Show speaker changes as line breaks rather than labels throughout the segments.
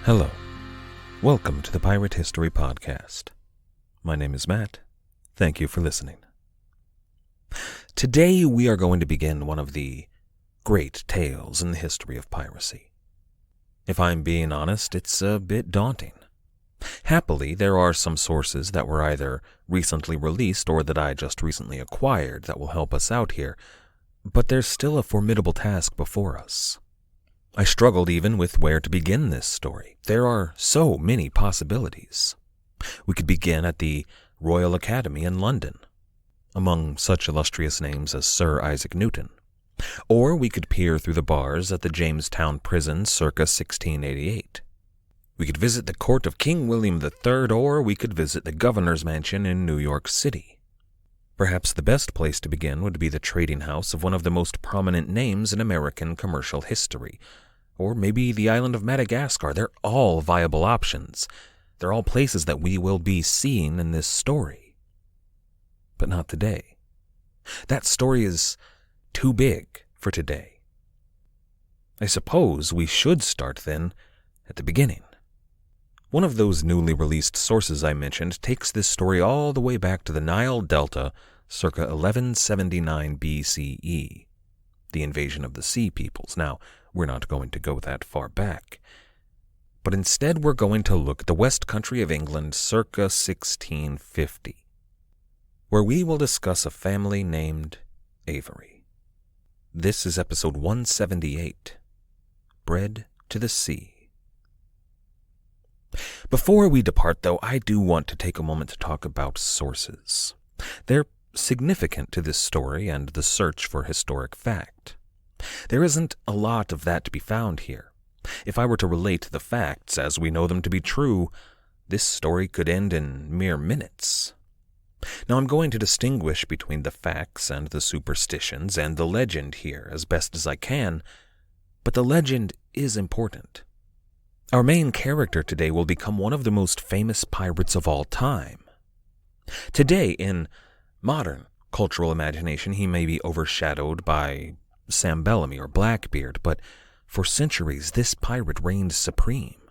Hello. Welcome to the Pirate History Podcast. My name is Matt. Thank you for listening. Today we are going to begin one of the great tales in the history of piracy. If I'm being honest, it's a bit daunting. Happily, there are some sources that were either recently released or that I just recently acquired that will help us out here, but there's still a formidable task before us. I struggled even with where to begin this story. There are so many possibilities. We could begin at the Royal Academy in London, among such illustrious names as Sir Isaac Newton. Or we could peer through the bars at the Jamestown prison circa 1688. We could visit the court of King William III, or we could visit the governor's mansion in New York City. Perhaps the best place to begin would be the trading house of one of the most prominent names in American commercial history. Or maybe the island of Madagascar. They're all viable options. They're all places that we will be seeing in this story. But not today. That story is too big for today. I suppose we should start, then, at the beginning. One of those newly released sources I mentioned takes this story all the way back to the Nile Delta, circa 1179 BCE, the invasion of the Sea Peoples. Now, we're not going to go that far back, but instead we're going to look at the West Country of England circa 1650, where we will discuss a family named Avery. This is episode 178, Bred to the Sea. Before we depart, though, I do want to take a moment to talk about sources. They're significant to this story and the search for historic fact. There isn't a lot of that to be found here. If I were to relate the facts as we know them to be true, this story could end in mere minutes. Now, I'm going to distinguish between the facts and the superstitions and the legend here as best as I can, but the legend is important. Our main character today will become one of the most famous pirates of all time. Today, in modern cultural imagination, he may be overshadowed by Sam Bellamy or Blackbeard, but for centuries this pirate reigned supreme.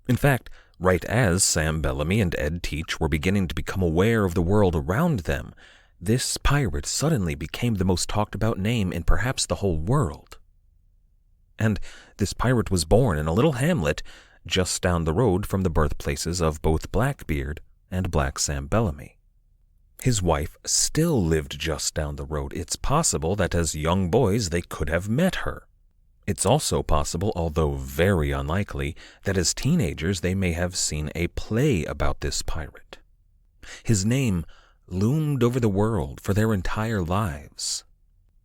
In fact, right as Sam Bellamy and Ed Teach were beginning to become aware of the world around them, this pirate suddenly became the most talked about name in perhaps the whole world. And this pirate was born in a little hamlet just down the road from the birthplaces of both Blackbeard and Black Sam Bellamy. His wife still lived just down the road. It's possible that as young boys they could have met her. It's also possible, although very unlikely, that as teenagers they may have seen a play about this pirate. His name loomed over the world for their entire lives.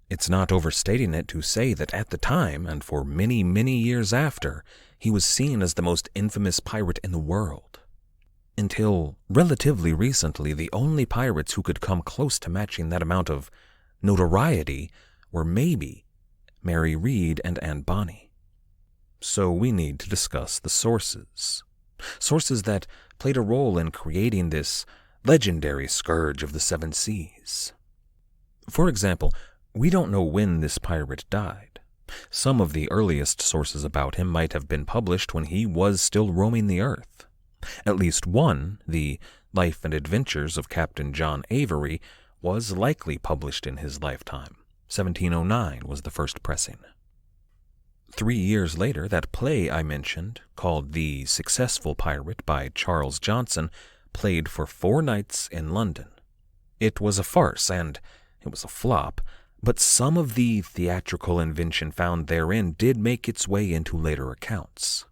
It's not overstating it to say that at the time, and for many, many years after, he was seen as the most infamous pirate in the world. Until relatively recently, the only pirates who could come close to matching that amount of notoriety were maybe Mary Read and Anne Bonny. So we need to discuss the sources. Sources that played a role in creating this legendary scourge of the seven seas. For example, we don't know when this pirate died. Some of the earliest sources about him might have been published when he was still roaming the earth. At least one, the Life and Adventures of Captain John Avery, was likely published in his lifetime. 1709 was the first pressing. 3 years later, that play I mentioned, called The Successful Pirate by Charles Johnson, played for 4 nights in London. It was a farce, and it was a flop, but some of the theatrical invention found therein did make its way into later accounts.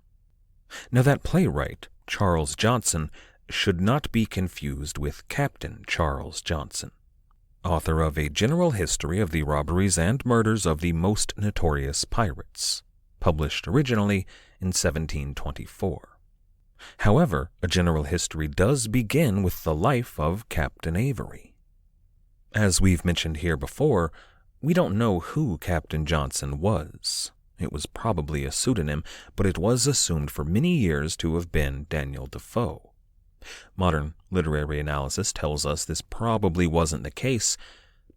Now that playwright, Charles Johnson, should not be confused with Captain Charles Johnson, author of A General History of the Robberies and Murders of the Most Notorious Pirates, published originally in 1724. However, A General History does begin with the life of Captain Avery. As we've mentioned here before, we don't know who Captain Johnson was. It was probably a pseudonym, but it was assumed for many years to have been Daniel Defoe. Modern literary analysis tells us this probably wasn't the case,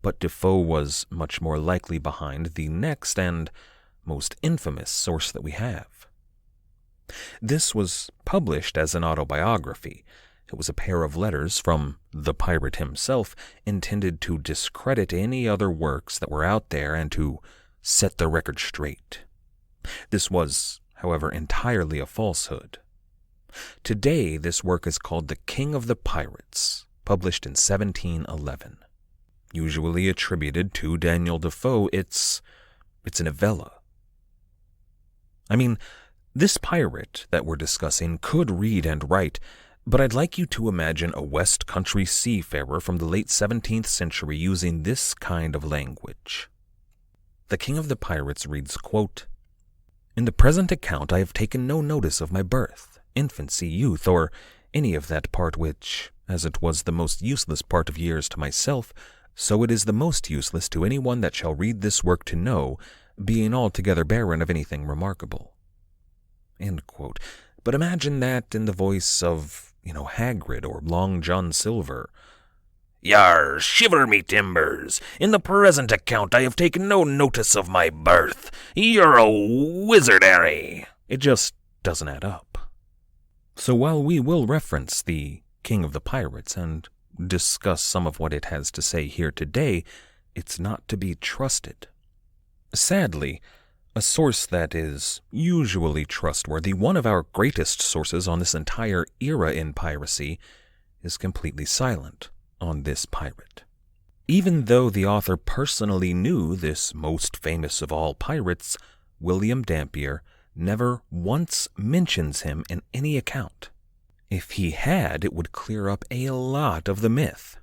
but Defoe was much more likely behind the next and most infamous source that we have. This was published as an autobiography. It was a pair of letters from the pirate himself, intended to discredit any other works that were out there and to set the record straight. This was, however, entirely a falsehood. Today, this work is called The King of the Pirates, published in 1711. Usually attributed to Daniel Defoe, it's a novella. I mean, this pirate that we're discussing could read and write, but I'd like you to imagine a West Country seafarer from the late 17th century using this kind of language. The King of the Pirates reads, quote, "In the present account I have taken no notice of my birth, infancy, youth, or any of that part which, as it was the most useless part of years to myself, so it is the most useless to any one that shall read this work to know, being altogether barren of anything remarkable." End quote. But imagine that in the voice of, Hagrid or Long John Silver. "Yar, shiver me timbers! In the present account I have taken no notice of my birth. You're a wizard, Harry!" It just doesn't add up. So while we will reference the King of the Pirates and discuss some of what it has to say here today, it's not to be trusted. Sadly, a source that is usually trustworthy, one of our greatest sources on this entire era in piracy, is completely silent on this pirate. Even though the author personally knew this most famous of all pirates, William Dampier never once mentions him in any account. If he had, it would clear up a lot of the myth.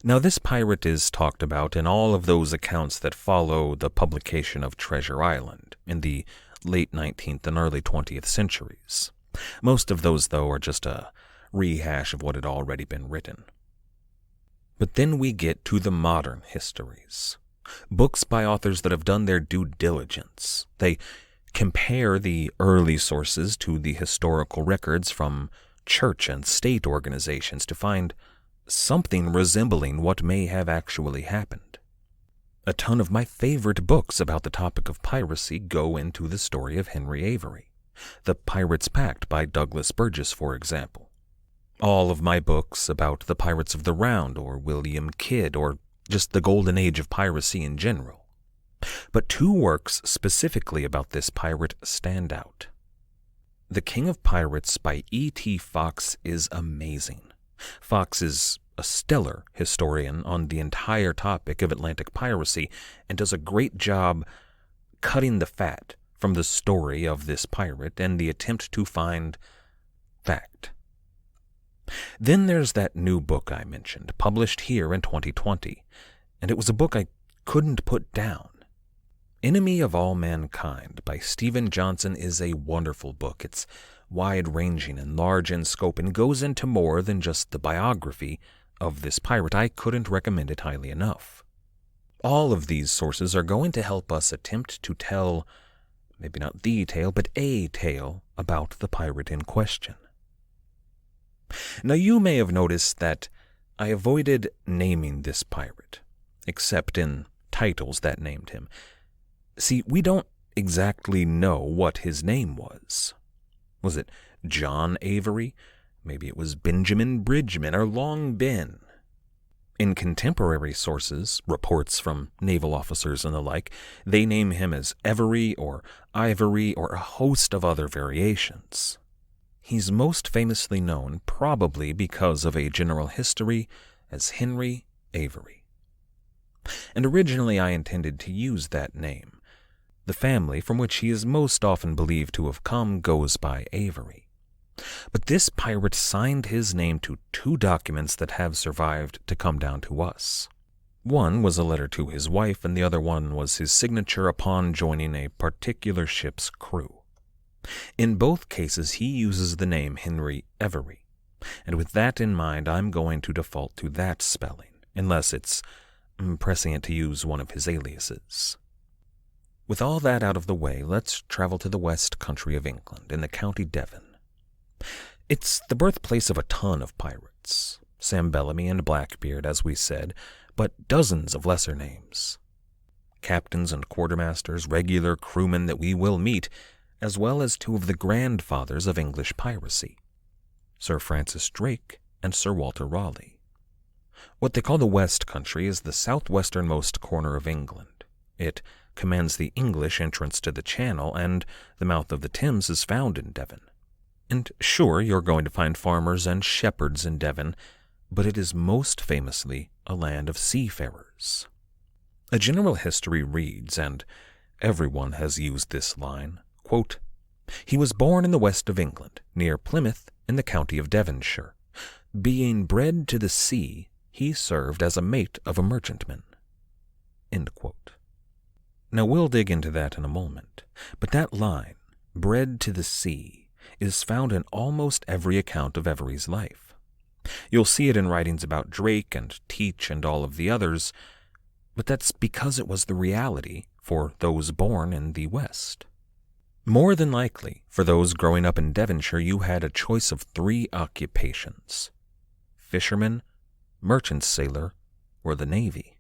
Now, this pirate is talked about in all of those accounts that follow the publication of Treasure Island in the late 19th and early 20th centuries. Most of those, though, are just a rehash of what had already been written. But then we get to the modern histories, books by authors that have done their due diligence. They compare the early sources to the historical records from church and state organizations to find something resembling what may have actually happened. A ton of my favorite books about the topic of piracy go into the story of Henry Avery. The Pirates' Pact by Douglas Burgess, for example. All of my books about the Pirates of the Round or William Kidd or just the golden age of piracy in general. But two works specifically about this pirate stand out. The King of Pirates by E.T. Fox is amazing. Fox is a stellar historian on the entire topic of Atlantic piracy and does a great job cutting the fat from the story of this pirate and the attempt to find fact. Then there's that new book I mentioned, published here in 2020, and it was a book I couldn't put down. Enemy of All Mankind by Stephen Johnson is a wonderful book. It's wide-ranging and large in scope and goes into more than just the biography of this pirate. I couldn't recommend it highly enough. All of these sources are going to help us attempt to tell, maybe not the tale, but a tale about the pirate in question. Now, you may have noticed that I avoided naming this pirate, except in titles that named him. See, we don't exactly know what his name was. Was it John Avery? Maybe it was Benjamin Bridgeman or Long Ben. In contemporary sources, reports from naval officers and the like, they name him as Every or Ivory or a host of other variations. He's most famously known, probably because of a general history, as Henry Avery. And originally I intended to use that name. The family from which he is most often believed to have come goes by Avery. But this pirate signed his name to two documents that have survived to come down to us. One was a letter to his wife, and the other one was his signature upon joining a particular ship's crew. In both cases, he uses the name Henry Avery, and with that in mind, I'm going to default to that spelling, unless it's pressing it to use one of his aliases. With all that out of the way, let's travel to the west country of England, in the County Devon. It's the birthplace of a ton of pirates, Sam Bellamy and Blackbeard, as we said, but dozens of lesser names. Captains and quartermasters, regular crewmen that we will meet, as well as two of the grandfathers of English piracy, Sir Francis Drake and Sir Walter Raleigh. What they call the West Country is the southwesternmost corner of England. It commands the English entrance to the Channel, and the mouth of the Thames is found in Devon. And sure, you're going to find farmers and shepherds in Devon, but it is most famously a land of seafarers. A general history reads, and everyone has used this line, quote, "He was born in the west of England, near Plymouth, in the county of Devonshire. Being bred to the sea, he served as a mate of a merchantman." End quote. Now we'll dig into that in a moment, but that line, "bred to the sea," is found in almost every account of Avery's life. You'll see it in writings about Drake and Teach and all of the others, but that's because it was the reality for those born in the West. More than likely, for those growing up in Devonshire, you had a choice of 3 occupations: fisherman, merchant sailor, or the Navy.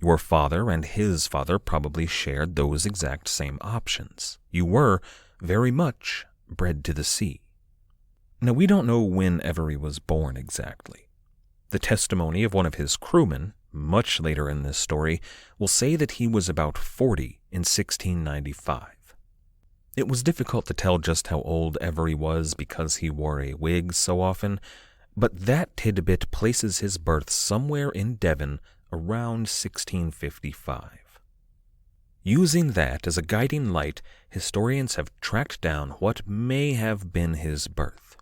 Your father and his father probably shared those exact same options. You were, very much, bred to the sea. Now, we don't know when Avery was born exactly. The testimony of one of his crewmen, much later in this story, will say that he was about 40 in 1695. It was difficult to tell just how old Avery was because he wore a wig so often, but that tidbit places his birth somewhere in Devon around 1655. Using that as a guiding light, historians have tracked down what may have been his birth.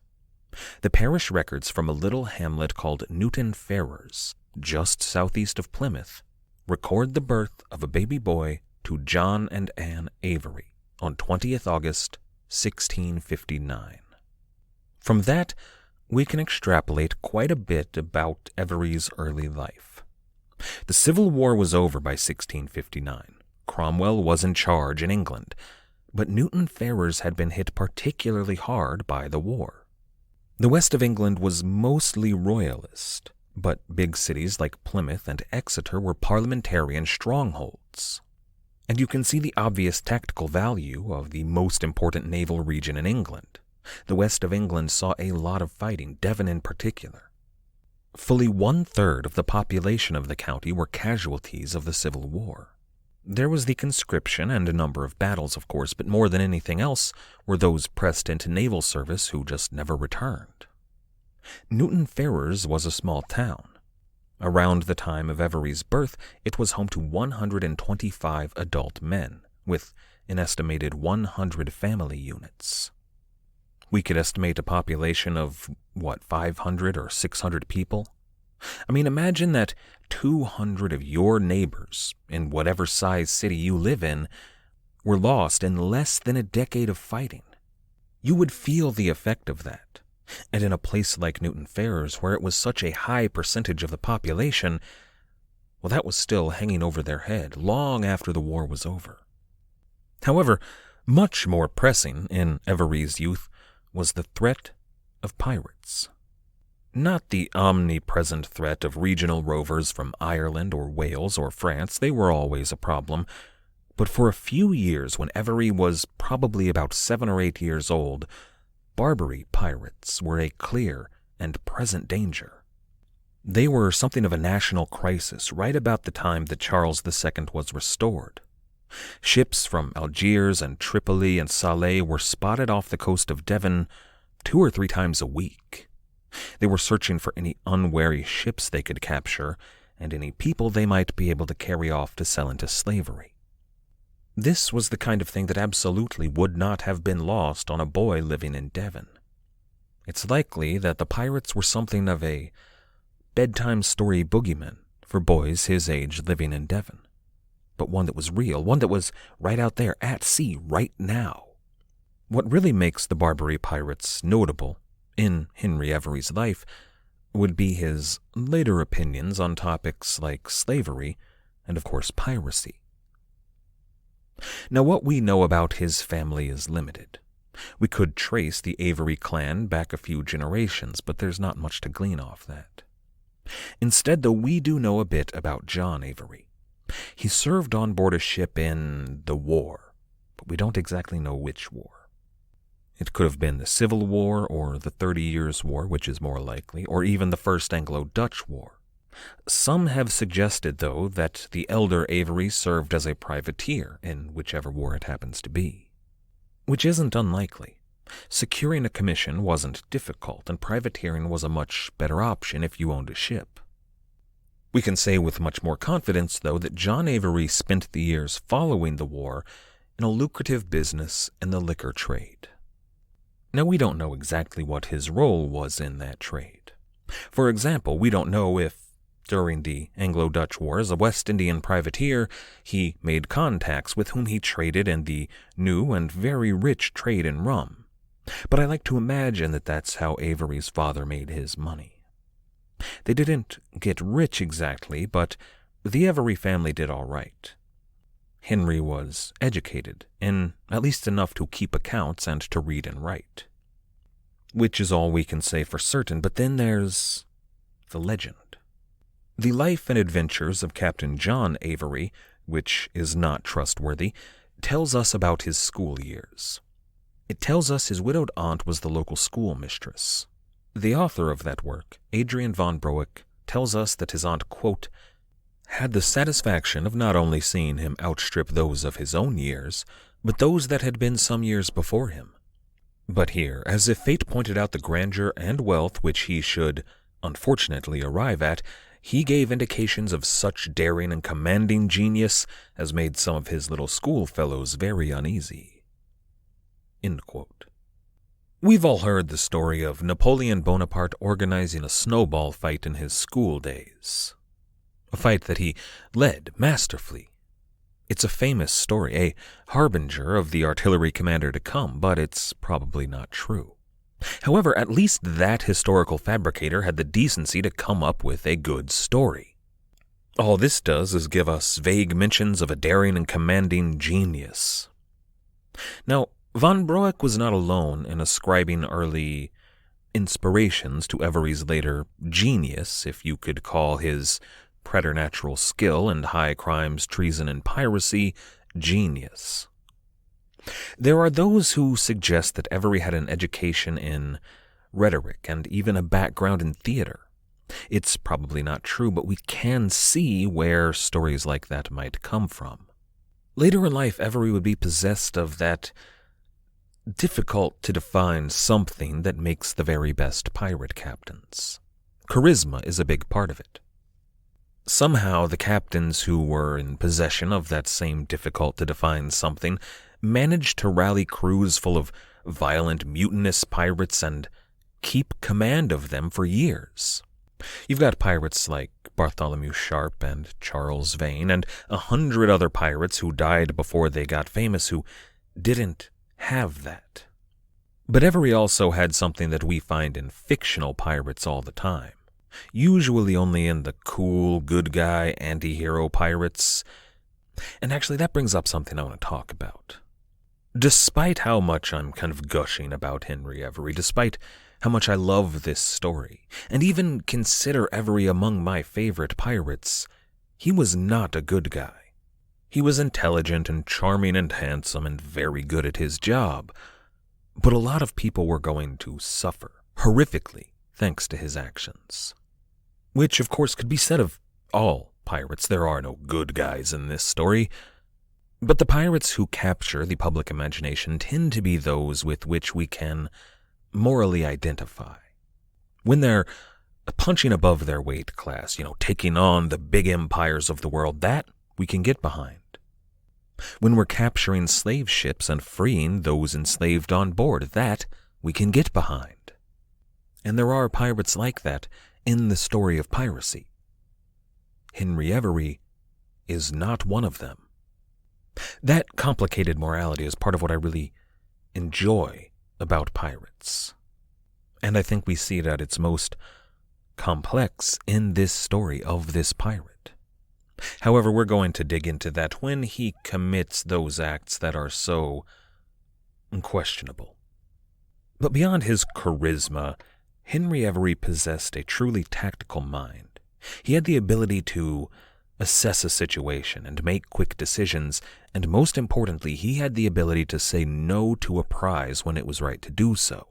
The parish records from a little hamlet called Newton Ferrers, just southeast of Plymouth, record the birth of a baby boy to John and Anne Avery on 20th August, 1659. From that, we can extrapolate quite a bit about Avery's early life. The Civil War was over by 1659. Cromwell was in charge in England, but Newton Ferrers had been hit particularly hard by the war. The west of England was mostly royalist, but big cities like Plymouth and Exeter were parliamentarian strongholds. And you can see the obvious tactical value of the most important naval region in England. The west of England saw a lot of fighting, Devon in particular. Fully 1/3 of the population of the county were casualties of the Civil War. There was the conscription and a number of battles, of course, but more than anything else were those pressed into naval service who just never returned. Newton Ferrers was a small town. Around the time of Avery's birth, it was home to 125 adult men, with an estimated 100 family units. We could estimate a population of, 500 or 600 people? I mean, imagine that 200 of your neighbors, in whatever size city you live in, were lost in less than a decade of fighting. You would feel the effect of that. And in a place like Newton Ferrers, where it was such a high percentage of the population, well, that was still hanging over their head long after the war was over. However, much more pressing in Avery's youth was the threat of pirates. Not the omnipresent threat of regional rovers from Ireland or Wales or France, they were always a problem, but for a few years when Avery was probably about 7 or 8 years old, Barbary pirates were a clear and present danger. They were something of a national crisis right about the time that Charles II was restored. Ships from Algiers and Tripoli and Salé were spotted off the coast of Devon 2 or 3 times a week. They were searching for any unwary ships they could capture and any people they might be able to carry off to sell into slavery. This was the kind of thing that absolutely would not have been lost on a boy living in Devon. It's likely that the pirates were something of a bedtime story boogeyman for boys his age living in Devon, but one that was real, one that was right out there at sea right now. What really makes the Barbary pirates notable in Henry Avery's life would be his later opinions on topics like slavery and, of course, piracy. Now, what we know about his family is limited. We could trace the Avery clan back a few generations, but there's not much to glean off that. Instead, though, we do know a bit about John Avery. He served on board a ship in the war. but we don't exactly know which war. It could have been the Civil War or the 30 Years' War, which is more likely, or even the First Anglo-Dutch War. Some have suggested, though, that the elder Avery served as a privateer in whichever war it happens to be. Which isn't unlikely. Securing a commission wasn't difficult, and privateering was a much better option if you owned a ship. We can say with much more confidence, though, that John Avery spent the years following the war in a lucrative business in the liquor trade. Now, we don't know exactly what his role was in that trade. For example, we don't know if, during the Anglo-Dutch War, as a West Indian privateer, he made contacts with whom he traded in the new and very rich trade in rum. But I like to imagine that that's how Avery's father made his money. They didn't get rich exactly, but the Avery family did all right. Henry was educated, in at least enough to keep accounts and to read and write. Which is all we can say for certain, but then there's the legend. The life and adventures of Captain John Avery, which is not trustworthy, tells us about his school years. It tells us his widowed aunt was the local school mistress. The author of that work, Adrian von Broek, tells us that his aunt, quote, had the satisfaction of not only seeing him outstrip those of his own years, but those that had been some years before him. But here, as if fate pointed out the grandeur and wealth which he should, unfortunately, arrive at, he gave indications of such daring and commanding genius as made some of his little schoolfellows very uneasy. End quote. We've all heard the story of Napoleon Bonaparte organizing a snowball fight in his school days. A fight that he led masterfully. It's a famous story, a harbinger of the artillery commander to come, but it's probably not true. However, at least that historical fabricator had the decency to come up with a good story. All this does is give us vague mentions of a daring and commanding genius. Now, von Broek was not alone in ascribing early inspirations to Avery's later genius, if you could call his preternatural skill and high crimes, treason, and piracy genius. There are those who suggest that Avery had an education in rhetoric and even a background in theater. It's probably not true, but we can see where stories like that might come from. Later in life, Avery would be possessed of that difficult-to-define something that makes the very best pirate captains. Charisma is a big part of it. Somehow, the captains who were in possession of that same difficult-to-define something managed to rally crews full of violent, mutinous pirates and keep command of them for years. You've got pirates like Bartholomew Sharp and Charles Vane and 100 other pirates who died before they got famous who didn't have that. But Avery also had something that we find in fictional pirates all the time. Usually only in the cool, good guy, anti-hero pirates. And actually that brings up something I want to talk about. Despite how much I'm kind of gushing about Henry Avery, despite how much I love this story, and even consider Avery among my favorite pirates, he was not a good guy. He was intelligent and charming and handsome and very good at his job, but a lot of people were going to suffer horrifically thanks to his actions. Which, of course, could be said of all pirates. There are no good guys in this story. But the pirates who capture the public imagination tend to be those with which we can morally identify. When they're punching above their weight class, taking on the big empires of the world, that we can get behind. When we're capturing slave ships and freeing those enslaved on board, that we can get behind. And there are pirates like that in the story of piracy. Henry Avery is not one of them. That complicated morality is part of what I really enjoy about pirates. And I think we see it at its most complex in this story of this pirate. However, we're going to dig into that when he commits those acts that are so questionable. But beyond his charisma, Henry Avery possessed a truly tactical mind. He had the ability to assess a situation and make quick decisions, and most importantly, he had the ability to say no to a prize when it was right to do so.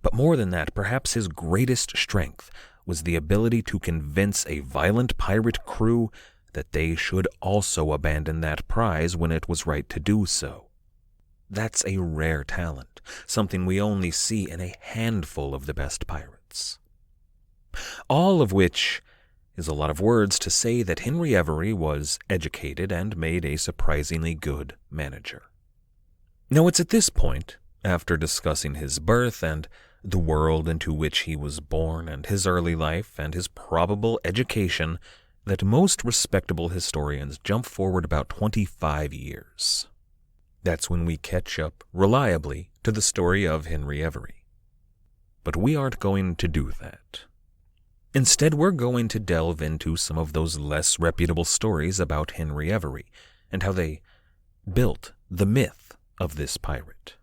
But more than that, perhaps his greatest strength was the ability to convince a violent pirate crew that they should also abandon that prize when it was right to do so. That's a rare talent, something we only see in a handful of the best pirates. All of which is a lot of words to say that Henry Avery was educated and made a surprisingly good manager. Now it's at this point, after discussing his birth and the world into which he was born and his early life and his probable education, that most respectable historians jump forward about 25 years. That's when we catch up reliably to the story of Henry Avery. But we aren't going to do that. Instead, we're going to delve into some of those less reputable stories about Henry Avery and how they built the myth of this pirate.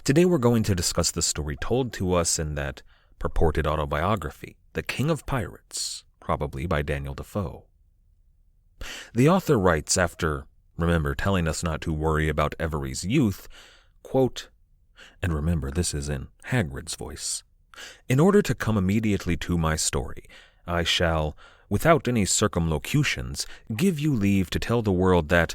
Today we're going to discuss the story told to us in that purported autobiography, The King of Pirates, probably by Daniel Defoe. The author writes after, remember, telling us not to worry about Avery's youth, quote, and remember this is in Hagrid's voice, "In order to come immediately to my story, I shall, without any circumlocutions, give you leave to tell the world that,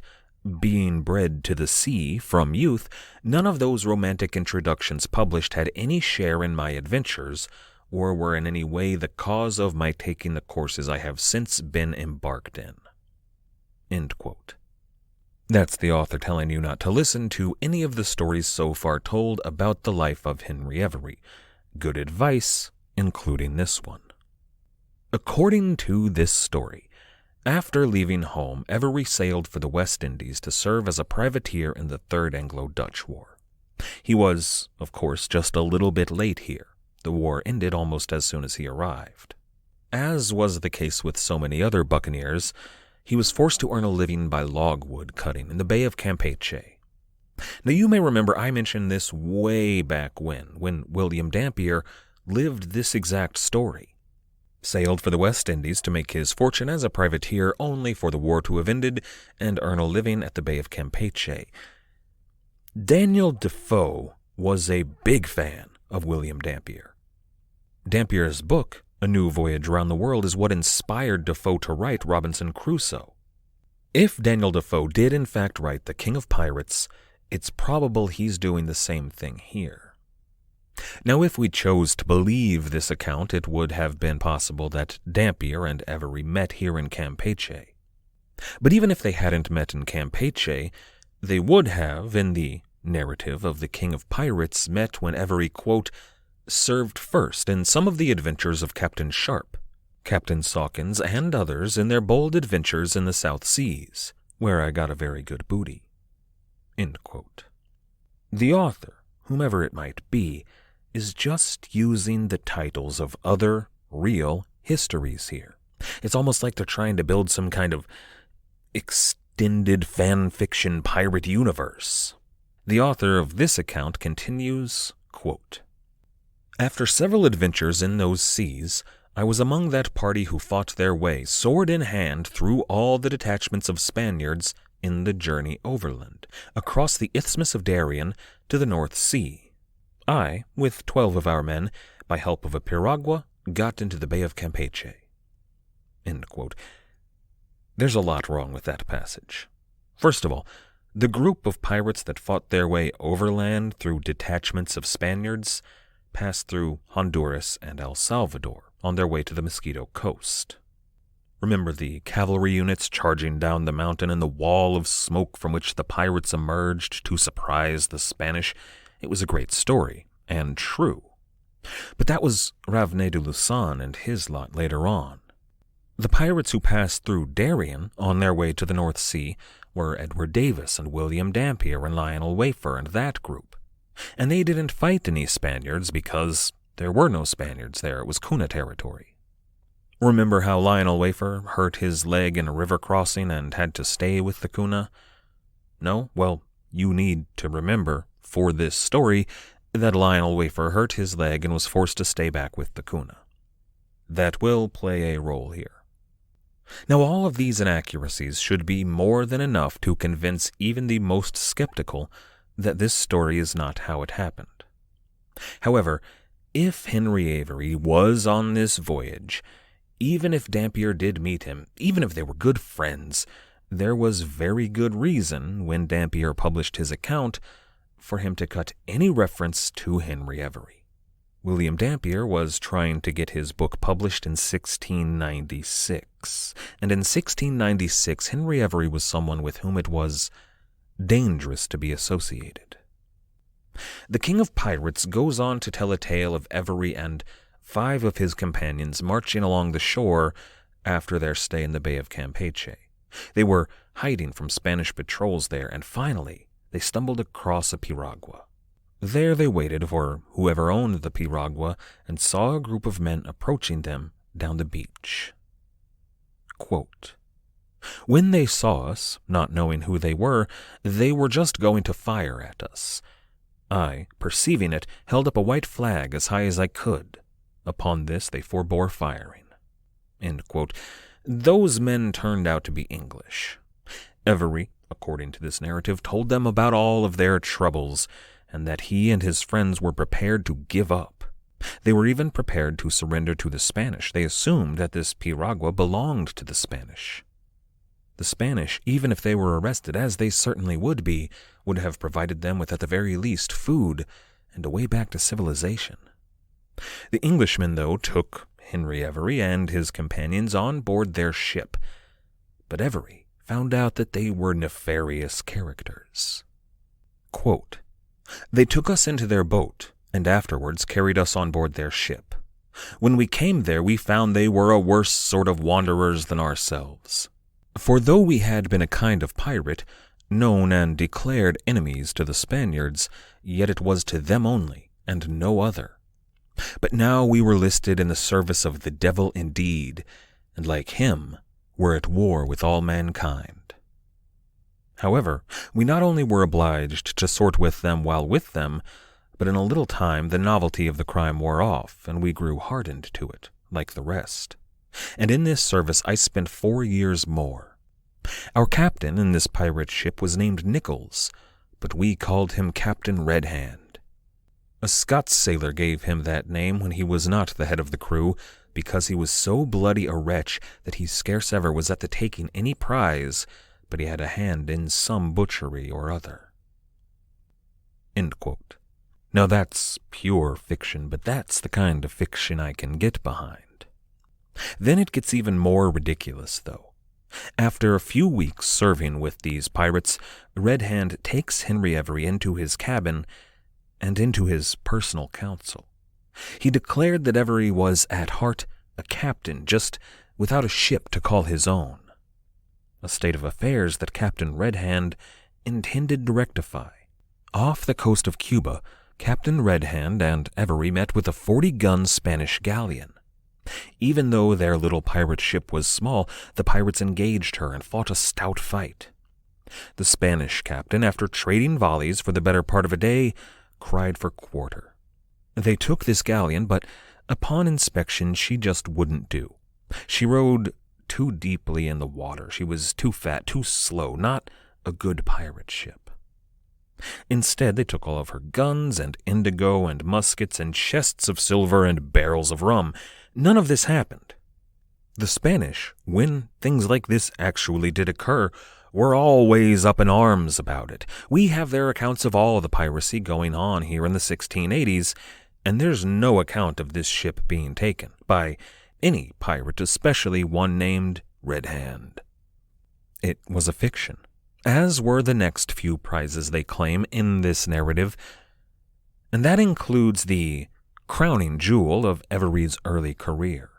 being bred to the sea from youth, none of those romantic introductions published had any share in my adventures, or were in any way the cause of my taking the courses I have since been embarked in." End quote. That's the author telling you not to listen to any of the stories so far told about the life of Henry Avery. Good advice, including this one. According to this story, after leaving home, Avery sailed for the West Indies to serve as a privateer in the Third Anglo-Dutch War. He was, of course, just a little bit late here. The war ended almost as soon as he arrived. As was the case with so many other buccaneers, he was forced to earn a living by logwood cutting in the Bay of Campeche. Now you may remember I mentioned this way back when William Dampier lived this exact story. Sailed for the West Indies to make his fortune as a privateer only for the war to have ended and earn a living at the Bay of Campeche. Daniel Defoe was a big fan of William Dampier. Dampier's book, A New Voyage Around the World, is what inspired Defoe to write Robinson Crusoe. If Daniel Defoe did in fact write The King of Pirates, it's probable he's doing the same thing here. Now, if we chose to believe this account, it would have been possible that Dampier and Avery met here in Campeche. But even if they hadn't met in Campeche, they would have, in the narrative of the King of Pirates, met when Avery, quote, served first in some of the adventures of Captain Sharp, Captain Sawkins, and others in their bold adventures in the South Seas, where I got a very good booty. End quote. The author, whomever it might be, is just using the titles of other real histories here. It's almost like they're trying to build some kind of extended fan fiction pirate universe. The author of this account continues, quote, "After several adventures in those seas, I was among that party who fought their way, sword in hand, through all the detachments of Spaniards in the journey overland, across the Isthmus of Darien to the North Sea. I, with 12 of our men, by help of a piragua, got into the Bay of Campeche." End quote. There's a lot wrong with that passage. First of all, the group of pirates that fought their way overland through detachments of Spaniards passed through Honduras and El Salvador on their way to the Mosquito Coast. Remember the cavalry units charging down the mountain and the wall of smoke from which the pirates emerged to surprise the Spanish? It was a great story, and true. But that was Ravenet de Lussan and his lot later on. The pirates who passed through Darien on their way to the North Sea were Edward Davis and William Dampier and Lionel Wafer and that group. And they didn't fight any Spaniards because there were no Spaniards there. It was Cuna territory. Remember how Lionel Wafer hurt his leg in a river crossing and had to stay with the Cuna? No? Well, you need to remember, for this story, that Lionel Wafer hurt his leg and was forced to stay back with the Cuna. That will play a role here. Now, all of these inaccuracies should be more than enough to convince even the most skeptical that this story is not how it happened. However, if Henry Avery was on this voyage, even if Dampier did meet him, even if they were good friends, there was very good reason, when Dampier published his account, for him to cut any reference to Henry Avery. William Dampier was trying to get his book published in 1696, and in 1696 Henry Avery was someone with whom it was dangerous to be associated. The King of Pirates goes on to tell a tale of Avery and 5 of his companions marching along the shore after their stay in the Bay of Campeche. They were hiding from Spanish patrols there, and finally they stumbled across a piragua. There they waited for whoever owned the piragua and saw a group of men approaching them down the beach. Quote, "When they saw us, not knowing who they were just going to fire at us. I, perceiving it, held up a white flag as high as I could. Upon this they forbore firing." End quote. Those men turned out to be English. Avery, according to this narrative, told them about all of their troubles, and that he and his friends were prepared to give up. They were even prepared to surrender to the Spanish. They assumed that this piragua belonged to the Spanish. The Spanish, even if they were arrested, as they certainly would be, would have provided them with at the very least food and a way back to civilization. The Englishmen, though, took Henry Avery and his companions on board their ship, but Avery found out that they were nefarious characters. Quote, "They took us into their boat, and afterwards carried us on board their ship. When we came there, we found they were a worse sort of wanderers than ourselves. For though we had been a kind of pirate, known and declared enemies to the Spaniards, yet it was to them only, and no other. But now we were listed in the service of the devil indeed, and like him, were at war with all mankind. However, we not only were obliged to sort with them while with them, but in a little time the novelty of the crime wore off, and we grew hardened to it, like the rest. And in this service I spent 4 years more. Our captain in this pirate ship was named Nichols, but we called him Captain Red Hand. A Scots sailor gave him that name when he was not the head of the crew, because he was so bloody a wretch that he scarce ever was at the taking any prize, but he had a hand in some butchery or other." End quote. Now that's pure fiction, but that's the kind of fiction I can get behind. Then it gets even more ridiculous, though. After a few weeks serving with these pirates, Red Hand takes Henry Avery into his cabin and into his personal council. He declared that Avery was at heart a captain, just without a ship to call his own. A state of affairs that Captain Red Hand intended to rectify. Off the coast of Cuba, Captain Red Hand and Avery met with a 40-gun Spanish galleon. Even though their little pirate ship was small, the pirates engaged her and fought a stout fight. The Spanish captain, after trading volleys for the better part of a day, cried for quarter. They took this galleon, but upon inspection she just wouldn't do. She rode too deeply in the water. She was too fat, too slow, not a good pirate ship. Instead, they took all of her guns and indigo and muskets and chests of silver and barrels of rum. None of this happened. The Spanish, when things like this actually did occur, were always up in arms about it. We have their accounts of all the piracy going on here in the 1680s, and there's no account of this ship being taken by any pirate, especially one named Red Hand. It was a fiction, as were the next few prizes they claim in this narrative, and that includes the crowning jewel of Avery's early career.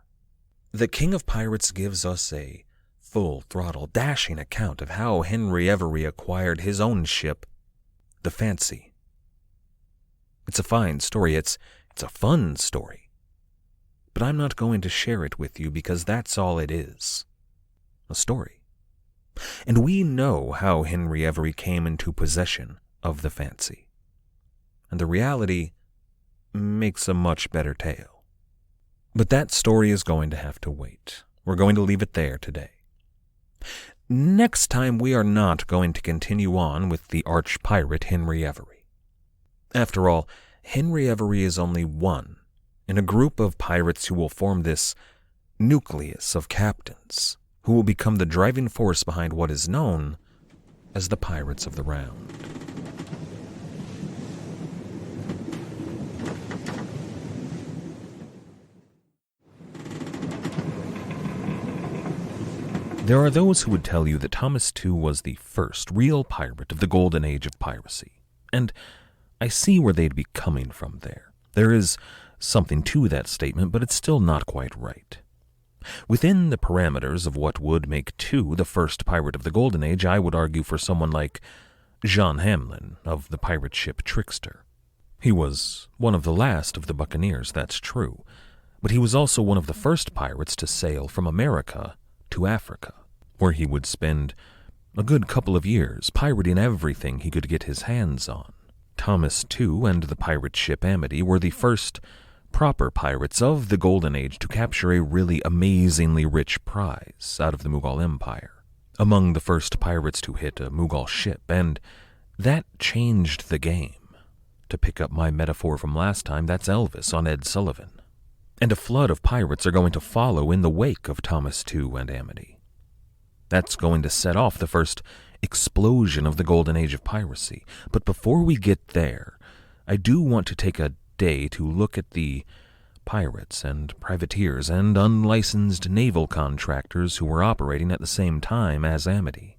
The King of Pirates gives us a full-throttle, dashing account of how Henry Avery acquired his own ship, the Fancy. It's a fine story. It's a fun story. But I'm not going to share it with you because that's all it is. A story. And we know how Henry Avery came into possession of the Fancy. And the reality makes a much better tale. But that story is going to have to wait. We're going to leave it there today. Next time, we are not going to continue on with the arch-pirate Henry Avery. After all, Henry Avery is only one in a group of pirates who will form this nucleus of captains, who will become the driving force behind what is known as the Pirates of the Round. There are those who would tell you that Thomas II was the first real pirate of the golden age of piracy, and I see where they'd be coming from there. There is something to that statement, but it's still not quite right. Within the parameters of what would make II the first pirate of the golden age, I would argue for someone like John Hamlin of the pirate ship Trickster. He was one of the last of the buccaneers, that's true, but he was also one of the first pirates to sail from America to Africa, where he would spend a good couple of years pirating everything he could get his hands on. Thomas II and the pirate ship Amity were the first proper pirates of the Golden Age to capture a really amazingly rich prize out of the Mughal Empire. Among the first pirates to hit a Mughal ship, and that changed the game. To pick up my metaphor from last time, that's Elvis on Ed Sullivan. And a flood of pirates are going to follow in the wake of Thomas II and Amity. That's going to set off the first explosion of the golden age of piracy. But before we get there, I do want to take a day to look at the pirates and privateers and unlicensed naval contractors who were operating at the same time as Amity.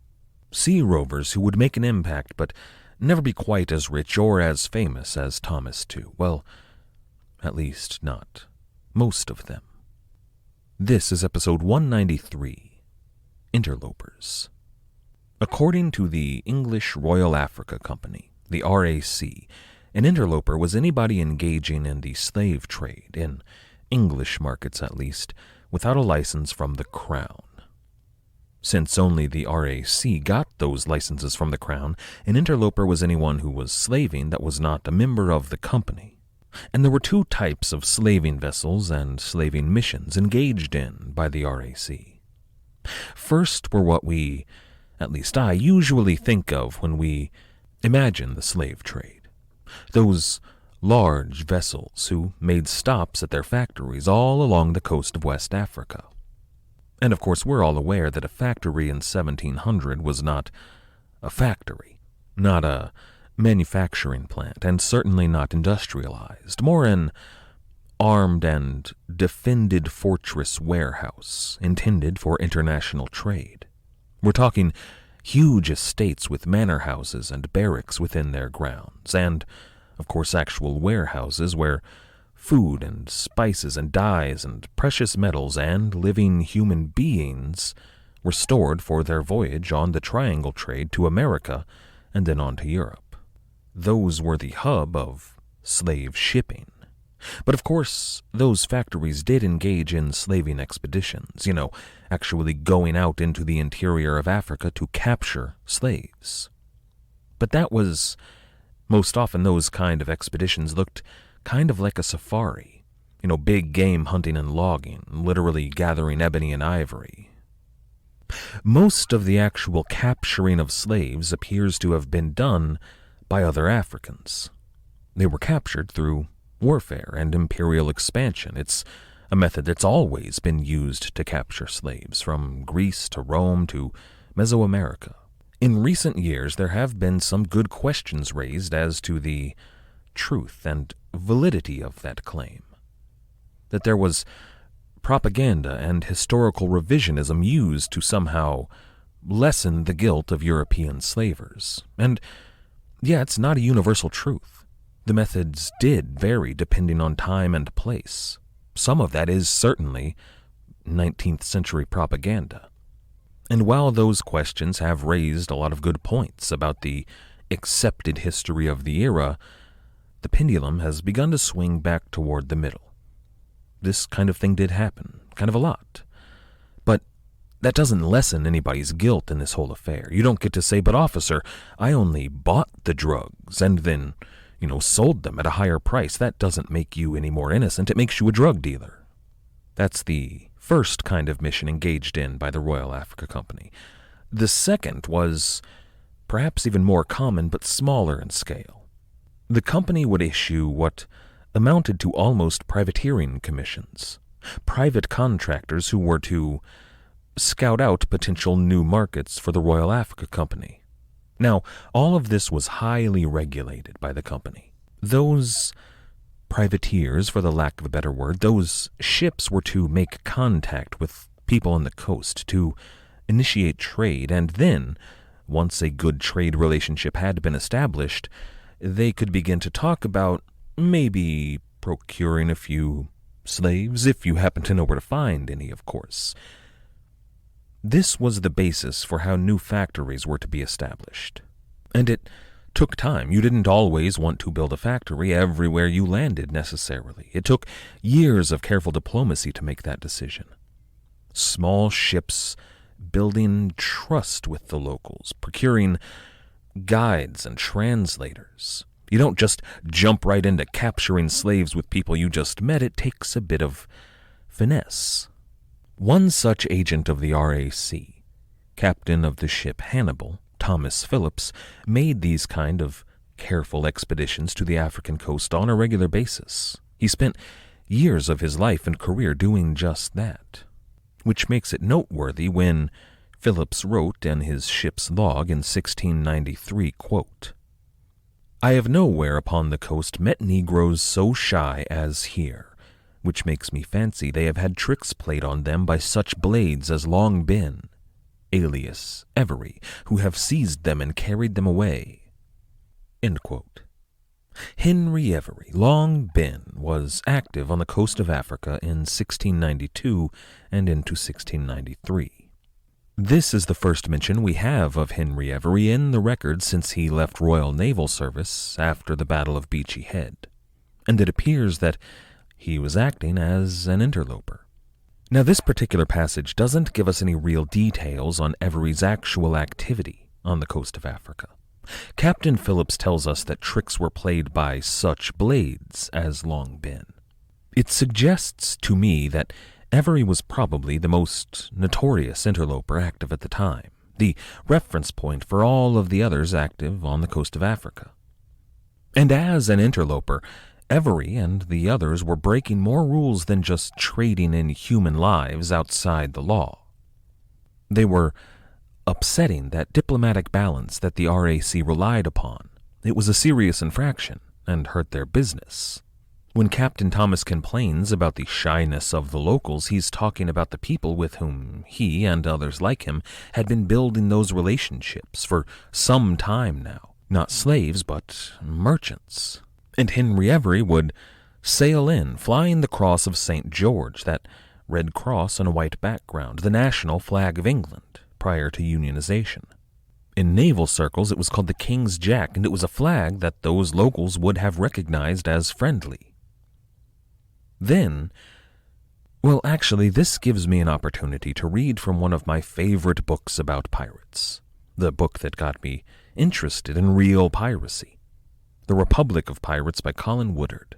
Sea rovers who would make an impact but never be quite as rich or as famous as Thomas II. Well, at least not most of them. This is episode 193, Interlopers. According to the English Royal Africa Company, the RAC, an interloper was anybody engaging in the slave trade, in English markets at least, without a license from the Crown. Since only the RAC got those licenses from the Crown, an interloper was anyone who was slaving that was not a member of the company. And there were two types of slaving vessels and slaving missions engaged in by the RAC. First were what we, at least I, usually think of when we imagine the slave trade. Those large vessels who made stops at their factories all along the coast of West Africa. And of course we're all aware that a factory in 1700 was not a factory, not a manufacturing plant, and certainly not industrialized, more an armed and defended fortress warehouse intended for international trade. We're talking huge estates with manor houses and barracks within their grounds, and, of course, actual warehouses where food and spices and dyes and precious metals and living human beings were stored for their voyage on the triangle trade to America and then on to Europe. Those were the hub of slave shipping. But of course, those factories did engage in slaving expeditions, actually going out into the interior of Africa to capture slaves. But that was, most often those kind of expeditions looked kind of like a safari. Big game hunting and logging, literally gathering ebony and ivory. Most of the actual capturing of slaves appears to have been done by other Africans. They were captured through warfare and imperial expansion. It's a method that's always been used to capture slaves, from Greece to Rome to Mesoamerica. In recent years, there have been some good questions raised as to the truth and validity of that claim. That there was propaganda and historical revisionism used to somehow lessen the guilt of European slavers. And yeah, it's not a universal truth. The methods did vary depending on time and place. Some of that is certainly 19th century propaganda. And while those questions have raised a lot of good points about the accepted history of the era, the pendulum has begun to swing back toward the middle. This kind of thing did happen, kind of a lot. But that doesn't lessen anybody's guilt in this whole affair. You don't get to say, but officer, I only bought the drugs and then, sold them at a higher price. That doesn't make you any more innocent. It makes you a drug dealer. That's the first kind of mission engaged in by the Royal Africa Company. The second was perhaps even more common but smaller in scale. The company would issue what amounted to almost privateering commissions, private contractors who were to scout out potential new markets for the Royal Africa Company. Now, all of this was highly regulated by the company. Those privateers, for the lack of a better word, those ships were to make contact with people on the coast, to initiate trade, and then, once a good trade relationship had been established, they could begin to talk about maybe procuring a few slaves, if you happen to know where to find any, of course. This was the basis for how new factories were to be established. And it took time. You didn't always want to build a factory everywhere you landed, necessarily. It took years of careful diplomacy to make that decision. Small ships building trust with the locals, procuring guides and translators. You don't just jump right into capturing slaves with people you just met. It takes a bit of finesse. One such agent of the RAC, captain of the ship Hannibal, Thomas Phillips, made these kind of careful expeditions to the African coast on a regular basis. He spent years of his life and career doing just that, which makes it noteworthy when Phillips wrote in his ship's log in 1693, quote, "I have nowhere upon the coast met Negroes so shy as here, which makes me fancy they have had tricks played on them by such blades as Long Ben, alias Avery, who have seized them and carried them away." End quote. Henry Avery, Long Ben, was active on the coast of Africa in 1692 and into 1693. This is the first mention we have of Henry Avery in the record since he left Royal Naval Service after the Battle of Beachy Head, and it appears that he was acting as an interloper. Now, this particular passage doesn't give us any real details on Avery's actual activity on the coast of Africa. Captain Phillips tells us that tricks were played by such blades as Long Ben. It suggests to me that Avery was probably the most notorious interloper active at the time, the reference point for all of the others active on the coast of Africa. And as an interloper, Avery and the others were breaking more rules than just trading in human lives outside the law. They were upsetting that diplomatic balance that the RAC relied upon. It was a serious infraction and hurt their business. When Captain Thomas complains about the shyness of the locals, he's talking about the people with whom he and others like him had been building those relationships for some time now. Not slaves, but merchants. And Henry Avery would sail in, flying the cross of St. George, that red cross on a white background, the national flag of England, prior to unionization. In naval circles, it was called the King's Jack, and it was a flag that those locals would have recognized as friendly. Then, well, actually, this gives me an opportunity to read from one of my favorite books about pirates, the book that got me interested in real piracy, The Republic of Pirates by Colin Woodard.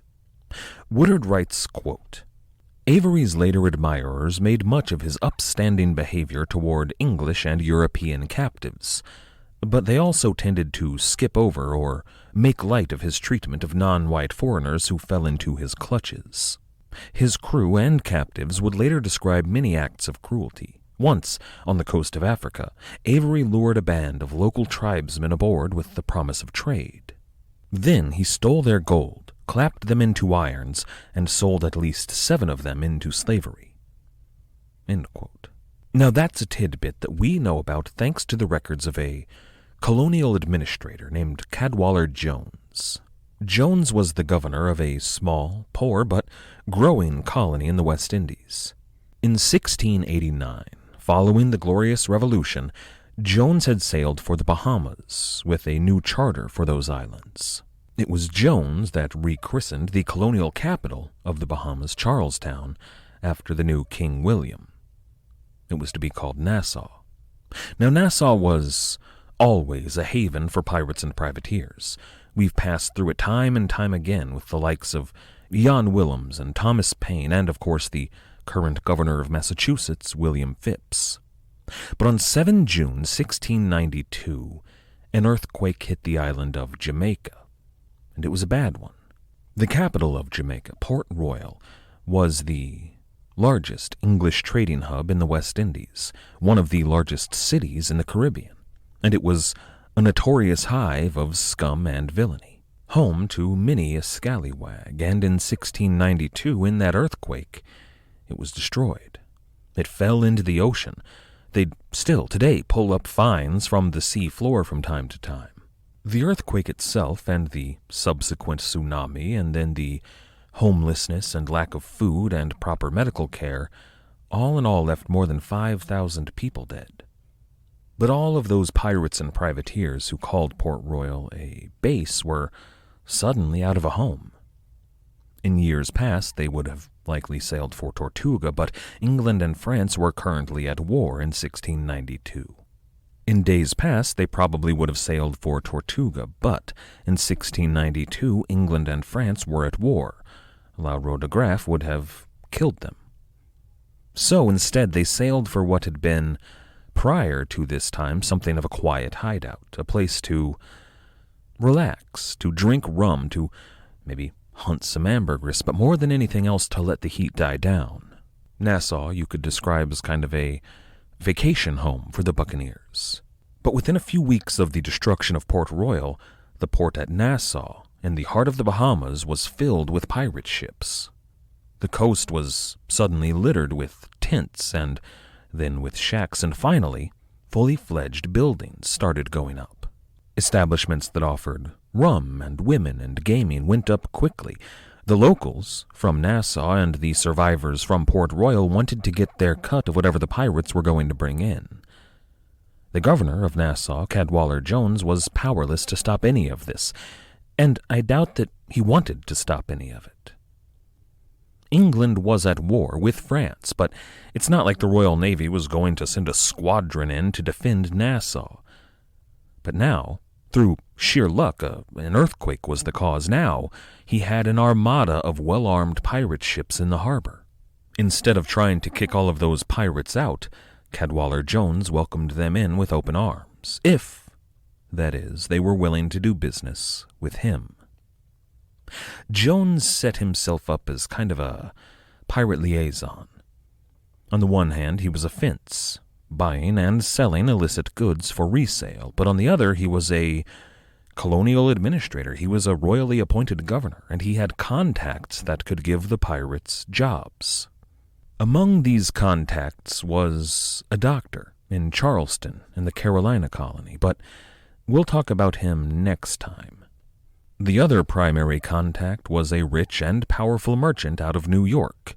Woodard writes, quote, "Avery's later admirers made much of his upstanding behavior toward English and European captives, but they also tended to skip over or make light of his treatment of non-white foreigners who fell into his clutches. His crew and captives would later describe many acts of cruelty. Once, on the coast of Africa, Avery lured a band of local tribesmen aboard with the promise of trade. Then he stole their gold, clapped them into irons, and sold at least 7 of them into slavery." End quote. Now that's a tidbit that we know about thanks to the records of a colonial administrator named Cadwallader Jones. Jones was the governor of a small, poor, but growing colony in the West Indies. In 1689, following the Glorious Revolution, Jones had sailed for the Bahamas with a new charter for those islands. It was Jones that rechristened the colonial capital of the Bahamas, Charlestown, after the new King William. It was to be called Nassau. Now, Nassau was always a haven for pirates and privateers. We've passed through it time and time again with the likes of Jan Willems and Thomas Paine, and, of course, the current governor of Massachusetts, William Phipps. But on 7 June 1692, an earthquake hit the island of Jamaica, and it was a bad one. The capital of Jamaica, Port Royal, was the largest English trading hub in the West Indies, one of the largest cities in the Caribbean, and it was a notorious hive of scum and villainy, home to many a scallywag, and in 1692, in that earthquake, it was destroyed. It fell into the ocean. They'd still today pull up finds from the sea floor from time to time. The earthquake itself and the subsequent tsunami and then the homelessness and lack of food and proper medical care all in all left more than 5,000 people dead. But all of those pirates and privateers who called Port Royal a base were suddenly out of a home. In years past, they would have likely sailed for Tortuga, but England and France were currently at war in 1692. In days past, they probably would have sailed for Tortuga, but in 1692, England and France were at war. La Roue de Graaf would have killed them. So instead, they sailed for what had been, prior to this time, something of a quiet hideout, a place to relax, to drink rum, to maybe hunt some ambergris, but more than anything else to let the heat die down. Nassau you could describe as kind of a vacation home for the buccaneers. But within a few weeks of the destruction of Port Royal, the port at Nassau, in the heart of the Bahamas, was filled with pirate ships. The coast was suddenly littered with tents and then with shacks, and finally, fully fledged buildings started going up. Establishments that offered rum and women and gaming went up quickly. The locals from Nassau and the survivors from Port Royal wanted to get their cut of whatever the pirates were going to bring in. The governor of Nassau, Cadwallader Jones, was powerless to stop any of this, and I doubt that he wanted to stop any of it. England was at war with France, but it's not like the Royal Navy was going to send a squadron in to defend Nassau. But now, through sheer luck, an earthquake was the cause. Now, he had an armada of well-armed pirate ships in the harbor. Instead of trying to kick all of those pirates out, Cadwallader Jones welcomed them in with open arms, if, that is, they were willing to do business with him. Jones set himself up as kind of a pirate liaison. On the one hand, he was a fence, buying and selling illicit goods for resale, but on the other, he was a colonial administrator. He was a royally appointed governor, and he had contacts that could give the pirates jobs. Among these contacts was a doctor in Charleston in the Carolina colony, but we'll talk about him next time. The other primary contact was a rich and powerful merchant out of New York,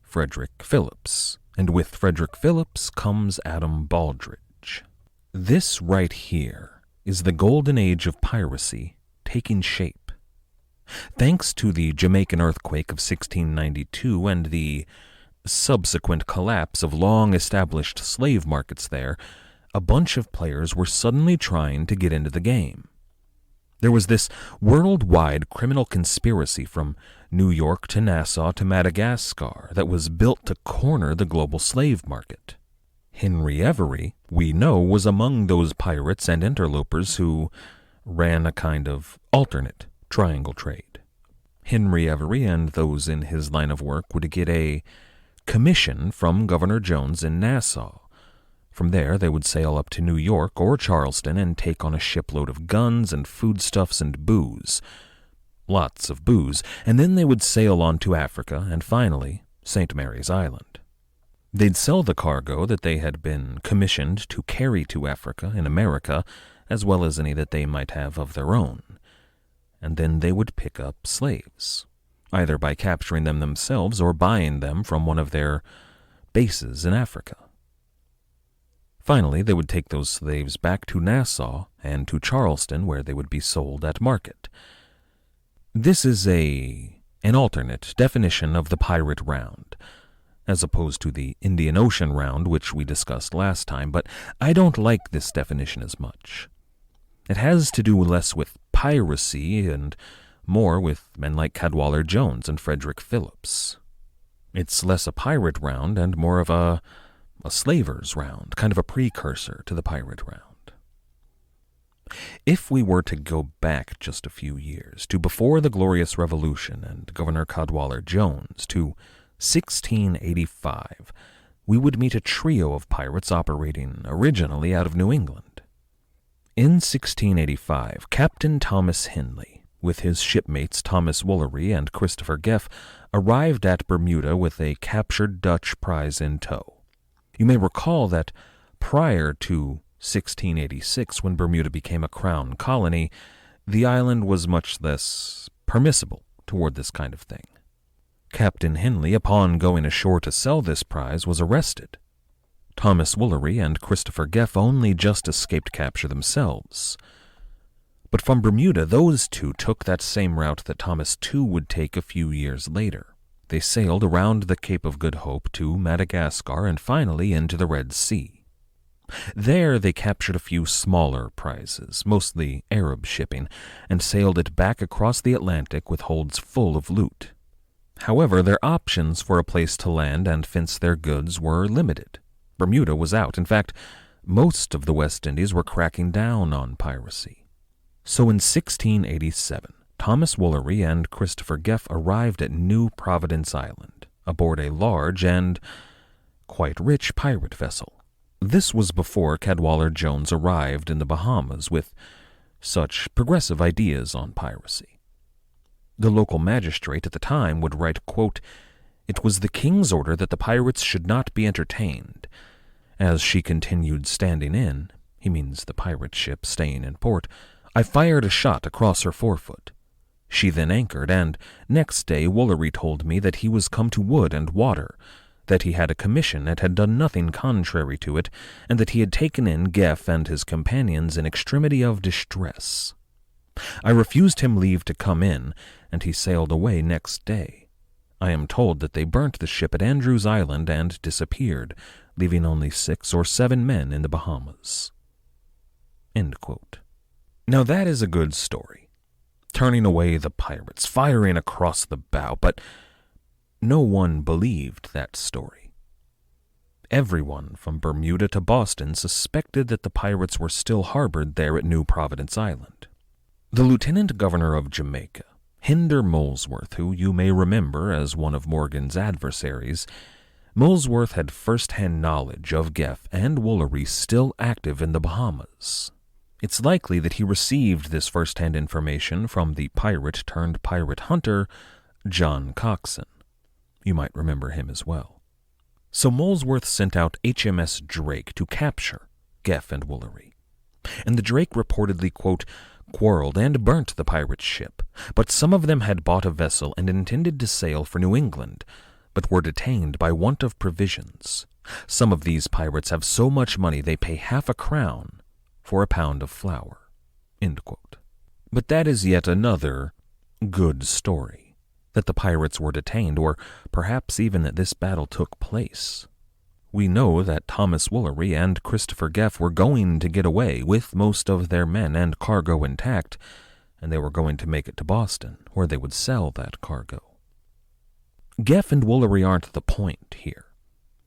Frederick Phillips, and with Frederick Phillips comes Adam Baldridge. This right here is the golden age of piracy taking shape. Thanks to the Jamaican earthquake of 1692 and the subsequent collapse of long-established slave markets there, a bunch of players were suddenly trying to get into the game. There was this worldwide criminal conspiracy from New York to Nassau to Madagascar that was built to corner the global slave market. Henry Avery, we know, was among those pirates and interlopers who ran a kind of alternate triangle trade. Henry Avery and those in his line of work would get a commission from Governor Jones in Nassau. From there, they would sail up to New York or Charleston and take on a shipload of guns and foodstuffs and booze. Lots of booze. And then they would sail on to Africa and finally St. Mary's Island. They'd sell the cargo that they had been commissioned to carry to Africa in America, as well as any that they might have of their own. And then they would pick up slaves, either by capturing them themselves or buying them from one of their bases in Africa. Finally, they would take those slaves back to Nassau and to Charleston, where they would be sold at market. This is an alternate definition of the pirate round, as opposed to the Indian Ocean round, which we discussed last time, but I don't like this definition as much. It has to do less with piracy and more with men like Cadwallader Jones and Frederick Phillips. It's less a pirate round and more of a slaver's round, kind of a precursor to the pirate round. If we were to go back just a few years to before the Glorious Revolution and Governor Cadwallader Jones to 1685, we would meet a trio of pirates operating originally out of New England. In 1685, Captain Thomas Henley, with his shipmates Thomas Woolery and Christopher Geff, arrived at Bermuda with a captured Dutch prize in tow. You may recall that prior to 1686, when Bermuda became a crown colony, the island was much less permissible toward this kind of thing. Captain Henley, upon going ashore to sell this prize, was arrested. Thomas Woolery and Christopher Geff only just escaped capture themselves. But from Bermuda, those two took that same route that Thomas too would take a few years later. They sailed around the Cape of Good Hope to Madagascar and finally into the Red Sea. There they captured a few smaller prizes, mostly Arab shipping, and sailed it back across the Atlantic with holds full of loot. However, their options for a place to land and fence their goods were limited. Bermuda was out. In fact, most of the West Indies were cracking down on piracy. So in 1687, Thomas Woolery and Christopher Geff arrived at New Providence Island, aboard a large and quite rich pirate vessel. This was before Cadwallader Jones arrived in the Bahamas with such progressive ideas on piracy. The local magistrate at the time would write, quote, "It was the king's order that the pirates should not be entertained. As she continued standing in," he means the pirate ship staying in port, "I fired a shot across her forefoot. She then anchored, and next day Woolery told me that he was come to wood and water, that he had a commission and had done nothing contrary to it, and that he had taken in Geff and his companions in extremity of distress. I refused him leave to come in, and he sailed away next day. I am told that they burnt the ship at Andrews Island and disappeared, leaving only 6 or 7 men in the Bahamas." End quote. Now that is a good story. Turning away the pirates, firing across the bow, but no one believed that story. Everyone from Bermuda to Boston suspected that the pirates were still harbored there at New Providence Island. The lieutenant governor of Jamaica, Hinder Molesworth, who you may remember as one of Morgan's adversaries, Molesworth had first-hand knowledge of Geff and Woolery still active in the Bahamas. It's likely that he received this first-hand information from the pirate-turned-pirate hunter, John Coxon. You might remember him as well. So Molesworth sent out HMS Drake to capture Geff and Woolery. And the Drake reportedly, quote, quarreled and burnt the pirate ship, but some of them had bought a vessel and intended to sail for New England, but were detained by want of provisions. Some of these pirates have so much money they pay half a crown for a pound of flour. End quote. But that is yet another good story. That the pirates were detained, or perhaps even that this battle took place. We know that Thomas Woolery and Christopher Geff were going to get away with most of their men and cargo intact, and they were going to make it to Boston, where they would sell that cargo. Geff and Woolery aren't the point here.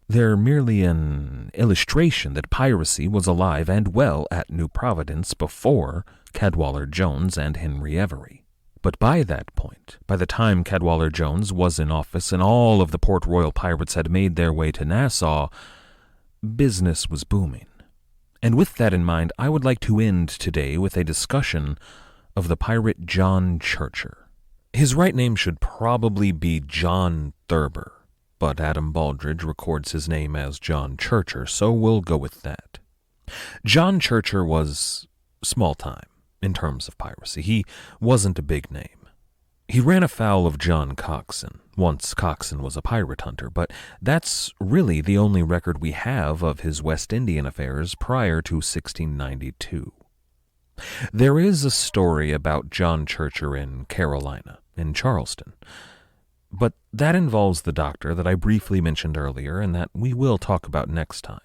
They're merely an illustration that piracy was alive and well at New Providence before Cadwallader Jones and Henry Avery. But by that point, by the time Cadwallader Jones was in office and all of the Port Royal pirates had made their way to Nassau, business was booming. And with that in mind, I would like to end today with a discussion of the pirate John Churcher. His right name should probably be John Thurber, but Adam Baldridge records his name as John Churcher, so we'll go with that. John Churcher was small time in terms of piracy. He wasn't a big name. He ran afoul of John Coxon. Once Coxon was a pirate hunter, but that's really the only record we have of his West Indian affairs prior to 1692. There is a story about John Churcher in Carolina, in Charleston, but that involves the doctor that I briefly mentioned earlier and that we will talk about next time.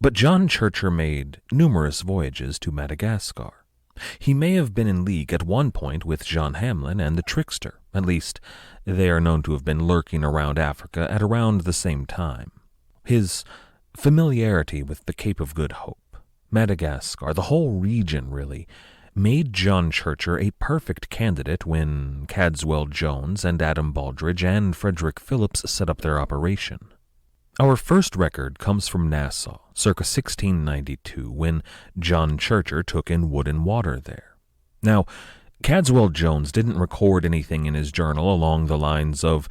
But John Churcher made numerous voyages to Madagascar. He may have been in league at one point with John Hamlin and the Trickster. At least, they are known to have been lurking around Africa at around the same time. His familiarity with the Cape of Good Hope, Madagascar, the whole region really, made John Churcher a perfect candidate when Cadwell Jones and Adam Baldridge and Frederick Phillips set up their operation. Our first record comes from Nassau, circa 1692, when John Churcher took in wood and water there. Now, Cadwell Jones didn't record anything in his journal along the lines of,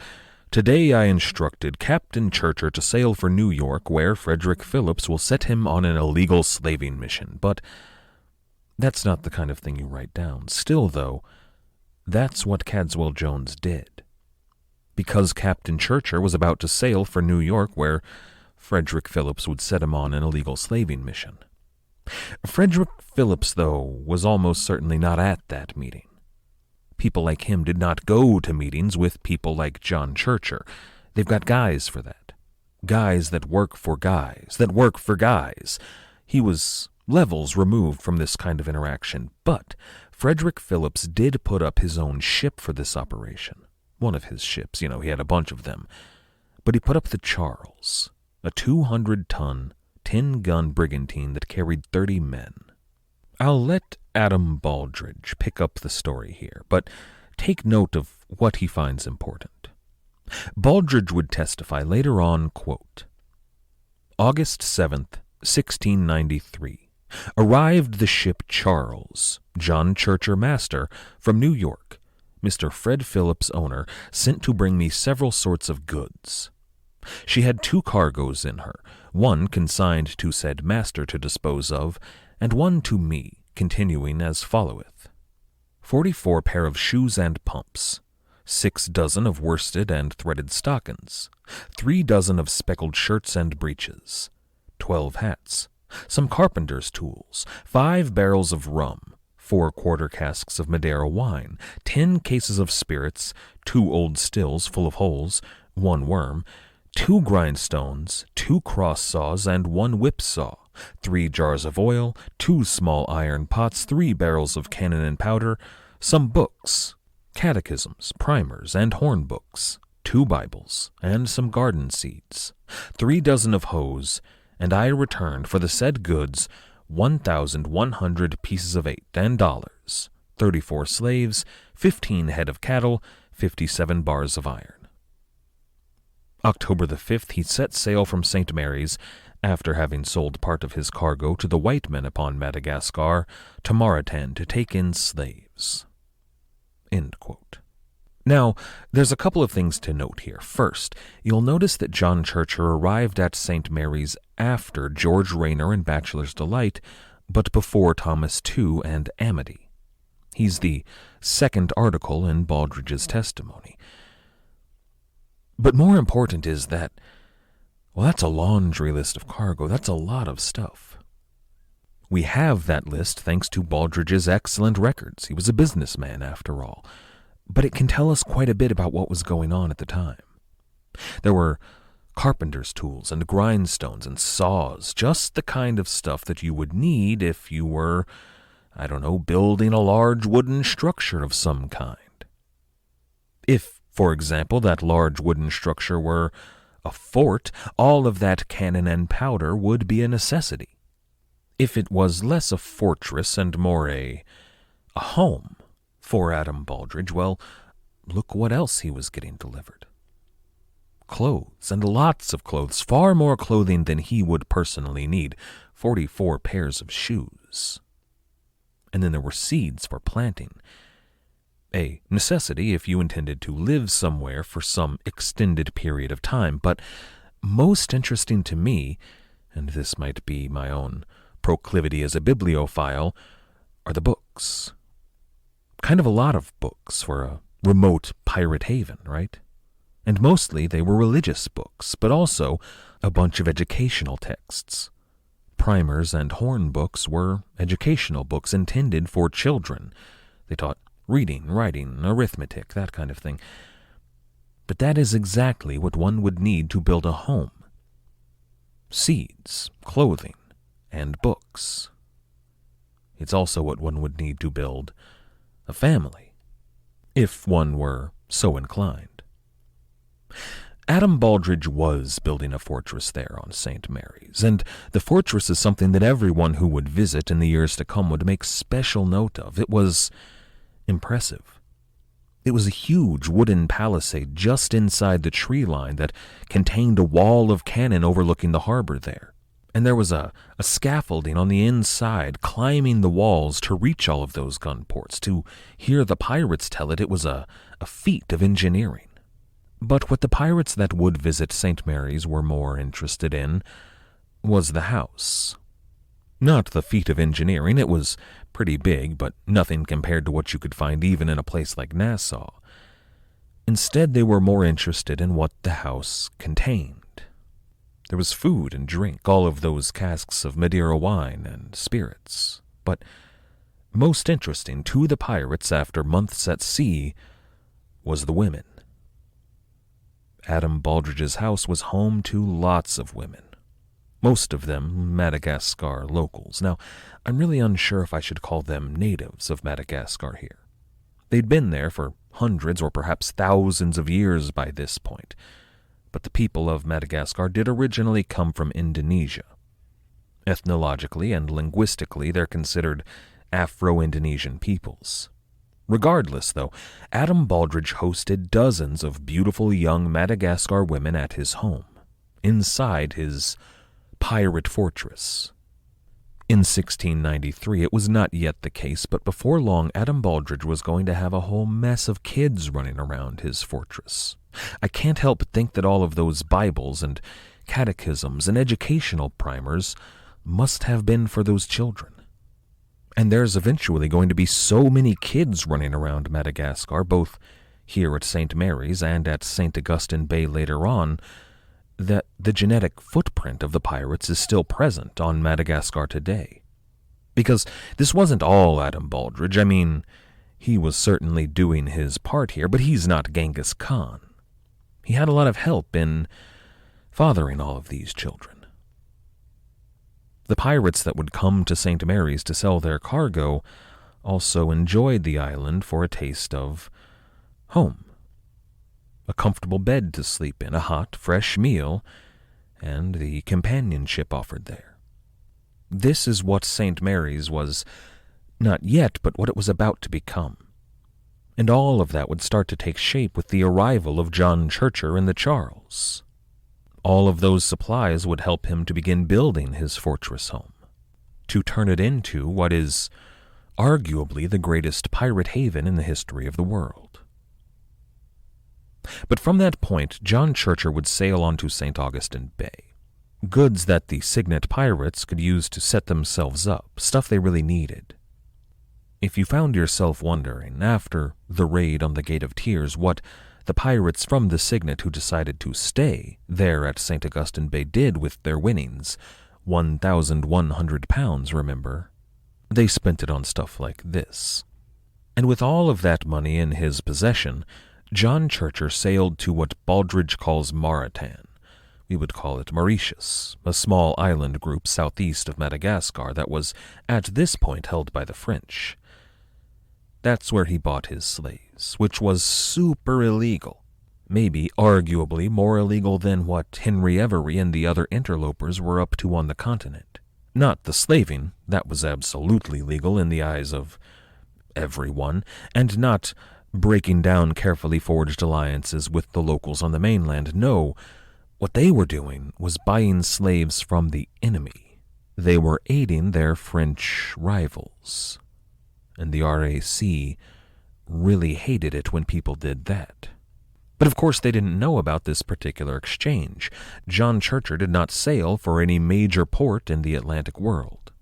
"Today I instructed Captain Churcher to sail for New York, where Frederick Phillips will set him on an illegal slaving mission," but that's not the kind of thing you write down. Still, though, that's what Cadwell Jones did. Because Captain Churcher was about to sail for New York, where Frederick Phillips would set him on an illegal slaving mission. Frederick Phillips, though, was almost certainly not at that meeting. People like him did not go to meetings with people like John Churcher. They've got guys for that. Guys that work for guys, that work for guys. He was levels removed from this kind of interaction, but Frederick Phillips did put up his own ship for this operation. One of his ships, he had a bunch of them. But he put up the Charles, a 200-ton, 10-gun brigantine that carried 30 men. I'll let Adam Baldridge pick up the story here, but take note of what he finds important. Baldridge would testify later on, quote, August 7th, 1693, arrived the ship Charles, John Churcher master, from New York. Mr. Fred Phillips, owner, sent to bring me several sorts of goods. She had 2 cargoes in her, one consigned to said master to dispose of, and one to me, continuing as followeth. 44 pair of shoes and pumps, 6 dozen of worsted and threaded stockings, 3 dozen of speckled shirts and breeches, 12 hats, some carpenter's tools, 5 barrels of rum, 4 quarter casks of Madeira wine, 10 cases of spirits, 2 old stills full of holes, 1 worm, 2 grindstones, 2 cross saws, and 1 whip saw, 3 jars of oil, 2 small iron pots, 3 barrels of cannon and powder, some books, catechisms, primers, and horn books, 2 Bibles, and some garden seeds, 3 dozen of hoes, and I returned for the said goods 1,100 pieces of 8 and dollars, 34 slaves, 15 head of cattle, 57 bars of iron. October the 5th, he set sail from St. Mary's, after having sold part of his cargo to the white men upon Madagascar, to Mauritania to take in slaves. End quote. Now, there's a couple of things to note here. First, you'll notice that John Churcher arrived at St. Mary's after George Rayner and Bachelor's Delight, but before Thomas Tew and Amity. He's the second article in Baldridge's testimony. But more important is that, well, that's a laundry list of cargo. That's a lot of stuff. We have that list thanks to Baldridge's excellent records. He was a businessman, after all. But it can tell us quite a bit about what was going on at the time. There were carpenter's tools and grindstones and saws, just the kind of stuff that you would need if you were, building a large wooden structure of some kind. If, for example, that large wooden structure were a fort, all of that cannon and powder would be a necessity. If it was less a fortress and more a home, for Adam Baldridge, well, look what else he was getting delivered. Clothes, and lots of clothes, far more clothing than he would personally need, 44 pairs of shoes. And then there were seeds for planting, a necessity if you intended to live somewhere for some extended period of time, but most interesting to me, and this might be my own proclivity as a bibliophile, are the books. Kind of a lot of books for a remote pirate haven, right? And mostly they were religious books, but also a bunch of educational texts. Primers and horn books were educational books intended for children. They taught reading, writing, arithmetic, that kind of thing. But that is exactly what one would need to build a home. Seeds, clothing, and books. It's also what one would need to build a family, if one were so inclined. Adam Baldridge was building a fortress there on St. Mary's, and the fortress is something that everyone who would visit in the years to come would make special note of. It was impressive. It was a huge wooden palisade just inside the tree line that contained a wall of cannon overlooking the harbor there. And there was a scaffolding on the inside climbing the walls to reach all of those gun ports. To hear the pirates tell it, it was a feat of engineering. But what the pirates that would visit St. Mary's were more interested in was the house. Not the feat of engineering. It was pretty big, but nothing compared to what you could find even in a place like Nassau. Instead, they were more interested in what the house contained. There was food and drink, all of those casks of Madeira wine and spirits. But most interesting to the pirates after months at sea was the women. Adam Baldridge's house was home to lots of women. Most of them Madagascar locals. Now, I'm really unsure if I should call them natives of Madagascar here. They'd been there for hundreds or perhaps thousands of years by this point, but the people of Madagascar did originally come from Indonesia. Ethnologically and linguistically, they're considered Afro-Indonesian peoples. Regardless, though, Adam Baldridge hosted dozens of beautiful young Madagascar women at his home, inside his pirate fortress. In 1693, it was not yet the case, but before long, Adam Baldridge was going to have a whole mess of kids running around his fortress. I can't help but think that all of those Bibles and catechisms and educational primers must have been for those children. And there's eventually going to be so many kids running around Madagascar, both here at St. Mary's and at St. Augustine Bay later on, that the genetic footprint of the pirates is still present on Madagascar today. Because this wasn't all Adam Baldridge. I mean, he was certainly doing his part here, but he's not Genghis Khan. He had a lot of help in fathering all of these children. The pirates that would come to St. Mary's to sell their cargo also enjoyed the island for a taste of home. A comfortable bed to sleep in, a hot, fresh meal, and the companionship offered there. This is what St. Mary's was not yet, but what it was about to become. And all of that would start to take shape with the arrival of John Churcher and the Charles. All of those supplies would help him to begin building his fortress home, to turn it into what is arguably the greatest pirate haven in the history of the world. But from that point, John Churcher would sail onto St. Augustine Bay. Goods that the Signet pirates could use to set themselves up, stuff they really needed. If you found yourself wondering, after the raid on the Gate of Tears, what the pirates from the Signet who decided to stay there at St. Augustine Bay did with their winnings, 1,100 pounds, remember, they spent it on stuff like this. And with all of that money in his possession, John Churcher sailed to what Baldridge calls Mauritania. We would call it Mauritius, a small island group southeast of Madagascar that was at this point held by the French. That's where he bought his slaves, which was super illegal. Maybe arguably more illegal than what Henry Avery and the other interlopers were up to on the continent. Not the slaving, that was absolutely legal in the eyes of everyone, and not breaking down carefully forged alliances with the locals on the mainland. No, what they were doing was buying slaves from the enemy. They were aiding their French rivals, and the RAC really hated it when people did that. But of course they didn't know about this particular exchange. John Churcher did not sail for any major port in the Atlantic world.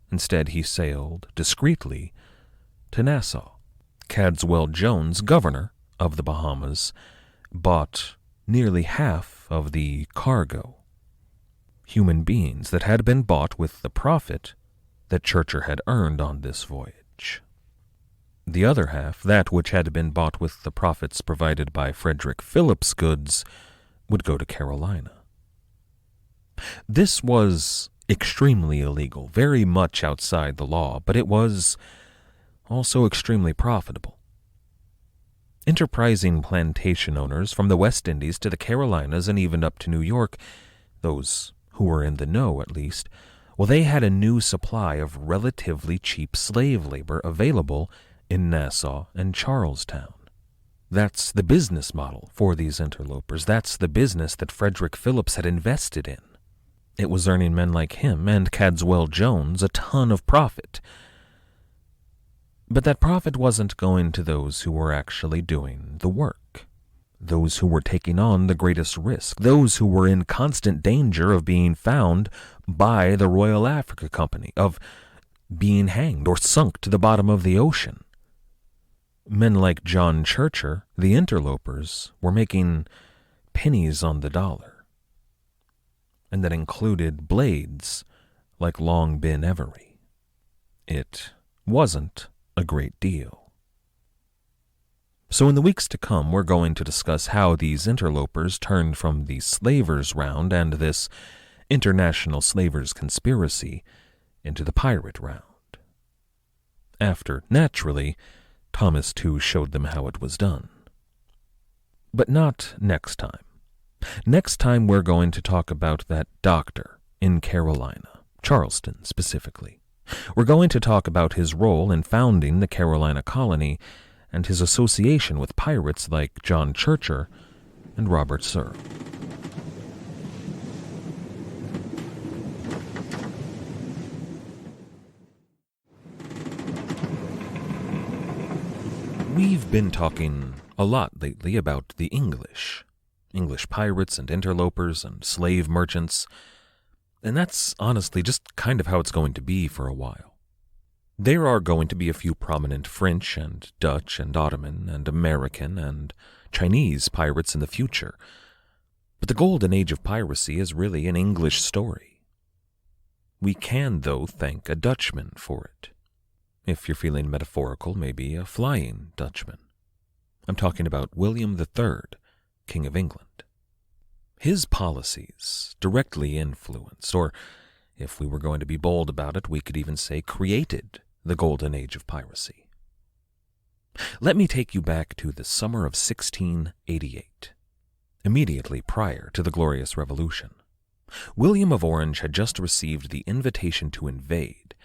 Instead, he sailed discreetly to Nassau. Cadswell Jones, governor of the Bahamas, bought nearly half of the cargo, human beings that had been bought with the profit that Churcher had earned on this voyage. The other half, that which had been bought with the profits provided by Frederick Phillips' goods, would go to Carolina. This was extremely illegal, very much outside the law, but it was also extremely profitable. Enterprising plantation owners from the West Indies to the Carolinas and even up to New York, those who were in the know at least, well, they had a new supply of relatively cheap slave labor available in Nassau and Charlestown. That's the business model for these interlopers. That's the business that Frederick Phillips had invested in. It was earning men like him and Cadswell Jones a ton of profit. But that profit wasn't going to those who were actually doing the work, those who were taking on the greatest risk, those who were in constant danger of being found by the Royal Africa Company, of being hanged or sunk to the bottom of the ocean. Men like John Churcher, the interlopers, were making pennies on the dollar. And that included blades like Long Ben Avery. It wasn't a great deal. So in the weeks to come, we're going to discuss how these interlopers turned from the slavers' round and this international slavers conspiracy into the pirate round. After, naturally, Thomas II showed them how it was done. But not next time. Next time we're going to talk about that doctor in Carolina, Charleston specifically. We're going to talk about his role in founding the Carolina colony and his association with pirates like John Churcher and Robert Searle. We've been talking a lot lately about the English pirates and interlopers and slave merchants, and that's honestly just kind of how it's going to be for a while. There are going to be a few prominent French and Dutch and Ottoman and American and Chinese pirates in the future, but the golden age of piracy is really an English story. We can, though, thank a Dutchman for it. If you're feeling metaphorical, maybe a flying Dutchman. I'm talking about William III, King of England. His policies directly influenced, or if we were going to be bold about it, we could even say created the golden age of piracy. Let me take you back to the summer of 1688, immediately prior to the Glorious Revolution. William of Orange had just received the invitation to invade,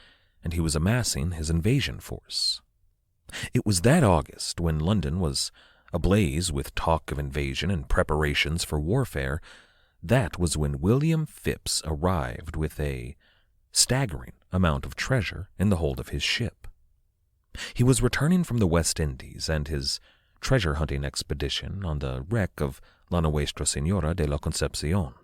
and he was amassing his invasion force. It was that August when London was ablaze with talk of invasion and preparations for warfare. That was when William Phipps arrived with a staggering amount of treasure in the hold of his ship. He was returning from the West Indies and his treasure-hunting expedition on the wreck of La Nuestra Señora de la Concepción.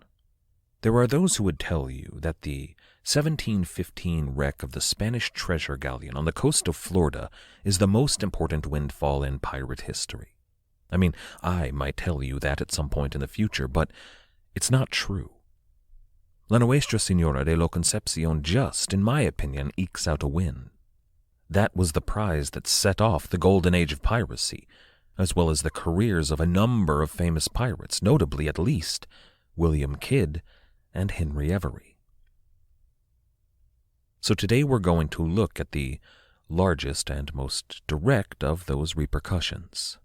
There are those who would tell you that the 1715 wreck of the Spanish treasure galleon on the coast of Florida is the most important windfall in pirate history. I mean, I might tell you that at some point in the future, but it's not true. La Nuestra Señora de la Concepción just, in my opinion, ekes out a win. That was the prize that set off the golden age of piracy, as well as the careers of a number of famous pirates, notably at least William Kidd and Henry Avery. So today we're going to look at the largest and most direct of those repercussions.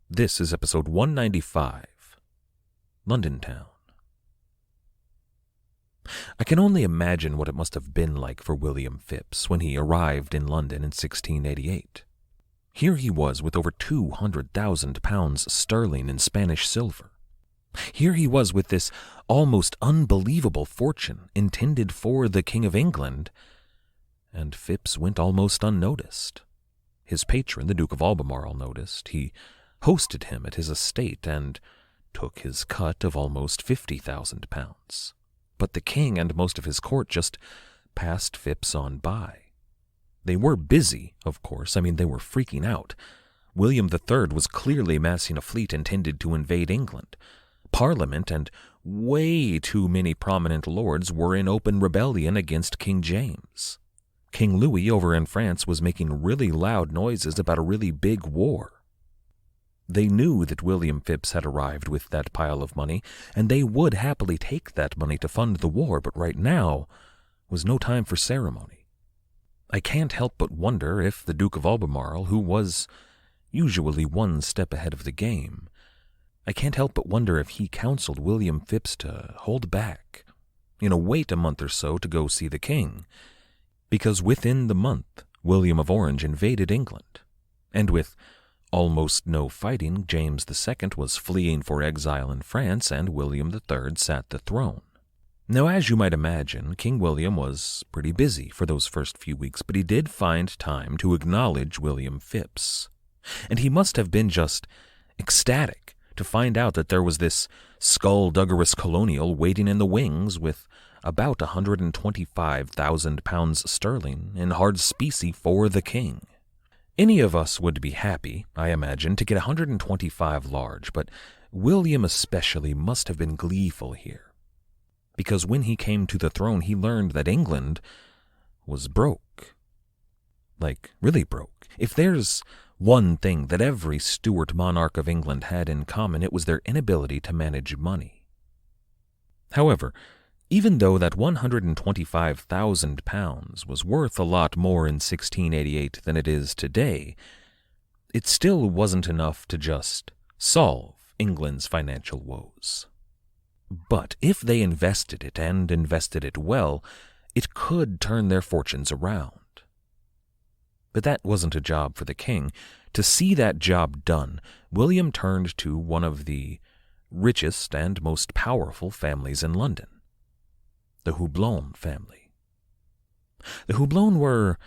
This is episode 195, Londontown. I can only imagine what it must have been like for William Phipps when he arrived in London in 1688. Here he was with over 200,000 pounds sterling in Spanish silver. Here he was with this almost unbelievable fortune intended for the King of England, and Phipps went almost unnoticed. His patron, the Duke of Albemarle, noticed. He hosted him at his estate and took his cut of almost 50,000 pounds. But the king and most of his court just passed Phipps on by. They were busy, of course. I mean, they were freaking out. William III was clearly massing a fleet intended to invade England. Parliament and way too many prominent lords were in open rebellion against King James. King Louis over in France was making really loud noises about a really big war. They knew that William Phips had arrived with that pile of money, and they would happily take that money to fund the war, but right now was no time for ceremony. I can't help but wonder if the Duke of Albemarle, who was usually one step ahead of the game, I can't help but wonder if he counseled William Phips to hold back, wait a month or so to go see the king, because within the month, William of Orange invaded England, and with almost no fighting, James II was fleeing for exile in France, and William III sat the throne. Now, as you might imagine, King William was pretty busy for those first few weeks, but he did find time to acknowledge William Phips. And he must have been just ecstatic to find out that there was this skullduggerous colonial waiting in the wings with about 125,000 pounds sterling in hard specie for the king. Any of us would be happy, I imagine, to get 125 large, but William especially must have been gleeful here, because when he came to the throne, he learned that England was broke. Like, really broke. If there's one thing that every Stuart monarch of England had in common, it was their inability to manage money. However, even though that 125,000 pounds was worth a lot more in 1688 than it is today, it still wasn't enough to just solve England's financial woes. But if they invested it, and invested it well, it could turn their fortunes around. But that wasn't a job for the king. To see that job done, William turned to one of the richest and most powerful families in London, the Houblon family. The Houblon were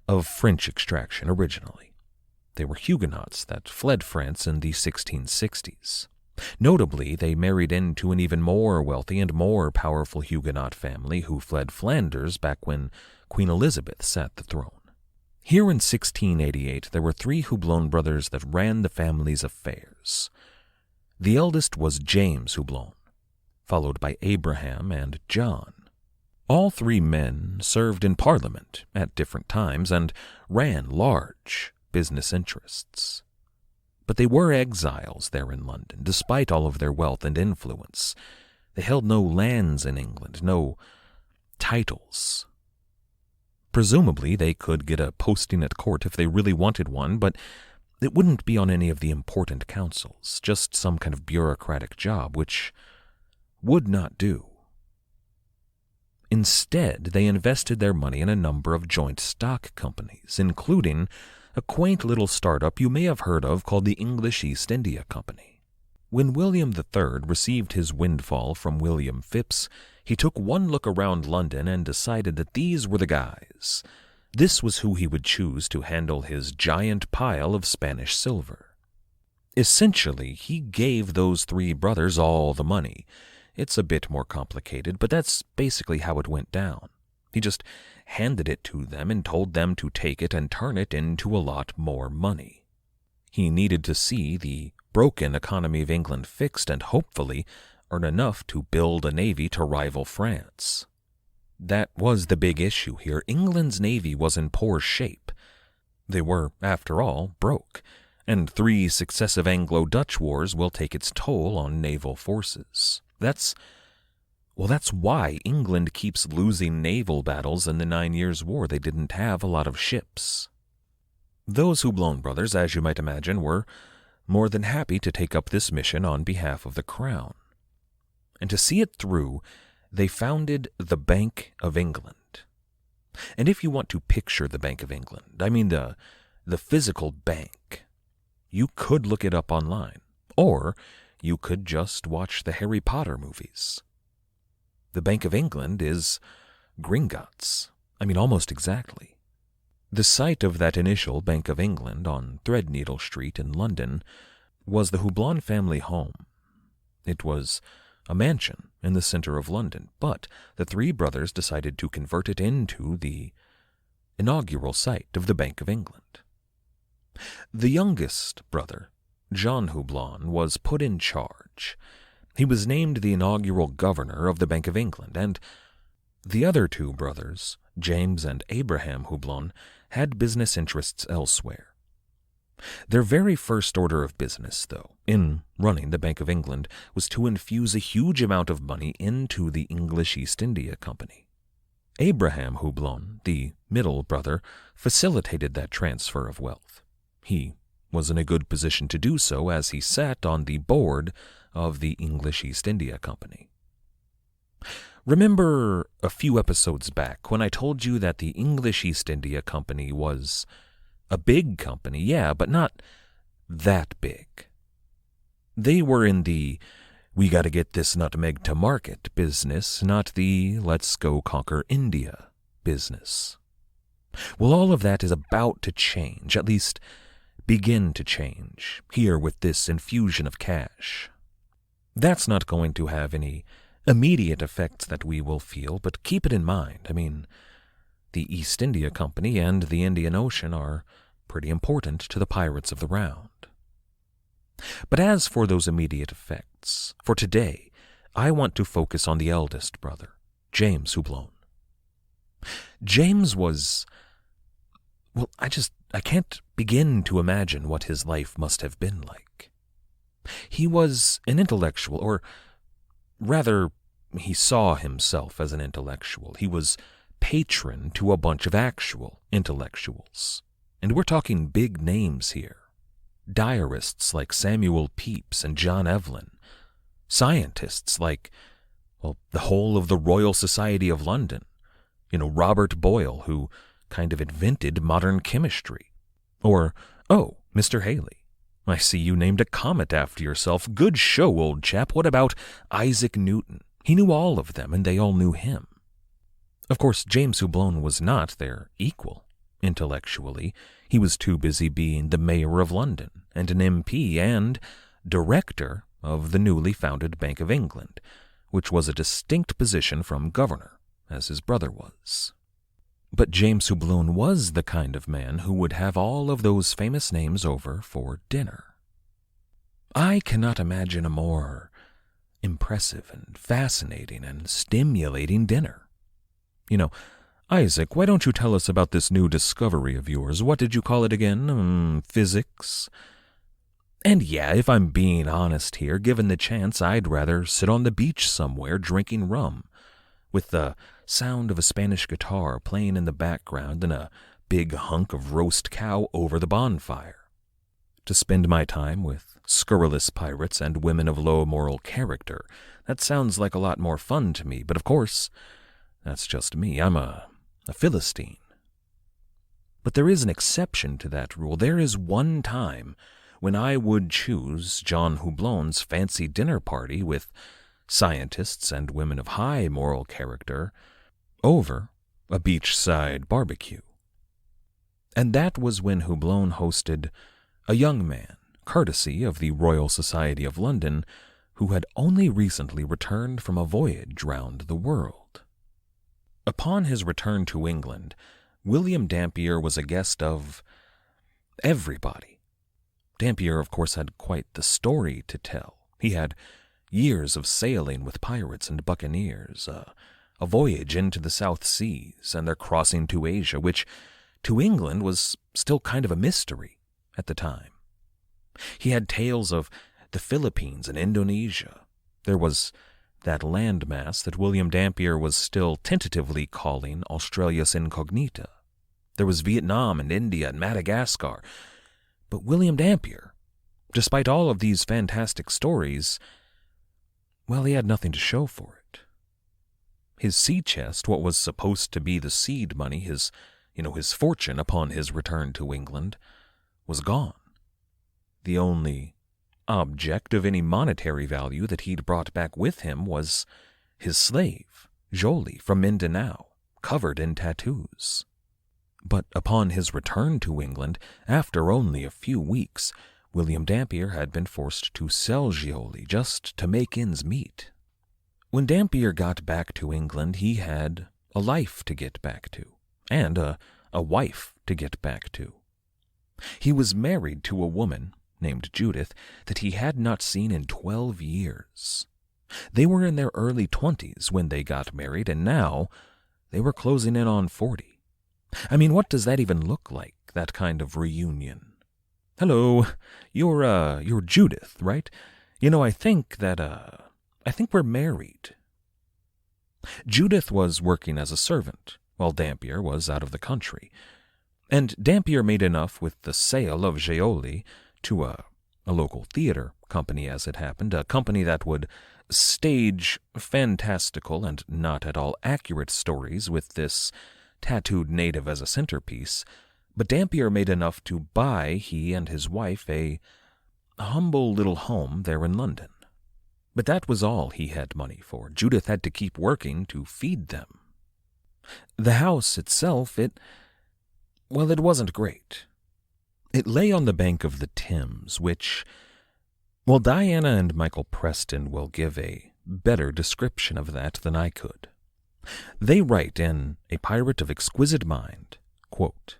of French extraction originally. They were Huguenots that fled France in the 1660s. Notably, they married into an even more wealthy and more powerful Huguenot family who fled Flanders back when Queen Elizabeth sat the throne. Here in 1688, there were 3 Houblon brothers that ran the family's affairs. The eldest was James Houblon, followed by Abraham and John. All 3 men served in Parliament at different times and ran large business interests. But they were exiles there in London, despite all of their wealth and influence. They held no lands in England, no titles. Presumably, they could get a posting at court if they really wanted one, but it wouldn't be on any of the important councils, just some kind of bureaucratic job, which would not do. Instead, they invested their money in a number of joint stock companies, including a quaint little startup you may have heard of called the English East India Company. When William III received his windfall from William Phips, he took one look around London and decided that these were the guys. This was who he would choose to handle his giant pile of Spanish silver. Essentially, he gave those 3 brothers all the money. It's a bit more complicated, but that's basically how it went down. He just handed it to them and told them to take it and turn it into a lot more money. He needed to see the broken economy of England fixed and hopefully earn enough to build a navy to rival France. That was the big issue here. England's navy was in poor shape. They were, after all, broke, and 3 successive Anglo-Dutch wars will take its toll on naval forces. That's why England keeps losing naval battles in the 9 Years' War. They didn't have a lot of ships. Those Houblon brothers, as you might imagine, were more than happy to take up this mission on behalf of the crown. And to see it through, they founded the Bank of England. And if you want to picture the Bank of England, I mean the physical bank, you could look it up online, or you could just watch the Harry Potter movies. The Bank of England is Gringotts. I mean, almost exactly. The site of that initial Bank of England on Threadneedle Street in London was the Houblon family home. It was a mansion in the center of London, but the 3 brothers decided to convert it into the inaugural site of the Bank of England. The youngest brother, John Houblon, was put in charge. He was named the inaugural governor of the Bank of England, and the other 2 brothers, James and Abraham Houblon, had business interests elsewhere. Their very first order of business, though, in running the Bank of England, was to infuse a huge amount of money into the English East India Company. Abraham Houblon, the middle brother, facilitated that transfer of wealth. He was in a good position to do so as he sat on the board of the English East India Company. Remember a few episodes back when I told you that the English East India Company was a big company, yeah, but not that big. They were in the we gotta get this nutmeg to market business, not the let's go conquer India business. Well, all of that is about to change, at least begin to change, here with this infusion of cash. That's not going to have any immediate effects that we will feel, but keep it in mind. I mean, the East India Company and the Indian Ocean are pretty important to the pirates of the Round. But as for those immediate effects, for today, I want to focus on the eldest brother, James Houblon. James was, well, I can't begin to imagine what his life must have been like. He was an intellectual, or rather, he saw himself as an intellectual. He was patron to a bunch of actual intellectuals. And we're talking big names here. Diarists like Samuel Pepys and John Evelyn. Scientists like, well, the whole of the Royal Society of London. Robert Boyle, who kind of invented modern chemistry. Or, oh, Mr. Haley. I see you named a comet after yourself. Good show, old chap. What about Isaac Newton? He knew all of them, and they all knew him. Of course, James Houblon was not their equal. Intellectually, he was too busy being the mayor of London and an MP and director of the newly founded Bank of England, which was a distinct position from governor, as his brother was. But James Houblon was the kind of man who would have all of those famous names over for dinner. I cannot imagine a more impressive and fascinating and stimulating dinner. Isaac, why don't you tell us about this new discovery of yours? What did you call it again? Physics? And yeah, if I'm being honest here, given the chance, I'd rather sit on the beach somewhere drinking rum, with the sound of a Spanish guitar playing in the background and a big hunk of roast cow over the bonfire. To spend my time with scurrilous pirates and women of low moral character, that sounds like a lot more fun to me, but of course, that's just me. I'm a Philistine. But there is an exception to that rule. There is one time when I would choose John Houblon's fancy dinner party with scientists and women of high moral character over a beachside barbecue. And that was when Houblon hosted a young man, courtesy of the Royal Society of London, who had only recently returned from a voyage round the world. Upon his return to England, William Dampier was a guest of everybody. Dampier, of course, had quite the story to tell. He had years of sailing with pirates and buccaneers, a voyage into the South Seas, and their crossing to Asia, which to England was still kind of a mystery at the time. He had tales of the Philippines and Indonesia. There was that landmass that William Dampier was still tentatively calling Australius Incognita. There was Vietnam and India and Madagascar. But William Dampier, despite all of these fantastic stories, well, he had nothing to show for it. His sea chest, what was supposed to be the seed money, his fortune upon his return to England, was gone. The only object of any monetary value that he'd brought back with him was his slave, Jolie, from Mindanao, covered in tattoos. But upon his return to England, after only a few weeks, William Dampier had been forced to sell Jolie just to make ends meet. When Dampier got back to England, he had a life to get back to, and a wife to get back to. He was married to a woman named Judith that he had not seen in 12 years. They were in their early 20s when they got married, and now they were closing in on 40. I mean, what does that even look like, that kind of reunion? Hello, you're Judith, right? I think we're married. Judith was working as a servant, while Dampier was out of the country. And Dampier made enough with the sale of Geoli to a local theater company, as it happened, a company that would stage fantastical and not at all accurate stories with this tattooed native as a centerpiece. But Dampier made enough to buy he and his wife a humble little home there in London. But that was all he had money for. Judith had to keep working to feed them. The house itself, it wasn't great. It lay on the bank of the Thames, which, well, Diana and Michael Preston will give a better description of that than I could. They write in A Pirate of Exquisite Mind, quote,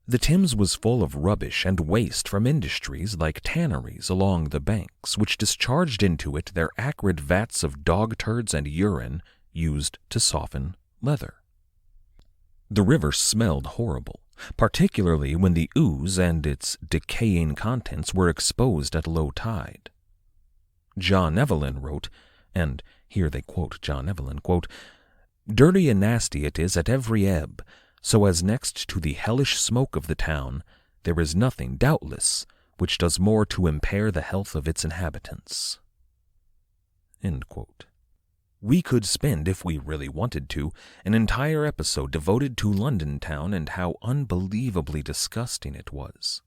"The Thames was full of rubbish and waste from industries like tanneries along the banks, which discharged into it their acrid vats of dog turds and urine used to soften leather. The river smelled horrible, particularly when the ooze and its decaying contents were exposed at low tide. John Evelyn wrote, and here they quote John Evelyn, quote, "Dirty and nasty it is at every ebb, so as next to the hellish smoke of the town, there is nothing, doubtless, which does more to impair the health of its inhabitants." End quote. We could spend, if we really wanted to, an entire episode devoted to Londontown and how unbelievably disgusting it was.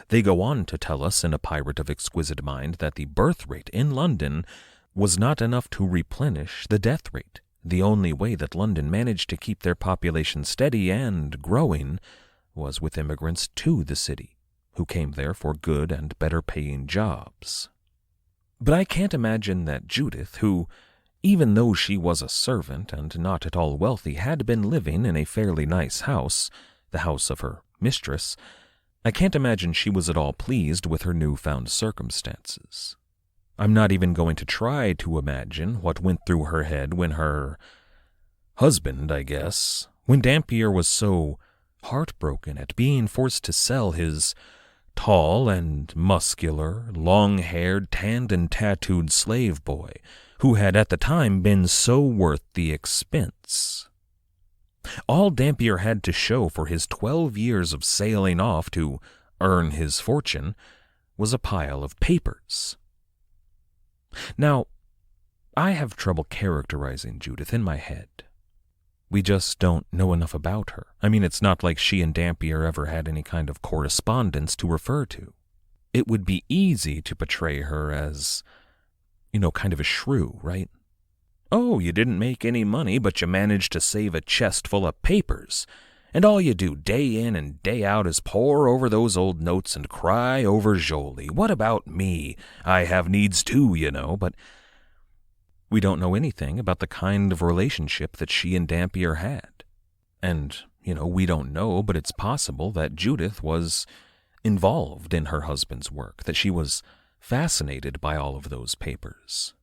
They go on to tell us in A Pirate of Exquisite Mind that the birth rate in London was not enough to replenish the death rate. The only way that London managed to keep their population steady and growing was with immigrants to the city, who came there for good and better-paying jobs. But I can't imagine that Judith, who, even though she was a servant and not at all wealthy, had been living in a fairly nice house, the house of her mistress, I can't imagine she was at all pleased with her newfound circumstances. I'm not even going to try to imagine what went through her head when her husband, I guess, when Dampier was so heartbroken at being forced to sell his tall and muscular, long-haired, tanned and tattooed slave boy, who had at the time been so worth the expense. All Dampier had to show for his 12 years of sailing off to earn his fortune was a pile of papers. Now, I have trouble characterizing Judith in my head. We just don't know enough about her. I mean, it's not like she and Dampier ever had any kind of correspondence to refer to. It would be easy to portray her as, kind of a shrew, right? Oh, you didn't make any money, but you managed to save a chest full of papers. And all you do day in and day out is pore over those old notes and cry over Jolie. What about me? I have needs too, but we don't know anything about the kind of relationship that she and Dampier had. And, we don't know, but it's possible that Judith was involved in her husband's work, that she was fascinated by all of those papers.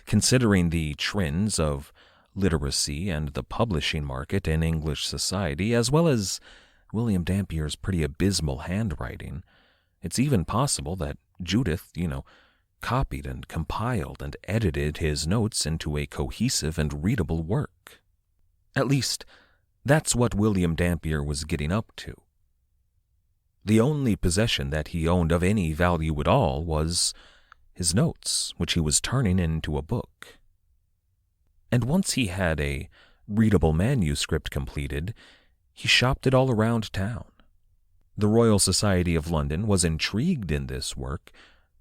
Considering the trends of literacy and the publishing market in English society, as well as William Dampier's pretty abysmal handwriting, it's even possible that Judith, copied and compiled and edited his notes into a cohesive and readable work. At least, that's what William Dampier was getting up to. The only possession that he owned of any value at all was his notes, which he was turning into a book. And once he had a readable manuscript completed, he shopped it all around town. The Royal Society of London was intrigued in this work.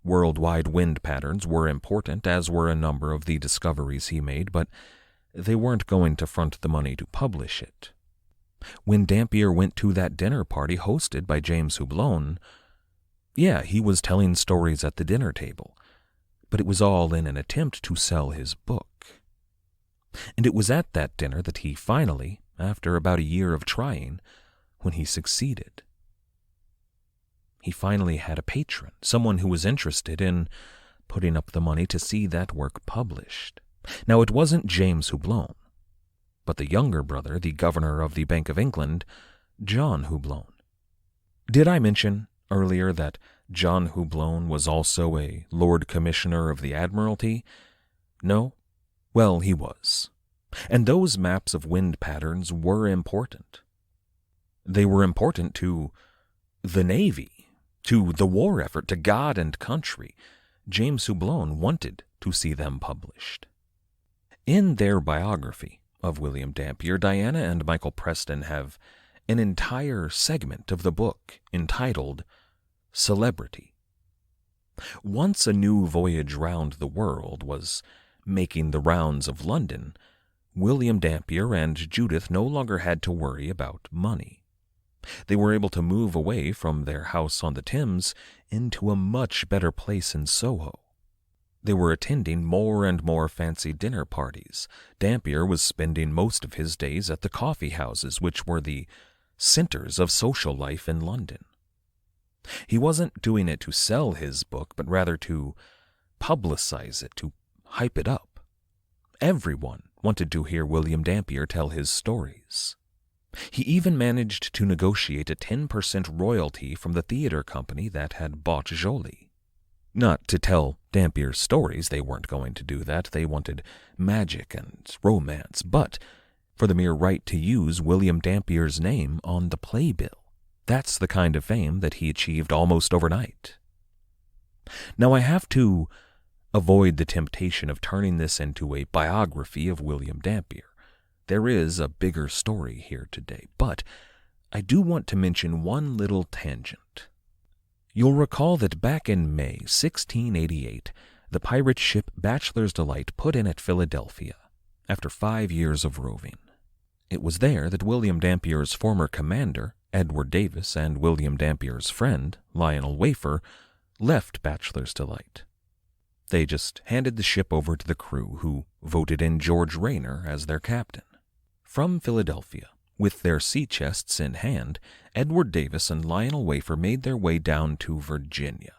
Worldwide wind patterns were important, as were a number of the discoveries he made, but they weren't going to front the money to publish it. When Dampier went to that dinner party hosted by James Houblon, he was telling stories at the dinner table, but it was all in an attempt to sell his book. And it was at that dinner that he finally, after about a year of trying, when he succeeded. He finally had a patron, someone who was interested in putting up the money to see that work published. Now, it wasn't James Houblon, but the younger brother, the governor of the Bank of England, John Houblon. Did I mention earlier that John Houblon was also a Lord Commissioner of the Admiralty? No? Well, he was. And those maps of wind patterns were important. They were important to the Navy, to the war effort, to God and country. James Houblon wanted to see them published. In their biography of William Dampier, Diana and Michael Preston have an entire segment of the book entitled Celebrity. Once a new voyage round the world was making the rounds of London, William Dampier and Judith no longer had to worry about money. They were able to move away from their house on the Thames into a much better place in Soho. They were attending more and more fancy dinner parties. Dampier was spending most of his days at the coffee houses, which were the centers of social life in London. He wasn't doing it to sell his book, but rather to publicize it, to hype it up. Everyone wanted to hear William Dampier tell his stories. He even managed to negotiate a 10% royalty from the theater company that had bought Jolie. Not to tell Dampier's stories, they weren't going to do that. They wanted magic and romance, but for the mere right to use William Dampier's name on the playbill. That's the kind of fame that he achieved almost overnight. Now I have to avoid the temptation of turning this into a biography of William Dampier. There is a bigger story here today, but I do want to mention one little tangent. You'll recall that back in May 1688, the pirate ship Bachelor's Delight put in at Philadelphia after 5 years of roving. It was there that William Dampier's former commander, Edward Davis, and William Dampier's friend, Lionel Wafer, left Bachelor's Delight. They just handed the ship over to the crew, who voted in George Rayner as their captain. From Philadelphia, with their sea chests in hand, Edward Davis and Lionel Wafer made their way down to Virginia.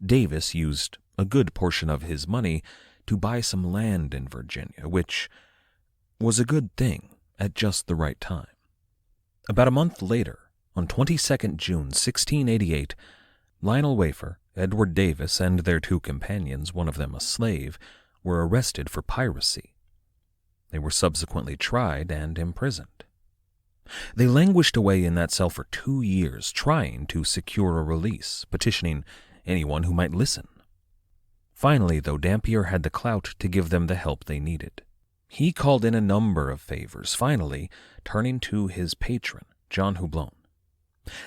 Davis used a good portion of his money to buy some land in Virginia, which was a good thing at just the right time. About a month later, on 22nd June 1688, Lionel Wafer, Edward Davis, and their 2 companions, one of them a slave, were arrested for piracy. They were subsequently tried and imprisoned. They languished away in that cell for 2 years, trying to secure a release, petitioning anyone who might listen. Finally, though, Dampier had the clout to give them the help they needed. He called in a number of favors, finally turning to his patron, John Houblon.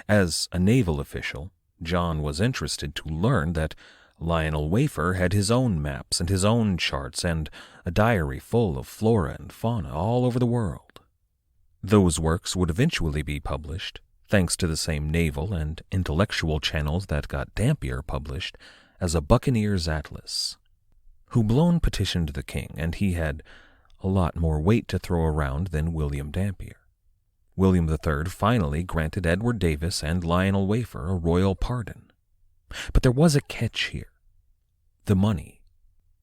As a naval official, John was interested to learn that Lionel Wafer had his own maps and his own charts and a diary full of flora and fauna all over the world. Those works would eventually be published, thanks to the same naval and intellectual channels that got Dampier published, as a Buccaneer's Atlas. Houblon petitioned the king, and he had a lot more weight to throw around than William Dampier. William III finally granted Edward Davis and Lionel Wafer a royal pardon. But there was a catch here: the money.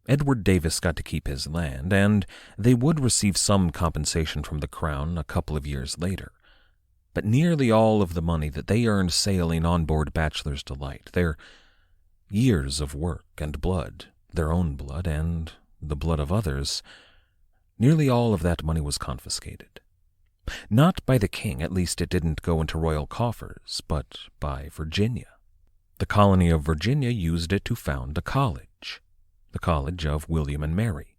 Edward Davis got to keep his land, and they would receive some compensation from the crown a couple of years later. But nearly all of the money that they earned sailing on board Bachelor's Delight, their years of work and blood, their own blood and the blood of others, nearly all of that money was confiscated. Not by the king, at least it didn't go into royal coffers, but by Virginia. The colony of Virginia used it to found a college, the College of William and Mary.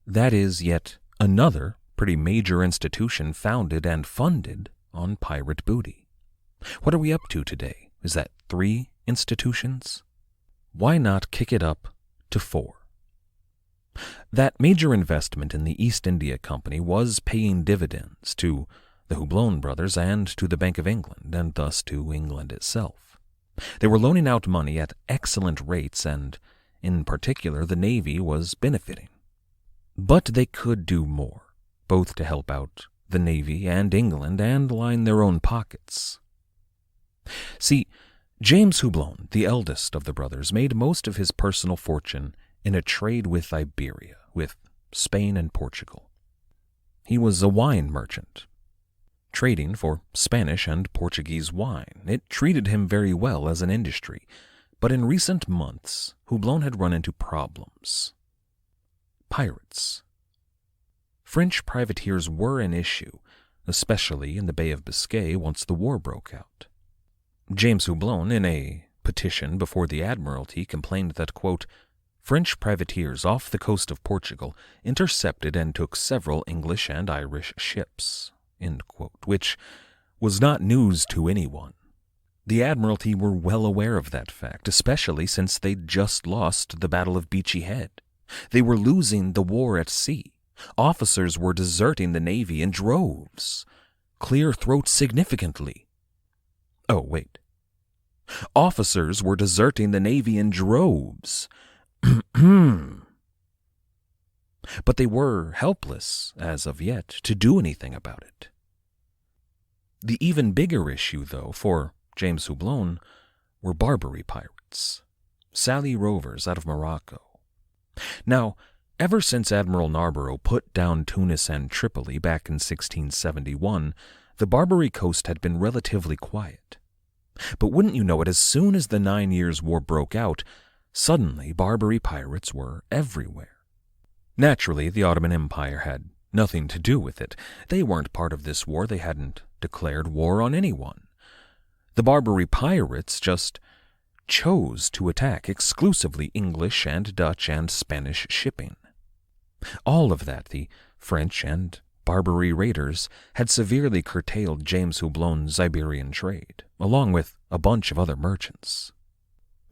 That is yet another pretty major institution founded and funded on pirate booty. What are we up to today? Is that 3 institutions? Why not kick it up to 4? That major investment in the East India Company was paying dividends to the Houblon brothers and to the Bank of England, and thus to England itself. They were loaning out money at excellent rates, and in particular the Navy was benefiting. But they could do more, both to help out the Navy and England and line their own pockets. See, James Houblon, the eldest of the brothers, made most of his personal fortune in a trade with Iberia, with Spain and Portugal. He was a wine merchant. trading for Spanish and Portuguese wine. It treated him very well as an industry, but in recent months, Houblon had run into problems. Pirates. French privateers were an issue, especially in the Bay of Biscay once the war broke out. James Houblon, in a petition before the Admiralty, complained that, quote, French privateers off the coast of Portugal intercepted and took several English and Irish ships, end quote, which was not news to anyone. The Admiralty were well aware of that fact, especially since they'd just lost the Battle of Beachy Head. They were losing the war at sea. Officers were deserting the Navy in droves. Clear throat significantly. Oh, wait. Officers were deserting the Navy in droves. But they were helpless, as of yet, to do anything about it. The even bigger issue, though, for James Houblon, were Barbary pirates, Sally rovers out of Morocco. Now, ever since Admiral Narborough put down Tunis and Tripoli back in 1671, the Barbary coast had been relatively quiet. But wouldn't you know it, as soon as the 9 Years' War broke out, suddenly Barbary pirates were everywhere. Naturally, the Ottoman Empire had nothing to do with it. They weren't part of this war. They hadn't declared war on anyone. The Barbary pirates just chose to attack exclusively English and Dutch and Spanish shipping. All of that, the French and Barbary raiders, had severely curtailed James Houblon's Iberian trade, along with a bunch of other merchants.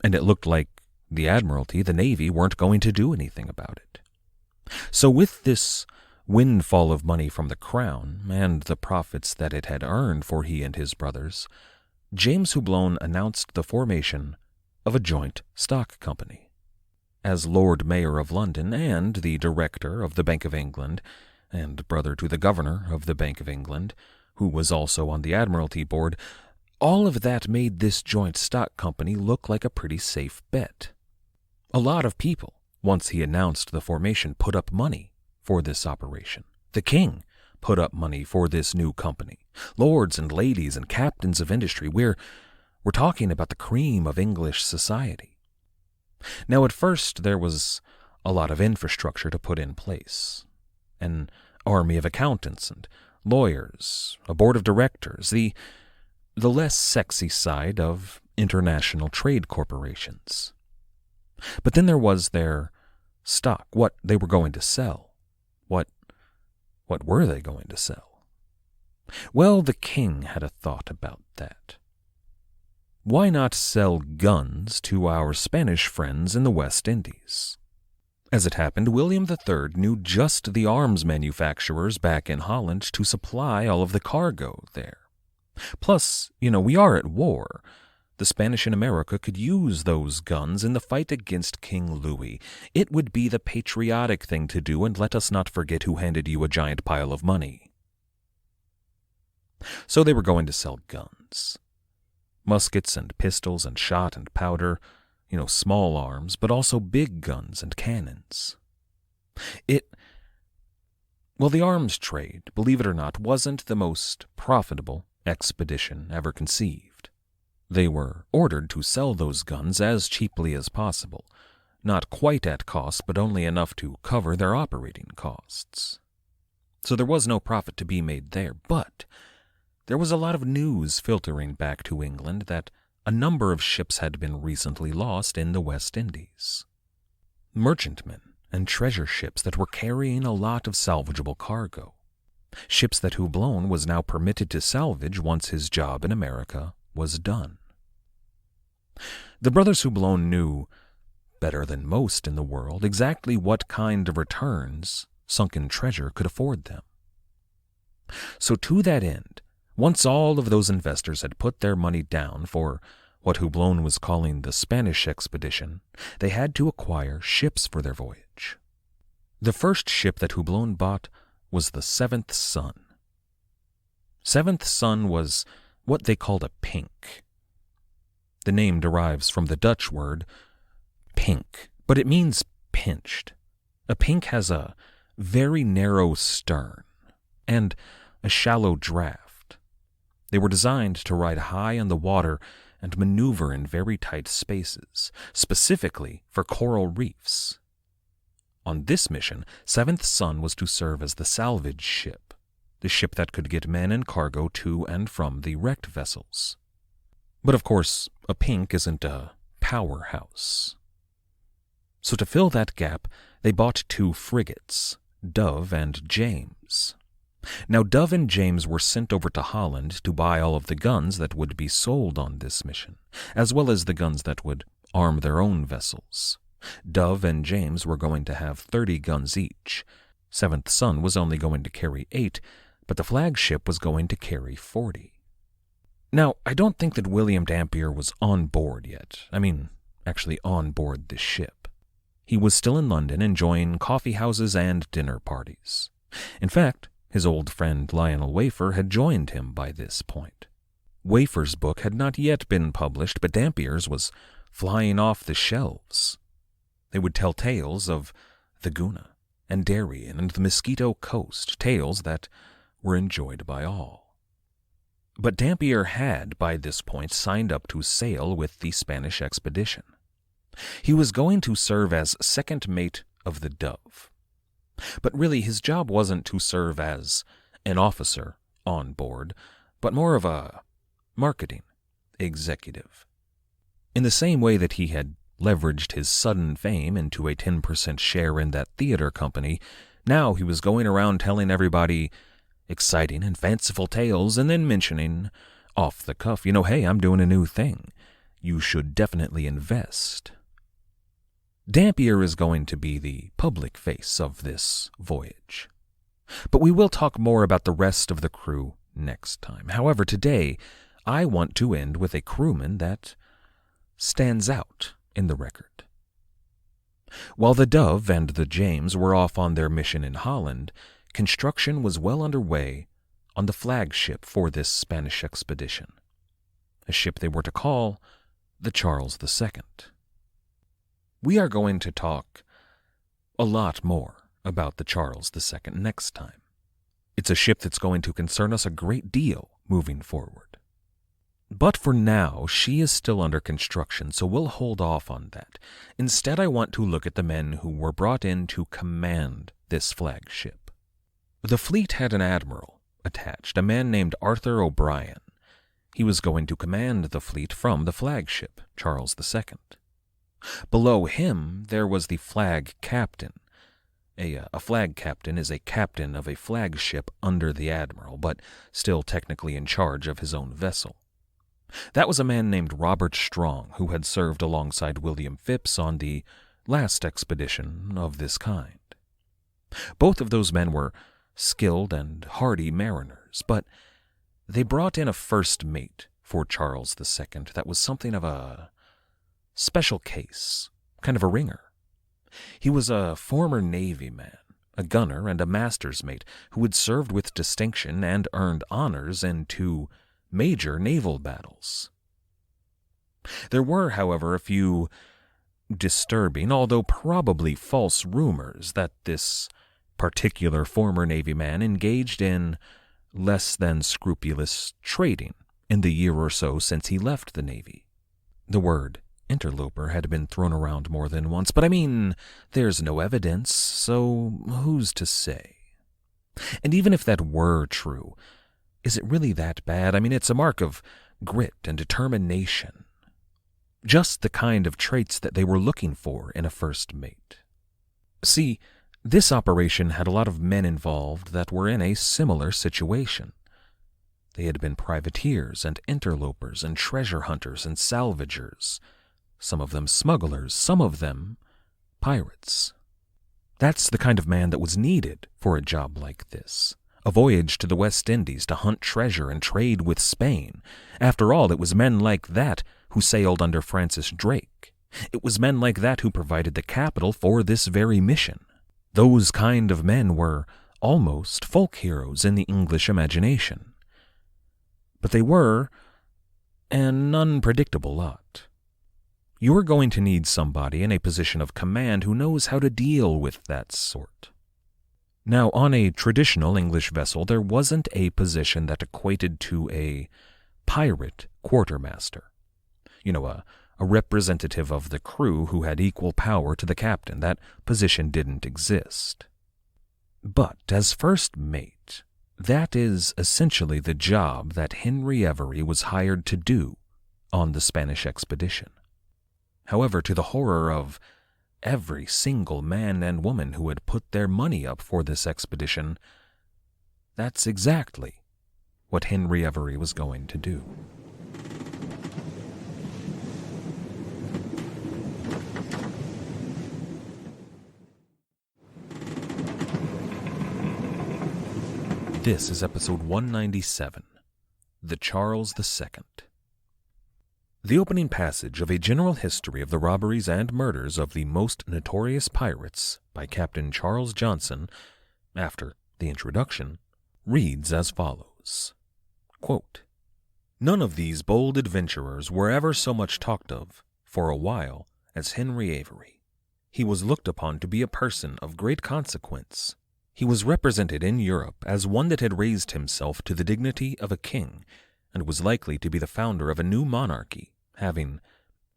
And it looked like the Admiralty, the Navy, weren't going to do anything about it. So with this windfall of money from the Crown, and the profits that it had earned for he and his brothers, James Houblon announced the formation of a joint stock company. As Lord Mayor of London and the Director of the Bank of England, and brother to the Governor of the Bank of England, who was also on the Admiralty Board, all of that made this joint stock company look like a pretty safe bet. A lot of people, once he announced the formation, put up money for this operation. The king put up money for this new company. Lords and ladies and captains of industry, we're talking about the cream of English society. Now, at first, there was a lot of infrastructure to put in place. An army of accountants and lawyers, a board of directors, the less sexy side of international trade corporations. But then there was their stock, what they were going to sell. What were they going to sell? Well, the king had a thought about that. Why not sell guns to our Spanish friends in the West Indies? As it happened, William III knew just the arms manufacturers back in Holland to supply all of the cargo there. Plus, we are at war. The Spanish in America could use those guns in the fight against King Louis. It would be the patriotic thing to do, and let us not forget who handed you a giant pile of money. So they were going to sell guns. Muskets and pistols and shot and powder, small arms, but also big guns and cannons. The arms trade, believe it or not, wasn't the most profitable expedition ever conceived. They were ordered to sell those guns as cheaply as possible, not quite at cost, but only enough to cover their operating costs. So there was no profit to be made there, but there was a lot of news filtering back to England that a number of ships had been recently lost in the West Indies. Merchantmen and treasure ships that were carrying a lot of salvageable cargo. Ships that Houblon was now permitted to salvage once his job in America was done. The brothers Houblon knew, better than most in the world, exactly what kind of returns sunken treasure could afford them. So to that end, once all of those investors had put their money down for what Houblon was calling the Spanish expedition, they had to acquire ships for their voyage. The first ship that Houblon bought was the Seventh Son. Seventh Son was what they called a pink. The name derives from the Dutch word pink, but it means pinched. A pink has a very narrow stern and a shallow draft. They were designed to ride high in the water and maneuver in very tight spaces, specifically for coral reefs. On this mission, Seventh Son was to serve as the salvage ship, the ship that could get men and cargo to and from the wrecked vessels. But of course, a pink isn't a powerhouse. So to fill that gap, they bought 2 frigates, Dove and James. Now, Dove and James were sent over to Holland to buy all of the guns that would be sold on this mission, as well as the guns that would arm their own vessels. Dove and James were going to have 30 guns each. Seventh Son was only going to carry 8, but the flagship was going to carry 40. Now, I don't think that William Dampier was on board yet. Actually on board this ship. He was still in London enjoying coffee houses and dinner parties. In fact, his old friend Lionel Wafer had joined him by this point. Wafer's book had not yet been published, but Dampier's was flying off the shelves. They would tell tales of the Guna and Darien and the Mosquito Coast, tales that were enjoyed by all. But Dampier had, by this point, signed up to sail with the Spanish expedition. He was going to serve as second mate of the Dove. But really, his job wasn't to serve as an officer on board, but more of a marketing executive. In the same way that he had leveraged his sudden fame into a 10% share in that theater company, now he was going around telling everybody exciting and fanciful tales and then mentioning, off the cuff, hey, I'm doing a new thing. You should definitely invest. Dampier is going to be the public face of this voyage. But we will talk more about the rest of the crew next time. However, today, I want to end with a crewman that stands out in the record. While the Dove and the James were off on their mission in Holland, construction was well underway on the flagship for this Spanish expedition, a ship they were to call the Charles II. We are going to talk a lot more about the Charles II next time. It's a ship that's going to concern us a great deal moving forward. But for now, she is still under construction, so we'll hold off on that. Instead, I want to look at the men who were brought in to command this flagship. The fleet had an admiral attached, a man named Arthur O'Brien. He was going to command the fleet from the flagship, Charles II. Below him, there was the flag captain. A flag captain is a captain of a flagship under the admiral, but still technically in charge of his own vessel. That was a man named Robert Strong, who had served alongside William Phipps on the last expedition of this kind. Both of those men were skilled and hardy mariners, but they brought in a first mate for Charles II that was something of a special case, kind of a ringer. He was a former Navy man, a gunner and a master's mate who had served with distinction and earned honors in 2 major naval battles. There were, however, a few disturbing, although probably false rumors that this particular former Navy man engaged in less than scrupulous trading in the year or so since he left the Navy. The word interloper had been thrown around more than once, but there's no evidence, so who's to say? And even if that were true, is it really that bad? It's a mark of grit and determination. Just the kind of traits that they were looking for in a first mate. See, this operation had a lot of men involved that were in a similar situation. They had been privateers and interlopers and treasure hunters and salvagers, some of them smugglers, some of them pirates. That's the kind of man that was needed for a job like this. A voyage to the West Indies to hunt treasure and trade with Spain. After all, it was men like that who sailed under Francis Drake. It was men like that who provided the capital for this very mission. Those kind of men were almost folk heroes in the English imagination. But they were an unpredictable lot. You are going to need somebody in a position of command who knows how to deal with that sort. Now, on a traditional English vessel, there wasn't a position that equated to a pirate quartermaster. A representative of the crew who had equal power to the captain. That position didn't exist. But as first mate, that is essentially the job that Henry Avery was hired to do on the Spanish expedition. However, to the horror of every single man and woman who had put their money up for this expedition, that's exactly what Henry Avery was going to do. This is episode 197, The Charles II. The opening passage of A General History of the Robberies and Murders of the Most Notorious Pirates by Captain Charles Johnson, after the introduction, reads as follows. Quote, "None of these bold adventurers were ever so much talked of, for a while, as Henry Avery. He was looked upon to be a person of great consequence. He was represented in Europe as one that had raised himself to the dignity of a king, and was likely to be the founder of a new monarchy, having,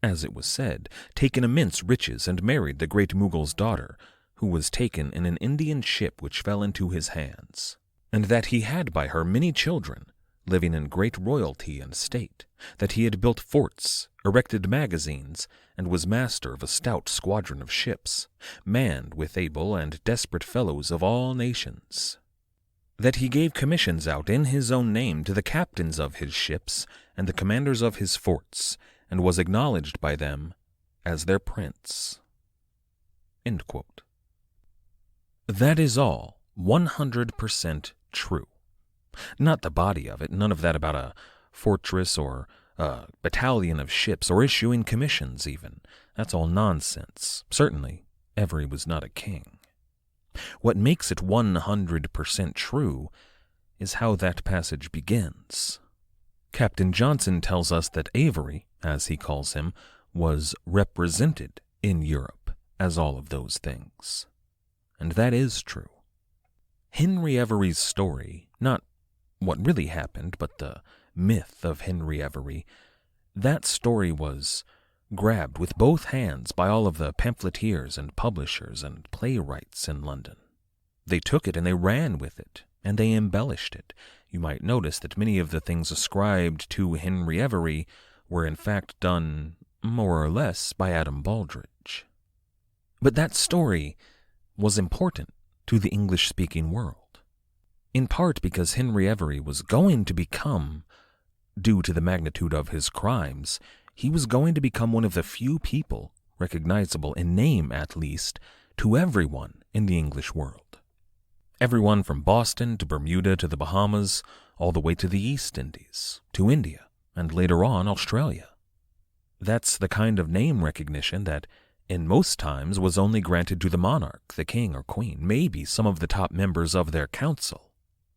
as it was said, taken immense riches and married the great Mughal's daughter, who was taken in an Indian ship which fell into his hands, and that he had by her many children, living in great royalty and state, that he had built forts, erected magazines, and was master of a stout squadron of ships, manned with able and desperate fellows of all nations. That he gave commissions out in his own name to the captains of his ships and the commanders of his forts, and was acknowledged by them as their prince." End quote. That is all 100% true. Not the body of it, none of that about a fortress or a battalion of ships or issuing commissions even. That's all nonsense. Certainly, Avery was not a king. What makes it 100% true is how that passage begins. Captain Johnson tells us that Avery, as he calls him, was represented in Europe as all of those things. And that is true. Henry Avery's story, not what really happened, but the myth of Henry Avery, that story was grabbed with both hands by all of the pamphleteers and publishers and playwrights in London. They took it and they ran with it, and they embellished it. You might notice that many of the things ascribed to Henry Avery were in fact done, more or less, by Adam Baldridge. But that story was important to the English-speaking world, in part because Henry Avery was going to become, due to the magnitude of his crimes, he was going to become one of the few people, recognizable in name at least, to everyone in the English world. Everyone from Boston to Bermuda to the Bahamas, all the way to the East Indies, to India, and later on Australia. That's the kind of name recognition that, in most times, was only granted to the monarch, the king or queen, maybe some of the top members of their council,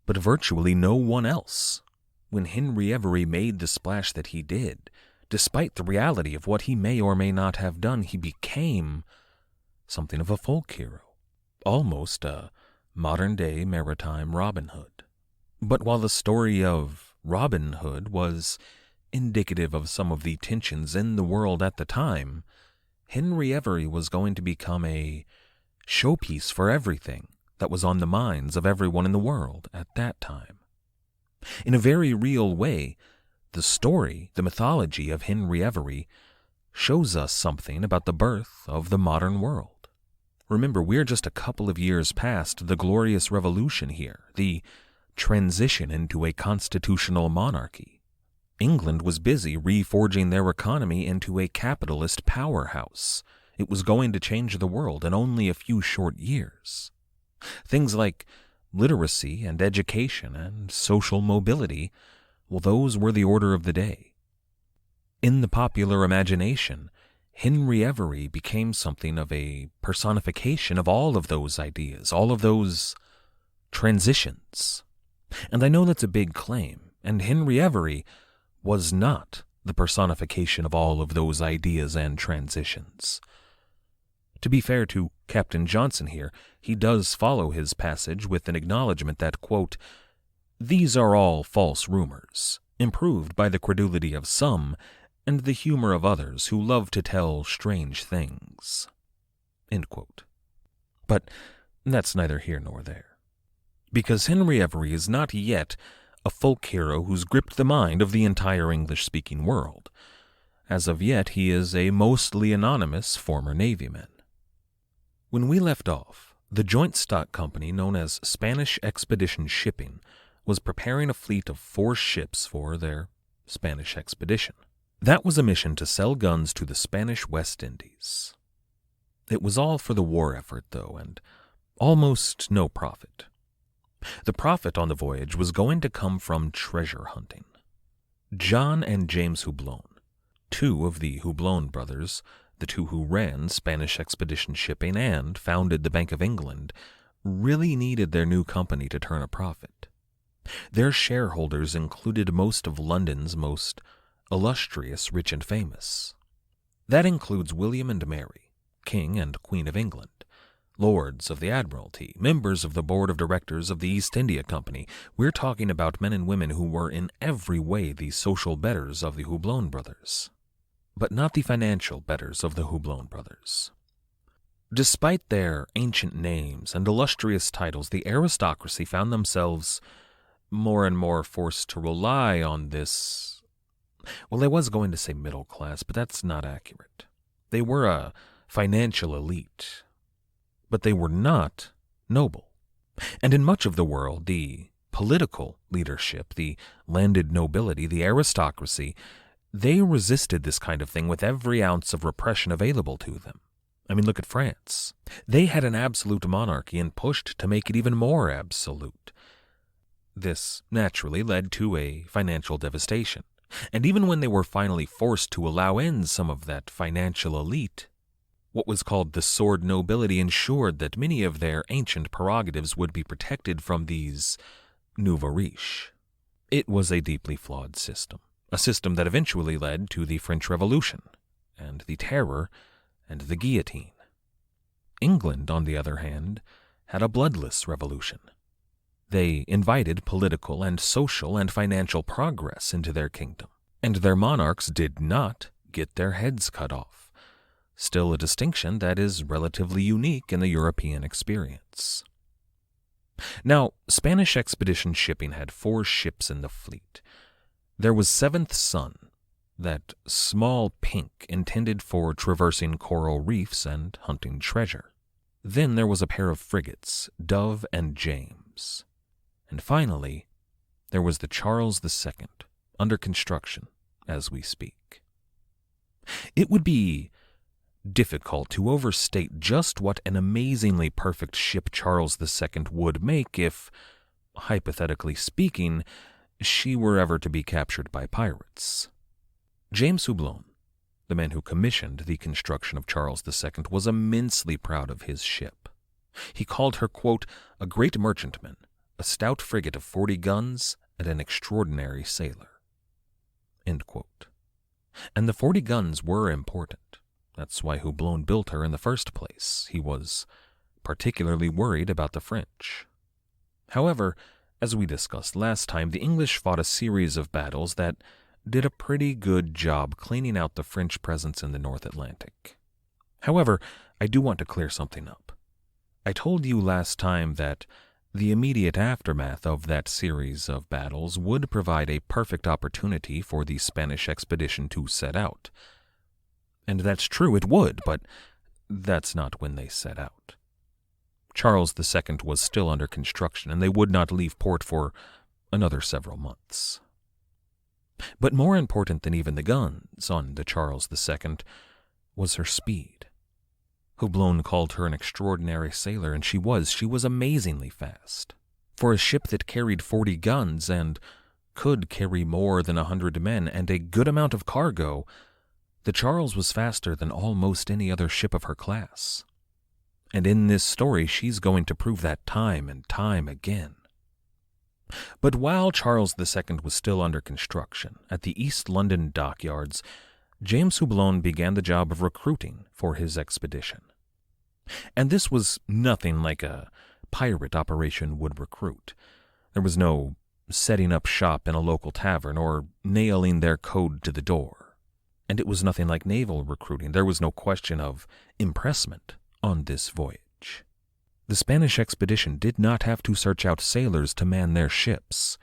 but virtually no one else. When Henry Avery made the splash that he did, despite the reality of what he may or may not have done, he became something of a folk hero, almost a modern-day maritime Robin Hood. But while the story of Robin Hood was indicative of some of the tensions in the world at the time, Henry Avery was going to become a showpiece for everything that was on the minds of everyone in the world at that time. In a very real way, the story, the mythology of Henry Avery, shows us something about the birth of the modern world. Remember, we're just a couple of years past the Glorious Revolution here, the transition into a constitutional monarchy. England was busy reforging their economy into a capitalist powerhouse. It was going to change the world in only a few short years. Things like literacy and education and social mobility, well, those were the order of the day. In the popular imagination, Henry Avery became something of a personification of all of those ideas, all of those transitions. And I know that's a big claim, and Henry Avery was not the personification of all of those ideas and transitions. To be fair to Captain Johnson here, he does follow his passage with an acknowledgement that, quote, "These are all false rumors, improved by the credulity of some and the humor of others who love to tell strange things." End quote. But that's neither here nor there. Because Henry Avery is not yet a folk hero who's gripped the mind of the entire English-speaking world. As of yet, he is a mostly anonymous former Navyman. When we left off, the joint stock company known as Spanish Expedition Shipping was preparing a fleet of 4 ships for their Spanish expedition. That was a mission to sell guns to the Spanish West Indies. It was all for the war effort, though, and almost no profit. The profit on the voyage was going to come from treasure hunting. John and James Houblon, 2 of the Houblon brothers, the 2 who ran Spanish Expedition Shipping and founded the Bank of England, really needed their new company to turn a profit. Their shareholders included most of London's most illustrious rich and famous. That includes William and Mary, King and Queen of England, lords of the Admiralty, members of the board of directors of the East India Company. We're talking about men and women who were in every way the social betters of the Houblon brothers, but not the financial betters of the Houblon brothers. Despite their ancient names and illustrious titles, the aristocracy found themselves more and more forced to rely on this. Well, I was going to say middle class, but that's not accurate. They were a financial elite, but they were not noble. And in much of the world, the political leadership, the landed nobility, the aristocracy, they resisted this kind of thing with every ounce of repression available to them. I mean, look at France. They had an absolute monarchy and pushed to make it even more absolute. This naturally led to a financial devastation. And even when they were finally forced to allow in some of that financial elite, what was called the sword nobility ensured that many of their ancient prerogatives would be protected from these nouveaux riches. It was a deeply flawed system, a system that eventually led to the French Revolution, and the Terror, and the guillotine. England, on the other hand, had a bloodless revolution. They invited political and social and financial progress into their kingdom, and their monarchs did not get their heads cut off, still a distinction that is relatively unique in the European experience. Now, Spanish Expedition Shipping had 4 ships in the fleet. There was Seventh Son, that small pink intended for traversing coral reefs and hunting treasure. Then there was a pair of frigates, Dove and James. And finally, there was the Charles II, under construction as we speak. It would be difficult to overstate just what an amazingly perfect ship Charles II would make if, hypothetically speaking, she were ever to be captured by pirates. James Houblon, the man who commissioned the construction of Charles II, was immensely proud of his ship. He called her, quote, a great merchantman, a stout frigate of 40 guns, and an extraordinary sailor. End quote. And the 40 guns were important. That's why Houblon built her in the first place. He was particularly worried about the French. However, as we discussed last time, the English fought a series of battles that did a pretty good job cleaning out the French presence in the North Atlantic. However, I do want to clear something up. I told you last time that the immediate aftermath of that series of battles would provide a perfect opportunity for the Spanish expedition to set out. And that's true, it would, but that's not when they set out. Charles II was still under construction, and they would not leave port for another several months. But more important than even the guns on the Charles II was her speed. Houblon called her an extraordinary sailor, and she was amazingly fast. For a ship that carried 40 guns and could carry more than 100 men and a good amount of cargo, the Charles was faster than almost any other ship of her class. And in this story, she's going to prove that time and time again. But while Charles II was still under construction, at the East London dockyards, James Houblon began the job of recruiting for his expedition. And this was nothing like a pirate operation would recruit. There was no setting up shop in a local tavern or nailing their code to the door. And it was nothing like naval recruiting. There was no question of impressment on this voyage. The Spanish expedition did not have to search out sailors to man their ships.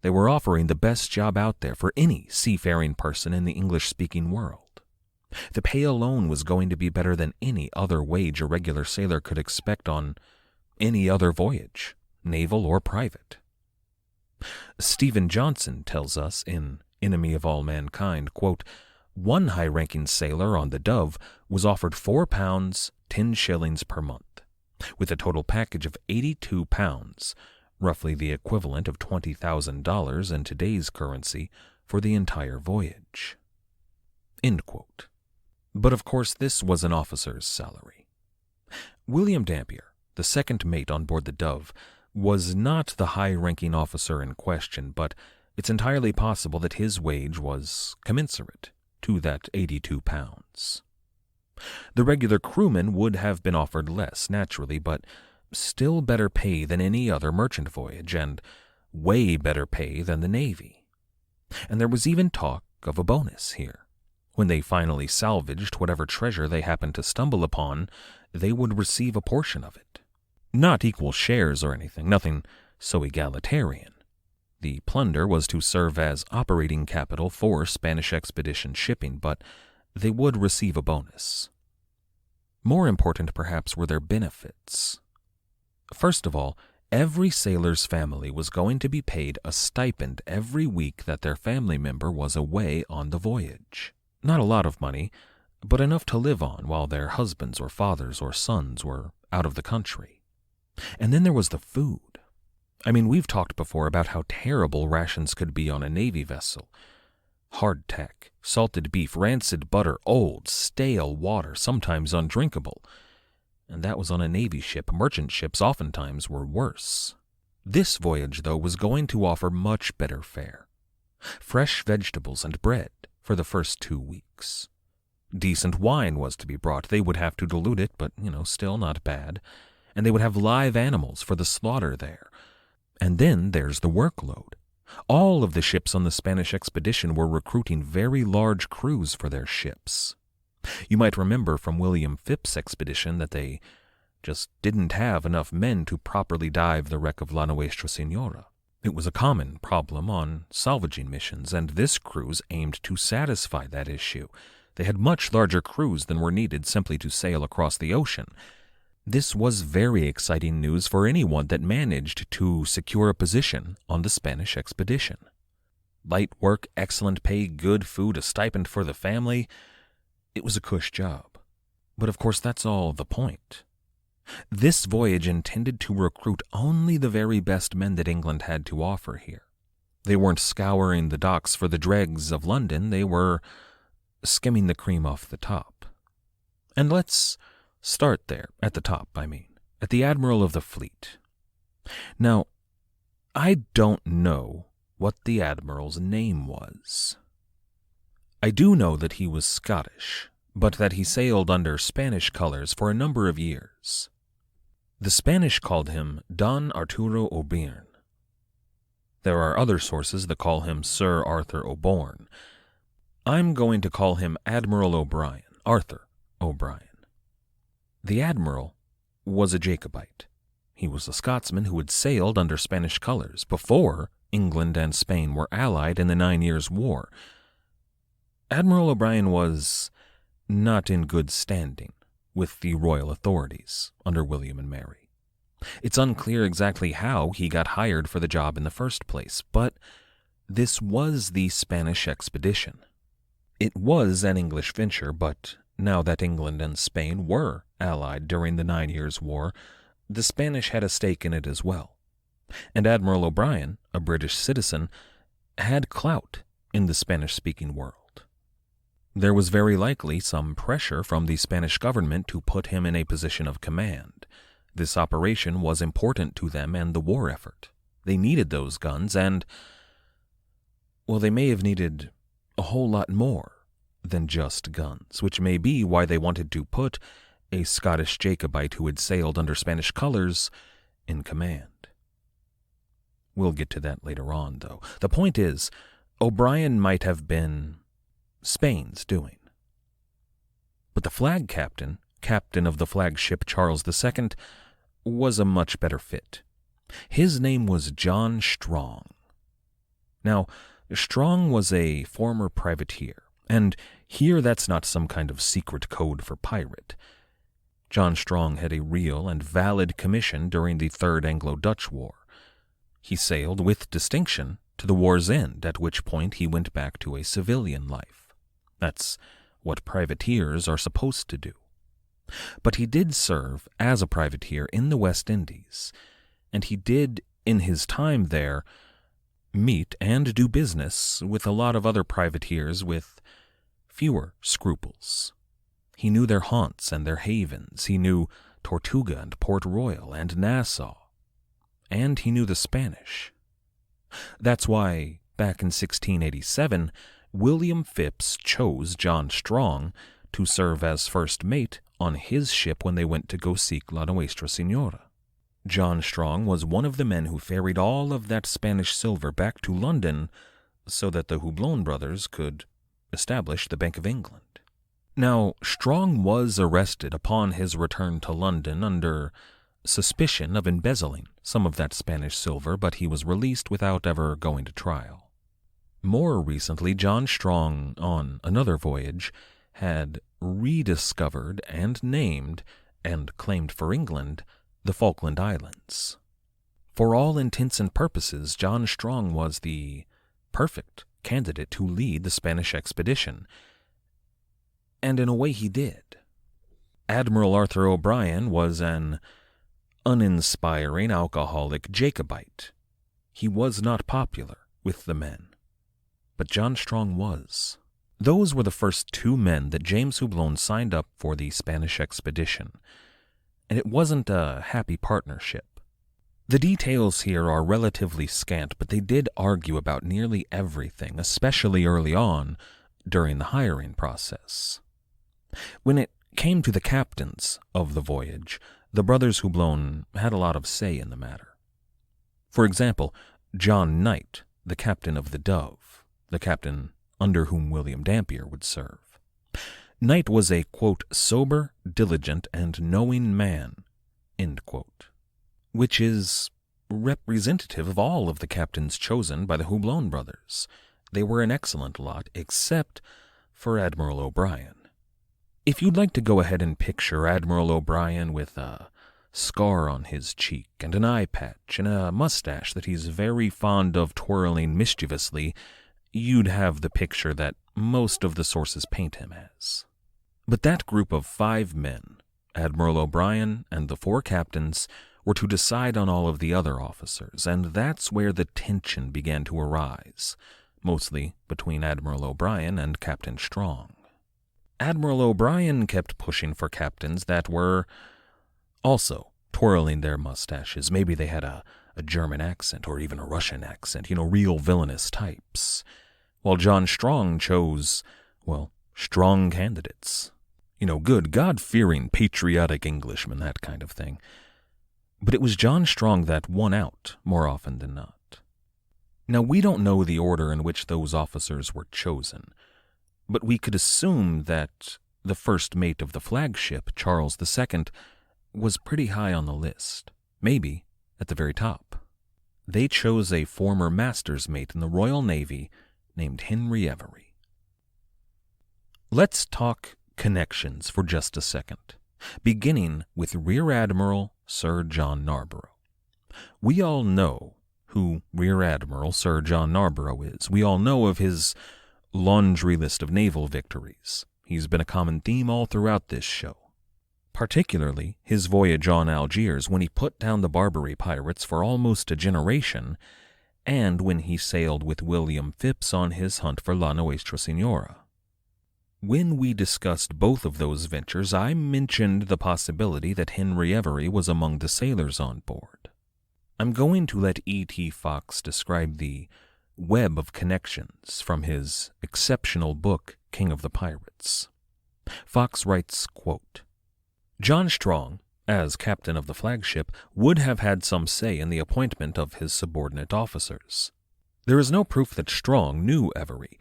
They were offering the best job out there for any seafaring person in the English-speaking world. The pay alone was going to be better than any other wage a regular sailor could expect on any other voyage, naval or private. Stephen Johnson tells us in Enemy of All Mankind, quote, "One high-ranking sailor on the Dove was offered £4, 10 shillings per month, with a total package of £82, roughly the equivalent of $20,000 in today's currency for the entire voyage." End quote. But of course this was an officer's salary. William Dampier, the second mate on board the Dove, was not the high-ranking officer in question, but it's entirely possible that his wage was commensurate to that £82. The regular crewman would have been offered less, naturally, but still better pay than any other merchant voyage, and way better pay than the Navy. And there was even talk of a bonus here. When they finally salvaged whatever treasure they happened to stumble upon, they would receive a portion of it. Not equal shares or anything, nothing so egalitarian. The plunder was to serve as operating capital for Spanish expedition shipping, but they would receive a bonus. More important, perhaps, were their benefits. First of all, every sailor's family was going to be paid a stipend every week that their family member was away on the voyage. Not a lot of money, but enough to live on while their husbands or fathers or sons were out of the country. And then there was the food. I mean, we've talked before about how terrible rations could be on a Navy vessel. Hardtack, salted beef, rancid butter, old, stale water, sometimes undrinkable. And that was on a Navy ship. Merchant ships oftentimes were worse. This voyage, though, was going to offer much better fare. Fresh vegetables and bread for the first 2 weeks. Decent wine was to be brought. They would have to dilute it, but, still not bad. And they would have live animals for the slaughter there. And then there's the workload. All of the ships on the Spanish expedition were recruiting very large crews for their ships. You might remember from William Phipps's expedition that they just didn't have enough men to properly dive the wreck of La Nuestra Señora. It was a common problem on salvaging missions, and this cruise aimed to satisfy that issue. They had much larger crews than were needed simply to sail across the ocean. This was very exciting news for anyone that managed to secure a position on the Spanish expedition. Light work, excellent pay, good food, a stipend for the family. It was a cush job. But of course that's all the point. This voyage intended to recruit only the very best men that England had to offer here. They weren't scouring the docks for the dregs of London, they were skimming the cream off the top. And let's start there, at the top, at the Admiral of the Fleet. Now, I don't know what the Admiral's name was. I do know that he was Scottish, but that he sailed under Spanish colors for a number of years. The Spanish called him Don Arturo O'Byrne. There are other sources that call him Sir Arthur O'Bourne. I'm going to call him Admiral O'Brien, Arthur O'Brien. The Admiral was a Jacobite. He was a Scotsman who had sailed under Spanish colors before England and Spain were allied in the 9 Years' War. Admiral O'Brien was not in good standing with the royal authorities under William and Mary. It's unclear exactly how he got hired for the job in the first place, but this was the Spanish expedition. It was an English venture, but now that England and Spain were allied during the 9 Years' War, the Spanish had a stake in it as well. And Admiral O'Brien, a British citizen, had clout in the Spanish-speaking world. There was very likely some pressure from the Spanish government to put him in a position of command. This operation was important to them and the war effort. They needed those guns and, well, they may have needed a whole lot more than just guns, which may be why they wanted to put a Scottish Jacobite who had sailed under Spanish colors, in command. We'll get to that later on, though. The point is, O'Brien might have been Spain's doing. But the flag captain of the flagship Charles II, was a much better fit. His name was John Strong. Now, Strong was a former privateer, and here that's not some kind of secret code for pirate. John Strong had a real and valid commission during the Third Anglo-Dutch War. He sailed with distinction to the war's end, at which point he went back to a civilian life. That's what privateers are supposed to do. But he did serve as a privateer in the West Indies, and he did, in his time there, meet and do business with a lot of other privateers with fewer scruples. He knew their haunts and their havens. He knew Tortuga and Port Royal and Nassau. And he knew the Spanish. That's why, back in 1687, William Phipps chose John Strong to serve as first mate on his ship when they went to go seek La Nuestra Señora. John Strong was one of the men who ferried all of that Spanish silver back to London so that the Hublon brothers could establish the Bank of England. Now, Strong was arrested upon his return to London under suspicion of embezzling some of that Spanish silver, but he was released without ever going to trial. More recently, John Strong, on another voyage, had rediscovered and named, and claimed for England, the Falkland Islands. For all intents and purposes, John Strong was the perfect candidate to lead the Spanish expedition. And in a way he did. Admiral Arthur O'Brien was an uninspiring alcoholic Jacobite. He was not popular with the men. But John Strong was. Those were the first two men that James Hublon signed up for the Spanish expedition, and it wasn't a happy partnership. The details here are relatively scant, but they did argue about nearly everything, especially early on during the hiring process. When it came to the captains of the voyage, the brothers Hublon had a lot of say in the matter. For example, John Knight, the captain of the Dove, the captain under whom William Dampier would serve. Knight was a, quote, sober, diligent, and knowing man, end quote, which is representative of all of the captains chosen by the Hublon brothers. They were an excellent lot, except for Admiral O'Brien. If you'd like to go ahead and picture Admiral O'Brien with a scar on his cheek and an eye patch and a mustache that he's very fond of twirling mischievously, you'd have the picture that most of the sources paint him as. But that group of 5 men, Admiral O'Brien and the 4 captains, were to decide on all of the other officers, and that's where the tension began to arise, mostly between Admiral O'Brien and Captain Strong. Admiral O'Brien kept pushing for captains that were also twirling their mustaches. Maybe they had a German accent or even a Russian accent, real villainous types. While John Strong chose, strong candidates. Good, God-fearing, patriotic Englishmen, that kind of thing. But it was John Strong that won out more often than not. Now, we don't know the order in which those officers were chosen, but we could assume that the first mate of the flagship, Charles II, was pretty high on the list, maybe at the very top. They chose a former master's mate in the Royal Navy named Henry Avery. Let's talk connections for just a second, beginning with Rear Admiral Sir John Narborough. We all know who Rear Admiral Sir John Narborough is. We all know of his laundry list of naval victories. He's been a common theme all throughout this show. Particularly his voyage on Algiers when he put down the Barbary pirates for almost a generation, and when he sailed with William Phipps on his hunt for La Nuestra Señora. When we discussed both of those ventures, I mentioned the possibility that Henry Avery was among the sailors on board. I'm going to let E.T. Fox describe the web of connections from his exceptional book, King of the Pirates. Fox writes, quote, John Strong, as captain of the flagship, would have had some say in the appointment of his subordinate officers. There is no proof that Strong knew Avery,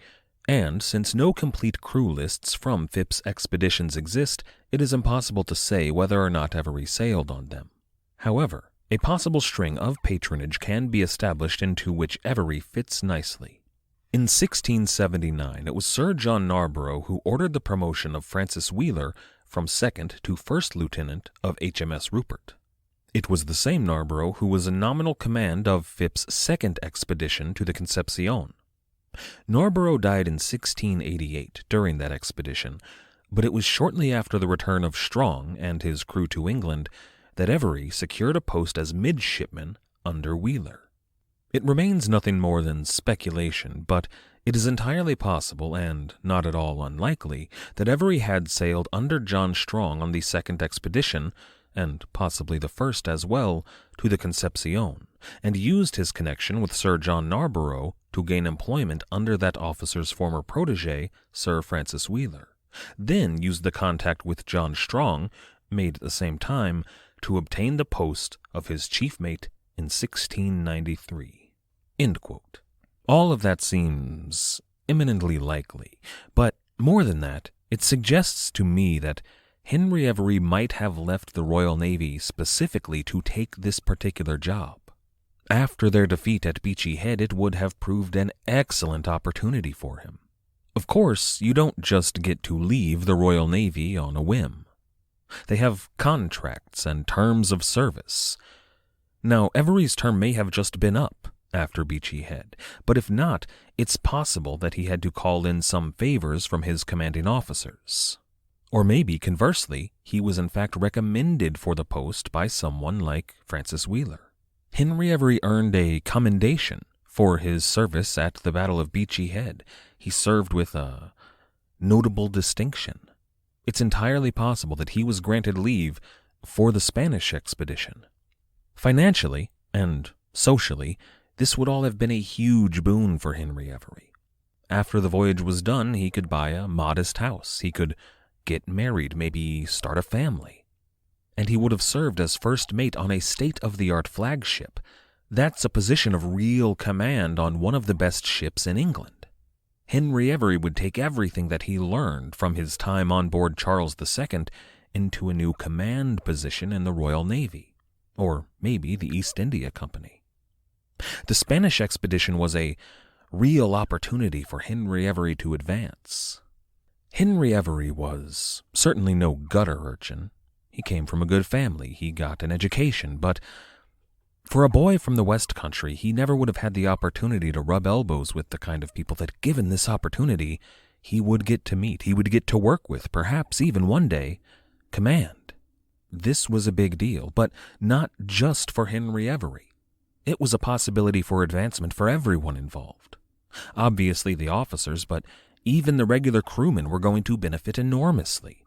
and since no complete crew lists from Phipps's expeditions exist, it is impossible to say whether or not Avery sailed on them. However, a possible string of patronage can be established into which Avery fits nicely. In 1679, it was Sir John Narborough who ordered the promotion of Francis Wheeler from second to first lieutenant of HMS Rupert. It was the same Narborough who was in nominal command of Phipps's second expedition to the Concepcion. Narborough died in 1688 during that expedition, but it was shortly after the return of Strong and his crew to England that Avery secured a post as midshipman under Wheeler. It remains nothing more than speculation, but it is entirely possible, and not at all unlikely, that Avery had sailed under John Strong on the second expedition, and possibly the first as well, to the Concepcion, and used his connection with Sir John Narborough to gain employment under that officer's former protege, Sir Francis Wheeler, then used the contact with John Strong, made at the same time, to obtain the post of his chief mate in 1693. End quote. All of that seems eminently likely, but more than that, it suggests to me that Henry Avery might have left the Royal Navy specifically to take this particular job. After their defeat at Beachy Head, it would have proved an excellent opportunity for him. Of course, you don't just get to leave the Royal Navy on a whim. They have contracts and terms of service. Now, Avery's term may have just been up after Beachy Head, but if not, it's possible that he had to call in some favors from his commanding officers. Or maybe, conversely, he was in fact recommended for the post by someone like Francis Wheeler. Henry Avery earned a commendation for his service at the Battle of Beachy Head. He served with a notable distinction. It's entirely possible that he was granted leave for the Spanish expedition. Financially and socially, this would all have been a huge boon for Henry Avery. After the voyage was done, he could buy a modest house. He could get married, maybe start a family. And he would have served as first mate on a state-of-the-art flagship. That's a position of real command on one of the best ships in England. Henry Avery would take everything that he learned from his time on board Charles II into a new command position in the Royal Navy, or maybe the East India Company. The Spanish expedition was a real opportunity for Henry Avery to advance. Henry Avery was certainly no gutter urchin. He came from a good family, he got an education, but for a boy from the West Country, he never would have had the opportunity to rub elbows with the kind of people that, given this opportunity, he would get to meet, he would get to work with, perhaps even one day, command. This was a big deal, but not just for Henry Avery. It was a possibility for advancement for everyone involved. Obviously the officers, but even the regular crewmen were going to benefit enormously.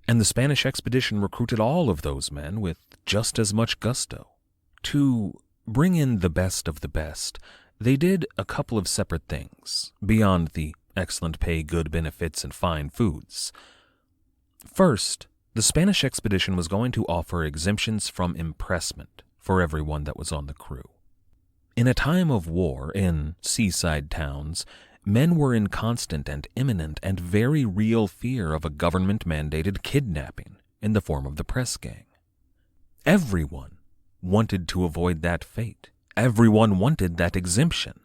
And the Spanish expedition recruited all of those men with just as much gusto. To bring in the best of the best, they did a couple of separate things, beyond the excellent pay, good benefits, and fine foods. First, the Spanish expedition was going to offer exemptions from impressment for everyone that was on the crew. In a time of war in seaside towns, men were in constant and imminent and very real fear of a government-mandated kidnapping in the form of the press gang. Everyone wanted to avoid that fate. Everyone wanted that exemption.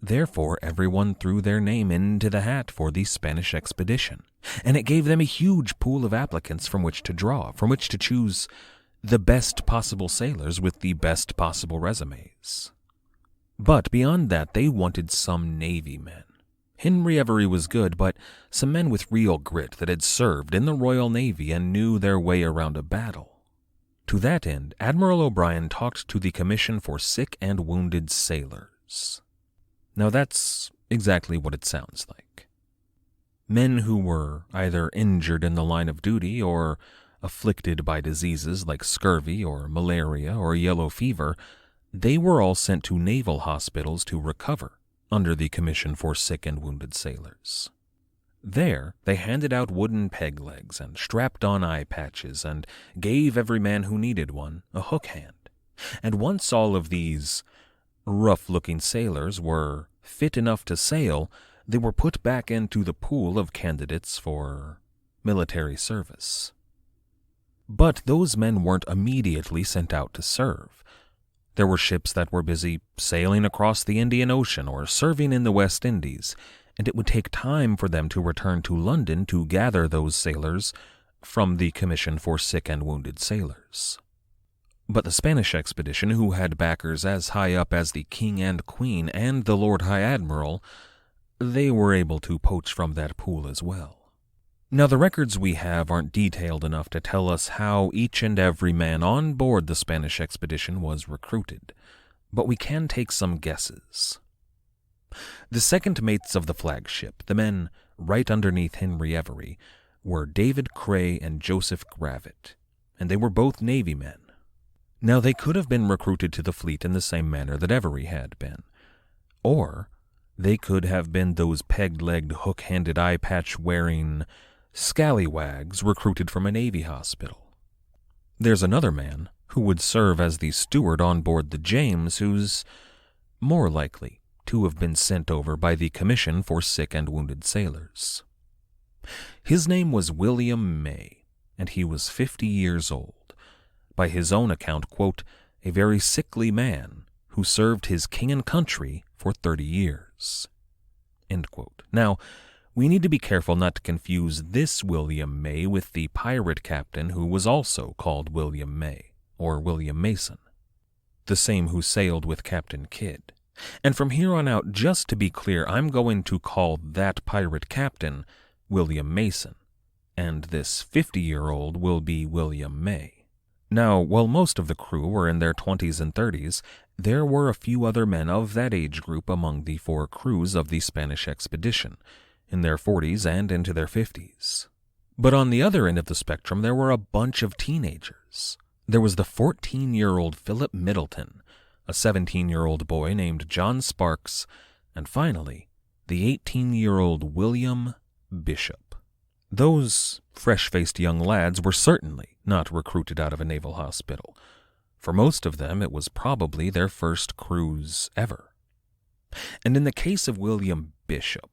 Therefore, everyone threw their name into the hat for the Spanish expedition, and it gave them a huge pool of applicants from which to draw, from which to choose the best possible sailors with the best possible resumes. But beyond that, they wanted some Navy men. Henry Avery was good, but some men with real grit that had served in the Royal Navy and knew their way around a battle. To that end, Admiral O'Brien talked to the Commission for Sick and Wounded Sailors. Now that's exactly what it sounds like. Men who were either injured in the line of duty or afflicted by diseases like scurvy or malaria or yellow fever, they were all sent to naval hospitals to recover under the Commission for Sick and Wounded Sailors. There, they handed out wooden peg legs and strapped on eye patches and gave every man who needed one a hook hand. And once all of these rough-looking sailors were fit enough to sail, they were put back into the pool of candidates for military service. But those men weren't immediately sent out to serve. There were ships that were busy sailing across the Indian Ocean or serving in the West Indies, and it would take time for them to return to London to gather those sailors from the Commission for Sick and Wounded Sailors. But the Spanish expedition, who had backers as high up as the King and Queen and the Lord High Admiral, they were able to poach from that pool as well. Now, the records we have aren't detailed enough to tell us how each and every man on board the Spanish expedition was recruited, but we can take some guesses. The second mates of the flagship, the men right underneath Henry Avery, were David Cray and Joseph Gravitt, and they were both Navy men. Now, they could have been recruited to the fleet in the same manner that Avery had been, or they could have been those peg-legged, hook-handed, eye-patch-wearing scallywags recruited from a Navy hospital. There's another man who would serve as the steward on board the James who's more likely to have been sent over by the Commission for Sick and Wounded Sailors. His name was William May, and he was 50 years old. By his own account, quote, a very sickly man who served his king and country for 30 years. End quote. Now, we need to be careful not to confuse this William May with the pirate captain who was also called William May, or William Mason, the same who sailed with Captain Kidd. And from here on out, just to be clear, I'm going to call that pirate captain William Mason, and this 50-year-old will be William May. Now, while most of the crew were in their 20s and 30s, there were a few other men of that age group among the 4 crews of the Spanish expedition, in their 40s and into their 50s. But on the other end of the spectrum, there were a bunch of teenagers. There was the 14-year-old Philip Middleton, a 17-year-old boy named John Sparks, and finally, the 18-year-old William Bishop. Those fresh-faced young lads were certainly not recruited out of a naval hospital. For most of them, it was probably their first cruise ever. And in the case of William Bishop,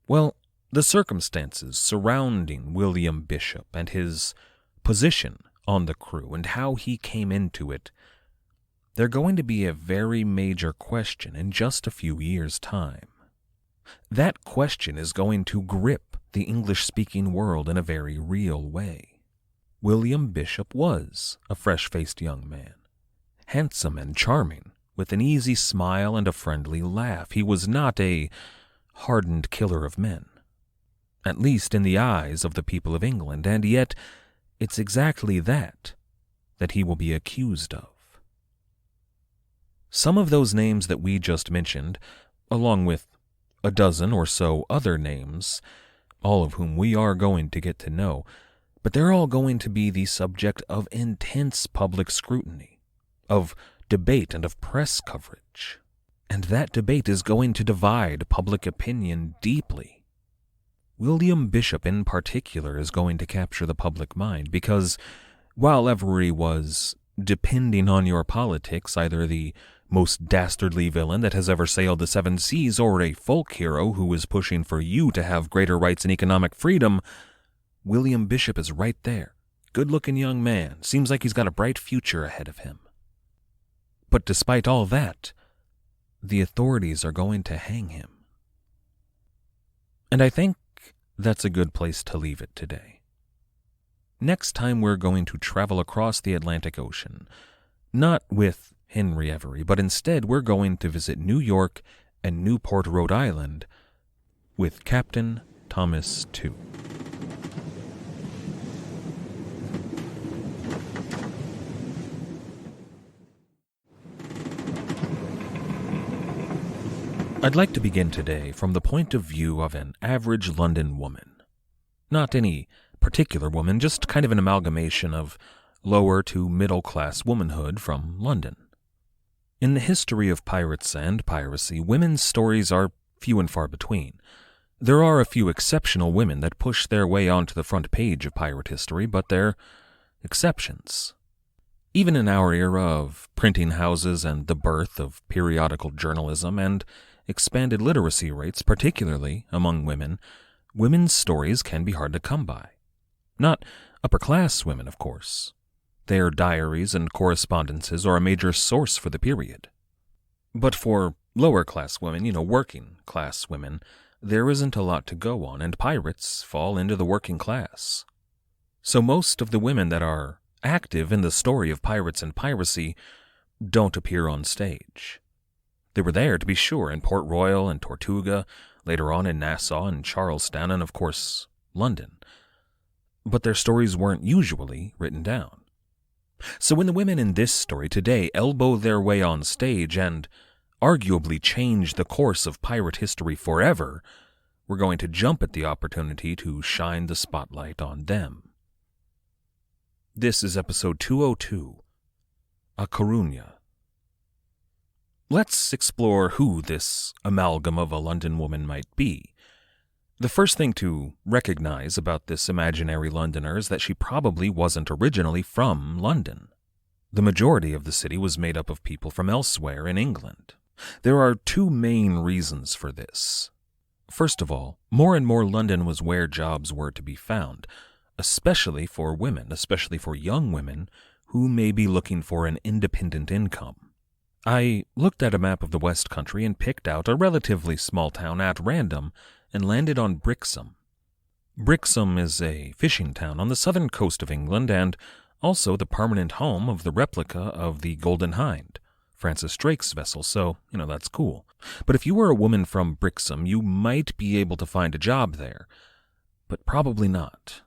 well, the circumstances surrounding William Bishop and his position on the crew and how he came into it, they're going to be a very major question in just a few years' time. That question is going to grip the English-speaking world in a very real way. William Bishop was a fresh-faced young man, handsome and charming, with an easy smile and a friendly laugh. He was not a hardened killer of men, at least in the eyes of the people of England, and yet it's exactly that he will be accused of. Some of those names that we just mentioned, along with a dozen or so other names, all of whom we are going to get to know, but they're all going to be the subject of intense public scrutiny, of debate and of press coverage. And that debate is going to divide public opinion deeply. William Bishop in particular is going to capture the public mind because, while Avery was, depending on your politics, either the most dastardly villain that has ever sailed the 7 seas or a folk hero who is pushing for you to have greater rights and economic freedom, William Bishop is right there. Good-looking young man. Seems like he's got a bright future ahead of him. But despite all that, the authorities are going to hang him. And I think that's a good place to leave it today. Next time we're going to travel across the Atlantic Ocean, not with Henry Avery, but instead we're going to visit New York and Newport, Rhode Island, with Captain Thomas Tew. I'd like to begin today from the point of view of an average London woman. Not any particular woman, just kind of an amalgamation of lower to middle-class womanhood from London. In the history of pirates and piracy, women's stories are few and far between. There are a few exceptional women that push their way onto the front page of pirate history, but they're exceptions. Even in our era of printing houses and the birth of periodical journalism and expanded literacy rates, particularly among women, women's stories can be hard to come by. Not upper-class women, of course. Their diaries and correspondences are a major source for the period. But for lower-class women, working-class women, there isn't a lot to go on, and pirates fall into the working class. So most of the women that are active in the story of pirates and piracy don't appear on stage. They were there, to be sure, in Port Royal and Tortuga, later on in Nassau and Charlestown, and of course, London. But their stories weren't usually written down. So when the women in this story today elbow their way on stage and arguably change the course of pirate history forever, we're going to jump at the opportunity to shine the spotlight on them. This is episode 202, A Coruña. Let's explore who this amalgam of a London woman might be. The first thing to recognize about this imaginary Londoner is that she probably wasn't originally from London. The majority of the city was made up of people from elsewhere in England. There are two main reasons for this. First of all, more and more London was where jobs were to be found, especially for women, especially for young women who may be looking for an independent income. I looked at a map of the West Country and picked out a relatively small town at random and landed on Brixham. Brixham is a fishing town on the southern coast of England and also the permanent home of the replica of the Golden Hind, Francis Drake's vessel, so, that's cool. But if you were a woman from Brixham, you might be able to find a job there, but probably not.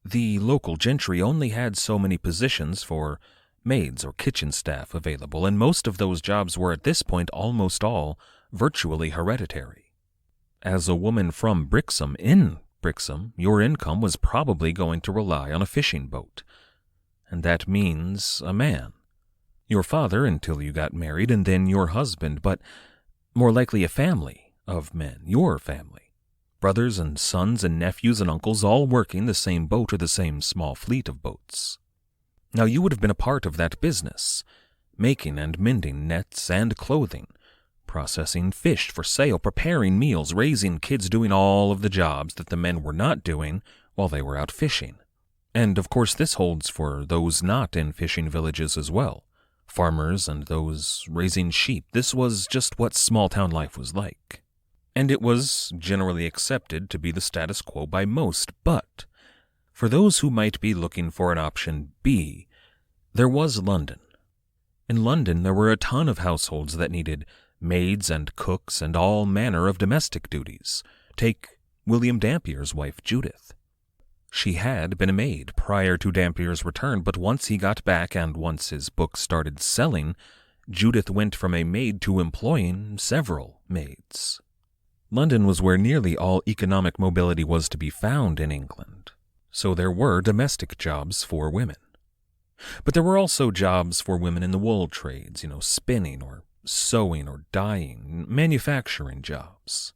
The local gentry only had so many positions for maids or kitchen staff available, and most of those jobs were at this point almost all virtually hereditary. As a woman from Brixham, in Brixham, your income was probably going to rely on a fishing boat. And that means a man. Your father until you got married, and then your husband, but more likely a family of men, your family. Brothers and sons and nephews and uncles all working the same boat or the same small fleet of boats. Now you would have been a part of that business, making and mending nets and clothing, processing fish for sale, preparing meals, raising kids, doing all of the jobs that the men were not doing while they were out fishing. And of course this holds for those not in fishing villages as well. Farmers and those raising sheep. This was just what small-town life was like. And it was generally accepted to be the status quo by most, but for those who might be looking for an option B, there was London. In London, there were a ton of households that needed maids and cooks and all manner of domestic duties. Take William Dampier's wife, Judith. She had been a maid prior to Dampier's return, but once he got back and once his book started selling, Judith went from a maid to employing several maids. London was where nearly all economic mobility was to be found in England, so there were domestic jobs for women. But there were also jobs for women in the wool trades, spinning or sewing or dyeing, manufacturing jobs.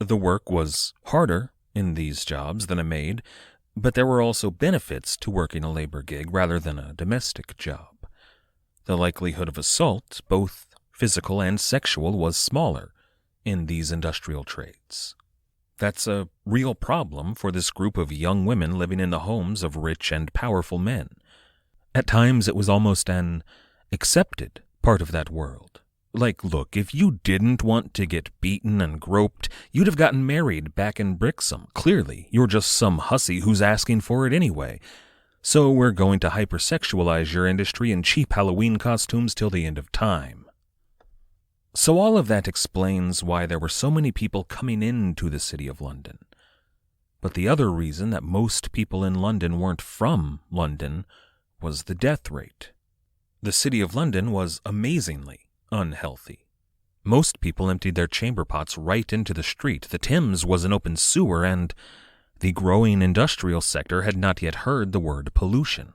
The work was harder in these jobs than a maid, but there were also benefits to working a labor gig rather than a domestic job. The likelihood of assault, both physical and sexual, was smaller in these industrial trades. That's a real problem for this group of young women living in the homes of rich and powerful men. At times it was almost an accepted part of that world. Like, look, if you didn't want to get beaten and groped, you'd have gotten married back in Brixham. Clearly, you're just some hussy who's asking for it anyway. So we're going to hypersexualize your industry in cheap Halloween costumes till the end of time. So all of that explains why there were so many people coming into the city of London. But the other reason that most people in London weren't from London was the death rate. The city of London was amazingly unhealthy. Most people emptied their chamber pots right into the street. The Thames was an open sewer, and the growing industrial sector had not yet heard the word pollution.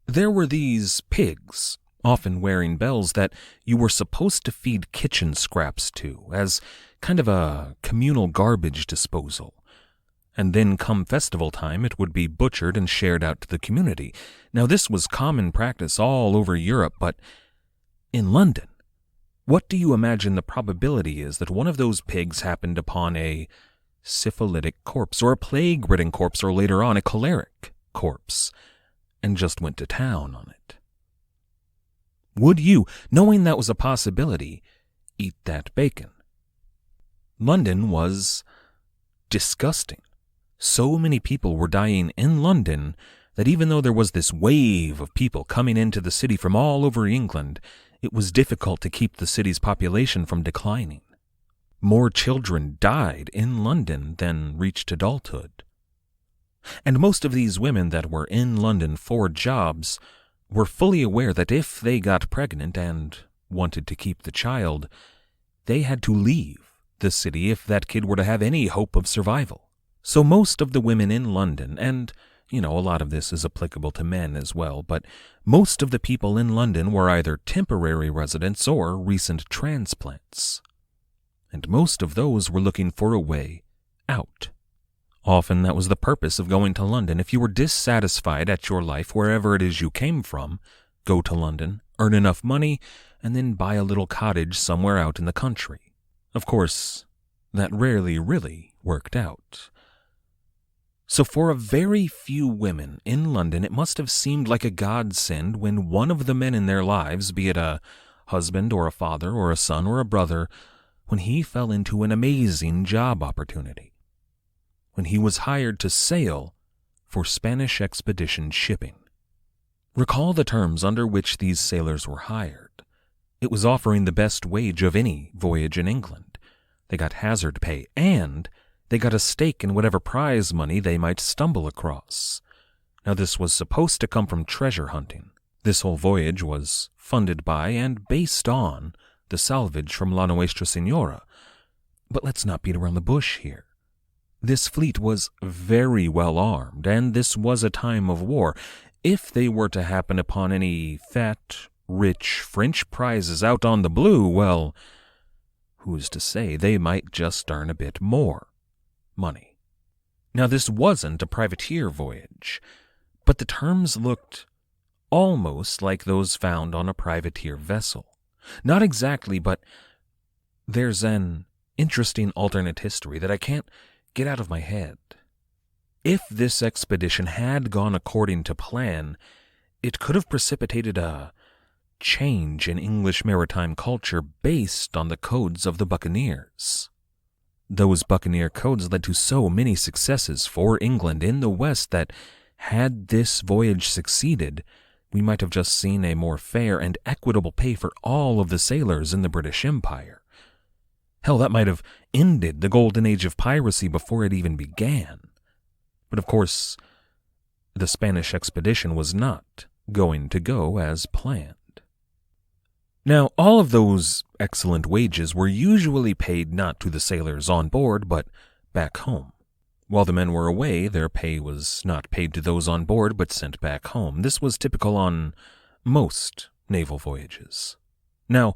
There were these pigs often wearing bells that you were supposed to feed kitchen scraps to, as kind of a communal garbage disposal. And then come festival time, it would be butchered and shared out to the community. Now this was common practice all over Europe, but in London, what do you imagine the probability is that one of those pigs happened upon a syphilitic corpse, or a plague-ridden corpse, or later on a choleric corpse, and just went to town on it? Would you, knowing that was a possibility, eat that bacon? London was disgusting. So many people were dying in London that even though there was this wave of people coming into the city from all over England, it was difficult to keep the city's population from declining. More children died in London than reached adulthood. And most of these women that were in London for jobs were fully aware that if they got pregnant and wanted to keep the child, they had to leave the city if that kid were to have any hope of survival. So most of the women in London, and, a lot of this is applicable to men as well, but most of the people in London were either temporary residents or recent transplants. And most of those were looking for a way out. Often that was the purpose of going to London. If you were dissatisfied at your life wherever it is you came from, go to London, earn enough money, and then buy a little cottage somewhere out in the country. Of course, that rarely really worked out. So for a very few women in London, it must have seemed like a godsend when one of the men in their lives, be it a husband or a father or a son or a brother, when he fell into an amazing job opportunity. When he was hired to sail for Spanish expedition shipping. Recall the terms under which these sailors were hired. It was offering the best wage of any voyage in England. They got hazard pay, and they got a stake in whatever prize money they might stumble across. Now this was supposed to come from treasure hunting. This whole voyage was funded by and based on the salvage from La Nuestra Señora. But let's not beat around the bush here. This fleet was very well armed, and this was a time of war. If they were to happen upon any fat, rich French prizes out on the blue, well, who's to say they might just earn a bit more money. Now this wasn't a privateer voyage, but the terms looked almost like those found on a privateer vessel. Not exactly, but there's an interesting alternate history that I can't get out of my head. If this expedition had gone according to plan, it could have precipitated a change in English maritime culture based on the codes of the buccaneers. Those buccaneer codes led to so many successes for England in the West that, had this voyage succeeded, we might have just seen a more fair and equitable pay for all of the sailors in the British Empire. Hell, that might have ended the golden age of piracy before it even began. But of course, the Spanish expedition was not going to go as planned. Now, all of those excellent wages were usually paid not to the sailors on board, but back home. While the men were away, their pay was not paid to those on board, but sent back home. This was typical on most naval voyages. Now,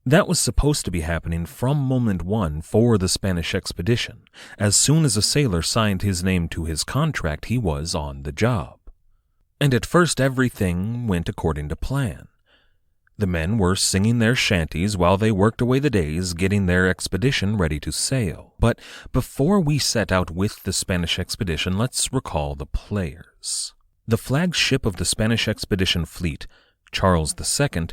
that was supposed to be happening from moment one for the Spanish expedition. As soon as a sailor signed his name to his contract, he was on the job. And at first everything went according to plan. The men were singing their shanties while they worked away the days, getting their expedition ready to sail. But before we set out with the Spanish expedition, let's recall the players. The flagship of the Spanish expedition fleet, Charles II,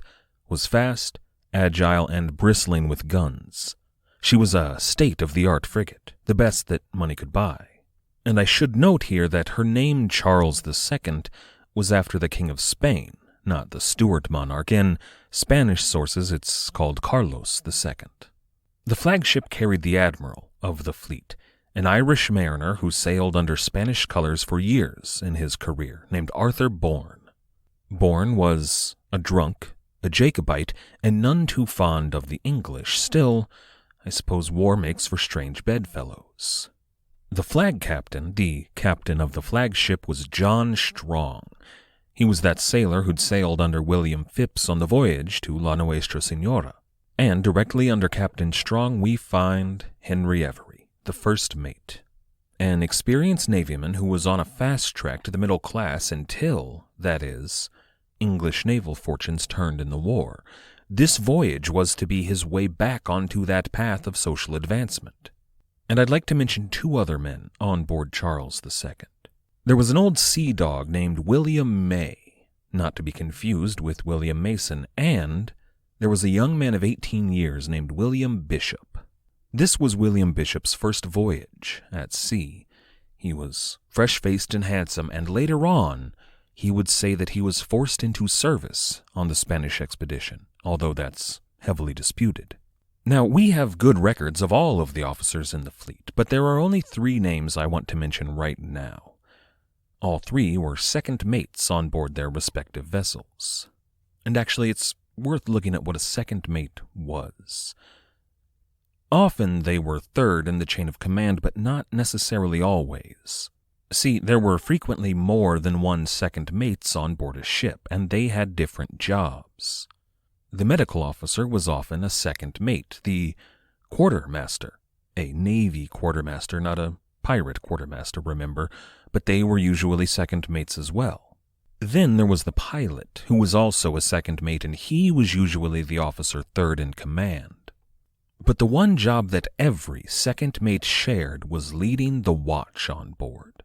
was fast, agile, and bristling with guns. She was a state-of-the-art frigate, the best that money could buy. And I should note here that her name, Charles II, was after the King of Spain, not the Stuart monarch. In Spanish sources, it's called Carlos II. The flagship carried the admiral of the fleet, an Irish mariner who sailed under Spanish colors for years in his career, named Arthur Bourne. Bourne was a drunk, a Jacobite, and none too fond of the English. Still, I suppose war makes for strange bedfellows. The flag captain, the captain of the flagship, was John Strong. He was that sailor who'd sailed under William Phipps on the voyage to La Nuestra Senora. And directly under Captain Strong we find Henry Avery, the first mate. An experienced navyman who was on a fast track to the middle class until, that is, English naval fortunes turned in the war. This voyage was to be his way back onto that path of social advancement. And I'd like to mention two other men on board Charles II. There was an old sea dog named William May, not to be confused with William Mason, and there was a young man of 18 years named William Bishop. This was William Bishop's first voyage at sea. He was fresh-faced and handsome, and later on, he would say that he was forced into service on the Spanish expedition, although that's heavily disputed. Now, we have good records of all of the officers in the fleet, but there are only 3 names I want to mention right now. All 3 were second mates on board their respective vessels. And actually, it's worth looking at what a second mate was. Often they were third in the chain of command, but not necessarily always. See, there were frequently more than one second mates on board a ship, and they had different jobs. The medical officer was often a second mate, the quartermaster, a Navy quartermaster, not a pirate quartermaster, remember, but they were usually second mates as well. Then there was the pilot, who was also a second mate, and he was usually the officer third in command. But the one job that every second mate shared was leading the watch on board.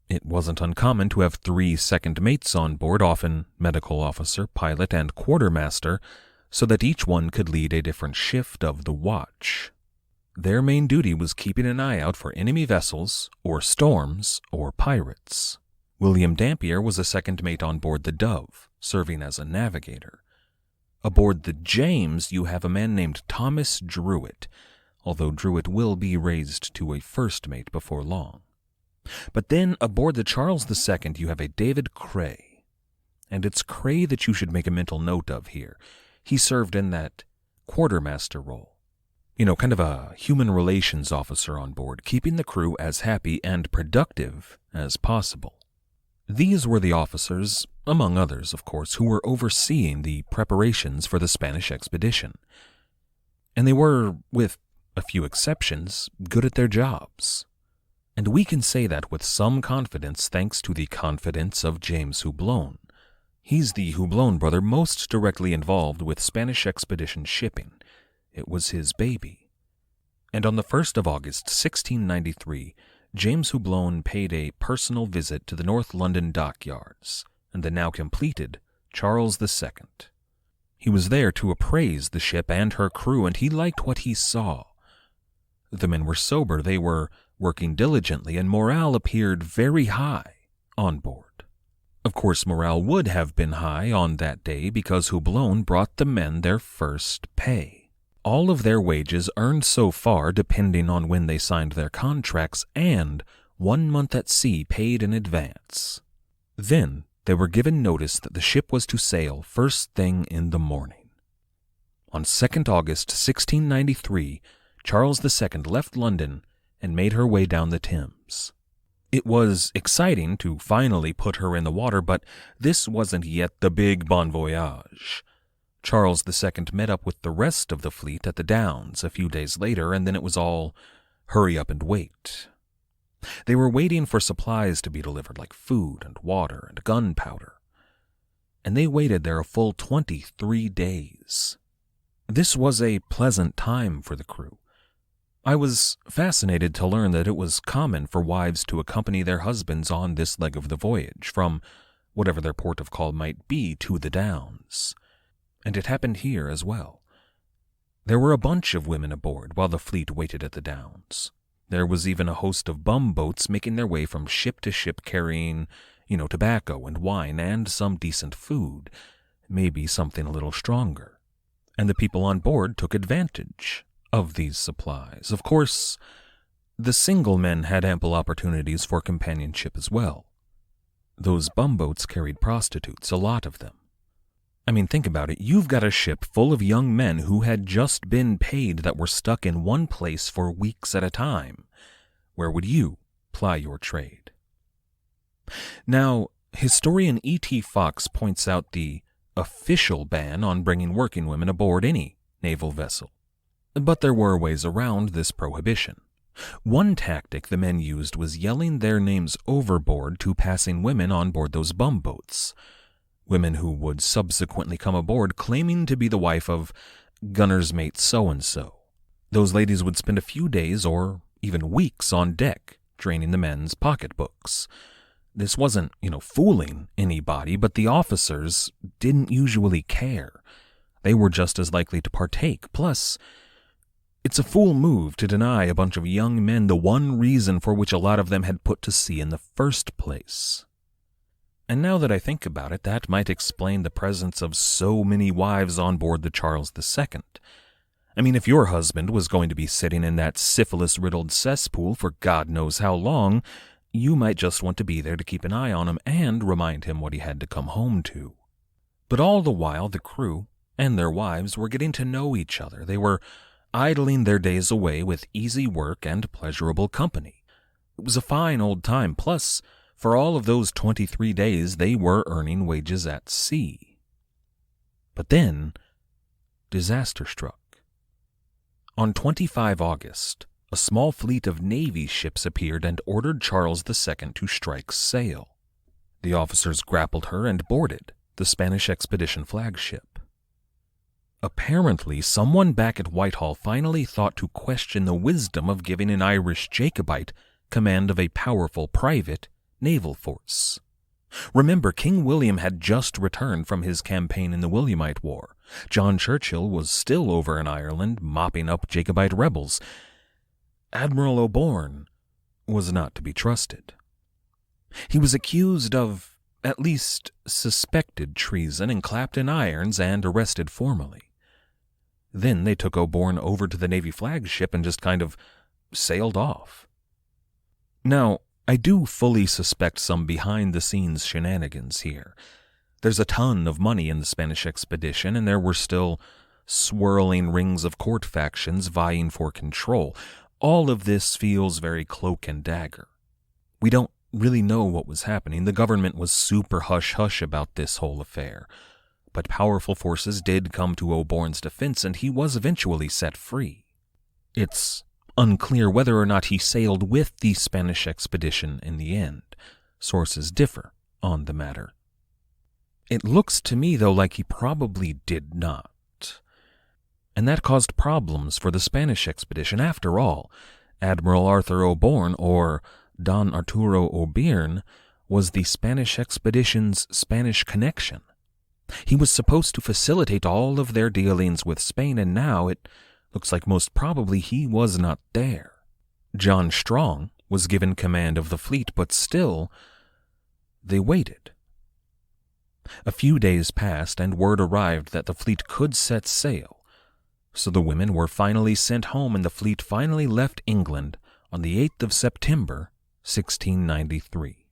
It wasn't uncommon to have 3 second mates on board, often medical officer, pilot, and quartermaster, so that each one could lead a different shift of the watch. Their main duty was keeping an eye out for enemy vessels, or storms, or pirates. William Dampier was a second mate on board the Dove, serving as a navigator. Aboard the James, you have a man named Thomas Druitt, although Druitt will be raised to a first mate before long. But then, aboard the Charles II, you have a David Cray. And it's Cray that you should make a mental note of here. He served in that quartermaster role. Kind of a human relations officer on board, keeping the crew as happy and productive as possible. These were the officers, among others, of course, who were overseeing the preparations for the Spanish expedition. And they were, with a few exceptions, good at their jobs. And we can say that with some confidence thanks to the confidence of James Houblon. He's the Houblon brother most directly involved with Spanish expedition shipping. It was his baby. And on the 1st of August, 1693, James Houblon paid a personal visit to the North London dockyards and the now completed Charles II. He was there to appraise the ship and her crew, and he liked what he saw. The men were sober, they were working diligently, and morale appeared very high on board. Of course, morale would have been high on that day because Houblon brought the men their first pay. All of their wages earned so far, depending on when they signed their contracts, and 1 month at sea paid in advance. Then they were given notice that the ship was to sail first thing in the morning. On 2nd August 1693, Charles II left London and made her way down the Thames. It was exciting to finally put her in the water, but this wasn't yet the big bon voyage. Charles II met up with the rest of the fleet at the Downs a few days later, and then it was all hurry up and wait. They were waiting for supplies to be delivered, like food and water and gunpowder. And they waited there a full 23 days. This was a pleasant time for the crew. I was fascinated to learn that it was common for wives to accompany their husbands on this leg of the voyage, from whatever their port of call might be to the Downs. And it happened here as well. There were a bunch of women aboard while the fleet waited at the Downs. There was even a host of bumboats making their way from ship to ship carrying, tobacco and wine and some decent food, maybe something a little stronger. And the people on board took advantage of these supplies. Of course, the single men had ample opportunities for companionship as well. Those bumboats carried prostitutes, a lot of them. I mean, think about it. You've got a ship full of young men who had just been paid that were stuck in one place for weeks at a time. Where would you ply your trade? Now, Historian E.T. Fox points out the official ban on bringing working women aboard any naval vessel. But there were ways around this prohibition. One tactic the men used was yelling their names overboard to passing women on board those bumboats. Women who would subsequently come aboard claiming to be the wife of gunner's mate so-and-so. Those ladies would spend a few days or even weeks on deck, draining the men's pocketbooks. This wasn't, fooling anybody, but the officers didn't usually care. They were just as likely to partake. Plus, it's a fool move to deny a bunch of young men the one reason for which a lot of them had put to sea in the first place. And now that I think about it, that might explain the presence of so many wives on board the Charles II. I mean, if your husband was going to be sitting in that syphilis-riddled cesspool for God knows how long, you might just want to be there to keep an eye on him and remind him what he had to come home to. But all the while, the crew and their wives were getting to know each other. They were idling their days away with easy work and pleasurable company. It was a fine old time. Plus, for all of those 23 days, they were earning wages at sea. But then, disaster struck. On 25 August, a small fleet of Navy ships appeared and ordered Charles II to strike sail. The officers grappled her and boarded the Spanish expedition flagship. Apparently, someone back at Whitehall finally thought to question the wisdom of giving an Irish Jacobite command of a powerful private naval force. Remember, King William had just returned from his campaign in the Williamite War. John Churchill was still over in Ireland mopping up Jacobite rebels. Admiral O'Borne was not to be trusted. He was accused of, at least suspected treason and clapped in irons and arrested formally. Then they took O'Borne over to the Navy flagship and just kind of sailed off. Now, I do fully suspect some behind-the-scenes shenanigans here. There's a ton of money in the Spanish expedition, and there were still swirling rings of court factions vying for control. All of this feels very cloak and dagger. We don't really know what was happening. The government was super hush-hush about this whole affair. But powerful forces did come to O'Borne's defense, and he was eventually set free. It's unclear whether or not he sailed with the Spanish expedition in the end. Sources differ on the matter. It looks to me, though, like he probably did not. And that caused problems for the Spanish expedition. After all, Admiral Arthur O'Borne, or Don Arturo O'Byrne, was the Spanish expedition's Spanish connection. He was supposed to facilitate all of their dealings with Spain, and now it looks like most probably he was not there. John Strong was given command of the fleet, but still, they waited. A few days passed, and word arrived that the fleet could set sail. So the women were finally sent home, and the fleet finally left England on the 8th of September, 1693.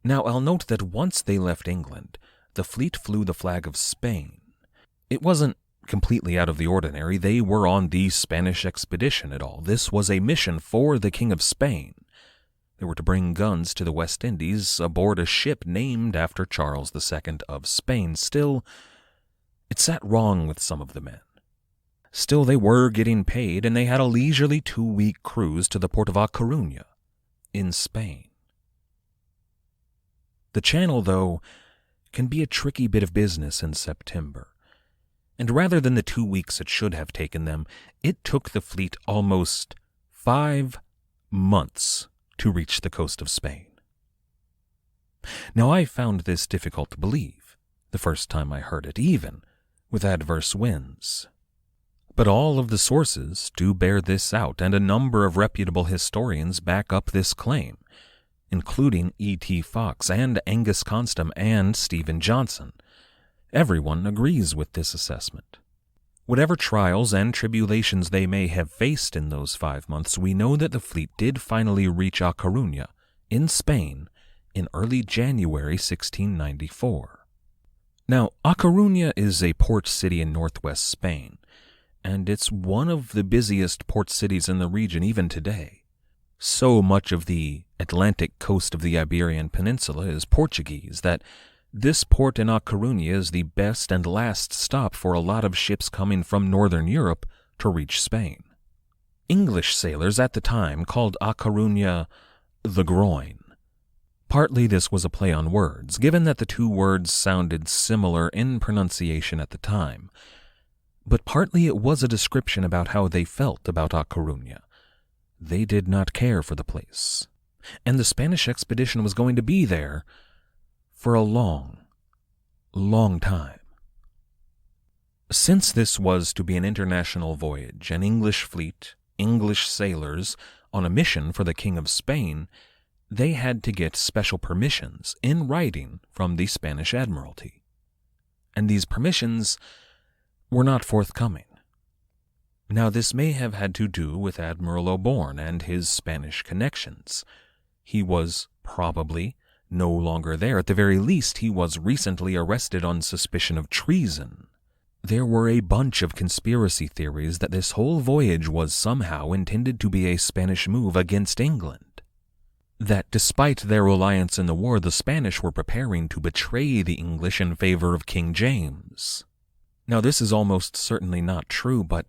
Now, I'll note that once they left England, the fleet flew the flag of Spain. It wasn't completely out of the ordinary. They were on the Spanish expedition at all. This was a mission for the King of Spain. They were to bring guns to the West Indies aboard a ship named after Charles II of Spain. Still, it sat wrong with some of the men. Still, they were getting paid, and they had a leisurely 2-week cruise to the port of Coruña in Spain. The Channel, though, can be a tricky bit of business in September. And rather than the 2 weeks it should have taken them, it took the fleet almost 5 months to reach the coast of Spain. Now, I found this difficult to believe the first time I heard it, even with adverse winds. But all of the sources do bear this out, and a number of reputable historians back up this claim, including E.T. Fox and Angus Constam and Stephen Johnson. Everyone agrees with this assessment. Whatever trials and tribulations they may have faced in those 5 months, we know that the fleet did finally reach A Coruña in Spain in early January 1694. Now, A Coruña is a port city in northwest Spain, and it's one of the busiest port cities in the region even today. So much of the Atlantic coast of the Iberian Peninsula is Portuguese that this port in A Coruña is the best and last stop for a lot of ships coming from northern Europe to reach Spain. English sailors at the time called A Coruña the Groin. Partly this was a play on words, given that the two words sounded similar in pronunciation at the time, but partly it was a description about how they felt about A Coruña. They did not care for the place, and the Spanish expedition was going to be there for a long, long time. Since this was to be an international voyage, an English fleet, English sailors on a mission for the King of Spain, they had to get special permissions in writing from the Spanish Admiralty. And these permissions were not forthcoming. Now, this may have had to do with Admiral O'Born and his Spanish connections. He was probably no longer there. At the very least, he was recently arrested on suspicion of treason. There were a bunch of conspiracy theories that this whole voyage was somehow intended to be a Spanish move against England. That despite their reliance in the war, the Spanish were preparing to betray the English in favor of King James. Now, this is almost certainly not true, but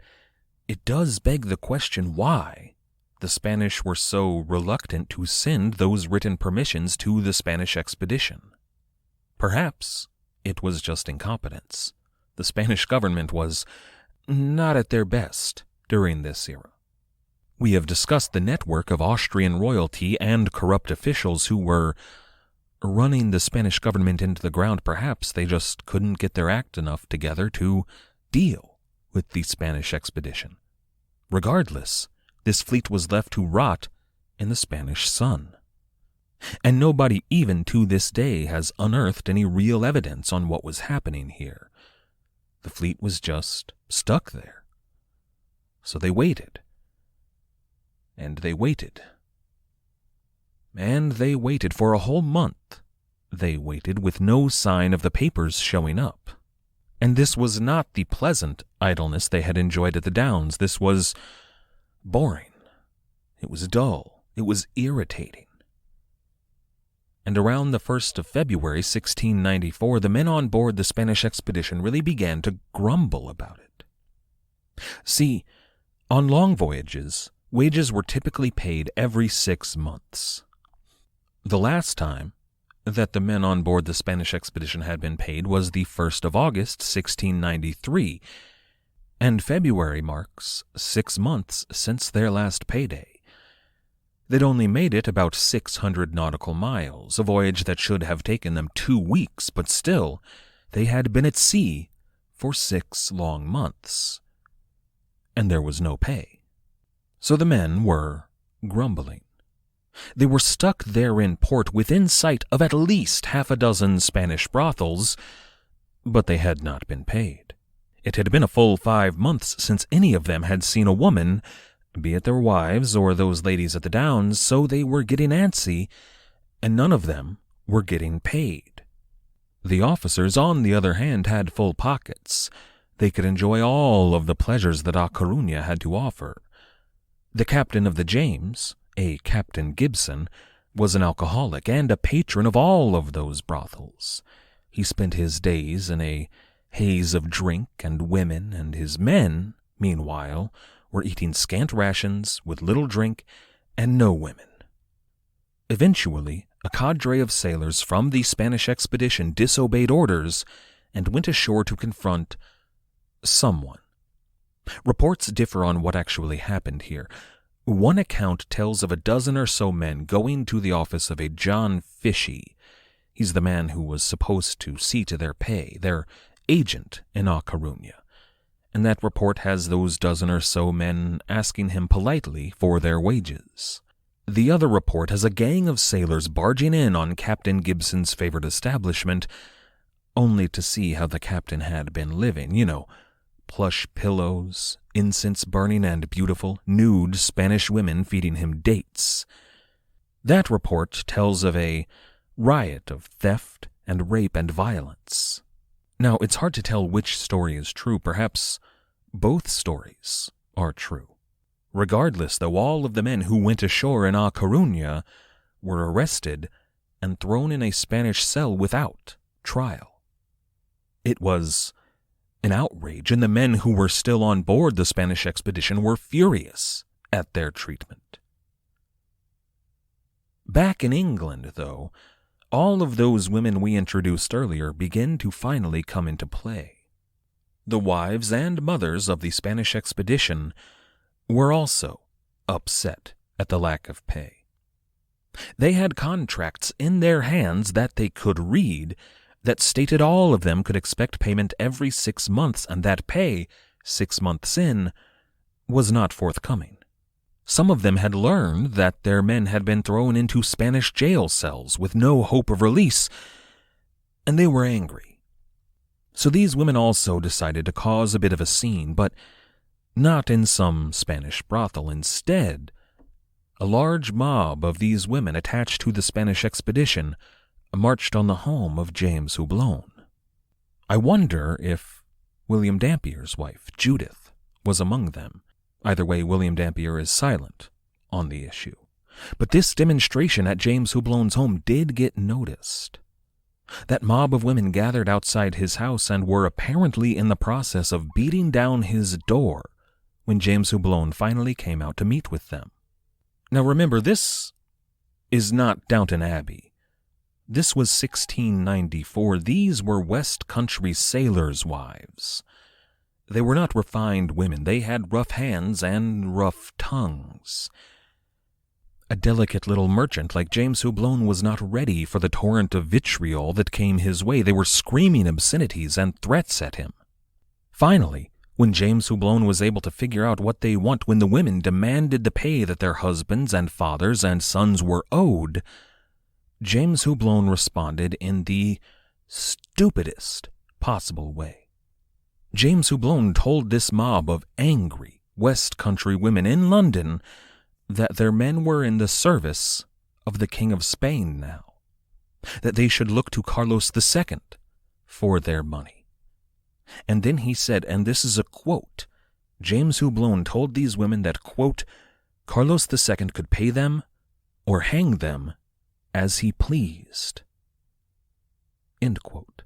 it does beg the question why the Spanish were so reluctant to send those written permissions to the Spanish expedition. Perhaps it was just incompetence. The Spanish government was not at their best during this era. We have discussed the network of Austrian royalty and corrupt officials who were running the Spanish government into the ground. Perhaps they just couldn't get their act enough together to deal with the Spanish expedition. Regardless, this fleet was left to rot in the Spanish sun. And nobody even to this day has unearthed any real evidence on what was happening here. The fleet was just stuck there. So they waited. And they waited. And they waited for a whole month. They waited with no sign of the papers showing up. And this was not the pleasant idleness they had enjoyed at the Downs. This was boring. It was dull. It was irritating. And around the 1st of February, 1694, the men on board the Spanish expedition really began to grumble about it. See, on long voyages, wages were typically paid every 6 months. The last time that the men on board the Spanish expedition had been paid was the 1st of August, 1693, and February marks 6 months since their last payday. They'd only made it about 600 nautical miles, a voyage that should have taken them 2 weeks, but still, they had been at sea for 6 long months, and there was no pay. So the men were grumbling. They were stuck there in port within sight of at least half a dozen Spanish brothels, but they had not been paid. It had been a full 5 months since any of them had seen a woman, be it their wives or those ladies at the Downs, so they were getting antsy, and none of them were getting paid. The officers, on the other hand, had full pockets. They could enjoy all of the pleasures that A Coruña had to offer. The captain of the James, a Captain Gibson, was an alcoholic and a patron of all of those brothels. He spent his days in a haze of drink and women, and his men, meanwhile, were eating scant rations with little drink and no women. Eventually, a cadre of sailors from the Spanish expedition disobeyed orders and went ashore to confront someone. Reports differ on what actually happened here. One account tells of a dozen or so men going to the office of a John Fishy. He's the man who was supposed to see to their pay, their agent in A Coruña. And that report has those dozen or so men asking him politely for their wages. The other report has a gang of sailors barging in on Captain Gibson's favorite establishment, only to see how the captain had been living, plush pillows, incense burning, and beautiful, nude Spanish women feeding him dates. That report tells of a riot of theft and rape and violence. Now, it's hard to tell which story is true. Perhaps both stories are true. Regardless, though, all of the men who went ashore in Coruña were arrested and thrown in a Spanish cell without trial. It was an outrage, and the men who were still on board the Spanish expedition were furious at their treatment. Back in England, though, all of those women we introduced earlier begin to finally come into play. The wives and mothers of the Spanish expedition were also upset at the lack of pay. They had contracts in their hands that they could read that stated all of them could expect payment every 6 months, and that pay, 6 months in, was not forthcoming. Some of them had learned that their men had been thrown into Spanish jail cells with no hope of release, and they were angry. So these women also decided to cause a bit of a scene, but not in some Spanish brothel. Instead, a large mob of these women attached to the Spanish expedition marched on the home of James Houblon. I wonder if William Dampier's wife, Judith, was among them. Either way, William Dampier is silent on the issue. But this demonstration at James Houblon's home did get noticed. That mob of women gathered outside his house and were apparently in the process of beating down his door when James Houblon finally came out to meet with them. Now remember, this is not Downton Abbey. This was 1694. These were West Country sailors' wives. They were not refined women. They had rough hands and rough tongues. A delicate little merchant like James Houblon was not ready for the torrent of vitriol that came his way. They were screaming obscenities and threats at him. Finally, when James Houblon was able to figure out what they want, when the women demanded the pay that their husbands and fathers and sons were owed, James Houblon responded in the stupidest possible way. James Houblon told this mob of angry West Country women in London that their men were in the service of the King of Spain now, that they should look to Carlos II for their money. And then he said, and this is a quote, James Houblon told these women that, quote, Carlos II could pay them or hang them as he pleased, end quote.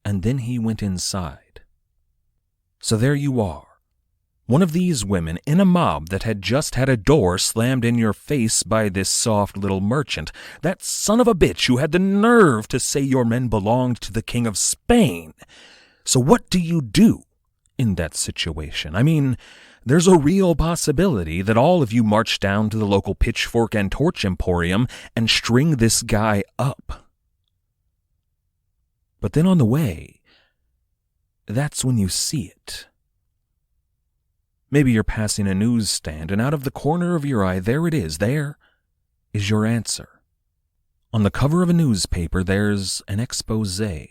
And then he went inside. So there you are, one of these women in a mob that had just had a door slammed in your face by this soft little merchant, that son of a bitch who had the nerve to say your men belonged to the King of Spain. So what do you do in that situation? I mean, there's a real possibility that all of you march down to the local pitchfork and torch emporium and string this guy up. But then on the way, that's when you see it. Maybe you're passing a newsstand, and out of the corner of your eye, there it is. There is your answer. On the cover of a newspaper, there's an exposé.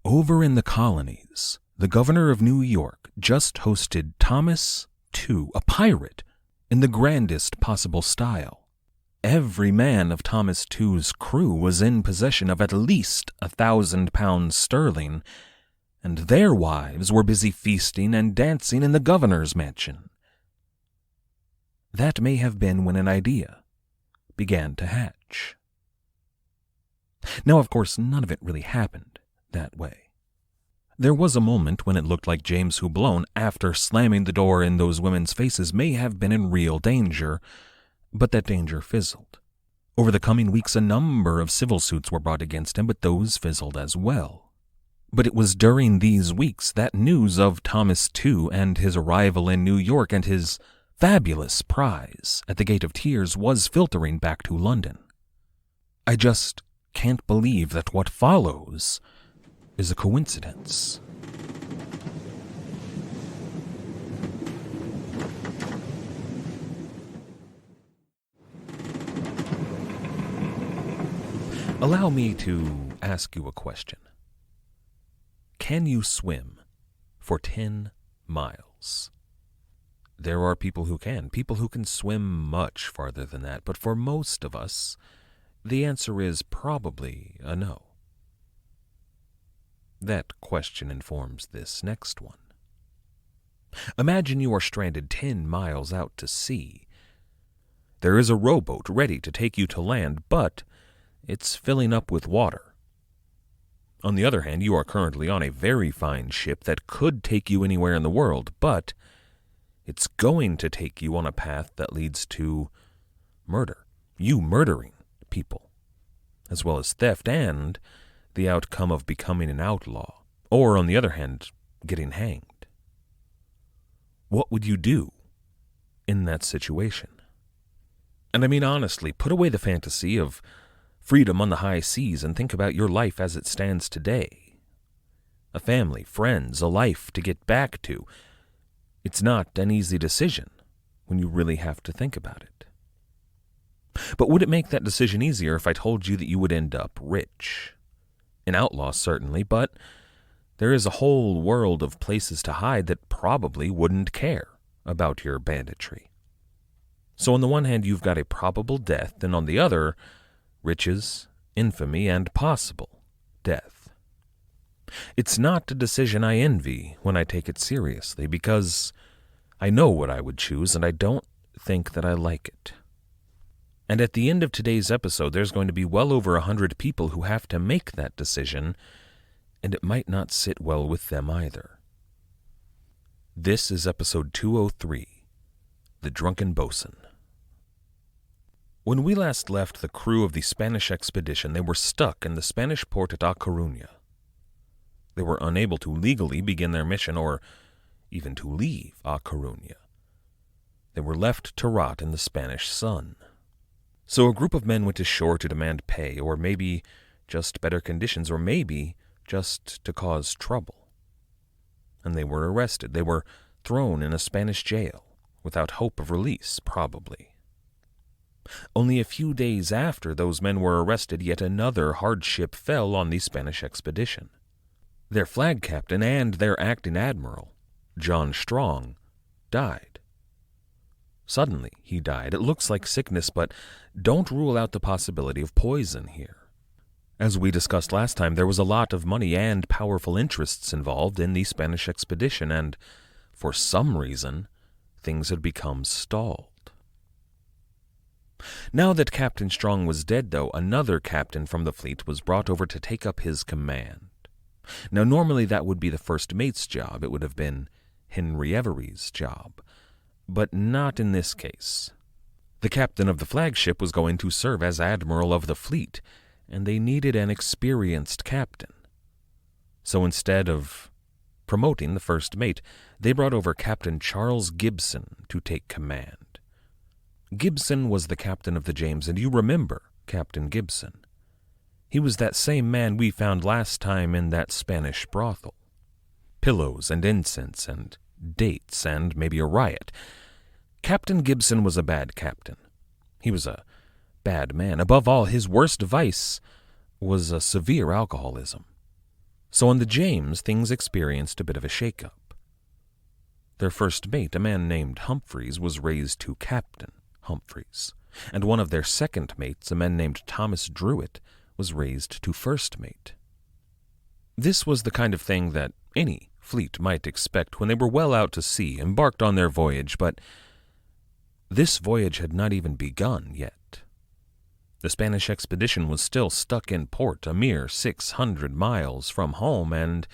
Over in the colonies, the governor of New York just hosted Thomas II, a pirate, in the grandest possible style. Every man of Thomas II's crew was in possession of at least 1,000 pounds sterling, and their wives were busy feasting and dancing in the governor's mansion. That may have been when an idea began to hatch. Now, of course, none of it really happened that way. There was a moment when it looked like James Houblon, after slamming the door in those women's faces, may have been in real danger, but that danger fizzled. Over the coming weeks, a number of civil suits were brought against him, but those fizzled as well. But it was during these weeks that news of Thomas II and his arrival in New York and his fabulous prize at the Gate of Tears was filtering back to London. I just can't believe that what follows is a coincidence. Allow me to ask you a question. Can you swim for 10 miles? There are people who can swim much farther than that, but for most of us, the answer is probably a no. That question informs this next one. Imagine you are stranded 10 miles out to sea. There is a rowboat ready to take you to land, but it's filling up with water. On the other hand, you are currently on a very fine ship that could take you anywhere in the world, but it's going to take you on a path that leads to murder. You murdering people, as well as theft and the outcome of becoming an outlaw, or on the other hand, getting hanged. What would you do in that situation? And I mean, honestly, put away the fantasy of freedom on the high seas and think about your life as it stands today. A family, friends, a life to get back to. It's not an easy decision when you really have to think about it. But would it make that decision easier if I told you that you would end up rich? An outlaw, certainly, but there is a whole world of places to hide that probably wouldn't care about your banditry. So on the one hand, you've got a probable death, and on the other, riches, infamy, and possible death. It's not a decision I envy when I take it seriously, because I know what I would choose, and I don't think that I like it. And at the end of today's episode, there's going to be well over 100 people who have to make that decision, and it might not sit well with them either. This is episode 203, The Drunken Boatswain. When we last left the crew of the Spanish expedition, they were stuck in the Spanish port at Coruña. They were unable to legally begin their mission or even to leave Coruña. They were left to rot in the Spanish sun. So a group of men went ashore to demand pay, or maybe just better conditions, or maybe just to cause trouble. And they were arrested. They were thrown in a Spanish jail, without hope of release, probably. Only a few days after those men were arrested, yet another hardship fell on the Spanish expedition. Their flag captain and their acting admiral, John Strong, died. Suddenly he died. It looks like sickness, but don't rule out the possibility of poison here. As we discussed last time, there was a lot of money and powerful interests involved in the Spanish expedition, and for some reason, things had become stalled. Now that Captain Strong was dead, though, another captain from the fleet was brought over to take up his command. Now, normally that would be the first mate's job. It would have been Henry Avery's job. But not in this case. The captain of the flagship was going to serve as admiral of the fleet, and they needed an experienced captain. So instead of promoting the first mate, they brought over Captain Charles Gibson to take command. Gibson was the captain of the James, and you remember Captain Gibson. He was that same man we found last time in that Spanish brothel. Pillows and incense and dates and maybe a riot. Captain Gibson was a bad captain. He was a bad man. Above all, his worst vice was a severe alcoholism. So on the James, things experienced a bit of a shake-up. Their first mate, a man named Humphreys, was raised to Captain Humphreys, and one of their second mates, a man named Thomas Druitt, was raised to first mate. This was the kind of thing that any fleet might expect when they were well out to sea, embarked on their voyage, but this voyage had not even begun yet. The Spanish expedition was still stuck in port, a mere 600 miles from home, and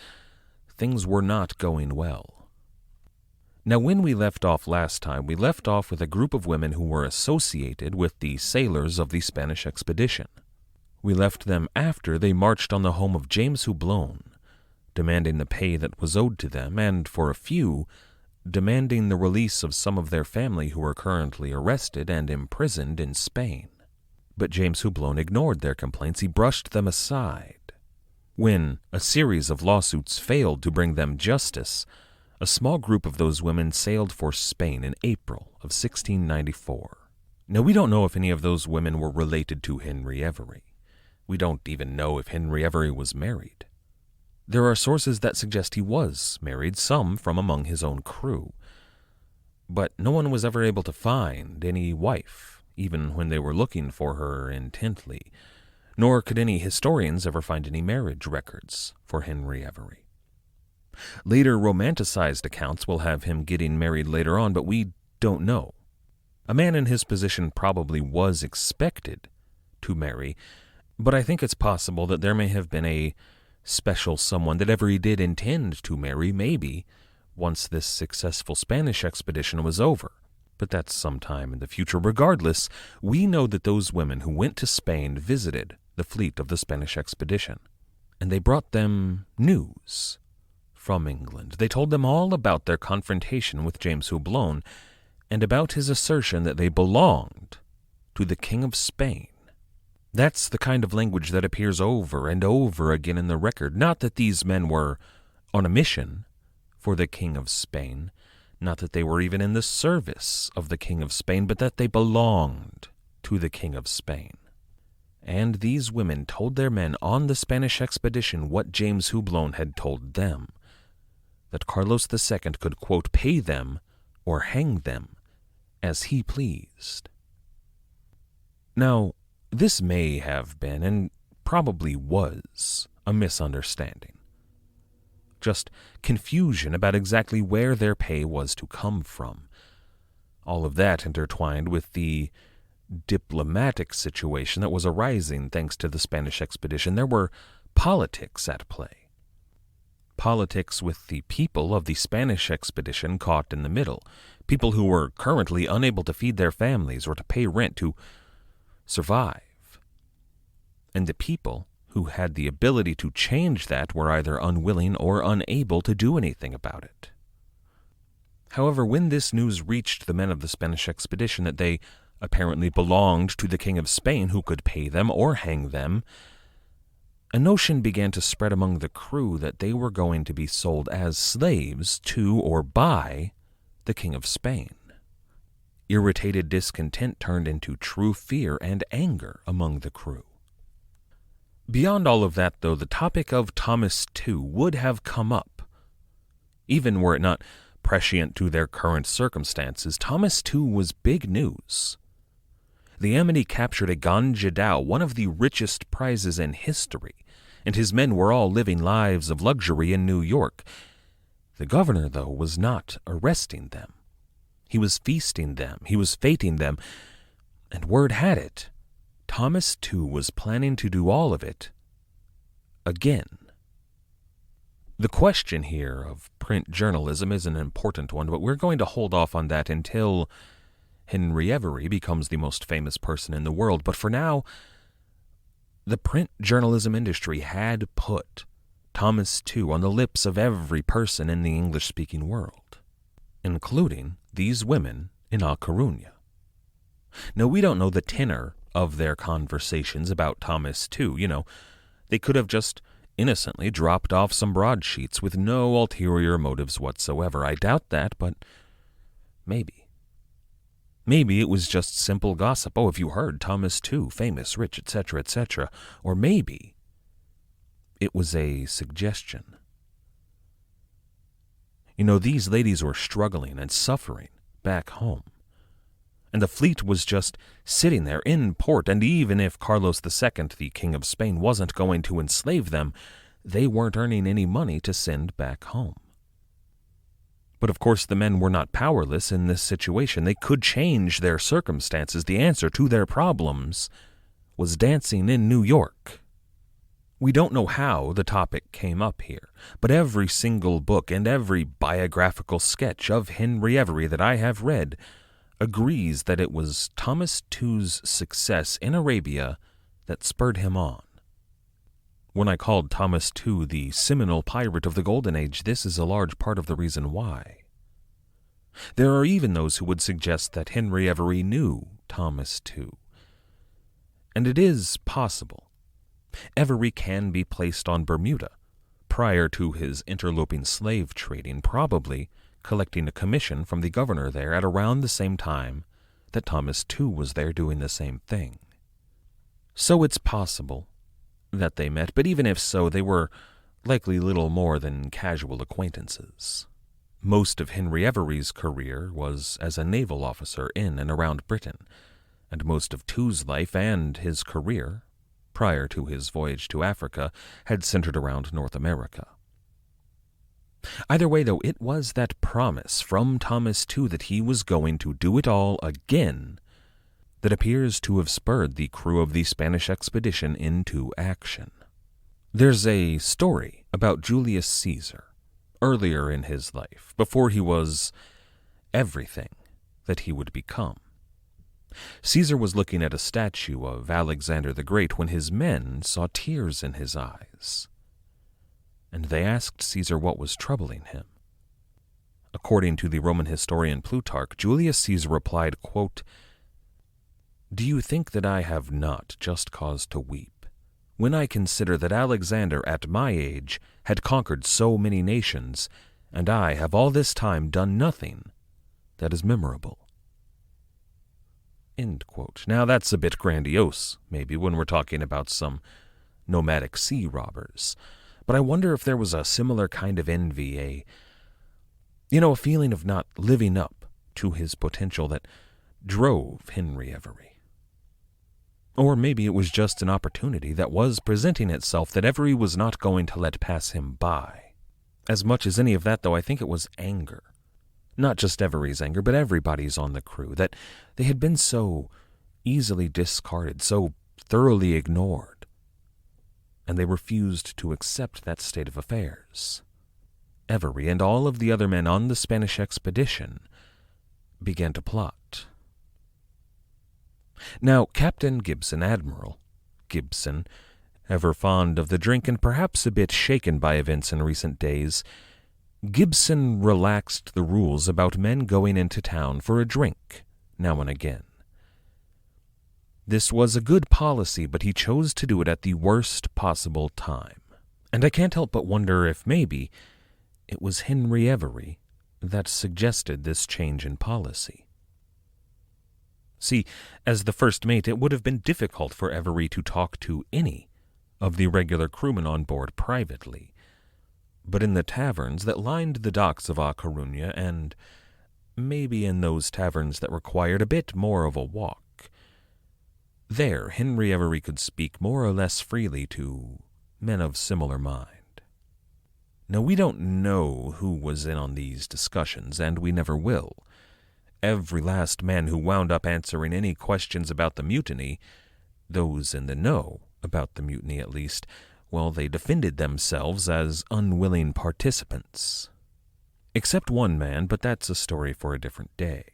things were not going well. Now, when we left off last time, we left off with a group of women who were associated with the sailors of the Spanish expedition. We left them after they marched on the home of James Houblon, demanding the pay that was owed to them, and for a few, demanding the release of some of their family who were currently arrested and imprisoned in Spain. But James Houblon ignored their complaints. He brushed them aside. When a series of lawsuits failed to bring them justice, a small group of those women sailed for Spain in April of 1694. Now, we don't know if any of those women were related to Henry Avery. We don't even know if Henry Avery was married. There are sources that suggest he was married, some from among his own crew. But no one was ever able to find any wife, even when they were looking for her intently, nor could any historians ever find any marriage records for Henry Avery. Later romanticized accounts will have him getting married later on, but we don't know. A man in his position probably was expected to marry, but I think it's possible that there may have been a special someone that Avery did intend to marry, maybe, once this successful Spanish expedition was over. But that's sometime in the future. Regardless, we know that those women who went to Spain visited the fleet of the Spanish expedition, and they brought them news from England. They told them all about their confrontation with James Houblon and about his assertion that they belonged to the King of Spain. That's the kind of language that appears over and over again in the record. Not that these men were on a mission for the King of Spain, not that they were even in the service of the King of Spain, but that they belonged to the King of Spain. And these women told their men on the Spanish expedition what James Houblon had told them, that Carlos II could, quote, pay them or hang them as he pleased. Now, this may have been, and probably was, a misunderstanding. Just confusion about exactly where their pay was to come from. All of that intertwined with the diplomatic situation that was arising thanks to the Spanish expedition. There were politics at play. Politics with the people of the Spanish expedition caught in the middle. People who were currently unable to feed their families or to pay rent to survive. And the people who had the ability to change that were either unwilling or unable to do anything about it. However, when this news reached the men of the Spanish expedition that they apparently belonged to the King of Spain who could pay them or hang them, a notion began to spread among the crew that they were going to be sold as slaves to or by the King of Spain. Irritated discontent turned into true fear and anger among the crew. Beyond all of that, though, the topic of Thomas II would have come up. Even were it not prescient to their current circumstances, Thomas II was big news. The Amity captured a Ganj-i-Sawai, one of the richest prizes in history, and his men were all living lives of luxury in New York. The governor, though, was not arresting them. He was feasting them, he was feting them, and word had it, Thomas II was planning to do all of it again. The question here of print journalism is an important one, but we're going to hold off on that until Henry Avery becomes the most famous person in the world. But for now, the print journalism industry had put Thomas II on the lips of every person in the English-speaking world, including these women in Coruña. Now, we don't know the tenor of their conversations about Thomas II. They could have just innocently dropped off some broadsheets with no ulterior motives whatsoever. I doubt that, but maybe. Maybe it was just simple gossip. Oh, have you heard? Thomas II, famous, rich, etc., etc. Or maybe it was a suggestion. These ladies were struggling and suffering back home. And the fleet was just sitting there in port, and even if Carlos II, the King of Spain, wasn't going to enslave them, they weren't earning any money to send back home. But of course the men were not powerless in this situation. They could change their circumstances. The answer to their problems was dancing in New York. We don't know how the topic came up here, but every single book and every biographical sketch of Henry Avery that I have read agrees that it was Thomas II's success in Arabia that spurred him on. When I called Thomas II the seminal pirate of the Golden Age, this is a large part of the reason why. There are even those who would suggest that Henry Avery knew Thomas II. And it is possible. Avery can be placed on Bermuda prior to his interloping slave trading, probably collecting a commission from the governor there at around the same time that Thomas II was there doing the same thing. So it's possible that they met, but even if so, they were likely little more than casual acquaintances. Most of Henry Avery's career was as a naval officer in and around Britain, and most of II's life and his career, prior to his voyage to Africa, had centered around North America. Either way, though, it was that promise from Thomas Tew that he was going to do it all again that appears to have spurred the crew of the Spanish expedition into action. There's a story about Julius Caesar, earlier in his life, before he was everything that he would become. Caesar was looking at a statue of Alexander the Great when his men saw tears in his eyes, and they asked Caesar what was troubling him. According to the Roman historian Plutarch, Julius Caesar replied, quote, "Do you think that I have not just cause to weep, when I consider that Alexander at my age had conquered so many nations, and I have all this time done nothing that is memorable?" End quote. Now that's a bit grandiose, maybe, when we're talking about some nomadic sea robbers. But I wonder if there was a similar kind of envy, a feeling of not living up to his potential that drove Henry Avery. Or maybe it was just an opportunity that was presenting itself that Avery was not going to let pass him by. As much as any of that, though, I think it was anger. Not just Avery's anger, but everybody's on the crew, that they had been so easily discarded, so thoroughly ignored, and they refused to accept that state of affairs. Avery and all of the other men on the Spanish expedition began to plot. Now, Captain Gibson, Admiral Gibson, ever fond of the drink and perhaps a bit shaken by events in recent days, Gibson relaxed the rules about men going into town for a drink now and again. This was a good policy, but he chose to do it at the worst possible time. And I can't help but wonder if maybe it was Henry Avery that suggested this change in policy. See, as the first mate, it would have been difficult for Avery to talk to any of the regular crewmen on board privately. But in the taverns that lined the docks of Coruña, and maybe in those taverns that required a bit more of a walk, there Henry Avery could speak more or less freely to men of similar mind. Now, we don't know who was in on these discussions, and we never will. Every last man who wound up answering any questions about the mutiny, those in the know about the mutiny at least, well, they defended themselves as unwilling participants. Except one man, but that's a story for a different day.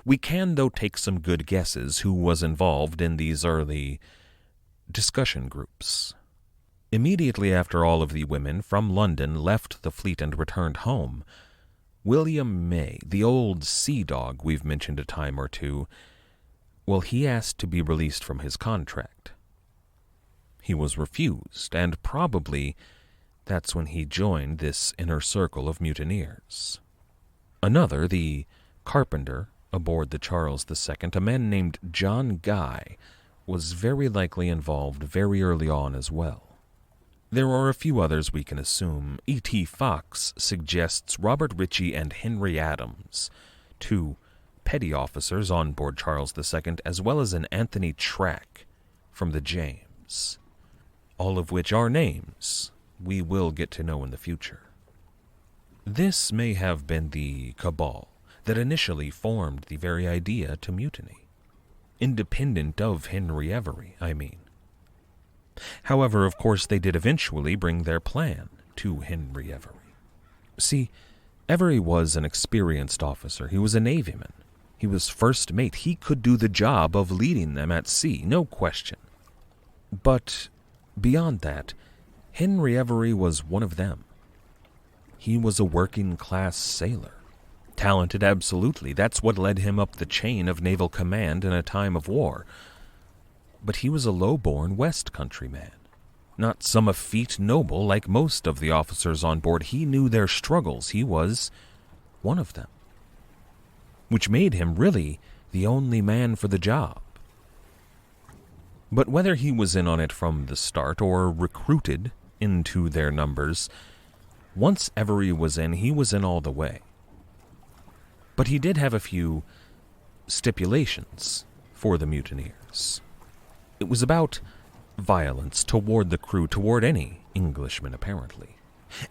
We can, though, take some good guesses who was involved in these early discussion groups. Immediately after all of the women from London left the fleet and returned home, William May, the old sea dog we've mentioned a time or two, well, he asked to be released from his contract. He was refused, and probably that's when he joined this inner circle of mutineers. Another, the carpenter aboard the Charles II, a man named John Guy, was very likely involved very early on as well. There are a few others we can assume. E.T. Fox suggests Robert Ritchie and Henry Adams, two petty officers on board Charles II, as well as an Anthony Track from the James, all of which are names we will get to know in the future. This may have been the cabal that initially formed the very idea to mutiny. Independent of Henry Avery, I mean. However, of course, they did eventually bring their plan to Henry Avery. See, Avery was an experienced officer. He was a navyman. He was first mate. He could do the job of leading them at sea, no question. But beyond that, Henry Avery was one of them. He was a working-class sailor. Talented, absolutely. That's what led him up the chain of naval command in a time of war. But he was a low-born West Country man, not some effete noble like most of the officers on board. He knew their struggles. He was one of them, which made him really the only man for the job. But whether he was in on it from the start or recruited into their numbers, once Avery was in, he was in all the way. But he did have a few stipulations for the mutineers. It was about violence toward the crew, toward any Englishman, apparently.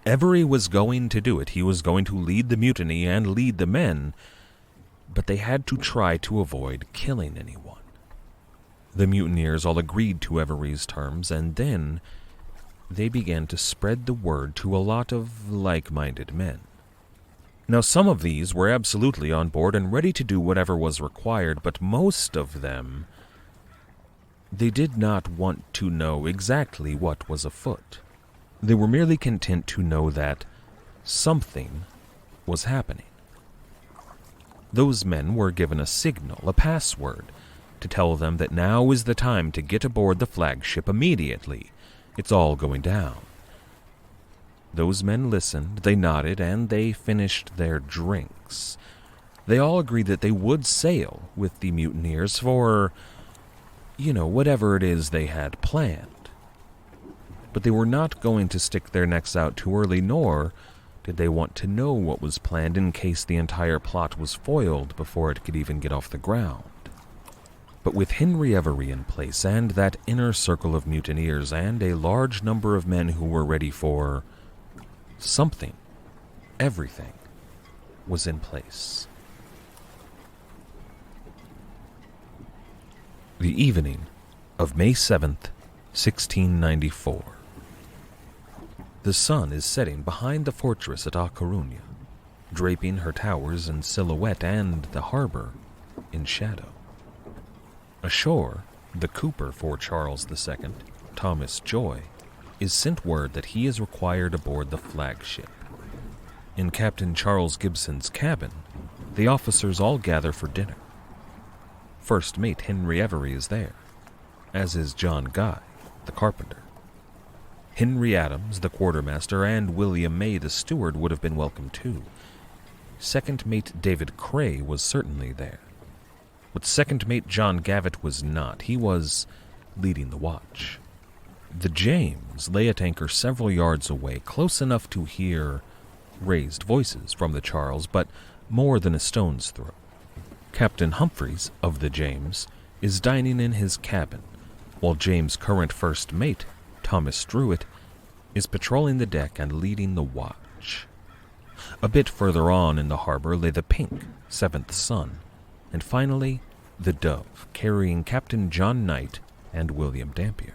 Avery was going to do it. He was going to lead the mutiny and lead the men, but they had to try to avoid killing anyone. The mutineers all agreed to Avery's terms, and then they began to spread the word to a lot of like-minded men. Now, some of these were absolutely on board and ready to do whatever was required, but most of them, they did not want to know exactly what was afoot. They were merely content to know that something was happening. Those men were given a signal, a password, to tell them that now is the time to get aboard the flagship immediately. It's all going down. Those men listened, they nodded, and they finished their drinks. They all agreed that they would sail with the mutineers for, whatever it is they had planned. But they were not going to stick their necks out too early, nor did they want to know what was planned in case the entire plot was foiled before it could even get off the ground. But with Henry Avery in place, and that inner circle of mutineers, and a large number of men who were ready for something, everything was in place. The evening of May 7th, 1694. The sun is setting behind the fortress at Coruña, draping her towers in silhouette and the harbor in shadow. Ashore, the cooper for Charles II, Thomas Joy, is sent word that he is required aboard the flagship. In Captain Charles Gibson's cabin, the officers all gather for dinner. First Mate Henry Avery is there, as is John Guy, the carpenter. Henry Adams, the quartermaster, and William May, the steward, would have been welcome too. Second Mate David Cray was certainly there. But Second Mate John Gavitt was not. He was leading the watch. The James lay at anchor several yards away, close enough to hear raised voices from the Charles, but more than a stone's throw. Captain Humphreys of the James is dining in his cabin, while James' current first mate, Thomas Druitt, is patrolling the deck and leading the watch. A bit further on in the harbor lay the Pink, seventh son, and finally the Dove, carrying Captain John Knight and William Dampier.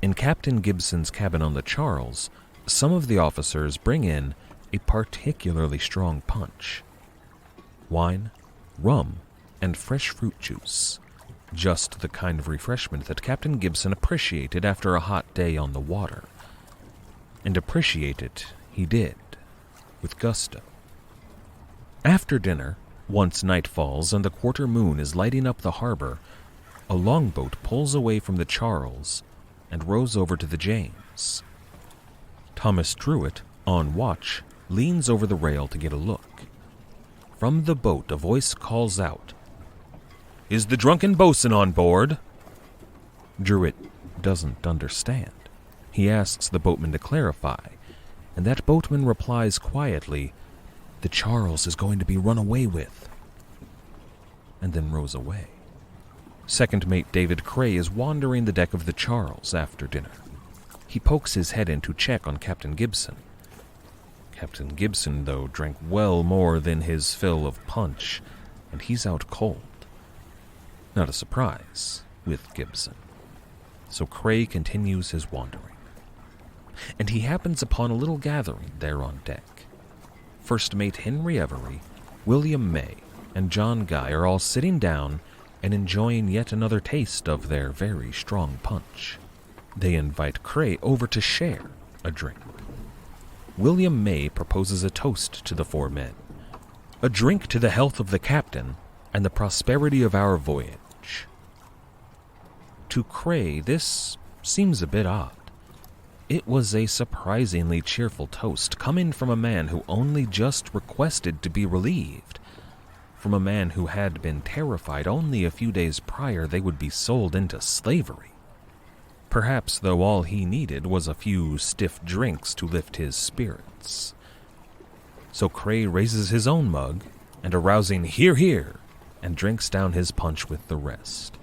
In Captain Gibson's cabin on the Charles, some of the officers bring in a particularly strong punch. Wine, rum, and fresh fruit juice. Just the kind of refreshment that Captain Gibson appreciated after a hot day on the water. And appreciate it he did, with gusto. After dinner, once night falls and the quarter moon is lighting up the harbor, a longboat pulls away from the Charles and rows over to the James. Thomas Druitt, on watch, leans over the rail to get a look. From the boat, a voice calls out, "Is the drunken boatswain on board?" Druitt doesn't understand. He asks the boatman to clarify, and that boatman replies quietly, "The Charles is going to be run away with," and then rows away. Second Mate David Cray is wandering the deck of the Charles after dinner. He pokes his head in to check on Captain Gibson. Captain Gibson, though, drank well more than his fill of punch, and he's out cold. Not a surprise with Gibson. So Cray continues his wandering. And he happens upon a little gathering there on deck. First Mate Henry Avery, William May, and John Guy are all sitting down and enjoying yet another taste of their very strong punch. They invite Cray over to share a drink. William May proposes a toast to the four men. A drink to the health of the captain and the prosperity of our voyage. To Cray, this seems a bit odd. It was a surprisingly cheerful toast, coming from a man who only just requested to be relieved, from a man who had been terrified only a few days prior they would be sold into slavery. Perhaps, though, all he needed was a few stiff drinks to lift his spirits. So Cray raises his own mug, and a rousing "Hear, hear," and drinks down his punch with the rest.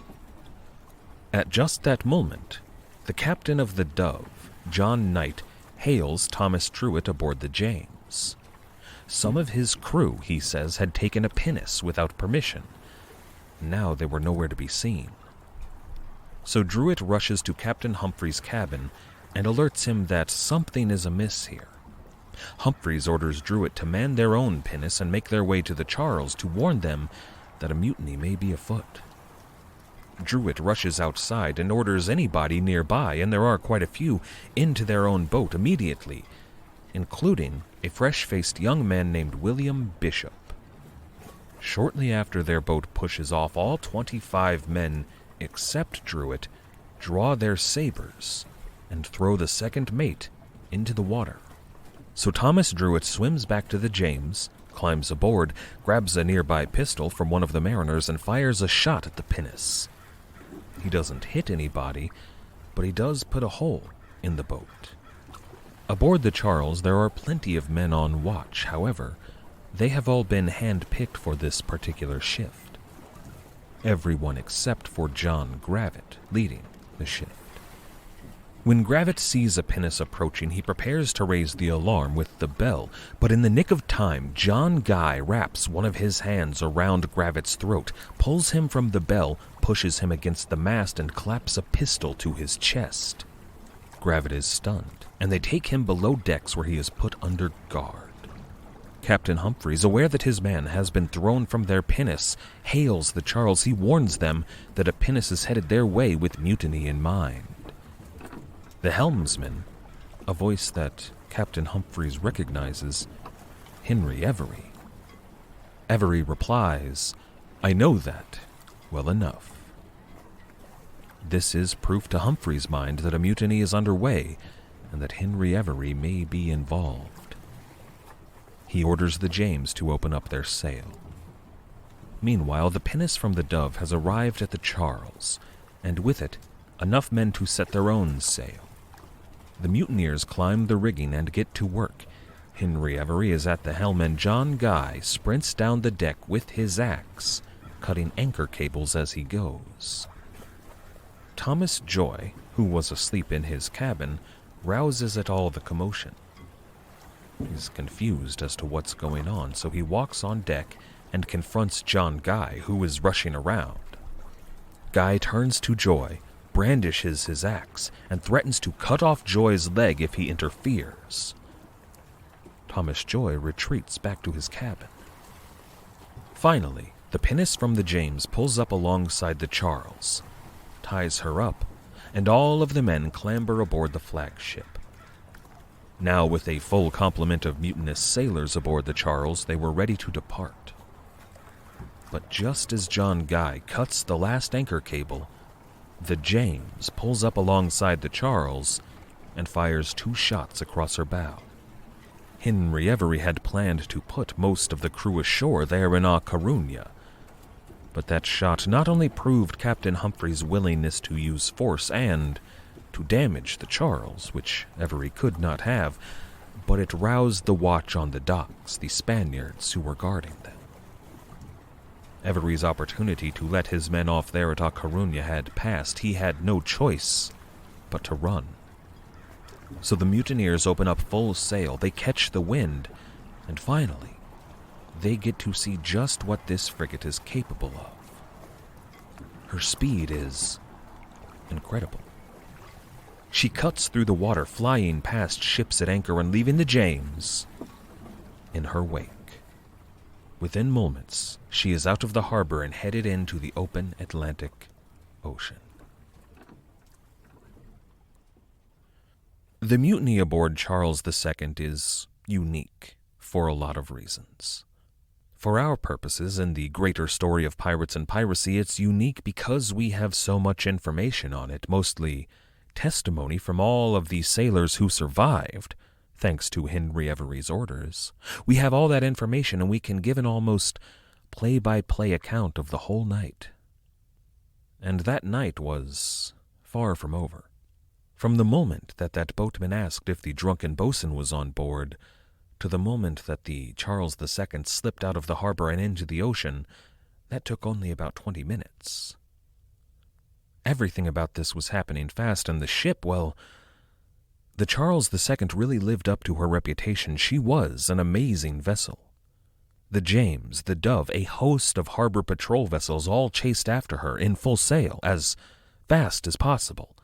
At just that moment, the captain of the Dove, John Knight, hails Thomas Druitt aboard the James. Some of his crew, he says, had taken a pinnace without permission. Now they were nowhere to be seen. So Druitt rushes to Captain Humphrey's cabin and alerts him that something is amiss here. Humphreys orders Druitt to man their own pinnace and make their way to the Charles to warn them that a mutiny may be afoot. Druitt rushes outside and orders anybody nearby, and there are quite a few, into their own boat immediately, including a fresh-faced young man named William Bishop. Shortly after their boat pushes off, all 25 men, except Druitt, draw their sabers and throw the second mate into the water. So Thomas Druitt swims back to the James, climbs aboard, grabs a nearby pistol from one of the mariners, and fires a shot at the pinnace. He doesn't hit anybody, but he does put a hole in the boat. Aboard the Charles, there are plenty of men on watch. However, they have all been hand-picked for this particular shift. Everyone except for John Gravitt leading the shift. When Gravitt sees a pinnace approaching, he prepares to raise the alarm with the bell, but in the nick of time, John Guy wraps one of his hands around Gravitt's throat, pulls him from the bell, pushes him against the mast, and claps a pistol to his chest. Gravitt is stunned, and they take him below decks where he is put under guard. Captain Humphreys, aware that his man has been thrown from their pinnace, hails the Charles. He warns them that a pinnace is headed their way with mutiny in mind. The helmsman, a voice that Captain Humphreys recognizes, Henry Avery. Avery replies, "I know that well enough." This is proof to Humphreys' mind that a mutiny is underway and that Henry Avery may be involved. He orders the James to open up their sail. Meanwhile, the pinnace from the Dove has arrived at the Charles, and with it, enough men to set their own sail. The mutineers climb the rigging and get to work. Henry Avery is at the helm, and John Guy sprints down the deck with his axe, cutting anchor cables as he goes. Thomas Joy, who was asleep in his cabin, rouses at all the commotion. He's confused as to what's going on, so he walks on deck and confronts John Guy, who is rushing around. Guy turns to Joy, brandishes his axe, and threatens to cut off Joy's leg if he interferes. Thomas Joy retreats back to his cabin. Finally, the pinnace from the James pulls up alongside the Charles, ties her up, and all of the men clamber aboard the flagship. Now, with a full complement of mutinous sailors aboard the Charles, they were ready to depart. But just as John Guy cuts the last anchor cable, the James pulls up alongside the Charles and fires 2 shots across her bow. Henry Avery had planned to put most of the crew ashore there in Coruña, but that shot not only proved Captain Humphrey's willingness to use force and to damage the Charles, which Avery could not have, but it roused the watch on the docks, the Spaniards who were guarding them. Avery's opportunity to let his men off there at Coruña had passed. He had no choice but to run. So the mutineers open up full sail, they catch the wind, and finally, they get to see just what this frigate is capable of. Her speed is incredible. She cuts through the water, flying past ships at anchor and leaving the James in her wake. Within moments, she is out of the harbor and headed into the open Atlantic Ocean. The mutiny aboard Charles II is unique for a lot of reasons. For our purposes, in the greater story of pirates and piracy, it's unique because we have so much information on it, mostly testimony from all of the sailors who survived, thanks to Henry Avery's orders. We have all that information, and we can give an almost play-by-play account of the whole night. And that night was far from over. From the moment that boatman asked if the drunken boatswain was on board, to the moment that the Charles II slipped out of the harbor and into the ocean, that took only about 20 minutes. Everything about this was happening fast, and the ship, well, the Charles II really lived up to her reputation. She was an amazing vessel. The James, the Dove, a host of harbor patrol vessels all chased after her in full sail as fast as possible.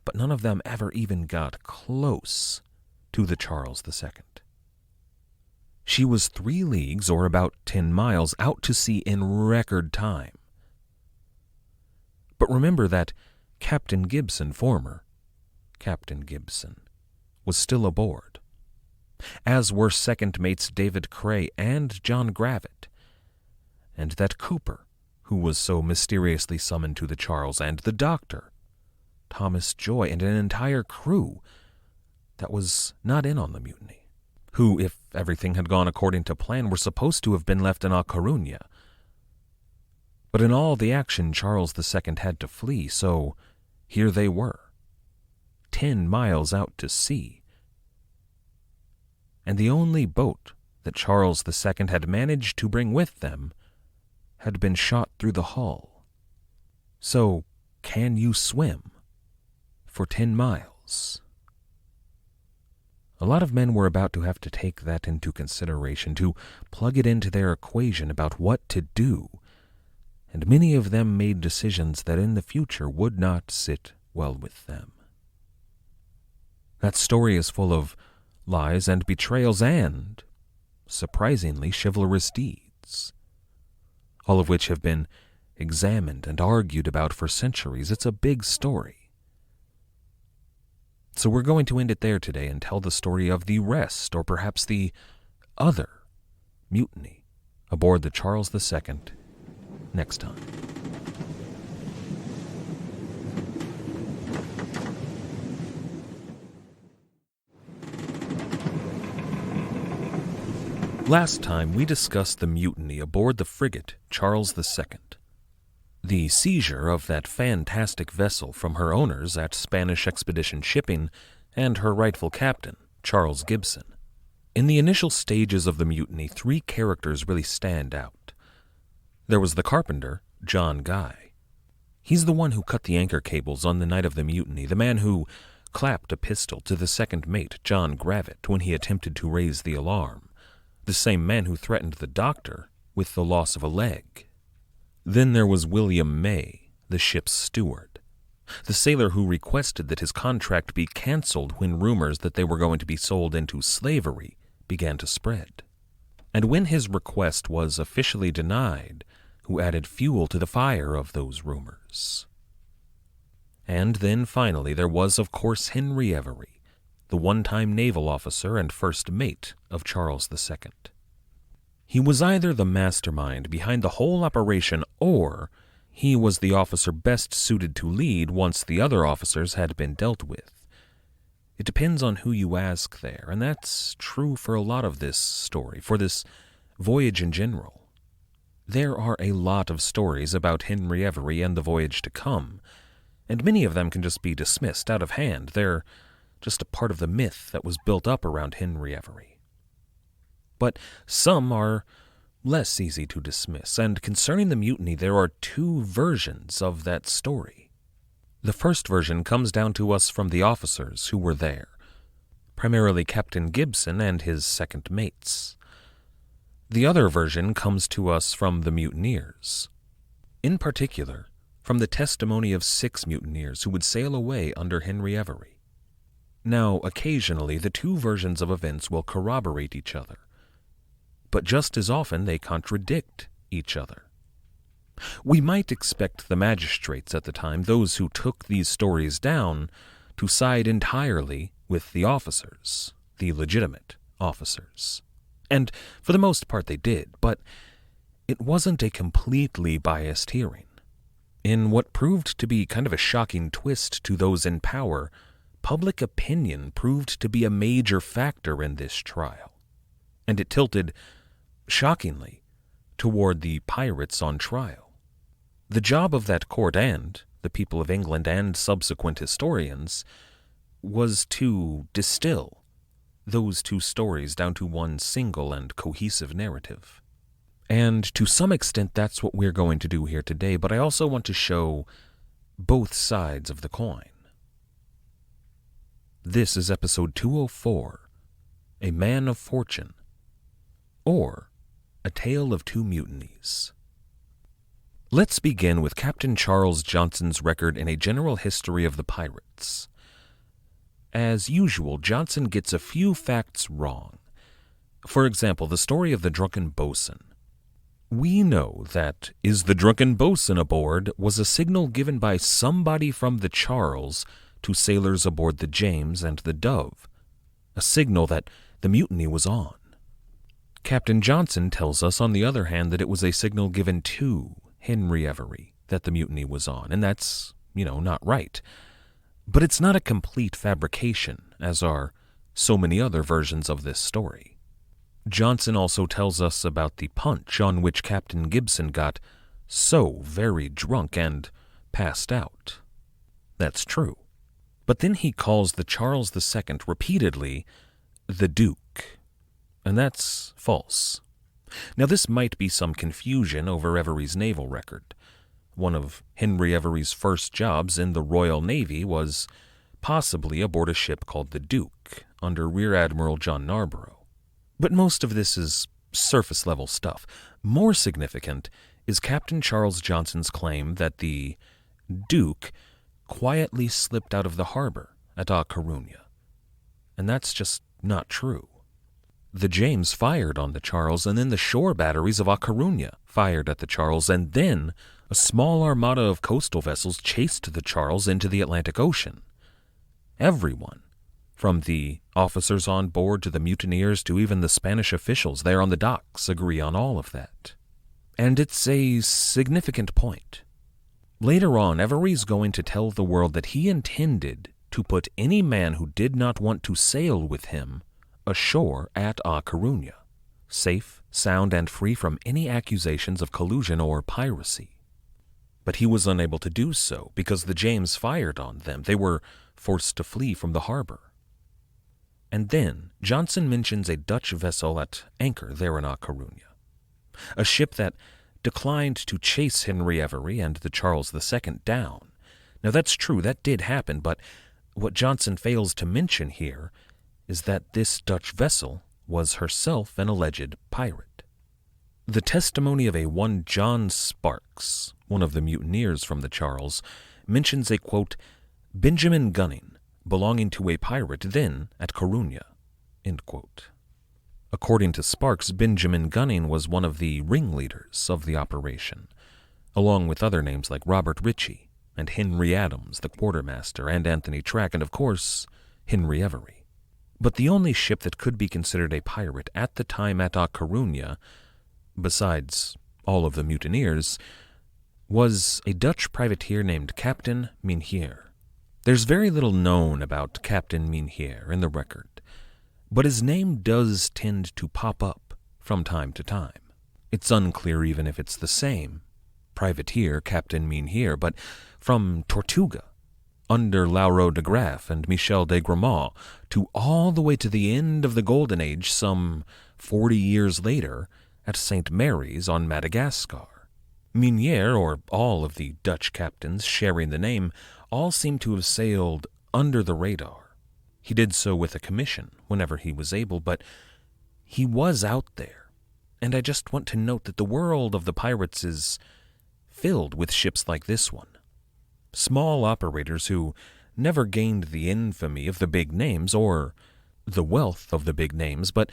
But none of them ever even got close to the Charles II. She was 3 leagues, or about 10 miles, out to sea in record time. But remember that Captain Gibson, former Captain Gibson, was still aboard, as were second mates David Cray and John Gravitt, and that Cooper, who was so mysteriously summoned to the Charles, and the doctor, Thomas Joy, and an entire crew that was not in on the mutiny, who, if everything had gone according to plan, were supposed to have been left in Coruña. But in all the action, Charles II had to flee, so here they were, 10 miles out to sea. And the only boat that Charles II had managed to bring with them had been shot through the hull. So, can you swim for 10 miles? A lot of men were about to have to take that into consideration, to plug it into their equation about what to do, and many of them made decisions that in the future would not sit well with them. That story is full of lies and betrayals and, surprisingly, chivalrous deeds, all of which have been examined and argued about for centuries. It's a big story. So we're going to end it there today and tell the story of the rest, or perhaps the other, mutiny aboard the Charles II next time. Last time we discussed the mutiny aboard the frigate Charles II. The seizure of that fantastic vessel from her owners at Spanish Expedition Shipping and her rightful captain, Charles Gibson. In the initial stages of the mutiny, 3 characters really stand out. There was the carpenter, John Guy. He's the one who cut the anchor cables on the night of the mutiny, the man who clapped a pistol to the second mate, John Gravitt, when he attempted to raise the alarm, the same man who threatened the doctor with the loss of a leg. Then there was William May, the ship's steward, the sailor who requested that his contract be canceled when rumors that they were going to be sold into slavery began to spread. And when his request was officially denied, who added fuel to the fire of those rumors. And then finally there was, of course, Henry Avery, the one-time naval officer and first mate of Charles II. He was either the mastermind behind the whole operation, or he was the officer best suited to lead once the other officers had been dealt with. It depends on who you ask there, and that's true for a lot of this story, for this voyage in general. There are a lot of stories about Henry Avery and the voyage to come, and many of them can just be dismissed out of hand. They're just a part of the myth that was built up around Henry Avery. But some are less easy to dismiss, and concerning the mutiny there are 2 versions of that story. The first version comes down to us from the officers who were there, primarily Captain Gibson and his second mates. The other version comes to us from the mutineers, in particular from the testimony of 6 mutineers who would sail away under Henry Avery. Now, occasionally the 2 versions of events will corroborate each other, but just as often they contradict each other. We might expect the magistrates at the time, those who took these stories down, to side entirely with the officers, the legitimate officers. And for the most part they did, but it wasn't a completely biased hearing. In what proved to be kind of a shocking twist to those in power, public opinion proved to be a major factor in this trial, and it tilted, shockingly, toward the pirates on trial. The job of that court and the people of England and subsequent historians was to distill those 2 stories down to one single and cohesive narrative. And to some extent that's what we're going to do here today, but I also want to show both sides of the coin. This is episode 204, A Man of Fortune, or A Tale of Two Mutinies. Let's begin with Captain Charles Johnson's record in A General History of the Pirates. As usual, Johnson gets a few facts wrong. For example, the story of the Drunken Boatswain. We know that "Is the Drunken Boatswain aboard?" was a signal given by somebody from the Charles to sailors aboard the James and the Dove, a signal that the mutiny was on. Captain Johnson tells us, on the other hand, that it was a signal given to Henry Avery that the mutiny was on, and that's, not right. But it's not a complete fabrication, as are so many other versions of this story. Johnson also tells us about the punch on which Captain Gibson got so very drunk and passed out. That's true. But then he calls the Charles II repeatedly the Duke, and that's false. Now, this might be some confusion over Avery's naval record. One of Henry Avery's first jobs in the Royal Navy was possibly aboard a ship called the Duke, under Rear Admiral John Narborough. But most of this is surface-level stuff. More significant is Captain Charles Johnson's claim that the Duke quietly slipped out of the harbor at Coruña. And that's just not true. The James fired on the Charles, and then the shore batteries of Coruña fired at the Charles, and then a small armada of coastal vessels chased the Charles into the Atlantic Ocean. Everyone, from the officers on board to the mutineers to even the Spanish officials there on the docks, agree on all of that. And it's a significant point. Later on, Avery's going to tell the world that he intended to put any man who did not want to sail with him ashore at Coruña, safe, sound, and free from any accusations of collusion or piracy. But he was unable to do so because the James fired on them. They were forced to flee from the harbor. And then Johnson mentions a Dutch vessel at anchor there in Coruña, a ship that declined to chase Henry Avery and the Charles II down. Now that's true, that did happen, but what Johnson fails to mention here is that this Dutch vessel was herself an alleged pirate. The testimony of a one John Sparks, one of the mutineers from the Charles, mentions a, quote, Benjamin gunning belonging to a pirate then at Coruña, end quote. According to Sparks, Benjamin Gunning was one of the ringleaders of the operation, along with other names like Robert Ritchie and Henry Adams, the quartermaster, and Anthony Track, and of course, Henry Avery. But the only ship that could be considered a pirate at the time at Coruña, besides all of the mutineers, was a Dutch privateer named Captain Mynheer. There's very little known about Captain Mynheer in the record, but his name does tend to pop up from time to time. It's unclear even if it's the same privateer, Captain Mynheer, but from Tortuga, under Lauro de Graaf and Michel de Gramont, to all the way to the end of the Golden Age some 40 years later at St. Mary's on Madagascar. Mynheer, or all of the Dutch captains sharing the name, all seem to have sailed under the radar. He did so with a commission whenever he was able, but he was out there. And I just want to note that the world of the pirates is filled with ships like this one. Small operators who never gained the infamy of the big names or the wealth of the big names, but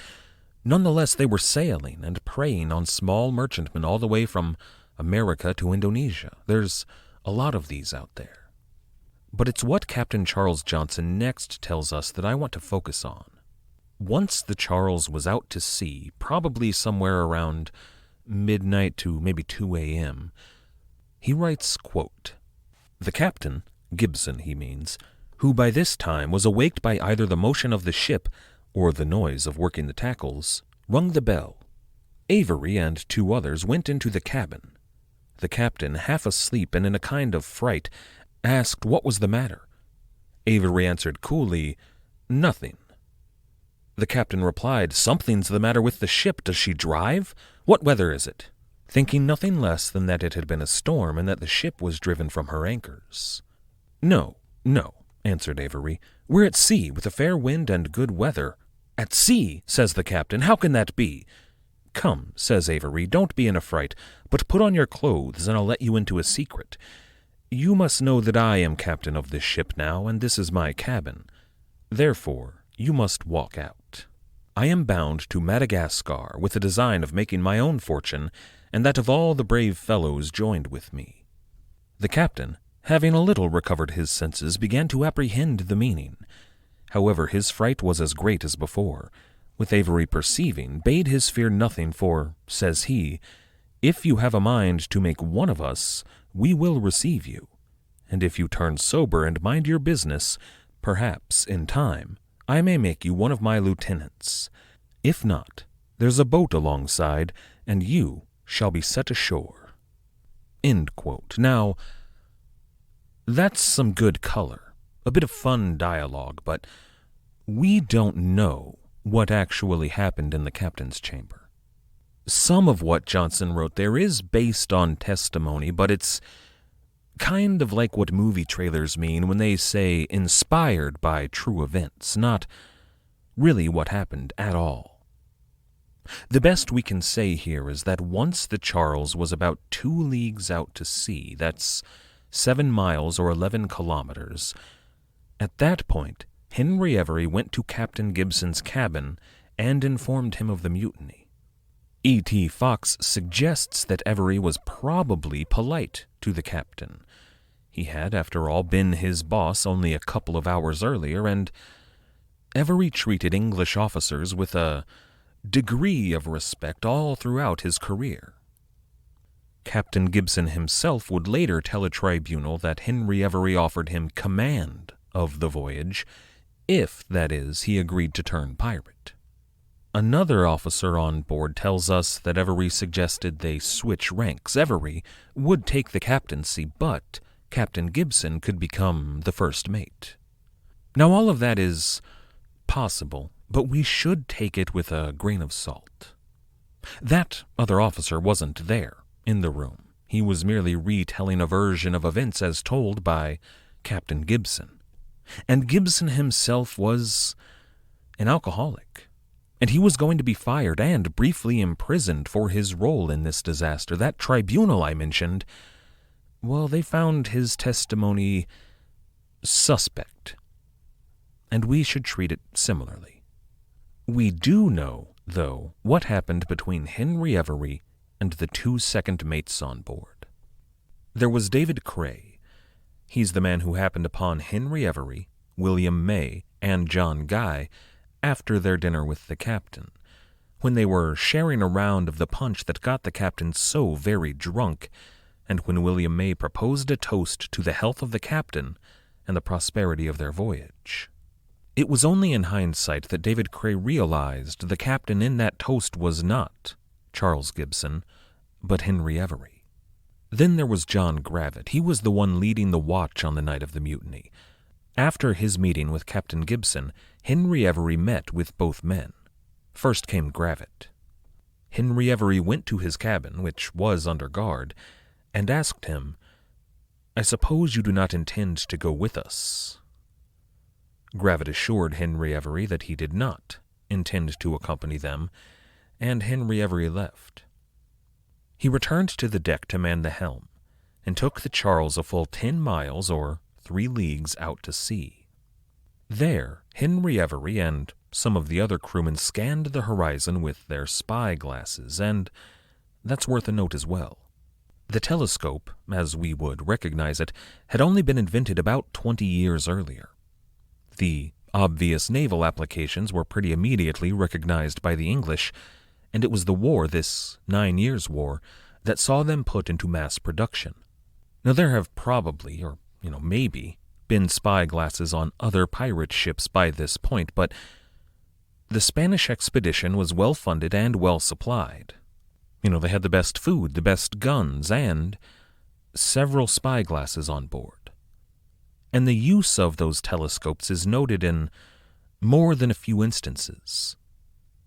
nonetheless they were sailing and preying on small merchantmen all the way from America to Indonesia. There's a lot of these out there. But it's what Captain Charles Johnson next tells us that I want to focus on. Once the Charles was out to sea, probably somewhere around midnight to maybe 2 a.m., he writes, quote, The captain, Gibson he means, who by this time was awaked by either the motion of the ship or the noise of working the tackles, rung the bell. Avery and 2 others went into the cabin. The captain, half asleep and in a kind of fright, asked what was the matter. Avery answered coolly, Nothing. The captain replied, Something's the matter with the ship. Does she drive? What weather is it? Thinking nothing less than that it had been a storm and that the ship was driven from her anchors. No, answered Avery. "We're at sea, with a fair wind and good weather." "At sea," says the captain. "How can that be?" "Come," says Avery, "don't be in a fright, but put on your clothes, and I'll let you into a secret. You must know that I am captain of this ship now, and this is my cabin. Therefore, you must walk out. I am bound to Madagascar with the design of making my own fortune, and that of all the brave fellows joined with me." The captain, having a little recovered his senses, began to apprehend the meaning. However, his fright was as great as before. With Avery perceiving, bade his fear nothing, for, says he, "If you have a mind to make one of us, we will receive you. And if you turn sober and mind your business, perhaps, in time, I may make you one of my lieutenants. If not, there's a boat alongside, and you shall be set ashore." End quote. Now, that's some good color, a bit of fun dialogue, but we don't know what actually happened in the captain's chamber. Some of what Johnson wrote there is based on testimony, but it's kind of like what movie trailers mean when they say inspired by true events, not really what happened at all. The best we can say here is that once the Charles was about 2 leagues out to sea, that's 7 miles or 11 kilometers. At that point, Henry Avery went to Captain Gibson's cabin and informed him of the mutiny. E.T. Fox suggests that Avery was probably polite to the captain. He had, after all, been his boss only a couple of hours earlier, and Avery treated English officers with a degree of respect all throughout his career. Captain Gibson himself would later tell a tribunal that Henry Avery offered him command of the voyage, if, that is, he agreed to turn pirate. Another officer on board tells us that Avery suggested they switch ranks. Avery would take the captaincy, but Captain Gibson could become the first mate. Now, all of that is possible, but we should take it with a grain of salt. That other officer wasn't there in the room. He was merely retelling a version of events as told by Captain Gibson. And Gibson himself was an alcoholic, and he was going to be fired and briefly imprisoned for his role in this disaster. That tribunal I mentioned, well, they found his testimony suspect, and we should treat it similarly. We do know, though, what happened between Henry Avery and the 2 second mates on board. There was David Cray. He's the man who happened upon Henry Avery, William May, and John Guy after their dinner with the captain, when they were sharing a round of the punch that got the captain so very drunk, and when William May proposed a toast to the health of the captain and the prosperity of their voyage. It was only in hindsight that David Cray realized the captain in that toast was not Charles Gibson, but Henry Avery. Then there was John Gravitt. He was the one leading the watch on the night of the mutiny. After his meeting with Captain Gibson, Henry Avery met with both men. First came Gravitt. Henry Avery went to his cabin, which was under guard, and asked him, "I suppose you do not intend to go with us?" Gravitt assured Henry Avery that he did not intend to accompany them, and Henry Avery left. He returned to the deck to man the helm, and took the Charles a full 10 miles or 3 leagues out to sea. There, Henry Avery and some of the other crewmen scanned the horizon with their spy glasses, and that's worth a note as well. The telescope, as we would recognize it, had only been invented about 20 years earlier. The obvious naval applications were pretty immediately recognized by the English, and it was the war, this 9 Years' War, that saw them put into mass production. Now, there have probably, or maybe, been spy glasses on other pirate ships by this point, but the Spanish expedition was well funded and well supplied. They had the best food, the best guns, and several spy glasses on board. And the use of those telescopes is noted in more than a few instances.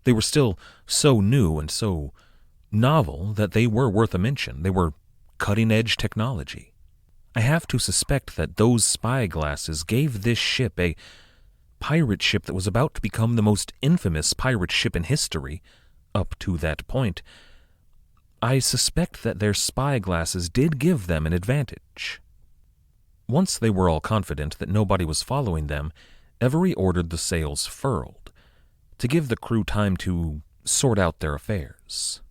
They were still so new and so novel that they were worth a mention. They were cutting-edge technology. I have to suspect that those spyglasses gave this ship, a pirate ship that was about to become the most infamous pirate ship in history, up to that point, I suspect that their spyglasses did give them an advantage. Once they were all confident that nobody was following them, Avery ordered the sails furled, to give the crew time to sort out their affairs.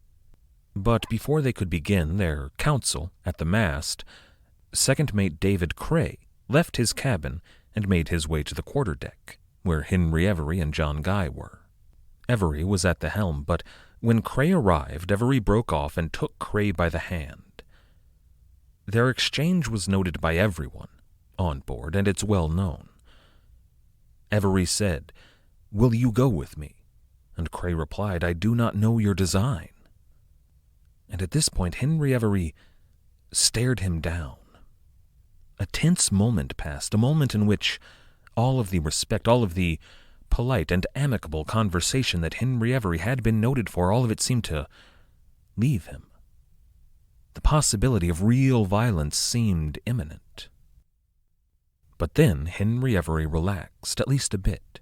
But before they could begin their council at the mast, second mate David Cray left his cabin and made his way to the quarterdeck, where Henry Avery and John Guy were. Avery was at the helm, but when Cray arrived, Avery broke off and took Cray by the hand. Their exchange was noted by everyone on board, and it's well known. Avery said, "Will you go with me?" And Cray replied, "I do not know your design." And at this point, Henry Avery stared him down. A tense moment passed, a moment in which all of the respect, all of the polite and amicable conversation that Henry Avery had been noted for, all of it seemed to leave him. The possibility of real violence seemed imminent. But then Henry Avery relaxed, at least a bit.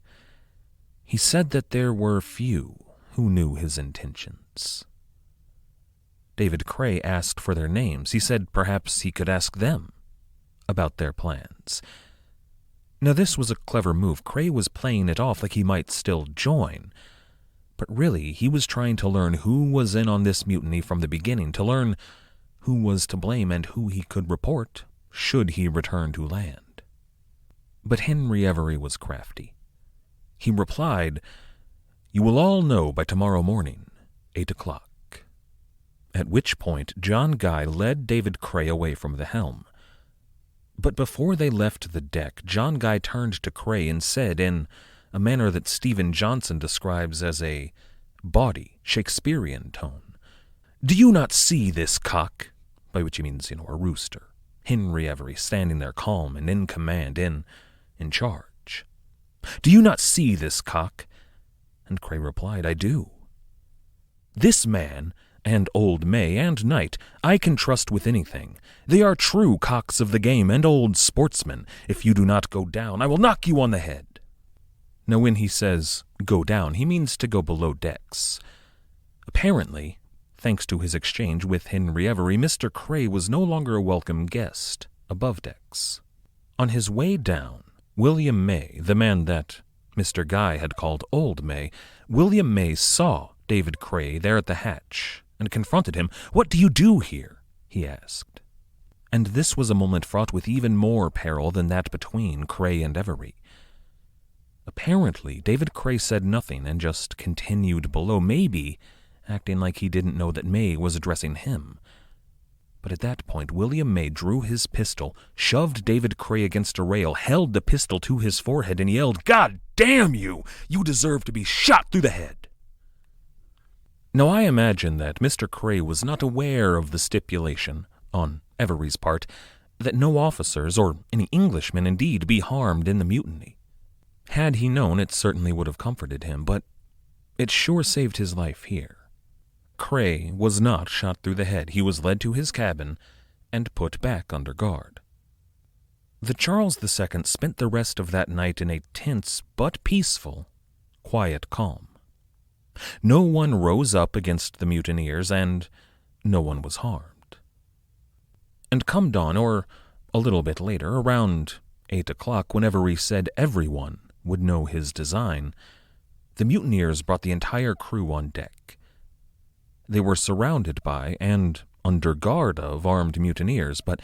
He said that there were few who knew his intentions. David Cray asked for their names. He said perhaps he could ask them about their plans. Now this was a clever move. Cray was playing it off like he might still join, but really he was trying to learn who was in on this mutiny from the beginning, to learn who was to blame and who he could report should he return to land. But Henry Avery was crafty. He replied, "You will all know by tomorrow morning, 8 o'clock. At which point John Guy led David Cray away from the helm. But before they left the deck, John Guy turned to Cray and said, in a manner that Stephen Johnson describes as a bawdy, Shakespearean tone, "Do you not see this cock?" By which he means, a rooster. Henry Avery standing there calm and in command, in charge. "Do you not see this cock?" And Cray replied, "I do. This man, and old May, and Knight, I can trust with anything. They are true cocks of the game and old sportsmen. If you do not go down, I will knock you on the head." Now when he says go down, he means to go below decks. Apparently, thanks to his exchange with Henry Avery, Mr. Cray was no longer a welcome guest above decks. On his way down, William May, the man that Mr. Guy had called Old May, William May saw David Cray there at the hatch and confronted him. "What do you do here?" he asked. And this was a moment fraught with even more peril than that between Cray and Avery. Apparently, David Cray said nothing and just continued below, maybe acting like he didn't know that May was addressing him. But at that point, William May drew his pistol, shoved David Cray against a rail, held the pistol to his forehead, and yelled, "God damn you! You deserve to be shot through the head!" Now I imagine that Mr. Cray was not aware of the stipulation, on Avery's part, that no officers, or any Englishmen indeed, be harmed in the mutiny. Had he known, it certainly would have comforted him, but it sure saved his life here. Cray was not shot through the head. He was led to his cabin and put back under guard. The Charles II spent the rest of that night in a tense but peaceful, quiet calm. No one rose up against the mutineers, and no one was harmed. And come dawn, or a little bit later, around 8 o'clock, whenever he said everyone would know his design, the mutineers brought the entire crew on deck. They were surrounded by, and under guard of, armed mutineers, but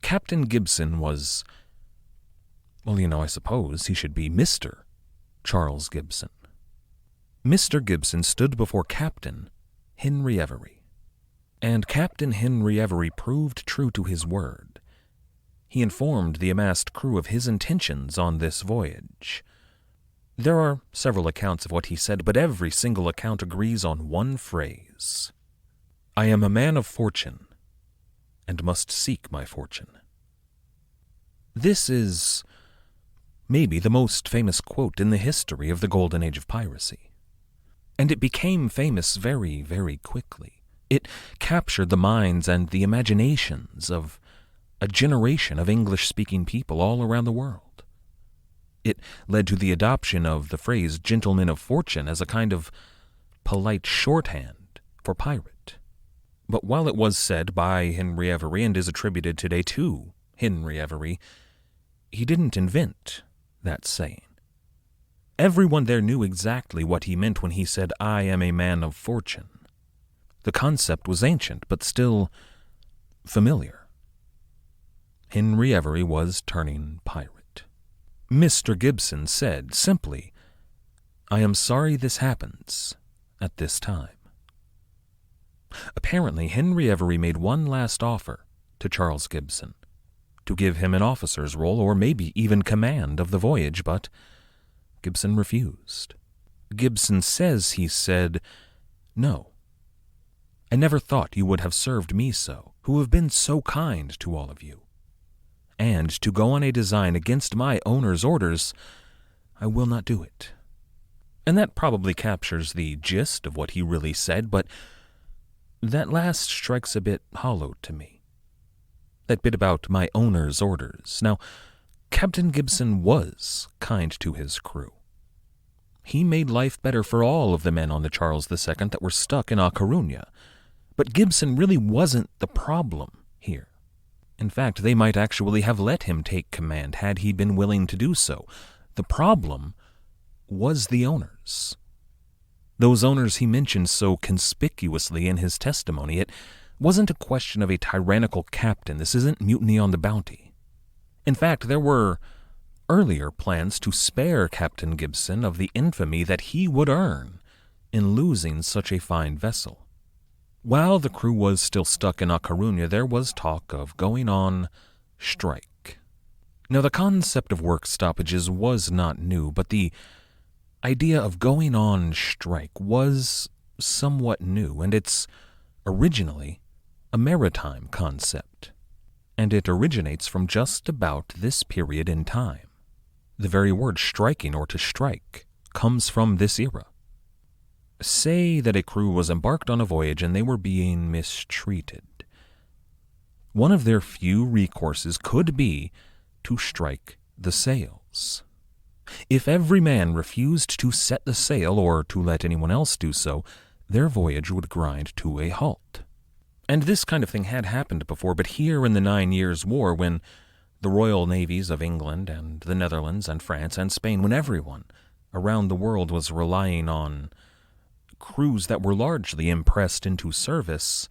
Captain Gibson was, well, I suppose he should be Mr. Charles Gibson. Mr. Gibson stood before Captain Henry Avery, and Captain Henry Avery proved true to his word. He informed the amassed crew of his intentions on this voyage. There are several accounts of what he said, but every single account agrees on one phrase: "I am a man of fortune, and must seek my fortune." This is maybe the most famous quote in the history of the Golden Age of piracy. And it became famous very, very quickly. It captured the minds and the imaginations of a generation of English-speaking people all around the world. It led to the adoption of the phrase gentleman of fortune as a kind of polite shorthand for pirate. But while it was said by Henry Avery and is attributed today to Henry Avery, he didn't invent that saying. Everyone there knew exactly what he meant when he said, "I am a man of fortune." The concept was ancient, but still familiar. Henry Avery was turning pirate. Mr. Gibson said simply, "I am sorry this happens at this time." Apparently, Henry Avery made one last offer to Charles Gibson, to give him an officer's role or maybe even command of the voyage, but Gibson refused. Gibson says he said, "No. I never thought you would have served me so, who have been so kind to all of you. And to go on a design against my owner's orders, I will not do it." And that probably captures the gist of what he really said, but that last strikes a bit hollow to me. That bit about my owner's orders. Now, Captain Gibson was kind to his crew. He made life better for all of the men on the Charles II that were stuck in Coruña. But Gibson really wasn't the problem here. In fact, they might actually have let him take command had he been willing to do so. The problem was the owners. Those owners he mentioned so conspicuously in his testimony. It wasn't a question of a tyrannical captain. This isn't Mutiny on the Bounty. In fact, there were earlier plans to spare Captain Gibson of the infamy that he would earn in losing such a fine vessel. While the crew was still stuck in Coruña, there was talk of going on strike. Now, the concept of work stoppages was not new, but the idea of going on strike was somewhat new, and it's originally a maritime concept, and it originates from just about this period in time. The very word striking or to strike comes from this era. Say that a crew was embarked on a voyage and they were being mistreated. One of their few recourses could be to strike the sails. If every man refused to set the sail or to let anyone else do so, their voyage would grind to a halt. And this kind of thing had happened before, but here in the 9 Years' War, when the royal navies of England and the Netherlands and France and Spain, when everyone around the world was relying on crews that were largely impressed into service,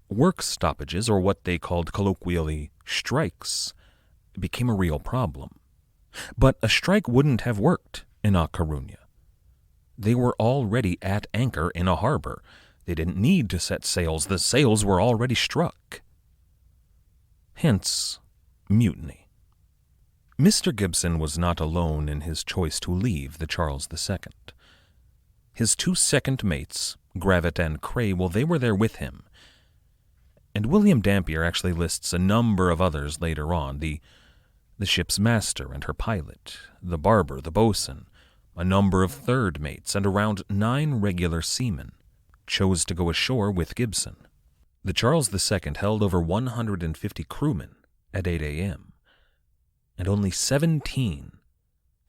work stoppages, or what they called colloquially strikes, became a real problem. But a strike wouldn't have worked in Coruña. They were already at anchor in a harbor. They didn't need to set sails. The sails were already struck. Hence, mutiny. Mr. Gibson was not alone in his choice to leave the Charles II. His 2 second mates, Gravitt and Cray, well, they were there with him. And William Dampier actually lists a number of others later on, the ship's master and her pilot, the barber, the boatswain, a number of third mates, and around 9 regular seamen chose to go ashore with Gibson. The Charles II held over 150 crewmen at 8 a.m., and only 17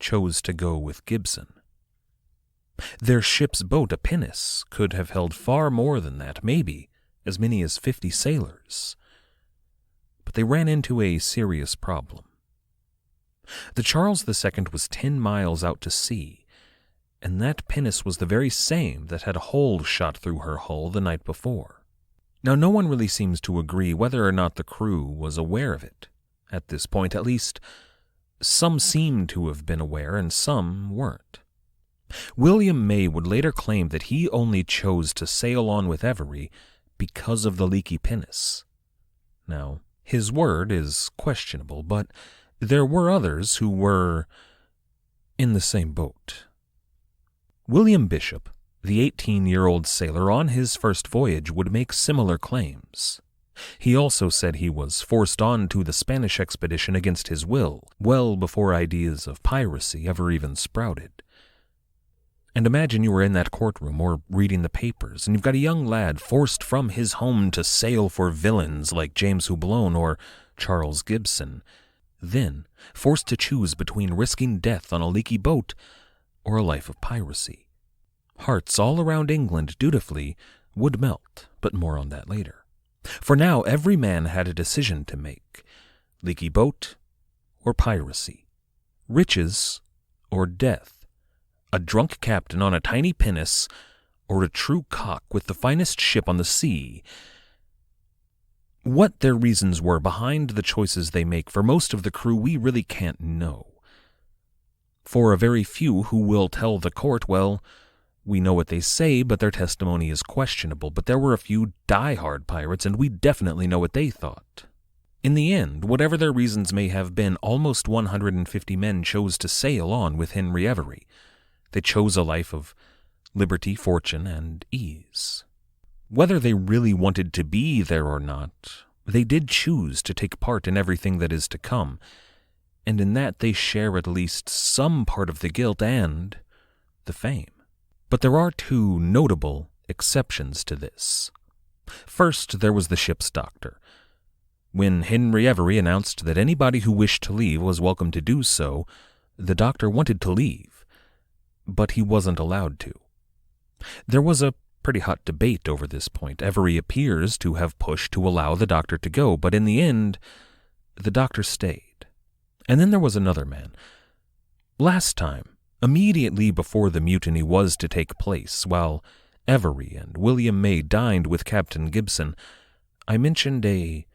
chose to go with Gibson. Their ship's boat, a pinnace, could have held far more than that, maybe as many as 50 sailors. But they ran into a serious problem. The Charles II was 10 miles out to sea, and that pinnace was the very same that had a hole shot through her hull the night before. Now, no one really seems to agree whether or not the crew was aware of it at this point. At least, some seem to have been aware and some weren't. William May would later claim that he only chose to sail on with Avery because of the leaky pinnace. Now, his word is questionable, but there were others who were in the same boat. William Bishop, the 18-year-old sailor on his first voyage, would make similar claims. He also said he was forced on to the Spanish expedition against his will, well before ideas of piracy ever even sprouted. And imagine you were in that courtroom or reading the papers, and you've got a young lad forced from his home to sail for villains like James Houblon or Charles Gibson, then forced to choose between risking death on a leaky boat or a life of piracy. Hearts all around England dutifully would melt, but more on that later. For now, every man had a decision to make: leaky boat or piracy, riches or death, a drunk captain on a tiny pinnace, or a true cock with the finest ship on the sea. What their reasons were behind the choices they make for most of the crew we really can't know. For a very few who will tell the court, well, we know what they say, but their testimony is questionable. But there were a few die-hard pirates, and we definitely know what they thought. In the end, whatever their reasons may have been, almost 150 men chose to sail on with Henry Avery. They chose a life of liberty, fortune, and ease. Whether they really wanted to be there or not, they did choose to take part in everything that is to come, and in that they share at least some part of the guilt and the fame. But there are two notable exceptions to this. First, there was the ship's doctor. When Henry Avery announced that anybody who wished to leave was welcome to do so, the doctor wanted to leave, but he wasn't allowed to. There was a pretty hot debate over this point. Avery appears to have pushed to allow the doctor to go, but in the end, the doctor stayed. And then there was another man. Last time, immediately before the mutiny was to take place, while Avery and William May dined with Captain Gibson, I mentioned a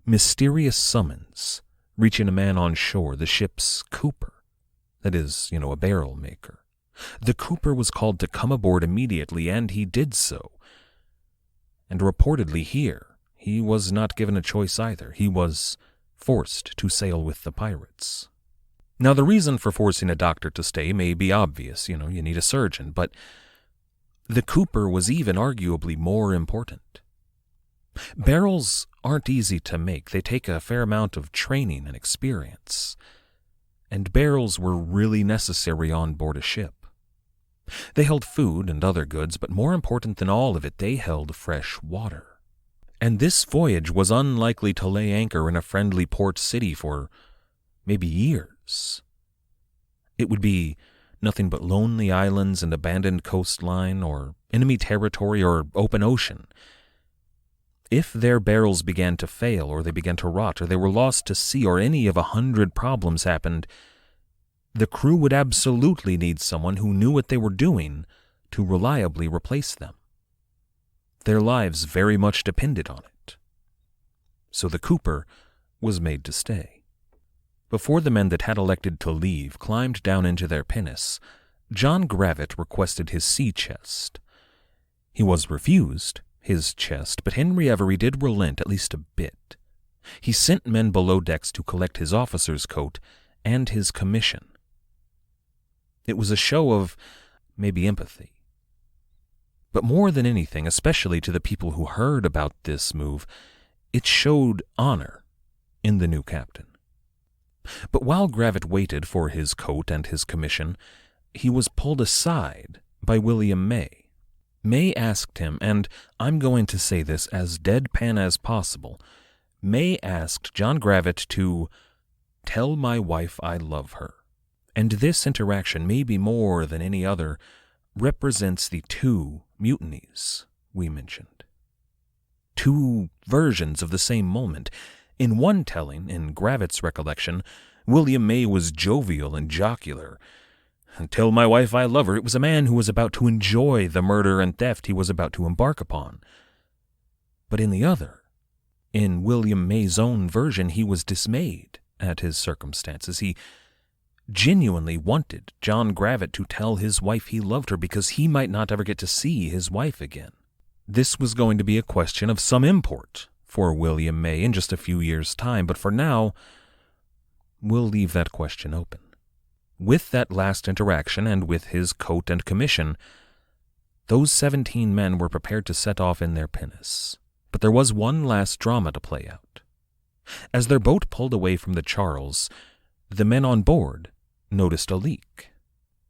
mysterious summons reaching a man on shore, the ship's cooper. That is, a barrel maker. The cooper was called to come aboard immediately, and he did so. And reportedly here, he was not given a choice either. He was forced to sail with the pirates. Now, the reason for forcing a doctor to stay may be obvious. You need a surgeon, but the cooper was even arguably more important. Barrels aren't easy to make. They take a fair amount of training and experience. And barrels were really necessary on board a ship. They held food and other goods, but more important than all of it, they held fresh water. And this voyage was unlikely to lay anchor in a friendly port city for maybe years. It would be nothing but lonely islands and abandoned coastline, or enemy territory, or open ocean. If their barrels began to fail, or they began to rot, or they were lost to sea, or any of 100 problems happened, the crew would absolutely need someone who knew what they were doing to reliably replace them. Their lives very much depended on it. So the cooper was made to stay. Before the men that had elected to leave climbed down into their pinnace, John Gravitt requested his sea chest. He was refused his chest, but Henry Avery did relent at least a bit. He sent men below decks to collect his officer's coat and his commission. It was a show of maybe empathy. But more than anything, especially to the people who heard about this move, it showed honor in the new captain. But while Gravitt waited for his coat and his commission, he was pulled aside by William May. May asked him, and I'm going to say this as deadpan as possible, May asked John Gravitt to tell my wife I love her. And this interaction, maybe more than any other, represents the two mutinies we mentioned. Two versions of the same moment. In one telling, in Gravitt's recollection, William May was jovial and jocular. Tell my wife I love her. It was a man who was about to enjoy the murder and theft he was about to embark upon. But in the other, in William May's own version, he was dismayed at his circumstances. He genuinely wanted John Gravitt to tell his wife he loved her because he might not ever get to see his wife again. This was going to be a question of some import for William May in just a few years' time, but for now, we'll leave that question open. With that last interaction and with his coat and commission, those 17 men were prepared to set off in their pinnace. But there was one last drama to play out. As their boat pulled away from the Charles, the men on board noticed a leak.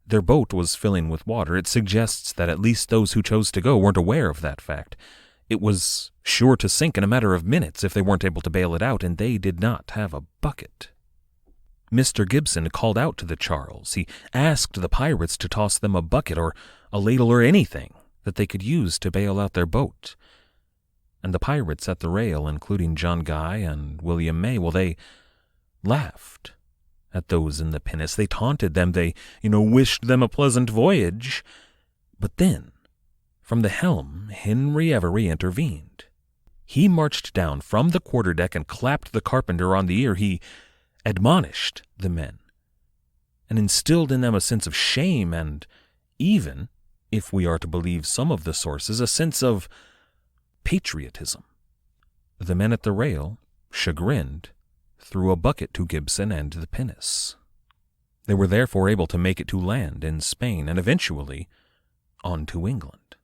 Their boat was filling with water. It suggests that at least those who chose to go weren't aware of that fact. It was sure to sink in a matter of minutes if they weren't able to bail it out, and they did not have a bucket. Mr. Gibson called out to the Charles. He asked the pirates to toss them a bucket or a ladle or anything that they could use to bail out their boat. And the pirates at the rail, including John Guy and William May, well, they laughed at those in the pinnace. They taunted them. They, wished them a pleasant voyage. But then, from the helm, Henry Avery intervened. He marched down from the quarterdeck and clapped the carpenter on the ear. He admonished the men and instilled in them a sense of shame and even, if we are to believe some of the sources, a sense of patriotism. The men at the rail, chagrined, threw a bucket to Gibson and the pinnace. They were therefore able to make it to land in Spain and eventually on to England.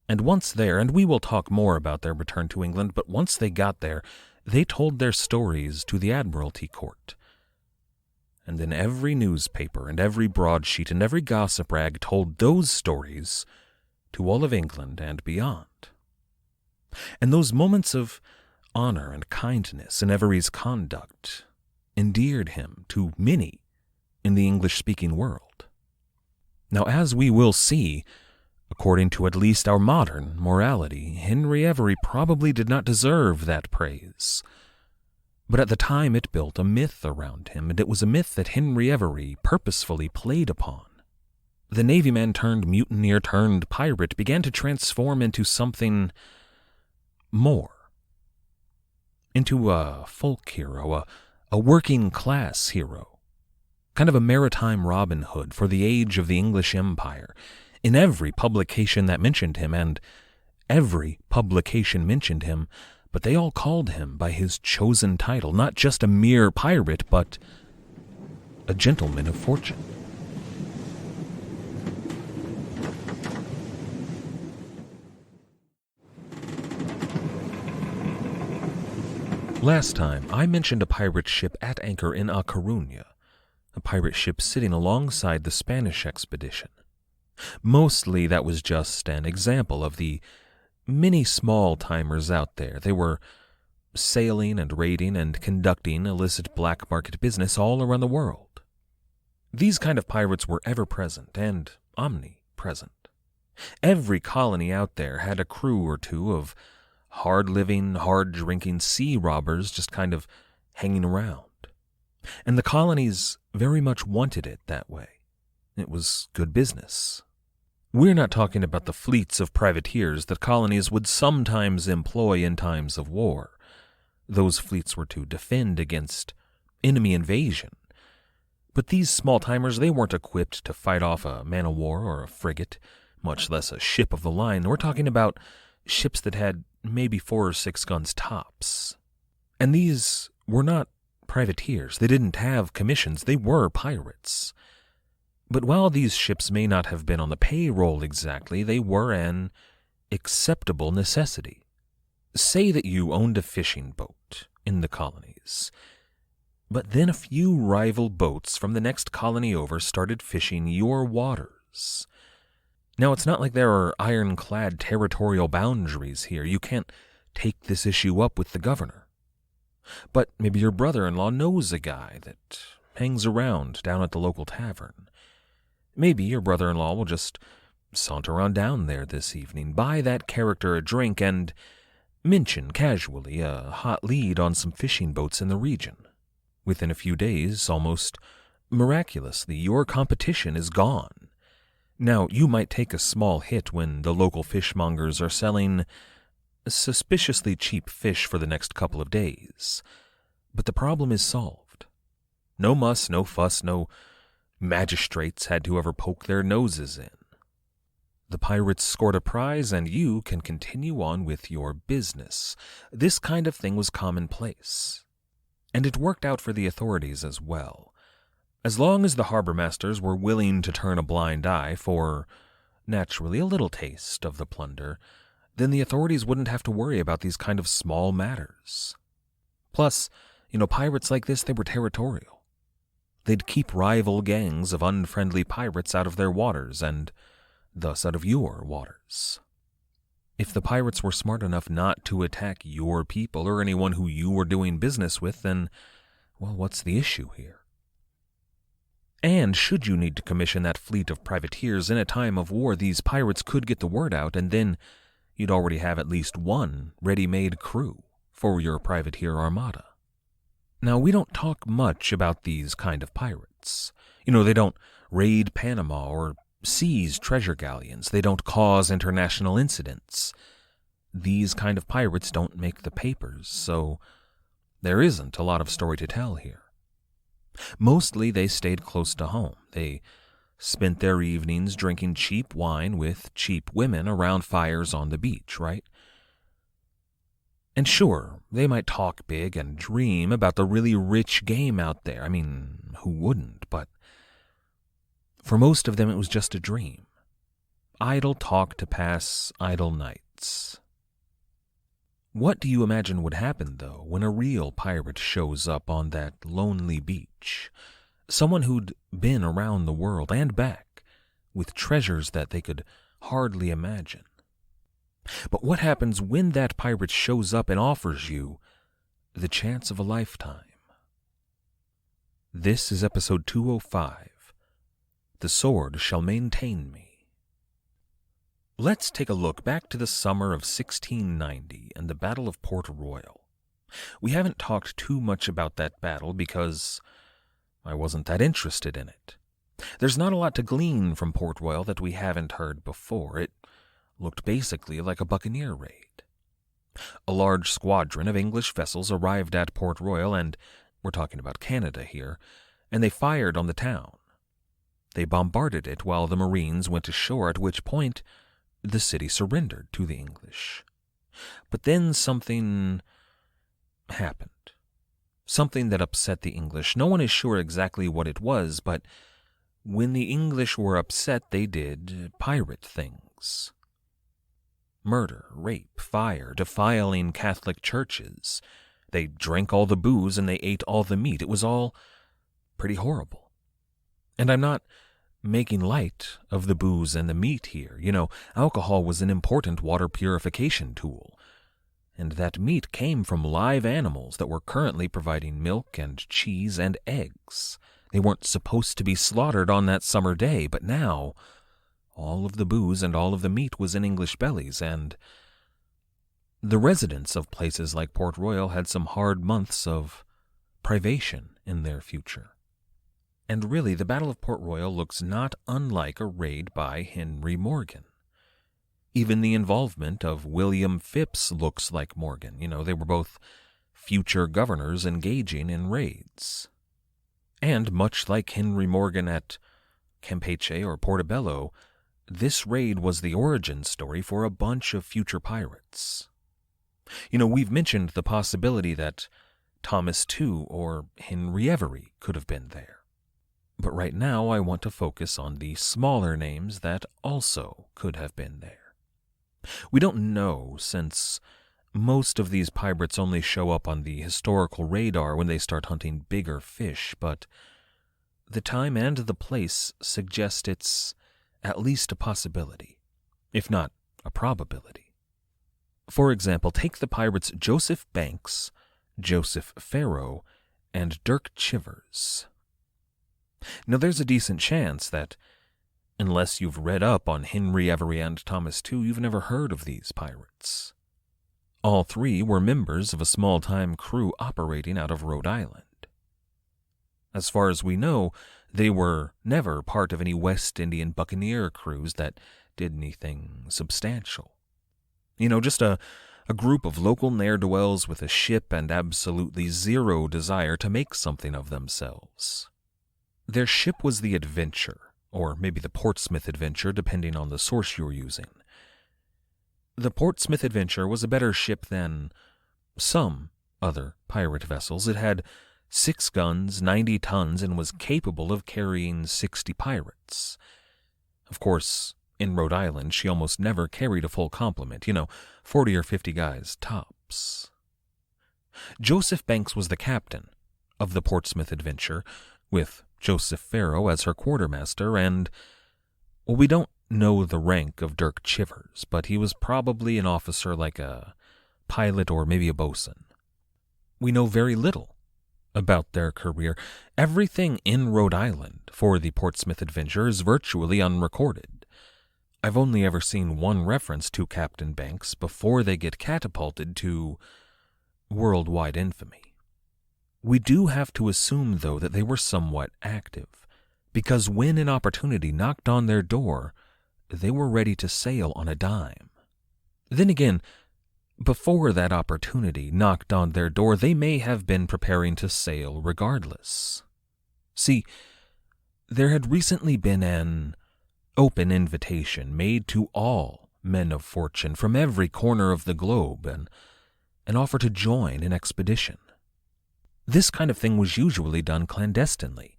And once there, and we will talk more about their return to England, but once they got there, they told their stories to the Admiralty Court. And then every newspaper and every broadsheet and every gossip rag told those stories to all of England and beyond. And those moments of honor and kindness in Avery's conduct endeared him to many in the English-speaking world. Now, as we will see, according to at least our modern morality, Henry Avery probably did not deserve that praise. But at the time it built a myth around him, and it was a myth that Henry Avery purposefully played upon. The Navyman turned mutineer turned pirate began to transform into something more. Into a folk hero, a working-class hero. Kind of a maritime Robin Hood for the age of the English Empire. In every publication that mentioned him, and every publication mentioned him, but they all called him by his chosen title, not just a mere pirate, but a gentleman of fortune. Last time, I mentioned a pirate ship at anchor in Coruña, a pirate ship sitting alongside the Spanish expedition. Mostly that was just an example of the many small-timers out there. They were sailing and raiding and conducting illicit black market business all around the world. These kind of pirates were ever-present and omnipresent. Every colony out there had a crew or two of hard-living, hard-drinking sea robbers just kind of hanging around. And the colonies very much wanted it that way. It was good business. We're not talking about the fleets of privateers that colonies would sometimes employ in times of war. Those fleets were to defend against enemy invasion. But these small-timers, they weren't equipped to fight off a man-of-war or a frigate, much less a ship of the line. We're talking about ships that had maybe 4 or 6 guns tops. And these were not privateers. They didn't have commissions. They were pirates. But while these ships may not have been on the payroll exactly, they were an acceptable necessity. Say that you owned a fishing boat in the colonies, but then a few rival boats from the next colony over started fishing your waters. Now, it's not like there are ironclad territorial boundaries here. You can't take this issue up with the governor. But maybe your brother-in-law knows a guy that hangs around down at the local tavern. Maybe your brother-in-law will just saunter on down there this evening, buy that character a drink, and mention casually a hot lead on some fishing boats in the region. Within a few days, almost miraculously, your competition is gone. Now, you might take a small hit when the local fishmongers are selling suspiciously cheap fish for the next couple of days, but the problem is solved. No muss, no fuss, no magistrates had to ever poke their noses in. The pirates scored a prize, and you can continue on with your business. This kind of thing was commonplace. And it worked out for the authorities as well. As long as the harbor masters were willing to turn a blind eye for, naturally, a little taste of the plunder, then the authorities wouldn't have to worry about these kind of small matters. Plus, pirates like this, they were territorial. They'd keep rival gangs of unfriendly pirates out of their waters, and thus out of your waters. If the pirates were smart enough not to attack your people or anyone who you were doing business with, then, well, what's the issue here? And should you need to commission that fleet of privateers in a time of war, these pirates could get the word out, and then you'd already have at least one ready-made crew for your privateer armada. Now, we don't talk much about these kind of pirates. They don't raid Panama or seize treasure galleons. They don't cause international incidents. These kind of pirates don't make the papers, so there isn't a lot of story to tell here. Mostly they stayed close to home. They spent their evenings drinking cheap wine with cheap women around fires on the beach, right? And sure, they might talk big and dream about the really rich game out there. I mean, who wouldn't? But for most of them, it was just a dream. Idle talk to pass idle nights. What do you imagine would happen, though, when a real pirate shows up on that lonely beach? Someone who'd been around the world and back, with treasures that they could hardly imagine. But what happens when that pirate shows up and offers you the chance of a lifetime? This is episode 205. The Sword Shall Maintain Me. Let's take a look back to the summer of 1690 and the Battle of Port Royal. We haven't talked too much about that battle because I wasn't that interested in it. There's not a lot to glean from Port Royal that we haven't heard before. It looked basically like a buccaneer raid. A large squadron of English vessels arrived at Port Royal, and we're talking about Canada here, and they fired on the town. They bombarded it while the Marines went ashore, at which point the city surrendered to the English. But then something happened. Something that upset the English. No one is sure exactly what it was, but when the English were upset, they did pirate things. Murder, rape, fire, defiling Catholic churches. They drank all the booze and they ate all the meat. It was all pretty horrible. And I'm not making light of the booze and the meat here. Alcohol was an important water purification tool. And that meat came from live animals that were currently providing milk and cheese and eggs. They weren't supposed to be slaughtered on that summer day, but now all of the booze and all of the meat was in English bellies, and the residents of places like Port Royal had some hard months of privation in their future. And really, the Battle of Port Royal looks not unlike a raid by Henry Morgan. Even the involvement of William Phipps looks like Morgan. They were both future governors engaging in raids. And much like Henry Morgan at Campeche or Portobello, this raid was the origin story for a bunch of future pirates. We've mentioned the possibility that Thomas II or Henry Avery could have been there. But right now I want to focus on the smaller names that also could have been there. We don't know, since most of these pirates only show up on the historical radar when they start hunting bigger fish, but the time and the place suggest it's at least a possibility, if not a probability. For example, take the pirates Joseph Banks, Joseph Farrow, and Dirk Chivers. Now, there's a decent chance that, unless you've read up on Henry Avery and Thomas II, you've never heard of these pirates. All three were members of a small-time crew operating out of Rhode Island. As far as we know, they were never part of any West Indian buccaneer crews that did anything substantial. Just a group of local ne'er-do-wells with a ship and absolutely zero desire to make something of themselves. Their ship was the Adventure, or maybe the Portsmouth Adventure, depending on the source you're using. The Portsmouth Adventure was a better ship than some other pirate vessels. It had 6 guns, 90 tons, and was capable of carrying 60 pirates. Of course, in Rhode Island, she almost never carried a full complement, 40 or 50 guys tops. Joseph Banks was the captain of the Portsmouth Adventure, with Joseph Farrow as her quartermaster, and, well, we don't know the rank of Dirk Chivers, but he was probably an officer like a pilot or maybe a bosun. We know very little about their career. Everything in Rhode Island for the Portsmouth adventure is virtually unrecorded. I've only ever seen one reference to Captain Banks before they get catapulted to worldwide infamy. We do have to assume, though, that they were somewhat active, because when an opportunity knocked on their door, they were ready to sail on a dime. Then again, before that opportunity knocked on their door, they may have been preparing to sail regardless. See, there had recently been an open invitation made to all men of fortune from every corner of the globe, and an offer to join an expedition. This kind of thing was usually done clandestinely,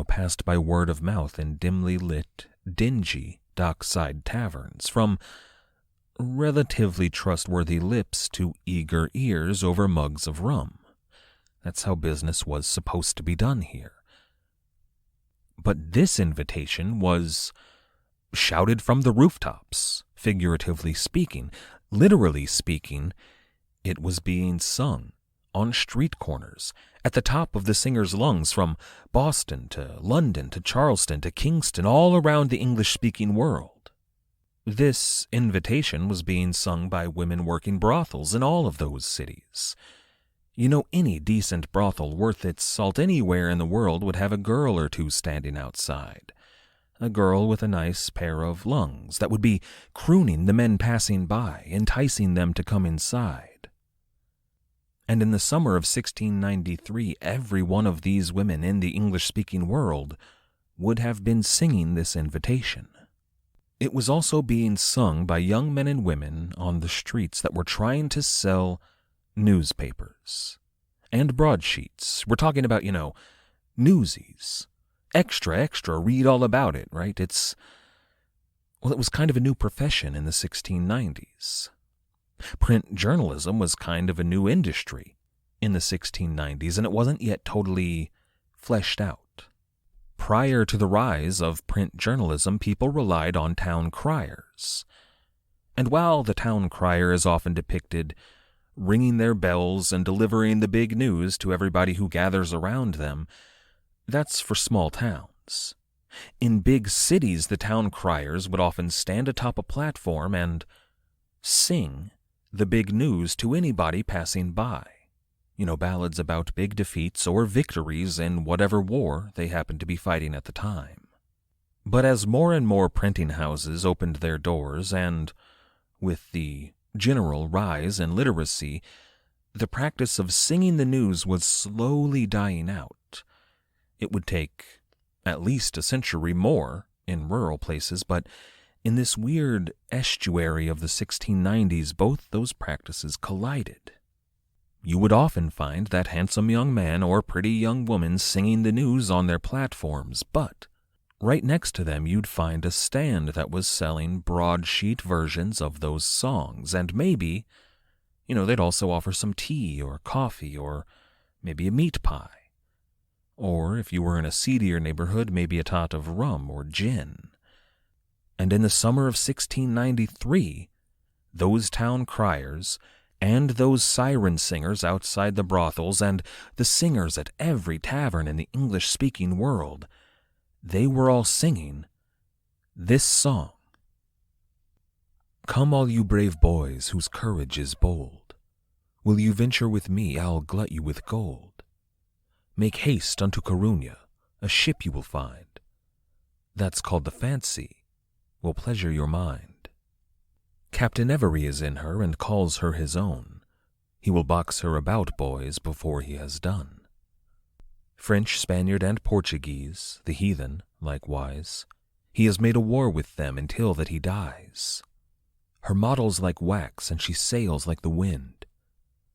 passed by word of mouth in dimly lit, dingy dockside taverns, from relatively trustworthy lips to eager ears over mugs of rum. That's how business was supposed to be done here. But this invitation was shouted from the rooftops, figuratively speaking. Literally speaking, it was being sung on street corners, at the top of the singer's lungs, from Boston to London to Charleston to Kingston, all around the English-speaking world. This invitation was being sung by women working brothels in all of those cities. Any decent brothel worth its salt anywhere in the world would have a girl or two standing outside. A girl with a nice pair of lungs that would be crooning the men passing by, enticing them to come inside. And in the summer of 1693, every one of these women in the English-speaking world would have been singing this invitation. It was also being sung by young men and women on the streets that were trying to sell newspapers and broadsheets. We're talking about, newsies. Extra, read all about it, right? It was kind of a new profession in the 1690s. Print journalism was kind of a new industry in the 1690s, and it wasn't yet totally fleshed out. Prior to the rise of print journalism, people relied on town criers. And while the town crier is often depicted ringing their bells and delivering the big news to everybody who gathers around them, that's for small towns. In big cities, the town criers would often stand atop a platform and sing the big news to anybody passing by. Ballads about big defeats or victories in whatever war they happened to be fighting at the time. But as more and more printing houses opened their doors, and with the general rise in literacy, the practice of singing the news was slowly dying out. It would take at least a century more in rural places, but in this weird estuary of the 1690s, both those practices collided. You would often find that handsome young man or pretty young woman singing the news on their platforms, but right next to them you'd find a stand that was selling broadsheet versions of those songs, and maybe, they'd also offer some tea or coffee or maybe a meat pie. Or, if you were in a seedier neighborhood, maybe a tot of rum or gin. And in the summer of 1693, those town criers and those siren singers outside the brothels and the singers at every tavern in the English-speaking world, they were all singing this song. Come all you brave boys whose courage is bold. Will you venture with me? I'll glut you with gold. Make haste unto Coruña, a ship you will find. That's called the Fancy, will pleasure your mind. Captain Avery is in her and calls her his own. He will box her about, boys, before he has done. French, Spaniard, and Portuguese, the heathen, likewise, he has made a war with them until that he dies. Her model's like wax, and she sails like the wind.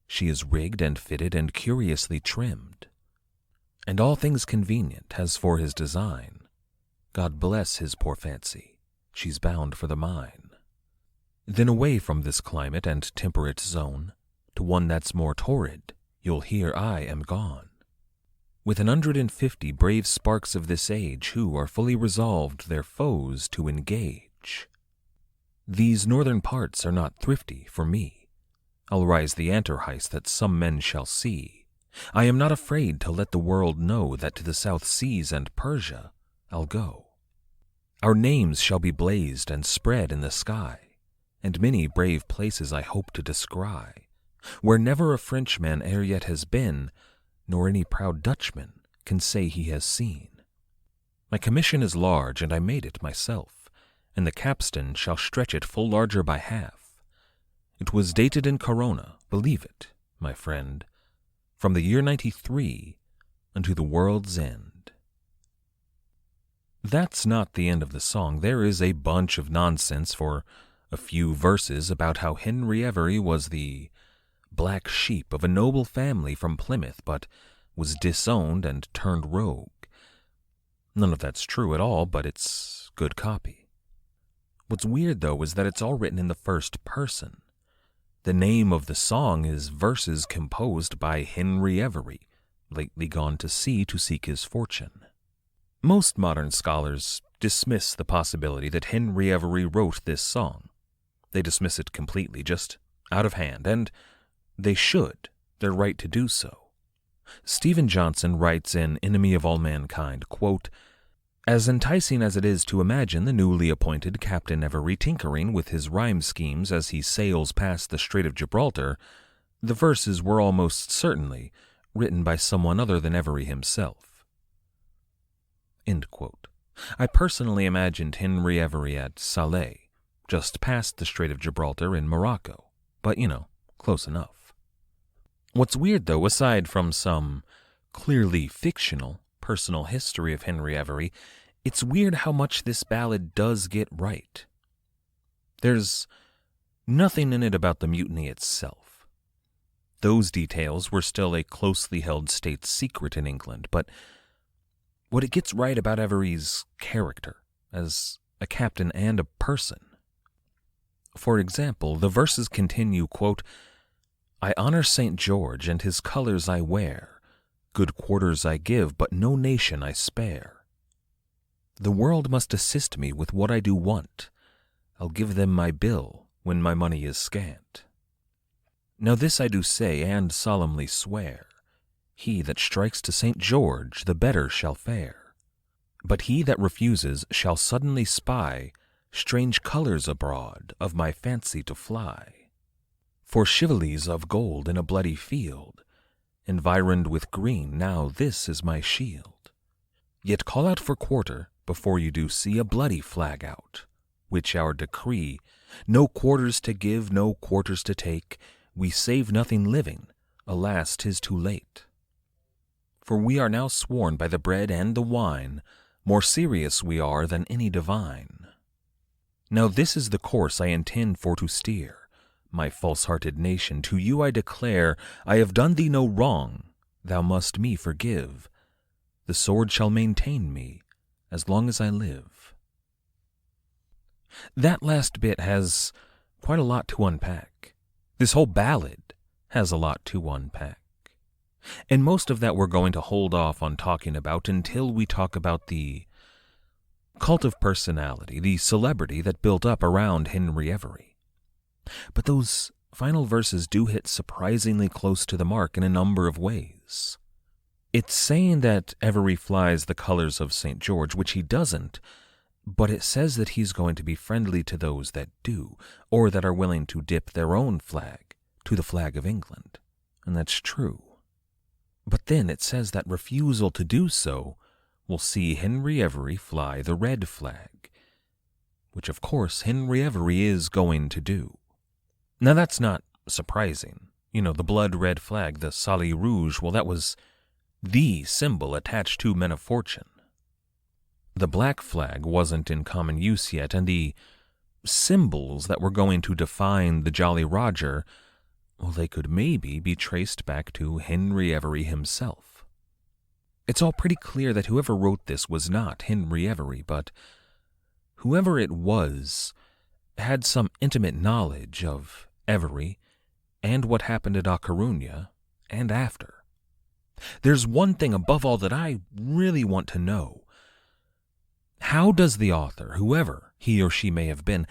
She is rigged and fitted and curiously trimmed. And all things convenient as for his design. God bless his poor fancy, she's bound for the mine. Then away from this climate and temperate zone, to one that's more torrid, you'll hear I am gone. With 150 brave sparks of this age who are fully resolved their foes to engage. age. These northern parts are not thrifty for me. I'll rise the anterheist that some men shall see. I am not afraid to let the world know that to the South Seas and Persia I'll go. Our names shall be blazed and spread in the sky, and many brave places I hope to descry, where never a Frenchman ere yet has been, nor any proud Dutchman can say he has seen. My commission is large, and I made it myself, and the capstan shall stretch it full larger by half. It was dated in Coruña, believe it, my friend, from the year 93 unto the world's end. That's not the end of the song. There is a bunch of nonsense for a few verses about how Henry Avery was the black sheep of a noble family from Plymouth, but was disowned and turned rogue. None of that's true at all, but it's good copy. What's weird, though, is that it's all written in the first person. The name of the song is verses composed by Henry Avery, lately gone to sea to seek his fortune. Most modern scholars dismiss the possibility that Henry Avery wrote this song. They dismiss it completely, just out of hand, and they should. They're right to do so. Stephen Johnson writes in Enemy of All Mankind, quote, "As enticing as it is to imagine the newly appointed Captain Avery tinkering with his rhyme schemes as he sails past the Strait of Gibraltar, the verses were almost certainly written by someone other than Avery himself." End quote. I personally imagined Henry Avery at Salé, just past the Strait of Gibraltar in Morocco, but, close enough. What's weird, though, aside from some clearly fictional personal history of Henry Avery, it's weird how much this ballad does get right. There's nothing in it about the mutiny itself. Those details were still a closely held state secret in England, but what it gets right about Avery's character as a captain and a person. For example, the verses continue, quote, "I honor St. George, and his colors I wear. Good quarters I give, but no nation I spare. The world must assist me with what I do want. I'll give them my bill when my money is scant. Now this I do say and solemnly swear, he that strikes to St. George the better shall fare. But he that refuses shall suddenly spy strange colors abroad of my fancy to fly. For chivalries of gold in a bloody field, environed with green, now this is my shield. Yet call out for quarter before you do see a bloody flag out, which our decree, no quarters to give, no quarters to take, we save nothing living, alas, 'tis too late. For we are now sworn by the bread and the wine, more serious we are than any divine. Now this is the course I intend for to steer. My false-hearted nation, to you I declare, I have done thee no wrong, thou must me forgive. The sword shall maintain me as long as I live." That last bit has quite a lot to unpack. This whole ballad has a lot to unpack. And most of that we're going to hold off on talking about until we talk about the cult of personality, the celebrity that built up around Henry Avery. But those final verses do hit surprisingly close to the mark in a number of ways. It's saying that Avery flies the colors of St. George, which he doesn't, but it says that he's going to be friendly to those that do, or that are willing to dip their own flag to the flag of England. And that's true. But then it says that refusal to do so will see Henry Avery fly the red flag, which of course Henry Avery is going to do. Now that's not surprising. The blood-red flag, the Sali Rouge, well, that was the symbol attached to men of fortune. The black flag wasn't in common use yet, and the symbols that were going to define the Jolly Roger, well, they could maybe be traced back to Henry Avery himself. It's all pretty clear that whoever wrote this was not Henry Avery, but whoever it was had some intimate knowledge of Avery and what happened at Coruña and after. There's one thing above all that I really want to know. How does the author, whoever he or she may have been,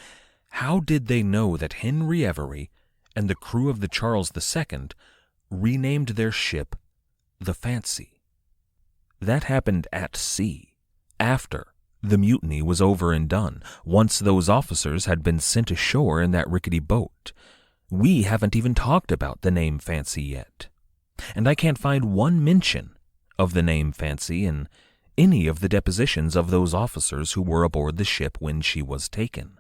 how did they know that Henry Avery and the crew of the Charles II renamed their ship the Fancy? That happened at sea, after the mutiny was over and done, once those officers had been sent ashore in that rickety boat. We haven't even talked about the name Fancy yet, and I can't find one mention of the name Fancy in any of the depositions of those officers who were aboard the ship when she was taken.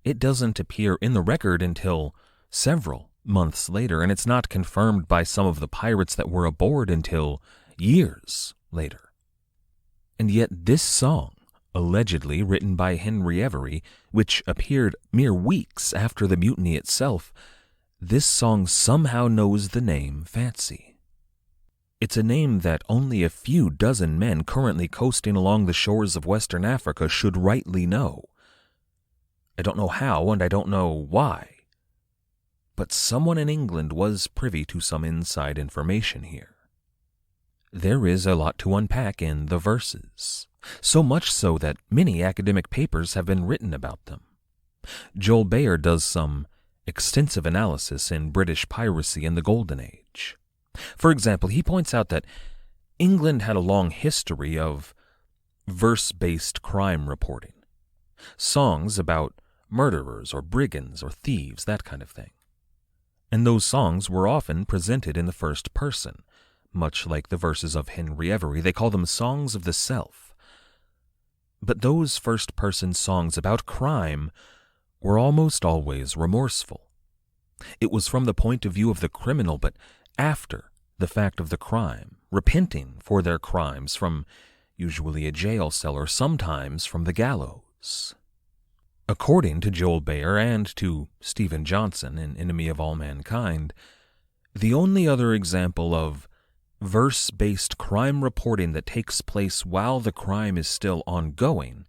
It doesn't appear in the record until several months later, and it's not confirmed by some of the pirates that were aboard until years later. And yet this song, allegedly written by Henry Avery, which appeared mere weeks after the mutiny itself, this song somehow knows the name Fancy. It's a name that only a few dozen men currently coasting along the shores of Western Africa should rightly know. I don't know how, and I don't know why, but someone in England was privy to some inside information here. There is a lot to unpack in the verses, so much so that many academic papers have been written about them. Joel Bayer does some extensive analysis in British piracy in the Golden Age. For example, he points out that England had a long history of verse-based crime reporting, songs about murderers or brigands or thieves, that kind of thing. And those songs were often presented in the first person, much like the verses of Henry Avery. They call them songs of the self. But those first-person songs about crime were almost always remorseful. It was from the point of view of the criminal, but after the fact of the crime, repenting for their crimes from usually a jail cell or sometimes from the gallows. According to Joel Bayer and to Stephen Johnson in Enemy of All Mankind, the only other example of verse-based crime reporting that takes place while the crime is still ongoing,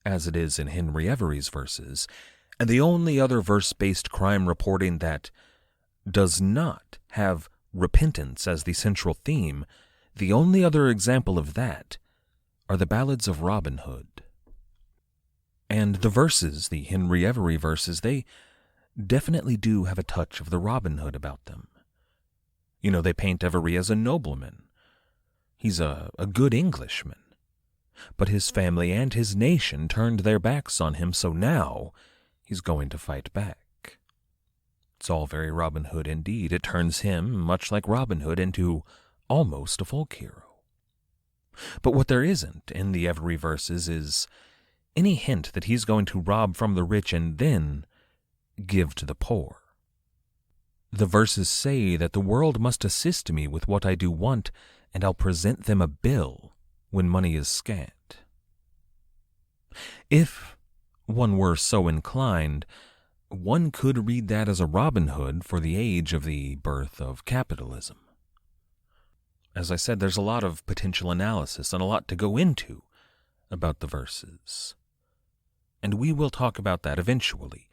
as it is in Henry Avery's verses, and the only other verse-based crime reporting that does not have repentance as the central theme, the only other example of that are the ballads of Robin Hood. And the verses, the Henry Avery verses, they definitely do have a touch of the Robin Hood about them. You know, they paint Avery as a nobleman. He's a good Englishman. But his family and his nation turned their backs on him, so now he's going to fight back. It's all very Robin Hood indeed. It turns him, much like Robin Hood, into almost a folk hero. But what there isn't in the Avery verses is any hint that he's going to rob from the rich and then give to the poor. The verses say that the world must assist me with what I do want, and I'll present them a bill when money is scant. If one were so inclined, one could read that as a Robin Hood for the age of the birth of capitalism. As I said, there's a lot of potential analysis and a lot to go into about the verses. And we will talk about that eventually,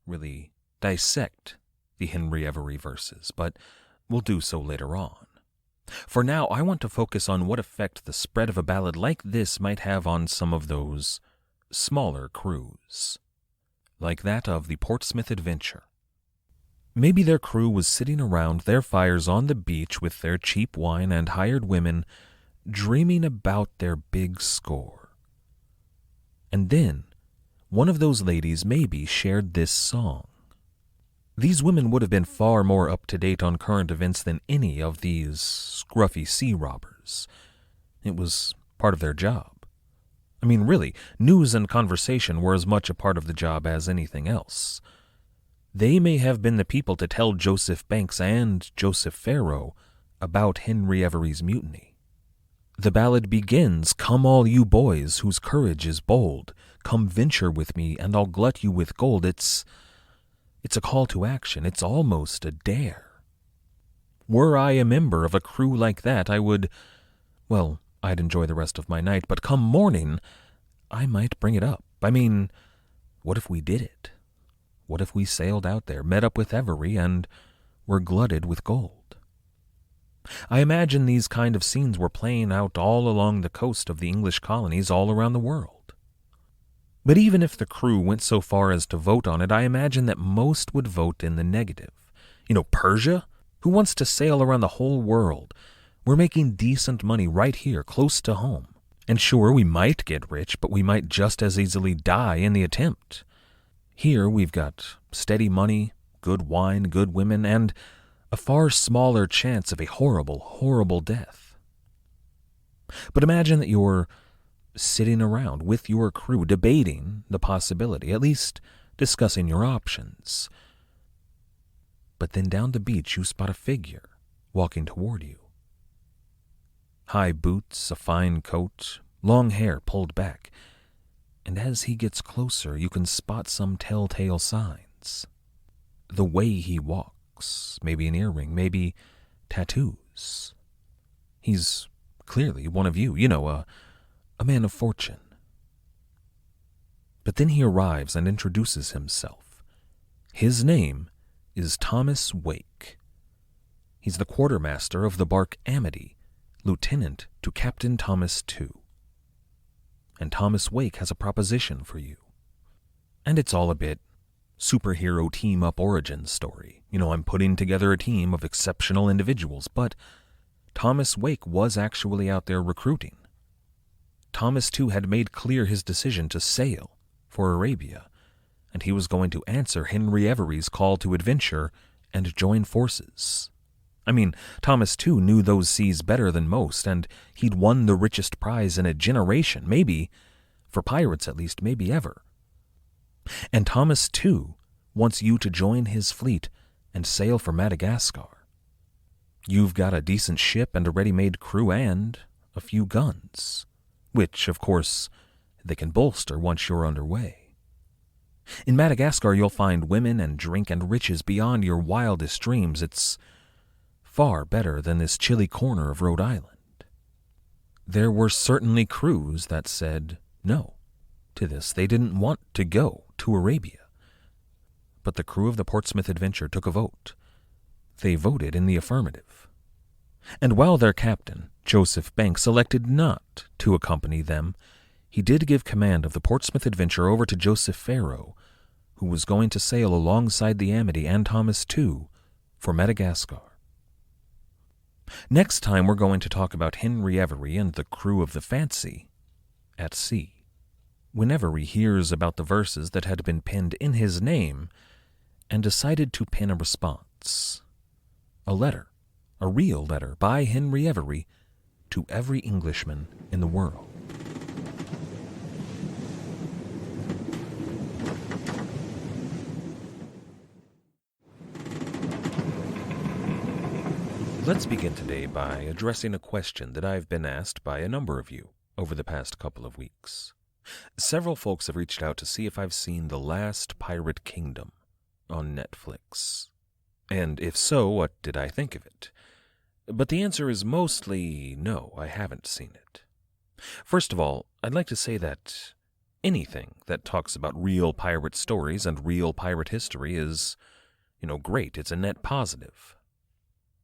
really dissect the Henry Avery verses, but we'll do so later on. For now, I want to focus on what effect the spread of a ballad like this might have on some of those smaller crews, like that of the Portsmouth Adventure. Maybe their crew was sitting around their fires on the beach with their cheap wine and hired women, dreaming about their big score. And then one of those ladies maybe shared this song. These women would have been far more up-to-date on current events than any of these scruffy sea robbers. It was part of their job. I mean, really, news and conversation were as much a part of the job as anything else. They may have been the people to tell Joseph Banks and Joseph Farrow about Henry Avery's mutiny. The ballad begins, "Come all you boys whose courage is bold, come venture with me and I'll glut you with gold." It's a call to action. It's almost a dare. Were I a member of a crew like that, I'd enjoy the rest of my night, but come morning, I might bring it up. I mean, what if we did it? What if we sailed out there, met up with Avery, and were glutted with gold? I imagine these kind of scenes were playing out all along the coast of the English colonies all around the world. But even if the crew went so far as to vote on it, I imagine that most would vote in the negative. Persia? Who wants to sail around the whole world? We're making decent money right here, close to home. And sure, we might get rich, but we might just as easily die in the attempt. Here we've got steady money, good wine, good women, and a far smaller chance of a horrible, horrible death. But imagine that you're sitting around with your crew debating the possibility, at least discussing your options. But then down the beach you spot a figure walking toward you. High boots, a fine coat, long hair pulled back, and as he gets closer you can spot some telltale signs. The way he walks, maybe an earring, maybe tattoos. He's clearly one of you, a man of fortune. But then he arrives and introduces himself. His name is Thomas Wake. He's the quartermaster of the bark Amity, lieutenant to Captain Thomas II. And Thomas Wake has a proposition for you. And it's all a bit superhero team-up origin story. I'm putting together a team of exceptional individuals, but Thomas Wake was actually out there recruiting. Thomas II had made clear his decision to sail for Arabia, and he was going to answer Henry Avery's call to adventure and join forces. Thomas II knew those seas better than most, and he'd won the richest prize in a generation, maybe, for pirates at least, maybe ever. And Thomas II wants you to join his fleet and sail for Madagascar. You've got a decent ship and a ready-made crew and a few guns, which, of course, they can bolster once you're underway. In Madagascar, you'll find women and drink and riches beyond your wildest dreams. It's far better than this chilly corner of Rhode Island. There were certainly crews that said no to this. They didn't want to go to Arabia. But the crew of the Portsmouth Adventure took a vote. They voted in the affirmative. And while their captain, Joseph Banks, elected not to accompany them, he did give command of the Portsmouth Adventure over to Joseph Farrow, who was going to sail alongside the Amity and Thomas II for Madagascar. Next time we're going to talk about Henry Avery and the crew of the Fancy at sea. When Avery hears about the verses that had been penned in his name and decided to pen a response. A letter, a real letter by Henry Avery to every Englishman in the world. Let's begin today by addressing a question that I've been asked by a number of you over the past couple of weeks. Several folks have reached out to see if I've seen The Last Pirate Kingdom on Netflix. And if so, what did I think of it? But the answer is mostly no, I haven't seen it. First of all, I'd like to say that anything that talks about real pirate stories and real pirate history is, great. It's a net positive.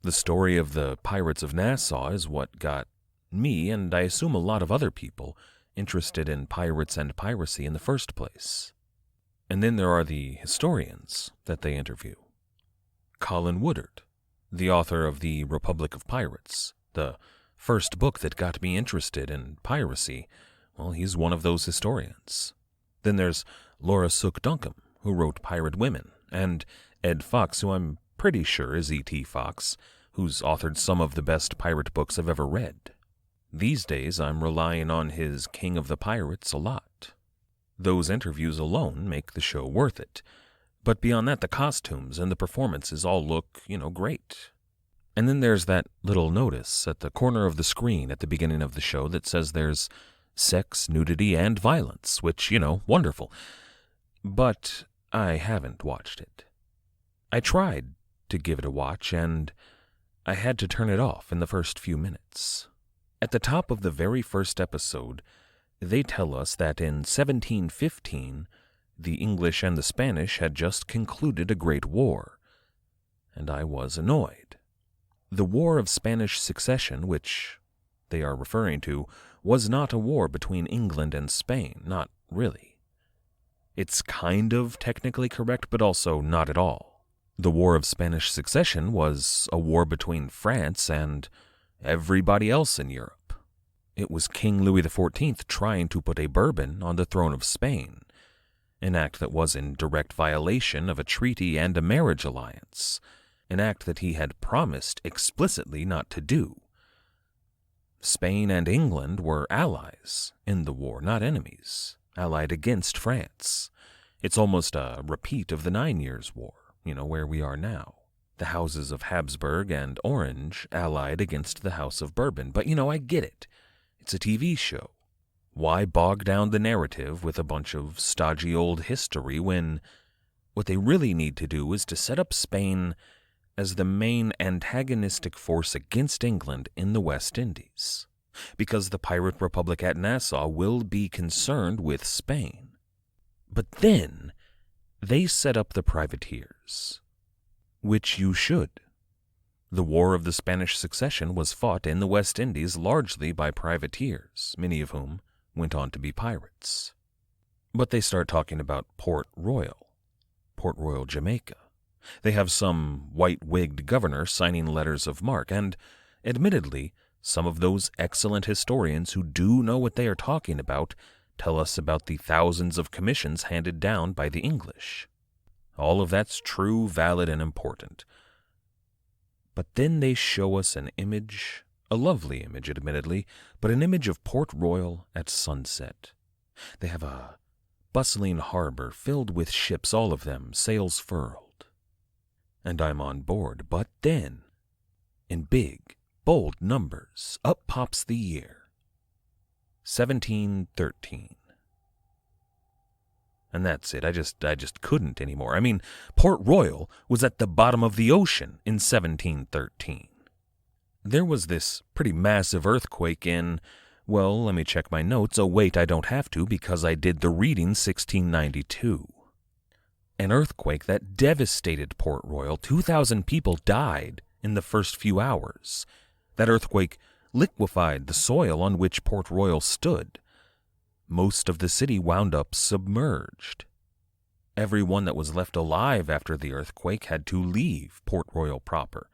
The story of the Pirates of Nassau is what got me, and I assume a lot of other people, interested in pirates and piracy in the first place. And then there are the historians that they interview. Colin Woodard, the author of The Republic of Pirates, the first book that got me interested in piracy, well, he's one of those historians. Then there's Laura Sooke Duncan, who wrote Pirate Women, and Ed Fox, who I'm pretty sure is E.T. Fox, who's authored some of the best pirate books I've ever read. These days, I'm relying on his King of the Pirates a lot. Those interviews alone make the show worth it. But beyond that, the costumes and the performances all look, great. And then there's that little notice at the corner of the screen at the beginning of the show that says there's sex, nudity, and violence, which, wonderful. But I haven't watched it. I tried to give it a watch, and I had to turn it off in the first few minutes. At the top of the very first episode, they tell us that in 1715, the English and the Spanish had just concluded a great war, and I was annoyed. The War of Spanish Succession, which they are referring to, was not a war between England and Spain, not really. It's kind of technically correct, but also not at all. The War of Spanish Succession was a war between France and everybody else in Europe. It was King Louis XIV trying to put a Bourbon on the throne of Spain, an act that was in direct violation of a treaty and a marriage alliance, an act that he had promised explicitly not to do. Spain and England were allies in the war, not enemies, allied against France. It's almost a repeat of the 9 Years' War, where we are now. The houses of Habsburg and Orange allied against the House of Bourbon. But, I get it. It's a TV show. Why bog down the narrative with a bunch of stodgy old history when what they really need to do is to set up Spain as the main antagonistic force against England in the West Indies, because the pirate republic at Nassau will be concerned with Spain. But then they set up the privateers, which you should. The War of the Spanish Succession was fought in the West Indies largely by privateers, many of whom went on to be pirates. But they start talking about Port Royal, Jamaica. They have some white-wigged governor signing letters of marque, and, admittedly, some of those excellent historians who do know what they are talking about tell us about the thousands of commissions handed down by the English. All of that's true, valid, and important. But then they show us an image, a lovely image, admittedly, but an image of Port Royal at sunset. They have a bustling harbor filled with ships, all of them, sails furled. And I'm on board, but then, in big, bold numbers, up pops the year. 1713. And that's it. I just couldn't anymore. I mean, Port Royal was at the bottom of the ocean in 1713. There was this pretty massive earthquake in, well, let me check my notes. Oh, wait, I don't have to because I did the reading 1692. An earthquake that devastated Port Royal. 2,000 people died in the first few hours. That earthquake liquefied the soil on which Port Royal stood. Most of the city wound up submerged. Everyone that was left alive after the earthquake had to leave Port Royal proper.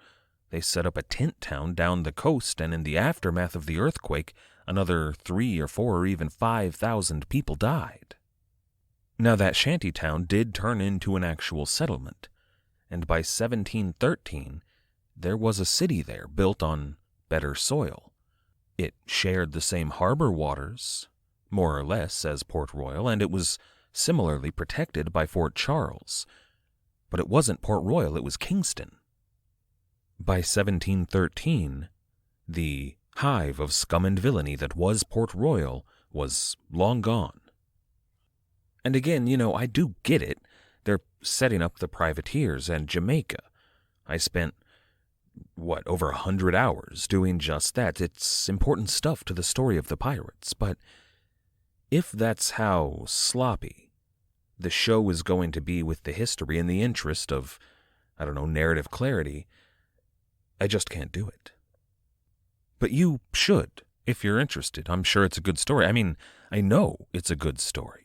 They set up a tent town down the coast, and in the aftermath of the earthquake, another 3 or 4 or even 5,000 people died. Now that shanty town did turn into an actual settlement, and by 1713, there was a city there built on better soil. It shared the same harbor waters, more or less, as Port Royal, and it was similarly protected by Fort Charles. But it wasn't Port Royal, it was Kingston. By 1713, the hive of scum and villainy that was Port Royal was long gone. And again, I do get it. They're setting up the privateers and Jamaica. I spent, over 100 hours doing just that. It's important stuff to the story of the pirates. But if that's how sloppy the show is going to be with the history in the interest of, narrative clarity, I just can't do it. But you should, if you're interested. I'm sure it's a good story. I know it's a good story.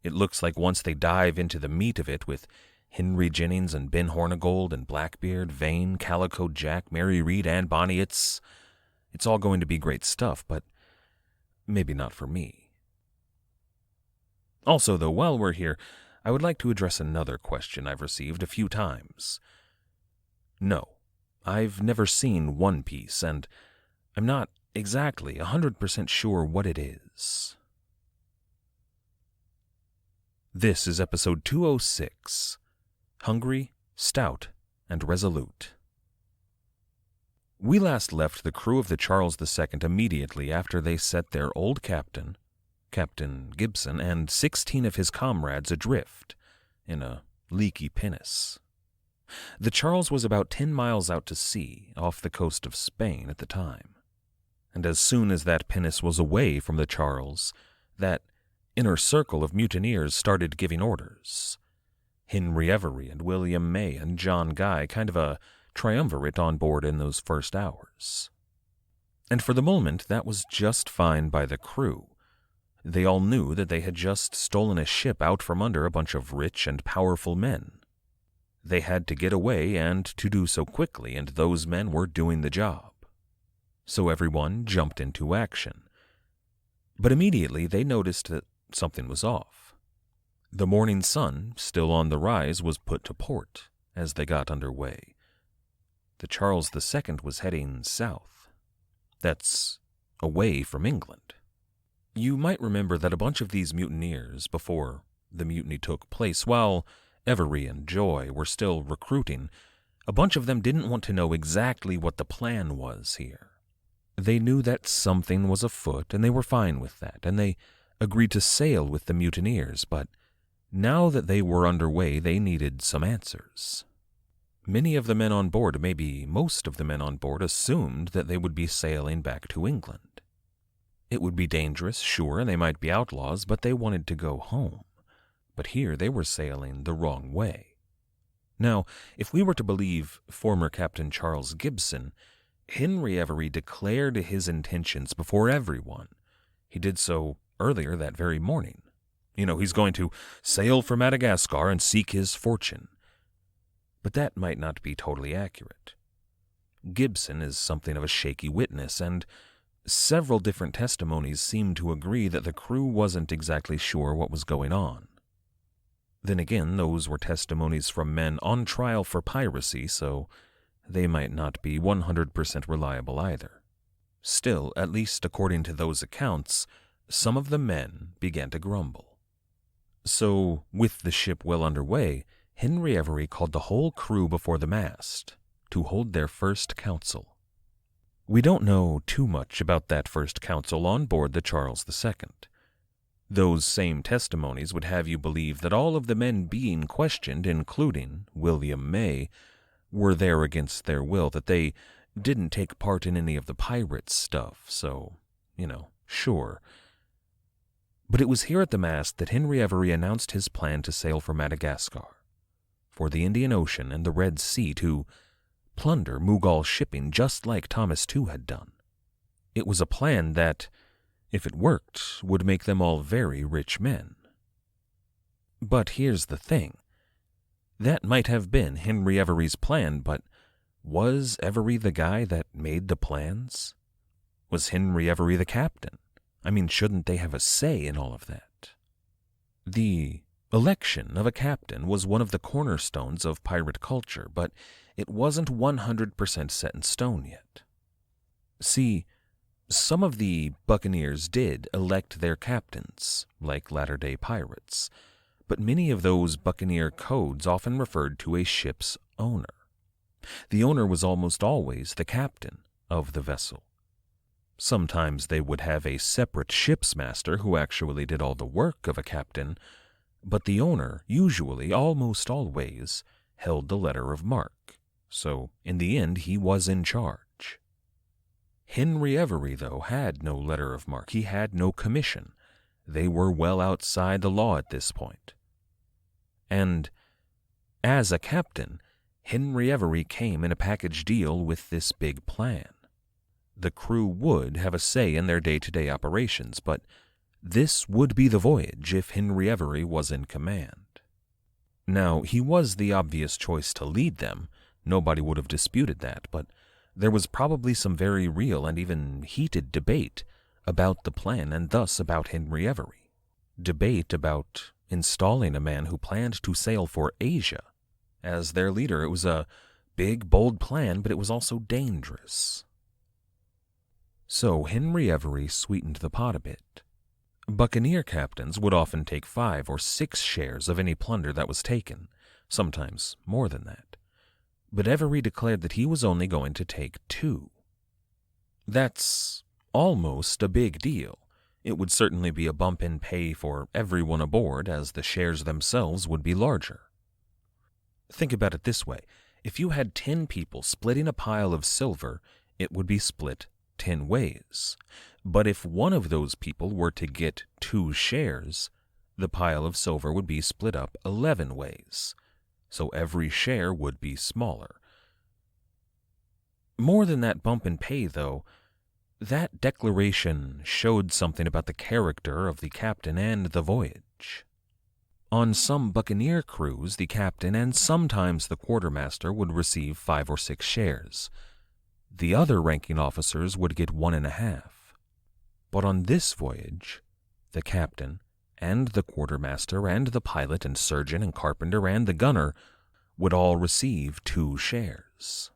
It looks like once they dive into the meat of it with Henry Jennings and Ben Hornigold and Blackbeard, Vane, Calico Jack, Mary Read, and Bonnie, it's all going to be great stuff, but maybe not for me. Also, though, while we're here, I would like to address another question I've received a few times. No, I've never seen One Piece, and I'm not exactly 100% sure what it is. This is episode 206, Hungry, Stout, and Resolute. We last left the crew of the Charles II immediately after they set their old captain, Captain Gibson, and 16 of his comrades adrift in a leaky pinnace. The Charles was about 10 miles out to sea off the coast of Spain at the time, and as soon as that pinnace was away from the Charles, that inner circle of mutineers started giving orders. Henry Avery and William May and John Guy, kind of a triumvirate on board in those first hours. And for the moment, that was just fine by the crew. They all knew that they had just stolen a ship out from under a bunch of rich and powerful men. They had to get away and to do so quickly, and those men were doing the job. So everyone jumped into action. But immediately they noticed that something was off. The morning sun, still on the rise, was put to port as they got underway. The Charles II was heading south. That's away from England. You might remember that a bunch of these mutineers, before the mutiny took place, while Avery and Joy were still recruiting, a bunch of them didn't want to know exactly what the plan was here. They knew that something was afoot, and they were fine with that, and they agreed to sail with the mutineers, but now that they were underway, they needed some answers. Many of the men on board, maybe most of the men on board, assumed that they would be sailing back to England. It would be dangerous, sure, and they might be outlaws, but they wanted to go home. But here they were sailing the wrong way. Now, if we were to believe former Captain Charles Gibson, Henry Avery declared his intentions before everyone. He did so earlier that very morning. He's going to sail for Madagascar and seek his fortune. But that might not be totally accurate. Gibson is something of a shaky witness, and several different testimonies seem to agree that the crew wasn't exactly sure what was going on. Then again, those were testimonies from men on trial for piracy, so they might not be 100% reliable either. Still, at least according to those accounts, some of the men began to grumble. So, with the ship well underway, Henry Avery called the whole crew before the mast to hold their first council. We don't know too much about that first council on board the Charles II. Those same testimonies would have you believe that all of the men being questioned, including William May, were there against their will, that they didn't take part in any of the pirate stuff, so, sure. But it was here at the mast that Henry Avery announced his plan to sail for Madagascar, for the Indian Ocean and the Red Sea, to plunder Mughal shipping just like Thomas II had done. It was a plan that, if it worked, would make them all very rich men. But here's the thing. That might have been Henry Avery's plan, but was Avery the guy that made the plans? Was Henry Avery the captain? Shouldn't they have a say in all of that? The election of a captain was one of the cornerstones of pirate culture, but it wasn't 100% set in stone yet. See, some of the buccaneers did elect their captains, like latter-day pirates, but many of those buccaneer codes often referred to a ship's owner. The owner was almost always the captain of the vessel. Sometimes they would have a separate ship's master who actually did all the work of a captain, but the owner usually, almost always, held the letter of marque, so in the end he was in charge. Henry Avery, though, had no letter of marque. He had no commission. They were well outside the law at this point. And as a captain, Henry Avery came in a package deal with this big plan. The crew would have a say in their day-to-day operations, but this would be the voyage if Henry Avery was in command. Now, he was the obvious choice to lead them. Nobody would have disputed that, but there was probably some very real and even heated debate about the plan and thus about Henry Avery. Debate about installing a man who planned to sail for Asia as their leader. It was a big, bold plan, but it was also dangerous. So Henry Avery sweetened the pot a bit. Buccaneer captains would often take 5 or 6 shares of any plunder that was taken, sometimes more than that. But Avery declared that he was only going to take 2. That's almost a big deal. It would certainly be a bump in pay for everyone aboard, as the shares themselves would be larger. Think about it this way. If you had 10 people splitting a pile of silver, it would be split 10 ways. But if one of those people were to get 2 shares, the pile of silver would be split up 11 ways. So every share would be smaller. More than that bump in pay, though, that declaration showed something about the character of the captain and the voyage. On some buccaneer crews, the captain and sometimes the quartermaster would receive 5 or 6 shares. The other ranking officers would get 1.5. But on this voyage, the captain and the quartermaster and the pilot and surgeon and carpenter and the gunner would all receive 2 shares.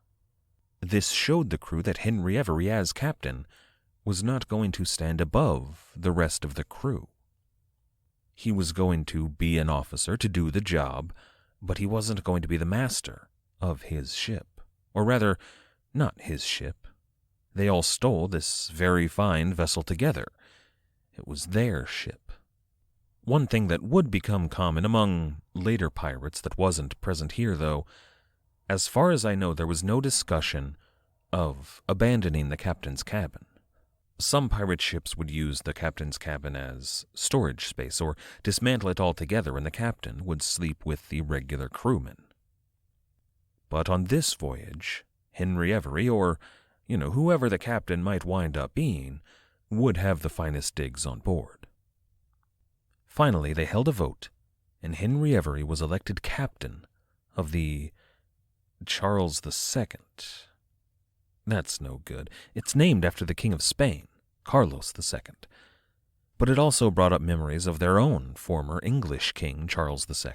This showed the crew that Henry Avery, as captain, was not going to stand above the rest of the crew. He was going to be an officer to do the job, but he wasn't going to be the master of his ship. Or rather, not his ship. They all stole this very fine vessel together. It was their ship. One thing that would become common among later pirates that wasn't present here, though, as far as I know, there was no discussion of abandoning the captain's cabin. Some pirate ships would use the captain's cabin as storage space or dismantle it altogether, and the captain would sleep with the regular crewmen. But on this voyage, Henry Avery, or, whoever the captain might wind up being, would have the finest digs on board. Finally, they held a vote, and Henry Avery was elected captain of the Charles II. That's no good. It's named after the King of Spain, Carlos II. But it also brought up memories of their own former English king, Charles II.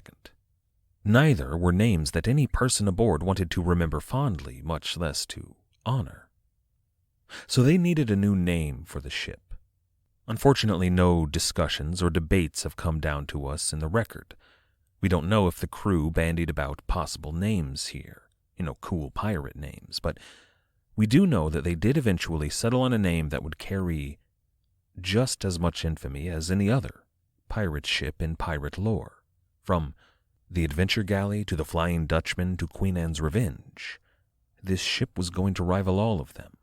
Neither were names that any person aboard wanted to remember fondly, much less to honor. So they needed a new name for the ship. Unfortunately, no discussions or debates have come down to us in the record. We don't know if the crew bandied about possible names here, cool pirate names, but we do know that they did eventually settle on a name that would carry just as much infamy as any other pirate ship in pirate lore. From the Adventure Galley to the Flying Dutchman to Queen Anne's Revenge, this ship was going to rival all of them.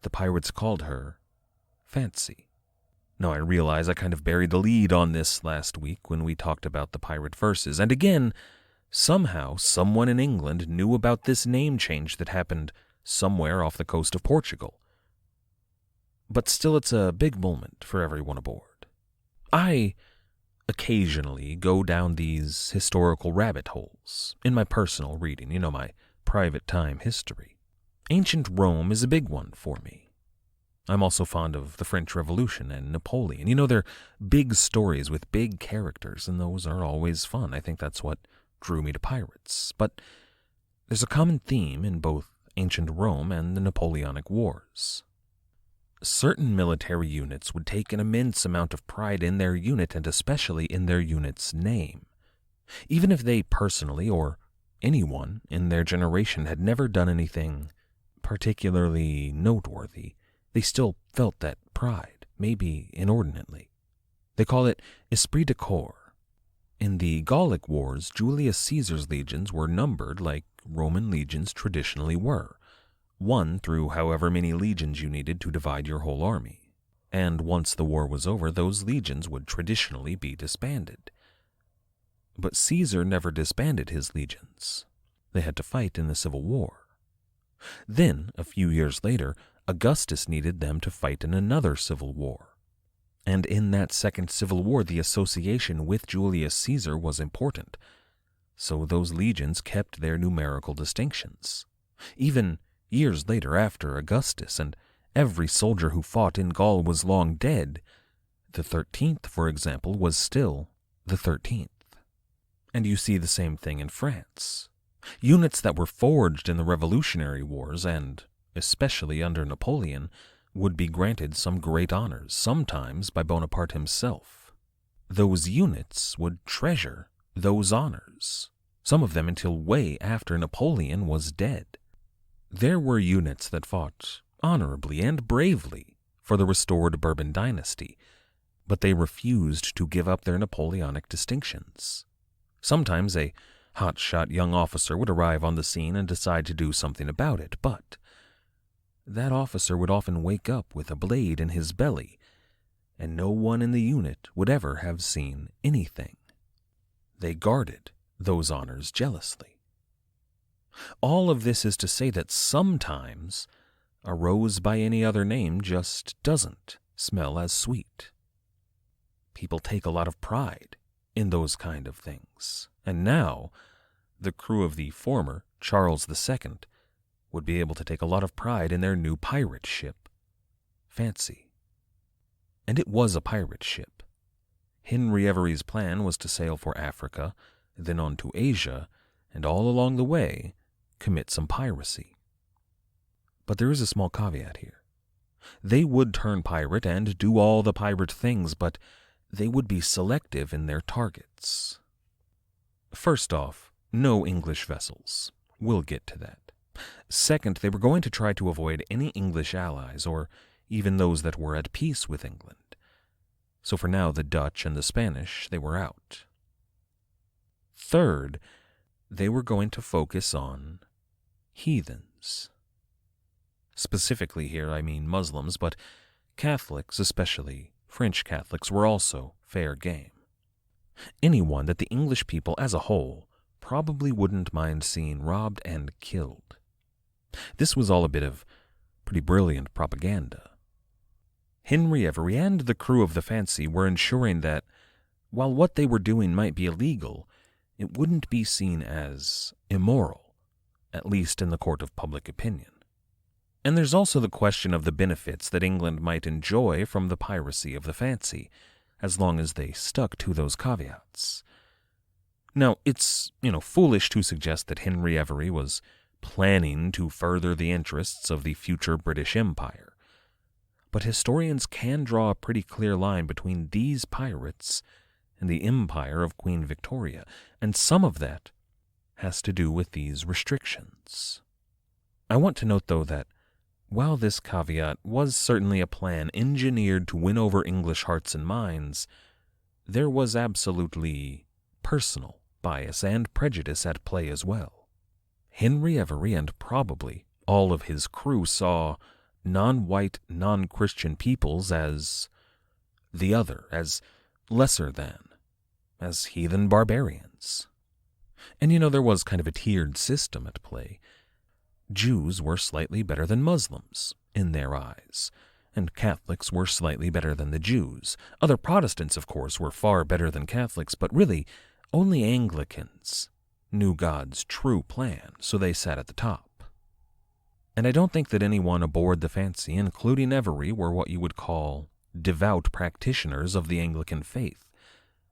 The pirates called her Fancy. Now I realize I kind of buried the lead on this last week when we talked about the pirate verses, and again, somehow, someone in England knew about this name change that happened somewhere off the coast of Portugal. But still, it's a big moment for everyone aboard. I occasionally go down these historical rabbit holes in my personal reading, my private time history. Ancient Rome is a big one for me. I'm also fond of the French Revolution and Napoleon. They're big stories with big characters, and those are always fun. I think that's what drew me to pirates. But there's a common theme in both ancient Rome and the Napoleonic Wars. Certain military units would take an immense amount of pride in their unit and especially in their unit's name. Even if they personally or anyone in their generation had never done anything particularly noteworthy, they still felt that pride, maybe inordinately. They call it esprit de corps. In the Gallic Wars, Julius Caesar's legions were numbered like Roman legions traditionally were, 1 through however many legions you needed to divide your whole army. And once the war was over, those legions would traditionally be disbanded. But Caesar never disbanded his legions. They had to fight in the Civil War. Then, a few years later, Augustus needed them to fight in another civil war. And in that second civil war, the association with Julius Caesar was important. So those legions kept their numerical distinctions. Even years later, after Augustus and every soldier who fought in Gaul was long dead, the 13th, for example, was still the 13th. And you see the same thing in France. Units that were forged in the Revolutionary Wars, and especially under Napoleon, would be granted some great honors, sometimes by Bonaparte himself. Those units would treasure those honors, some of them until way after Napoleon was dead. There were units that fought honorably and bravely for the restored Bourbon dynasty, but they refused to give up their Napoleonic distinctions. Sometimes a hotshot young officer would arrive on the scene and decide to do something about it, but that officer would often wake up with a blade in his belly, and no one in the unit would ever have seen anything. They guarded those honors jealously. All of this is to say that sometimes A rose by any other name just doesn't smell as sweet. People take a lot of pride in those kind of things. And now, the crew of the former Charles II would be able to take a lot of pride in their new pirate ship, Fancy. And it was a pirate ship. Henry Every's plan was to sail for Africa, then on to Asia, and all along the way, commit some piracy. But there is a small caveat here. They would turn pirate and do all the pirate things, but they would be selective in their targets. First off, no English vessels. We'll get to that. Second, they were going to try to avoid any English allies, or even those that were at peace with England. So for now, the Dutch and the Spanish, they were out. Third, they were going to focus on heathens. Specifically here, I mean Muslims, but Catholics, especially French Catholics, were also fair game. Anyone that the English people as a whole probably wouldn't mind seeing robbed and killed. This was all a bit of pretty brilliant propaganda. Henry Every and the crew of the Fancy were ensuring that, while what they were doing might be illegal, it wouldn't be seen as immoral, at least in the court of public opinion. And there's also the question of the benefits that England might enjoy from the piracy of the Fancy, as long as they stuck to those caveats. Now, it's, foolish to suggest that Henry Every was planning to further the interests of the future British Empire. But historians can draw a pretty clear line between these pirates and the empire of Queen Victoria, and some of that has to do with these restrictions. I want to note, though, that while this caveat was certainly a plan engineered to win over English hearts and minds, there was absolutely personal bias and prejudice at play as well. Henry Every and probably all of his crew saw non-white, non-Christian peoples as the other, as lesser than, as heathen barbarians. And there was kind of a tiered system at play. Jews were slightly better than Muslims in their eyes, and Catholics were slightly better than the Jews. Other Protestants, of course, were far better than Catholics, but really, only Anglicans knew God's true plan, so they sat at the top. And I don't think that anyone aboard the Fancy, including Every, were what you would call devout practitioners of the Anglican faith.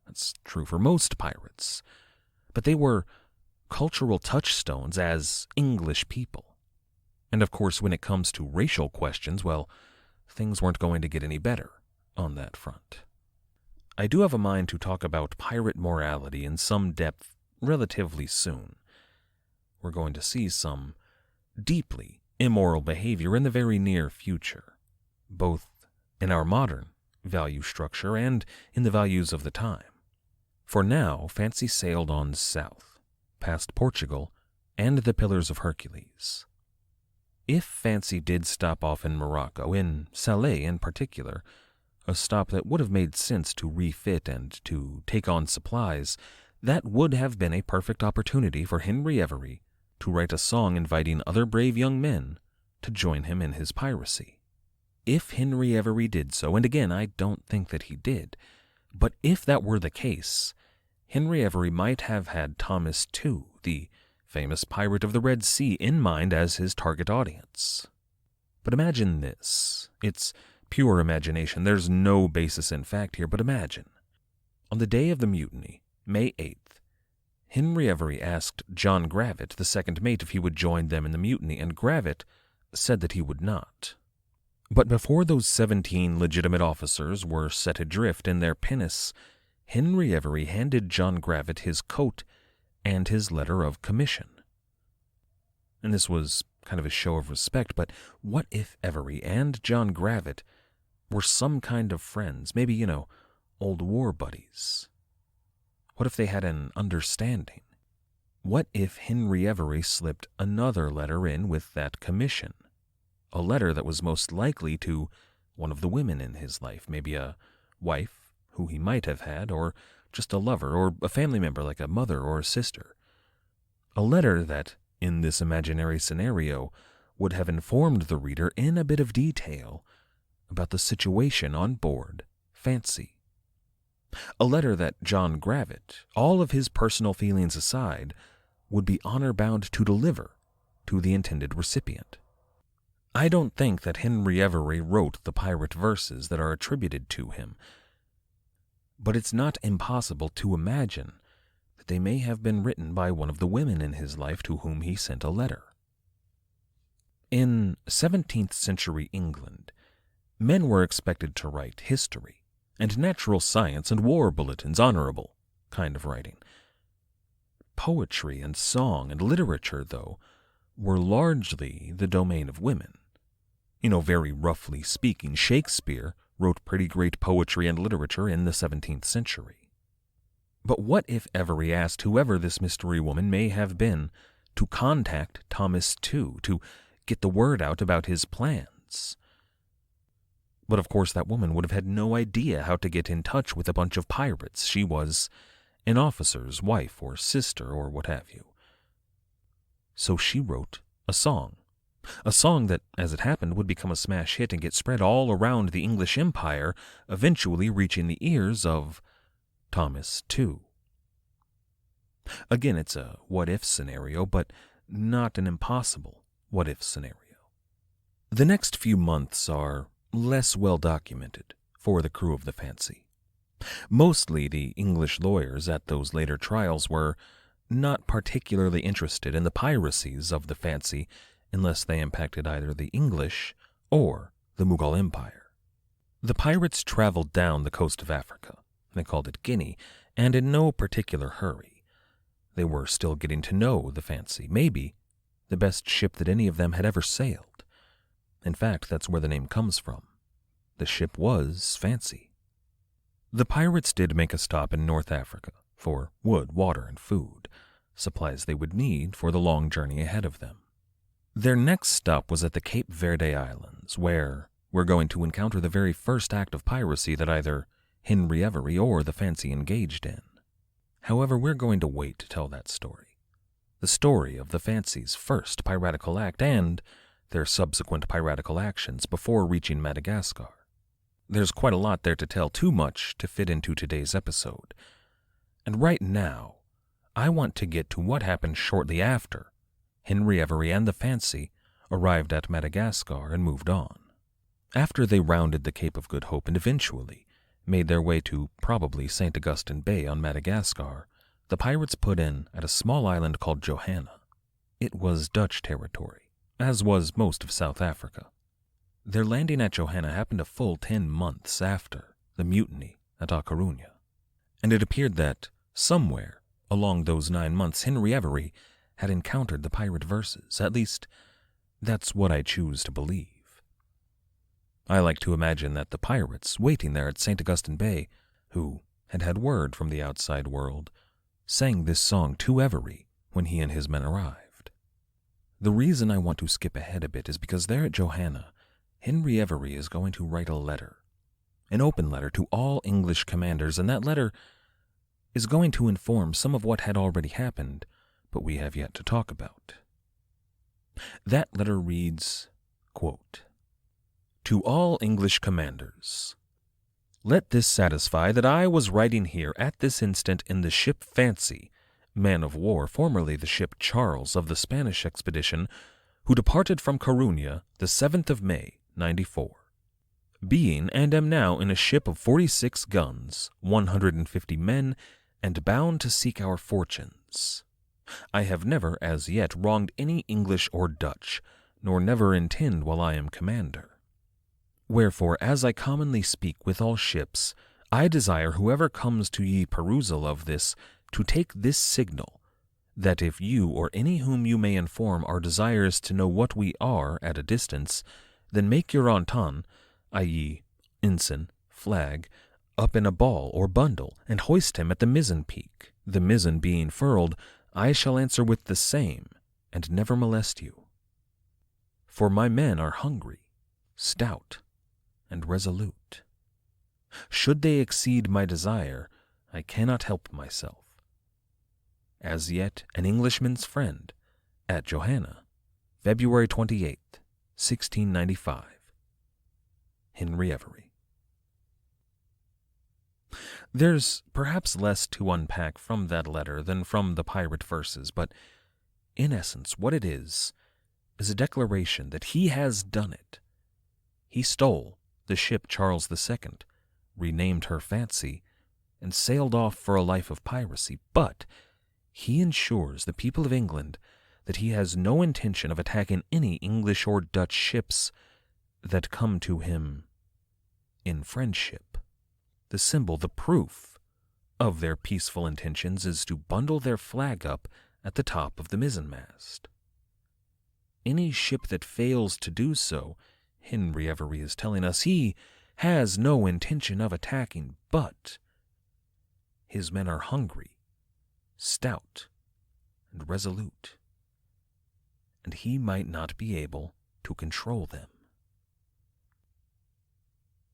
That's true for most pirates. But they were cultural touchstones as English people. And of course, when it comes to racial questions, well, things weren't going to get any better on that front. I do have a mind to talk about pirate morality in some depth relatively soon. We're going to see some deeply immoral behavior in the very near future, both in our modern value structure and in the values of the time. For now, Fancy sailed on south, past Portugal and the Pillars of Hercules. If Fancy did stop off in Morocco, in Salé in particular, a stop that would have made sense to refit and to take on supplies, that would have been a perfect opportunity for Henry Every to write a song inviting other brave young men to join him in his piracy. If Henry Every did so, and again, I don't think that he did, but if that were the case, Henry Every might have had Thomas Tew, the famous pirate of the Red Sea, in mind as his target audience. But imagine this. It's pure imagination. There's no basis in fact here, but imagine. On the day of the mutiny, May 8th, Henry Every asked John Gravitt, the second mate, if he would join them in the mutiny, and Gravitt said that he would not. But before those 17 legitimate officers were set adrift in their pinnace, Henry Every handed John Gravitt his coat and his letter of commission. And this was kind of a show of respect, but what if Every and John Gravitt were some kind of friends, maybe, old war buddies? What if they had an understanding? What if Henry Every slipped another letter in with that commission? A letter that was most likely to one of the women in his life, maybe a wife who he might have had, or just a lover, or a family member like a mother or a sister. A letter that, in this imaginary scenario, would have informed the reader in a bit of detail about the situation on board Fancy. A letter that John Gravett, all of his personal feelings aside, would be honor-bound to deliver to the intended recipient. I don't think that Henry Avery wrote the pirate verses that are attributed to him, but it's not impossible to imagine that they may have been written by one of the women in his life to whom he sent a letter. In 17th century England, men were expected to write history and natural science and war bulletins, honorable kind of writing. Poetry and song and literature, though, were largely the domain of women. Very roughly speaking, Shakespeare wrote pretty great poetry and literature in the 17th century. But what if Avery asked whoever this mystery woman may have been to contact Thomas Tew to get the word out about his plans? But of course that woman would have had no idea how to get in touch with a bunch of pirates. She was an officer's wife or sister or what have you. So she wrote a song that, as it happened, would become a smash hit and get spread all around the English Empire, eventually reaching the ears of Thomas Tew. Again, it's a what-if scenario, but not an impossible what-if scenario. The next few months are less well documented for the crew of the Fancy. Mostly the English lawyers at those later trials were not particularly interested in the piracies of the Fancy unless they impacted either the English or the Mughal Empire. The pirates traveled down the coast of Africa. They called it Guinea, and in no particular hurry. They were still getting to know the Fancy, maybe the best ship that any of them had ever sailed. In fact, that's where the name comes from. The ship was Fancy. The pirates did make a stop in North Africa for wood, water, and food, supplies they would need for the long journey ahead of them. Their next stop was at the Cape Verde Islands, where we're going to encounter the very first act of piracy that either Henry Avery or the Fancy engaged in. However, we're going to wait to tell that story. The story of the Fancy's first piratical act and their subsequent piratical actions before reaching Madagascar. There's quite a lot there to tell, too much to fit into today's episode. And right now, I want to get to what happened shortly after Henry Avery and the Fancy arrived at Madagascar and moved on. After they rounded the Cape of Good Hope and eventually made their way to probably St. Augustine Bay on Madagascar, the pirates put in at a small island called Johanna. It was Dutch territory, as was most of South Africa. Their landing at Johanna happened a full 10 months after the mutiny at Coruña, and it appeared that somewhere along those 9 months Henry Avery had encountered the pirate verses. At least, that's what I choose to believe. I like to imagine that the pirates waiting there at St. Augustine Bay, who had had word from the outside world, sang this song to Avery when he and his men arrived. The reason I want to skip ahead a bit is because there at Johanna, Henry Avery is going to write a letter, an open letter to all English commanders, and that letter is going to inform some of what had already happened, but we have yet to talk about. That letter reads, quote, "To all English commanders, let this satisfy that I was writing here at this instant in the ship Fancy, man of war, formerly the ship Charles of the Spanish expedition, who departed from Coruña the 7th of May, 94. Being and am now in a ship of 46 guns, 150 men, and bound to seek our fortunes. I have never as yet wronged any English or Dutch, nor never intend while I am commander. Wherefore, as I commonly speak with all ships, I desire whoever comes to ye perusal of this to take this signal, that if you or any whom you may inform are desirous to know what we are at a distance, then make your enton, i.e., ensign, flag, up in a ball or bundle, and hoist him at the mizzen peak. The mizzen being furled, I shall answer with the same, and never molest you. For my men are hungry, stout, and resolute. Should they exceed my desire, I cannot help myself. As yet an Englishman's friend, at Johanna, February 28th, 1695. Henry Avery. There's perhaps less to unpack from that letter than from the pirate verses, but in essence, what it is a declaration that he has done it. He stole the ship Charles II, renamed her Fancy, and sailed off for a life of piracy, but he ensures the people of England that he has no intention of attacking any English or Dutch ships that come to him in friendship. The symbol, the proof of their peaceful intentions is to bundle their flag up at the top of the mizzenmast. Any ship that fails to do so, Henry Avery is telling us, he has no intention of attacking, but his men are hungry, stout, and resolute, and he might not be able to control them.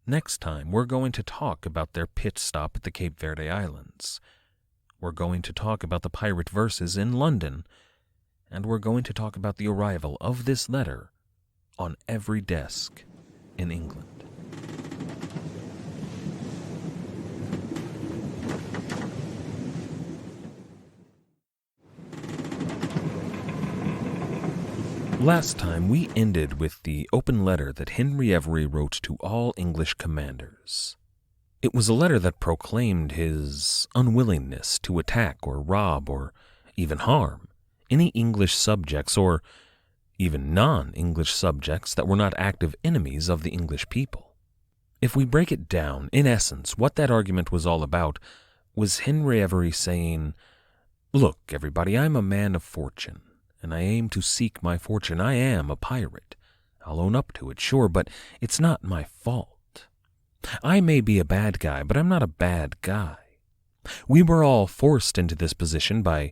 Next time, we're going to talk about their pit stop at the Cape Verde Islands. We're going to talk about the pirate verses in London, and we're going to talk about the arrival of this letter on every desk in England. Last time, we ended with the open letter that Henry Avery wrote to all English commanders. It was a letter that proclaimed his unwillingness to attack or rob or even harm any English subjects or even non-English subjects that were not active enemies of the English people. If we break it down, in essence, what that argument was all about was Henry Avery saying, "Look, everybody, I'm a man of fortune, and I aim to seek my fortune. I am a pirate. I'll own up to it, sure, but it's not my fault. I may be a bad guy, but I'm not a bad guy. We were all forced into this position by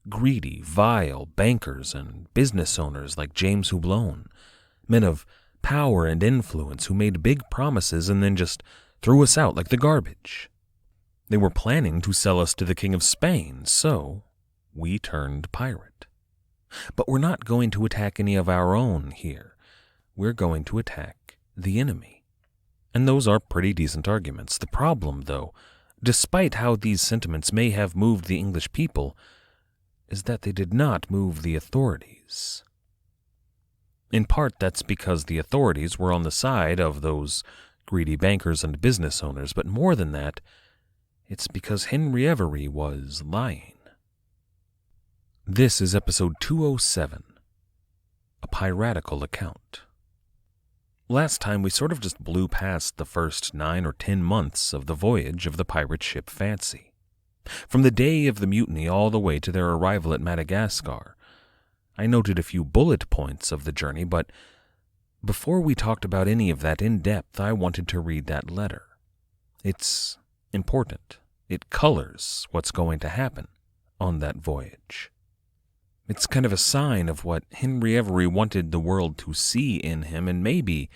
greedy, vile bankers and business owners like James Houblon, men of power and influence who made big promises and then just threw us out like the garbage. They were planning to sell us to the King of Spain, so we turned pirate. But we're not going to attack any of our own here. We're going to attack the enemy." And those are pretty decent arguments. The problem, though, despite how these sentiments may have moved the English people, is that they did not move the authorities. In part, that's because the authorities were on the side of those greedy bankers and business owners, but more than that, it's because Henry Avery was lying. This is episode 207, A Piratical Account. Last time, we sort of just blew past the first 9 or 10 months of the voyage of the pirate ship Fancy. From the day of the mutiny all the way to their arrival at Madagascar. I noted a few bullet points of the journey, but before we talked about any of that in depth, I wanted to read that letter. It's important. It colors what's going to happen on that voyage. It's kind of a sign of what Henry Avery wanted the world to see in him and maybe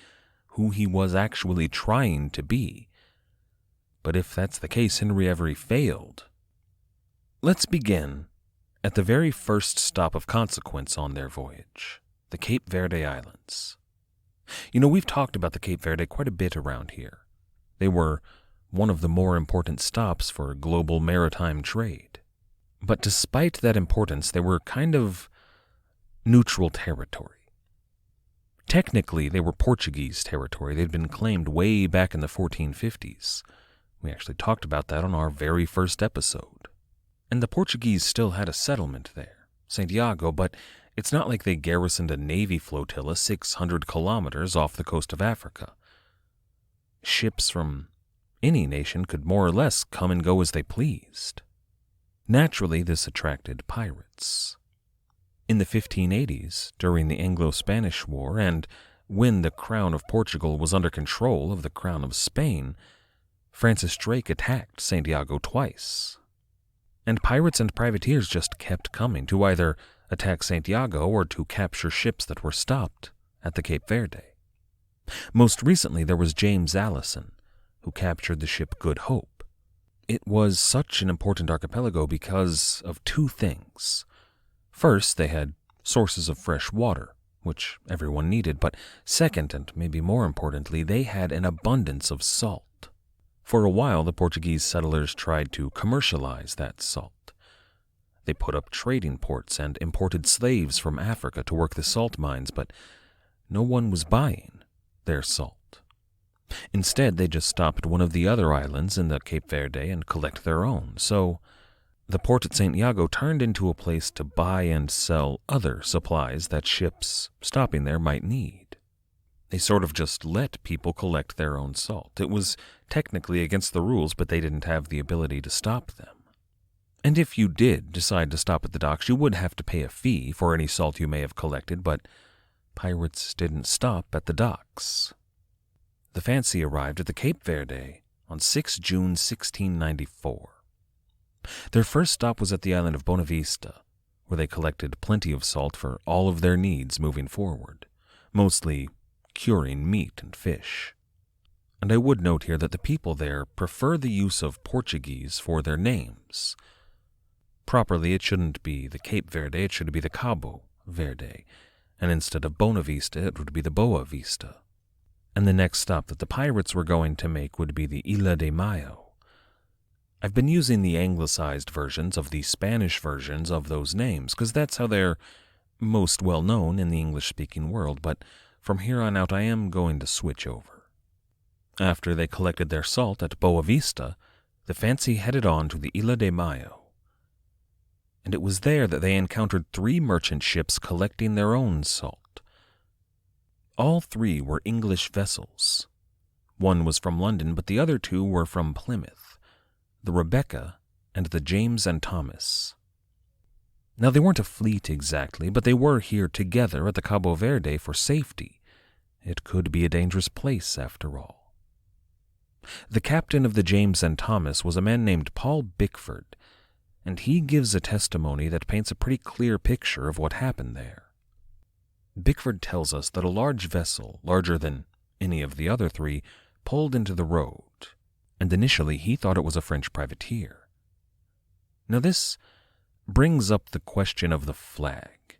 who he was actually trying to be. But if that's the case, Henry Avery failed. Let's begin at the very first stop of consequence on their voyage, the Cape Verde Islands. You know, we've talked about the Cape Verde quite a bit around here. They were one of the more important stops for global maritime trade. But despite that importance, they were kind of neutral territory. Technically, they were Portuguese territory. They'd been claimed way back in the 1450s. We actually talked about that on our very first episode. And the Portuguese still had a settlement there, Santiago, but it's not like they garrisoned a navy flotilla 600 kilometers off the coast of Africa. Ships from any nation could more or less come and go as they pleased. Naturally, this attracted pirates. In the 1580s, during the Anglo-Spanish War, and when the Crown of Portugal was under control of the Crown of Spain, Francis Drake attacked Santiago twice. And pirates and privateers just kept coming to either attack Santiago or to capture ships that were stopped at the Cape Verde. Most recently, there was James Allison, who captured the ship Good Hope. It was such an important archipelago because of two things. First, they had sources of fresh water, which everyone needed, but second, and maybe more importantly, they had an abundance of salt. For a while, the Portuguese settlers tried to commercialize that salt. They put up trading ports and imported slaves from Africa to work the salt mines, but no one was buying their salt. Instead, they just stopped at one of the other islands in the Cape Verde and collect their own. So the port at St. Iago turned into a place to buy and sell other supplies that ships stopping there might need. They sort of just let people collect their own salt. It was technically against the rules, but they didn't have the ability to stop them. And if you did decide to stop at the docks, you would have to pay a fee for any salt you may have collected, but pirates didn't stop at the docks. The Fancy arrived at the Cape Verde on 6 June 1694. Their first stop was at the island of Bonavista, where they collected plenty of salt for all of their needs moving forward, mostly curing meat and fish. And I would note here that the people there prefer the use of Portuguese for their names. Properly, it shouldn't be the Cape Verde, it should be the Cabo Verde, and instead of Bonavista, it would be the Boa Vista. And the next stop that the pirates were going to make would be the Ilha de Mayo. I've been using the anglicized versions of the Spanish versions of those names, because that's how they're most well known in the English-speaking world, but from here on out I am going to switch over. After they collected their salt at Boa Vista, the Fancy headed on to the Ilha de Mayo. And it was there that they encountered 3 merchant ships collecting their own salt. All 3 were English vessels. One was from London, but the other 2 were from Plymouth, the Rebecca and the James and Thomas. Now, they weren't a fleet exactly, but they were here together at the Cabo Verde for safety. It could be a dangerous place, after all. The captain of the James and Thomas was a man named Paul Bickford, and he gives a testimony that paints a pretty clear picture of what happened there. Bickford tells us that a large vessel, larger than any of the other 3, pulled into the road, and initially he thought it was a French privateer. Now this brings up the question of the flag.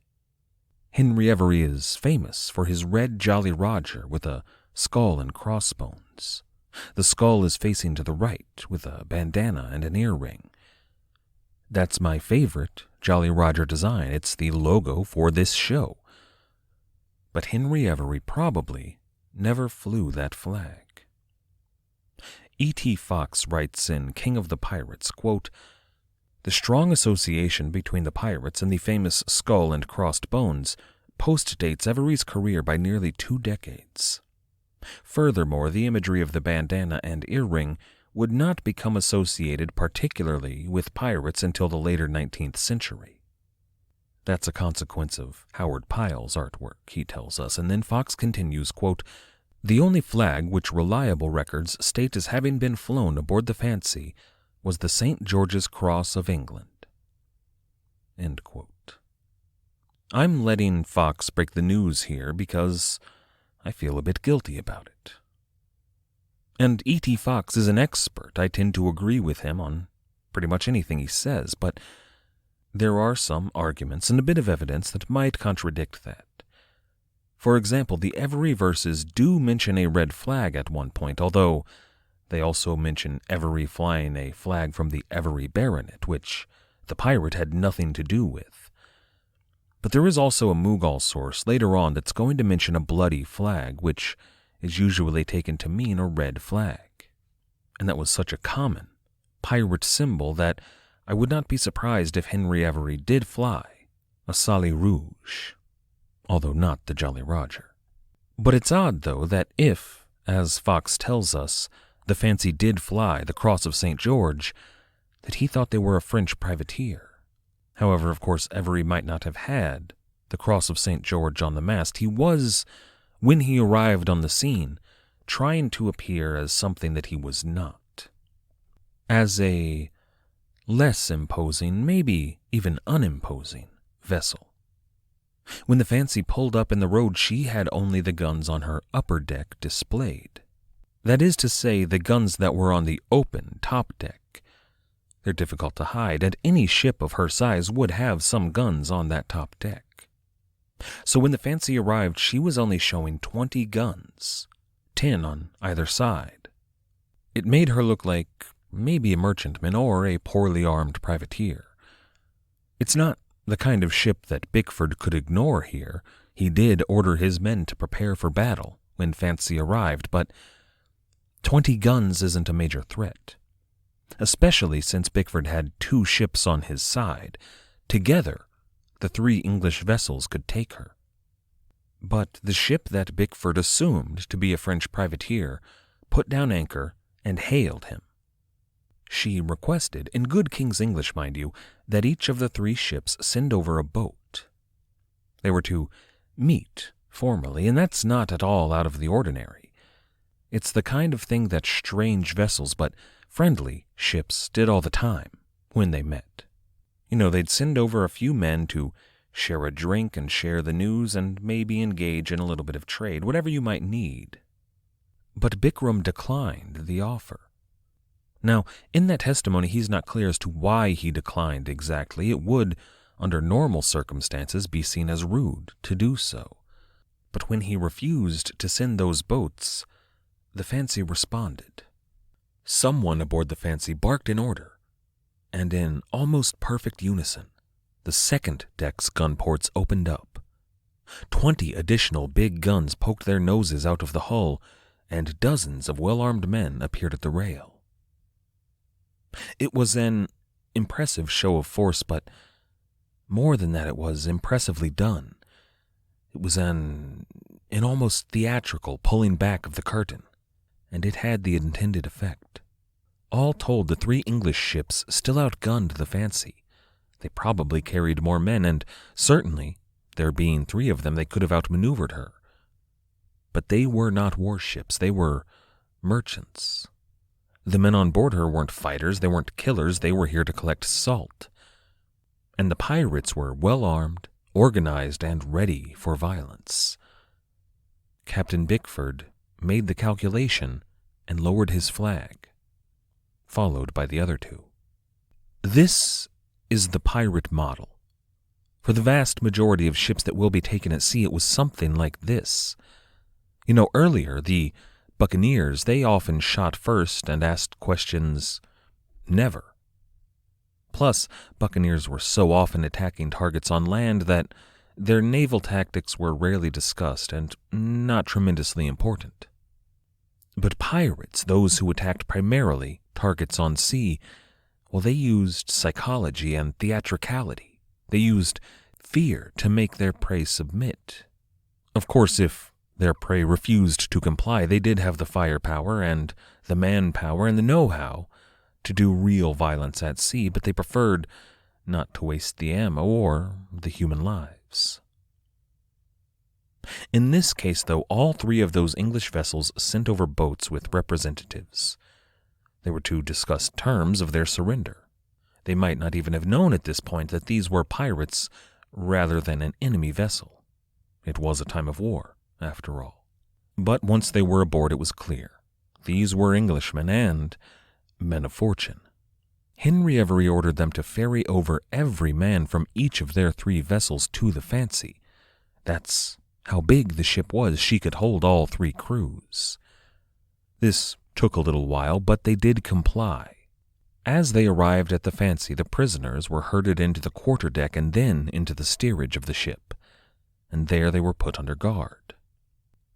Henry Avery is famous for his red Jolly Roger with a skull and crossbones. The skull is facing to the right with a bandana and an earring. That's my favorite Jolly Roger design. It's the logo for this show. But Henry Avery probably never flew that flag. E.T. Fox writes in King of the Pirates, quote, "The strong association between the pirates and the famous skull and crossed bones postdates Avery's career by nearly 2 decades. Furthermore, the imagery of the bandana and earring would not become associated particularly with pirates until the later 19th century. That's a consequence of Howard Pyle's artwork," he tells us, and then Fox continues, quote, "The only flag which reliable records state as having been flown aboard the Fancy was the St. George's Cross of England." End quote. I'm letting Fox break the news here because I feel a bit guilty about it. And E.T. Fox is an expert. I tend to agree with him on pretty much anything he says, but there are some arguments and a bit of evidence that might contradict that. For example, the Avery verses do mention a red flag at one point, although they also mention Avery flying a flag from the Avery Baronet, which the pirate had nothing to do with. But there is also a Mughal source later on that's going to mention a bloody flag, which is usually taken to mean a red flag. And that was such a common pirate symbol that I would not be surprised if Henry Avery did fly a Sally Rouge, although not the Jolly Roger. But it's odd, though, that if, as Fox tells us, the Fancy did fly the Cross of St. George, that he thought they were a French privateer. However, of course, Avery might not have had the Cross of St. George on the mast. He was, when he arrived on the scene, trying to appear as something that he was not. As a less imposing, maybe even unimposing, vessel. When the Fancy pulled up in the road, she had only the guns on her upper deck displayed. That is to say, the guns that were on the open top deck. They're difficult to hide, and any ship of her size would have some guns on that top deck. So when the Fancy arrived, she was only showing 20 guns, 10 on either side. It made her look like maybe a merchantman or a poorly armed privateer. It's not the kind of ship that Bickford could ignore here. He did order his men to prepare for battle when Fancy arrived, but 20 guns isn't a major threat, especially since Bickford had 2 ships on his side. Together, the 3 English vessels could take her. But the ship that Bickford assumed to be a French privateer put down anchor and hailed him. She requested, in good King's English, mind you, that each of the 3 ships send over a boat. They were to meet formally, and that's not at all out of the ordinary. It's the kind of thing that strange vessels but friendly ships did all the time when they met. They'd send over a few men to share a drink and share the news and maybe engage in a little bit of trade, whatever you might need. But Bikram declined the offer. Now, in that testimony, he's not clear as to why he declined exactly. It would, under normal circumstances, be seen as rude to do so. But when he refused to send those boats, the Fancy responded. Someone aboard the Fancy barked in order, and in almost perfect unison, the second deck's gun ports opened up. 20 additional big guns poked their noses out of the hull, and dozens of well-armed men appeared at the rail. It was an impressive show of force, but more than that, it was impressively done. It was an almost theatrical pulling back of the curtain, and it had the intended effect. All told, the 3 English ships still outgunned the Fancy. They probably carried more men, and certainly, there being 3 of them, they could have outmaneuvered her. But they were not warships, they were merchants. The men on board her weren't fighters, they weren't killers, they were here to collect salt. And the pirates were well-armed, organized, and ready for violence. Captain Bickford made the calculation and lowered his flag, followed by the other 2. This is the pirate model. For the vast majority of ships that will be taken at sea, it was something like this. Earlier, the buccaneers, they often shot first and asked questions never. Plus, buccaneers were so often attacking targets on land that their naval tactics were rarely discussed and not tremendously important. But pirates, those who attacked primarily targets on sea, well, they used psychology and theatricality. They used fear to make their prey submit. Of course, if their prey refused to comply, they did have the firepower and the manpower and the know-how to do real violence at sea, but they preferred not to waste the ammo or the human lives. In this case, though, all 3 of those English vessels sent over boats with representatives. They were to discuss terms of their surrender. They might not even have known at this point that these were pirates rather than an enemy vessel. It was a time of war, after all. But once they were aboard, it was clear. These were Englishmen and men of fortune. Henry Avery ordered them to ferry over every man from each of their 3 vessels to the Fancy. That's how big the ship was. She could hold all 3 crews. This took a little while, but they did comply. As they arrived at the Fancy, the prisoners were herded into the quarterdeck and then into the steerage of the ship, and there they were put under guard.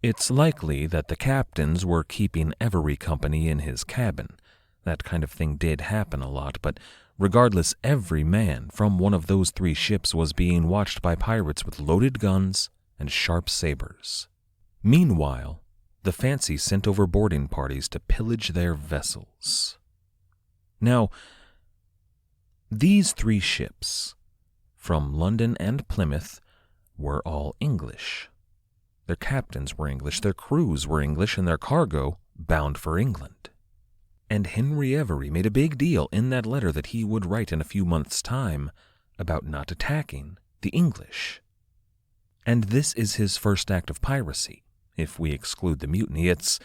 It's likely that the captains were keeping Avery company in his cabin. That kind of thing did happen a lot, but regardless, every man from one of those 3 ships was being watched by pirates with loaded guns and sharp sabers. Meanwhile, the Fancy sent over boarding parties to pillage their vessels. Now, these 3 ships, from London and Plymouth, were all English. Their captains were English, their crews were English, and their cargo bound for England. And Henry Avery made a big deal in that letter that he would write in a few months' time about not attacking the English. And this is his first act of piracy. If we exclude the mutiny, it's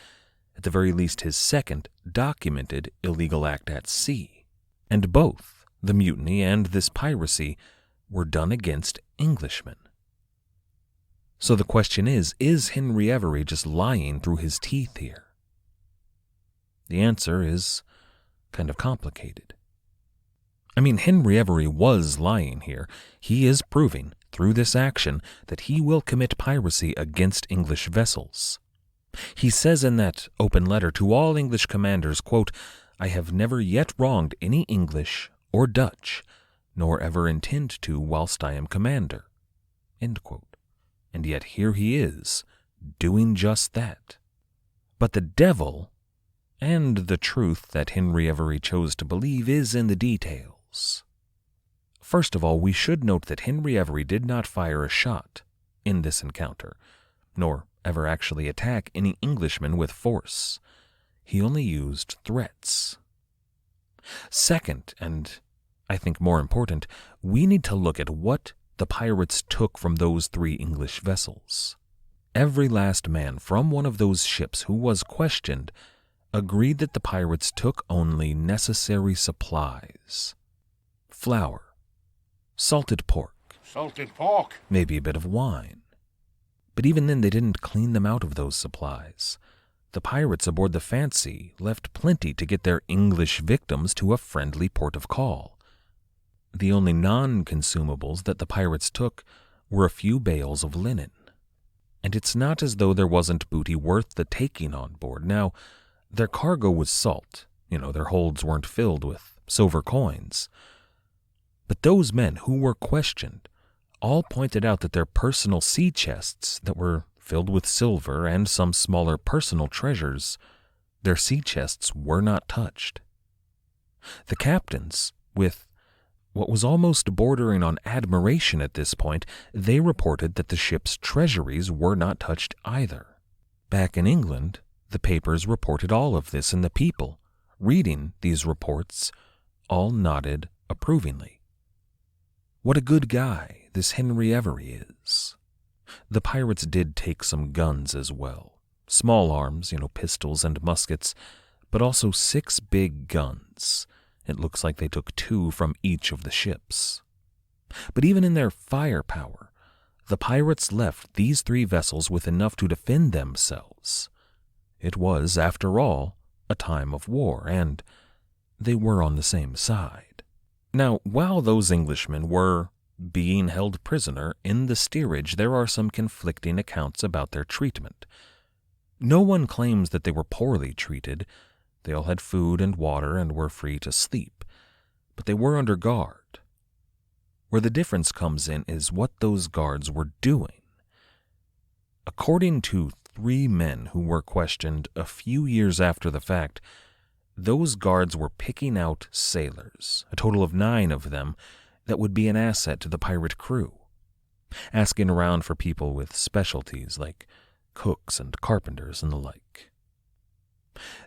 at the very least his second documented illegal act at sea. And both the mutiny and this piracy were done against Englishmen. So the question is Henry Avery just lying through his teeth here? The answer is kind of complicated. I mean, Henry Avery was lying here. He is proving, through this action, that he will commit piracy against English vessels. He says in that open letter to all English commanders, quote, "I have never yet wronged any English or Dutch, nor ever intend to whilst I am commander." End quote. And yet here he is, doing just that. But the devil, and the truth that Henry Avery chose to believe, is in the details. First of all, we should note that Henry Avery did not fire a shot in this encounter, nor ever actually attack any Englishmen with force. He only used threats. Second, and I think more important, we need to look at what the pirates took from those 3 English vessels. Every last man from one of those ships who was questioned agreed that the pirates took only necessary supplies. Flour, salted pork, maybe a bit of wine. But even then they didn't clean them out of those supplies. The pirates aboard the Fancy left plenty to get their English victims to a friendly port of call. The only non-consumables that the pirates took were a few bales of linen. And it's not as though there wasn't booty worth the taking on board. Now, their cargo was salt. Their holds weren't filled with silver coins. But those men who were questioned all pointed out that their personal sea chests that were filled with silver and some smaller personal treasures, their sea chests were not touched. The captains, with what was almost bordering on admiration at this point, they reported that the ship's treasuries were not touched either. Back in England, the papers reported all of this, and the people, reading these reports, all nodded approvingly. What a good guy this Henry Avery is. The pirates did take some guns as well. Small arms, pistols and muskets, but also 6 big guns. It looks like they took 2 from each of the ships. But even in their firepower, the pirates left these 3 vessels with enough to defend themselves. It was, after all, a time of war, and they were on the same side. Now, while those Englishmen were being held prisoner in the steerage, there are some conflicting accounts about their treatment. No one claims that they were poorly treated. They all had food and water and were free to sleep, but they were under guard. Where the difference comes in is what those guards were doing. According to 3 men who were questioned a few years after the fact, those guards were picking out sailors, a total of 9 of them, that would be an asset to the pirate crew, asking around for people with specialties like cooks and carpenters and the like.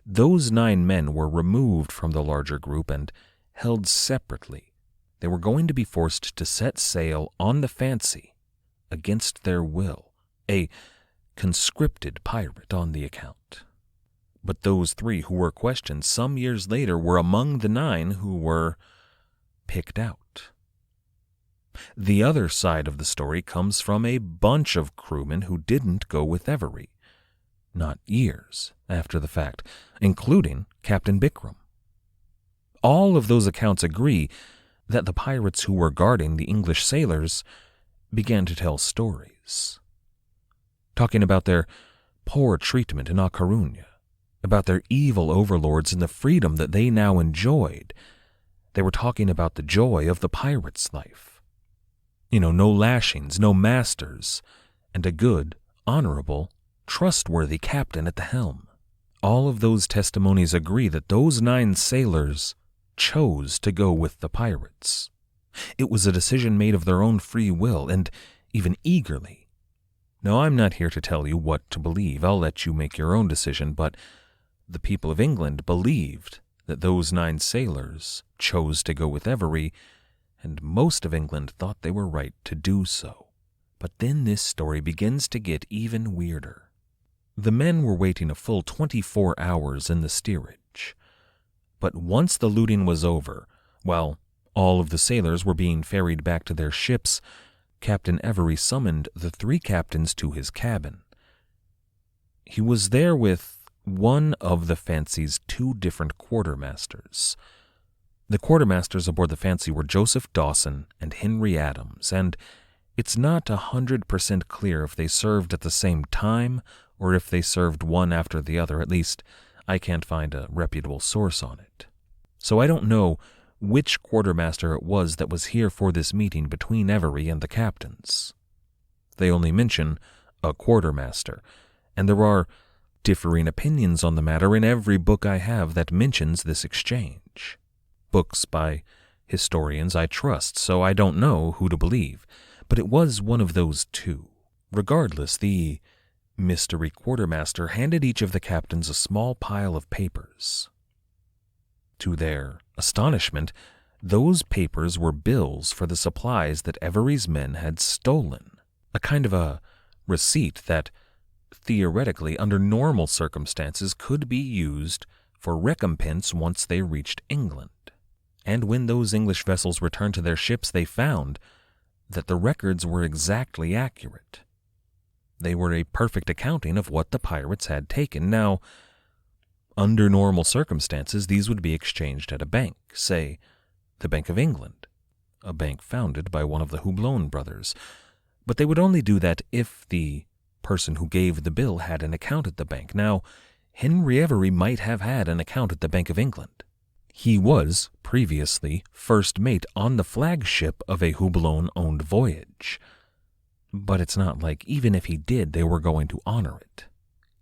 Those 9 men were removed from the larger group and held separately. They were going to be forced to set sail on the Fancy against their will, a conscripted pirate on the account. But those 3 who were questioned some years later were among the 9 who were picked out. The other side of the story comes from a bunch of crewmen who didn't go with Avery, not years after the fact, including Captain Bikram. All of those accounts agree that the pirates who were guarding the English sailors began to tell stories, talking about their poor treatment in Coruña, about their evil overlords and the freedom that they now enjoyed. They were talking about the joy of the pirate's life. No lashings, no masters, and a good, honorable, trustworthy captain at the helm. All of those testimonies agree that those 9 sailors chose to go with the pirates. It was a decision made of their own free will, and even eagerly. Now, I'm not here to tell you what to believe. I'll let you make your own decision, but the people of England believed that those 9 sailors chose to go with Avery, and most of England thought they were right to do so. But then this story begins to get even weirder. The men were waiting a full 24 hours in the steerage. But once the looting was over, while all of the sailors were being ferried back to their ships, Captain Avery summoned the 3 captains to his cabin. He was there with one of the Fancy's 2 different quartermasters. The quartermasters aboard the Fancy were Joseph Dawson and Henry Adams, and it's not 100% clear if they served at the same time or if they served one after the other. At least, I can't find a reputable source on it. So I don't know which quartermaster it was that was here for this meeting between Avery and the captains. They only mention a quartermaster, and there are differing opinions on the matter in every book I have that mentions this exchange. Books by historians I trust, so I don't know who to believe, but it was one of those 2. Regardless, the mystery quartermaster handed each of the captains a small pile of papers. To their astonishment, those papers were bills for the supplies that Avery's men had stolen, a kind of a receipt that, theoretically, under normal circumstances, could be used for recompense once they reached England. And when those English vessels returned to their ships, they found that the records were exactly accurate. They were a perfect accounting of what the pirates had taken. Now, under normal circumstances, these would be exchanged at a bank, say, the Bank of England, a bank founded by one of the Hublon brothers. But they would only do that if the person who gave the bill had an account at the bank. Now, Henry Avery might have had an account at the Bank of England. He was, previously, first mate on the flagship of a Hublon-owned voyage. But it's not like even if he did, they were going to honor it.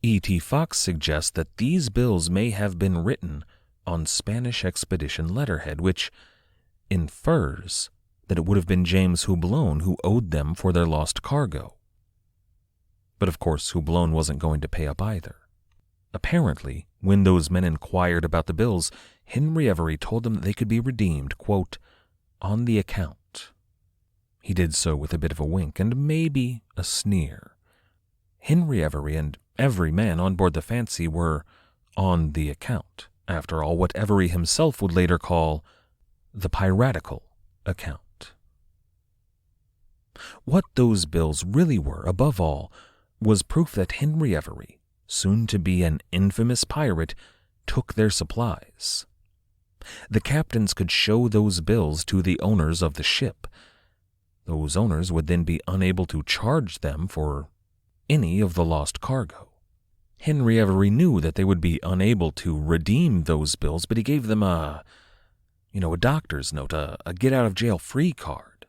E.T. Fox suggests that these bills may have been written on Spanish expedition letterhead, which infers that it would have been James Hublon who owed them for their lost cargo. But of course, Hublon wasn't going to pay up either. Apparently, when those men inquired about the bills, Henry Avery told them that they could be redeemed, quote, on the account. He did so with a bit of a wink and maybe a sneer. Henry Avery and every man on board the Fancy were on the account. After all, what Avery himself would later call the Piratical Account. What those bills really were, above all, was proof that Henry Avery, soon to be an infamous pirate, took their supplies. The captains could show those bills to the owners of the ship. Those owners would then be unable to charge them for any of the lost cargo. Henry Avery knew that they would be unable to redeem those bills, but he gave them a doctor's note, a get-out-of-jail-free card.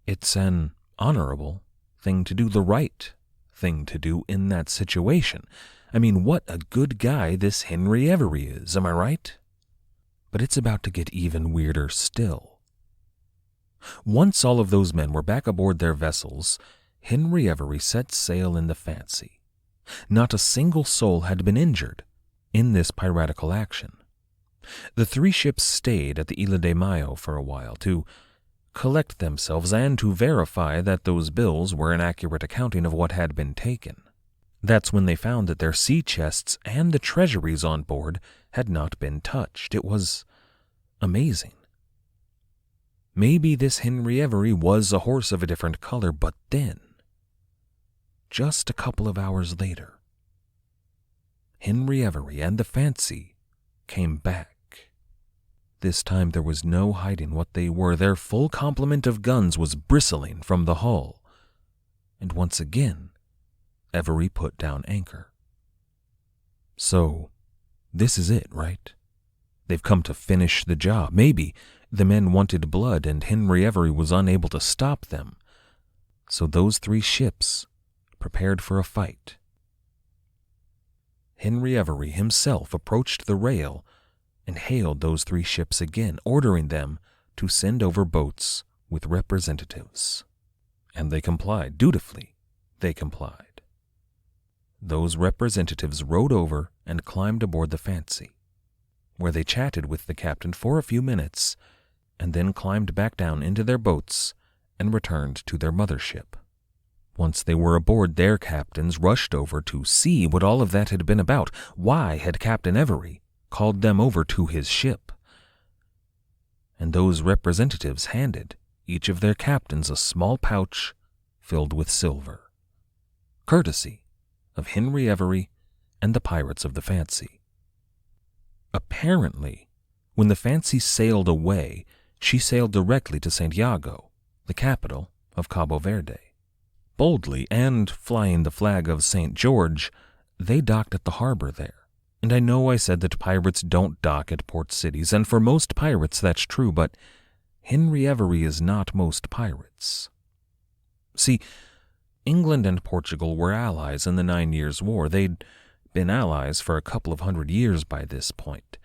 It's an honorable thing to do, the right thing to do in that situation. I mean, what a good guy this Henry Avery is, am I right? But it's about to get even weirder still. Once all of those men were back aboard their vessels, Henry Avery set sail in the Fancy. Not a single soul had been injured in this piratical action. The 3 ships stayed at the Isla de Mayo for a while to collect themselves and to verify that those bills were an accurate accounting of what had been taken. That's when they found that their sea chests and the treasuries on board had not been touched. It was amazing. Maybe this Henry Avery was a horse of a different color, but then, just a couple of hours later, Henry Avery and the Fancy came back. This time there was no hiding what they were. Their full complement of guns was bristling from the hull. And once again, Avery put down anchor. So, this is it, right? They've come to finish the job. Maybe the men wanted blood and Henry Avery was unable to stop them. So those 3 ships prepared for a fight. Henry Avery himself approached the rail and hailed those 3 ships again, ordering them to send over boats with representatives. And they complied. Dutifully, they complied. Those representatives rowed over and climbed aboard the Fancy, where they chatted with the captain for a few minutes, and then climbed back down into their boats and returned to their mothership. Once they were aboard, their captains rushed over to see what all of that had been about. Why had Captain Avery called them over to his ship? And those representatives handed each of their captains a small pouch filled with silver, courtesy of Henry Avery and the pirates of the Fancy. Apparently, when the Fancy sailed away, she sailed directly to Santiago, the capital of Cabo Verde. Boldly, and flying the flag of St. George, they docked at the harbor there. And I know I said that pirates don't dock at port cities, and for most pirates that's true, but Henry Avery is not most pirates. See, England and Portugal were allies in the 9 Years' War. They'd been allies for a couple of 100 years by this point.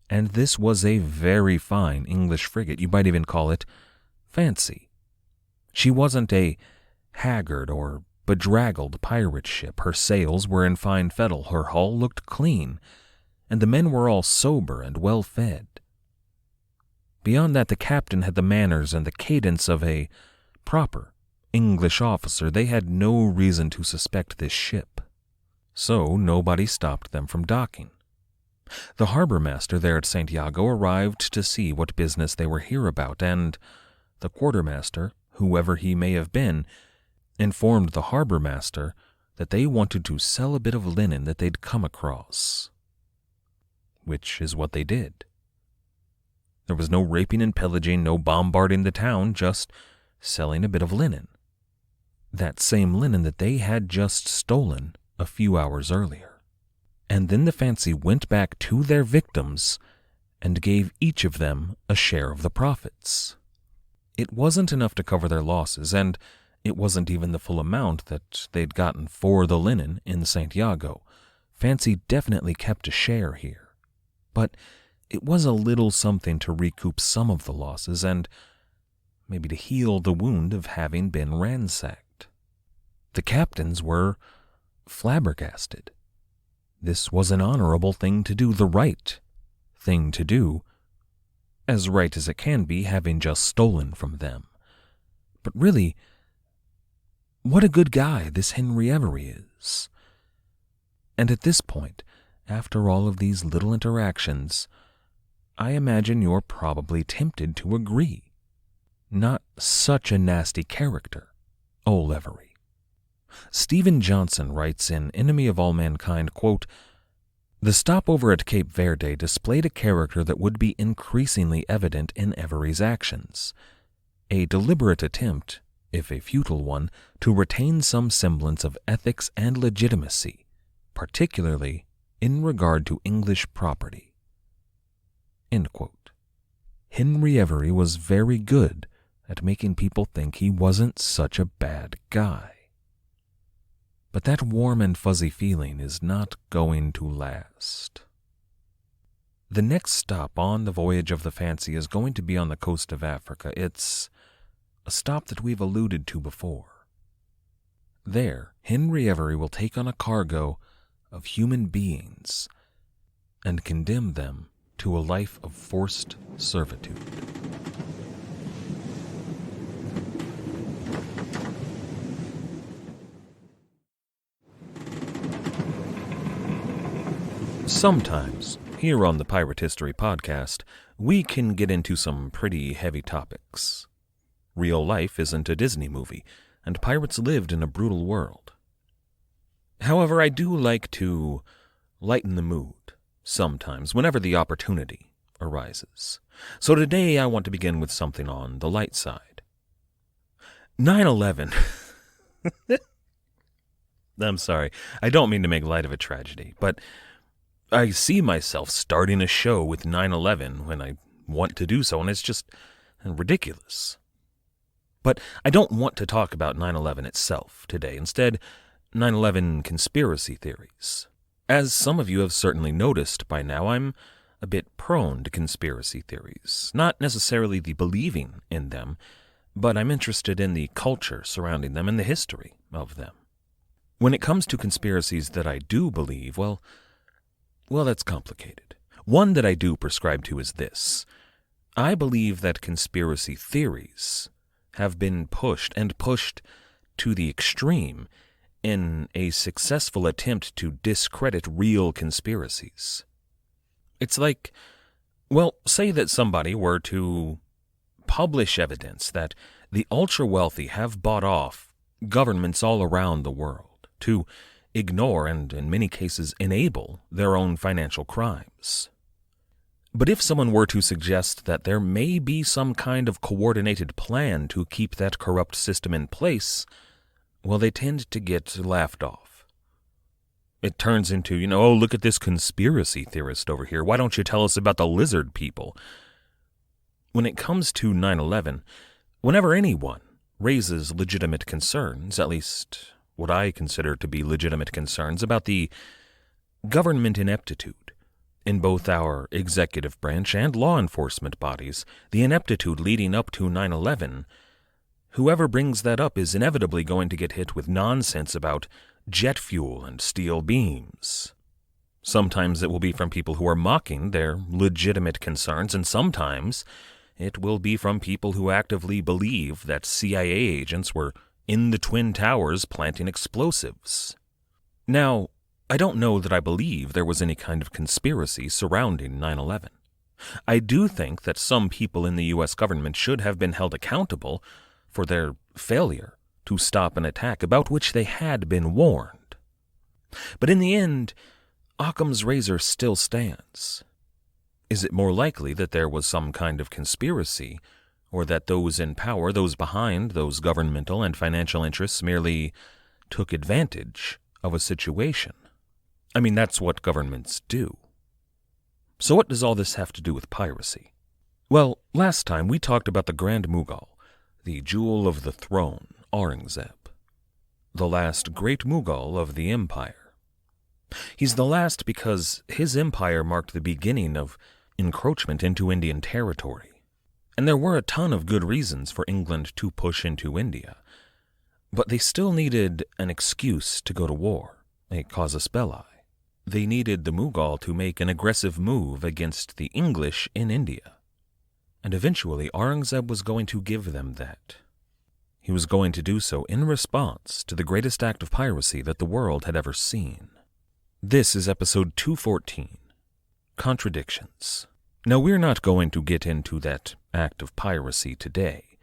And this was a very fine English frigate. You might even call it fancy. She wasn't a haggard or bedraggled pirate ship. Her sails were in fine fettle, her hull looked clean, and the men were all sober and well-fed. Beyond that, the captain had the manners and the cadence of a proper English officer. They had no reason to suspect this ship, so nobody stopped them from docking. The harbor master there at Santiago arrived to see what business they were here about, and the quartermaster, whoever he may have been, informed the harbor master that they wanted to sell a bit of linen that they'd come across. Which is what they did. There was no raping and pillaging, no bombarding the town, just selling a bit of linen. That same linen that they had just stolen a few hours earlier. And then the Fancy went back to their victims and gave each of them a share of the profits. It wasn't enough to cover their losses, and it wasn't even the full amount that they'd gotten for the linen in Santiago. Fancy definitely kept a share here. But it was a little something to recoup some of the losses and maybe to heal the wound of having been ransacked. The captains were flabbergasted. This was an honorable thing to do, the right thing to do, as right as it can be, having just stolen from them. But really, what a good guy this Henry Avery is. And at this point, after all of these little interactions, I imagine you're probably tempted to agree. Not such a nasty character, old Avery. Stephen Johnson writes in Enemy of All Mankind, quote, "The stopover at Cape Verde displayed a character that would be increasingly evident in Avery's actions. A deliberate attempt, if a futile one, to retain some semblance of ethics and legitimacy, particularly in regard to English property." End quote. Henry Avery was very good at making people think he wasn't such a bad guy. But that warm and fuzzy feeling is not going to last. The next stop on the voyage of the Fancy is going to be on the coast of Africa. It's a stop that we've alluded to before. There, Henry Avery will take on a cargo of human beings and condemn them to a life of forced servitude. Sometimes, here on the Pirate History Podcast, we can get into some pretty heavy topics. Real life isn't a Disney movie, and pirates lived in a brutal world. However, I do like to lighten the mood sometimes, whenever the opportunity arises. So today I want to begin with something on the light side. 9/11. I'm sorry, I don't mean to make light of a tragedy, but I see myself starting a show with 9/11 when I want to do so, and it's just ridiculous. But I don't want to talk about 9/11 itself today. Instead, 9/11 conspiracy theories. As some of you have certainly noticed by now, I'm a bit prone to conspiracy theories. Not necessarily the believing in them, but I'm interested in the culture surrounding them and the history of them. When it comes to conspiracies that I do believe, well, that's complicated. One that I do prescribe to is this. I believe that conspiracy theories have been pushed to the extreme in a successful attempt to discredit real conspiracies. It's like, well, say that somebody were to publish evidence that the ultra-wealthy have bought off governments all around the world to ignore and, in many cases, enable their own financial crimes. But if someone were to suggest that there may be some kind of coordinated plan to keep that corrupt system in place, well, they tend to get laughed off. It turns into, oh, look at this conspiracy theorist over here. Why don't you tell us about the lizard people? When it comes to 9/11, whenever anyone raises legitimate concerns, at least what I consider to be legitimate concerns about the government ineptitude in both our executive branch and law enforcement bodies, the ineptitude leading up to 9/11, whoever brings that up is inevitably going to get hit with nonsense about jet fuel and steel beams. Sometimes it will be from people who are mocking their legitimate concerns, and sometimes it will be from people who actively believe that CIA agents were in the Twin Towers planting explosives. Now, I don't know that I believe there was any kind of conspiracy surrounding 9/11. I do think that some people in the U.S. government should have been held accountable for their failure to stop an attack about which they had been warned. But in the end, Occam's razor still stands. Is it more likely that there was some kind of conspiracy, or that those in power, those behind those governmental and financial interests, merely took advantage of a situation? I mean, that's what governments do. So what does all this have to do with piracy? Well, last time we talked about the Grand Mughal, the jewel of the throne, Aurangzeb, the last great Mughal of the empire. He's the last because his empire marked the beginning of encroachment into Indian territory. And there were a ton of good reasons for England to push into India, but they still needed an excuse to go to war, a casus belli. They needed the Mughal to make an aggressive move against the English in India. And eventually Aurangzeb was going to give them that. He was going to do so in response to the greatest act of piracy that the world had ever seen. This is episode 214, Contradictions. Now, we're not going to get into that act of piracy today.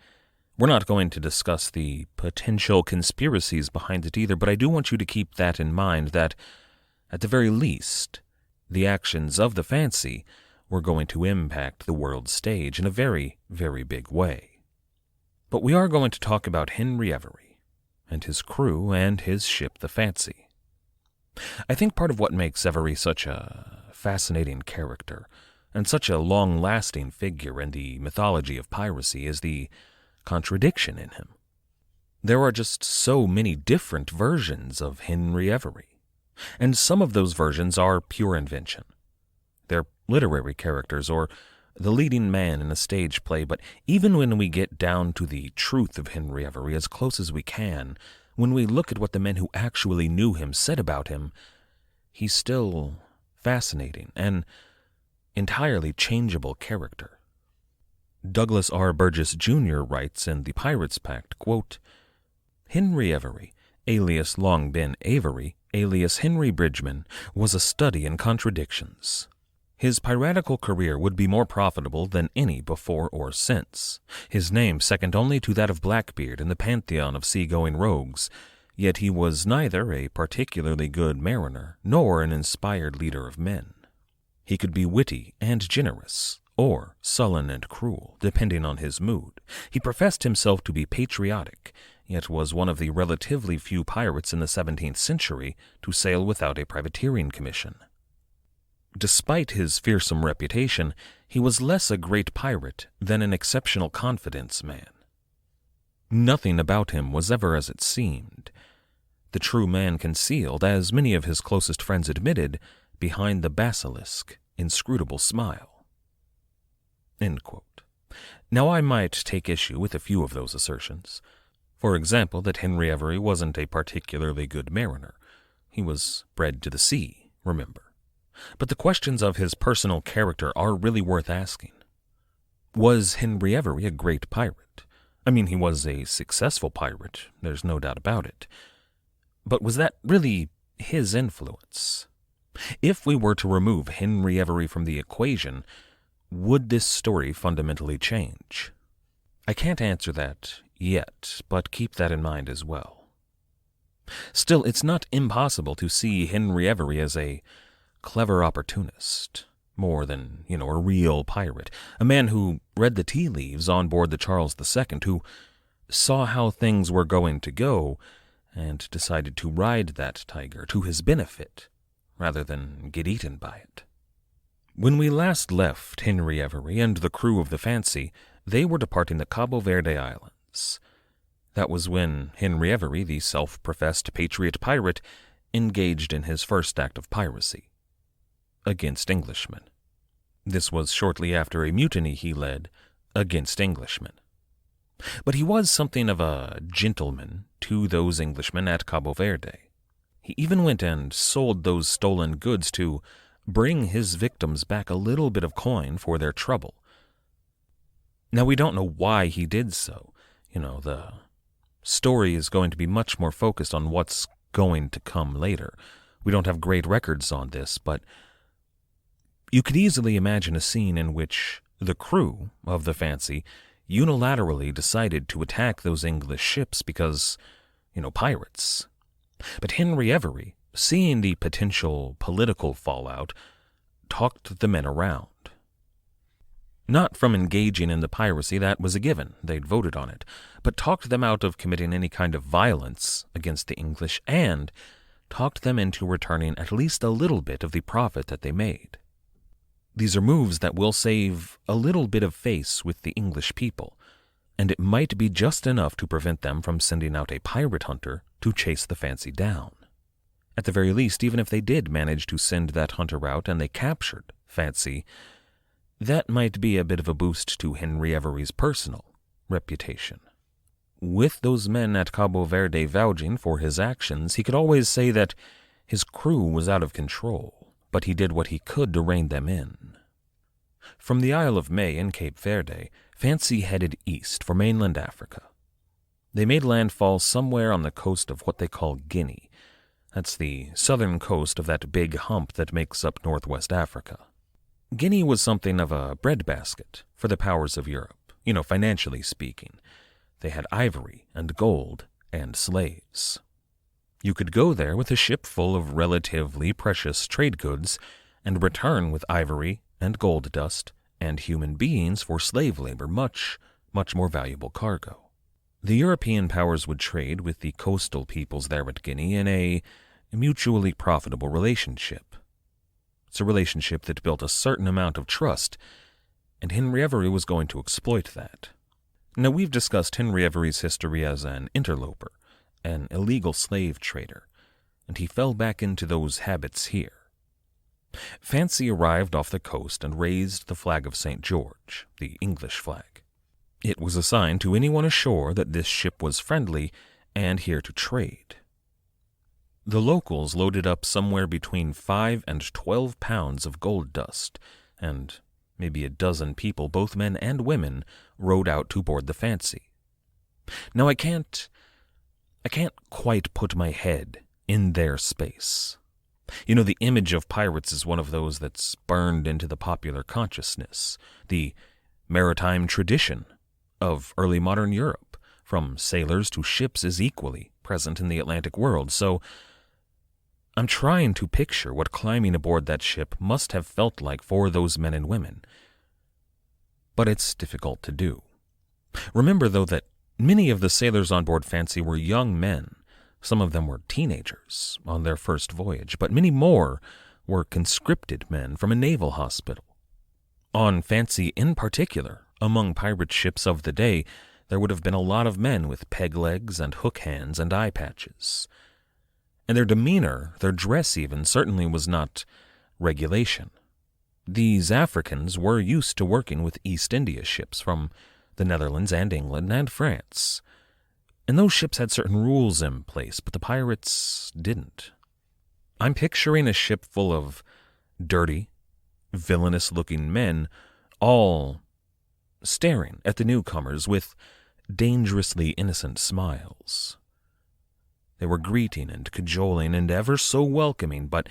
We're not going to discuss the potential conspiracies behind it either, but I do want you to keep that in mind, that at the very least, the actions of the Fancy were going to impact the world stage in a very, very big way. But we are going to talk about Henry Avery and his crew and his ship, the Fancy. I think part of what makes Avery such a fascinating character and such a long-lasting figure in the mythology of piracy is the contradiction in him. There are just so many different versions of Henry Avery, and some of those versions are pure invention. They're literary characters or the leading man in a stage play, but even when we get down to the truth of Henry Avery as close as we can, when we look at what the men who actually knew him said about him, he's still fascinating and entirely changeable character. Douglas R. Burgess Jr. writes in The Pirates Pact, quote, Henry Avery, alias Long Ben Avery, alias Henry Bridgeman, was a study in contradictions. His piratical career would be more profitable than any before or since, his name second only to that of Blackbeard in the pantheon of sea-going rogues, yet he was neither a particularly good mariner nor an inspired leader of men. He could be witty and generous, or sullen and cruel, depending on his mood. He professed himself to be patriotic, yet was one of the relatively few pirates in the 17th century to sail without a privateering commission. Despite his fearsome reputation, he was less a great pirate than an exceptional confidence man. Nothing about him was ever as it seemed. The true man concealed, as many of his closest friends admitted, behind the basilisk, inscrutable smile. End quote. Now, I might take issue with a few of those assertions. For example, that Henry Avery wasn't a particularly good mariner. He was bred to the sea, remember. But the questions of his personal character are really worth asking. Was Henry Avery a great pirate? I mean, he was a successful pirate, there's no doubt about it. But was that really his influence? If we were to remove Henry Avery from the equation, would this story fundamentally change? I can't answer that yet, but keep that in mind as well. Still, it's not impossible to see Henry Avery as a clever opportunist, more than, a real pirate, a man who read the tea leaves on board the Charles II, who saw how things were going to go and decided to ride that tiger to his benefit rather than get eaten by it. When we last left Henry Avery and the crew of the Fancy, they were departing the Cabo Verde Islands. That was when Henry Avery, the self-professed patriot pirate, engaged in his first act of piracy against Englishmen. This was shortly after a mutiny he led against Englishmen. But he was something of a gentleman to those Englishmen at Cabo Verde. He even went and sold those stolen goods to bring his victims back a little bit of coin for their trouble. Now, we don't know why he did so. The story is going to be much more focused on what's going to come later. We don't have great records on this, but you could easily imagine a scene in which the crew of the Fancy unilaterally decided to attack those English ships because, pirates. But Henry Avery, seeing the potential political fallout, talked the men around. Not from engaging in the piracy, that was a given, they'd voted on it, but talked them out of committing any kind of violence against the English and talked them into returning at least a little bit of the profit that they made. These are moves that will save a little bit of face with the English people, and it might be just enough to prevent them from sending out a pirate hunter to chase the Fancy down. At the very least, even if they did manage to send that hunter out and they captured Fancy, that might be a bit of a boost to Henry Avery's personal reputation. With those men at Cabo Verde vouching for his actions, he could always say that his crew was out of control, but he did what he could to rein them in. From the Isle of May in Cape Verde, Fancy headed east for mainland Africa. They made landfall somewhere on the coast of what they call Guinea. That's the southern coast of that big hump that makes up northwest Africa. Guinea was something of a breadbasket for the powers of Europe, financially speaking. They had ivory and gold and slaves. You could go there with a ship full of relatively precious trade goods and return with ivory and gold dust and human beings for slave labor, much, much more valuable cargo. The European powers would trade with the coastal peoples there at Guinea in a mutually profitable relationship. It's a relationship that built a certain amount of trust, and Henry Avery was going to exploit that. Now, we've discussed Henry Avery's history as an interloper, an illegal slave trader, and he fell back into those habits here. Fancy arrived off the coast and raised the flag of St. George, the English flag. It was a sign to anyone ashore that this ship was friendly and here to trade. The locals loaded up somewhere between 5 and 12 pounds of gold dust, and maybe a dozen people, both men and women, rowed out to board the Fancy. Now, I can't quite put my head in their space. The image of pirates is one of those that's burned into the popular consciousness, the maritime tradition of early modern Europe, from sailors to ships, is equally present in the Atlantic world, so I'm trying to picture what climbing aboard that ship must have felt like for those men and women. But it's difficult to do. Remember, though, that many of the sailors on board Fancy were young men. Some of them were teenagers on their first voyage, but many more were conscripted men from a naval hospital. On Fancy in particular, among pirate ships of the day, there would have been a lot of men with peg legs and hook hands and eye patches. And their demeanor, their dress even, certainly was not regulation. These Africans were used to working with East India ships from the Netherlands and England and France. And those ships had certain rules in place, but the pirates didn't. I'm picturing a ship full of dirty, villainous-looking men, all staring at the newcomers with dangerously innocent smiles. They were greeting and cajoling and ever so welcoming, but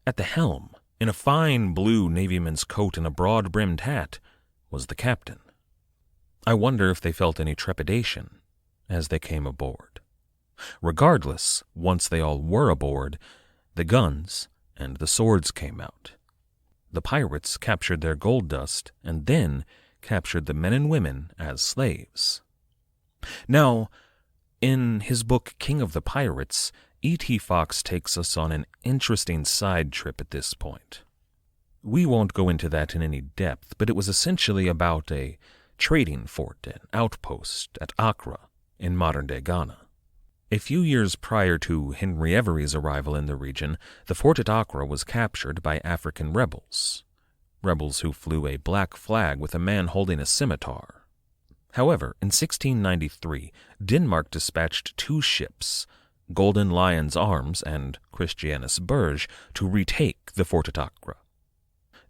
at the helm, in a fine blue navyman's coat and a broad-brimmed hat, was the captain. I wonder if they felt any trepidation as they came aboard. Regardless, once they all were aboard, the guns and the swords came out. The pirates captured their gold dust and then captured the men and women as slaves. Now, in his book King of the Pirates, E.T. Fox takes us on an interesting side trip at this point. We won't go into that in any depth, but it was essentially about a trading fort and outpost at Accra in modern-day Ghana. A few years prior to Henry Avery's arrival in the region, the fort at Accra was captured by African rebels who flew a black flag with a man holding a scimitar. However, in 1693, Denmark dispatched 2 ships, Golden Lion's Arms and Christianus Berge, to retake the fort at Accra.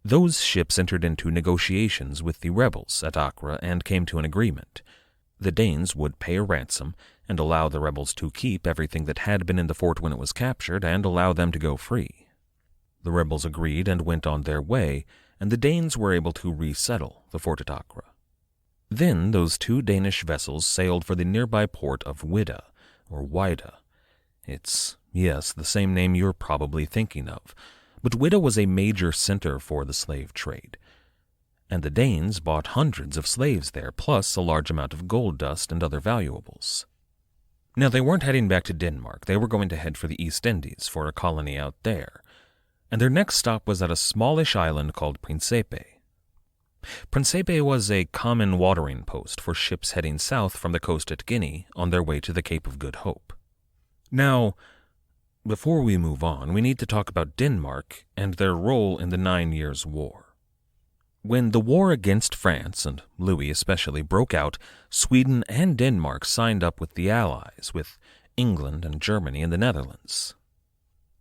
Those ships entered into negotiations with the rebels at Accra and came to an agreement. The Danes would pay a ransom and allow the rebels to keep everything that had been in the fort when it was captured and allow them to go free. The rebels agreed and went on their way, and the Danes were able to resettle the fort at Accra. Then those 2 Danish vessels sailed for the nearby port of Wida, or Wida. It's, yes, the same name you're probably thinking of, but Wida was a major center for the slave trade, and the Danes bought hundreds of slaves there, plus a large amount of gold dust and other valuables. Now, they weren't heading back to Denmark. They were going to head for the East Indies for a colony out there, and their next stop was at a smallish island called Principe. Principe was a common watering post for ships heading south from the coast at Guinea on their way to the Cape of Good Hope. Now, before we move on, we need to talk about Denmark and their role in the 9 Years' War. When the war against France, and Louis especially, broke out, Sweden and Denmark signed up with the Allies, with England and Germany and the Netherlands.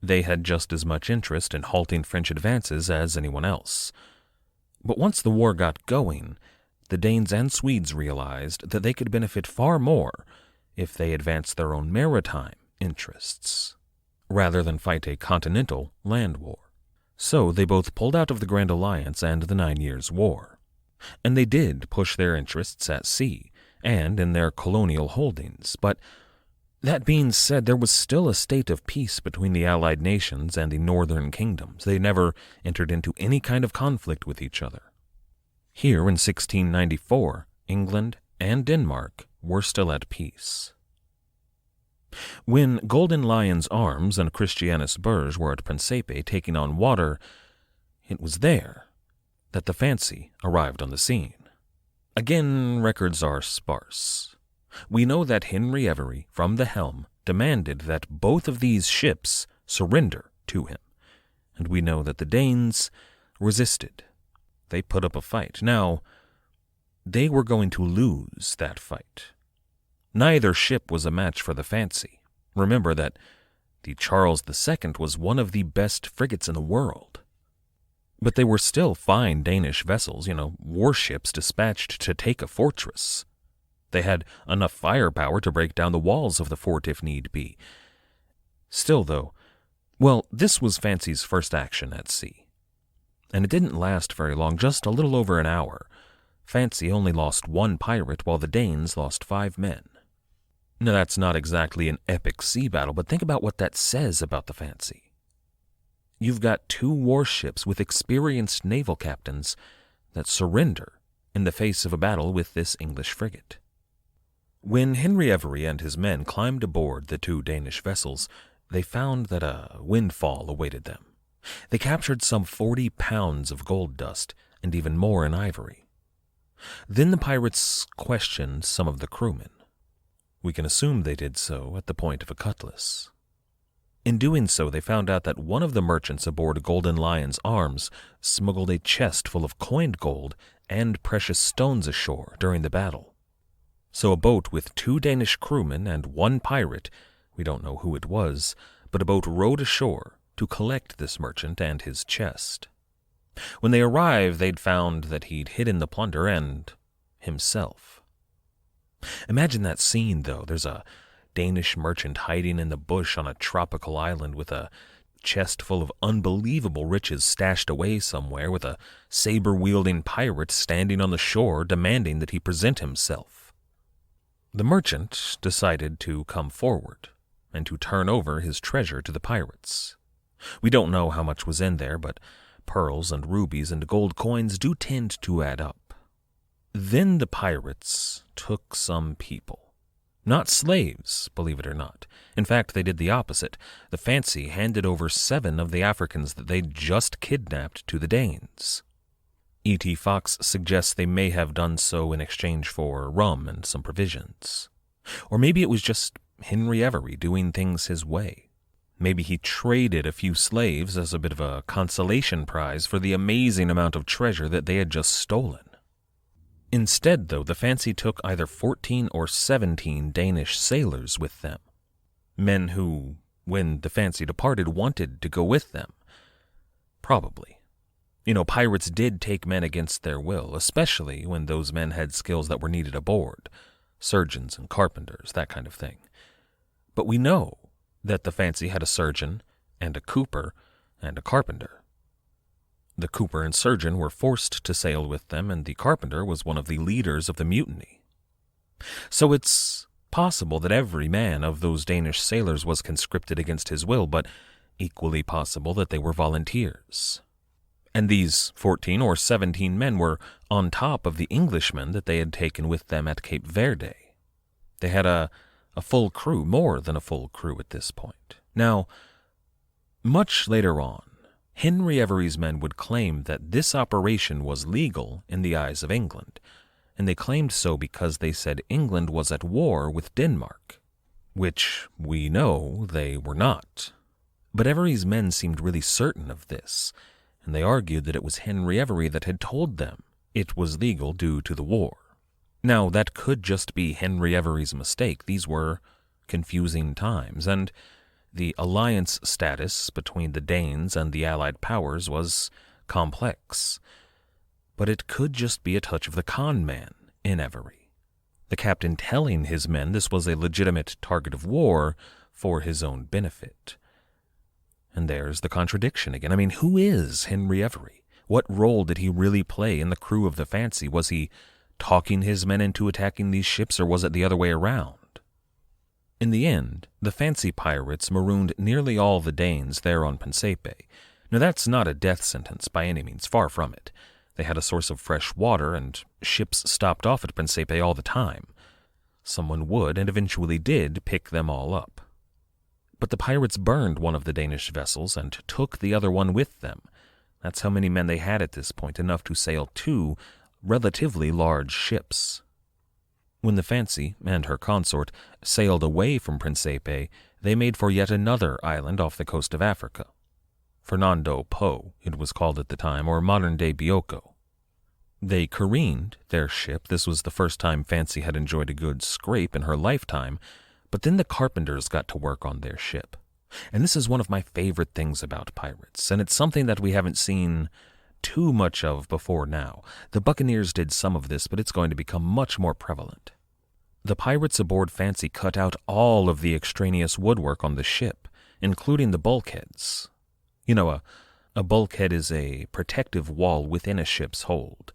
They had just as much interest in halting French advances as anyone else. But once the war got going, the Danes and Swedes realized that they could benefit far more if they advanced their own maritime interests, rather than fight a continental land war. So they both pulled out of the Grand Alliance and the 9 Years' War. And they did push their interests at sea and in their colonial holdings, but that being said, there was still a state of peace between the Allied nations and the northern kingdoms. They never entered into any kind of conflict with each other. Here in 1694, England and Denmark were still at peace. When Golden Lion's Arms and Christianus Berge were at Principe taking on water, it was there that the Fancy arrived on the scene. Again, records are sparse. We know that Henry Avery, from the helm, demanded that both of these ships surrender to him, and we know that the Danes resisted. They put up a fight. Now, they were going to lose that fight. Neither ship was a match for the Fancy. Remember that the Charles II was one of the best frigates in the world. But they were still fine Danish vessels, warships dispatched to take a fortress. They had enough firepower to break down the walls of the fort if need be. Still, though, this was Fancy's first action at sea. And it didn't last very long, just a little over an hour. Fancy only lost 1 pirate, while the Danes lost 5 men. Now, that's not exactly an epic sea battle, but think about what that says about the Fancy. You've got 2 warships with experienced naval captains that surrender in the face of a battle with this English frigate. When Henry Avery and his men climbed aboard the 2 Danish vessels, they found that a windfall awaited them. They captured some 40 pounds of gold dust and even more in ivory. Then the pirates questioned some of the crewmen. We can assume they did so at the point of a cutlass. In doing so, they found out that one of the merchants aboard Golden Lion's Arms smuggled a chest full of coined gold and precious stones ashore during the battle. So a boat with 2 Danish crewmen and 1 pirate, we don't know who it was, but a boat rowed ashore to collect this merchant and his chest. When they arrived, they'd found that he'd hidden the plunder and himself. Imagine that scene, though. There's a Danish merchant hiding in the bush on a tropical island with a chest full of unbelievable riches stashed away somewhere with a saber-wielding pirate standing on the shore demanding that he present himself. The merchant decided to come forward and to turn over his treasure to the pirates. We don't know how much was in there, but pearls and rubies and gold coins do tend to add up. Then the pirates took some people. Not slaves, believe it or not. In fact, they did the opposite. The Fancy handed over 7 of the Africans that they'd just kidnapped to the Danes. E.T. Fox suggests they may have done so in exchange for rum and some provisions. Or maybe it was just Henry Avery doing things his way. Maybe he traded a few slaves as a bit of a consolation prize for the amazing amount of treasure that they had just stolen. Instead, though, the Fancy took either 14 or 17 Danish sailors with them. Men who, when the Fancy departed, wanted to go with them. Probably. Pirates did take men against their will, especially when those men had skills that were needed aboard. Surgeons and carpenters, that kind of thing. But we know that the Fancy had a surgeon, and a cooper, and a carpenter. The cooper and surgeon were forced to sail with them, and the carpenter was one of the leaders of the mutiny. So it's possible that every man of those Danish sailors was conscripted against his will, but equally possible that they were volunteers. And these 14 or 17 men were on top of the Englishmen that they had taken with them at Cape Verde. They had a full crew, more than a full crew at this point. Now, much later on, Henry Avery's men would claim that this operation was legal in the eyes of England, and they claimed so because they said England was at war with Denmark, which we know they were not. But Avery's men seemed really certain of this, and they argued that it was Henry Avery that had told them it was legal due to the war. Now, that could just be Henry Avery's mistake. These were confusing times, and the alliance status between the Danes and the Allied powers was complex. But it could just be a touch of the con man in Avery. The captain telling his men this was a legitimate target of war for his own benefit. And there's the contradiction again. I mean, who is Henry Avery? What role did he really play in the crew of the Fancy? Was he talking his men into attacking these ships, or was it the other way around? In the end, the Fancy pirates marooned nearly all the Danes there on Principe. Now that's not a death sentence by any means, far from it. They had a source of fresh water, and ships stopped off at Principe all the time. Someone would, and eventually did, pick them all up. But the pirates burned one of the Danish vessels and took the other one with them. That's how many men they had at this point, enough to sail 2 relatively large ships. When the Fancy and her consort sailed away from Principe, they made for yet another island off the coast of Africa. Fernando Po, it was called at the time, or modern-day Bioko. They careened their ship. This was the first time Fancy had enjoyed a good scrape in her lifetime, but then the carpenters got to work on their ship. And this is one of my favorite things about pirates, and it's something that we haven't seen too much of before now. The Buccaneers did some of this, but it's going to become much more prevalent. The pirates aboard Fancy cut out all of the extraneous woodwork on the ship, including the bulkheads. A bulkhead is a protective wall within a ship's hold,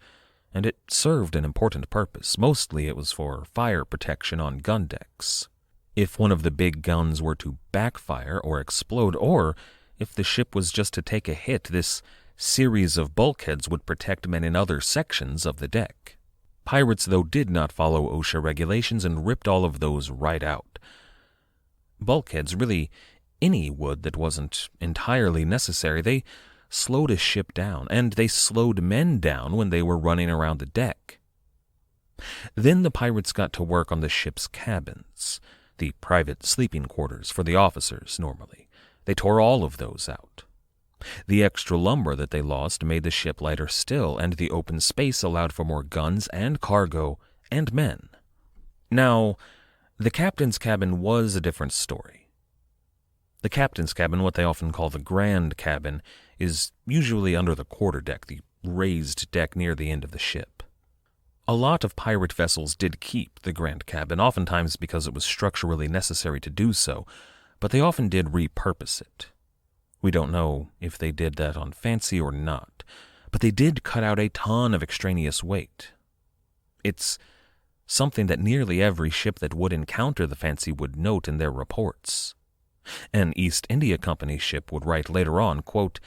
and it served an important purpose. Mostly it was for fire protection on gun decks. If one of the big guns were to backfire or explode, or if the ship was just to take a hit, this series of bulkheads would protect men in other sections of the deck. Pirates, though, did not follow OSHA regulations and ripped all of those right out. Bulkheads, really any wood that wasn't entirely necessary, they slowed a ship down, and they slowed men down when they were running around the deck. Then the pirates got to work on the ship's cabins, the private sleeping quarters for the officers, normally. They tore all of those out. The extra lumber that they lost made the ship lighter still, and the open space allowed for more guns and cargo and men. Now, the captain's cabin was a different story. The captain's cabin, what they often call the grand cabin, is usually under the quarterdeck, the raised deck near the end of the ship. A lot of pirate vessels did keep the grand cabin, oftentimes because it was structurally necessary to do so, but they often did repurpose it. We don't know if they did that on fancy or not, but they did cut out a ton of extraneous weight. It's something that nearly every ship that would encounter the Fancy would note in their reports. An East India Company ship would write later on, quote,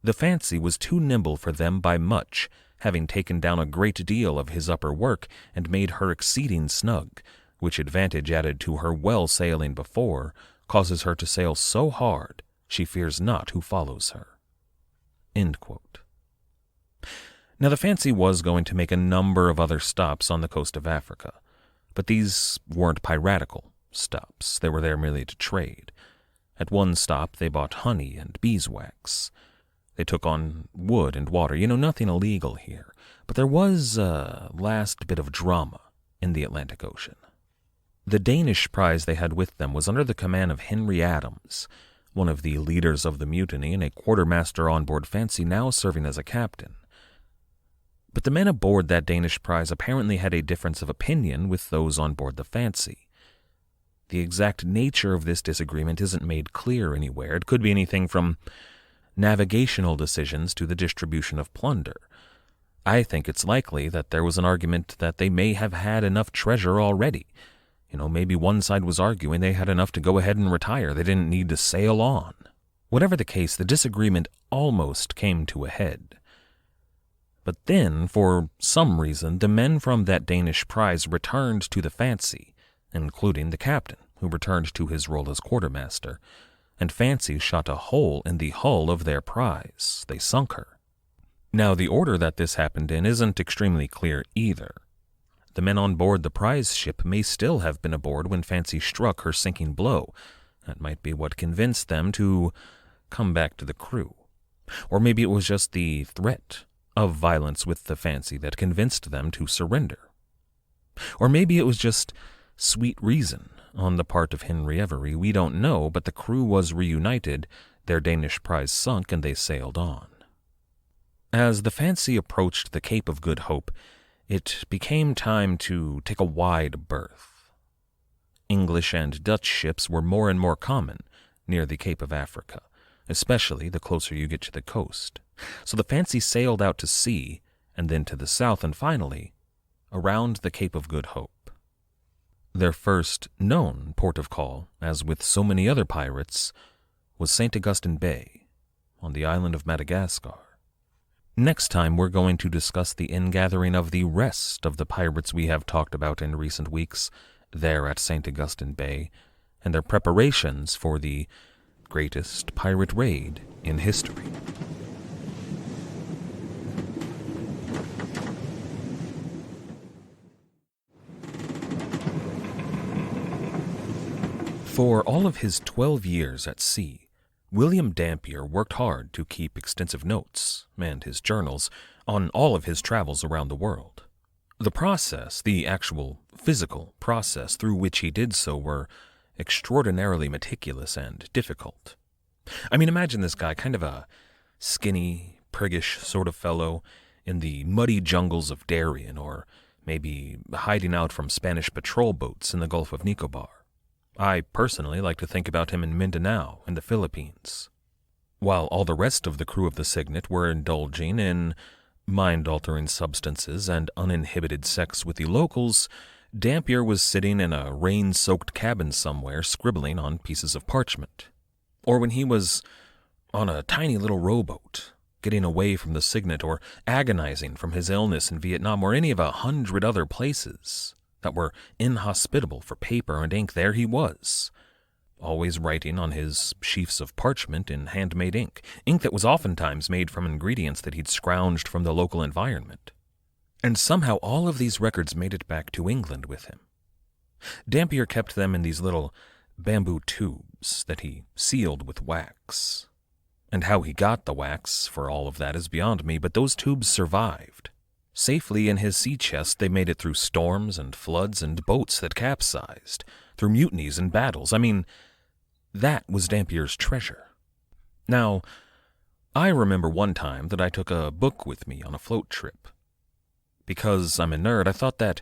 "The Fancy was too nimble for them by much, having taken down a great deal of his upper work and made her exceeding snug, which advantage added to her well sailing before, causes her to sail so hard, she fears not who follows her." End quote. Now, the Fancy was going to make a number of other stops on the coast of Africa, but these weren't piratical stops. They were there merely to trade. At one stop, they bought honey and beeswax. They took on wood and water. Nothing illegal here, but there was a last bit of drama in the Atlantic Ocean. The Danish prize they had with them was under the command of Henry Adams, one of the leaders of the mutiny and a quartermaster on board Fancy, now serving as a captain. But the men aboard that Danish prize apparently had a difference of opinion with those on board the Fancy. The exact nature of this disagreement isn't made clear anywhere. It could be anything from navigational decisions to the distribution of plunder. I think it's likely that there was an argument that they may have had enough treasure already. Maybe one side was arguing they had enough to go ahead and retire. They didn't need to sail on. Whatever the case, the disagreement almost came to a head. But then, for some reason, the men from that Danish prize returned to the Fancy, including the captain, who returned to his role as quartermaster, and Fancy shot a hole in the hull of their prize. They sunk her. Now, the order that this happened in isn't extremely clear either. The men on board the prize ship may still have been aboard when Fancy struck her sinking blow. That might be what convinced them to come back to the crew. Or maybe it was just the threat of violence with the Fancy that convinced them to surrender. Or maybe it was just sweet reason on the part of Henry Avery. We don't know, but the crew was reunited, their Danish prize sunk, and they sailed on. As the Fancy approached the Cape of Good Hope, it became time to take a wide berth. English and Dutch ships were more and more common near the Cape of Africa, especially the closer you get to the coast. So the Fancy sailed out to sea, and then to the south, and finally around the Cape of Good Hope. Their first known port of call, as with so many other pirates, was St. Augustine Bay, on the island of Madagascar. Next time, we're going to discuss the ingathering of the rest of the pirates we have talked about in recent weeks there at St. Augustine Bay, and their preparations for the greatest pirate raid in history. For all of his 12 years at sea, William Dampier worked hard to keep extensive notes, and his journals, on all of his travels around the world. The process, the actual physical process through which he did so, were extraordinarily meticulous and difficult. Imagine this guy, kind of a skinny, priggish sort of fellow in the muddy jungles of Darien, or maybe hiding out from Spanish patrol boats in the Gulf of Nicobar. I personally like to think about him in Mindanao in the Philippines. While all the rest of the crew of the Signet were indulging in mind-altering substances and uninhibited sex with the locals, Dampier was sitting in a rain-soaked cabin somewhere scribbling on pieces of parchment. Or when he was on a tiny little rowboat, getting away from the Signet, or agonizing from his illness in Vietnam, or any of 100 other places that were inhospitable for paper and ink, there he was, always writing on his sheafs of parchment in handmade ink that was oftentimes made from ingredients that he'd scrounged from the local environment. And somehow all of these records made it back to England with him. Dampier kept them in these little bamboo tubes that he sealed with wax. And how he got the wax for all of that is beyond me, but those tubes survived. Safely in his sea chest, they made it through storms and floods and boats that capsized, through mutinies and battles. That was Dampier's treasure. Now, I remember one time that I took a book with me on a float trip. Because I'm a nerd, I thought that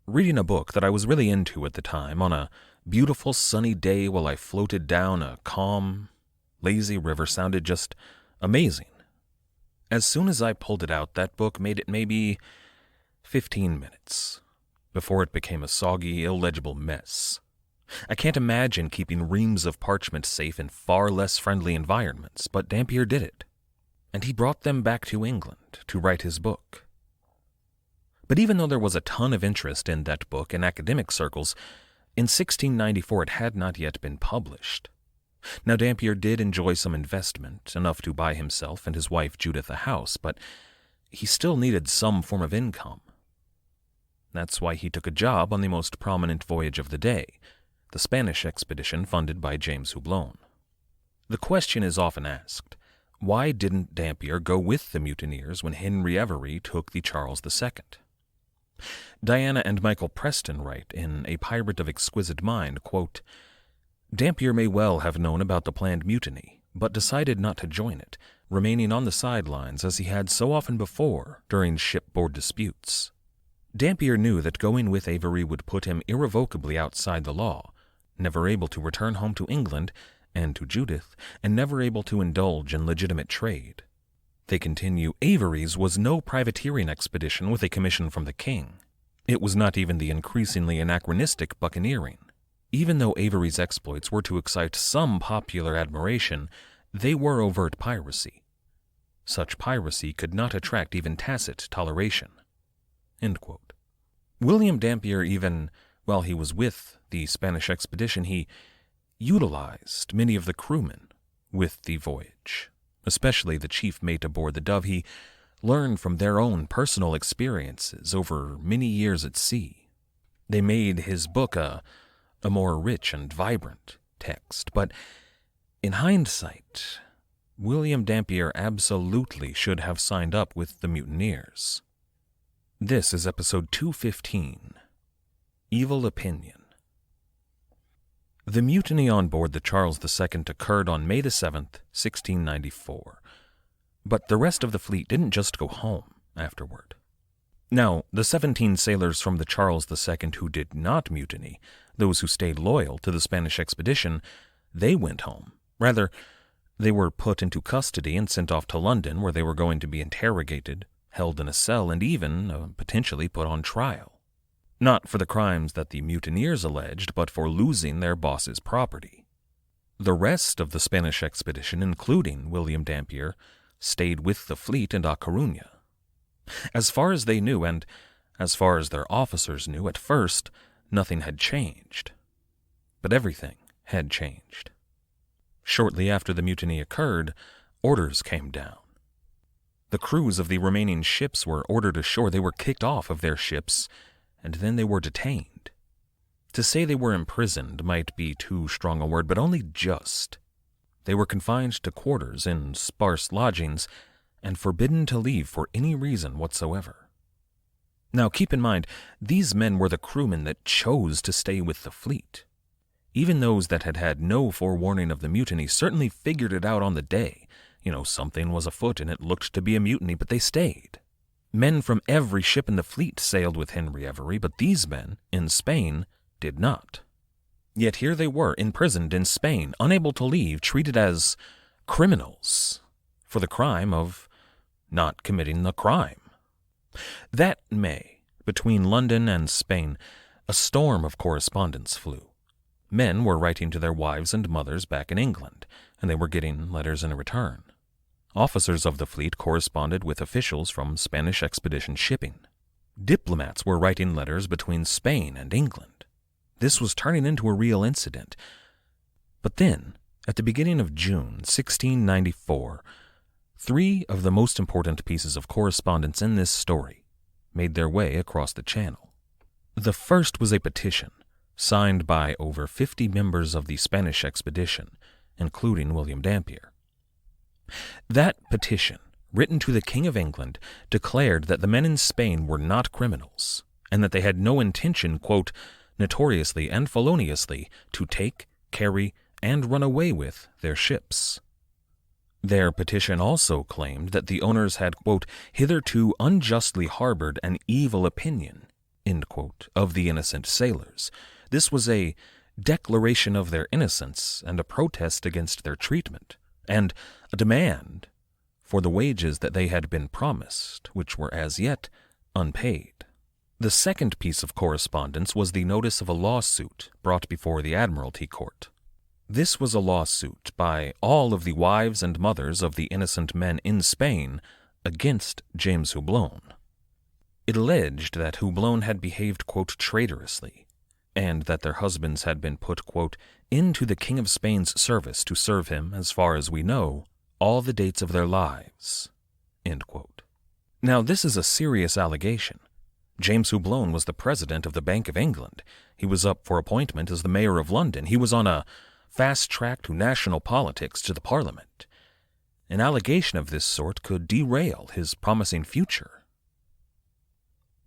reading a book that I was really into at the time on a beautiful sunny day while I floated down a calm, lazy river sounded just amazing. As soon as I pulled it out, that book made it maybe 15 minutes before it became a soggy, illegible mess. I can't imagine keeping reams of parchment safe in far less friendly environments, but Dampier did it, and he brought them back to England to write his book. But even though there was a ton of interest in that book in academic circles, in 1694 it had not yet been published. Now Dampier did enjoy some investment, enough to buy himself and his wife Judith a house, but he still needed some form of income. That's why he took a job on the most prominent voyage of the day, the Spanish expedition funded by James Houblon. The question is often asked, why didn't Dampier go with the mutineers when Henry Avery took the Charles II? Diana and Michael Preston write in A Pirate of Exquisite Mind, quote, Dampier may well have known about the planned mutiny, but decided not to join it, remaining on the sidelines as he had so often before during shipboard disputes. Dampier knew that going with Avery would put him irrevocably outside the law, never able to return home to England and to Judith, and never able to indulge in legitimate trade. They continue, Avery's was no privateering expedition with a commission from the king. It was not even the increasingly anachronistic buccaneering. Even though Avery's exploits were to excite some popular admiration, they were overt piracy. Such piracy could not attract even tacit toleration. End quote. William Dampier even, while he was with the Spanish expedition, he utilized many of the crewmen with the voyage, especially the chief mate aboard the Dove. He learned from their own personal experiences over many years at sea. They made his book a more rich and vibrant text, but in hindsight, William Dampier absolutely should have signed up with the mutineers. This is episode 215, Evil Opinion. The mutiny on board the Charles II occurred on May the 7th, 1694, but the rest of the fleet didn't just go home afterward. Now, the 17 sailors from the Charles II who did not mutiny, those who stayed loyal to the Spanish expedition, they went home. Rather, they were put into custody and sent off to London, where they were going to be interrogated, held in a cell, and even potentially put on trial. Not for the crimes that the mutineers alleged, but for losing their boss's property. The rest of the Spanish expedition, including William Dampier, stayed with the fleet in Coruña. As far as they knew, and as far as their officers knew at first, nothing had changed. But everything had changed. Shortly after the mutiny occurred, orders came down. The crews of the remaining ships were ordered ashore. They were kicked off of their ships, and then they were detained. To say they were imprisoned might be too strong a word, but only just. They were confined to quarters in sparse lodgings and forbidden to leave for any reason whatsoever. Now keep in mind, these men were the crewmen that chose to stay with the fleet. Even those that had had no forewarning of the mutiny certainly figured it out on the day. Something was afoot and it looked to be a mutiny, but they stayed. Men from every ship in the fleet sailed with Henry Avery, but these men, in Spain, did not. Yet here they were, imprisoned in Spain, unable to leave, treated as criminals for the crime of not committing the crime. That May, between London and Spain, a storm of correspondence flew. Men were writing to their wives and mothers back in England, and they were getting letters in return. Officers of the fleet corresponded with officials from Spanish expedition shipping. Diplomats were writing letters between Spain and England. This was turning into a real incident. But then, at the beginning of June 1694, 3 of the most important pieces of correspondence in this story made their way across the channel. The first was a petition signed by over 50 members of the Spanish expedition, including William Dampier. That petition, written to the King of England, declared that the men in Spain were not criminals, and that they had no intention, quote, notoriously and feloniously, to take, carry, and run away with their ships. Their petition also claimed that the owners had, quote, hitherto unjustly harbored an evil opinion, end quote, of the innocent sailors. This was a declaration of their innocence and a protest against their treatment, and a demand for the wages that they had been promised, which were as yet unpaid. The second piece of correspondence was the notice of a lawsuit brought before the Admiralty Court. This was a lawsuit by all of the wives and mothers of the innocent men in Spain against James Houblon. It alleged that Houblon had behaved, quote, traitorously, and that their husbands had been put, quote, into the King of Spain's service to serve him, as far as we know, all the dates of their lives, end quote. Now, this is a serious allegation. James Houblon was the president of the Bank of England. He was up for appointment as the mayor of London. He was on a fast track to national politics, to the Parliament. An allegation of this sort could derail his promising future.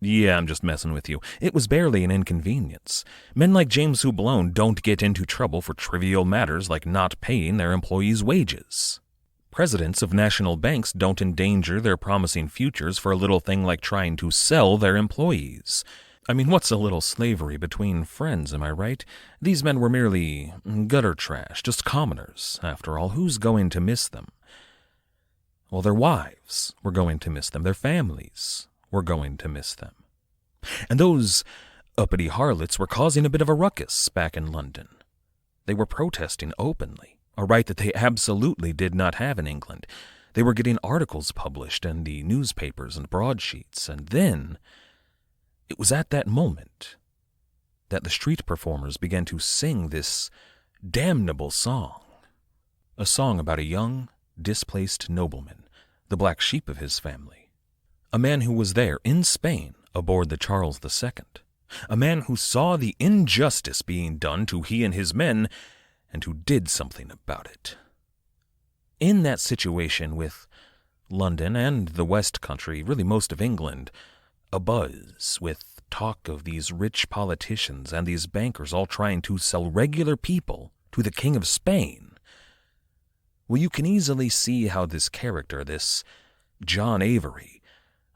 Yeah, I'm just messing with you. It was barely an inconvenience. Men like James Houblon don't get into trouble for trivial matters like not paying their employees' wages. Presidents of national banks don't endanger their promising futures for a little thing like trying to sell their employees. I mean, what's a little slavery between friends, am I right? These men were merely gutter trash, just commoners. After all, who's going to miss them? Well, their wives were going to miss them. Their families were going to miss them. And those uppity harlots were causing a bit of a ruckus back in London. They were protesting openly, a right that they absolutely did not have in England. They were getting articles published in the newspapers and broadsheets, and then it was at that moment that the street performers began to sing this damnable song, a song about a young, displaced nobleman, the black sheep of his family, a man who was there in Spain aboard the Charles II, a man who saw the injustice being done to he and his men and who did something about it. In that situation with London and the West Country, really most of England, abuzz with talk of these rich politicians and these bankers all trying to sell regular people to the King of Spain. Well, you can easily see how this character, this John Avery,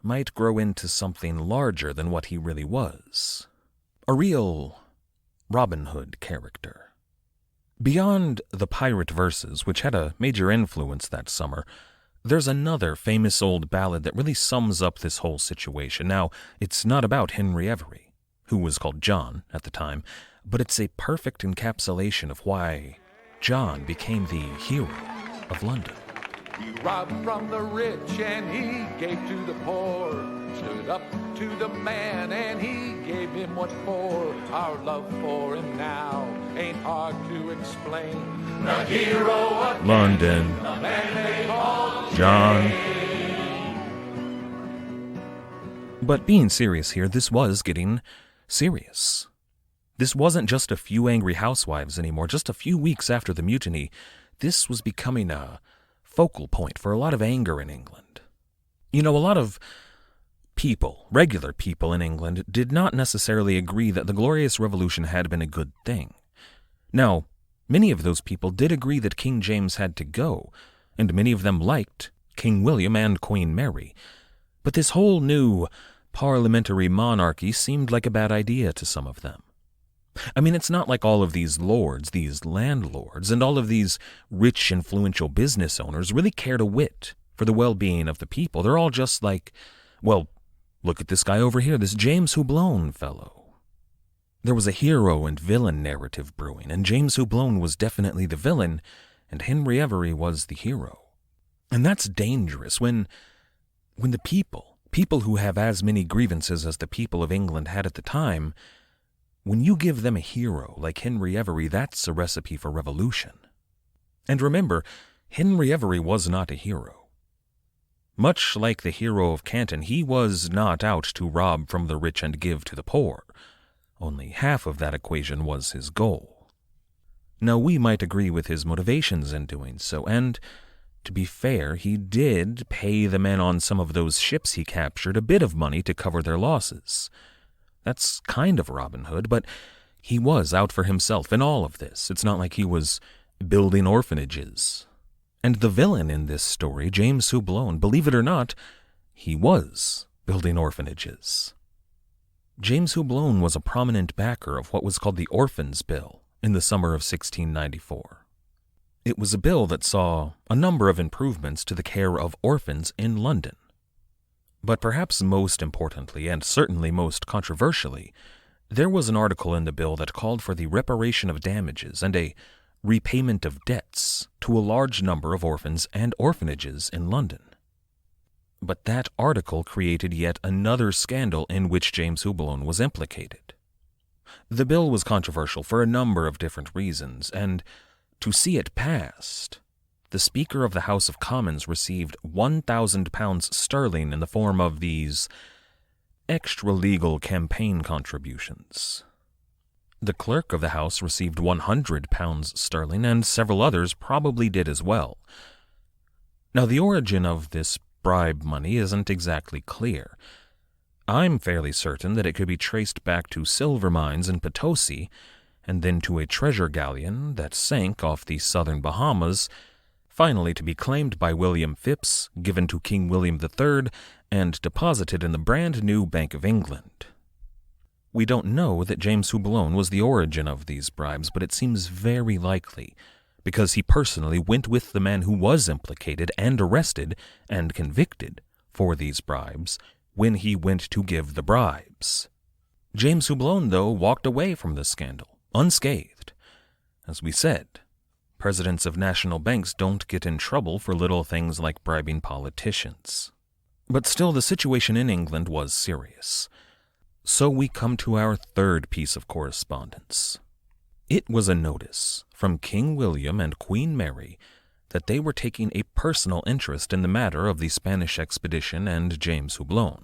might grow into something larger than what he really was. A real Robin Hood character. Beyond the pirate verses, which had a major influence that summer, there's another famous old ballad that really sums up this whole situation. Now, it's not about Henry Avery, who was called John at the time, but it's a perfect encapsulation of why John became the hero of London.
He robbed from the rich and he gave to the poor. Stood up to the man and he gave him what for. Our love for him now ain't hard to explain. The hero of
London,
the man they call
John. But being serious here, this was getting serious. This wasn't just a few angry housewives anymore. Just a few weeks after the mutiny, this was becoming a focal point for a lot of anger in England. You know, a lot of people, regular people in England, did not necessarily agree that the Glorious Revolution had been a good thing. Now, many of those people did agree that King James had to go, and many of them liked King William and Queen Mary. But this whole new parliamentary monarchy seemed like a bad idea to some of them. I mean, it's not like all of these lords, these landlords, and all of these rich, influential business owners really cared a whit for the well-being of the people. They're all just like, well, look at this guy over here, this James Houblon fellow. There was a hero and villain narrative brewing, and James Houblon was definitely the villain, and Henry Avery was the hero. And that's dangerous when the people who have as many grievances as the people of England had at the time, when you give them a hero like Henry Avery, that's a recipe for revolution. And remember, Henry Avery was not a hero. Much like the hero of Canton, he was not out to rob from the rich and give to the poor. Only half of that equation was his goal. Now, we might agree with his motivations in doing so, and to be fair, he did pay the men on some of those ships he captured a bit of money to cover their losses. That's kind of Robin Hood, but he was out for himself in all of this. It's not like he was building orphanages. And the villain in this story, James Houblon, believe it or not, he was building orphanages. James Houblon was a prominent backer of what was called the Orphans' Bill in the summer of 1694. It was a bill that saw a number of improvements to the care of orphans in London. But perhaps most importantly, and certainly most controversially, there was an article in the bill that called for the reparation of damages and a repayment of debts to a large number of orphans and orphanages in London. But that article created yet another scandal in which James Houblon was implicated. The bill was controversial for a number of different reasons, and to see it passed, the Speaker of the House of Commons received £1,000 sterling in the form of these extra-legal campaign contributions. The Clerk of the House received £100 sterling, and several others probably did as well. Now, the origin of this bribe money isn't exactly clear. I'm fairly certain that it could be traced back to silver mines in Potosi, and then to a treasure galleon that sank off the southern Bahamas, finally to be claimed by William Phipps, given to King William III, and deposited in the brand-new Bank of England. We don't know that James Houblon was the origin of these bribes, but it seems very likely, because he personally went with the man who was implicated and arrested and convicted for these bribes when he went to give the bribes. James Houblon, though, walked away from the scandal, unscathed. As we said, presidents of national banks don't get in trouble for little things like bribing politicians. But still, the situation in England was serious. So we come to our third piece of correspondence. It was a notice from King William and Queen Mary that they were taking a personal interest in the matter of the Spanish expedition and James Houblon.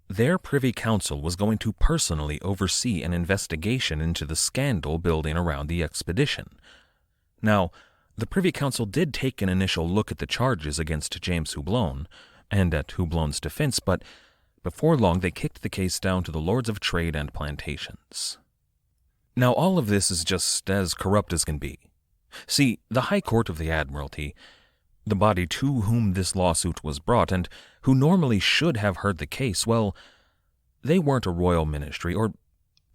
Their Privy Council was going to personally oversee an investigation into the scandal building around the expedition. Now, the Privy Council did take an initial look at the charges against James Houblon and at Houblon's defense, but before long they kicked the case down to the Lords of Trade and Plantations. Now, all of this is just as corrupt as can be. See, the High Court of the Admiralty, the body to whom this lawsuit was brought and who normally should have heard the case, well, they weren't a royal ministry, or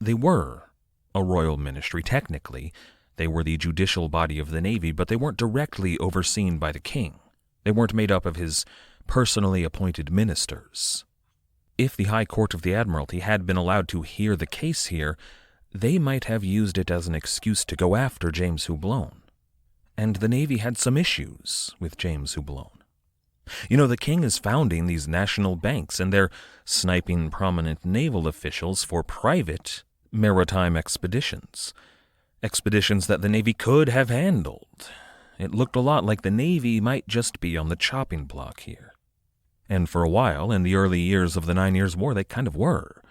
they were a royal ministry technically. They were the judicial body of the Navy, but they weren't directly overseen by the king. They weren't made up of his personally appointed ministers. If the High Court of the Admiralty had been allowed to hear the case here, they might have used it as an excuse to go after James Houblon. And the Navy had some issues with James Houblon. You know, the king is founding these national banks, and they're sniping prominent naval officials for private maritime expeditions. Expeditions that the Navy could have handled. It looked a lot like the Navy might just be on the chopping block here. And for a while, in the early years of the 9 Years' War, they kind of were.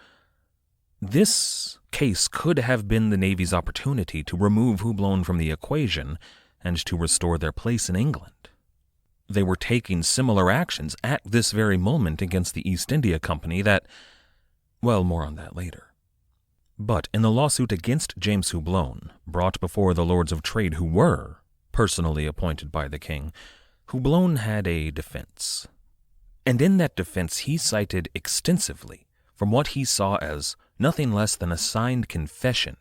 This case could have been the Navy's opportunity to remove Houblon from the equation and to restore their place in England. They were taking similar actions at this very moment against the East India Company that, well, more on that later. But in the lawsuit against James Houblon, brought before the Lords of Trade who were personally appointed by the king, Houblon had a defense. And in that defense he cited extensively from what he saw as nothing less than a signed confession.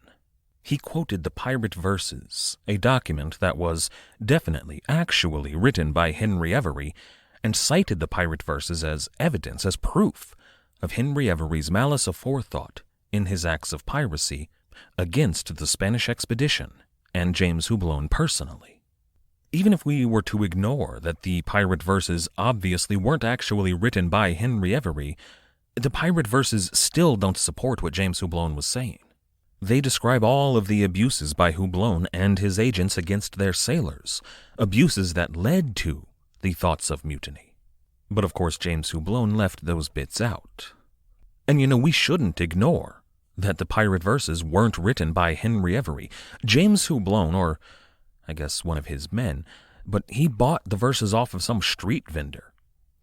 He quoted the pirate verses, a document that was definitely, actually written by Henry Avery, and cited the pirate verses as evidence, as proof of Henry Avery's malice aforethought in his acts of piracy against the Spanish expedition and James Houblon personally. Even if we were to ignore that the pirate verses obviously weren't actually written by Henry Avery, the pirate verses still don't support what James Houblon was saying. They describe all of the abuses by Houblon and his agents against their sailors, abuses that led to the thoughts of mutiny. But of course James Houblon left those bits out. And you know, we shouldn't ignore that the pirate verses weren't written by Henry Avery. James Houblon, or I guess one of his men, but he bought the verses off of some street vendor.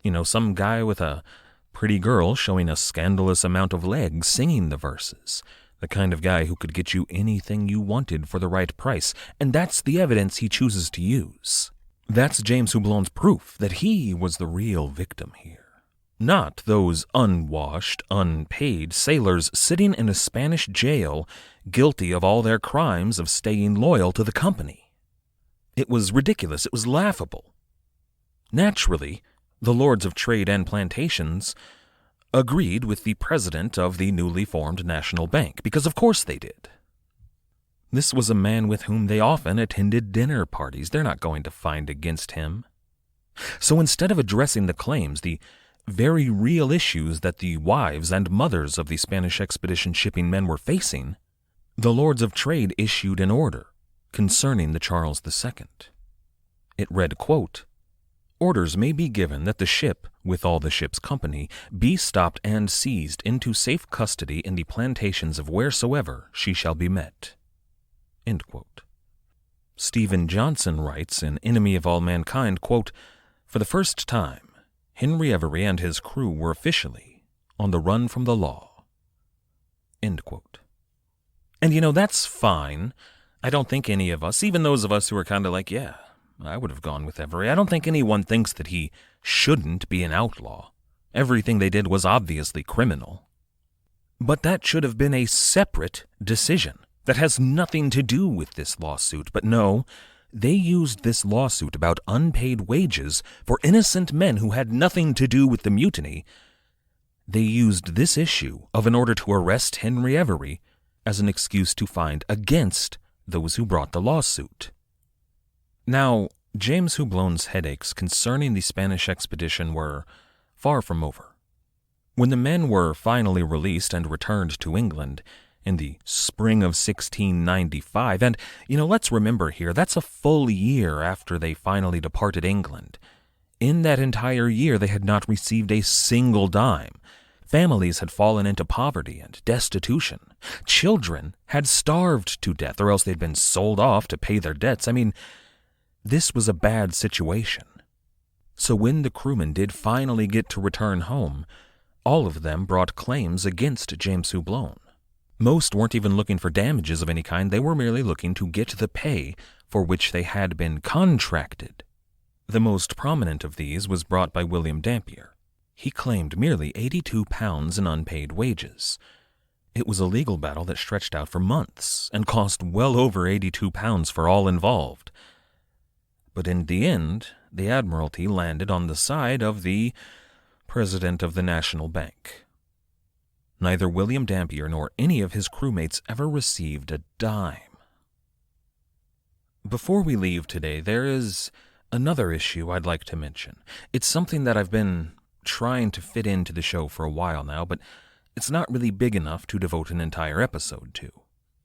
You know, some guy with a pretty girl showing a scandalous amount of legs singing the verses. The kind of guy who could get you anything you wanted for the right price. And that's the evidence he chooses to use. That's James Houblon's proof that he was the real victim here. Not those unwashed, unpaid sailors sitting in a Spanish jail, guilty of all their crimes of staying loyal to the company. It was ridiculous. It was laughable. Naturally, the lords of trade and plantations agreed with the president of the newly formed National Bank, because of course they did. This was a man with whom they often attended dinner parties. They're not going to find against him. So instead of addressing the claims, the very real issues that the wives and mothers of the Spanish expedition shipping men were facing, the lords of trade issued an order concerning the Charles II. It read, quote, "Orders may be given that the ship, with all the ship's company, be stopped and seized into safe custody in the plantations of wheresoever she shall be met." End quote. Stephen Johnson writes in Enemy of All Mankind, quote, "For the first time, Henry Avery and his crew were officially on the run from the law." End quote. And that's fine. I don't think any of us, even those of us who are kind of like, yeah, I would have gone with Avery, I don't think anyone thinks that he shouldn't be an outlaw. Everything they did was obviously criminal. But that should have been a separate decision that has nothing to do with this lawsuit. But no, they used this lawsuit about unpaid wages for innocent men who had nothing to do with the mutiny. They used this issue of an order to arrest Henry Avery as an excuse to find against those who brought the lawsuit. Now, James Houblon's headaches concerning the Spanish expedition were far from over. When the men were finally released and returned to England in the spring of 1695, and, let's remember here, that's a full year after they finally departed England. In that entire year, they had not received a single dime. Families had fallen into poverty and destitution. Children had starved to death, or else they'd been sold off to pay their debts. This was a bad situation. So when the crewmen did finally get to return home, all of them brought claims against James Houblon. Most weren't even looking for damages of any kind. They were merely looking to get the pay for which they had been contracted. The most prominent of these was brought by William Dampier. He claimed merely £82 in unpaid wages. It was a legal battle that stretched out for months and cost well over £82 for all involved. But in the end, the Admiralty landed on the side of the president of the National Bank. Neither William Dampier nor any of his crewmates ever received a dime. Before we leave today, there is another issue I'd like to mention. It's something that I've been trying to fit into the show for a while now, but it's not really big enough to devote an entire episode to.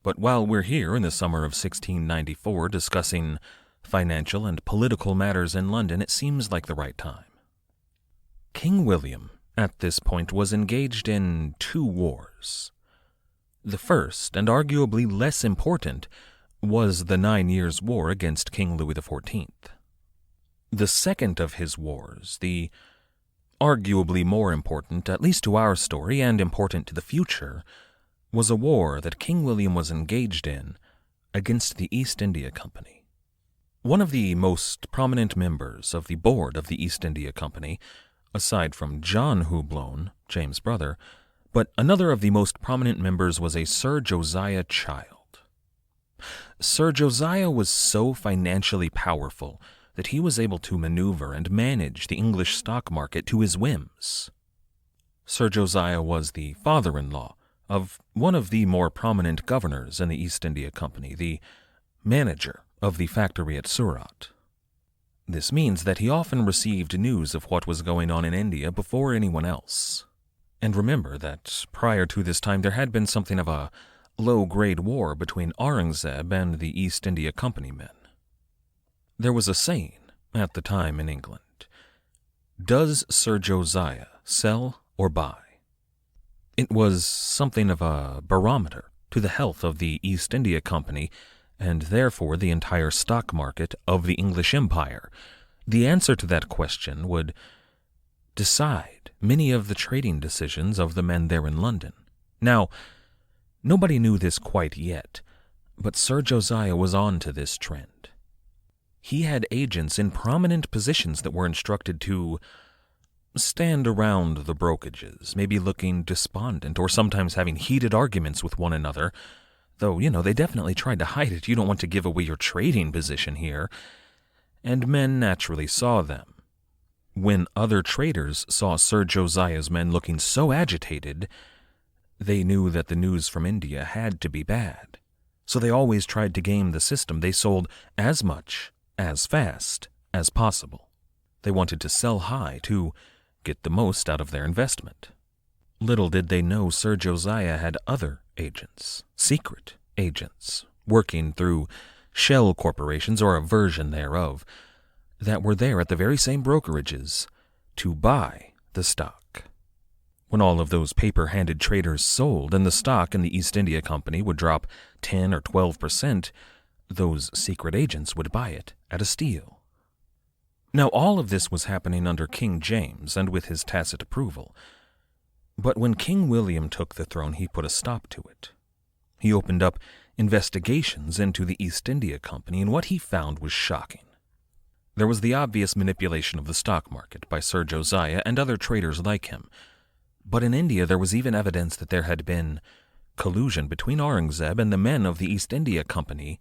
But while we're here in the summer of 1694 discussing financial and political matters in London, it seems like the right time. King William, at this point, was engaged in 2 wars. The first, and arguably less important, was the 9 Years' War against King Louis XIV. The second of his wars, the arguably more important, at least to our story, and important to the future, was a war that King William was engaged in against the East India Company. One of the most prominent members of the board of the East India Company, aside from John Houblon, James' brother, but another of the most prominent members was a Sir Josiah Child. Sir Josiah was so financially powerful that he was able to maneuver and manage the English stock market to his whims. Sir Josiah was the father-in-law of one of the more prominent governors in the East India Company, the manager of the factory at Surat. This means that he often received news of what was going on in India before anyone else. And remember that prior to this time there had been something of a low-grade war between Aurangzeb and the East India Company men. There was a saying at the time in England: "Does Sir Josiah sell or buy?" It was something of a barometer to the health of the East India Company and therefore the entire stock market of the English Empire. The answer to that question would decide many of the trading decisions of the men there in London. Now, nobody knew this quite yet, but Sir Josiah was on to this trend. He had agents in prominent positions that were instructed to stand around the brokages, maybe looking despondent or sometimes having heated arguments with one another, Though, they definitely tried to hide it. You don't want to give away your trading position here. And men naturally saw them. When other traders saw Sir Josiah's men looking so agitated, they knew that the news from India had to be bad. So they always tried to game the system. They sold as much, as fast as possible. They wanted to sell high to get the most out of their investment. Little did they know Sir Josiah had other agents, secret agents, working through shell corporations or a version thereof, that were there at the very same brokerages to buy the stock. When all of those paper-handed traders sold and the stock in the East India Company would drop 10 or 12%, those secret agents would buy it at a steal. Now all of this was happening under King James and with his tacit approval. But when King William took the throne, he put a stop to it. He opened up investigations into the East India Company, and what he found was shocking. There was the obvious manipulation of the stock market by Sir Josiah and other traders like him. But in India there was even evidence that there had been collusion between Aurangzeb and the men of the East India Company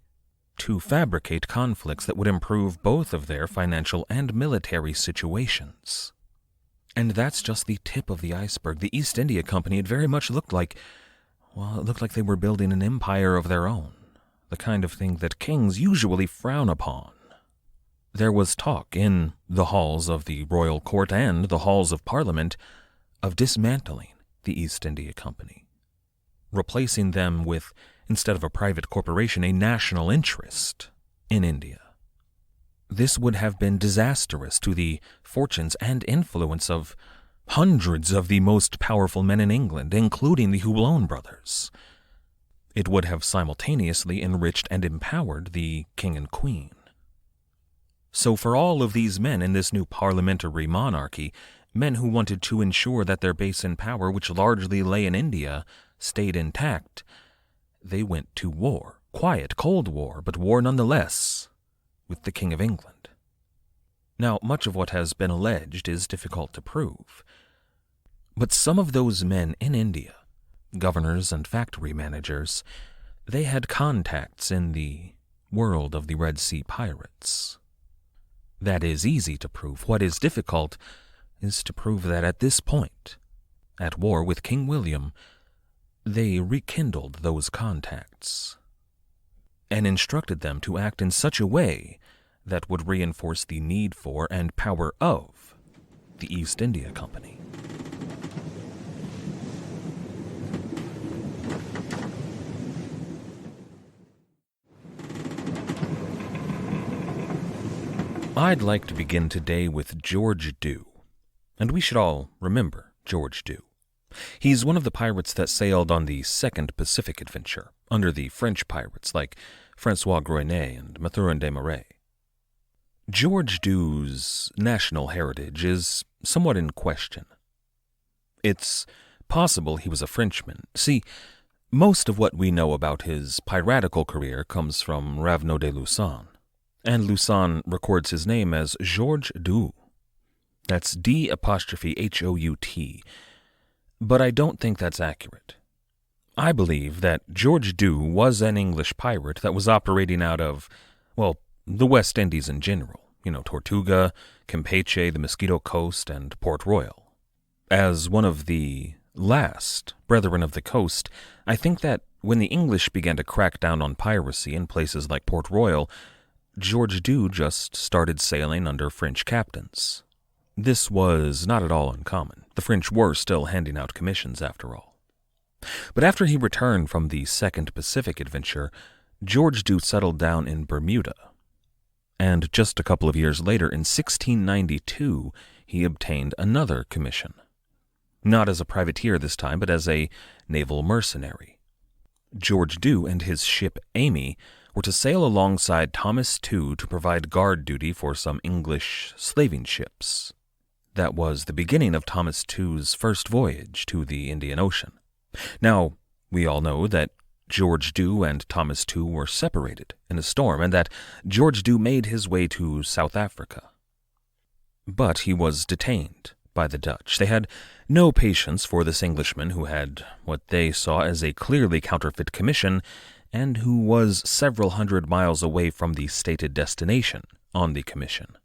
to fabricate conflicts that would improve both of their financial and military situations. And that's just the tip of the iceberg. The East India Company, it very much looked like, they were building an empire of their own, the kind of thing that kings usually frown upon. There was talk in the halls of the royal court and the halls of Parliament of dismantling the East India Company, replacing them with, instead of a private corporation, a national interest in India. This would have been disastrous to the fortunes and influence of hundreds of the most powerful men in England, including the Hublon brothers. It would have simultaneously enriched and empowered the king and queen. So for all of these men in this new parliamentary monarchy, men who wanted to ensure that their base in power, which largely lay in India, stayed intact, they went to war. Quiet, cold war, but war nonetheless, with the King of England. Now, much of what has been alleged is difficult to prove, but some of those men in India, governors and factory managers, they had contacts in the world of the Red Sea pirates. That is easy to prove. What is difficult is to prove that at this point, at war with King William, they rekindled those contacts and instructed them to act in such a way that would reinforce the need for and power of the East India Company. I'd like to begin today with George Dew, and we should all remember George Dew. He's one of the pirates that sailed on the Second Pacific Adventure, under the French pirates like François Groenet and Mathurin de Marais. George Dew's national heritage is somewhat in question. It's possible he was a Frenchman. See, most of what we know about his piratical career comes from Raveneau de Lussan, and Lussan records his name as George Dew. That's D''Hout. But I don't think that's accurate. I believe that George Dew was an English pirate that was operating out of, the West Indies in general. Tortuga, Campeche, the Mosquito Coast, and Port Royal. As one of the last Brethren of the Coast, I think that when the English began to crack down on piracy in places like Port Royal, George Dew just started sailing under French captains. This was not at all uncommon. The French were still handing out commissions after all. But after he returned from the Second Pacific Adventure, George Dew settled down in Bermuda. And just a couple of years later, in 1692, he obtained another commission. Not as a privateer this time, but as a naval mercenary. George Dew and his ship Amy were to sail alongside Thomas Tew to provide guard duty for some English slaving ships. That was the beginning of Thomas Tew's first voyage to the Indian Ocean. Now, we all know that George Dew and Thomas Tew were separated in a storm, and that George Dew made his way to South Africa. But he was detained by the Dutch. They had no patience for this Englishman who had what they saw as a clearly counterfeit commission and who was several hundred miles away from the stated destination on the commission.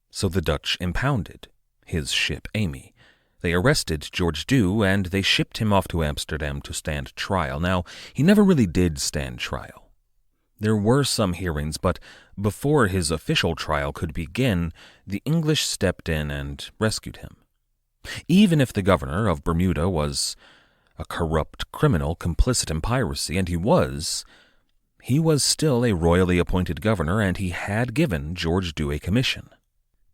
So the Dutch impounded his ship Amy. They arrested George Dew, and they shipped him off to Amsterdam to stand trial. Now, he never really did stand trial. There were some hearings, but before his official trial could begin, the English stepped in and rescued him. Even if the governor of Bermuda was a corrupt criminal complicit in piracy, and he was still a royally appointed governor, and he had given George Dew a commission.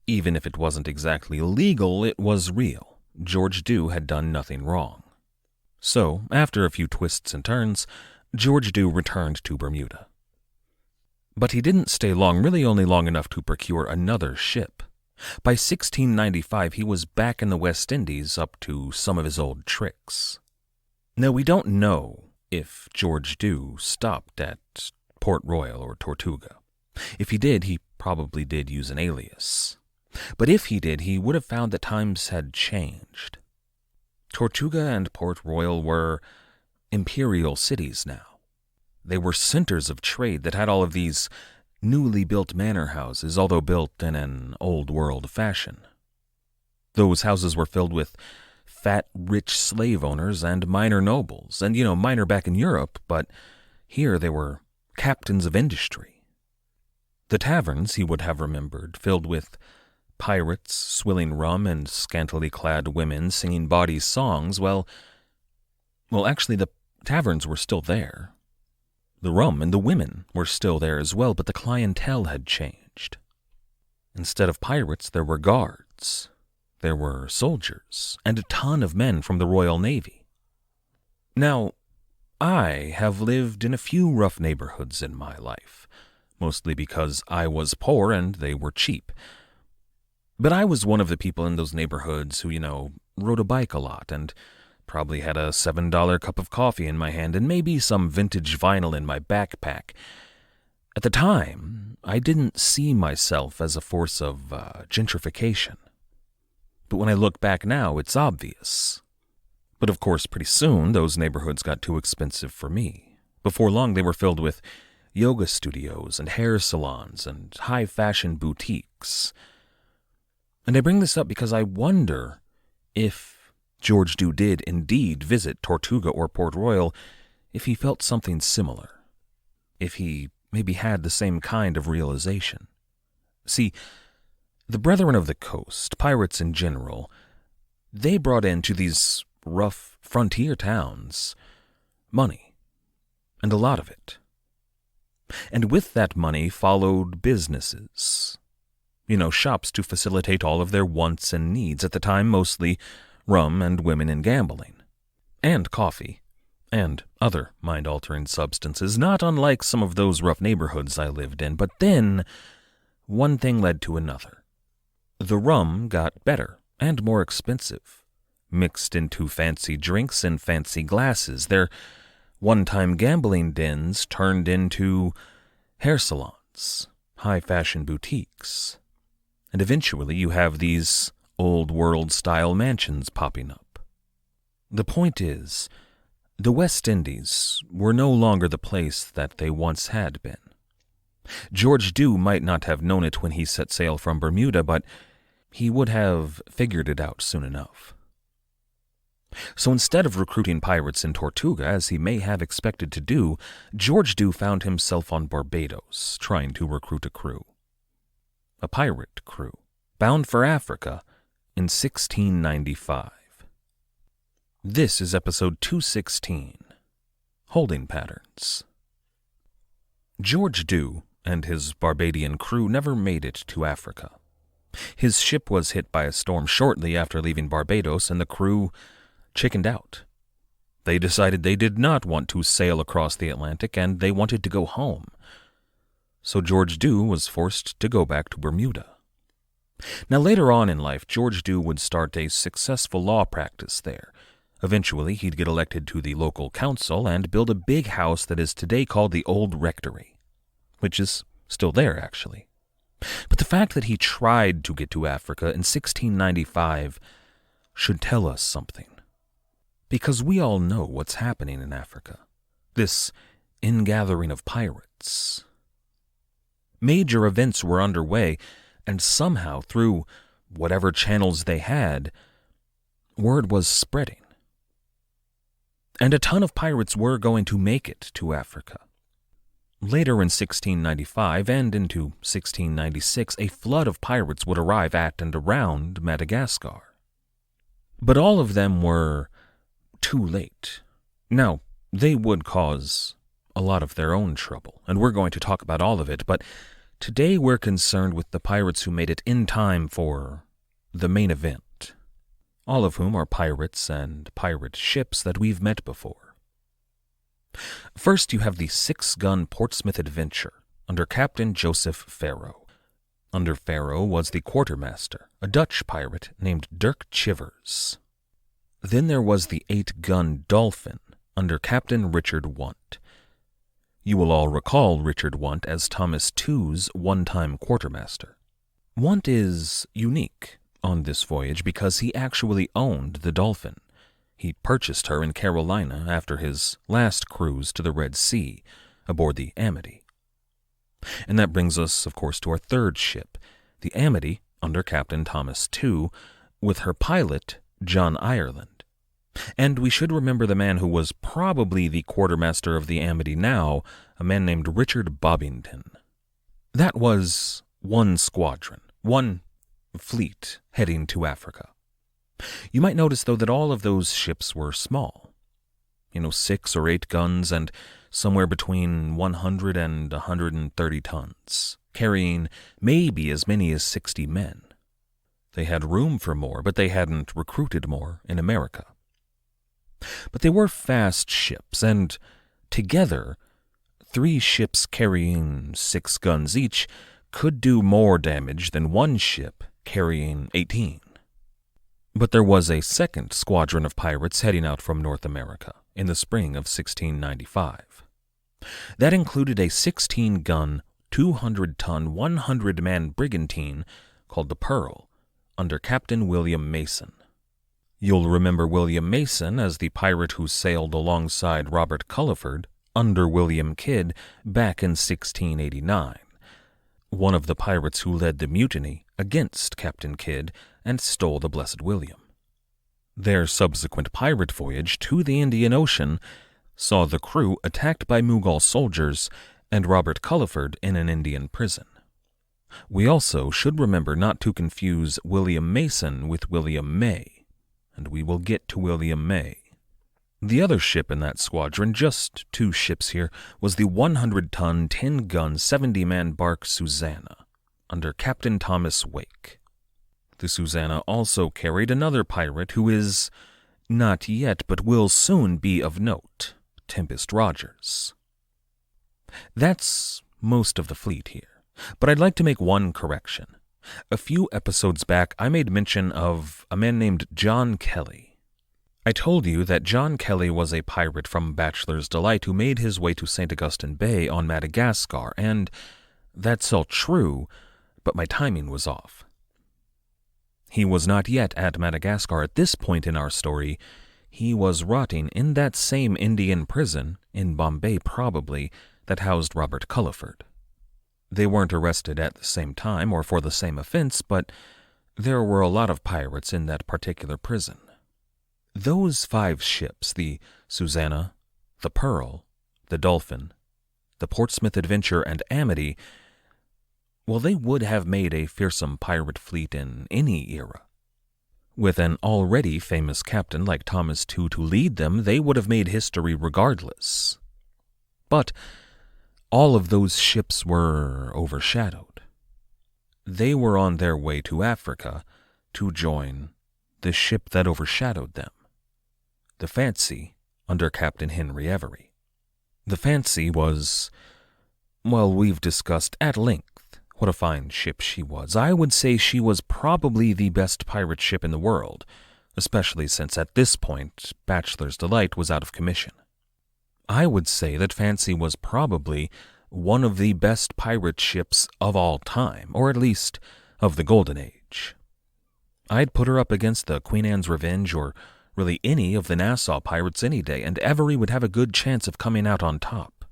Even if it wasn't exactly legal, it was real. George Dew had done nothing wrong. So, after a few twists and turns, George Dew returned to Bermuda. But he didn't stay long, really only long enough to procure another ship. By 1695, he was back in the West Indies up to some of his old tricks. Now, we don't know if George Dew stopped at Port Royal or Tortuga. If he did, he probably did use an alias. But if he did, he would have found that times had changed. Tortuga and Port Royal were imperial cities now. They were centers of trade that had all of these newly built manor houses, although built in an old-world fashion. Those houses were filled with fat, rich slave owners and minor nobles, and, minor back in Europe, but here they were captains of industry. The taverns, he would have remembered, filled with pirates swilling rum and scantily clad women singing bawdy songs, well, actually, the taverns were still there. The rum and the women were still there as well, but the clientele had changed. Instead of pirates, there were guards, there were soldiers, and a ton of men from the Royal Navy. Now, I have lived in a few rough neighborhoods in my life, mostly because I was poor and they were cheap. But I was one of the people in those neighborhoods who, rode a bike a lot and probably had a $7 cup of coffee in my hand and maybe some vintage vinyl in my backpack. At the time, I didn't see myself as a force of gentrification. But when I look back now, it's obvious. But of course, pretty soon, those neighborhoods got too expensive for me. Before long, they were filled with yoga studios and hair salons and high-fashion boutiques. And I bring this up because I wonder if George Dew did indeed visit Tortuga or Port Royal, if he felt something similar, if he maybe had the same kind of realization. See, the Brethren of the Coast, pirates in general, they brought into these rough frontier towns money, and a lot of it. And with that money followed businesses, shops to facilitate all of their wants and needs, at the time mostly rum and women and gambling, and coffee, and other mind-altering substances, not unlike some of those rough neighborhoods I lived in. But then, one thing led to another. The rum got better and more expensive, mixed into fancy drinks and fancy glasses. Their one-time gambling dens turned into hair salons, high-fashion boutiques, and eventually you have these old-world-style mansions popping up. The point is, the West Indies were no longer the place that they once had been. George Dew might not have known it when he set sail from Bermuda, but he would have figured it out soon enough. So instead of recruiting pirates in Tortuga, as he may have expected to do, George Dew found himself on Barbados, trying to recruit a crew. A pirate crew, bound for Africa, in 1695. This is episode 216, Holding Patterns. George Dew and his Barbadian crew never made it to Africa. His ship was hit by a storm shortly after leaving Barbados, and the crew chickened out. They decided they did not want to sail across the Atlantic, and they wanted to go home. So George Dew was forced to go back to Bermuda. Now, later on in life, George Dew would start a successful law practice there. Eventually, he'd get elected to the local council and build a big house that is today called the Old Rectory, which is still there, actually. But the fact that he tried to get to Africa in 1695 should tell us something. Because we all know what's happening in Africa. This ingathering of pirates. Major events were underway, and somehow, through whatever channels they had, word was spreading. And a ton of pirates were going to make it to Africa. Later in 1695 and into 1696, a flood of pirates would arrive at and around Madagascar. But all of them were too late. Now, they would cause a lot of their own trouble, and we're going to talk about all of it, but today we're concerned with the pirates who made it in time for the main event, all of whom are pirates and pirate ships that we've met before. First, you have the 6-gun Portsmouth Adventure under Captain Joseph Farrow. Under Farrow was the quartermaster, a Dutch pirate named Dirk Chivers. Then there was the 8-gun Dolphin under Captain Richard Want. You will all recall Richard Want as Thomas II's one-time quartermaster. Want is unique on this voyage because he actually owned the Dolphin. He purchased her in Carolina after his last cruise to the Red Sea aboard the Amity. And that brings us, of course, to our third ship, the Amity under Captain Thomas II, with her pilot, John Ireland. And we should remember the man who was probably the quartermaster of the Amity now, a man named Richard Bobbington. That was one squadron, one fleet heading to Africa. You might notice, though, that all of those ships were small. 6 or 8 guns and somewhere between 100 and 130 tons, carrying maybe as many as 60 men. They had room for more, but they hadn't recruited more in America. But they were fast ships, and together, 3 ships carrying 6 guns each could do more damage than one ship carrying 18. But there was a second squadron of pirates heading out from North America in the spring of 1695. That included a 16-gun, 200-ton, 100-man brigantine called the Pearl, under Captain William Mason. You'll remember William Mason as the pirate who sailed alongside Robert Culliford under William Kidd back in 1689, one of the pirates who led the mutiny against Captain Kidd and stole the Blessed William. Their subsequent pirate voyage to the Indian Ocean saw the crew attacked by Mughal soldiers and Robert Culliford in an Indian prison. We also should remember not to confuse William Mason with William May, and we will get to William May. The other ship in that squadron, just 2 ships here, was the 100-ton, 10-gun, 70-man bark Susanna, under Captain Thomas Wake. The Susanna also carried another pirate who is not yet but will soon be of note, Tempest Rogers. That's most of the fleet here, but I'd like to make one correction. A few episodes back, I made mention of a man named John Kelly. I told you that John Kelly was a pirate from Bachelor's Delight who made his way to St. Augustine Bay on Madagascar, and that's all true, but my timing was off. He was not yet at Madagascar at this point in our story. He was rotting in that same Indian prison, in Bombay probably, that housed Robert Culliford. They weren't arrested at the same time or for the same offense, but there were a lot of pirates in that particular prison. Those 5 ships, the Susanna, the Pearl, the Dolphin, the Portsmouth Adventure, and Amity, well, they would have made a fearsome pirate fleet in any era. With an already famous captain like Thomas II to lead them, they would have made history regardless. But all of those ships were overshadowed. They were on their way to Africa to join the ship that overshadowed them, the Fancy under Captain Henry Avery. The Fancy was, well, we've discussed at length what a fine ship she was. I would say she was probably the best pirate ship in the world, especially since at this point Bachelor's Delight was out of commission. I would say that Fancy was probably one of the best pirate ships of all time, or at least of the Golden Age. I'd put her up against the Queen Anne's Revenge or really any of the Nassau pirates any day, and Avery would have a good chance of coming out on top.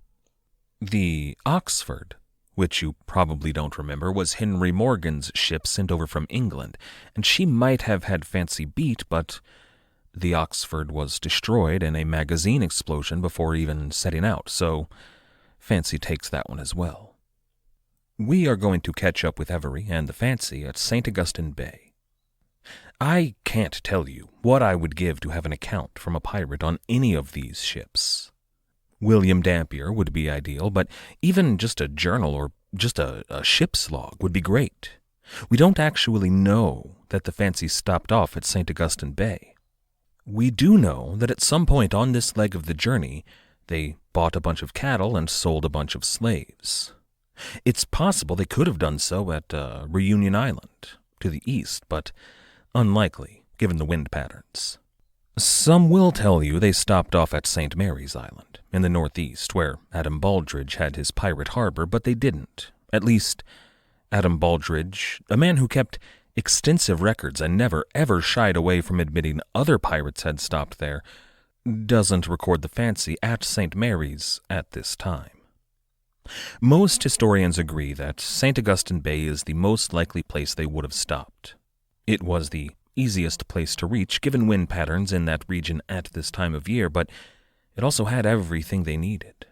The Oxford, which you probably don't remember, was Henry Morgan's ship sent over from England, and she might have had fancy beat, but the Oxford was destroyed in a magazine explosion before even setting out, so fancy takes that one as well. We are going to catch up with Avery and the Fancy at St. Augustine Bay. I can't tell you what I would give to have an account from a pirate on any of these ships. William Dampier would be ideal, but even just a journal or just a ship's log would be great. We don't actually know that the Fancy stopped off at St. Augustine Bay. We do know that at some point on this leg of the journey, they bought a bunch of cattle and sold a bunch of slaves. It's possible they could have done so at Reunion Island, to the east, but unlikely, given the wind patterns. Some will tell you they stopped off at St. Mary's Island, in the northeast, where Adam Baldridge had his pirate harbor, but they didn't. At least, Adam Baldridge, a man who kept extensive records and never ever shied away from admitting other pirates had stopped there, doesn't record the Fancy at St. Mary's at this time. Most historians agree that St. Augustine Bay is the most likely place they would have stopped. It was the easiest place to reach given wind patterns in that region at this time of year, but it also had everything they needed.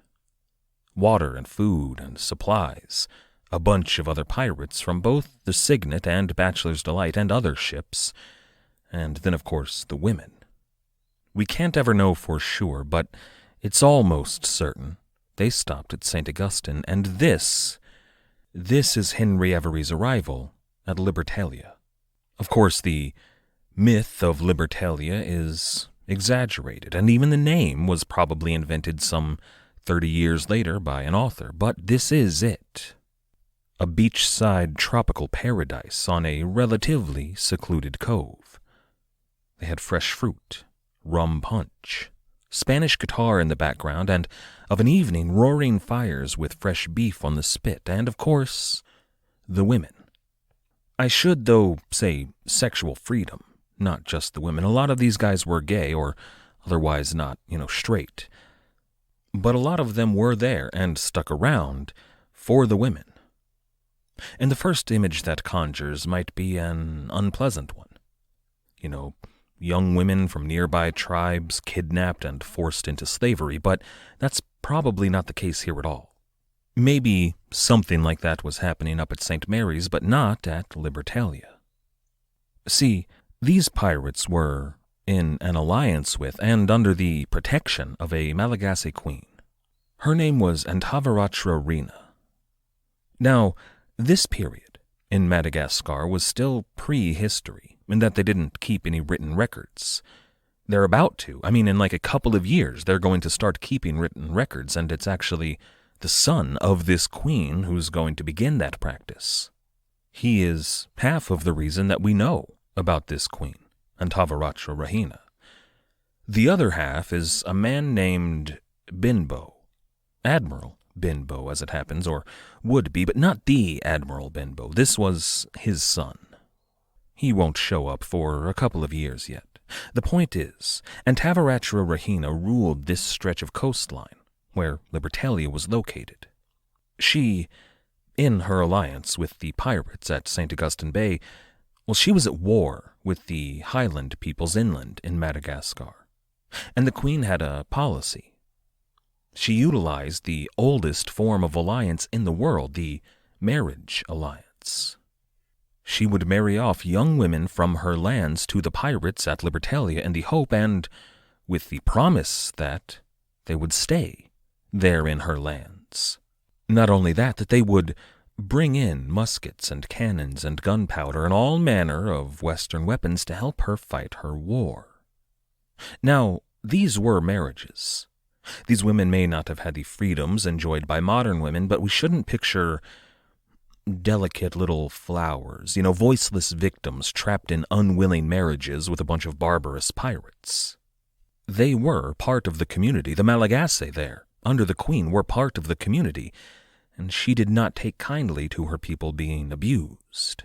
Water and food and supplies, a bunch of other pirates from both the Signet and Bachelor's Delight and other ships, and then, of course, the women. We can't ever know for sure, but it's almost certain they stopped at St. Augustine, and this is Henry Avery's arrival at Libertalia. Of course, the myth of Libertalia is exaggerated, and even the name was probably invented some 30 years later by an author, but this is it. A beachside tropical paradise on a relatively secluded cove. They had fresh fruit, rum punch, Spanish guitar in the background, and of an evening roaring fires with fresh beef on the spit, and, of course, the women. I should, though, say sexual freedom, not just the women. A lot of these guys were gay or otherwise not, straight. But a lot of them were there and stuck around for the women. And the first image that conjures might be an unpleasant one. Young women from nearby tribes kidnapped and forced into slavery, but that's probably not the case here at all. Maybe something like that was happening up at St. Mary's, but not at Libertalia. See, these pirates were in an alliance with and under the protection of a Malagasy queen. Her name was Antavaratra Rena. Now, this period in Madagascar was still prehistory, in that they didn't keep any written records. They're about to. In like a couple of years, they're going to start keeping written records, and it's actually the son of this queen who's going to begin that practice. He is half of the reason that we know about this queen, Antavaratra Rahina. The other half is a man named Benbow, Admiral Benbow, as it happens, or would be, but not the Admiral Benbow. This was his son. He won't show up for a couple of years yet. The point is, Antavaratra Rahina ruled this stretch of coastline, where Libertalia was located. She, in her alliance with the pirates at St. Augustine Bay, she was at war with the Highland peoples inland in Madagascar. And the Queen had a policy. She utilized the oldest form of alliance in the world, the marriage alliance. She would marry off young women from her lands to the pirates at Libertalia in the hope and with the promise that they would stay there in her lands. Not only that they would bring in muskets and cannons and gunpowder and all manner of Western weapons to help her fight her war. Now, these were marriages. These women may not have had the freedoms enjoyed by modern women, but we shouldn't picture delicate little flowers, voiceless victims trapped in unwilling marriages with a bunch of barbarous pirates. They were part of the community. The Malagasy there, under the Queen, were part of the community, and she did not take kindly to her people being abused.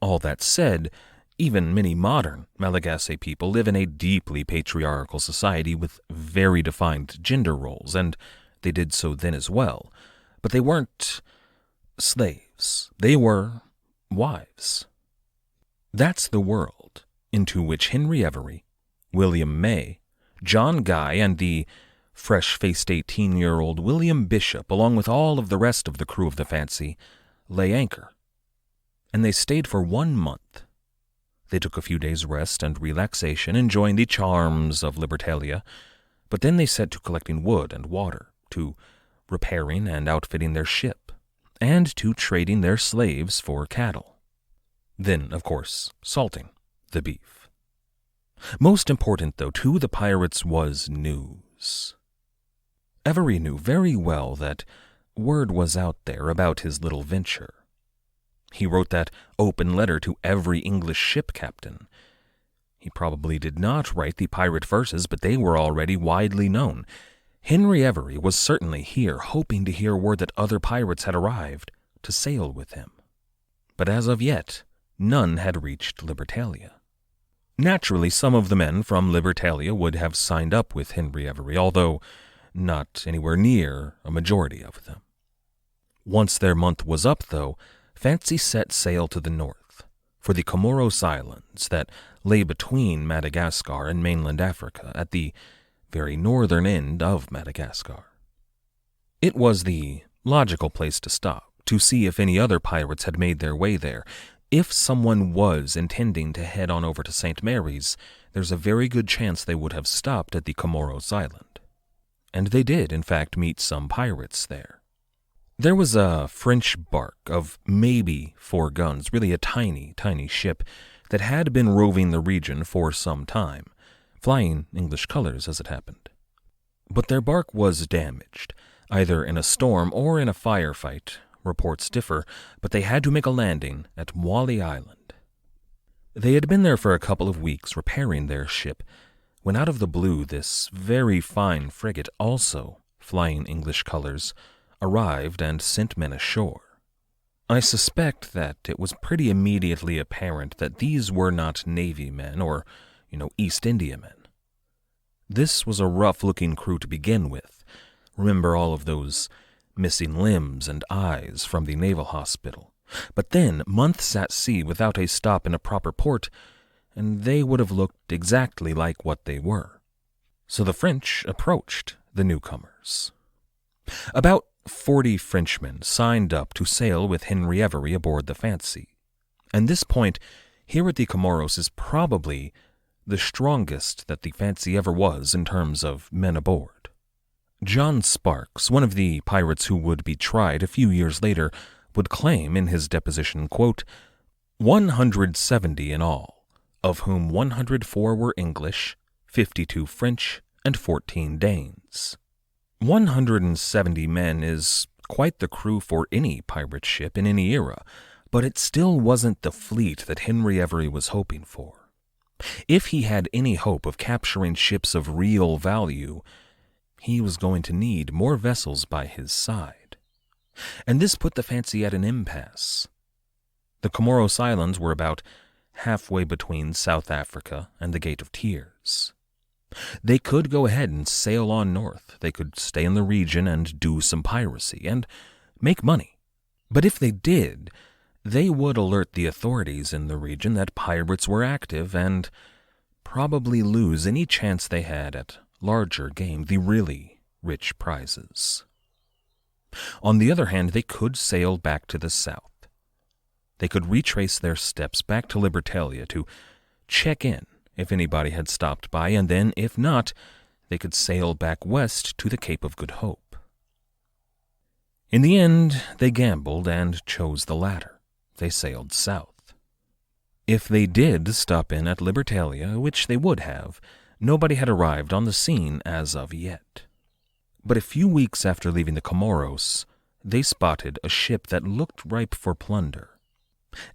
All that said, even many modern Malagasy people live in a deeply patriarchal society with very defined gender roles, and they did so then as well, but they weren't slaves. They were wives. That's the world into which Henry Avery, William May, John Guy, and the fresh-faced 18-year-old William Bishop, along with all of the rest of the crew of the Fancy, lay anchor. And they stayed for 1 month. They took a few days' rest and relaxation, enjoying the charms of Libertalia, but then they set to collecting wood and water, to repairing and outfitting their ship, and to trading their slaves for cattle. Then, of course, salting the beef. Most important, though, to the pirates was news. Avery knew very well that word was out there about his little venture. He wrote that open letter to every English ship captain. He probably did not write the pirate verses, but they were already widely known. Henry Avery was certainly here, hoping to hear word that other pirates had arrived to sail with him. But as of yet, none had reached Libertalia. Naturally, some of the men from Libertalia would have signed up with Henry Avery, although not anywhere near a majority of them. Once their month was up, though, Fancy set sail to the north, for the Comoros Islands that lay between Madagascar and mainland Africa, at the very northern end of Madagascar. It was the logical place to stop, to see if any other pirates had made their way there. If someone was intending to head on over to St. Mary's, there's a very good chance they would have stopped at the Comoros Island. And they did, in fact, meet some pirates there. There was a French bark of maybe 4 guns, really a tiny, tiny ship that had been roving the region for some time, flying English colors as it happened. But their bark was damaged, either in a storm or in a firefight. Reports differ, but they had to make a landing at Wally Island. They had been there for a couple of weeks repairing their ship, when out of the blue this very fine frigate, also flying English colors, arrived and sent men ashore. I suspect that it was pretty immediately apparent that these were not Navy men or, East India men. This was a rough-looking crew to begin with. Remember all of those missing limbs and eyes from the naval hospital. But then, months at sea without a stop in a proper port, and they would have looked exactly like what they were. So the French approached the newcomers. About 40 Frenchmen signed up to sail with Henry Avery aboard the Fancy. And this point, here at the Comoros, is probably the strongest that the Fancy ever was in terms of men aboard. John Sparks, one of the pirates who would be tried a few years later, would claim in his deposition, quote, 170 in all, of whom 104 were English, 52 French, and 14 Danes. 170 men is quite the crew for any pirate ship in any era, but it still wasn't the fleet that Henry Avery was hoping for. If he had any hope of capturing ships of real value, he was going to need more vessels by his side. And this put the Fancy at an impasse. The Comoros Islands were about halfway between South Africa and the Gate of Tears. They could go ahead and sail on north. They could stay in the region and do some piracy and make money. But if they did, they would alert the authorities in the region that pirates were active and probably lose any chance they had at larger game, the really rich prizes. On the other hand, they could sail back to the south. They could retrace their steps back to Libertalia to check in if anybody had stopped by, and then, if not, they could sail back west to the Cape of Good Hope. In the end, they gambled and chose the latter. They sailed south. If they did stop in at Libertalia, which they would have, nobody had arrived on the scene as of yet. But a few weeks after leaving the Comoros, they spotted a ship that looked ripe for plunder.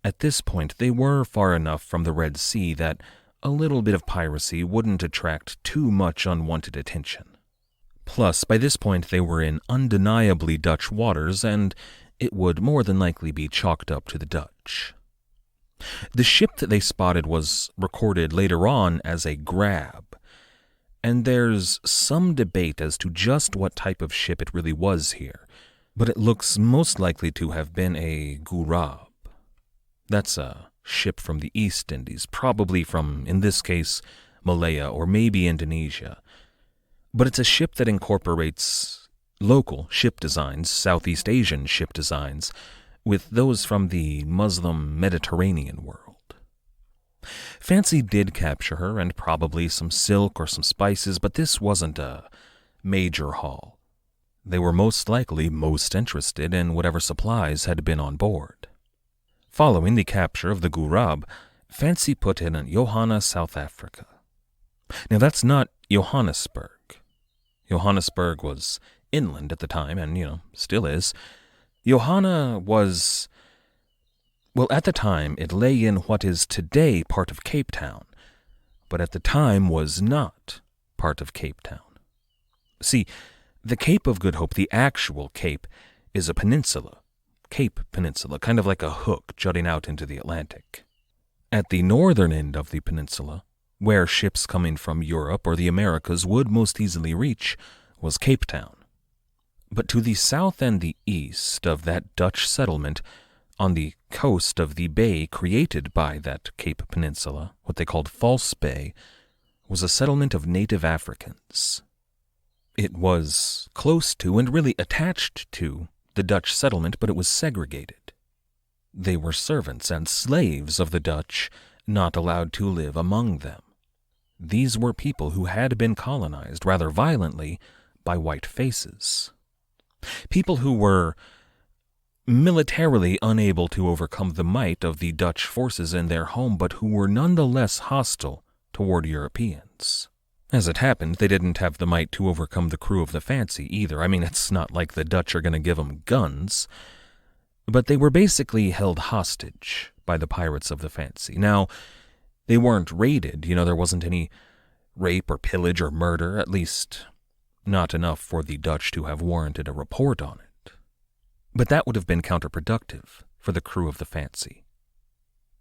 At this point, they were far enough from the Red Sea that a little bit of piracy wouldn't attract too much unwanted attention. Plus, by this point they were in undeniably Dutch waters, and it would more than likely be chalked up to the Dutch. The ship that they spotted was recorded later on as a grab, and there's some debate as to just what type of ship it really was here, but it looks most likely to have been a gurab. That's a ship from the East Indies, probably from, in this case, Malaya or maybe Indonesia. But it's a ship that incorporates local ship designs, Southeast Asian ship designs, with those from the Muslim Mediterranean world. Fancy did capture her, and probably some silk or some spices, but this wasn't a major haul. They were most likely most interested in whatever supplies had been on board. Following the capture of the Gurab, Fancy put in Johanna, South Africa. Now that's not Johannesburg. Johannesburg was inland at the time, and, still is. Johanna was... Well, at the time, it lay in what is today part of Cape Town, but at the time was not part of Cape Town. See, the Cape of Good Hope, the actual Cape, is a peninsula, Cape Peninsula, kind of like a hook jutting out into the Atlantic. At the northern end of the peninsula, where ships coming from Europe or the Americas would most easily reach, was Cape Town. But to the south and the east of that Dutch settlement, on the coast of the bay created by that Cape Peninsula, what they called False Bay, was a settlement of native Africans. It was close to and really attached to the Dutch settlement, but it was segregated. They were servants and slaves of the Dutch, not allowed to live among them. These were people who had been colonized rather violently by white faces. People who were militarily unable to overcome the might of the Dutch forces in their home, but who were nonetheless hostile toward Europeans. As it happened, they didn't have the might to overcome the crew of the Fancy either. I mean, it's not like the Dutch are going to give them guns. But they were basically held hostage by the pirates of the Fancy. Now, they weren't raided. There wasn't any rape or pillage or murder, at least not enough for the Dutch to have warranted a report on it. But that would have been counterproductive for the crew of the Fancy.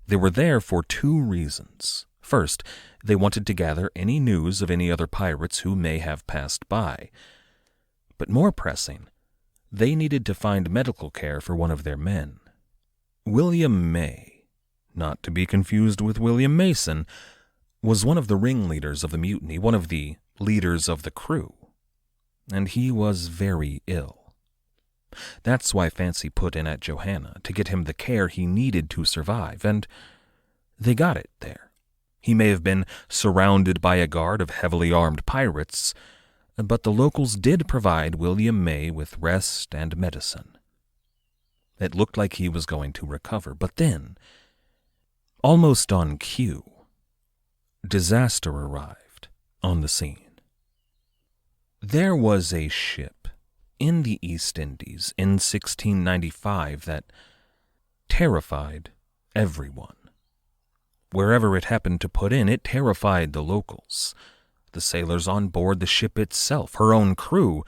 They were there for two reasons. First, they wanted to gather any news of any other pirates who may have passed by. But more pressing, they needed to find medical care for one of their men. William May, not to be confused with William Mason, was one of the ringleaders of the mutiny, one of the leaders of the crew, and he was very ill. That's why Fancy put in at Johanna, to get him the care he needed to survive, and they got it there. He may have been surrounded by a guard of heavily armed pirates, but the locals did provide William May with rest and medicine. It looked like he was going to recover, but then, almost on cue, disaster arrived on the scene. There was a ship in the East Indies in 1695 that terrified everyone. Wherever it happened to put in, it terrified the locals. The sailors on board the ship itself, her own crew,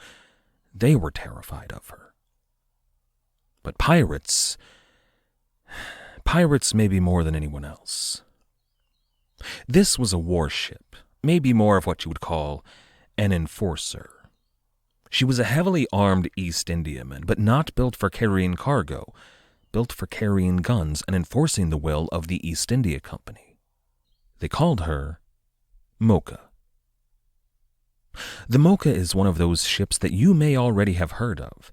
they were terrified of her. But pirates maybe more than anyone else. This was a warship, maybe more of what you would call an enforcer. She was a heavily armed East Indiaman, but not built for carrying cargo, built for carrying guns and enforcing the will of the East India Company. They called her Mocha. The Mocha is one of those ships that you may already have heard of.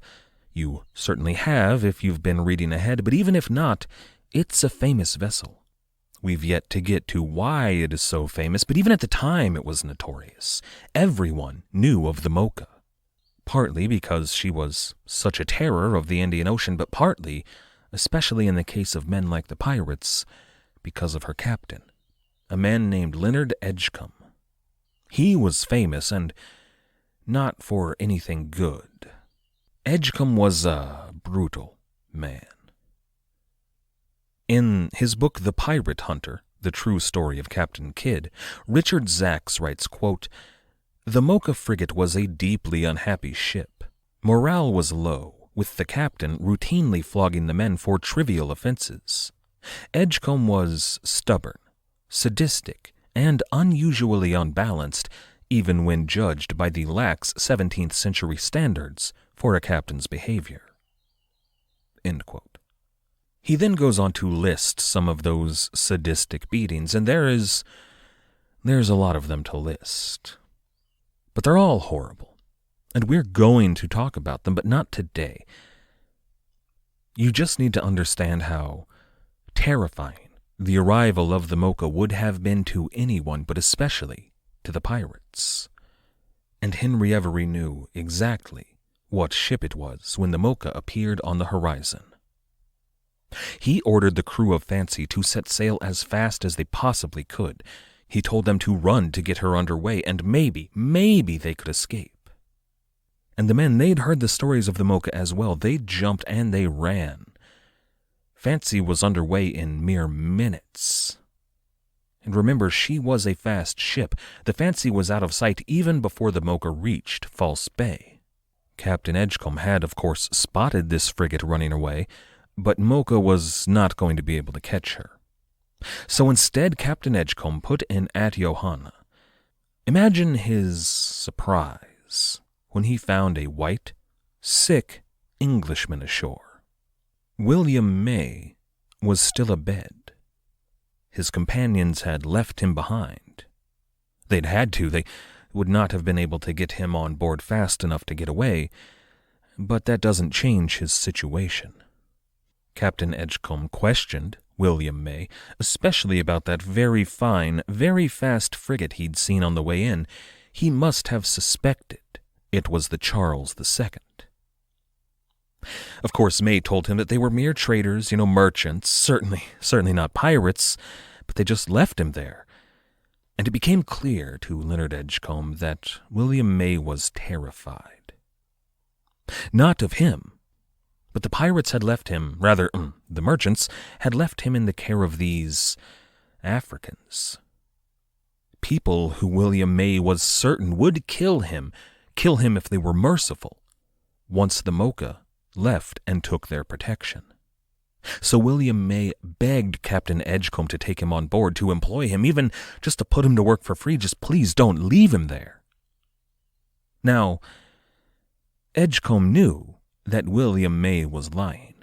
You certainly have if you've been reading ahead, but even if not, it's a famous vessel. We've yet to get to why it is so famous, but even at the time it was notorious. Everyone knew of the Mocha. Partly because she was such a terror of the Indian Ocean, but partly, especially in the case of men like the pirates, because of her captain, a man named Leonard Edgecombe. He was famous, and not for anything good. Edgecombe was a brutal man. In his book The Pirate Hunter, The True Story of Captain Kidd, Richard Zacks writes, quote, "The Mocha frigate was a deeply unhappy ship. Morale was low, with the captain routinely flogging the men for trivial offenses. Edgecombe was stubborn, sadistic, and unusually unbalanced, even when judged by the lax 17th century standards for a captain's behavior." End quote. He then goes on to list some of those sadistic beatings, and there's a lot of them to list. But they're all horrible, and we're going to talk about them, but not today. You just need to understand how terrifying the arrival of the Mocha would have been to anyone, but especially to the pirates. And Henry Avery knew exactly what ship it was when the Mocha appeared on the horizon. He ordered the crew of Fancy to set sail as fast as they possibly could. He told them to run to get her underway, and maybe they could escape. And the men, they'd heard the stories of the Mocha as well. They jumped and they ran. Fancy was underway in mere minutes. And remember, she was a fast ship. The Fancy was out of sight even before the Mocha reached False Bay. Captain Edgecombe had, of course, spotted this frigate running away, but Mocha was not going to be able to catch her. So instead, Captain Edgecombe put in at Johanna. Imagine his surprise when he found a white, sick Englishman ashore. William May was still abed. His companions had left him behind. They'd had to. They would not have been able to get him on board fast enough to get away, but that doesn't change his situation. Captain Edgecombe questioned William May, especially about that very fine, very fast frigate he'd seen on the way in. He must have suspected it was the Charles II. Of course, May told him that they were mere traders, merchants, certainly not pirates, but they just left him there. And it became clear to Leonard Edgecombe that William May was terrified. Not of him, but the pirates had left him, the merchants had left him in the care of these Africans. People who William May was certain would kill him if they were merciful, once the Mocha left and took their protection. So William May begged Captain Edgecombe to take him on board, to employ him, even just to put him to work for free. Just please don't leave him there. Now, Edgecombe knew that William May was lying.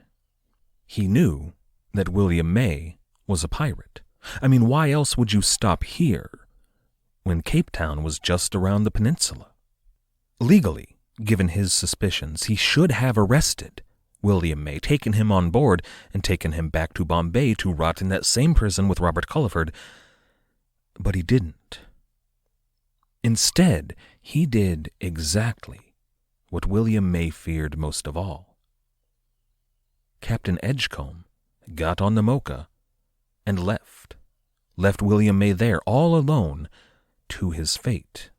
He knew that William May was a pirate. Why else would you stop here when Cape Town was just around the peninsula? Legally, given his suspicions, he should have arrested William May, taken him on board, and taken him back to Bombay to rot in that same prison with Robert Culliford. But he didn't. Instead, he did exactly what William May feared most of all. Captain Edgecombe got on the Mocha and left William May there all alone to his fate.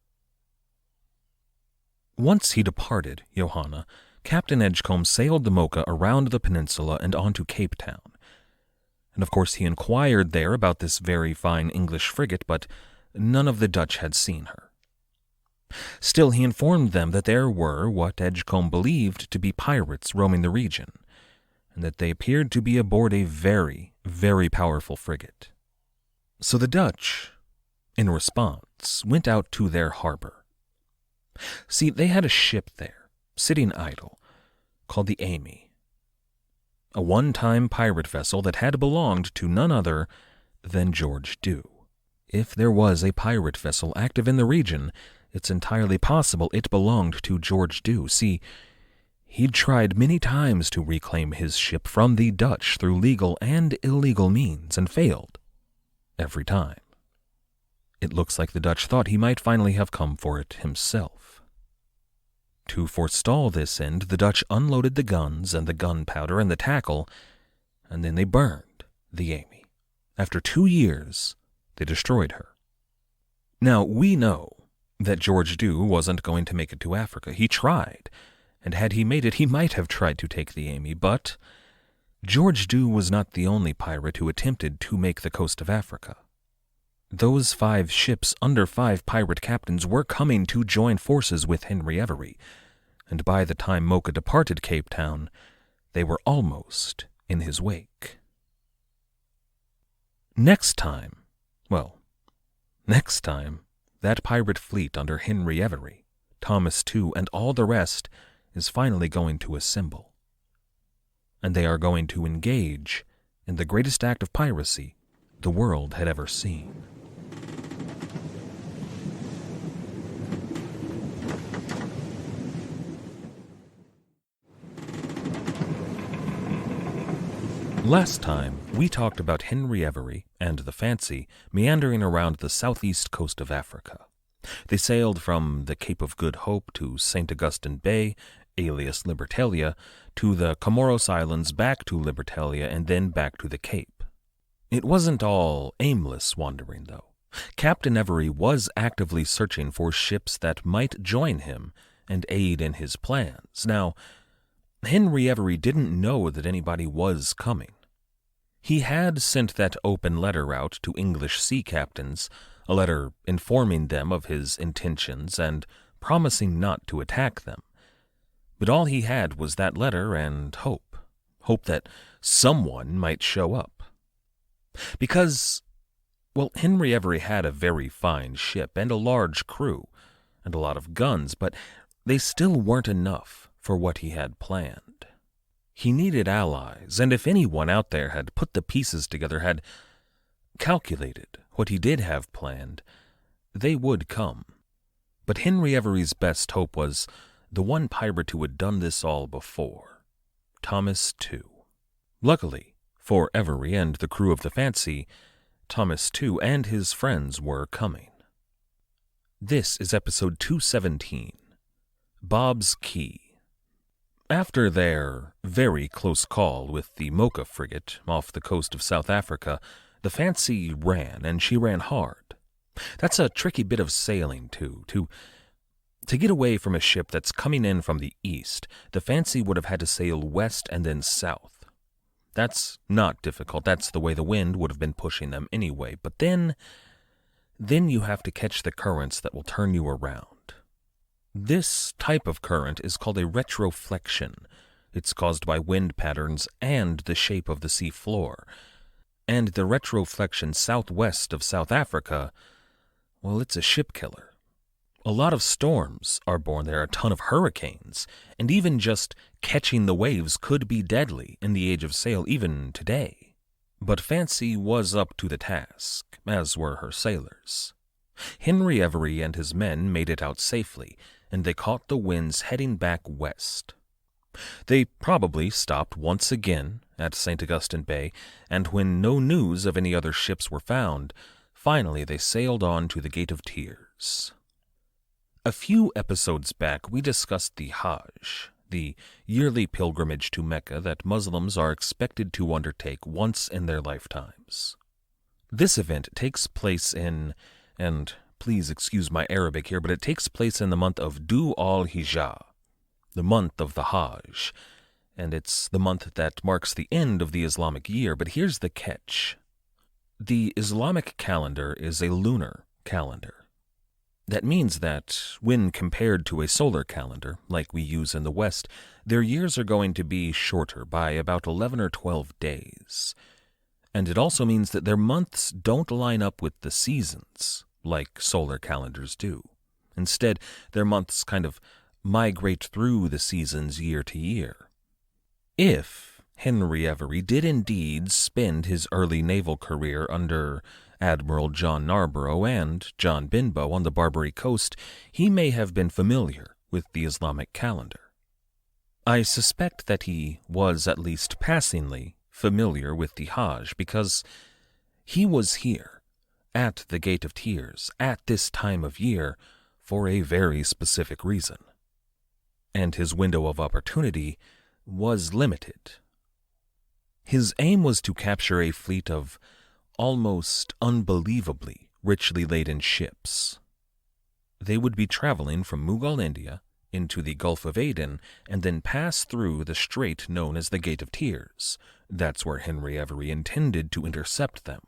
Once he departed Johanna, Captain Edgecombe sailed the Mocha around the peninsula and on to Cape Town. And of course he inquired there about this very fine English frigate, but none of the Dutch had seen her. Still, he informed them that there were what Edgecombe believed to be pirates roaming the region, and that they appeared to be aboard a very, very powerful frigate. So the Dutch, in response, went out to their harbor. See, they had a ship there, sitting idle, called the Amy, a one-time pirate vessel that had belonged to none other than George Dew. If there was a pirate vessel active in the region, it's entirely possible it belonged to George Dew. See, he'd tried many times to reclaim his ship from the Dutch through legal and illegal means, and failed every time. It looks like the Dutch thought he might finally have come for it himself. To forestall this end, the Dutch unloaded the guns and the gunpowder and the tackle, and then they burned the Amy. After 2 years, they destroyed her. Now, we know that George Dew wasn't going to make it to Africa. He tried, and had he made it, he might have tried to take the Amy, but George Dew was not the only pirate who attempted to make the coast of Africa. Those 5 ships under 5 pirate captains were coming to join forces with Henry Avery, and by the time Mocha departed Cape Town, they were almost in his wake. Next time, that pirate fleet under Henry Avery, Thomas II, and all the rest is finally going to assemble. And they are going to engage in the greatest act of piracy the world had ever seen. Last time, we talked about Henry Avery and the Fancy meandering around the southeast coast of Africa. They sailed from the Cape of Good Hope to St. Augustine Bay, alias Libertalia, to the Comoros Islands, back to Libertalia, and then back to the Cape. It wasn't all aimless wandering, though. Captain Avery was actively searching for ships that might join him and aid in his plans. Now, Henry Avery didn't know that anybody was coming. He had sent that open letter out to English sea captains, a letter informing them of his intentions and promising not to attack them. But all he had was that letter and hope that someone might show up. Because, well, Henry Avery had a very fine ship and a large crew and a lot of guns, but they still weren't enough for what he had planned. He needed allies, and if anyone out there had put the pieces together, had calculated what he did have planned, they would come. But Henry Avery's best hope was the one pirate who had done this all before, Thomas II. Luckily for Avery and the crew of the Fancy, Thomas II and his friends were coming. This is episode 217, Bob's Key. After their very close call with the Mocha frigate off the coast of South Africa, the Fancy ran, and she ran hard. That's a tricky bit of sailing, too. To get away from a ship that's coming in from the east, the Fancy would have had to sail west and then south. That's not difficult. That's the way the wind would have been pushing them anyway. But then you have to catch the currents that will turn you around. This type of current is called a retroflexion. It's caused by wind patterns and the shape of the sea floor. And the retroflexion southwest of South Africa, well, it's a ship killer. A lot of storms are born there, a ton of hurricanes, and even just catching the waves could be deadly in the age of sail even today. But Fancy was up to the task, as were her sailors. Henry Avery and his men made it out safely, and they caught the winds heading back west. They probably stopped once again at St. Augustine Bay, and when no news of any other ships were found, finally they sailed on to the Gate of Tears. A few episodes back, we discussed the Hajj, the yearly pilgrimage to Mecca that Muslims are expected to undertake once in their lifetimes. This event takes place in, and please excuse my Arabic here, but it takes place in the month of Dhu al-Hijjah, the month of the Hajj, and it's the month that marks the end of the Islamic year. But here's the catch. The Islamic calendar is a lunar calendar. That means that, when compared to a solar calendar, like we use in the West, their years are going to be shorter by about 11 or 12 days. And it also means that their months don't line up with the seasons, like solar calendars do. Instead, their months kind of migrate through the seasons year to year. If Henry Avery did indeed spend his early naval career under Admiral John Narborough and John Benbow on the Barbary coast, he may have been familiar with the Islamic calendar. I suspect that he was at least passingly familiar with the Hajj because he was here, at the Gate of Tears, at this time of year, for a very specific reason. And his window of opportunity was limited. His aim was to capture a fleet of almost unbelievably richly laden ships. They would be traveling from Mughal India into the Gulf of Aden and then pass through the strait known as the Gate of Tears. That's where Henry Avery intended to intercept them.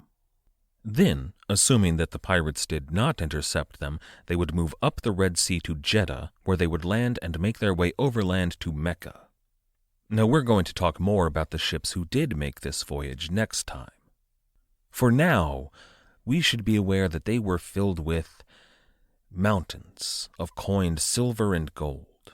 Then, assuming that the pirates did not intercept them, they would move up the Red Sea to Jeddah, where they would land and make their way overland to Mecca. Now, we're going to talk more about the ships who did make this voyage next time. For now, we should be aware that they were filled with mountains of coined silver and gold,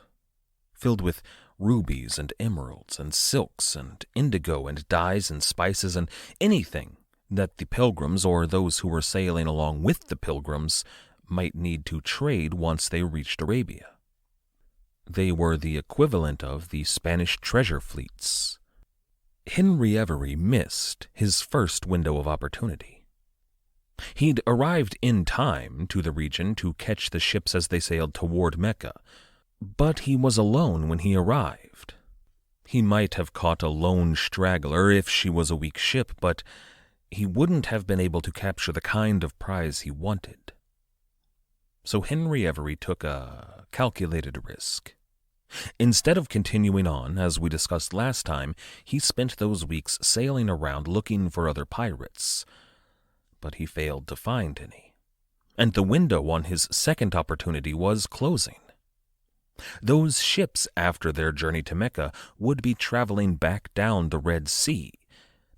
filled with rubies and emeralds and silks and indigo and dyes and spices and anything that the pilgrims or those who were sailing along with the pilgrims might need to trade once they reached Arabia. They were the equivalent of the Spanish treasure fleets. Henry Avery missed his first window of opportunity. He'd arrived in time to the region to catch the ships as they sailed toward Mecca, but he was alone when he arrived. He might have caught a lone straggler if she was a weak ship, but he wouldn't have been able to capture the kind of prize he wanted. So Henry Avery took a calculated risk. Instead of continuing on, as we discussed last time, he spent those weeks sailing around looking for other pirates. But he failed to find any. And the window on his second opportunity was closing. Those ships, after their journey to Mecca, would be traveling back down the Red Sea.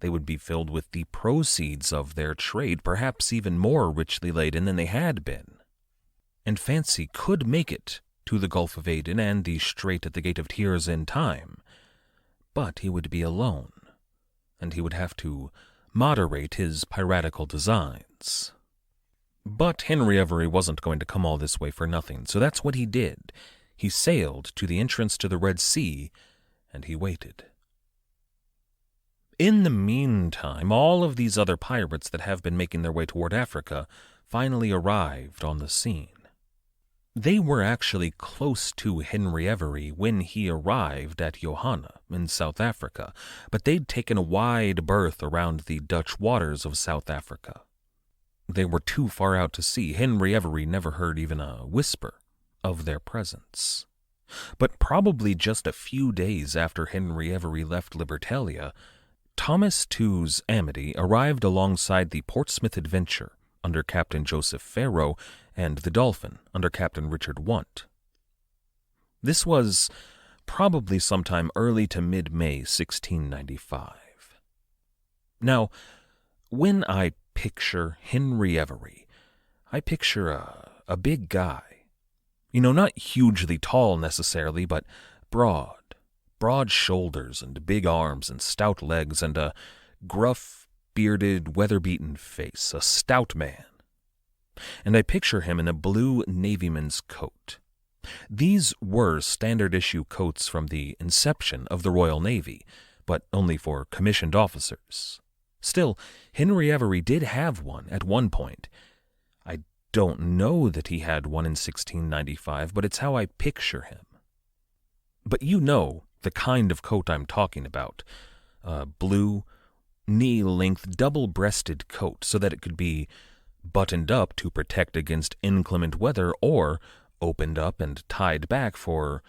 They would be filled with the proceeds of their trade, perhaps even more richly laden than they had been. And Fancy could make it to the Gulf of Aden and the Strait at the Gate of Tears in time. But he would be alone, and he would have to moderate his piratical designs. But Henry Avery wasn't going to come all this way for nothing, so that's what he did. He sailed to the entrance to the Red Sea, and he waited. In the meantime, all of these other pirates that have been making their way toward Africa finally arrived on the scene. They were actually close to Henry Avery when he arrived at Johanna in South Africa, but they'd taken a wide berth around the Dutch waters of South Africa. They were too far out to sea. Henry Avery never heard even a whisper of their presence. But probably just a few days after Henry Avery left Libertalia, Thomas Tew's Amity arrived alongside the Portsmouth Adventure under Captain Joseph Farrow and the Dolphin under Captain Richard Want. This was probably sometime early to mid-May 1695. Now, when I picture Henry Avery, I picture a big guy. You know, not hugely tall necessarily, but broad shoulders and big arms and stout legs and a gruff, bearded, weather-beaten face, a stout man. And I picture him in a blue navyman's coat. These were standard-issue coats from the inception of the Royal Navy, but only for commissioned officers. Still, Henry Avery did have one at one point. I don't know that he had one in 1695, but it's how I picture him. But you know the kind of coat I'm talking about. A blue, knee-length, double-breasted coat so that it could be buttoned up to protect against inclement weather or opened up and tied back for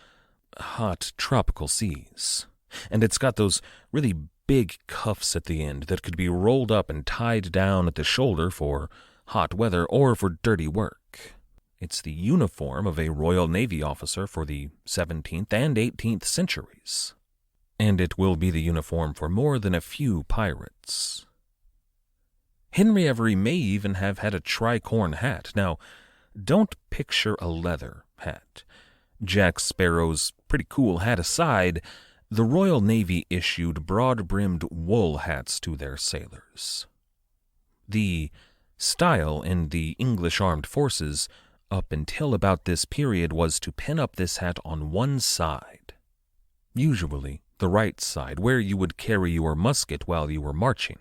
hot tropical seas. And it's got those really big cuffs at the end that could be rolled up and tied down at the shoulder for hot weather or for dirty work. It's the uniform of a Royal Navy officer for the 17th and 18th centuries. And it will be the uniform for more than a few pirates. Henry Avery may even have had a tricorn hat. Now, don't picture a leather hat. Jack Sparrow's pretty cool hat aside, the Royal Navy issued broad-brimmed wool hats to their sailors. The style in the English armed forces up until about this period was to pin up this hat on one side, usually the right side, where you would carry your musket while you were marching.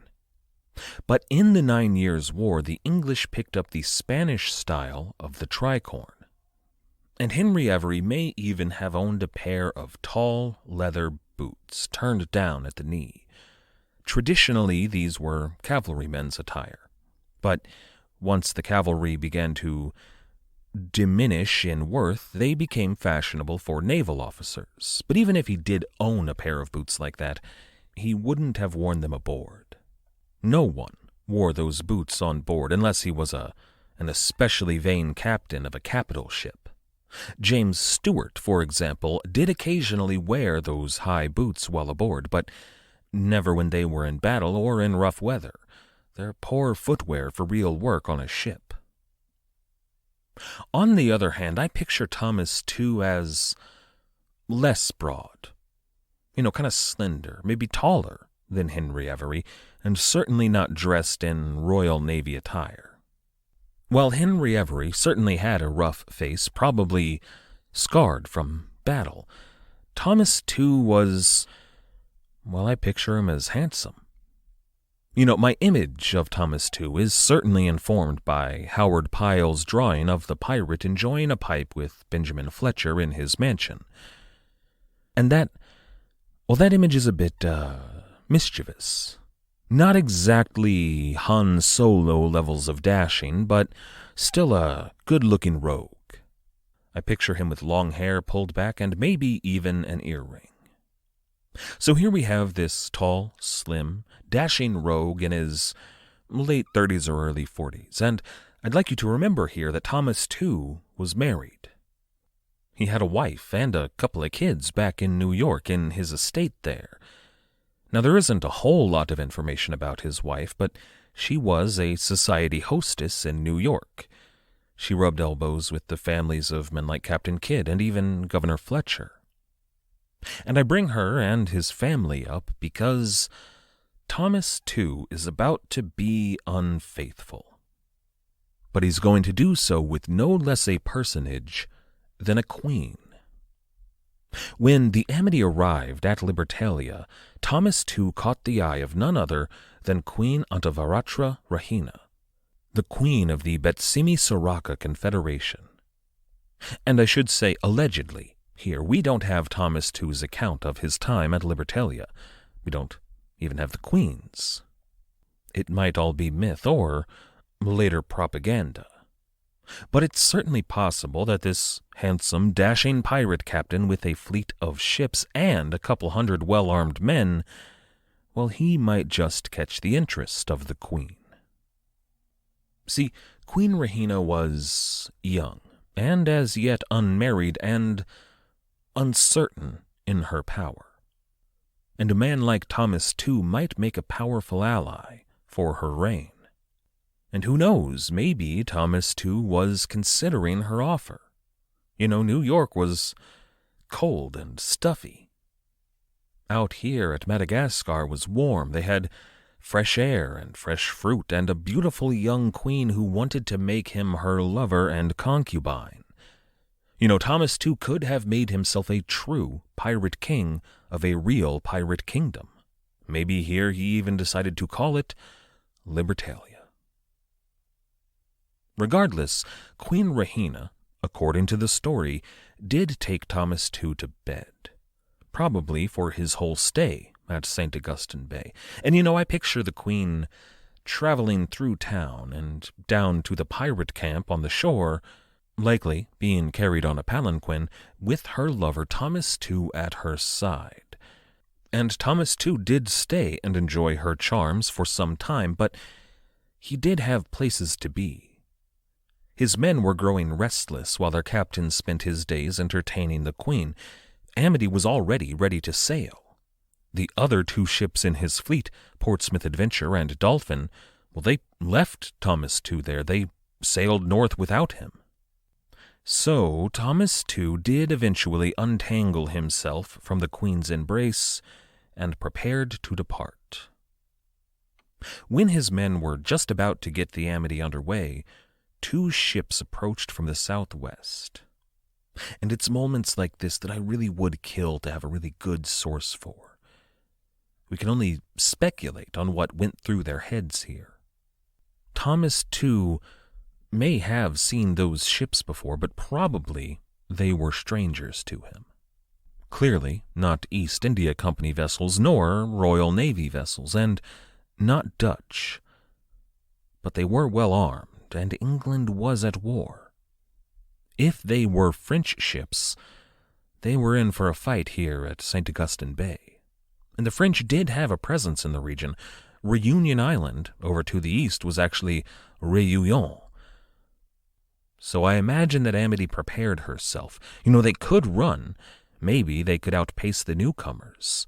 But in the 9 Years' War, the English picked up the Spanish style of the tricorn, and Henry Avery may even have owned a pair of tall leather boots turned down at the knee. Traditionally, these were cavalrymen's attire, but once the cavalry began to diminish in worth, they became fashionable for naval officers. But even if he did own a pair of boots like that, he wouldn't have worn them aboard. No one wore those boots on board unless he was an especially vain captain of a capital ship. James Stewart, for example, did occasionally wear those high boots while aboard, but never when they were in battle or in rough weather. They're poor footwear for real work on a ship. On the other hand, I picture Thomas Tew as less broad, kind of slender, maybe taller than Henry Avery, and certainly not dressed in Royal Navy attire. While Henry Avery certainly had a rough face, probably scarred from battle, Thomas Tew was, I picture him as handsome. My image of Thomas Tew is certainly informed by Howard Pyle's drawing of the pirate enjoying a pipe with Benjamin Fletcher in his mansion. And that image is a bit, mischievous. Not exactly Han Solo levels of dashing, but still a good-looking rogue. I picture him with long hair pulled back and maybe even an earring. So here we have this tall, slim, dashing rogue in his late 30s or early 40s, and I'd like you to remember here that Thomas Tew was married. He had a wife and a couple of kids back in New York in his estate there. Now, there isn't a whole lot of information about his wife, but she was a society hostess in New York. She rubbed elbows with the families of men like Captain Kidd and even Governor Fletcher. And I bring her and his family up because Thomas Tew is about to be unfaithful. But he's going to do so with no less a personage than a queen. When the Amity arrived at Libertalia, Thomas Tew caught the eye of none other than Queen Antavaratra Rahina, the queen of the Betsimi Soraka Confederation. And I should say allegedly. Here, we don't have Thomas Tew's account of his time at Libertalia. We don't even have the queen's. It might all be myth or later propaganda. But it's certainly possible that this handsome, dashing pirate captain with a fleet of ships and a couple hundred well-armed men, he might just catch the interest of the queen. See, Queen Rahina was young, and as yet unmarried and uncertain in her power. And a man like Thomas Tew might make a powerful ally for her reign. And who knows, maybe Thomas Tew was considering her offer. New York was cold and stuffy. Out here at Madagascar was warm. They had fresh air and fresh fruit and a beautiful young queen who wanted to make him her lover and concubine. Thomas Tew could have made himself a true pirate king of a real pirate kingdom. Maybe here he even decided to call it Libertalia. Regardless, Queen Rahina, according to the story, did take Thomas Tew to bed, probably for his whole stay at St. Augustine Bay. And I picture the queen traveling through town and down to the pirate camp on the shore, likely being carried on a palanquin, with her lover Thomas Tew at her side. And Thomas Tew did stay and enjoy her charms for some time, but he did have places to be. His men were growing restless while their captain spent his days entertaining the queen. Amity was already ready to sail. The other two ships in his fleet, Portsmouth Adventure and Dolphin, they left Thomas Tew there. They sailed north without him. So Thomas Tew did eventually untangle himself from the queen's embrace and prepared to depart. When his men were just about to get the Amity underway, two ships approached from the southwest. And it's moments like this that I really would kill to have a really good source for. We can only speculate on what went through their heads here. Thomas Tew may have seen those ships before, but probably they were strangers to him. Clearly not East India Company vessels, nor Royal Navy vessels, and not Dutch. But they were well armed, and England was at war. If they were French ships, they were in for a fight here at St. Augustine Bay. And the French did have a presence in the region. Reunion Island, over to the east, was actually Réunion. So I imagine that Amity prepared herself. They could run. Maybe they could outpace the newcomers.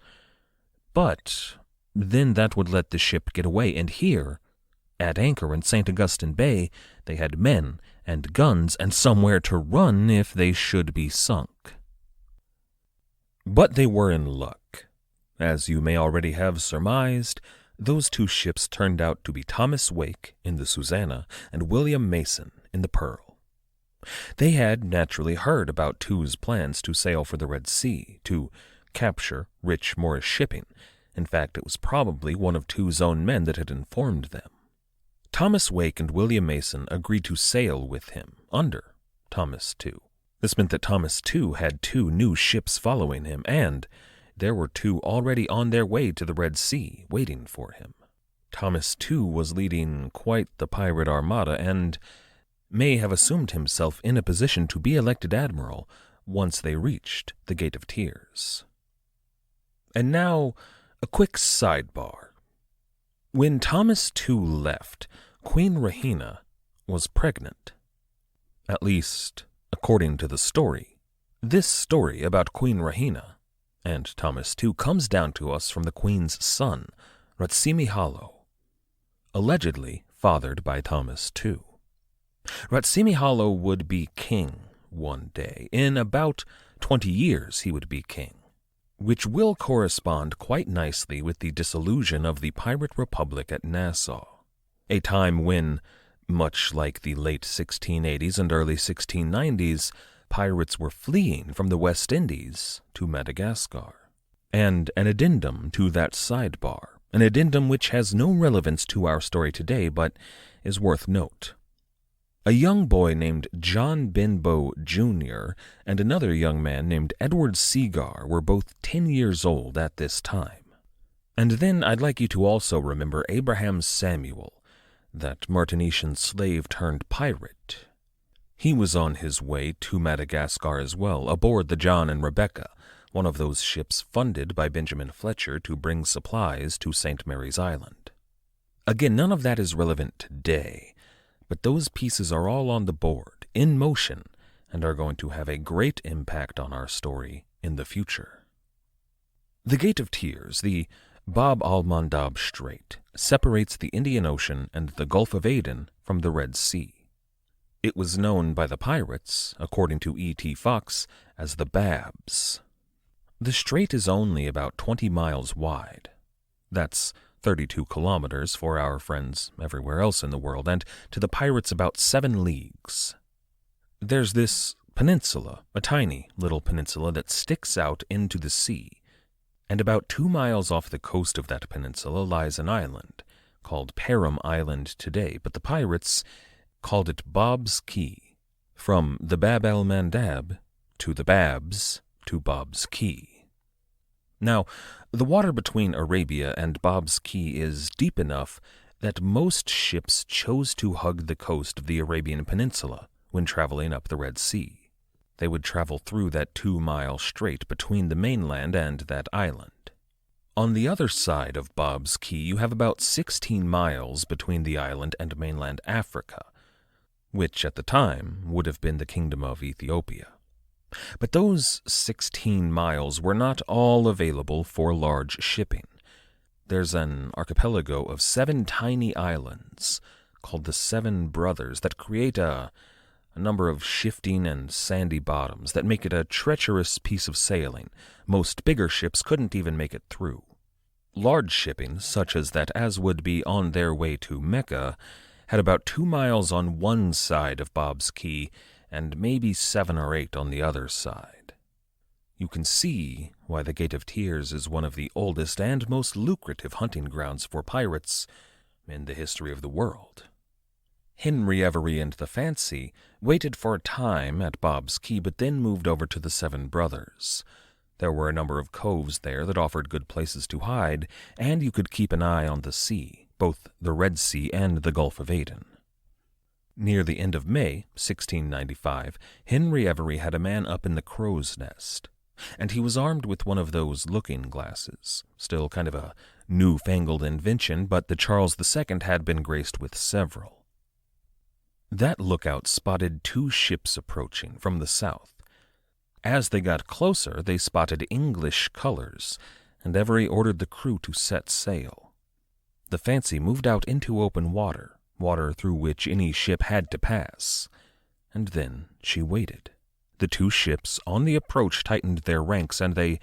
But then that would let the ship get away, and here At anchor in St. Augustine Bay, they had men and guns and somewhere to run if they should be sunk. But they were in luck. As you may already have surmised, those two ships turned out to be Thomas Wake in the Susanna and William Mason in the Pearl. They had naturally heard about Tew's plans to sail for the Red Sea, to capture rich Moorish shipping. In fact, it was probably one of Tew's own men that had informed them. Thomas Wake and William Mason agreed to sail with him under Thomas Tew. This meant that Thomas Tew had 2 new ships following him, and there were 2 already on their way to the Red Sea, waiting for him. Thomas Tew was leading quite the pirate armada, and may have assumed himself in a position to be elected admiral once they reached the Gate of Tears. And now, a quick sidebar. When Thomas Tew left, Queen Rahina was pregnant. At least, according to the story. This story about Queen Rahina and Thomas Tew comes down to us from the Queen's son, Ratsimi-Hallo, allegedly fathered by Thomas Tew. Ratsimi-Hallo would be king one day. In about 20 years he would be king, which will correspond quite nicely with the dissolution of the Pirate Republic at Nassau, a time when, much like the late 1680s and early 1690s, pirates were fleeing from the West Indies to Madagascar. And an addendum to that sidebar, an addendum which has no relevance to our story today but is worth note. A young boy named John Benbow Jr. and another young man named Edward Seagar were both 10 years old at this time. And then I'd like you to also remember Abraham Samuel, that Martinician slave turned pirate. He was on his way to Madagascar as well, aboard the John and Rebecca, one of those ships funded by Benjamin Fletcher to bring supplies to St. Mary's Island. Again, none of that is relevant today, but those pieces are all on the board, in motion, and are going to have a great impact on our story in the future. The Gate of Tears, the Bab al-Mandab Strait, separates the Indian Ocean and the Gulf of Aden from the Red Sea. It was known by the pirates, according to E.T. Fox, as the Babs. The strait is only about 20 miles wide. That's 32 kilometers for our friends everywhere else in the world, and to the pirates about 7 leagues. There's this peninsula, a tiny little peninsula that sticks out into the sea, and about 2 miles off the coast of that peninsula lies an island, called Perim Island today, but the pirates called it Bob's Key, from the Bab el-Mandab to the Babs to Bob's Key. Now, the water between Arabia and Bob's Key is deep enough that most ships chose to hug the coast of the Arabian Peninsula when traveling up the Red Sea. They would travel through that 2-mile strait between the mainland and that island. On the other side of Bob's Key, you have about 16 miles between the island and mainland Africa, which at the time would have been the Kingdom of Ethiopia. But those 16 miles were not all available for large shipping. There's an archipelago of 7 tiny islands called the Seven Brothers that create a number of shifting and sandy bottoms that make it a treacherous piece of sailing. Most bigger ships couldn't even make it through. Large shipping, such as that as would be on their way to Mecca, had about 2 miles on one side of Bob's Key and maybe 7 or 8 on the other side. You can see why the Gate of Tears is one of the oldest and most lucrative hunting grounds for pirates in the history of the world. Henry Avery and the Fancy waited for a time at Bob's Key, but then moved over to the Seven Brothers. There were a number of coves there that offered good places to hide, and you could keep an eye on the sea, both the Red Sea and the Gulf of Aden. Near the end of May, 1695, Henry Avery had a man up in the crow's nest, and he was armed with one of those looking glasses, still kind of a newfangled invention, but the Charles II had been graced with several. That lookout spotted 2 ships approaching from the south. As they got closer, they spotted English colors, and Avery ordered the crew to set sail. The Fancy moved out into open water through which any ship had to pass, and then she waited. The two ships on the approach tightened their ranks, and they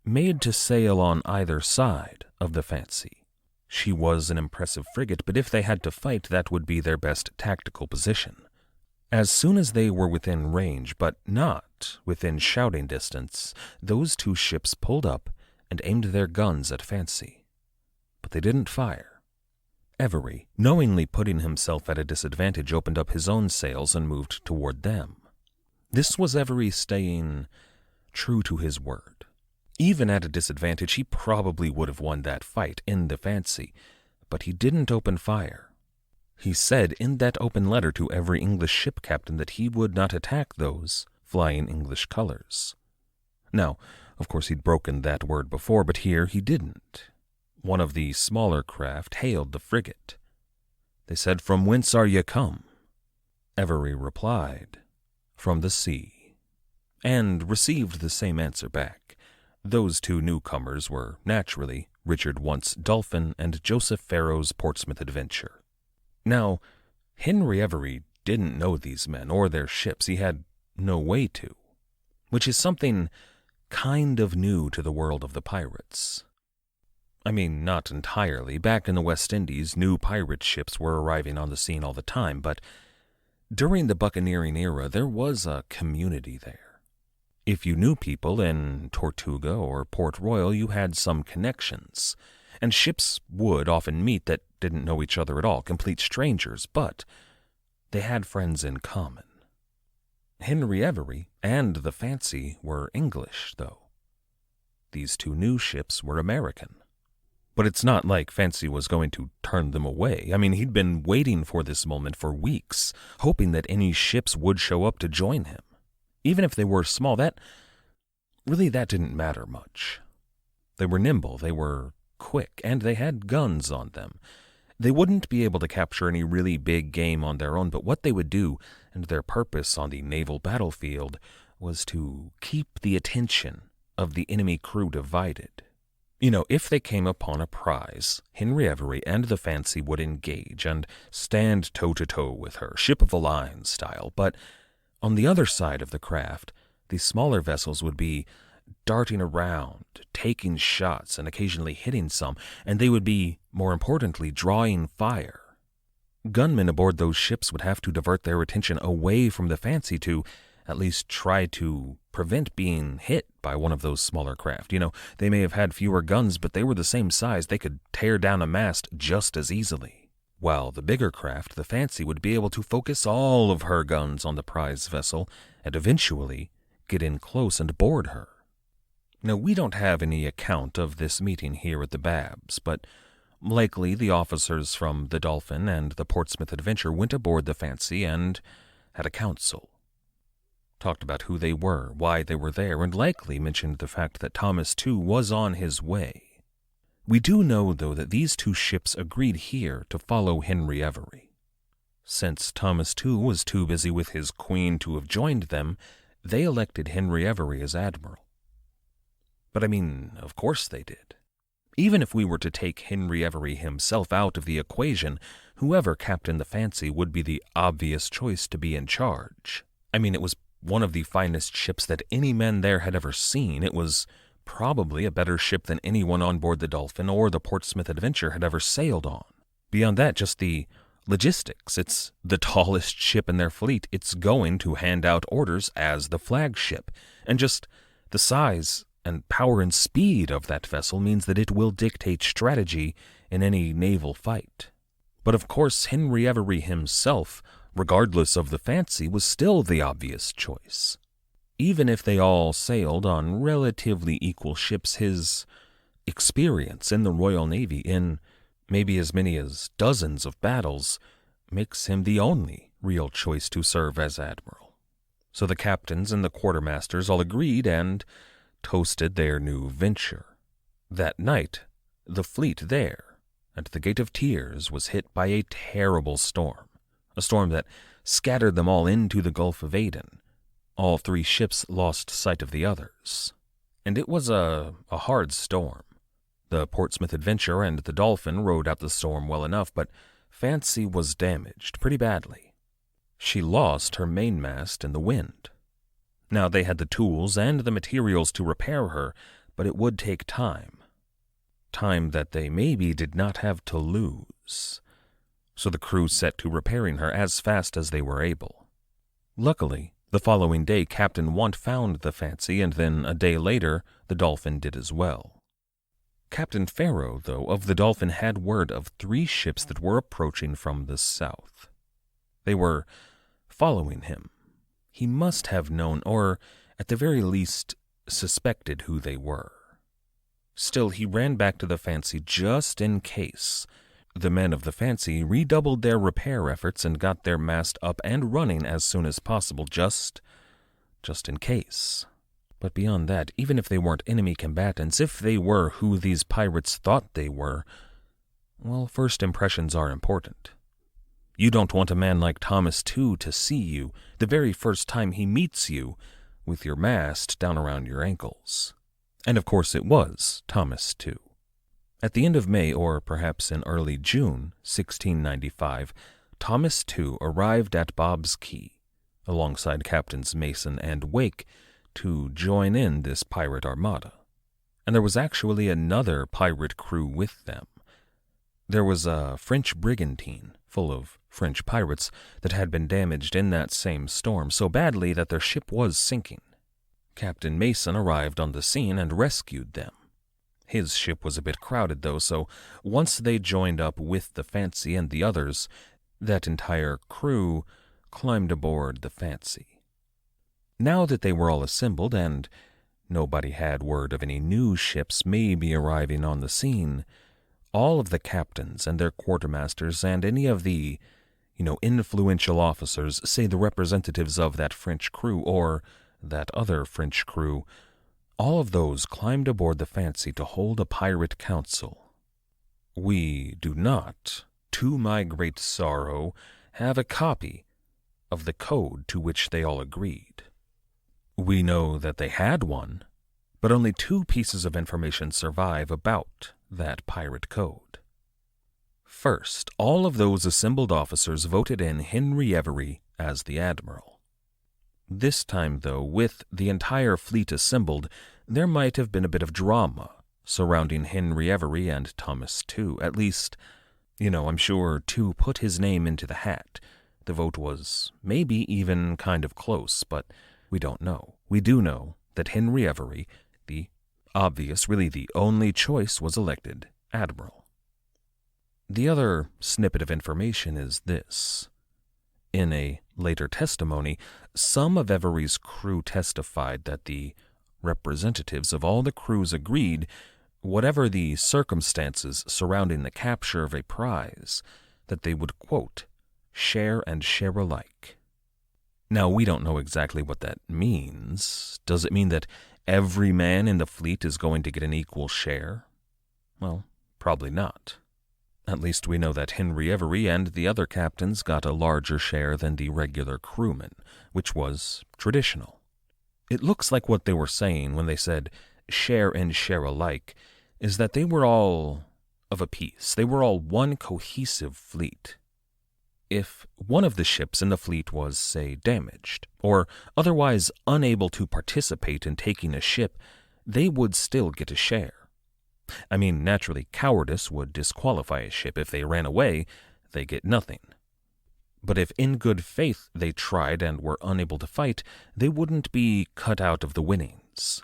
made to sail on either side of the Fancy. She was an impressive frigate, but if they had to fight, that would be their best tactical position. As soon as they were within range, but not within shouting distance, those two ships pulled up and aimed their guns at Fancy. But they didn't fire. Avery, knowingly putting himself at a disadvantage, opened up his own sails and moved toward them. This was Avery staying true to his word. Even at a disadvantage, he probably would have won that fight in the Fancy, but he didn't open fire. He said in that open letter to every English ship captain that he would not attack those flying English colors. Now, of course, he'd broken that word before, but here he didn't. One of the smaller craft hailed the frigate. They said, "From whence are ye come?" Avery replied, "From the sea," and received the same answer back. Those two newcomers were, naturally, Richard Once Dolphin and Joseph Farrow's Portsmouth adventure. Now, Henry Avery didn't know these men or their ships. He had no way to, which is something kind of new to the world of the pirates. I mean, not entirely. Back in the West Indies, new pirate ships were arriving on the scene all the time, but during the buccaneering era, there was a community there. If you knew people in Tortuga or Port Royal, you had some connections, and ships would often meet that didn't know each other at all, complete strangers, but they had friends in common. Henry Avery and the Fancy were English, though. These two new ships were American. But it's not like Fancy was going to turn them away. I mean, he'd been waiting for this moment for weeks, hoping that any ships would show up to join him. Even if they were small, that didn't matter much. They were nimble, they were quick, and they had guns on them. They wouldn't be able to capture any really big game on their own, but what they would do, and their purpose on the naval battlefield, was to keep the attention of the enemy crew divided. You know, if they came upon a prize, Henry Avery and the Fancy would engage and stand toe-to-toe with her, ship of the line style, but on the other side of the craft, the smaller vessels would be darting around, taking shots and occasionally hitting some, and they would be, more importantly, drawing fire. Gunmen aboard those ships would have to divert their attention away from the Fancy to at least try to prevent being hit by one of those smaller craft. You know, they may have had fewer guns, but they were the same size. They could tear down a mast just as easily. While the bigger craft, the Fancy, would be able to focus all of her guns on the prize vessel and eventually get in close and board her. Now, we don't have any account of this meeting here at the Babs, but likely the officers from the Dolphin and the Portsmouth adventure went aboard the Fancy and had a council. Talked about who they were, why they were there, and likely mentioned the fact that Thomas, too, was on his way. We do know, though, that these two ships agreed here to follow Henry Avery. Since Thomas, too, was too busy with his queen to have joined them, they elected Henry Avery as admiral. But I mean, of course they did. Even if we were to take Henry Avery himself out of the equation, whoever captained the Fancy would be the obvious choice to be in charge. I mean, it was one of the finest ships that any men there had ever seen. It was probably a better ship than anyone on board the Dolphin or the Portsmouth adventure had ever sailed on. Beyond that, just the logistics. It's the tallest ship in their fleet. It's going to hand out orders as the flagship. And just the size and power and speed of that vessel means that it will dictate strategy in any naval fight. But of course, Henry Avery himself, regardless of the Fancy, was still the obvious choice. Even if they all sailed on relatively equal ships, his experience in the Royal Navy, in maybe as many as dozens of battles, makes him the only real choice to serve as admiral. So the captains and the quartermasters all agreed and toasted their new venture. That night, the fleet there, at the Gate of Tears, was hit by a terrible storm, a storm that scattered them all into the Gulf of Aden. All three ships lost sight of the others, and it was a hard storm. The Portsmouth Adventure and the Dolphin rode out the storm well enough, but Fancy was damaged pretty badly. She lost her mainmast in the wind. Now, they had the tools and the materials to repair her, but it would take time. Time that they maybe did not have to lose. So the crew set to repairing her as fast as they were able. Luckily, the following day Captain Want found the Fancy, and then a day later the Dolphin did as well. Captain Farrow, though, of the Dolphin had word of 3 ships that were approaching from the south. They were following him. He must have known, or at the very least suspected who they were. Still, he ran back to the Fancy just in case. The men of the Fancy redoubled their repair efforts and got their mast up and running as soon as possible, just in case. But beyond that, even if they weren't enemy combatants, if they were who these pirates thought they were, well, first impressions are important. You don't want a man like Thomas Tew to see you, the very first time he meets you, with your mast down around your ankles. And of course it was Thomas Tew. At the end of May, or perhaps in early June, 1695, Thomas Tew arrived at Bob's Key, alongside Captains Mason and Wake, to join in this pirate armada. And there was actually another pirate crew with them. There was a French brigantine full of French pirates that had been damaged in that same storm so badly that their ship was sinking. Captain Mason arrived on the scene and rescued them. His ship was a bit crowded, though, so once they joined up with the Fancy and the others, that entire crew climbed aboard the Fancy. Now that they were all assembled and nobody had word of any new ships maybe arriving on the scene, all of the captains and their quartermasters and any of the, influential officers, say the representatives of that French crew or that other French crew, all of those climbed aboard the Fancy to hold a pirate council. We do not, to my great sorrow, have a copy of the code to which they all agreed. We know that they had one, but only 2 pieces of information survive about that pirate code. First, all of those assembled officers voted in Henry Avery as the admiral. This time, though, with the entire fleet assembled, there might have been a bit of drama surrounding Henry Avery and Thomas Tew. At least, I'm sure Tew put his name into the hat. The vote was maybe even kind of close, but we don't know. We do know that Henry Avery, the obvious, really the only choice, was elected admiral. The other snippet of information is this. In a later testimony, some of Avery's crew testified that the representatives of all the crews agreed, whatever the circumstances surrounding the capture of a prize, that they would, quote, share and share alike. Now, we don't know exactly what that means. Does it mean that every man in the fleet is going to get an equal share? Well, probably not. At least we know that Henry Avery and the other captains got a larger share than the regular crewmen, which was traditional. It looks like what they were saying when they said share and share alike is that they were all of a piece. They were all one cohesive fleet. If one of the ships in the fleet was, say, damaged, or otherwise unable to participate in taking a ship, they would still get a share. I mean, naturally, cowardice would disqualify a ship. If they ran away, they get nothing. But if in good faith they tried and were unable to fight, they wouldn't be cut out of the winnings.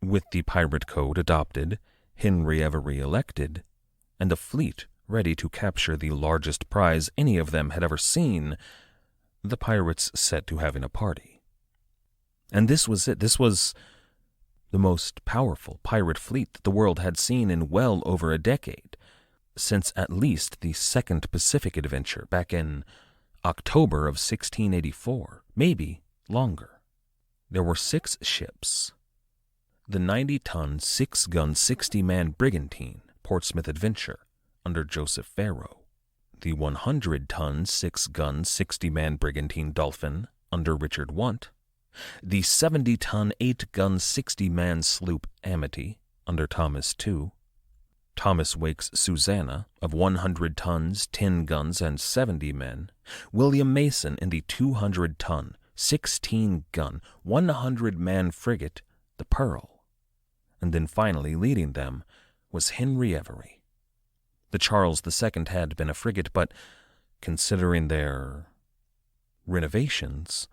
With the pirate code adopted, Henry Avery elected, and the fleet ready to capture the largest prize any of them had ever seen, the pirates set to having a party. And this was it. This was the most powerful pirate fleet that the world had seen in well over a decade, since at least the Second Pacific Adventure back in October of 1684, maybe longer. There were 6 ships. The 90-ton, 6-gun, 60-man brigantine, Portsmouth Adventure, under Joseph Farrow. The 100-ton, 6-gun, 60-man brigantine Dolphin, under Richard Want. The 70-ton, 8-gun, 60-man sloop Amity, under Thomas Tew. Thomas Wake's Susanna of 100 tons, 10 guns, and 70 men, William Mason in the 200-ton, 16-gun, 100-man frigate, the Pearl, and then finally leading them was Henry Avery. The Charles II had been a frigate, but considering their renovations,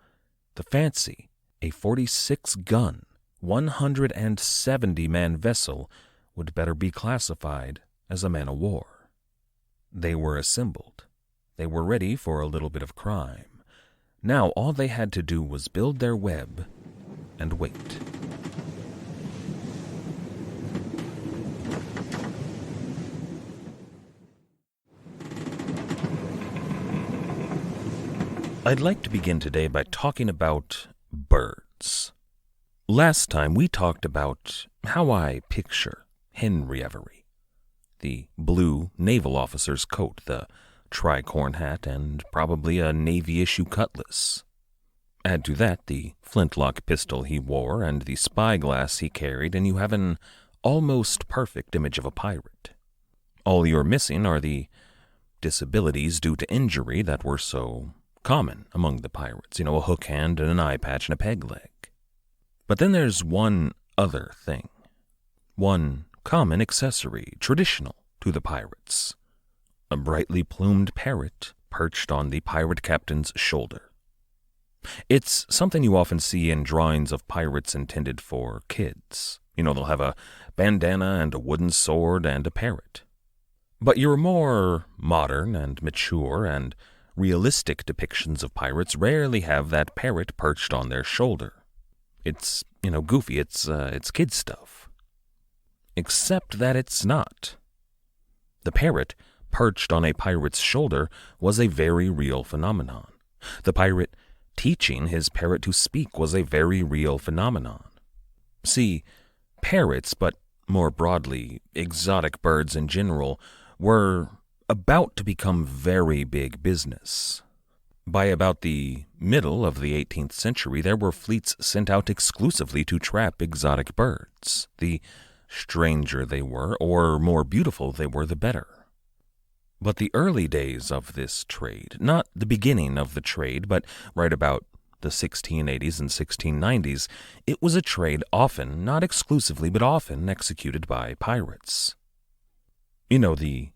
the Fancy, a 46-gun, 170-man vessel, would better be classified as a man-of-war. They were assembled. They were ready for a little bit of crime. Now all they had to do was build their web and wait. I'd like to begin today by talking about birds. Last time we talked about how I picture Henry Avery. The blue naval officer's coat, the tricorn hat, and probably a Navy-issue cutlass. Add to that the flintlock pistol he wore and the spyglass he carried, and you have an almost perfect image of a pirate. All you're missing are the disabilities due to injury that were so common among the pirates, a hook hand and an eye patch and a peg leg. But then there's one other thing, one common accessory traditional to the pirates, a brightly plumed parrot perched on the pirate captain's shoulder. It's something you often see in drawings of pirates intended for kids. They'll have a bandana and a wooden sword and a parrot. But your more modern and mature and realistic depictions of pirates rarely have that parrot perched on their shoulder. It's, goofy, it's kid stuff. Except that it's not. The parrot perched on a pirate's shoulder was a very real phenomenon. The pirate teaching his parrot to speak was a very real phenomenon. See, parrots, but more broadly, exotic birds in general, were about to become very big business. By about the middle of the 18th century, there were fleets sent out exclusively to trap exotic birds. The stranger they were, or more beautiful they were, the better. But the early days of this trade, not the beginning of the trade, but right about the 1680s and 1690s, it was a trade often, not exclusively, but often executed by pirates. The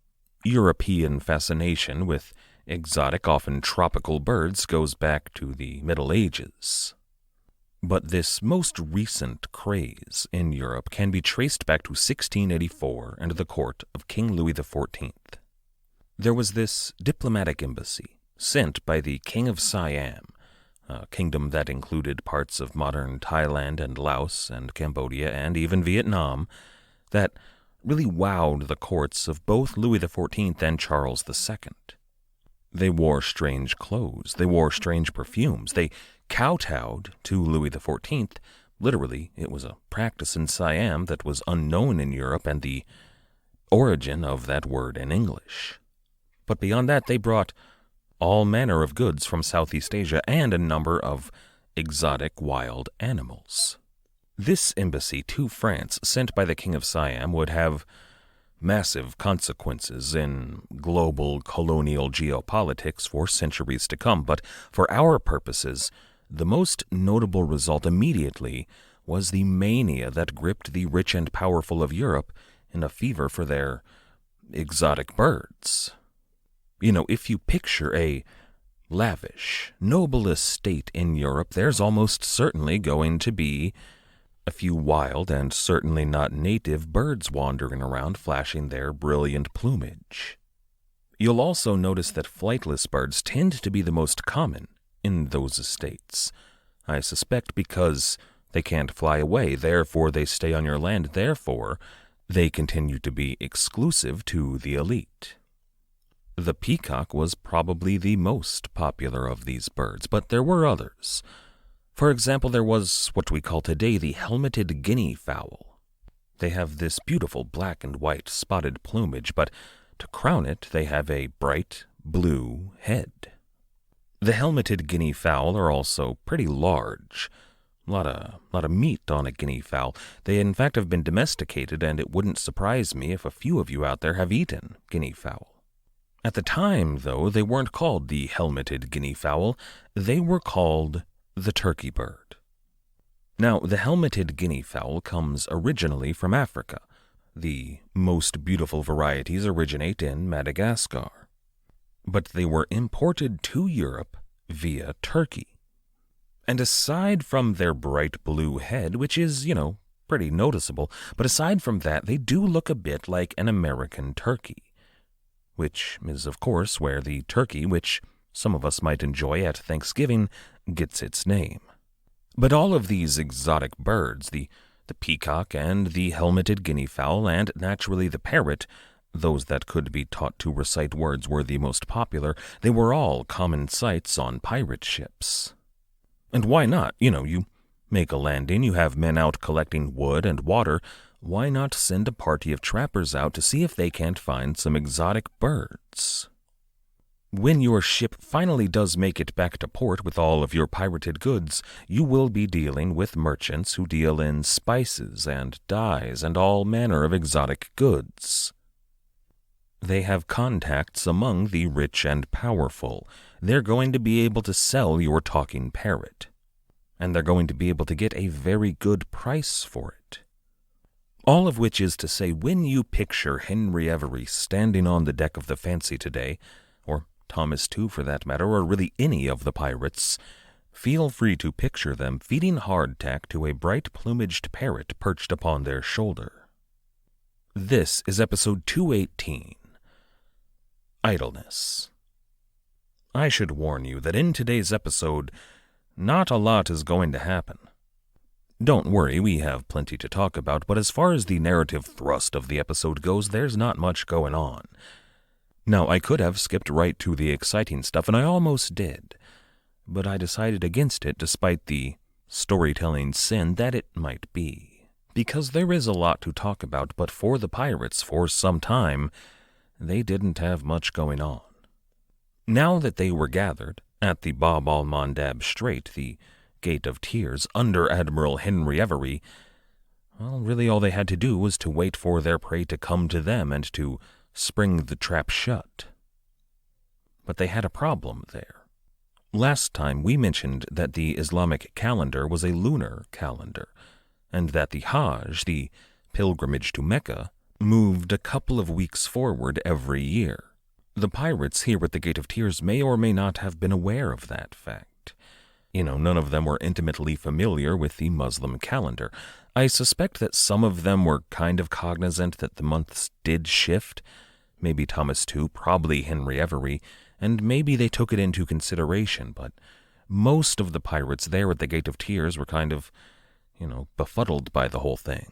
European fascination with exotic, often tropical birds goes back to the Middle Ages. But this most recent craze in Europe can be traced back to 1684 and the court of King Louis XIV. There was this diplomatic embassy sent by the King of Siam, a kingdom that included parts of modern Thailand and Laos and Cambodia and even Vietnam, that really wowed the courts of both Louis XIV and Charles II. They wore strange clothes, they wore strange perfumes, they kowtowed to Louis XIV. Literally, it was a practice in Siam that was unknown in Europe and the origin of that word in English. But beyond that, they brought all manner of goods from Southeast Asia and a number of exotic wild animals. This embassy to France, sent by the King of Siam, would have massive consequences in global colonial geopolitics for centuries to come, but for our purposes, the most notable result immediately was the mania that gripped the rich and powerful of Europe in a fever for their exotic birds. If you picture a lavish, noble estate in Europe, there's almost certainly going to be a few wild and certainly not native birds wandering around flashing their brilliant plumage. You'll also notice that flightless birds tend to be the most common in those estates. I suspect because they can't fly away, therefore they stay on your land, therefore they continue to be exclusive to the elite. The peacock was probably the most popular of these birds, but there were others. For example, there was what we call today the helmeted guinea fowl. They have this beautiful black and white spotted plumage, but to crown it, they have a bright blue head. The helmeted guinea fowl are also pretty large, lot of meat on a guinea fowl. They in fact have been domesticated, and it wouldn't surprise me if a few of you out there have eaten guinea fowl. At the time, though, they weren't called the helmeted guinea fowl. They were called the turkey bird. Now, the helmeted guinea fowl comes originally from Africa. The most beautiful varieties originate in Madagascar. But they were imported to Europe via Turkey. And aside from their bright blue head, which is, pretty noticeable, but aside from that, they do look a bit like an American turkey. Which is, of course, where the turkey, which some of us might enjoy at Thanksgiving, gets its name. But all of these exotic birds, the peacock and the helmeted guinea fowl, and naturally the parrot, those that could be taught to recite words were the most popular, they were all common sights on pirate ships. And why not? You make a landing, you have men out collecting wood and water. Why not send a party of trappers out to see if they can't find some exotic birds? When your ship finally does make it back to port with all of your pirated goods, you will be dealing with merchants who deal in spices and dyes and all manner of exotic goods. They have contacts among the rich and powerful. They're going to be able to sell your talking parrot. And they're going to be able to get a very good price for it. All of which is to say, when you picture Henry Avery standing on the deck of the Fancy today, or Thomas too for that matter, or really any of the pirates, feel free to picture them feeding hardtack to a bright-plumaged parrot perched upon their shoulder. This is episode 218, Idleness. I should warn you that in today's episode, not a lot is going to happen. Don't worry, we have plenty to talk about, but as far as the narrative thrust of the episode goes, there's not much going on. Now, I could have skipped right to the exciting stuff, and I almost did, but I decided against it despite the storytelling sin that it might be. Because there is a lot to talk about, but for the pirates, for some time, they didn't have much going on. Now that they were gathered at the Bab al-Mandab Strait, the Gate of Tears, under Admiral Henry Avery, well, really all they had to do was to wait for their prey to come to them and to spring the trap shut. But they had a problem there. Last time we mentioned that the Islamic calendar was a lunar calendar, and that the Hajj, the pilgrimage to Mecca, moved a couple of weeks forward every year. The pirates here at the Gate of Tears may or may not have been aware of that fact. None of them were intimately familiar with the Muslim calendar. I suspect that some of them were kind of cognizant that the months did shift. Maybe Thomas too, probably Henry Avery, and maybe they took it into consideration, but most of the pirates there at the Gate of Tears were kind of, befuddled by the whole thing.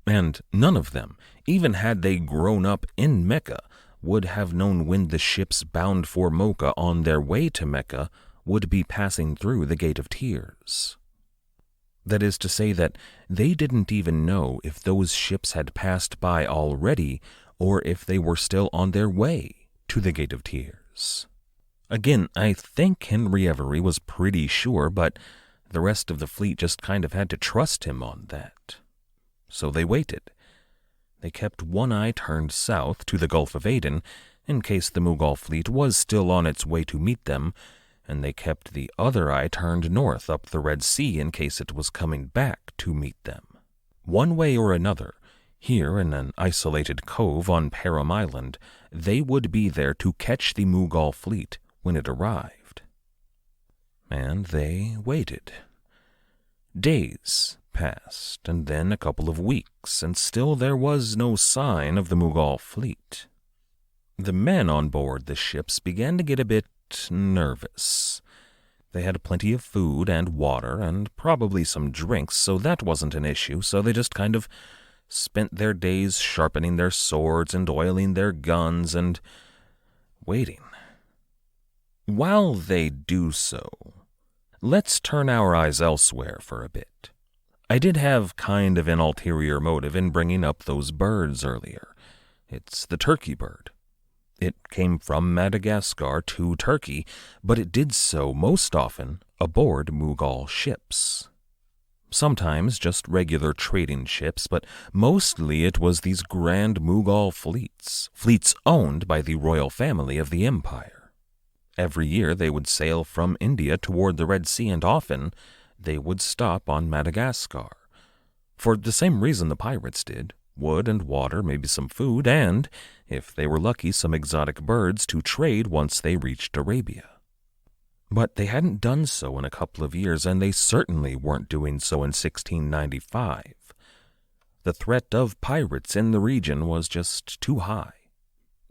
And none of them, even had they grown up in Mecca, would have known when the ships bound for Mocha on their way to Mecca would be passing through the Gate of Tears. That is to say that they didn't even know if those ships had passed by already or if they were still on their way to the Gate of Tears. Again, I think Henry Avery was pretty sure, but the rest of the fleet just kind of had to trust him on that. So they waited. They kept one eye turned south to the Gulf of Aden in case the Mughal fleet was still on its way to meet them, and they kept the other eye turned north up the Red Sea in case it was coming back to meet them. One way or another, here in an isolated cove on Param Island, they would be there to catch the Mughal fleet when it arrived. And they waited. Days passed, and then a couple of weeks, and still there was no sign of the Mughal fleet. The men on board the ships began to get a bit nervous. They had plenty of food and water, and probably some drinks, so that wasn't an issue, so they just kind of spent their days sharpening their swords and oiling their guns and waiting. While they do so, let's turn our eyes elsewhere for a bit. I did have kind of an ulterior motive in bringing up those birds earlier. It's the turkey bird. It came from Madagascar to Turkey, but it did so most often aboard Mughal ships. sometimes just regular trading ships, but mostly it was these Grand Mughal fleets owned by the royal family of the empire. Every year they would sail from India toward the Red Sea, and often they would stop on Madagascar, for the same reason the pirates did: wood and water, maybe some food, and, if they were lucky, some exotic birds to trade once they reached Arabia. But they hadn't done so in a couple of years, and they certainly weren't doing so in 1695. The threat of pirates in the region was just too high.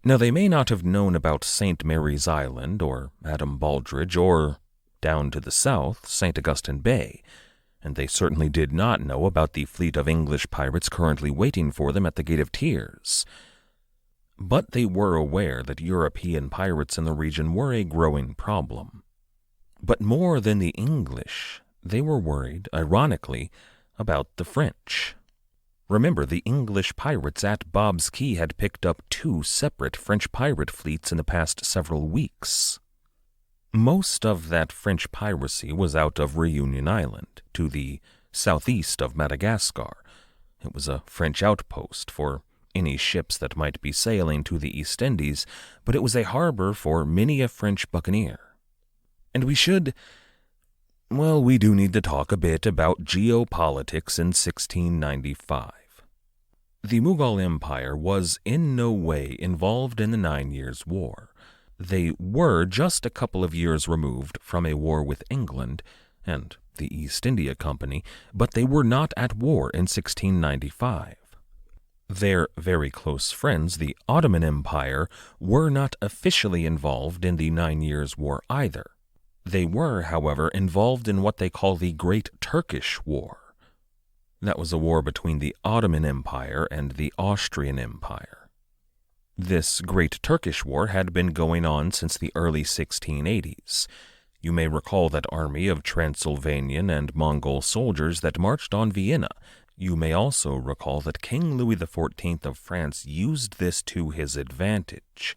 Now, they may not have known about St. Mary's Island, or Adam Baldridge, or, down to the south, St. Augustine Bay, and they certainly did not know about the fleet of English pirates currently waiting for them at the Gate of Tears. But they were aware that European pirates in the region were a growing problem. But more than the English, they were worried, ironically, about the French. Remember, the English pirates at Bob's Key had picked up 2 separate French pirate fleets in the past several weeks. Most of that French piracy was out of Reunion Island, to the southeast of Madagascar. It was a French outpost for any ships that might be sailing to the East Indies, but it was a harbor for many a French buccaneer. And we do need to talk a bit about geopolitics in 1695. The Mughal Empire was in no way involved in the 9 Years' War. They were just a couple of years removed from a war with England and the East India Company, but they were not at war in 1695. Their very close friends, the Ottoman Empire, were not officially involved in the 9 Years' War either. They were, however, involved in what they call the Great Turkish War. That was a war between the Ottoman Empire and the Austrian Empire. This Great Turkish War had been going on since the early 1680s. You may recall that army of Transylvanian and Mongol soldiers that marched on Vienna. You may also recall that King Louis XIV of France used this to his advantage.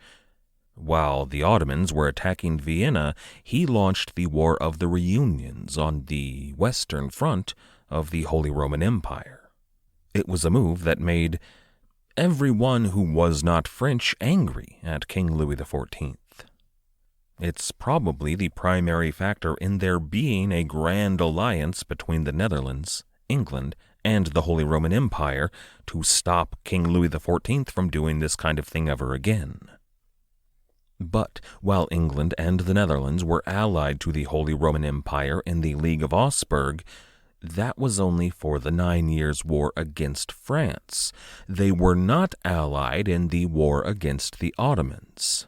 While the Ottomans were attacking Vienna, he launched the War of the Reunions on the Western Front of the Holy Roman Empire. It was a move that made everyone who was not French angry at King Louis XIV. It's probably the primary factor in there being a grand alliance between the Netherlands, England, and the Holy Roman Empire to stop King Louis XIV from doing this kind of thing ever again. But while England and the Netherlands were allied to the Holy Roman Empire in the League of Augsburg, that was only for the 9 Years' War against France. They were not allied in the war against the Ottomans.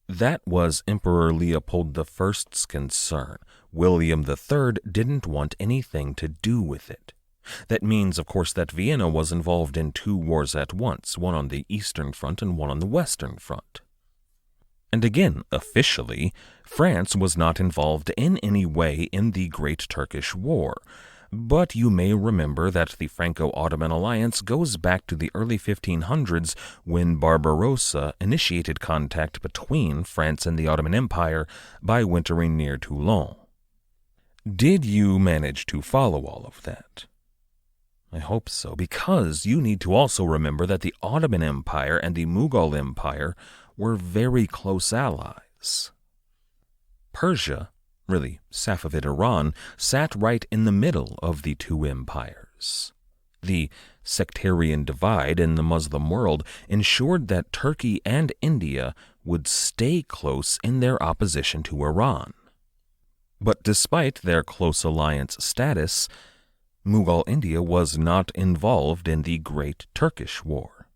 That was Emperor Leopold I's concern. William III didn't want anything to do with it. That means, of course, that Vienna was involved in 2 wars at once, one on the Eastern Front and one on the Western Front. And again, officially, France was not involved in any way in the Great Turkish War. But you may remember that the Franco-Ottoman alliance goes back to the early 1500s when Barbarossa initiated contact between France and the Ottoman Empire by wintering near Toulon. Did you manage to follow all of that? I hope so, because you need to also remember that the Ottoman Empire and the Mughal Empire were very close allies. Persia, really Safavid Iran, sat right in the middle of the 2 empires. The sectarian divide in the Muslim world ensured that Turkey and India would stay close in their opposition to Iran. But despite their close alliance status, Mughal India was not involved in the Great Turkish War.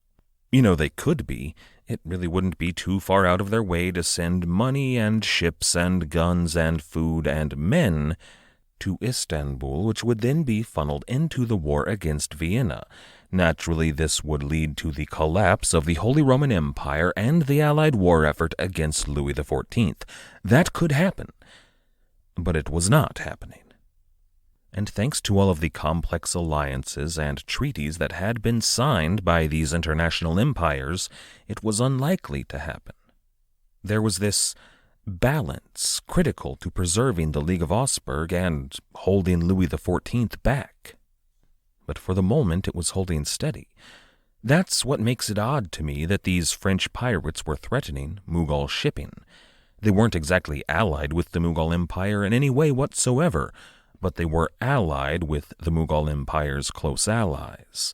They could be. It really wouldn't be too far out of their way to send money and ships and guns and food and men to Istanbul, which would then be funneled into the war against Vienna. Naturally, this would lead to the collapse of the Holy Roman Empire and the Allied war effort against Louis XIV. That could happen, but it was not happening. And thanks to all of the complex alliances and treaties that had been signed by these international empires, it was unlikely to happen. There was this balance critical to preserving the League of Augsburg and holding Louis XIV back. But for the moment it was holding steady. That's what makes it odd to me that these French pirates were threatening Mughal shipping. They weren't exactly allied with the Mughal Empire in any way whatsoever, but they were allied with the Mughal Empire's close allies.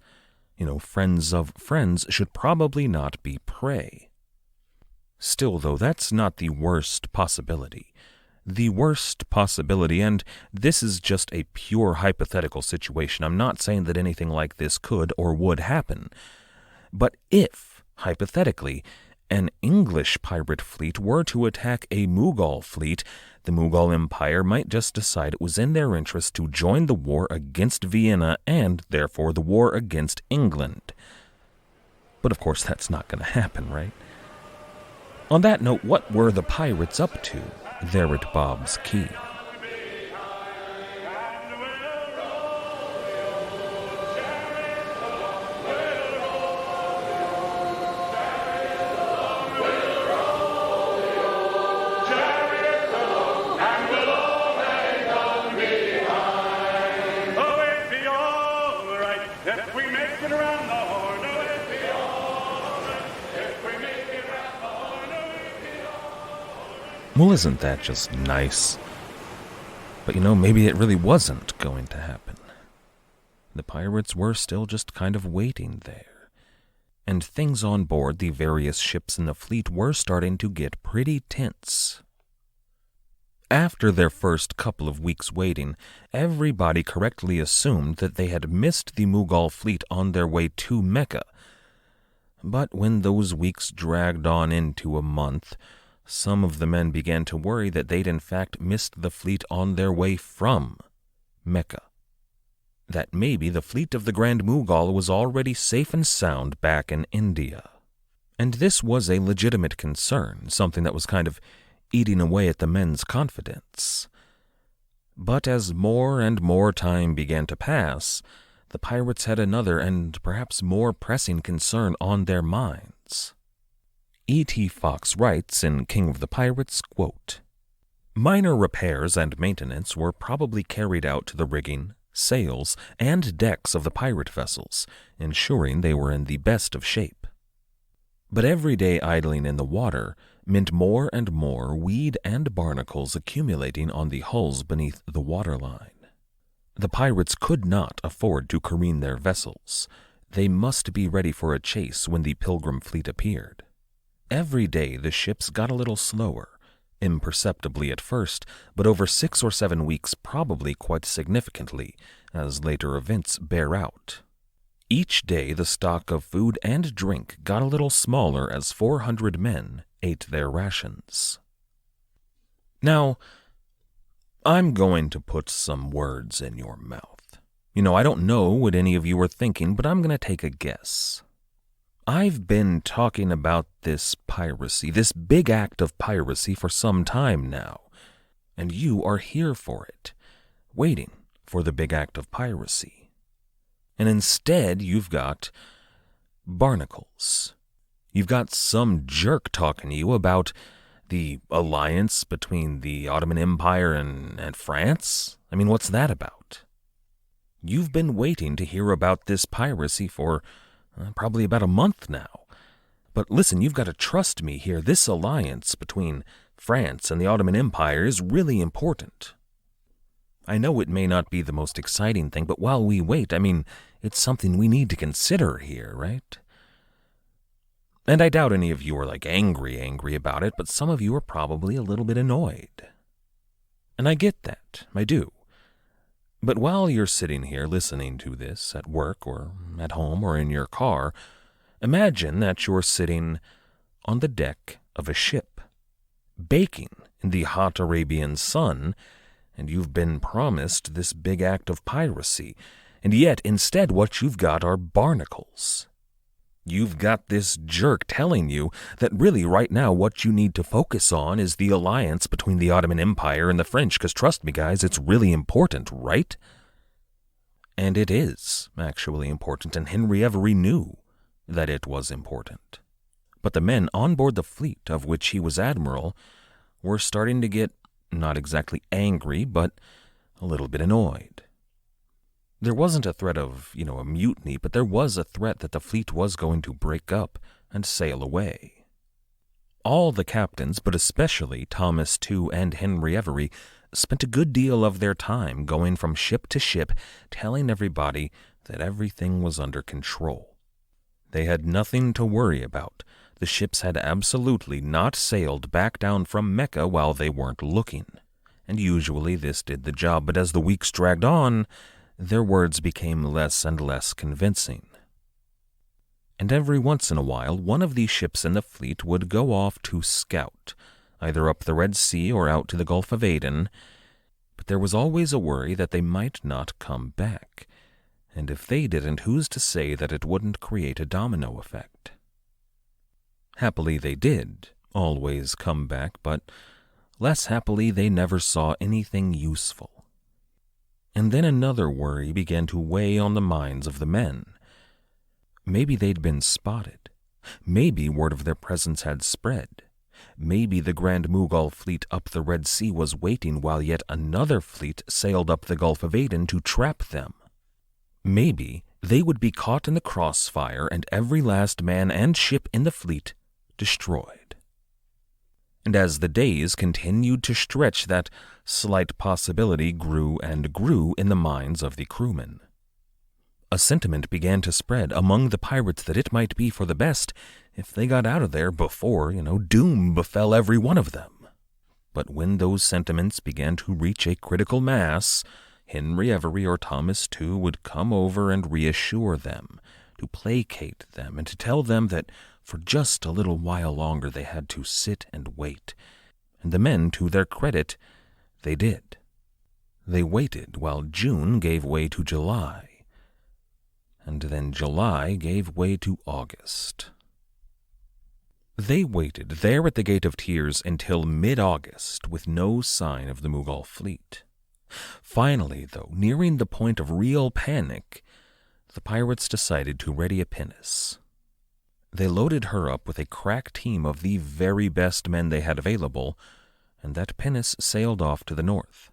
Friends of friends should probably not be prey. Still, though, that's not the worst possibility. The worst possibility, and this is just a pure hypothetical situation, I'm not saying that anything like this could or would happen, but if, hypothetically, an English pirate fleet were to attack a Mughal fleet, the Mughal Empire might just decide it was in their interest to join the war against Vienna and, therefore, the war against England. But of course that's not going to happen, right? On that note, what were the pirates up to there at Bob's Key? Well, isn't that just nice? But maybe it really wasn't going to happen. The pirates were still just kind of waiting there. And things on board the various ships in the fleet were starting to get pretty tense. After their first couple of weeks waiting, everybody correctly assumed that they had missed the Mughal fleet on their way to Mecca. But when those weeks dragged on into a month, some of the men began to worry that they'd in fact missed the fleet on their way from Mecca. That maybe the fleet of the Grand Mughal was already safe and sound back in India. And this was a legitimate concern, something that was kind of eating away at the men's confidence. But as more and more time began to pass, the pirates had another and perhaps more pressing concern on their minds. E.T. Fox writes in King of the Pirates, quote, "Minor repairs and maintenance were probably carried out to the rigging, sails, and decks of the pirate vessels, ensuring they were in the best of shape. But every day idling in the water meant more and more weed and barnacles accumulating on the hulls beneath the waterline. The pirates could not afford to careen their vessels. They must be ready for a chase when the Pilgrim fleet appeared. Every day the ships got a little slower, imperceptibly at first, but over 6 or 7 weeks probably quite significantly, as later events bear out. Each day the stock of food and drink got a little smaller as 400 men ate their rations." Now, I'm going to put some words in your mouth. I don't know what any of you are thinking, but I'm going to take a guess. I've been talking about this piracy, this big act of piracy for some time now, and you are here for it, waiting for the big act of piracy. And instead you've got barnacles. You've got some jerk talking to you about the alliance between the Ottoman Empire and France. What's that about? You've been waiting to hear about this piracy for probably about a month now. But listen, you've got to trust me here. This alliance between France and the Ottoman Empire is really important. I know it may not be the most exciting thing, but while we wait, it's something we need to consider here, right? And I doubt any of you are angry about it, but some of you are probably a little bit annoyed. And I get that, I do. But while you're sitting here listening to this at work or at home or in your car, imagine that you're sitting on the deck of a ship, baking in the hot Arabian sun, and you've been promised this big act of piracy, and yet instead what you've got are barnacles. You've got this jerk telling you that really right now what you need to focus on is the alliance between the Ottoman Empire and the French, because trust me guys, it's really important, right? And it is actually important, and Henry Avery knew that it was important. But the men on board the fleet of which he was admiral were starting to get not exactly angry, but a little bit annoyed. There wasn't a threat of, a mutiny, but there was a threat that the fleet was going to break up and sail away. All the captains, but especially Thomas Tew and Henry Avery, spent a good deal of their time going from ship to ship, telling everybody that everything was under control. They had nothing to worry about. The ships had absolutely not sailed back down from Mecca while they weren't looking, and usually this did the job, but as the weeks dragged on, their words became less and less convincing. And every once in a while, one of these ships in the fleet would go off to scout, either up the Red Sea or out to the Gulf of Aden, but there was always a worry that they might not come back, and if they didn't, who's to say that it wouldn't create a domino effect? Happily they did always come back, but less happily they never saw anything useful. And then another worry began to weigh on the minds of the men. Maybe they'd been spotted. Maybe word of their presence had spread. Maybe the Grand Mughal fleet up the Red Sea was waiting while yet another fleet sailed up the Gulf of Aden to trap them. Maybe they would be caught in the crossfire and every last man and ship in the fleet destroyed. And as the days continued to stretch, that slight possibility grew and grew in the minds of the crewmen. A sentiment began to spread among the pirates that it might be for the best if they got out of there before, doom befell every one of them. But when those sentiments began to reach a critical mass, Henry Avery or Thomas Tew would come over and reassure them, to placate them, and to tell them that for just a little while longer they had to sit and wait. And the men, to their credit, they did. They waited while June gave way to July, and then July gave way to August. They waited there at the Gate of Tears until mid-August with no sign of the Mughal fleet. Finally, though, nearing the point of real panic, the pirates decided to ready a pinnace. They loaded her up with a crack team of the very best men they had available, and that pinnace sailed off to the north.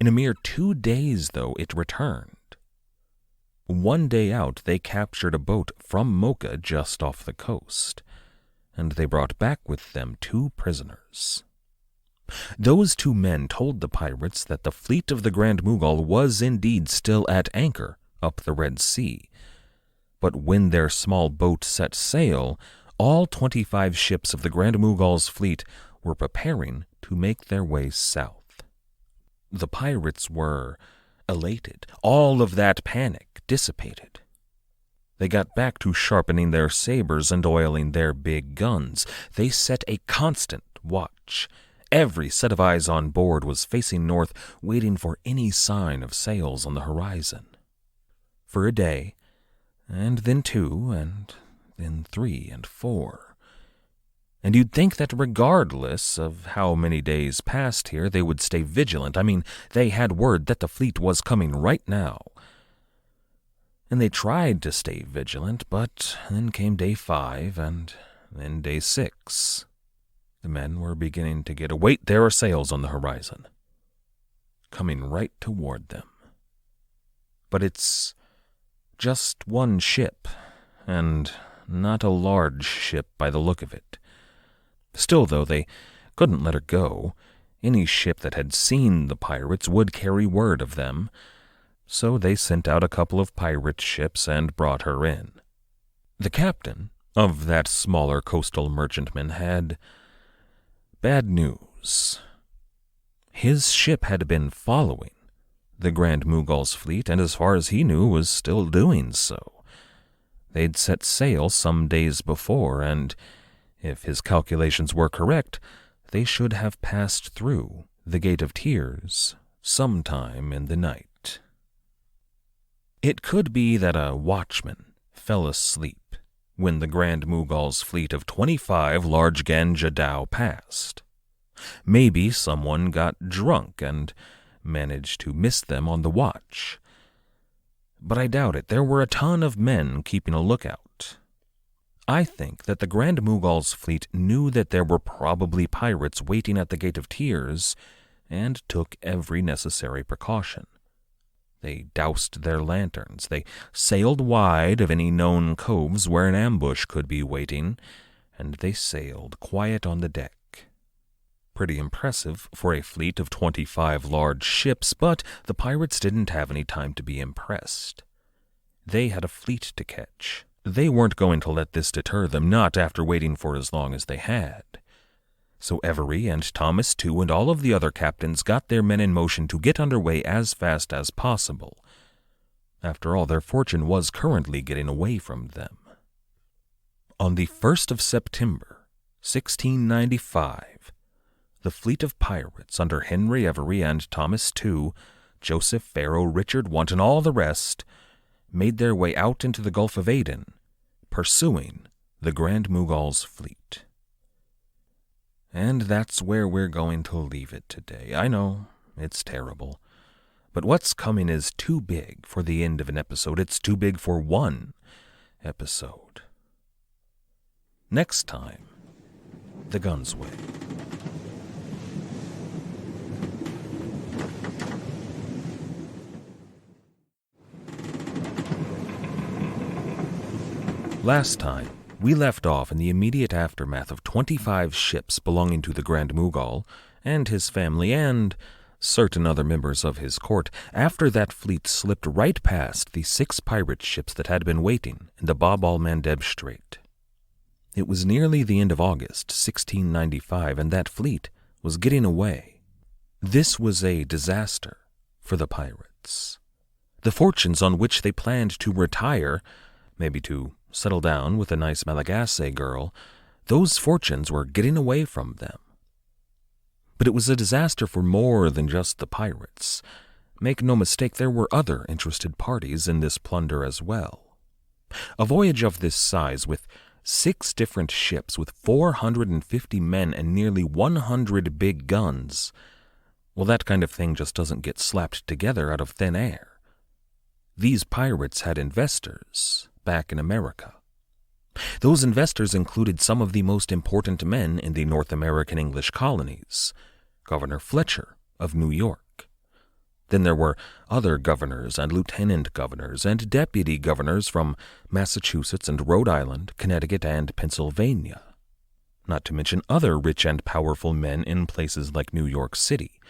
In a mere 2 days, though, it returned. One day out, they captured a boat from Mocha just off the coast, and they brought back with them 2 prisoners. Those 2 men told the pirates that the fleet of the Grand Mughal was indeed still at anchor up the Red Sea, but when their small boat set sail, all 25 ships of the Grand Mughal's fleet were preparing to make their way south. The pirates were elated. All of that panic dissipated. They got back to sharpening their sabers and oiling their big guns. They set a constant watch. Every set of eyes on board was facing north, waiting for any sign of sails on the horizon. For a day, and then 2, and then 3 and 4. And you'd think that regardless of how many days passed here, they would stay vigilant. I mean, they had word that the fleet was coming right now. And they tried to stay vigilant, but then came day 5, and then day 6. The men were beginning to get a wait. There are sails on the horizon, coming right toward them. But it's just one ship, and not a large ship by the look of it. Still, though, they couldn't let her go. Any ship that had seen the pirates would carry word of them, so they sent out a couple of pirate ships and brought her in. The captain of that smaller coastal merchantman had bad news. His ship had been following the Grand Mughal's fleet, and as far as he knew, was still doing so. They'd set sail some days before, and if his calculations were correct, they should have passed through the Gate of Tears sometime in the night. It could be that a watchman fell asleep when the Grand Mughal's fleet of 25 large Ganj-i-Sawai passed. Maybe someone got drunk and managed to miss them on the watch. But I doubt it. There were a ton of men keeping a lookout. I think that the Grand Mughal's fleet knew that there were probably pirates waiting at the Gate of Tears, and took every necessary precaution. They doused their lanterns, they sailed wide of any known coves where an ambush could be waiting, and they sailed quiet on the deck. Pretty impressive for a fleet of 25 large ships, but the pirates didn't have any time to be impressed. They had a fleet to catch. They weren't going to let this deter them, not after waiting for as long as they had. So Avery and Thomas too and all of the other captains got their men in motion to get underway as fast as possible. After all, their fortune was currently getting away from them. On the 1st of September, 1695, the fleet of pirates under Henry Avery and Thomas II, Joseph Farrow, Richard Want, and all the rest made their way out into the Gulf of Aden, pursuing the Grand Mughal's fleet. And that's where we're going to leave it today. I know, it's terrible. But what's coming is too big for the end of an episode. It's too big for one episode. Next time, the Gunsway. Last time, we left off in the immediate aftermath of 25 ships belonging to the Grand Mughal and his family and certain other members of his court, after that fleet slipped right past the 6 pirate ships that had been waiting in the Bab al-Mandeb Strait. It was nearly the end of August, 1695, and that fleet was getting away. This was a disaster for the pirates. The fortunes on which they planned to retire, maybe to settle down with a nice Malagasy girl, those fortunes were getting away from them. But it was a disaster for more than just the pirates. Make no mistake, there were other interested parties in this plunder as well. A voyage of this size, with 6 different ships with 450 men and nearly 100 big guns, well, that kind of thing just doesn't get slapped together out of thin air. These pirates had investors back in America. Those investors included some of the most important men in the North American English colonies, Governor Fletcher of New York. Then there were other governors and lieutenant governors and deputy governors from Massachusetts and Rhode Island, Connecticut, and Pennsylvania. Not to mention other rich and powerful men in places like New York City.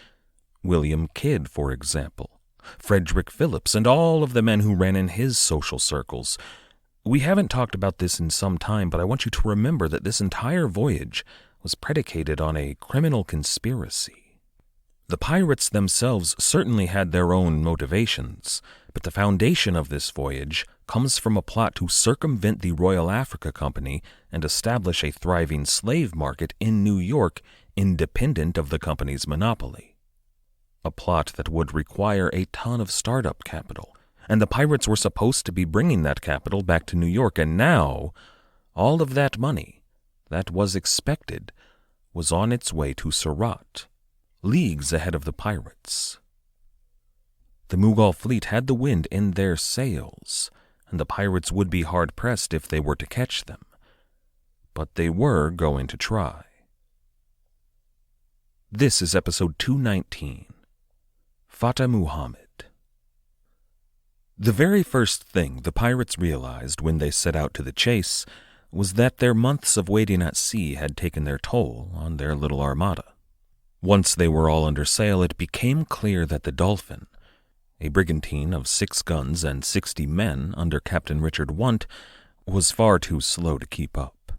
William Kidd, for example, Frederick Phillips, and all of the men who ran in his social circles. We haven't talked about this in some time, but I want you to remember that this entire voyage was predicated on a criminal conspiracy. The pirates themselves certainly had their own motivations, but the foundation of this voyage comes from a plot to circumvent the Royal Africa Company and establish a thriving slave market in New York independent of the company's monopoly. A plot that would require a ton of startup capital, and the pirates were supposed to be bringing that capital back to New York, and now all of that money that was expected was on its way to Surat, leagues ahead of the pirates. The Mughal fleet had the wind in their sails, and the pirates would be hard-pressed if they were to catch them. But they were going to try. This is episode 219, Fateh Muhammad. The very first thing the pirates realized when they set out to the chase was that their months of waiting at sea had taken their toll on their little armada. Once they were all under sail, it became clear that the Dolphin, a brigantine of 6 guns and 60 men under Captain Richard Want, was far too slow to keep up.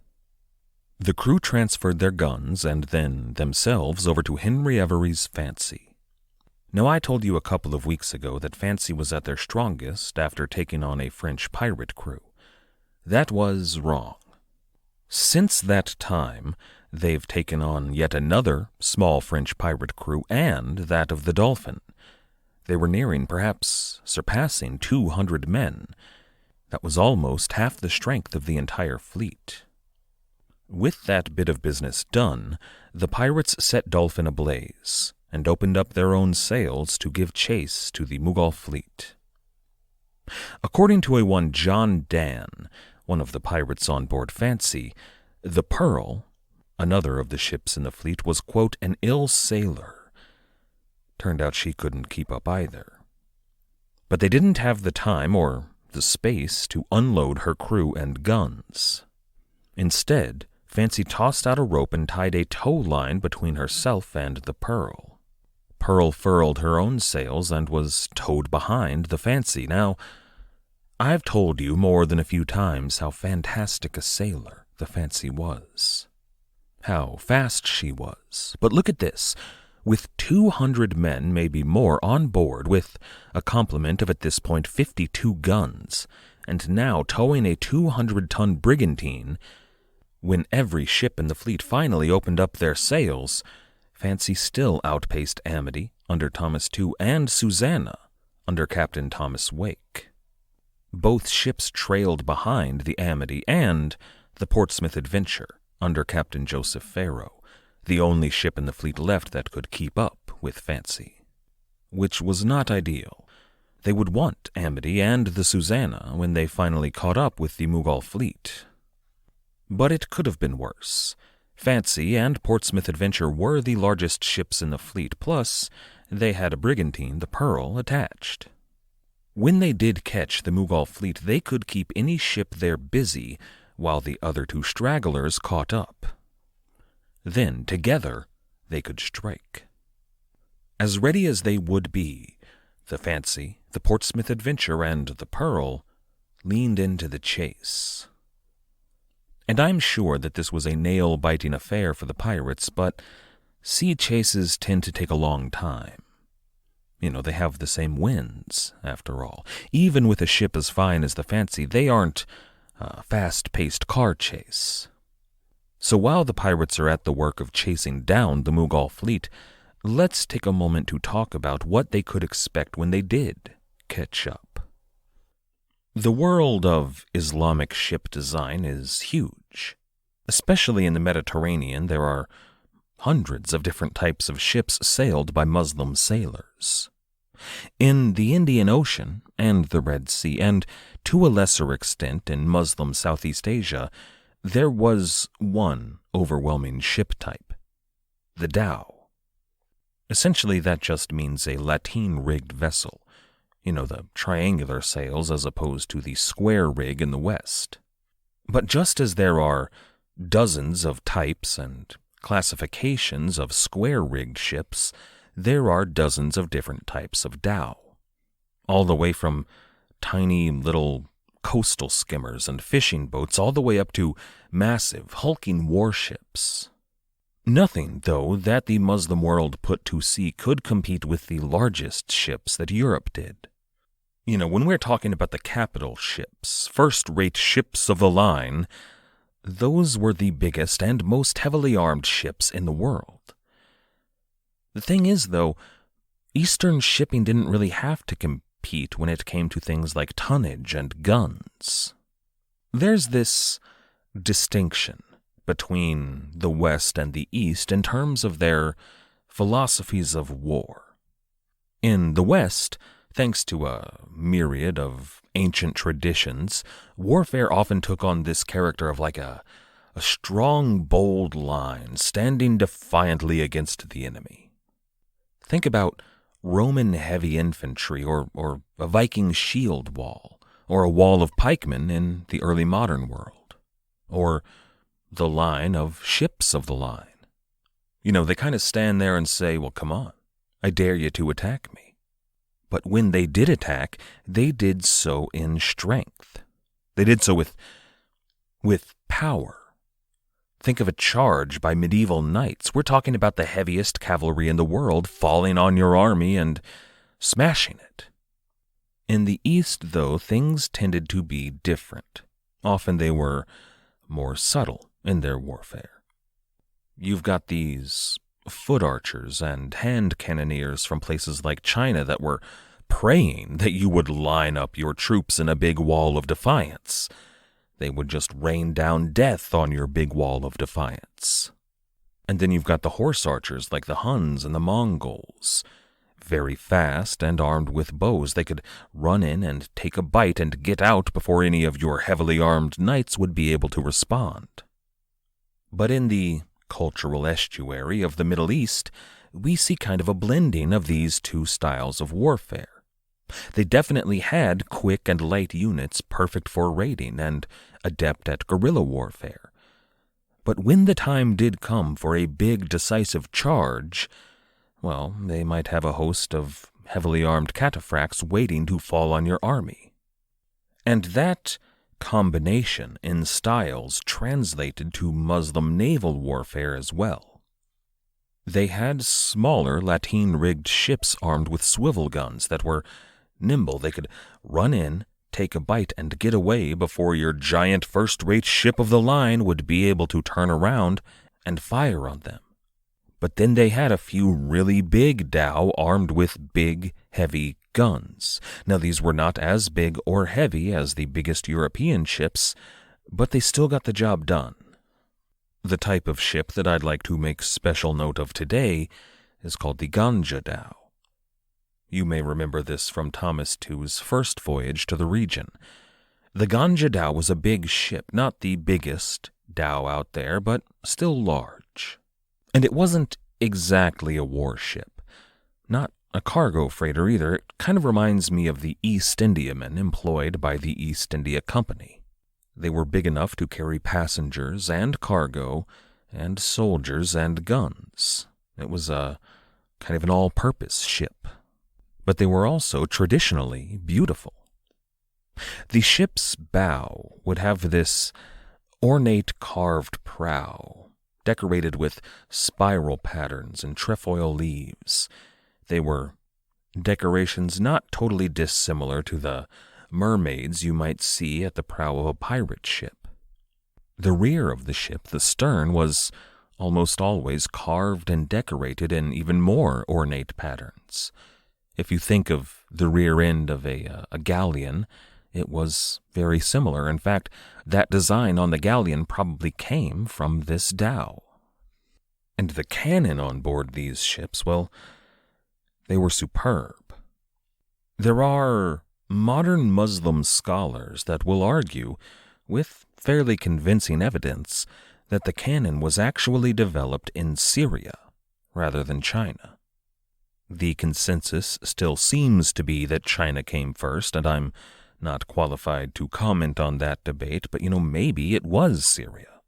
The crew transferred their guns and then themselves over to Henry Avery's Fancy. Now, I told you a couple of weeks ago that Fancy was at their strongest after taking on a French pirate crew. That was wrong. Since that time, they've taken on yet another small French pirate crew and that of the Dolphin. They were nearing, perhaps surpassing 200 men. That was almost half the strength of the entire fleet. With that bit of business done, the pirates set Dolphin ablaze and opened up their own sails to give chase to the Mughal fleet. According to a one John Dan, one of the pirates on board Fancy, the Pearl, another of the ships in the fleet, was, quote, an ill sailor. Turned out she couldn't keep up either. But they didn't have the time or the space to unload her crew and guns. Instead, Fancy tossed out a rope and tied a tow line between herself and the Pearl. Pearl furled her own sails and was towed behind the Fancy. Now, I've told you more than a few times how fantastic a sailor the Fancy was, how fast she was. But look at this. With 200 men, maybe more, on board, with a complement of at this point 52 guns, and now towing a 200-ton brigantine, when every ship in the fleet finally opened up their sails, Fancy still outpaced Amity under Thomas Tew and Susanna under Captain Thomas Wake. Both ships trailed behind the Amity and the Portsmouth Adventure under Captain Joseph Farrow, the only ship in the fleet left that could keep up with Fancy, which was not ideal. They would want Amity and the Susanna when they finally caught up with the Mughal fleet. But it could have been worse. Fancy and Portsmouth Adventure were the largest ships in the fleet, plus they had a brigantine, the Pearl, attached. When they did catch the Mughal fleet, they could keep any ship there busy while the other two stragglers caught up. Then, together, they could strike. As ready as they would be, the Fancy, the Portsmouth Adventure, and the Pearl leaned into the chase. And I'm sure that this was a nail-biting affair for the pirates, but sea chases tend to take a long time. You know, they have the same winds, after all. Even with a ship as fine as the Fancy, they aren't a fast-paced car chase. So while the pirates are at the work of chasing down the Mughal fleet, let's take a moment to talk about what they could expect when they did catch up. The world of Islamic ship design is huge. Especially in the Mediterranean, there are hundreds of different types of ships sailed by Muslim sailors. In the Indian Ocean and the Red Sea, and to a lesser extent in Muslim Southeast Asia, there was one overwhelming ship type, the dhow. Essentially, that just means a lateen-rigged vessel. You know, the triangular sails as opposed to the square rig in the West. But just as there are dozens of types and classifications of square-rigged ships, there are dozens of different types of dhow, all the way from tiny little coastal skimmers and fishing boats all the way up to massive, hulking warships. Nothing, though, that the Muslim world put to sea could compete with the largest ships that Europe did. You know, when we're talking about the capital ships, first-rate ships of the line, those were the biggest and most heavily armed ships in the world. The thing is, though, Eastern shipping didn't really have to compete when it came to things like tonnage and guns. There's this distinction between the West and the East in terms of their philosophies of war. In the West, thanks to a myriad of ancient traditions, warfare often took on this character of like a strong, bold line standing defiantly against the enemy. Think about Roman heavy infantry or a Viking shield wall, or a wall of pikemen in the early modern world, or the line of ships of the line. You know, they kind of stand there and say, well, come on, I dare you to attack me. But when they did attack, they did so in strength. They did so with power. Think of a charge by medieval knights. We're talking about the heaviest cavalry in the world falling on your army and smashing it. In the East, though, things tended to be different. Often they were more subtle in their warfare. You've got these foot archers and hand cannoneers from places like China that were praying that you would line up your troops in a big wall of defiance. They would just rain down death on your big wall of defiance. And then you've got the horse archers like the Huns and the Mongols. very fast and armed with bows. They could run in and take a bite and get out before any of your heavily armed knights would be able to respond. But in the cultural estuary of the Middle East, we see kind of a blending of these two styles of warfare. They definitely had quick and light units perfect for raiding and adept at guerrilla warfare. But when the time did come for a big, decisive charge, well, they might have a host of heavily armed cataphracts waiting to fall on your army. And that combination in styles translated to Muslim naval warfare as well. They had smaller lateen-rigged ships armed with swivel guns that were nimble. They could run in, take a bite, and get away before your giant first-rate ship of the line would be able to turn around and fire on them. But then they had a few really big dhow armed with big, heavy guns. Now, these were not as big or heavy as the biggest European ships, but they still got the job done. The type of ship that I'd like to make special note of today is called the Ganj-i-Dhow. You may remember this from Thomas II's first voyage to the region. The Ganj-i-Dhow was a big ship, not the biggest dhow out there, but still large. And it wasn't exactly a warship, not a cargo freighter either. It kind of reminds me of the East Indiamen employed by the East India Company. They were big enough to carry passengers and cargo and soldiers and guns. It was a kind of an all-purpose ship. But they were also traditionally beautiful. The ship's bow would have this ornate carved prow, decorated with spiral patterns and trefoil leaves. They were decorations not totally dissimilar to the mermaids you might see at the prow of a pirate ship. The rear of the ship, the stern, was almost always carved and decorated in even more ornate patterns. If you think of the rear end of a galleon, it was very similar. In fact, that design on the galleon probably came from this dhow. And the cannon on board these ships, well, they were superb. There are modern Muslim scholars that will argue, with fairly convincing evidence, that the cannon was actually developed in Syria rather than China. The consensus still seems to be that China came first, and I'm not qualified to comment on that debate, but maybe it was Syria.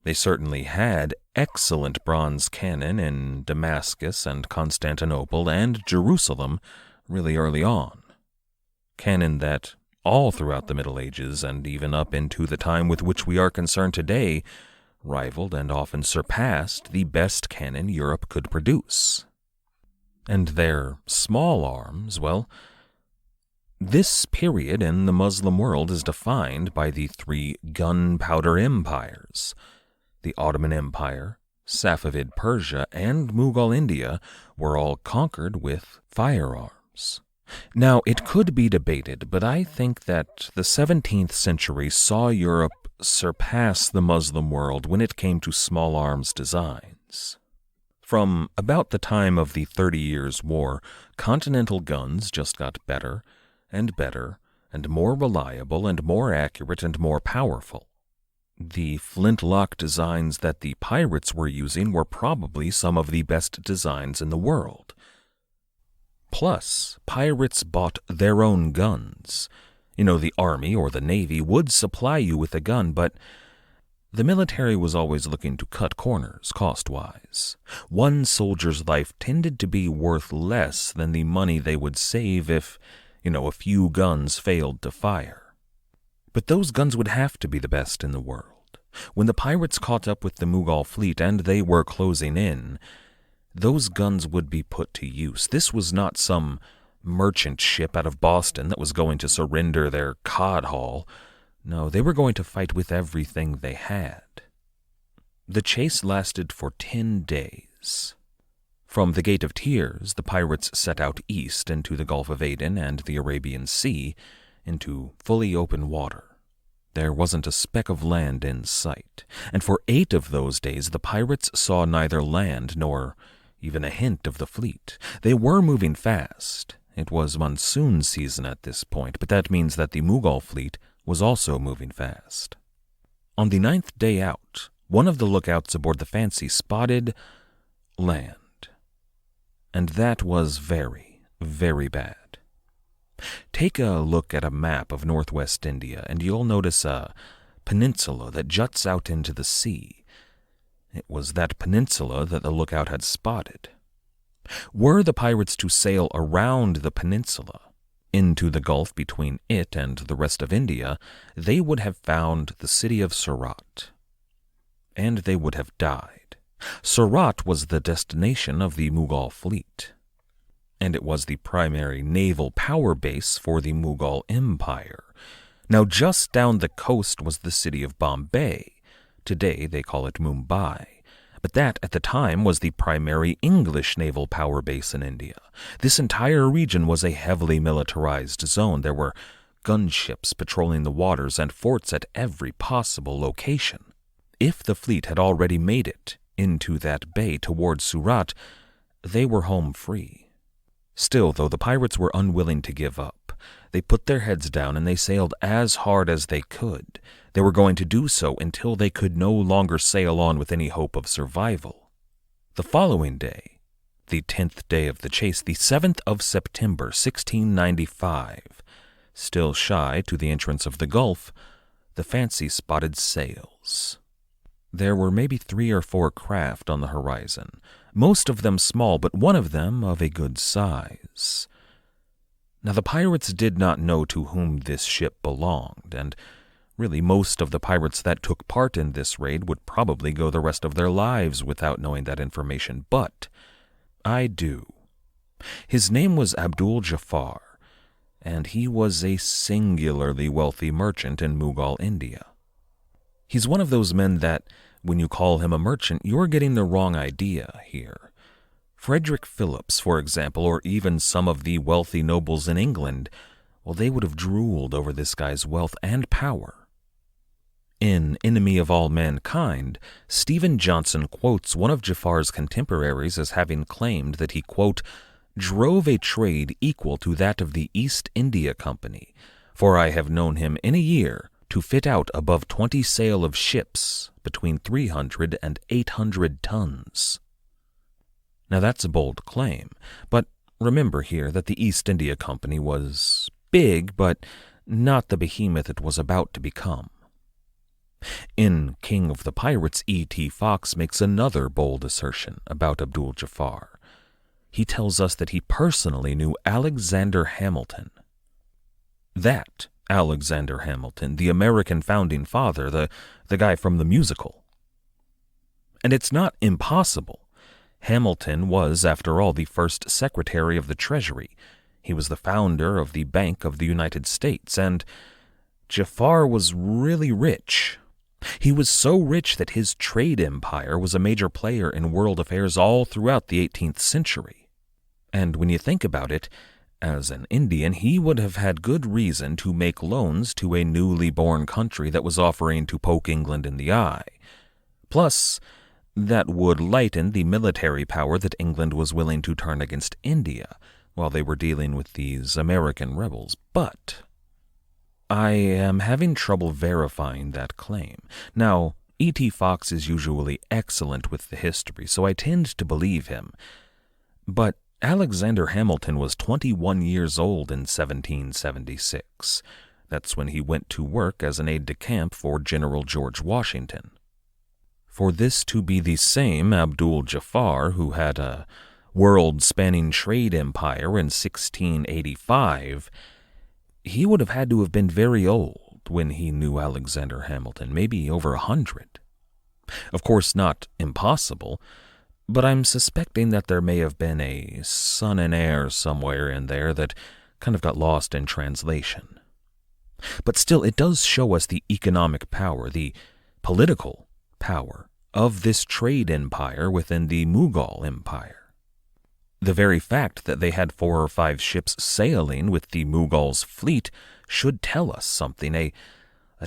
They certainly had excellent bronze cannon in Damascus and Constantinople and Jerusalem really early on. Cannon that all throughout the Middle Ages and even up into the time with which we are concerned today rivaled and often surpassed the best cannon Europe could produce. And their small arms, well, this period in the Muslim world is defined by the three gunpowder empires. The Ottoman Empire, Safavid Persia, and Mughal India were all conquered with firearms. Now, it could be debated, but I think that the 17th century saw Europe surpass the Muslim world when it came to small arms designs. From about the time of the 30 Years' War, continental guns just got better and better and more reliable and more accurate and more powerful. The flintlock designs that the pirates were using were probably some of the best designs in the world. Plus, pirates bought their own guns. The army or the navy would supply you with a gun, but the military was always looking to cut corners cost-wise. One soldier's life tended to be worth less than the money they would save if, a few guns failed to fire. But those guns would have to be the best in the world. When the pirates caught up with the Mughal fleet and they were closing in, those guns would be put to use. This was not some merchant ship out of Boston that was going to surrender their cod haul. No, they were going to fight with everything they had. The chase lasted for 10 days. From the Gate of Tears, the pirates set out east into the Gulf of Aden and the Arabian Sea, into fully open water. There wasn't a speck of land in sight, and for 8 of those days the pirates saw neither land nor even a hint of the fleet. They were moving fast. It was monsoon season at this point, but that means that the Mughal fleet was also moving fast. On the 9th day out, one of the lookouts aboard the Fancy spotted land. And that was very, very bad. Take a look at a map of northwest India, and you'll notice a peninsula that juts out into the sea. It was that peninsula that the lookout had spotted. Were the pirates to sail around the peninsula, into the gulf between it and the rest of India, they would have found the city of Surat. And they would have died. Surat was the destination of the Mughal fleet, and it was the primary naval power base for the Mughal Empire. Now, just down the coast was the city of Bombay. Today they call it Mumbai. But that, at the time, was the primary English naval power base in India. This entire region was a heavily militarized zone. There were gunships patrolling the waters and forts at every possible location. If the fleet had already made it into that bay towards Surat, they were home free. Still, though, the pirates were unwilling to give up. They put their heads down and they sailed as hard as they could. They were going to do so until they could no longer sail on with any hope of survival. The following day, the 10th day of the chase, the 7th of September, 1695, still shy to the entrance of the Gulf, the Fancy spotted sails. There were maybe 3 or 4 craft on the horizon, most of them small, but one of them of a good size. Now, the pirates did not know to whom this ship belonged, and really most of the pirates that took part in this raid would probably go the rest of their lives without knowing that information, but I do. His name was Abdul Jafar, and he was a singularly wealthy merchant in Mughal India. He's one of those men that, when you call him a merchant, you're getting the wrong idea here. Frederick Phillips, for example, or even some of the wealthy nobles in England, well, they would have drooled over this guy's wealth and power. In Enemy of All Mankind, Stephen Johnson quotes one of Jafar's contemporaries as having claimed that he, quote, drove a trade equal to that of the East India Company, for I have known him in a year to fit out above 20 sail of ships between 300 and 800 tons. Now that's a bold claim, but remember here that the East India Company was big, but not the behemoth it was about to become. In King of the Pirates, E.T. Fox makes another bold assertion about Abdul Jafar. He tells us that he personally knew Alexander Hamilton. That Alexander Hamilton, the American founding father, the guy from the musical. And it's not impossible. Hamilton was, after all, the first Secretary of the Treasury. He was the founder of the Bank of the United States, and Jafar was really rich. He was so rich that his trade empire was a major player in world affairs all throughout the 18th century. And when you think about it, as an Indian, he would have had good reason to make loans to a newly born country that was offering to poke England in the eye. Plus, that would lighten the military power that England was willing to turn against India while they were dealing with these American rebels. But I am having trouble verifying that claim. Now, E.T. Fox is usually excellent with the history, so I tend to believe him. But Alexander Hamilton was 21 years old in 1776. That's when he went to work as an aide-de-camp for General George Washington. For this to be the same Abdul Jafar who had a world-spanning trade empire in 1685, he would have had to have been very old when he knew Alexander Hamilton, maybe over 100. Of course, not impossible, but I'm suspecting that there may have been a son and heir somewhere in there that kind of got lost in translation. But still, it does show us the economic power, the political power of this trade empire within the Mughal Empire. The very fact that they had 4 or 5 ships sailing with the Mughal's fleet should tell us something, a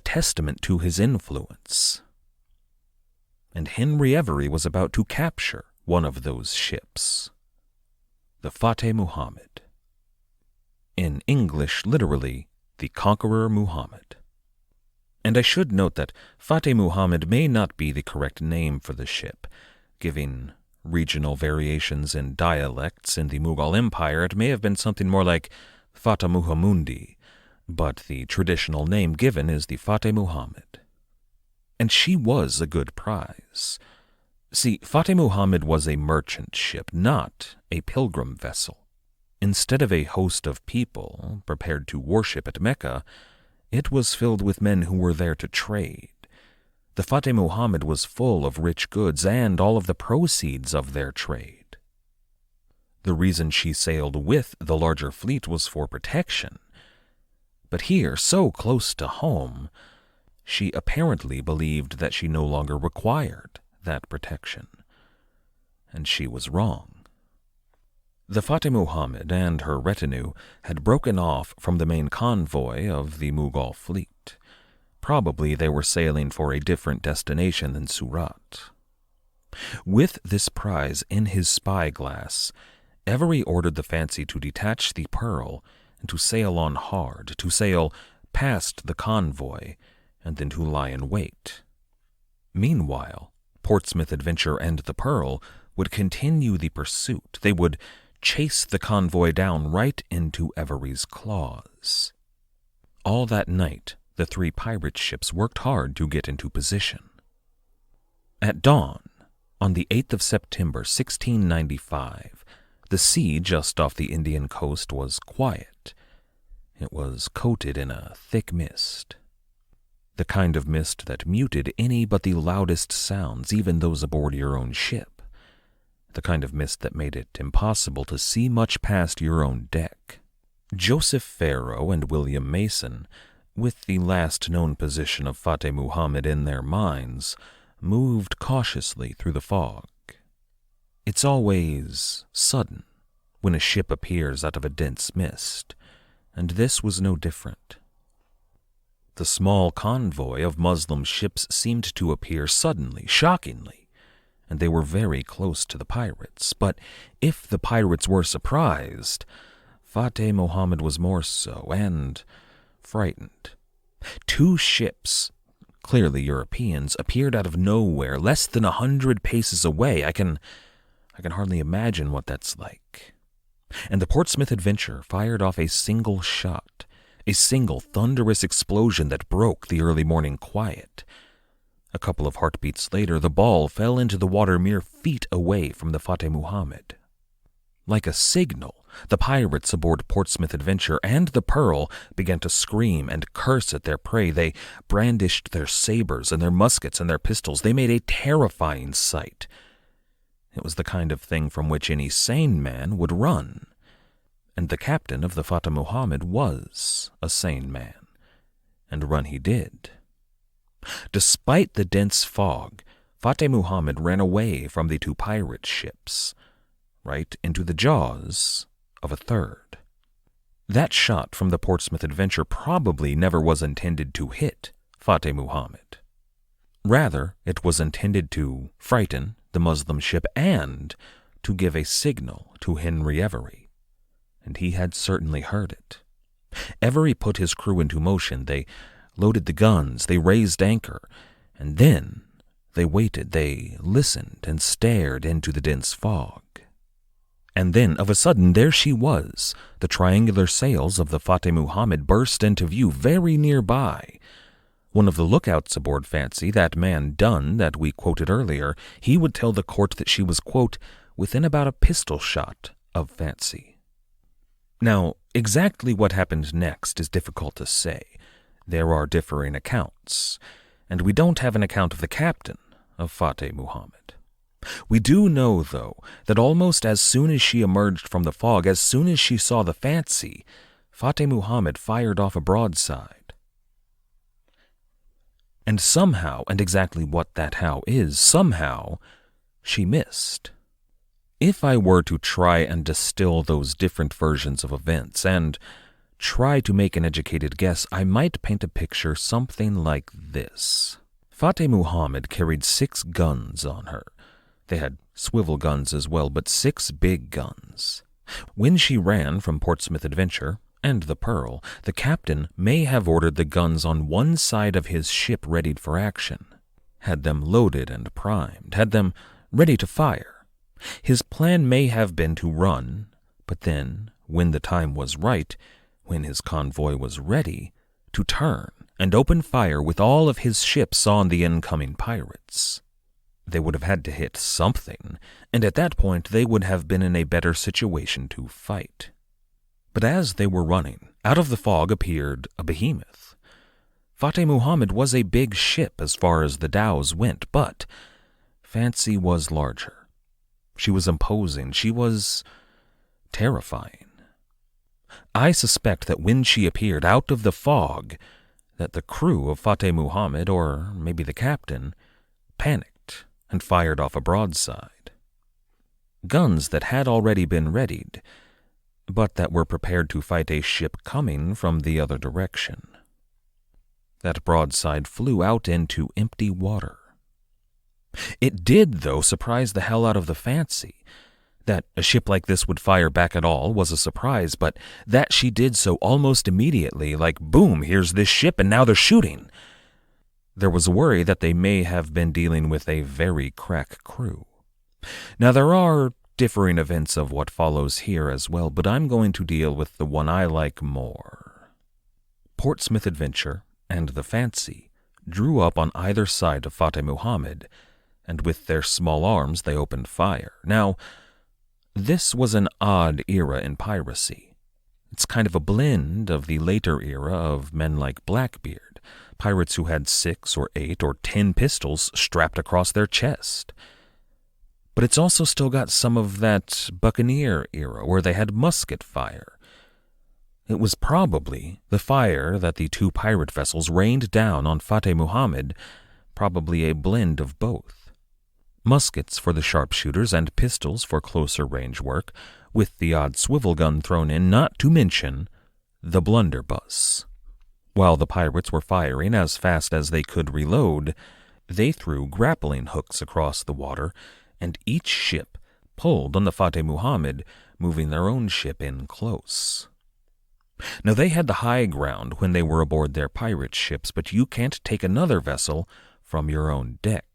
testament to his influence. And Henry Avery was about to capture one of those ships. The Fateh Muhammad. In English, literally, the Conqueror Muhammad. And I should note that Fateh Muhammad may not be the correct name for the ship. Giving regional variations in dialects in the Mughal Empire, it may have been something more like Fateh Muhammundi, but the traditional name given is the Fateh Muhammad. And she was a good prize. See, Fateh Muhammad was a merchant ship, not a pilgrim vessel. Instead of a host of people prepared to worship at Mecca, it was filled with men who were there to trade. The Fateh Muhammad was full of rich goods and all of the proceeds of their trade. The reason she sailed with the larger fleet was for protection. But here, so close to home, she apparently believed that she no longer required that protection. And she was wrong. The Fateh Muhammad and her retinue had broken off from the main convoy of the Mughal fleet. Probably they were sailing for a different destination than Surat. With this prize in his spyglass, Avery ordered the Fancy to detach the Pearl and to sail on hard, to sail past the convoy, and then to lie in wait. Meanwhile, Portsmouth Adventure and the Pearl would continue the pursuit. They would chase the convoy down right into Avery's claws. All that night, the three pirate ships worked hard to get into position. At dawn, on the 8th of September, 1695, the sea just off the Indian coast was quiet. It was coated in a thick mist. The kind of mist that muted any but the loudest sounds, even those aboard your own ship. The kind of mist that made it impossible to see much past your own deck. Joseph Farrow and William Mason, with the last known position of Fateh Muhammad in their minds, moved cautiously through the fog. It's always sudden when a ship appears out of a dense mist, and this was no different. The small convoy of Muslim ships seemed to appear suddenly, shockingly, and they were very close to the pirates. But if the pirates were surprised, Fateh Muhammad was more so, and frightened. Two ships, clearly Europeans, appeared out of nowhere, less than 100 paces away. I can hardly imagine what that's like. And the Portsmouth Adventure fired off a single shot, a single thunderous explosion that broke the early morning quiet. A couple of heartbeats later, the ball fell into the water mere feet away from the Fateh Muhammad. Like a signal, the pirates aboard Portsmouth Adventure and the Pearl began to scream and curse at their prey. They brandished their sabers and their muskets and their pistols. They made a terrifying sight. It was the kind of thing from which any sane man would run. And the captain of the Fateh Muhammad was a sane man, and run he did. Despite the dense fog, Fateh Muhammad ran away from the two pirate ships, right into the jaws of a third. That shot from the Portsmouth Adventure probably never was intended to hit Fateh Muhammad. Rather, it was intended to frighten the Muslim ship and to give a signal to Henry Avery, and he had certainly heard it. Avery put his crew into motion. They loaded the guns, they raised anchor, and then they waited, they listened and stared into the dense fog. And then, of a sudden, there she was. The triangular sails of the Fateh Muhammad burst into view very nearby. One of the lookouts aboard Fancy, that man Dunn that we quoted earlier, he would tell the court that she was, quote, within about a pistol shot of Fancy. Now, exactly what happened next is difficult to say. There are differing accounts, and we don't have an account of the captain of Fateh Muhammad. We do know, though, that almost as soon as she emerged from the fog, as soon as she saw the Fancy, Fateh Muhammad fired off a broadside. And somehow, and exactly what that how is, somehow, she missed. If I were to try and distill those different versions of events and try to make an educated guess, I might paint a picture something like this. Fateh Muhammad carried 6 guns on her. They had swivel guns as well, but 6 big guns. When she ran from Portsmouth Adventure and the Pearl, the captain may have ordered the guns on one side of his ship readied for action, had them loaded and primed, had them ready to fire. His plan may have been to run, but then, when the time was right, when his convoy was ready, to turn and open fire with all of his ships on the incoming pirates. They would have had to hit something, and at that point they would have been in a better situation to fight. But as they were running, out of the fog appeared a behemoth. Fateh Muhammad was a big ship as far as the dhows went, but Fancy was larger. She was imposing. She was terrifying. I suspect that when she appeared out of the fog, that the crew of Fateh Muhammad, or maybe the captain, panicked and fired off a broadside. Guns that had already been readied, but that were prepared to fight a ship coming from the other direction. That broadside flew out into empty water. It did, though, surprise the hell out of the Fancy. That a ship like this would fire back at all was a surprise, but that she did so almost immediately, like, boom, here's this ship, and now they're shooting. There was a worry that they may have been dealing with a very crack crew. Now, there are differing events of what follows here as well, but I'm going to deal with the one I like more. Portsmouth Adventure and the Fancy drew up on either side of Fateh Muhammad, and with their small arms they opened fire. Now, this was an odd era in piracy. It's kind of a blend of the later era of men like Blackbeard, pirates who had 6 or 8 or 10 pistols strapped across their chest. But it's also still got some of that buccaneer era where they had musket fire. It was probably the fire that the 2 pirate vessels rained down on Fateh Muhammad, probably a blend of both. Muskets for the sharpshooters and pistols for closer range work, with the odd swivel gun thrown in, not to mention the blunderbuss. While the pirates were firing as fast as they could reload, they threw grappling hooks across the water, and each ship pulled on the Fateh Muhammad, moving their own ship in close. Now, they had the high ground when they were aboard their pirate ships, but you can't take another vessel from your own deck.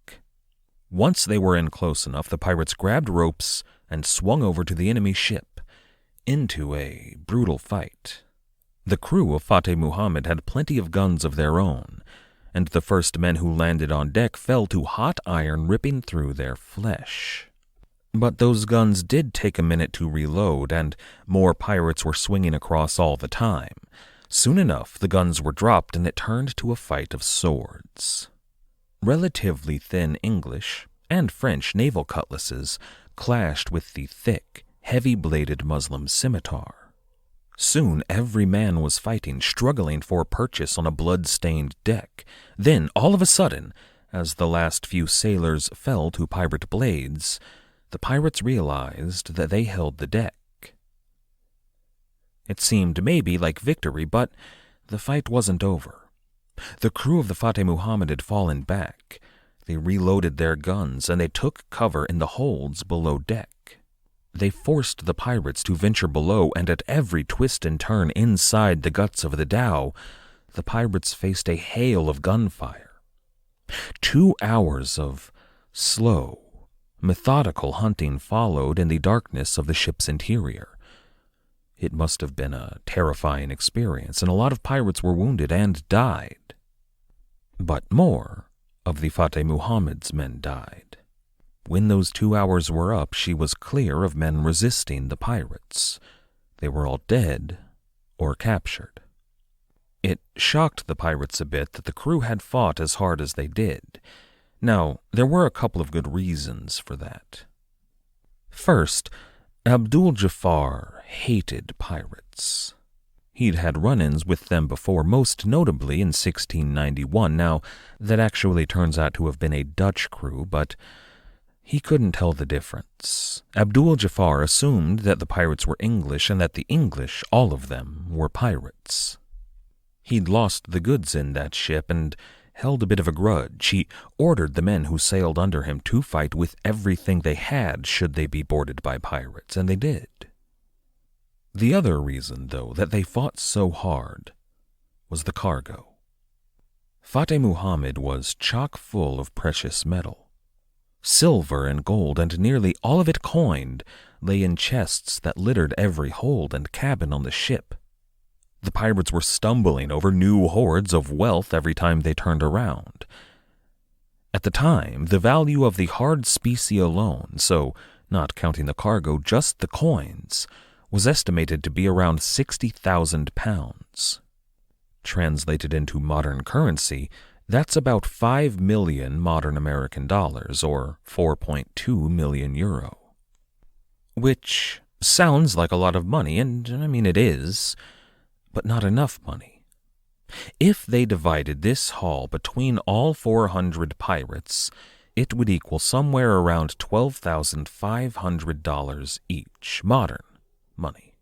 Once they were in close enough, the pirates grabbed ropes and swung over to the enemy ship, into a brutal fight. The crew of Fateh Muhammad had plenty of guns of their own, and the first men who landed on deck fell to hot iron ripping through their flesh. But those guns did take a minute to reload, and more pirates were swinging across all the time. Soon enough, the guns were dropped, and it turned to a fight of swords. Relatively thin English and French naval cutlasses clashed with the thick, heavy-bladed Muslim scimitar. Soon every man was fighting, struggling for purchase on a blood-stained deck. Then, all of a sudden, as the last few sailors fell to pirate blades, the pirates realized that they held the deck. It seemed maybe like victory, but the fight wasn't over. The crew of the Fateh Muhammad had fallen back. They reloaded their guns, and they took cover in the holds below deck. They forced the pirates to venture below, and at every twist and turn inside the guts of the dhow, the pirates faced a hail of gunfire. 2 hours of slow, methodical hunting followed in the darkness of the ship's interior. It must have been a terrifying experience, and a lot of pirates were wounded and died. But more of the Fateh Muhammad's men died. When those 2 hours were up, she was clear of men resisting the pirates. They were all dead or captured. It shocked the pirates a bit that the crew had fought as hard as they did. Now, there were a couple of good reasons for that. First, Abdul Jafar hated pirates. He'd had run-ins with them before, most notably in 1691. Now, that actually turns out to have been a Dutch crew, but he couldn't tell the difference. Abdul Jafar assumed that the pirates were English and that the English, all of them, were pirates. He'd lost the goods in that ship, and held a bit of a grudge. He ordered the men who sailed under him to fight with everything they had should they be boarded by pirates, and they did. The other reason, though, that they fought so hard was the cargo. Fateh Muhammad was chock full of precious metal. Silver and gold, and nearly all of it coined, lay in chests that littered every hold and cabin on the ship. The pirates were stumbling over new hoards of wealth every time they turned around. At the time, the value of the hard specie alone, so not counting the cargo, just the coins, was estimated to be around 60,000 pounds. Translated into modern currency, that's about 5 million modern American dollars, or 4.2 million euro. Which sounds like a lot of money, and I mean it is, but not enough money. If they divided this haul between all 400 pirates, it would equal somewhere around $12,500 each, modern money.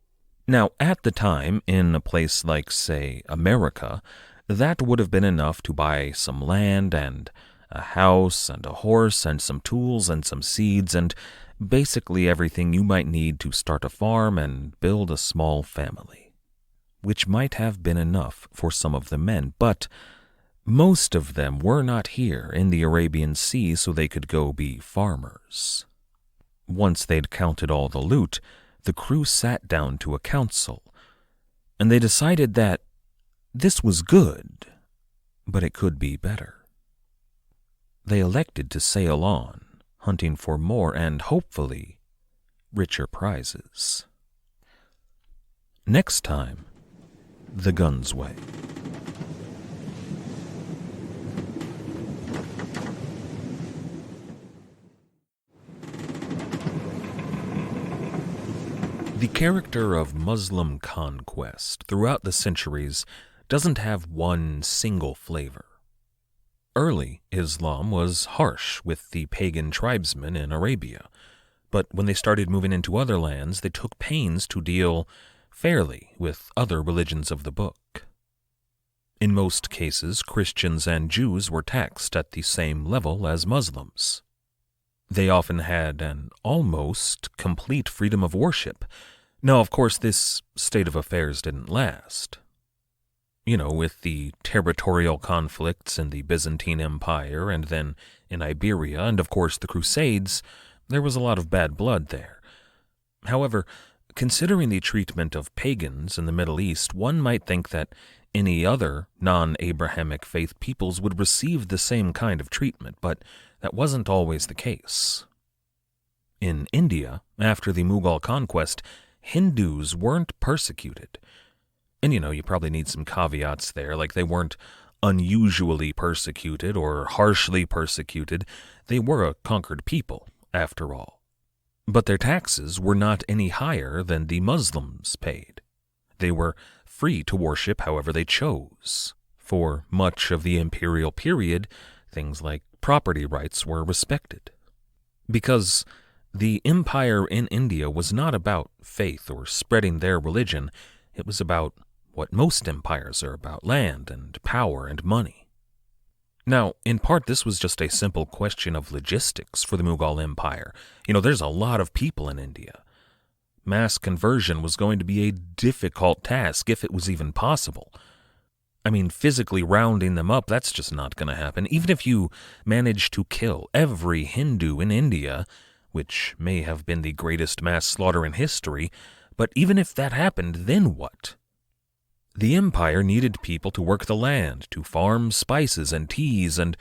Now, at the time, in a place like, say, America, that would have been enough to buy some land and a house and a horse and some tools and some seeds and basically everything you might need to start a farm and build a small family, which might have been enough for some of the men, but most of them were not here in the Arabian Sea so they could go be farmers. Once they'd counted all the loot, the crew sat down to a council, and they decided that this was good, but it could be better. They elected to sail on, hunting for more and, hopefully, richer prizes. Next time, the Gunsway. The character of Muslim conquest throughout the centuries doesn't have one single flavor. Early Islam was harsh with the pagan tribesmen in Arabia, but when they started moving into other lands, they took pains to deal fairly with other religions of the book. In most cases, Christians and Jews were taxed at the same level as Muslims. They often had an almost complete freedom of worship. Now, of course, this state of affairs didn't last. With the territorial conflicts in the Byzantine Empire and then in Iberia and, of course, the Crusades, there was a lot of bad blood there. However, considering the treatment of pagans in the Middle East, one might think that any other non-Abrahamic faith peoples would receive the same kind of treatment, but that wasn't always the case. In India, after the Mughal conquest, Hindus weren't persecuted. And you probably need some caveats there, like they weren't unusually persecuted or harshly persecuted. They were a conquered people, after all. But their taxes were not any higher than the Muslims paid. They were free to worship however they chose. For much of the imperial period, things like property rights were respected. Because the empire in India was not about faith or spreading their religion, it was about what most empires are about, land and power and money. Now, in part, this was just a simple question of logistics for the Mughal Empire. There's a lot of people in India. Mass conversion was going to be a difficult task, if it was even possible. Physically rounding them up, that's just not going to happen. Even if you manage to kill every Hindu in India, which may have been the greatest mass slaughter in history, but even if that happened, then what? The empire needed people to work the land, to farm spices and teas, and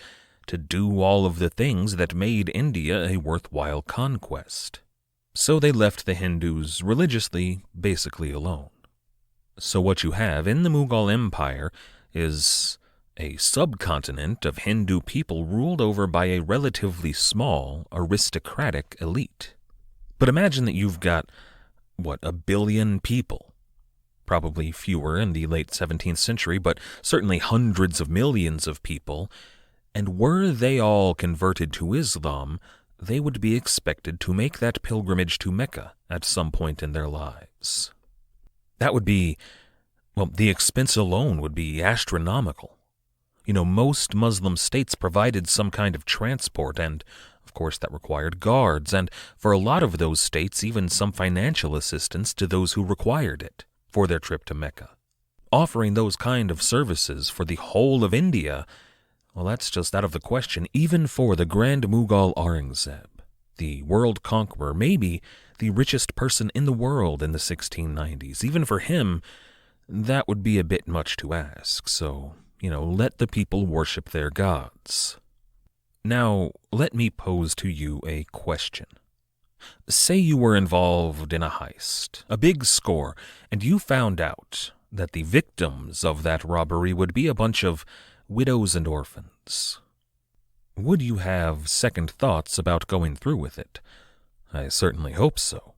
to do all of the things that made India a worthwhile conquest. So they left the Hindus religiously, basically alone. So what you have in the Mughal Empire is a subcontinent of Hindu people ruled over by a relatively small, aristocratic elite. But imagine that you've got, 1 billion people. Probably fewer in the late 17th century, but certainly hundreds of millions of people, and were they all converted to Islam, they would be expected to make that pilgrimage to Mecca at some point in their lives. That would be, the expense alone would be astronomical. Most Muslim states provided some kind of transport, and of course that required guards, and for a lot of those states, even some financial assistance to those who required it for their trip to Mecca. Offering those kind of services for the whole of India, well, that's just out of the question, even for the Grand Mughal Aurangzeb, the world conqueror, maybe the richest person in the world in the 1690s. Even for him, that would be a bit much to ask, so, let the people worship their gods. Now, let me pose to you a question. Say you were involved in a heist, a big score, and you found out that the victims of that robbery would be a bunch of widows and orphans. Would you have second thoughts about going through with it? I certainly hope so.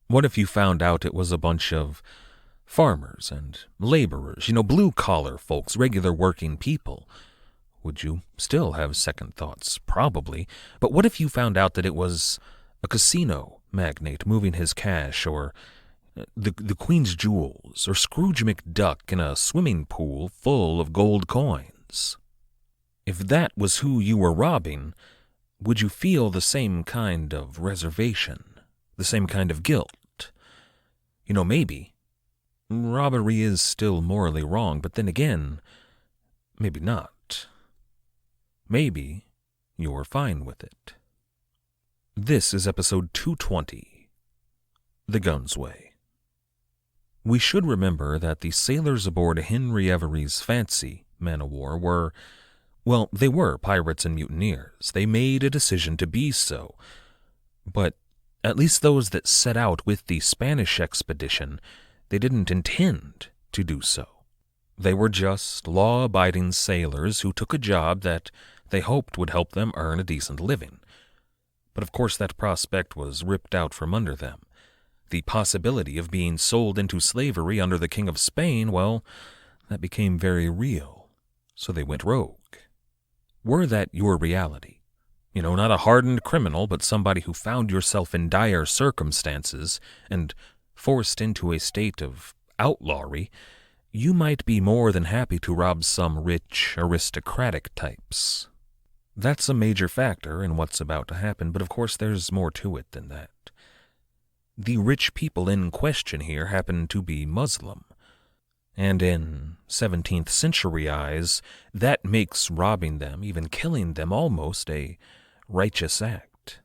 What if you found out it was a bunch of farmers and laborers, blue-collar folks, regular working people? Would you still have second thoughts? Probably. But what if you found out that it was a casino magnate moving his cash, or the Queen's jewels, or Scrooge McDuck in a swimming pool full of gold coins? If that was who you were robbing, would you feel the same kind of reservation, the same kind of guilt? Maybe. Robbery is still morally wrong, but then again, maybe not. Maybe you're fine with it. This is episode 220, The Gunsway. We should remember that the sailors aboard Henry Avery's Fancy man-of-war were pirates and mutineers. They made a decision to be so. But at least those that set out with the Spanish expedition, they didn't intend to do so. They were just law-abiding sailors who took a job that they hoped would help them earn a decent living. But of course that prospect was ripped out from under them. The possibility of being sold into slavery under the King of Spain, well, that became very real. So they went rogue. Were that your reality, not a hardened criminal, but somebody who found yourself in dire circumstances and forced into a state of outlawry, you might be more than happy to rob some rich, aristocratic types. That's a major factor in what's about to happen, but of course there's more to it than that. The rich people in question here happen to be Muslim, and in 17th century eyes, that makes robbing them, even killing them, almost a righteous act.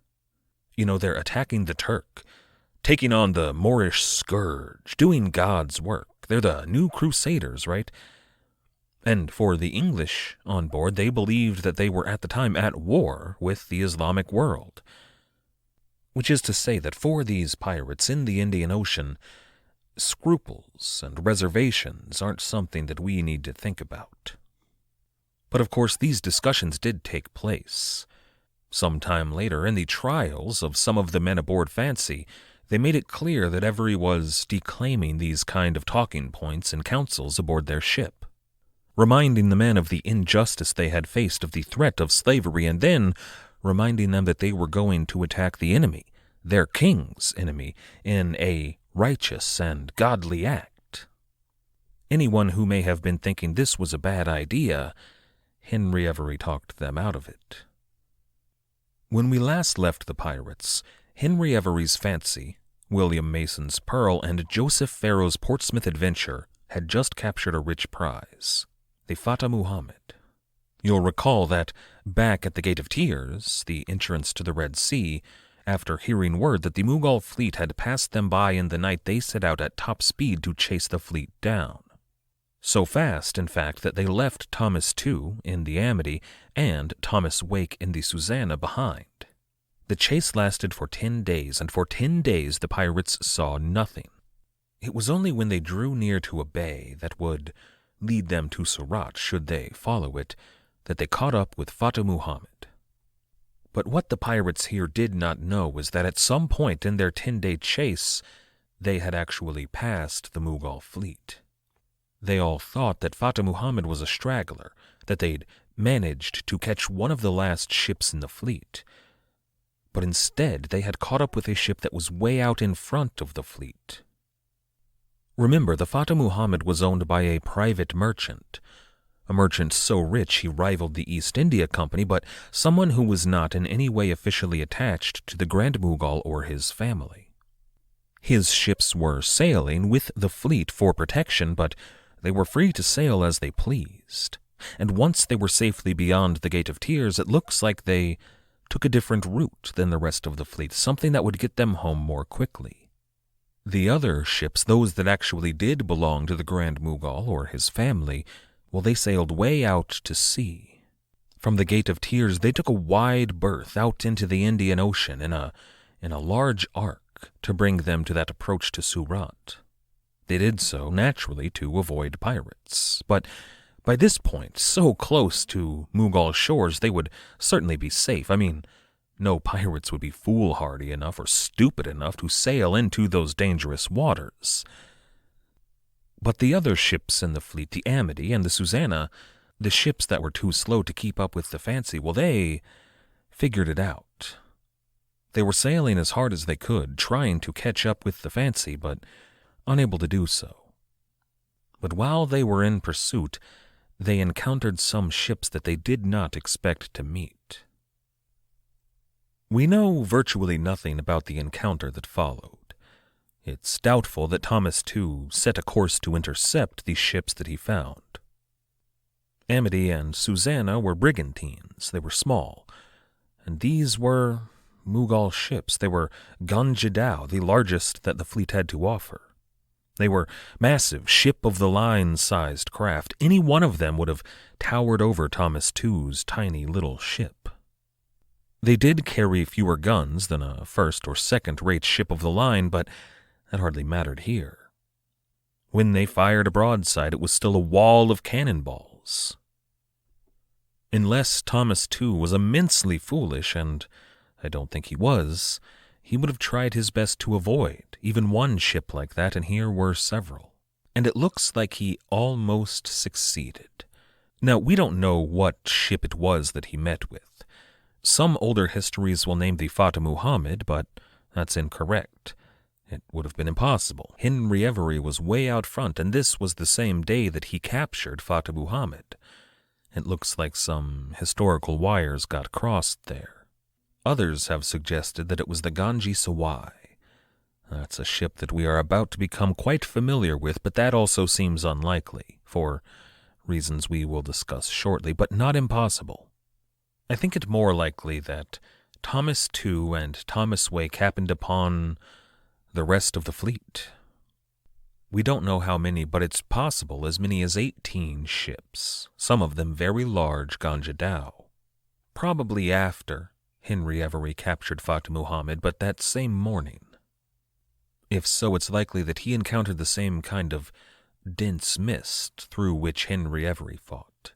They're attacking the Turk, taking on the Moorish scourge, doing God's work. They're the new crusaders, right? And for the English on board, they believed that they were at the time at war with the Islamic world. Which is to say that for these pirates in the Indian Ocean, scruples and reservations aren't something that we need to think about. But of course these discussions did take place. Sometime later, in the trials of some of the men aboard Fancy, they made it clear that Avery was declaiming these kind of talking points in councils aboard their ship, reminding the men of the injustice they had faced, of the threat of slavery, and then reminding them that they were going to attack the enemy, their king's enemy, in a righteous and godly act. Anyone who may have been thinking this was a bad idea, Henry Avery talked them out of it. When we last left the pirates, Henry Avery's Fancy, William Mason's Pearl, and Joseph Farrow's Portsmouth Adventure had just captured a rich prize, the Fateh Muhammad. You'll recall that back at the Gate of Tears, the entrance to the Red Sea, after hearing word that the Mughal fleet had passed them by in the night, they set out at top speed to chase the fleet down. So fast, in fact, that they left Thomas Tew in the Amity and Thomas Wake in the Susanna behind. The chase lasted for 10 days, and for 10 days the pirates saw nothing. It was only when they drew near to a bay that would lead them to Surat, should they follow it, that they caught up with Fateh Muhammad. But what the pirates here did not know was that at some point in their 10-day chase, they had actually passed the Mughal fleet. They all thought that Fateh Muhammad was a straggler, that they'd managed to catch one of the last ships in the fleet. But instead, they had caught up with a ship that was way out in front of the fleet. Remember, the Fateh Muhammad was owned by a private merchant, a merchant so rich he rivaled the East India Company, but someone who was not in any way officially attached to the Grand Mughal or his family. His ships were sailing with the fleet for protection, but they were free to sail as they pleased. And once they were safely beyond the Gate of Tears, it looks like they took a different route than the rest of the fleet, something that would get them home more quickly. The other ships, those that actually did belong to the Grand Mughal or his family, well, they sailed way out to sea. From the Gate of Tears, they took a wide berth out into the Indian Ocean in a large arc to bring them to that approach to Surat. They did so, naturally, to avoid pirates, but by this point, so close to Mughal shores, they would certainly be safe. I mean, no pirates would be foolhardy enough or stupid enough to sail into those dangerous waters. But the other ships in the fleet, the Amity and the Susanna, the ships that were too slow to keep up with the Fancy, well, they figured it out. They were sailing as hard as they could, trying to catch up with the Fancy, but unable to do so. But while they were in pursuit, they encountered some ships that they did not expect to meet. We know virtually nothing about the encounter that followed. It's doubtful that Thomas II set a course to intercept the ships that he found. Amity and Susanna were brigantines. They were small, and these were Mughal ships. They were Ganj-i-Sawai, the largest that the fleet had to offer. They were massive, ship-of-the-line-sized craft. Any one of them would have towered over Thomas II's tiny little ship. They did carry fewer guns than a first- or second-rate ship of the line, but that hardly mattered here. When they fired a broadside, it was still a wall of cannonballs. Unless Thomas II was immensely foolish, and I don't think he was, he would have tried his best to avoid even one ship like that, and here were several. And it looks like he almost succeeded. Now, we don't know what ship it was that he met with. Some older histories will name the Fateh Muhammad, but that's incorrect. It would have been impossible. Henry Avery was way out front, and this was the same day that he captured Fateh Muhammad. It looks like some historical wires got crossed there. Others have suggested that it was the Ganj-i-Sawai. That's a ship that we are about to become quite familiar with, but that also seems unlikely, for reasons we will discuss shortly, but not impossible. I think it more likely that Thomas II and Thomas Wake happened upon the rest of the fleet. We don't know how many, but it's possible as many as 18 ships, some of them very large Ganj-i-Sawai. Probably after Henry Avery captured Fateh Muhammad, but that same morning. If so, it's likely that he encountered the same kind of dense mist through which Henry Avery fought.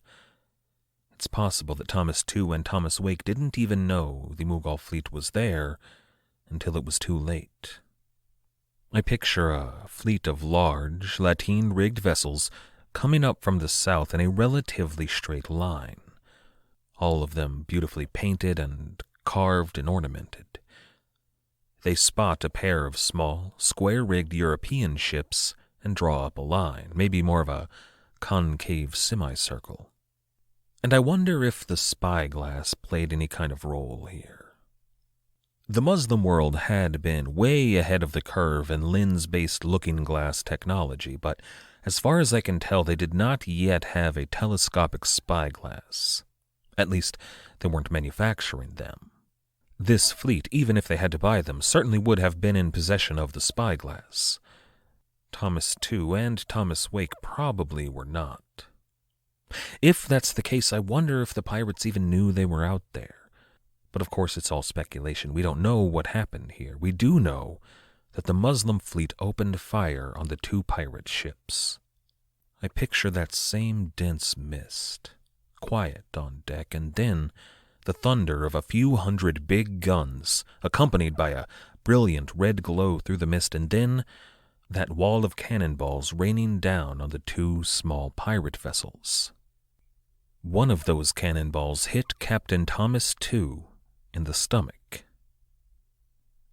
It's possible that Thomas II and Thomas Wake didn't even know the Mughal fleet was there until it was too late. I picture a fleet of large, lateen-rigged vessels coming up from the south in a relatively straight line, all of them beautifully painted and carved and ornamented. They spot a pair of small, square-rigged European ships and draw up a line, maybe more of a concave semicircle. And I wonder if the spyglass played any kind of role here. The Muslim world had been way ahead of the curve in lens-based looking-glass technology, but as far as I can tell, they did not yet have a telescopic spyglass. At least, they weren't manufacturing them. This fleet, even if they had to buy them, certainly would have been in possession of the spyglass. Thomas II and Thomas Wake probably were not. If that's the case, I wonder if the pirates even knew they were out there. But of course it's all speculation. We don't know what happened here. We do know that the Muslim fleet opened fire on the two pirate ships. I picture that same dense mist, quiet on deck, and then the thunder of a few hundred big guns, accompanied by a brilliant red glow through the mist, and then that wall of cannonballs raining down on the two small pirate vessels. One of those cannonballs hit Captain Thomas II in the stomach.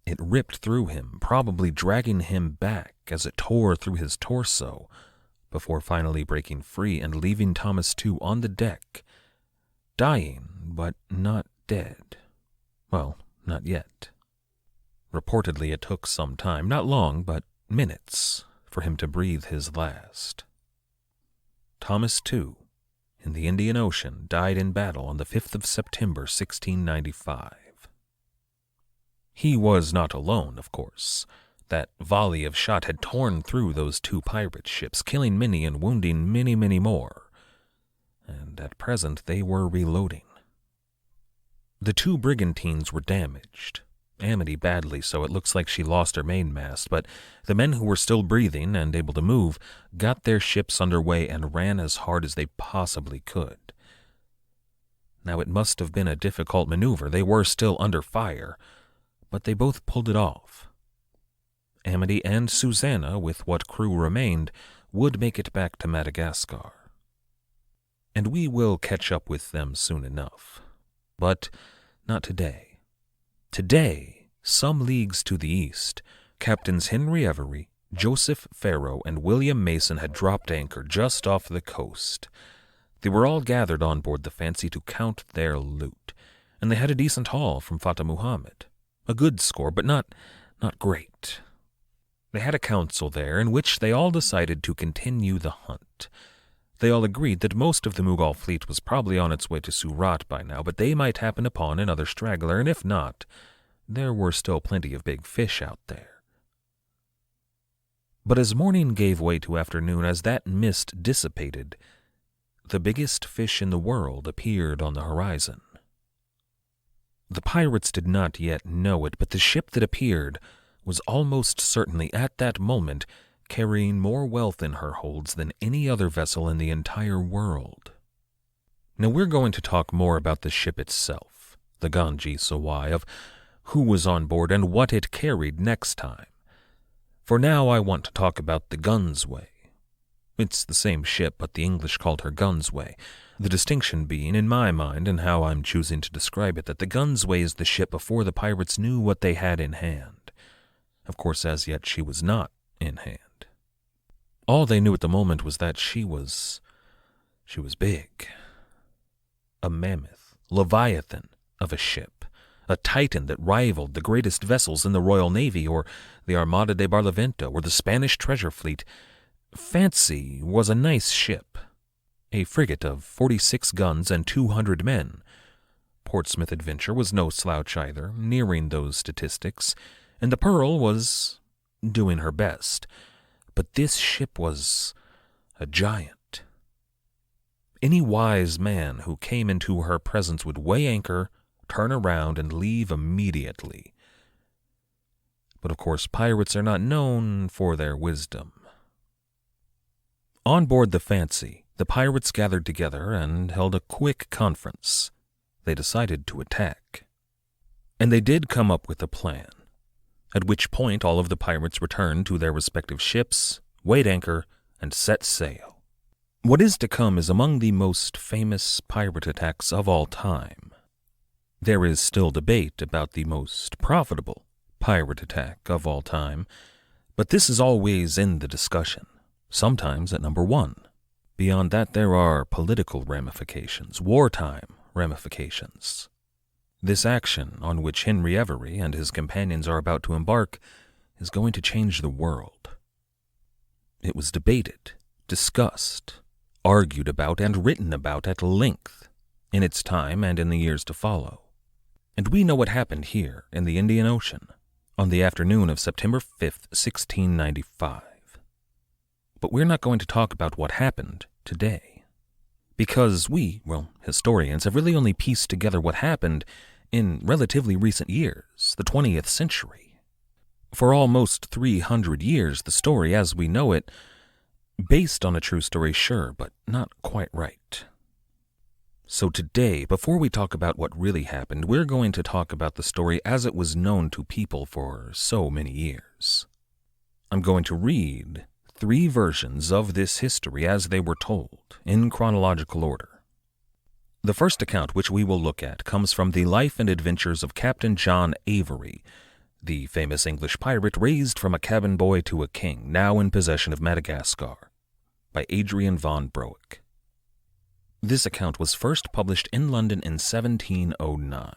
It ripped through him, probably dragging him back as it tore through his torso, before finally breaking free and leaving Thomas Tew on the deck, dying but not dead. Well, not yet. Reportedly, it took some time, not long, but minutes, for him to breathe his last. Thomas Tew, in the Indian Ocean, died in battle on the 5th of September, 1695. He was not alone, of course. That volley of shot had torn through those two pirate ships, killing many and wounding many, many more. And at present they were reloading. The two brigantines were damaged. Amity badly so, it looks like she lost her mainmast, but the men who were still breathing and able to move got their ships underway and ran as hard as they possibly could. Now it must have been a difficult maneuver. They were still under fire, but they both pulled it off. Amity and Susanna, with what crew remained, would make it back to Madagascar. And we will catch up with them soon enough. But not today. Today, some leagues to the east, Captains Henry Avery, Joseph Farrow, and William Mason had dropped anchor just off the coast. They were all gathered on board the Fancy to count their loot, and they had a decent haul from Fateh Muhammad. A good score, but not great. They had a council there in which they all decided to continue the hunt. They all agreed that most of the Mughal fleet was probably on its way to Surat by now, but they might happen upon another straggler, and if not, there were still plenty of big fish out there. But as morning gave way to afternoon, as that mist dissipated, the biggest fish in the world appeared on the horizon. The pirates did not yet know it, but the ship that appeared was almost certainly at that moment carrying more wealth in her holds than any other vessel in the entire world. Now we're going to talk more about the ship itself, the Ganj-i-Sawai, of who was on board and what it carried next time. For now I want to talk about the Gunsway. It's the same ship, but the English called her Gunsway, the distinction being, in my mind and how I'm choosing to describe it, that the Gunsway is the ship before the pirates knew what they had in hand. Of course, as yet she was not in hand. All they knew at the moment was that she was big. A mammoth, leviathan of a ship, a titan that rivaled the greatest vessels in the Royal Navy or the Armada de Barlovento or the Spanish treasure fleet. Fancy was a nice ship, a frigate of 46 guns and 200 men. Portsmouth Adventure was no slouch either, nearing those statistics, and the Pearl was doing her best. But this ship was a giant. Any wise man who came into her presence would weigh anchor, turn around, and leave immediately. But of course, pirates are not known for their wisdom. On board the Fancy, the pirates gathered together and held a quick conference. They decided to attack. And they did come up with a plan. At which point all of the pirates returned to their respective ships, weighed anchor, and set sail. What is to come is among the most famous pirate attacks of all time. There is still debate about the most profitable pirate attack of all time, but this is always in the discussion, sometimes at number one. Beyond that, there are political ramifications, wartime ramifications. This action, on which Henry Avery and his companions are about to embark, is going to change the world. It was debated, discussed, argued about, and written about at length in its time and in the years to follow. And we know what happened here in the Indian Ocean on the afternoon of September 5th, 1695. But we're not going to talk about what happened today. Because we, historians, have really only pieced together what happened in relatively recent years, the 20th century. For almost 300 years, the story as we know it, based on a true story, sure, but not quite right. So today, before we talk about what really happened, we're going to talk about the story as it was known to people for so many years. I'm going to read 3 versions of this history as they were told, in chronological order. The first account which we will look at comes from the life and adventures of Captain John Avery, the famous English pirate raised from a cabin boy to a king, now in possession of Madagascar. by Adrian von Broek. This account was first published in London in 1709.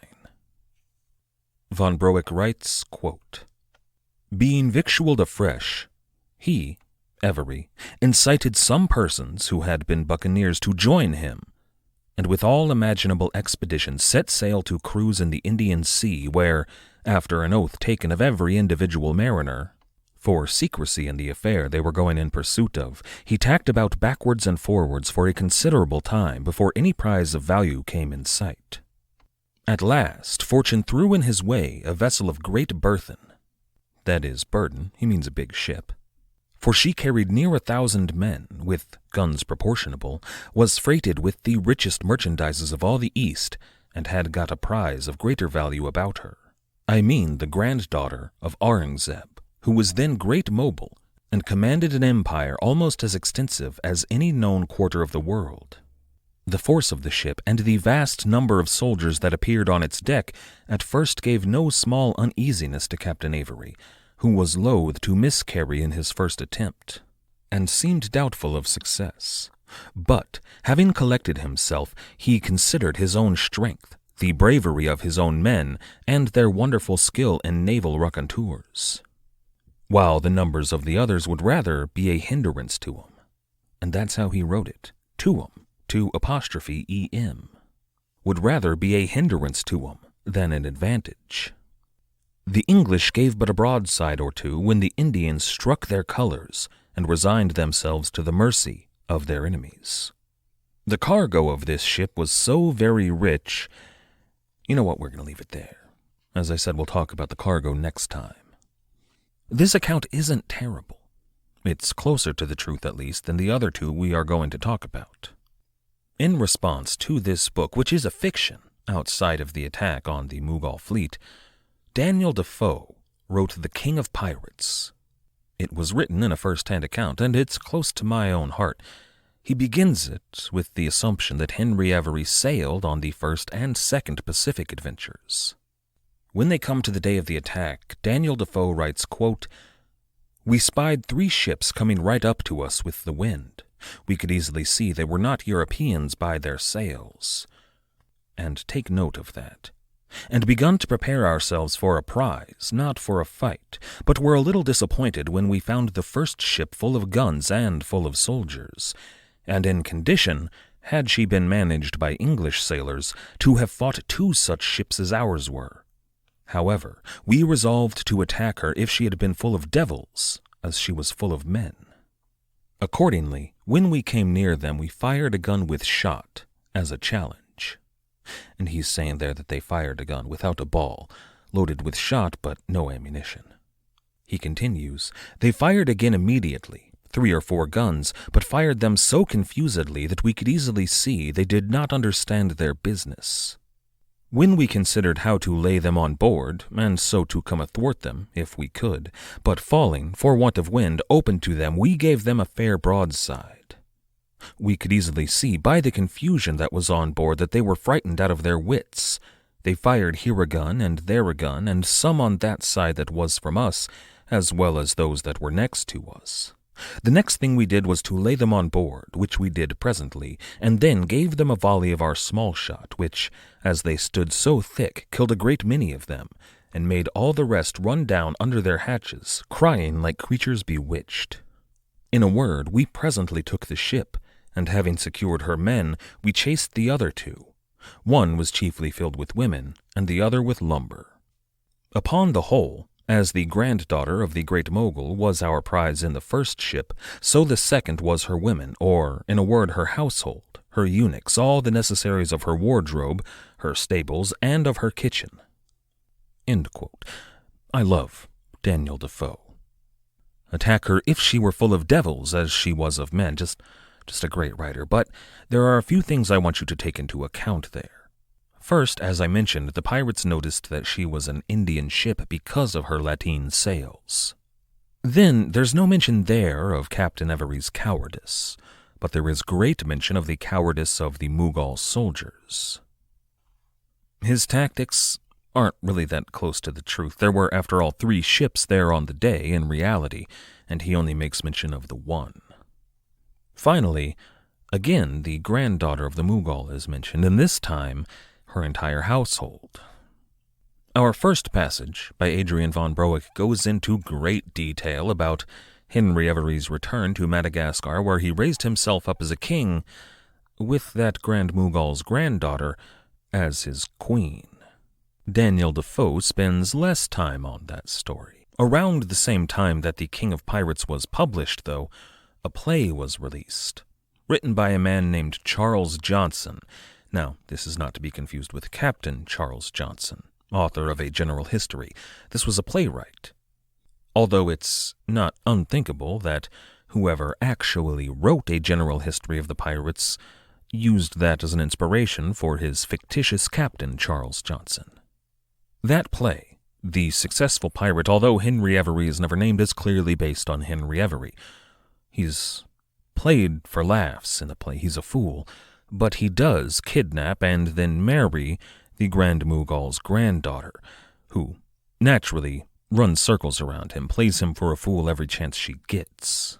Von Broek writes, quote, "Being victualled afresh, he, Avery, incited some persons who had been buccaneers to join him, and with all imaginable expedition set sail to cruise in the Indian Sea, where, after an oath taken of every individual mariner, for secrecy in the affair they were going in pursuit of, he tacked about backwards and forwards for a considerable time before any prize of value came in sight. At last fortune threw in his way a vessel of great burthen," that is, burden, he means a big ship, "for she carried near 1,000 men, with guns proportionable, was freighted with the richest merchandises of all the East, and had got a prize of greater value about her. I mean the granddaughter of Aurangzeb, who was then Great Mogul, and commanded an empire almost as extensive as any known quarter of the world. The force of the ship and the vast number of soldiers that appeared on its deck at first gave no small uneasiness to Captain Avery, who was loath to miscarry in his first attempt, and seemed doubtful of success. But, having collected himself, he considered his own strength, the bravery of his own men, and their wonderful skill in naval raconteurs, while the numbers of the others would rather be a hindrance to him. And that's how he wrote it, to him, to apostrophe E-M, would rather be a hindrance to him than an advantage. The English gave but a broadside or two when the Indians struck their colors and resigned themselves to the mercy of their enemies. The cargo of this ship was so very rich. You know what, we're going to leave it there. As I said, we'll talk about the cargo next time. This account isn't terrible. It's closer to the truth, at least, than the other two we are going to talk about. In response to this book, which is a fiction outside of the attack on the Mughal fleet, Daniel Defoe wrote The King of Pirates. It was written in a first-hand account, and it's close to my own heart. He begins it with the assumption that Henry Avery sailed on the first and second Pacific adventures. When they come to the day of the attack, Daniel Defoe writes, quote, "We spied 3 ships coming right up to us with the wind. We could easily see they were not Europeans by their sails. And take note of that. And begun to prepare ourselves for a prize, not for a fight, but were a little disappointed when we found the first ship full of guns and full of soldiers, and in condition, had she been managed by English sailors, to have fought 2 such ships as ours were. However, we resolved to attack her if she had been full of devils, as she was full of men. Accordingly, when we came near them, we fired a gun with shot, as a challenge." And he's saying there that they fired a gun without a ball, loaded with shot but no ammunition. He continues, "They fired again immediately, 3 or 4 guns, but fired them so confusedly that we could easily see they did not understand their business. When we considered how to lay them on board, and so to come athwart them, if we could, but falling, for want of wind, open to them, we gave them a fair broadside. We could easily see by the confusion that was on board that they were frightened out of their wits. They fired here a gun and there a gun, and some on that side that was from us, as well as those that were next to us. The next thing we did was to lay them on board, which we did presently, and then gave them a volley of our small shot, which, as they stood so thick, killed a great many of them, and made all the rest run down under their hatches, crying like creatures bewitched. In a word, we presently took the ship, and having secured her men, we chased the other 2. One was chiefly filled with women, and the other with lumber. Upon the whole, as the granddaughter of the Great Mogul was our prize in the first ship, so the second was her women, or, in a word, her household, her eunuchs, all the necessaries of her wardrobe, her stables, and of her kitchen." End quote. I love Daniel Defoe. Attack her if she were full of devils, as she was of men. Just a great writer. But there are a few things I want you to take into account there. First, as I mentioned, the pirates noticed that she was an Indian ship because of her lateen sails. Then, there's no mention there of Captain Avery's cowardice, but there is great mention of the cowardice of the Mughal soldiers. His tactics aren't really that close to the truth. There were, after all, 3 ships there on the day in reality, and he only makes mention of the one. Finally, again, the granddaughter of the Mughal is mentioned, and this time, her entire household. Our first passage, by Adrian von Broek, goes into great detail about Henry Every's return to Madagascar, where he raised himself up as a king, with that Grand Mughal's granddaughter as his queen. Daniel Defoe spends less time on that story. Around the same time that The King of Pirates was published, though, a play was released, written by a man named Charles Johnson. Now, this is not to be confused with Captain Charles Johnson, author of A General History. This was a playwright. Although it's not unthinkable that whoever actually wrote A General History of the Pirates used that as an inspiration for his fictitious Captain Charles Johnson. That play, The Successful Pirate, although Henry Every is never named, is clearly based on Henry Every. He's played for laughs in the play, he's a fool, but he does kidnap and then marry the Grand Mughal's granddaughter, who naturally runs circles around him, plays him for a fool every chance she gets.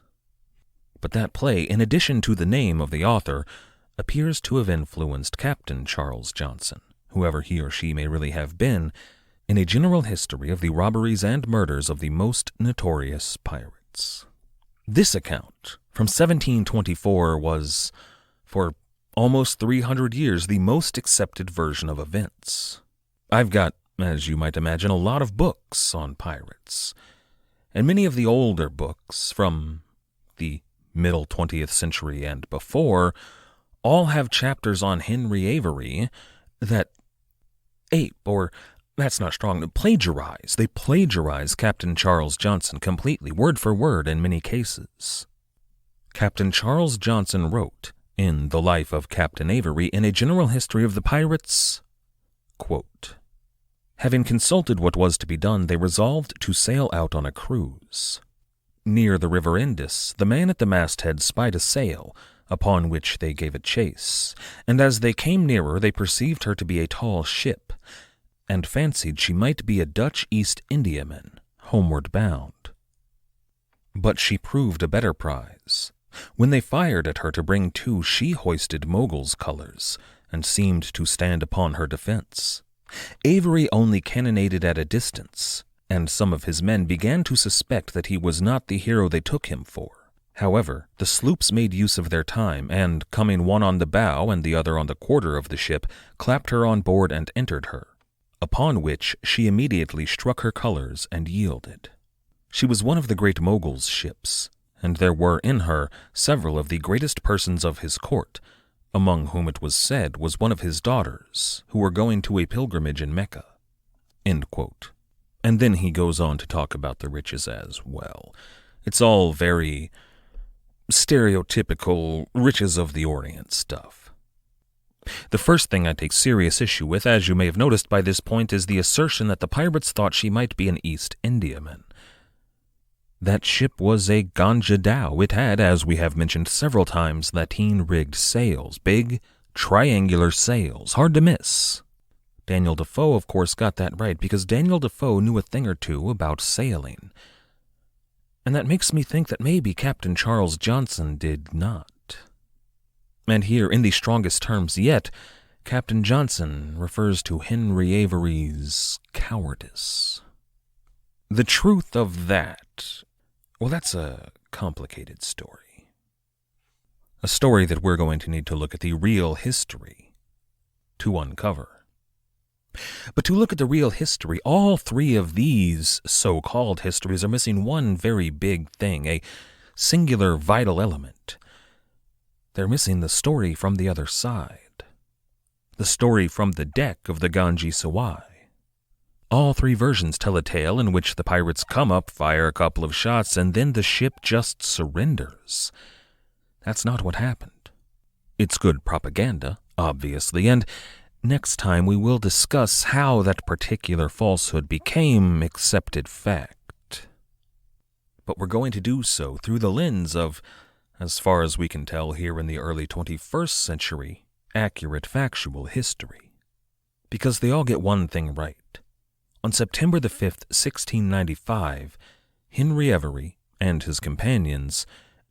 But that play, in addition to the name of the author, appears to have influenced Captain Charles Johnson, whoever he or she may really have been, in a general history of the robberies and murders of the most notorious pirates. This account, from 1724, was, for almost 300 years, the most accepted version of events. I've got, as you might imagine, a lot of books on pirates, and many of the older books, from the middle 20th century and before, all have chapters on Henry Avery that ape, or that's not strong, plagiarize. They plagiarize Captain Charles Johnson completely, word for word in many cases. Captain Charles Johnson wrote, in The Life of Captain Avery, in A General History of the Pirates, quote, "Having consulted what was to be done, they resolved to sail out on a cruise. Near the river Indus, the man at the masthead spied a sail, upon which they gave it chase, and as they came nearer they perceived her to be a tall ship, and fancied she might be a Dutch East Indiaman, homeward bound. But she proved a better prize. When they fired at her to bring to, she hoisted Mogul's colors, and seemed to stand upon her defense. Avery only cannonaded at a distance, and some of his men began to suspect that he was not the hero they took him for. However, the sloops made use of their time, and, coming one on the bow and the other on the quarter of the ship, clapped her on board and entered her, upon which she immediately struck her colors and yielded. She was one of the great Mogul's ships, and there were in her several of the greatest persons of his court, among whom it was said was one of his daughters, who were going to a pilgrimage in Mecca." End quote. And then he goes on to talk about the riches as well. It's all very stereotypical riches of the Orient stuff. The first thing I take serious issue with, as you may have noticed by this point, is the assertion that the pirates thought she might be an East Indiaman. That ship was a Ganj-i-Sawai. It had, as we have mentioned several times, lateen-rigged sails, big, triangular sails, hard to miss. Daniel Defoe, of course, got that right, because Daniel Defoe knew a thing or two about sailing. And that makes me think that maybe Captain Charles Johnson did not. And here, in the strongest terms yet, Captain Johnson refers to Henry Avery's cowardice. The truth of that, well, that's a complicated story. A story that we're going to need to look at the real history to uncover. But to look at the real history, all three of these so-called histories are missing one very big thing, a singular vital element. They're missing the story from the other side. The story from the deck of the Ganj-i-Sawai. All three versions tell a tale in which the pirates come up, fire a couple of shots, and then the ship just surrenders. That's not what happened. It's good propaganda, obviously, and next time we will discuss how that particular falsehood became accepted fact. But we're going to do so through the lens of, as far as we can tell here in the early 21st century, accurate factual history. Because they all get one thing right. On September the 5th, 1695, Henry Every and his companions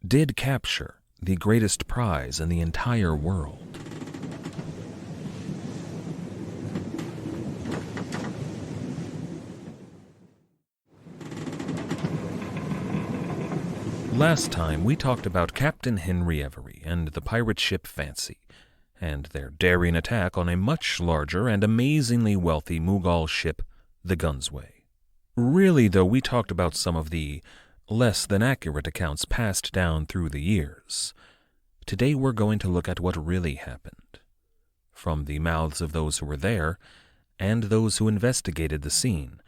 did capture the greatest prize in the entire world. Last time, we talked about Captain Henry Avery and the pirate ship Fancy, and their daring attack on a much larger and amazingly wealthy Mughal ship, the Gunsway. Really, though, we talked about some of the less-than-accurate accounts passed down through the years. Today we're going to look at what really happened, from the mouths of those who were there, and those who investigated the scene,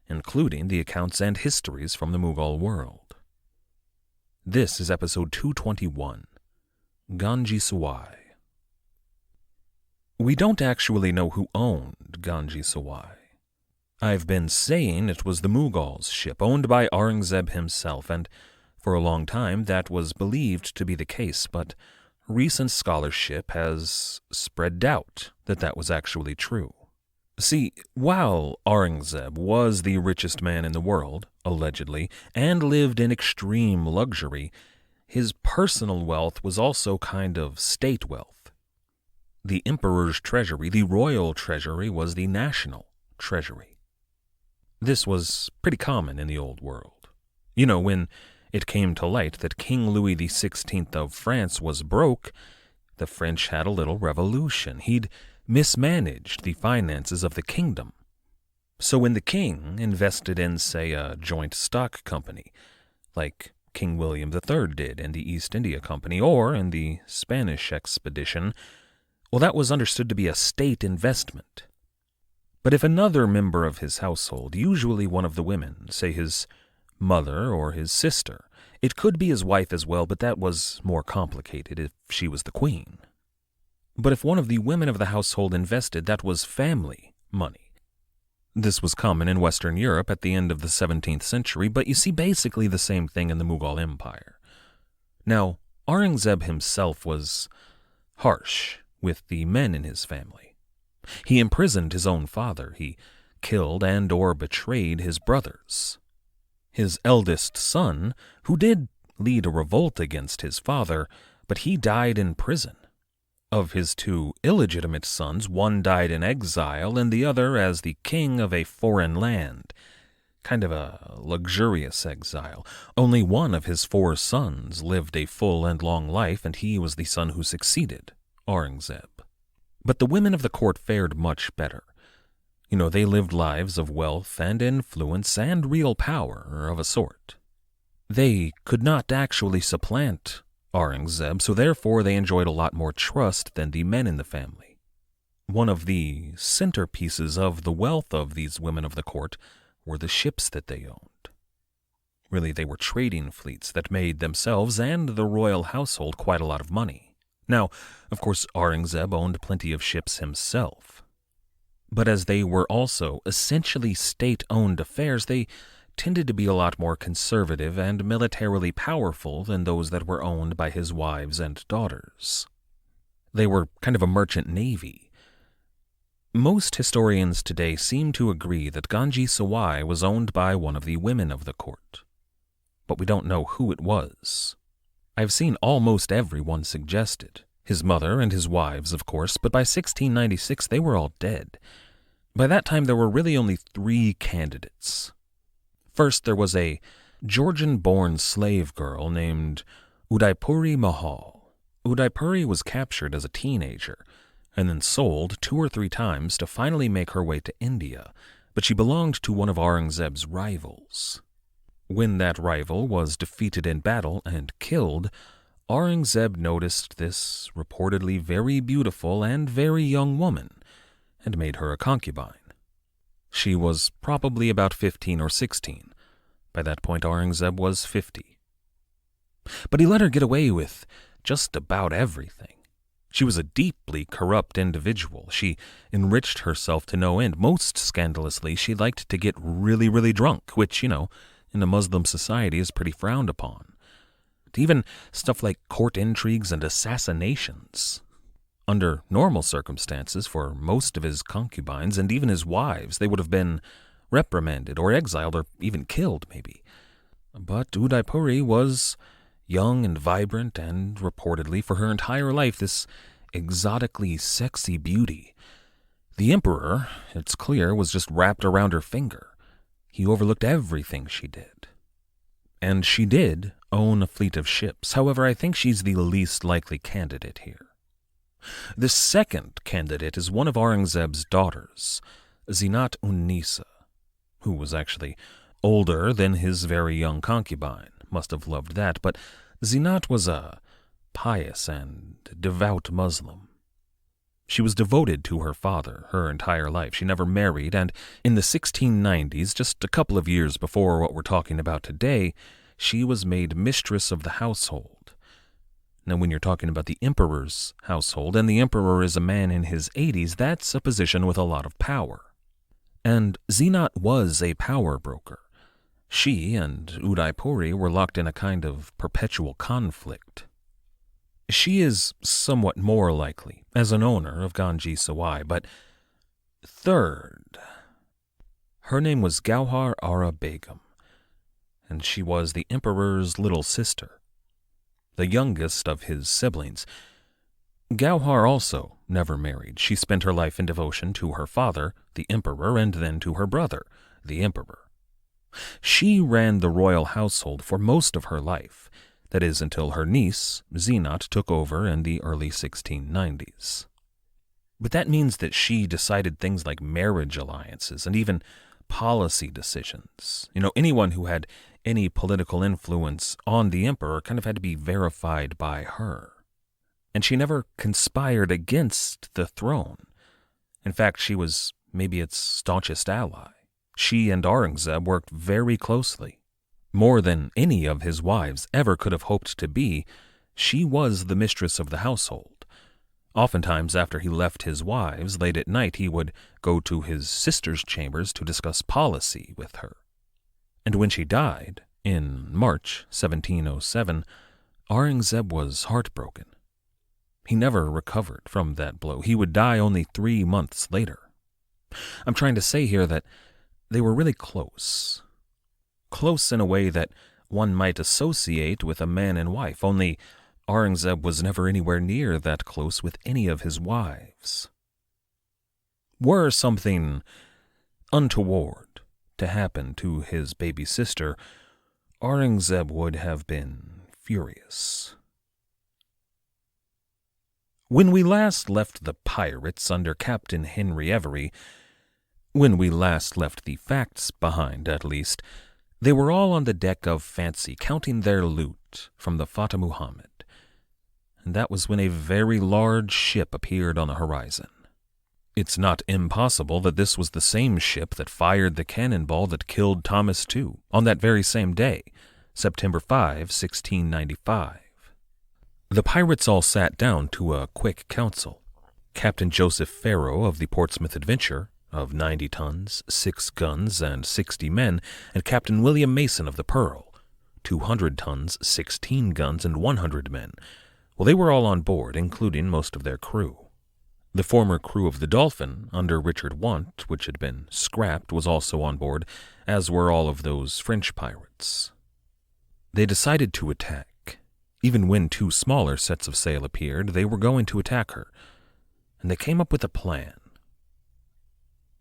including the accounts and histories from the Mughal world. This is episode 221, Ganj-i-Sawai. We don't actually know who owned Ganj-i-Sawai. I've been saying it was the Mughal's ship, owned by Aurangzeb himself, and for a long time that was believed to be the case, but recent scholarship has spread doubt that that was actually true. See, while Aurangzeb was the richest man in the world, allegedly, and lived in extreme luxury, his personal wealth was also kind of state wealth. The emperor's treasury, the royal treasury, was the national treasury. This was pretty common in the old world. You know, when it came to light that King Louis XVI of France was broke, the French had a little revolution. He'd mismanaged the finances of the kingdom. So when the king invested in, say, a joint stock company, like King William III did in the East India Company or in the Spanish expedition, well, that was understood to be a state investment. But if another member of his household, usually one of the women, say his mother or his sister, it could be his wife as well, but that was more complicated if she was the queen. But if one of the women of the household invested, that was family money. This was common in Western Europe at the end of the 17th century, but you see basically the same thing in the Mughal Empire. Now, Aurangzeb himself was harsh with the men in his family. He imprisoned his own father. He killed and or betrayed his brothers. His eldest son, who did lead a revolt against his father, but he died in prison. Of his two illegitimate sons, one died in exile and the other as the king of a foreign land. Kind of a luxurious exile. Only one of his 4 sons lived a full and long life, and he was the son who succeeded Aurangzeb. But the women of the court fared much better. You know, they lived lives of wealth and influence and real power of a sort. They could not actually supplant Aurangzeb, so therefore they enjoyed a lot more trust than the men in the family. One of the centerpieces of the wealth of these women of the court were the ships that they owned. Really, they were trading fleets that made themselves and the royal household quite a lot of money. Now, of course, Aurangzeb owned plenty of ships himself. But as they were also essentially state-owned affairs, they tended to be a lot more conservative and militarily powerful than those that were owned by his wives and daughters. They were kind of a merchant navy. Most historians today seem to agree that Ganj-i-Sawai was owned by one of the women of the court, but we don't know who it was. I've seen almost everyone suggested. His mother and his wives, of course, but by 1696 they were all dead. By that time there were really only 3 candidates. First, there was a Georgian-born slave girl named Udaipuri Mahal. Udaipuri was captured as a teenager and then sold 2 or 3 times to finally make her way to India, but she belonged to one of Aurangzeb's rivals. When that rival was defeated in battle and killed, Aurangzeb noticed this reportedly very beautiful and very young woman and made her a concubine. She was probably about 15 or 16. By that point, Aurangzeb was 50. But he let her get away with just about everything. She was a deeply corrupt individual. She enriched herself to no end. Most scandalously, she liked to get really, really drunk, which, in a Muslim society is pretty frowned upon. Even stuff like court intrigues and assassinations. Under normal circumstances, for most of his concubines and even his wives, they would have been reprimanded or exiled or even killed, maybe. But Udaipuri was young and vibrant, and reportedly for her entire life this exotically sexy beauty. The emperor, it's clear, was just wrapped around her finger. He overlooked everything she did. And she did own a fleet of ships. However, I think she's the least likely candidate here. The second candidate is one of Aurangzeb's daughters, Zinat-un-Nisa, who was actually older than his very young concubine. Must have loved that, but Zinat was a pious and devout Muslim. She was devoted to her father her entire life. She never married, and in the 1690s, just a couple of years before what we're talking about today, she was made mistress of the household. Now, when you're talking about the emperor's household, and the emperor is a man in his 80s, that's a position with a lot of power. And Zinat was a power broker. She and Udaipuri were locked in a kind of perpetual conflict. She is somewhat more likely as an owner of Ganj-i-Sawai, but third, her name was Gauhar Ara Begum, and she was the emperor's little sister, the youngest of his siblings. Gauhar also never married. She spent her life in devotion to her father, the emperor, and then to her brother, the emperor. She ran the royal household for most of her life, that is, until her niece, Zinat, took over in the early 1690s. But that means that she decided things like marriage alliances and even policy decisions. Anyone who had any political influence on the emperor kind of had to be verified by her. And she never conspired against the throne. In fact, she was maybe its staunchest ally. She and Aurangzeb worked very closely. More than any of his wives ever could have hoped to be, she was the mistress of the household. Oftentimes, after he left his wives, late at night he would go to his sister's chambers to discuss policy with her. And when she died, in March 1707, Aurangzeb was heartbroken. He never recovered from that blow. He would die only 3 months later. I'm trying to say here that they were really close. Close in a way that one might associate with a man and wife, only Aurangzeb was never anywhere near that close with any of his wives. Were something untoward to happen to his baby sister, Aurangzeb would have been furious. When we last left the pirates under Captain Henry Avery, when we last left the facts behind, at least, they were all on the deck of Fancy, counting their loot from the Fateh Muhammad, and that was when a very large ship appeared on the horizon. It's not impossible that this was the same ship that fired the cannonball that killed Thomas Tew on that very same day, September 5, 1695. The pirates all sat down to a quick council. Captain Joseph Farrow of the Portsmouth Adventure, of 90 tons, 6 guns, and 60 men, and Captain William Mason of the Pearl, 200 tons, 16 guns, and 100 men. Well, they were all on board, including most of their crew. The former crew of the Dolphin, under Richard Want, which had been scrapped, was also on board, as were all of those French pirates. They decided to attack. Even when 2 smaller sets of sail appeared, they were going to attack her, and they came up with a plan.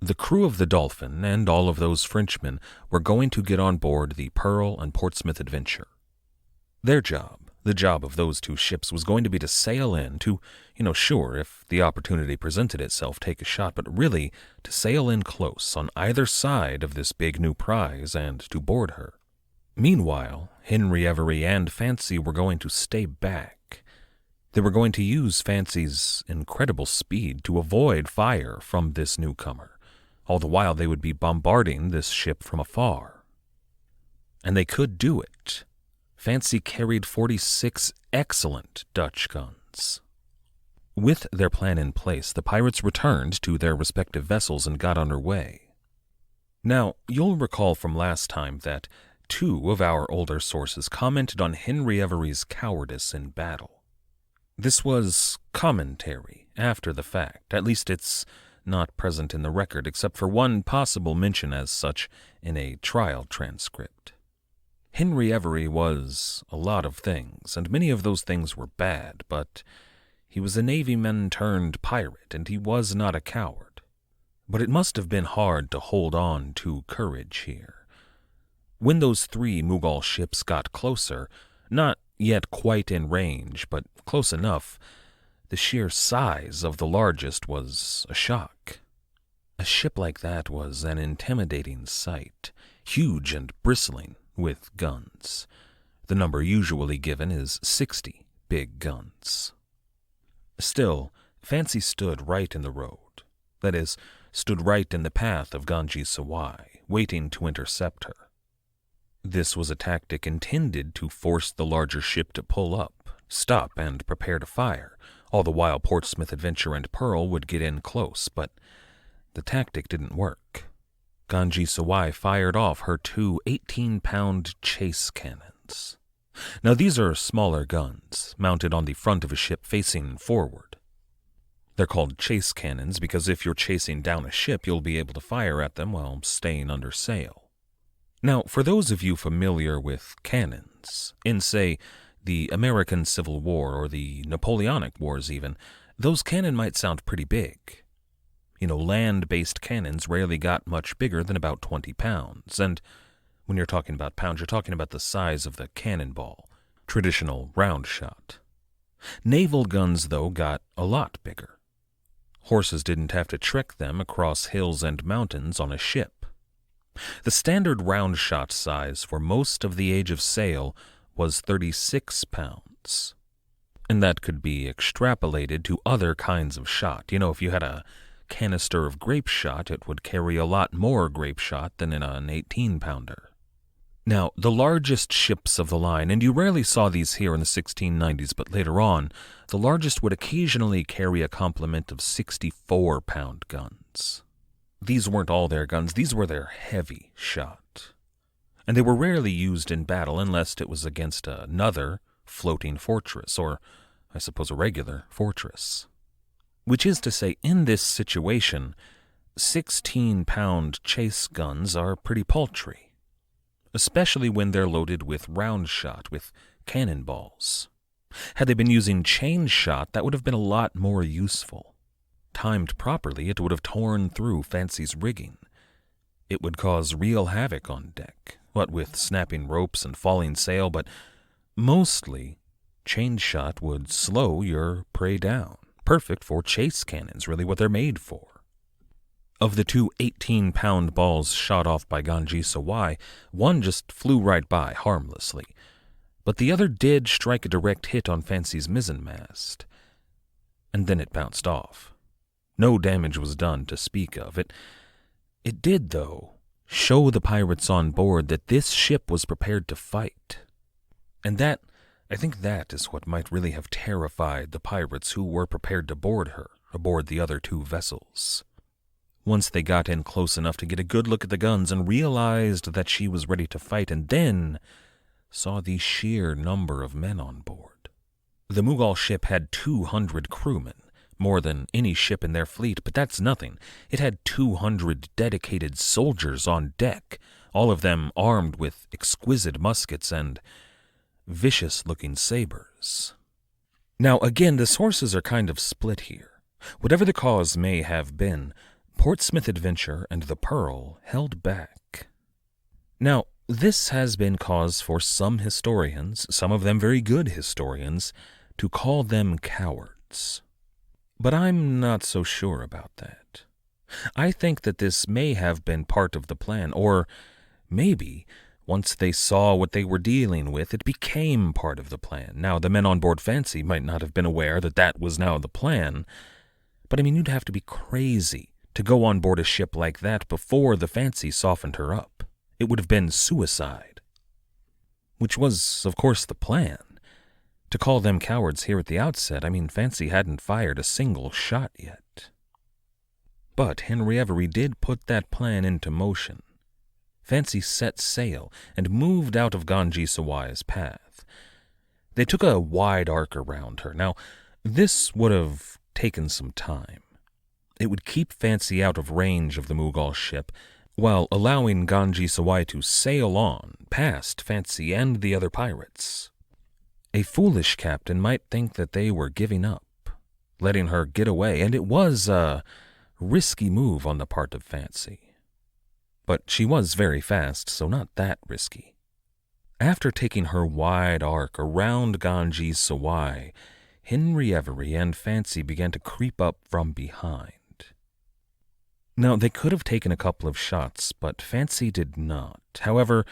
The crew of the Dolphin and all of those Frenchmen were going to get on board the Pearl and Portsmouth Adventure. Their job, the job of those 2 ships, was going to be to sail in, to, sure, if the opportunity presented itself, take a shot, but really to sail in close on either side of this big new prize and to board her. Meanwhile, Henry Avery and Fancy were going to stay back. They were going to use Fancy's incredible speed to avoid fire from this newcomer. All the while they would be bombarding this ship from afar. And they could do it. Fancy carried 46 excellent Dutch guns. With their plan in place, the pirates returned to their respective vessels and got under way. Now, you'll recall from last time that 2 of our older sources commented on Henry Avery's cowardice in battle. This was commentary after the fact. At least it's not present in the record, except for one possible mention as such in a trial transcript. Henry Avery was a lot of things, and many of those things were bad, but he was a Navyman turned pirate, and he was not a coward. But it must have been hard to hold on to courage here. When those 3 Mughal ships got closer, not yet quite in range, but close enough, the sheer size of the largest was a shock. A ship like that was an intimidating sight, huge and bristling with guns. The number usually given is 60 big guns. Still, Fancy stood right in the road. That is, stood right in the path of Ganj-i-Sawai, waiting to intercept her. This was a tactic intended to force the larger ship to pull up, stop, and prepare to fire, all the while Portsmouth Adventure and Pearl would get in close, but the tactic didn't work. Ganj-i-Sawai fired off her 2 18-pound chase cannons. Now these are smaller guns, mounted on the front of a ship facing forward. They're called chase cannons because if you're chasing down a ship, you'll be able to fire at them while staying under sail. Now, for those of you familiar with cannons, in, say, the American Civil War or the Napoleonic Wars even, those cannon might sound pretty big. Land-based cannons rarely got much bigger than about 20 pounds, and when you're talking about pounds, you're talking about the size of the cannonball, traditional round shot. Naval guns, though, got a lot bigger. Horses didn't have to trek them across hills and mountains on a ship. The standard round shot size for most of the age of sail was 36 pounds. And that could be extrapolated to other kinds of shot. If you had a canister of grape shot, it would carry a lot more grape shot than in an 18-pounder. Now, the largest ships of the line, and you rarely saw these here in the 1690s, but later on, the largest would occasionally carry a complement of 64-pound guns. These weren't all their guns, these were their heavy shot. And they were rarely used in battle unless it was against another floating fortress, or I suppose a regular fortress. Which is to say, in this situation, 16-pound chase guns are pretty paltry, especially when they're loaded with round shot, with cannonballs. Had they been using chain shot, that would have been a lot more useful. Timed properly, it would have torn through Fancy's rigging. It would cause real havoc on deck, what with snapping ropes and falling sail, but mostly, chain shot would slow your prey down. Perfect for chase cannons, really what they're made for. Of the 2 18-pound balls shot off by Ganj-i-Sawai, one just flew right by, harmlessly, but the other did strike a direct hit on Fancy's mizzenmast, and then it bounced off. No damage was done to speak of. It did, though, show the pirates on board that this ship was prepared to fight. And I think that is what might really have terrified the pirates who were prepared to board her, aboard the other 2 vessels. Once they got in close enough to get a good look at the guns and realized that she was ready to fight, and then saw the sheer number of men on board. The Mughal ship had 200 crewmen, more than any ship in their fleet, but that's nothing. It had 200 dedicated soldiers on deck, all of them armed with exquisite muskets and vicious-looking sabers. Now, again, the sources are kind of split here. Whatever the cause may have been, Portsmouth Adventure and the Pearl held back. Now, this has been cause for some historians, some of them very good historians, to call them cowards. But I'm not so sure about that. I think that this may have been part of the plan, or maybe once they saw what they were dealing with, it became part of the plan. Now, the men on board Fancy might not have been aware that that was now the plan, but you'd have to be crazy to go on board a ship like that before the Fancy softened her up. It would have been suicide. Which was, of course, the plan. To call them cowards here at the outset, Fancy hadn't fired a single shot yet. But Henry Avery did put that plan into motion. Fancy set sail and moved out of Ganj-i-Sawai's path. They took a wide arc around her. Now, this would have taken some time. It would keep Fancy out of range of the Mughal ship, while allowing Ganj-i-Sawai to sail on past Fancy and the other pirates. A foolish captain might think that they were giving up, letting her get away, and it was a risky move on the part of Fancy. But she was very fast, so not that risky. After taking her wide arc around Ganj-i-Sawai, Henry Avery and Fancy began to creep up from behind. Now, they could have taken a couple of shots, but Fancy did not. However,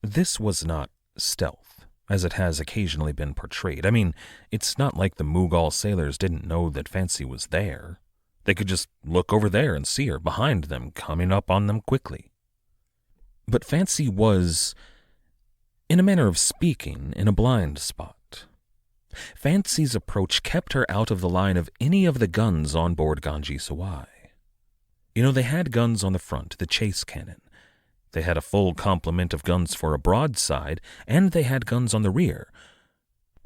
this was not stealth, as it has occasionally been portrayed. I mean, it's not like the Mughal sailors didn't know that Fancy was there. They could just look over there and see her behind them, coming up on them quickly. But Fancy was, in a manner of speaking, in a blind spot. Fancy's approach kept her out of the line of any of the guns on board Ganj-i-Sawai. You know, they had guns on the front, the chase cannon. They had a full complement of guns for a broadside, and they had guns on the rear.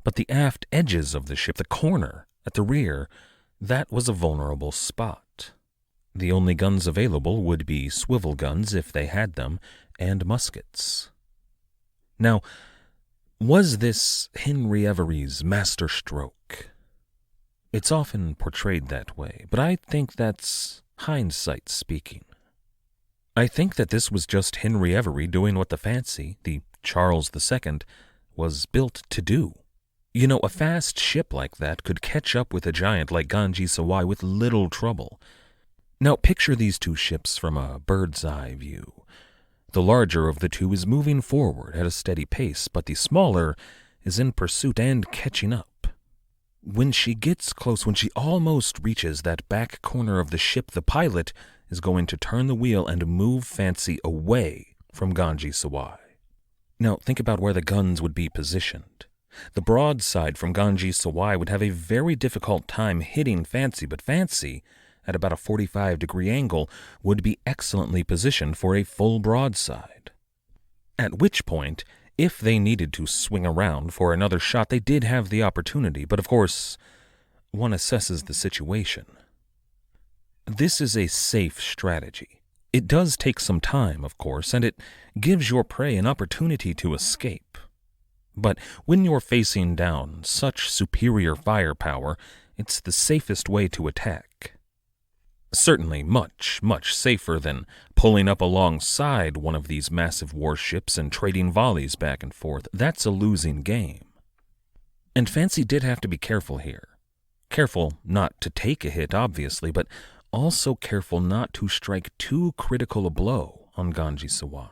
But the aft edges of the ship, the corner at the rear, that was a vulnerable spot. The only guns available would be swivel guns, if they had them, and muskets. Now, was this Henry Avery's master stroke? It's often portrayed that way, but I think that's hindsight speaking. I think that this was just Henry Avery doing what the Fancy, the Charles II, was built to do. You know, a fast ship like that could catch up with a giant like Ganj-i-Sawai with little trouble. Now picture these two ships from a bird's eye view. The larger of the two is moving forward at a steady pace, but the smaller is in pursuit and catching up. When she gets close, when she almost reaches that back corner of the ship, the pilot is going to turn the wheel and move Fancy away from Ganj-i-Sawai. Now think about where the guns would be positioned. The broadside from Ganj-i-Sawai would have a very difficult time hitting Fancy, but Fancy, at about a 45-degree angle, would be excellently positioned for a full broadside. At which point, if they needed to swing around for another shot, they did have the opportunity, but of course, one assesses the situation. This is a safe strategy. It does take some time, of course, and it gives your prey an opportunity to escape. But when you're facing down such superior firepower, it's the safest way to attack. Certainly much, much safer than pulling up alongside one of these massive warships and trading volleys back and forth. That's a losing game. And Fancy did have to be careful here. Careful not to take a hit, obviously, but also careful not to strike too critical a blow on Ganj-i-Sawai.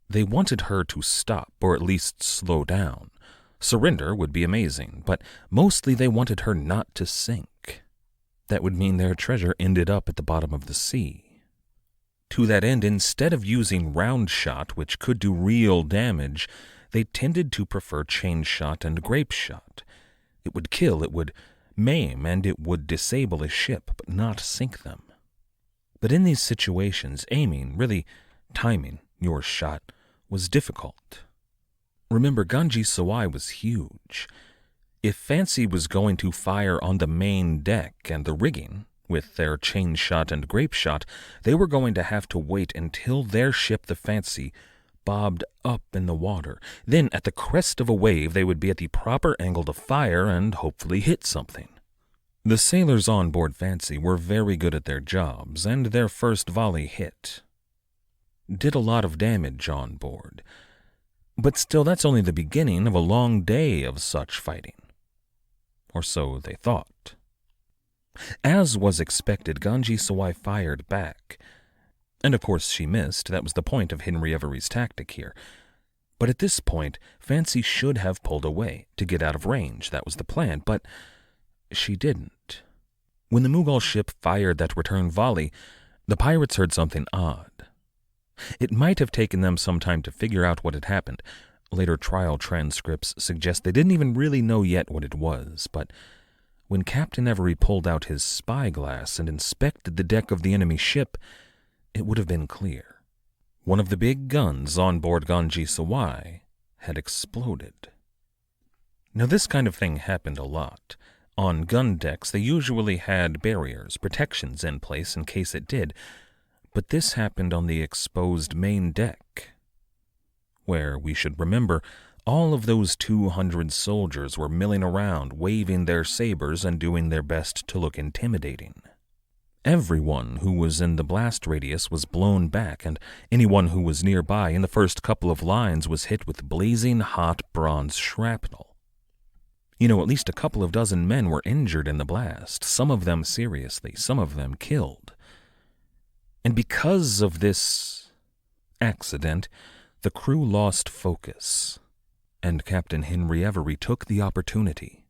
They wanted her to stop, or at least slow down. Surrender would be amazing, but mostly they wanted her not to sink. That would mean their treasure ended up at the bottom of the sea. To that end, instead of using round shot, which could do real damage, they tended to prefer chain shot and grape shot. It would kill, it would maim, and it would disable a ship, but not sink them. But in these situations, aiming, really timing your shot, was difficult. Remember, Ganj-i-Sawai was huge. If Fancy was going to fire on the main deck and the rigging, with their chain shot and grape shot, they were going to have to wait until their ship, the Fancy, bobbed up in the water. Then, at the crest of a wave, they would be at the proper angle to fire and hopefully hit something. The sailors on board Fancy were very good at their jobs, and their first volley hit. Did a lot of damage on board. But still, that's only the beginning of a long day of such fighting. Or so they thought. As was expected, Ganj-i-Sawai fired back. And of course she missed. That was the point of Henry Avery's tactic here. But at this point, Fancy should have pulled away to get out of range. That was the plan, but she didn't. When the Mughal ship fired that return volley, the pirates heard something odd. It might have taken them some time to figure out what had happened. Later trial transcripts suggest they didn't even really know yet what it was, but when Captain Avery pulled out his spyglass and inspected the deck of the enemy ship, it would have been clear. One of the big guns on board Ganj-i-Sawai had exploded. Now this kind of thing happened a lot. On gun decks, they usually had barriers, protections in place in case it did. But this happened on the exposed main deck, where, we should remember, all of those 200 soldiers were milling around, waving their sabers and doing their best to look intimidating. Everyone who was in the blast radius was blown back, and anyone who was nearby in the first couple of lines was hit with blazing hot bronze shrapnel. At least a couple of dozen men were injured in the blast, some of them seriously, some of them killed. And because of this accident, the crew lost focus, and Captain Henry Avery took the opportunity.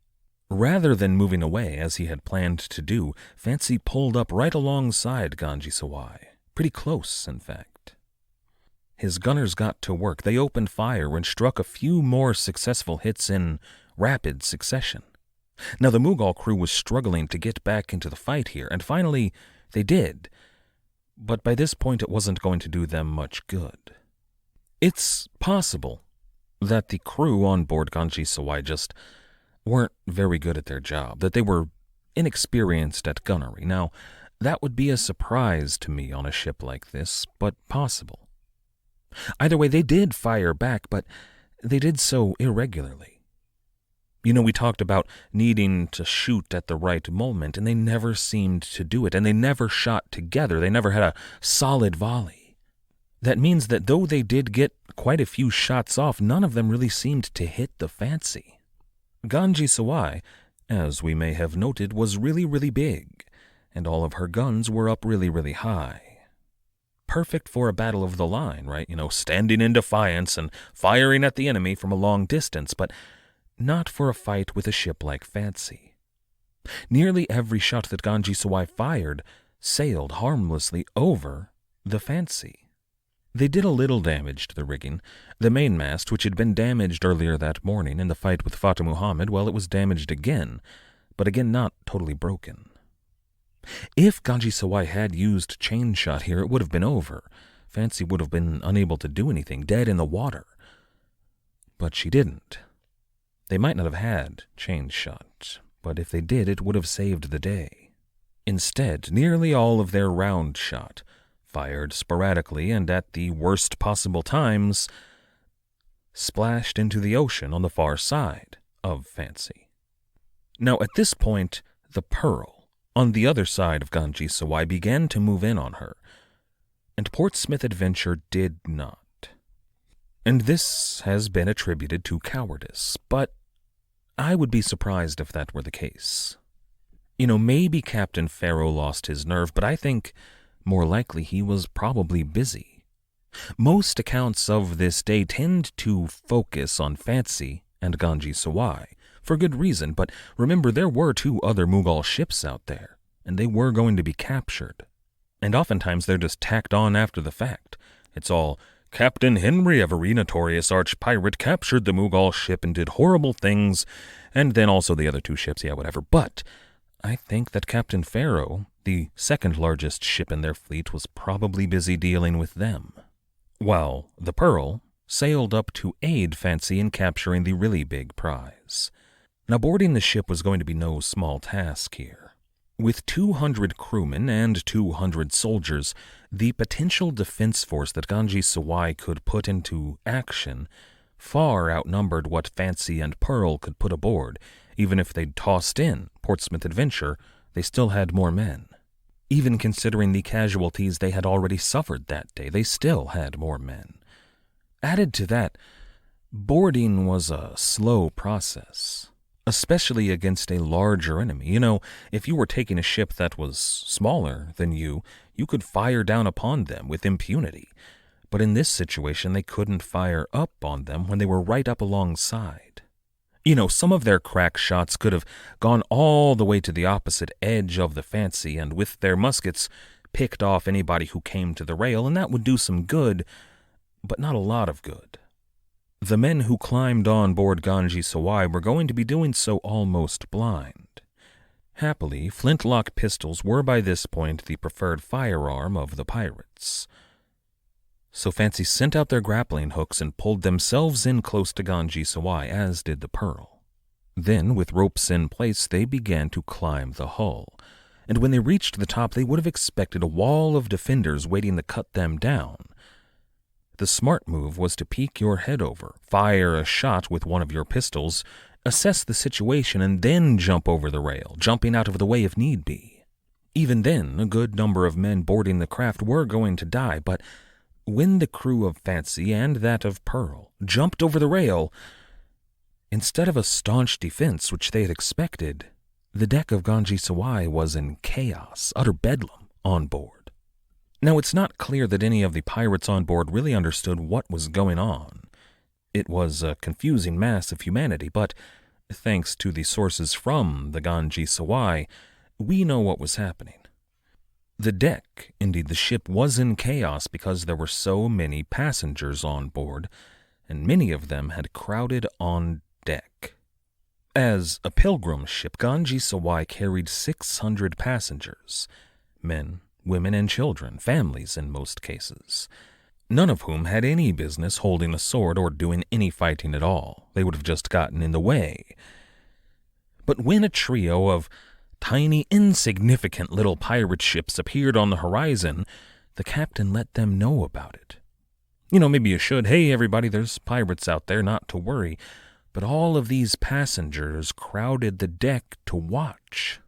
Rather than moving away as he had planned to do, Fancy pulled up right alongside Ganj-i-Sawai, pretty close, in fact. His gunners got to work. They opened fire and struck a few more successful hits in rapid succession. Now, the Mughal crew was struggling to get back into the fight here, and finally they did. But by this point, it wasn't going to do them much good. It's possible that the crew on board Ganj-i-Sawai just weren't very good at their job, that they were inexperienced at gunnery. Now, that would be a surprise to me on a ship like this, but possible. Either way, they did fire back, but they did so irregularly. We talked about needing to shoot at the right moment, and they never seemed to do it, and they never shot together. They never had a solid volley. That means that though they did get quite a few shots off, none of them really seemed to hit the Fancy. Ganj-i-Sawai, as we may have noted, was really, really big, and all of her guns were up really, really high. Perfect for a battle of the line, right? Standing in defiance and firing at the enemy from a long distance, but not for a fight with a ship like Fancy. Nearly every shot that Ganj-i-Sawai fired sailed harmlessly over the Fancy. They did a little damage to the rigging. The mainmast, which had been damaged earlier that morning in the fight with Fateh Muhammad, it was damaged again, but again not totally broken. If Ganj-i-Sawai had used chain shot here, it would have been over. Fancy would have been unable to do anything, dead in the water. But she didn't. They might not have had chain shot, but if they did, it would have saved the day. Instead, nearly all of their round shot, fired sporadically and at the worst possible times, splashed into the ocean on the far side of Fancy. Now, at this point, the Pearl, on the other side of Ganj-i-Sawai, began to move in on her, and Portsmouth Adventure did not. And this has been attributed to cowardice, but I would be surprised if that were the case. Maybe Captain Farrow lost his nerve, but I think more likely he was probably busy. Most accounts of this day tend to focus on Fancy and Ganj-i-Sawai, for good reason, but remember there were 2 other Mughal ships out there, and they were going to be captured. And oftentimes they're just tacked on after the fact. It's all, Captain Henry Avery, notorious arch-pirate, captured the Mughal ship and did horrible things, and then also the other 2 ships, whatever. But I think that Captain Farrow, the second largest ship in their fleet, was probably busy dealing with them, while the Pearl sailed up to aid Fancy in capturing the really big prize. Now, boarding the ship was going to be no small task here. With 200 crewmen and 200 soldiers, the potential defense force that Ganj-i-Sawai could put into action far outnumbered what Fancy and Pearl could put aboard. Even if they'd tossed in Portsmouth Adventure, they still had more men. Even considering the casualties they had already suffered that day, they still had more men. Added to that, boarding was a slow process, especially against a larger enemy. If you were taking a ship that was smaller than you could fire down upon them with impunity. But in this situation, they couldn't fire up on them when they were right up alongside. Some of their crack shots could have gone all the way to the opposite edge of the Fancy and with their muskets picked off anybody who came to the rail, and that would do some good, but not a lot of good. The men who climbed on board Ganj-i-Sawai were going to be doing so almost blind. Happily, flintlock pistols were by this point the preferred firearm of the pirates. So Fancy sent out their grappling hooks and pulled themselves in close to Ganj-i-Sawai, as did the Pearl. Then, with ropes in place, they began to climb the hull. and when they reached the top, they would have expected a wall of defenders waiting to cut them down. The smart move was to peek your head over, fire a shot with one of your pistols, assess the situation, and then jump over the rail, jumping out of the way if need be. Even then, a good number of men boarding the craft were going to die, but when the crew of Fancy and that of Pearl jumped over the rail, instead of a staunch defense which they had expected, the deck of Ganj-i-Sawai was in chaos, utter bedlam, on board. Now, it's not clear that any of the pirates on board really understood what was going on. It was a confusing mass of humanity, but thanks to the sources from the Ganj-i-Sawai, we know what was happening. The deck, indeed the ship, was in chaos because there were so many passengers on board, and many of them had crowded on deck. As a pilgrim ship, Ganj-i-Sawai carried 600 passengers, men, women, and children, families in most cases, none of whom had any business holding a sword or doing any fighting at all. They would have just gotten in the way. But when a trio of tiny, insignificant little pirate ships appeared on the horizon, the captain let them know about it. Maybe you should. Hey, everybody, there's pirates out there, not to worry. But all of these passengers crowded the deck to watch.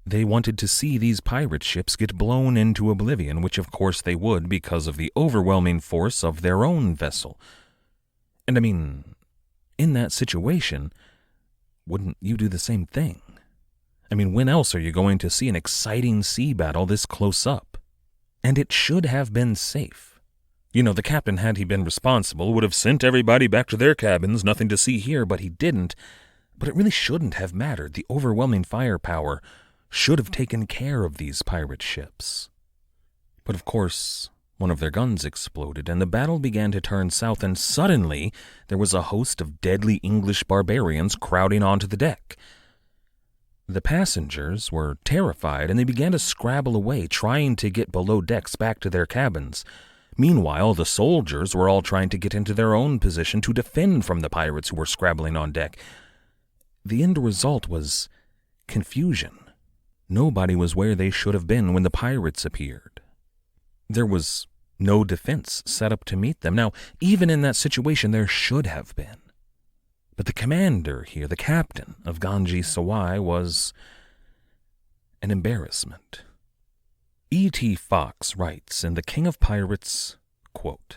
They wanted to see these pirate ships get blown into oblivion, which of course they would because of the overwhelming force of their own vessel. And in that situation, wouldn't you do the same thing? When else are you going to see an exciting sea battle this close up? And it should have been safe. The captain, had he been responsible, would have sent everybody back to their cabins, nothing to see here, but he didn't. But it really shouldn't have mattered. The overwhelming firepower should have taken care of these pirate ships. But of course, one of their guns exploded, and the battle began to turn south, and suddenly there was a host of deadly English barbarians crowding onto the deck. The passengers were terrified, and they began to scrabble away, trying to get below decks back to their cabins. Meanwhile, the soldiers were all trying to get into their own position to defend from the pirates who were scrabbling on deck. The end result was confusion. Nobody was where they should have been when the pirates appeared. There was no defense set up to meet them. Now, even in that situation, there should have been. But the commander here, the captain of Ganj-i-Sawai, was an embarrassment. E.T. Fox writes in The King of Pirates, quote,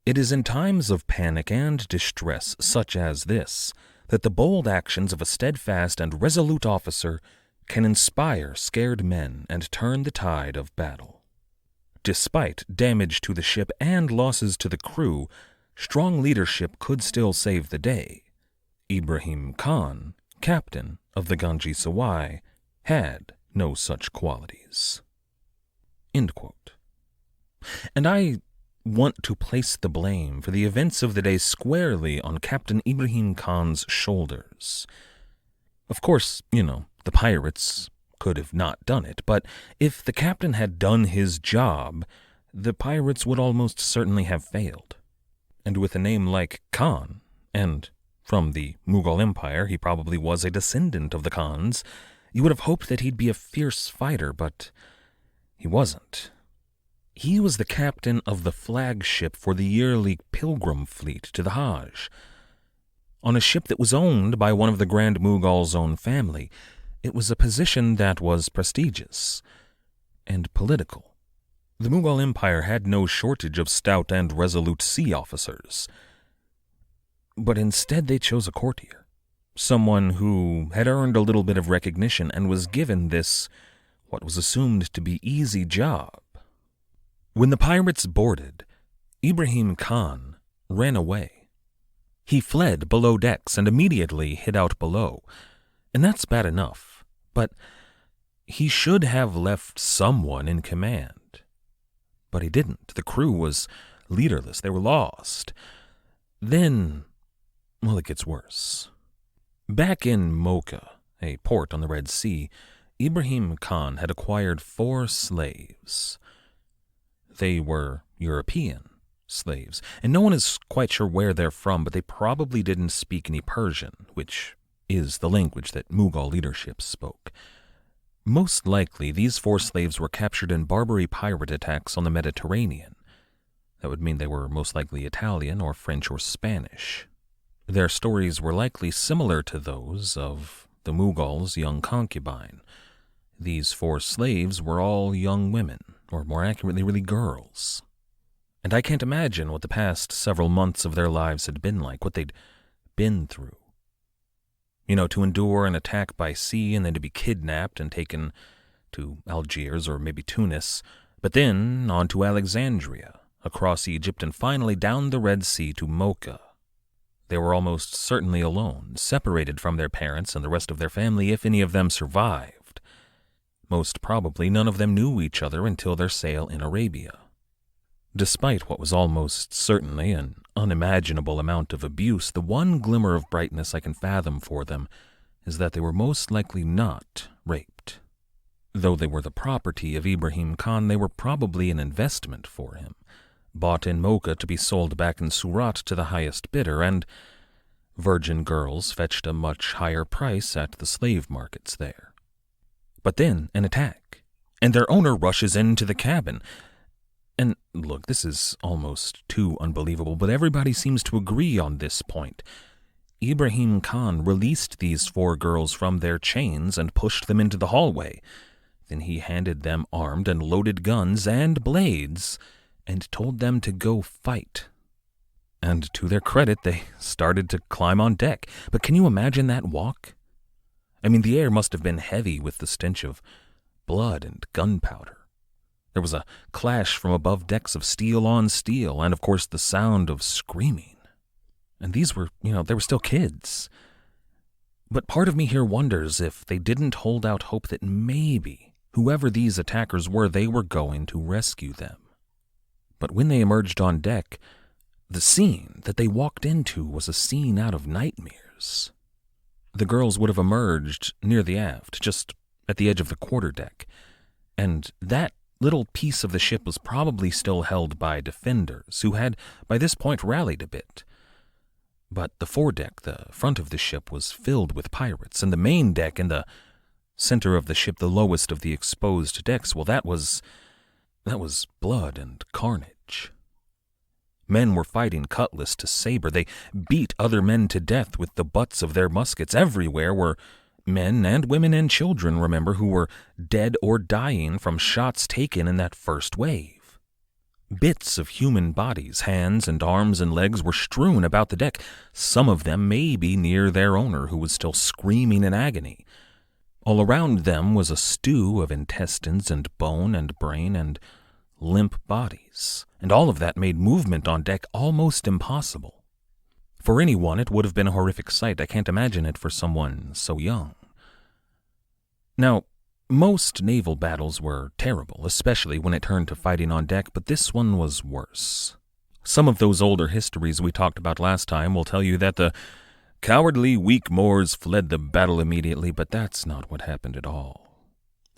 "It is in times of panic and distress such as this that the bold actions of a steadfast and resolute officer can inspire scared men and turn the tide of battle. Despite damage to the ship and losses to the crew, strong leadership could still save the day. Ibrahim Khan, captain of the Ganj-i-Sawai, had no such qualities." End quote. And I want to place the blame for the events of the day squarely on Captain Ibrahim Khan's shoulders. Of course, the pirates could have not done it, but if the captain had done his job, the pirates would almost certainly have failed. And with a name like Khan, and from the Mughal Empire, he probably was a descendant of the Khans, you would have hoped that he'd be a fierce fighter, but he wasn't. He was the captain of the flagship for the yearly pilgrim fleet to the Hajj. On a ship that was owned by one of the Grand Mughal's own family, it was a position that was prestigious and political. The Mughal Empire had no shortage of stout and resolute sea officers. But instead they chose a courtier, someone who had earned a little bit of recognition and was given this, what was assumed to be easy job. When the pirates boarded, Ibrahim Khan ran away. He fled below decks and immediately hid out below, and that's bad enough, but he should have left someone in command. But he didn't. The crew was leaderless. They were lost. Then, it gets worse. Back in Mocha, a port on the Red Sea, Ibrahim Khan had acquired 4 slaves. They were European slaves, and no one is quite sure where they're from, but they probably didn't speak any Persian, which is the language that Mughal leadership spoke. Most likely, these 4 slaves were captured in Barbary pirate attacks on the Mediterranean. That would mean they were most likely Italian or French or Spanish. Their stories were likely similar to those of the Mughal's young concubine. These 4 slaves were all young women, or more accurately, really girls. And I can't imagine what the past several months of their lives had been like, what they'd been through. To endure an attack by sea and then to be kidnapped and taken to Algiers or maybe Tunis, but then on to Alexandria, across Egypt, and finally down the Red Sea to Mocha. They were almost certainly alone, separated from their parents and the rest of their family, if any of them survived. Most probably none of them knew each other until their sail in Arabia. Despite what was almost certainly an unimaginable amount of abuse, the one glimmer of brightness I can fathom for them is that they were most likely not raped. Though they were the property of Ibrahim Khan, they were probably an investment for him, bought in Mocha to be sold back in Surat to the highest bidder, and virgin girls fetched a much higher price at the slave markets there. But then an attack, and their owner rushes into the cabin. And look, this is almost too unbelievable, but everybody seems to agree on this point. Ibrahim Khan released these 4 girls from their chains and pushed them into the hallway. Then he handed them armed and loaded guns and blades and told them to go fight. And to their credit, they started to climb on deck. But can you imagine that walk? I mean, the air must have been heavy with the stench of blood and gunpowder. There was a clash from above decks of steel on steel, and of course the sound of screaming. And these were, they were still kids. But part of me here wonders if they didn't hold out hope that maybe, whoever these attackers were, they were going to rescue them. But when they emerged on deck, the scene that they walked into was a scene out of nightmares. The girls would have emerged near the aft, just at the edge of the quarterdeck, and that little piece of the ship was probably still held by defenders, who had by this point rallied a bit. But the foredeck, the front of the ship, was filled with pirates, and the main deck in the center of the ship, the lowest of the exposed decks, well, that was blood and carnage. Men were fighting cutlass to saber. They beat other men to death with the butts of their muskets. Everywhere were men and women and children, remember, who were dead or dying from shots taken in that first wave. Bits of human bodies, hands and arms and legs, were strewn about the deck, some of them maybe near their owner, who was still screaming in agony. All around them was a stew of intestines and bone and brain and limp bodies, and all of that made movement on deck almost impossible. For anyone, it would have been a horrific sight. I can't imagine it for someone so young. Now, most naval battles were terrible, especially when it turned to fighting on deck, but this one was worse. Some of those older histories we talked about last time will tell you that the cowardly, weak Moors fled the battle immediately, but that's not what happened at all.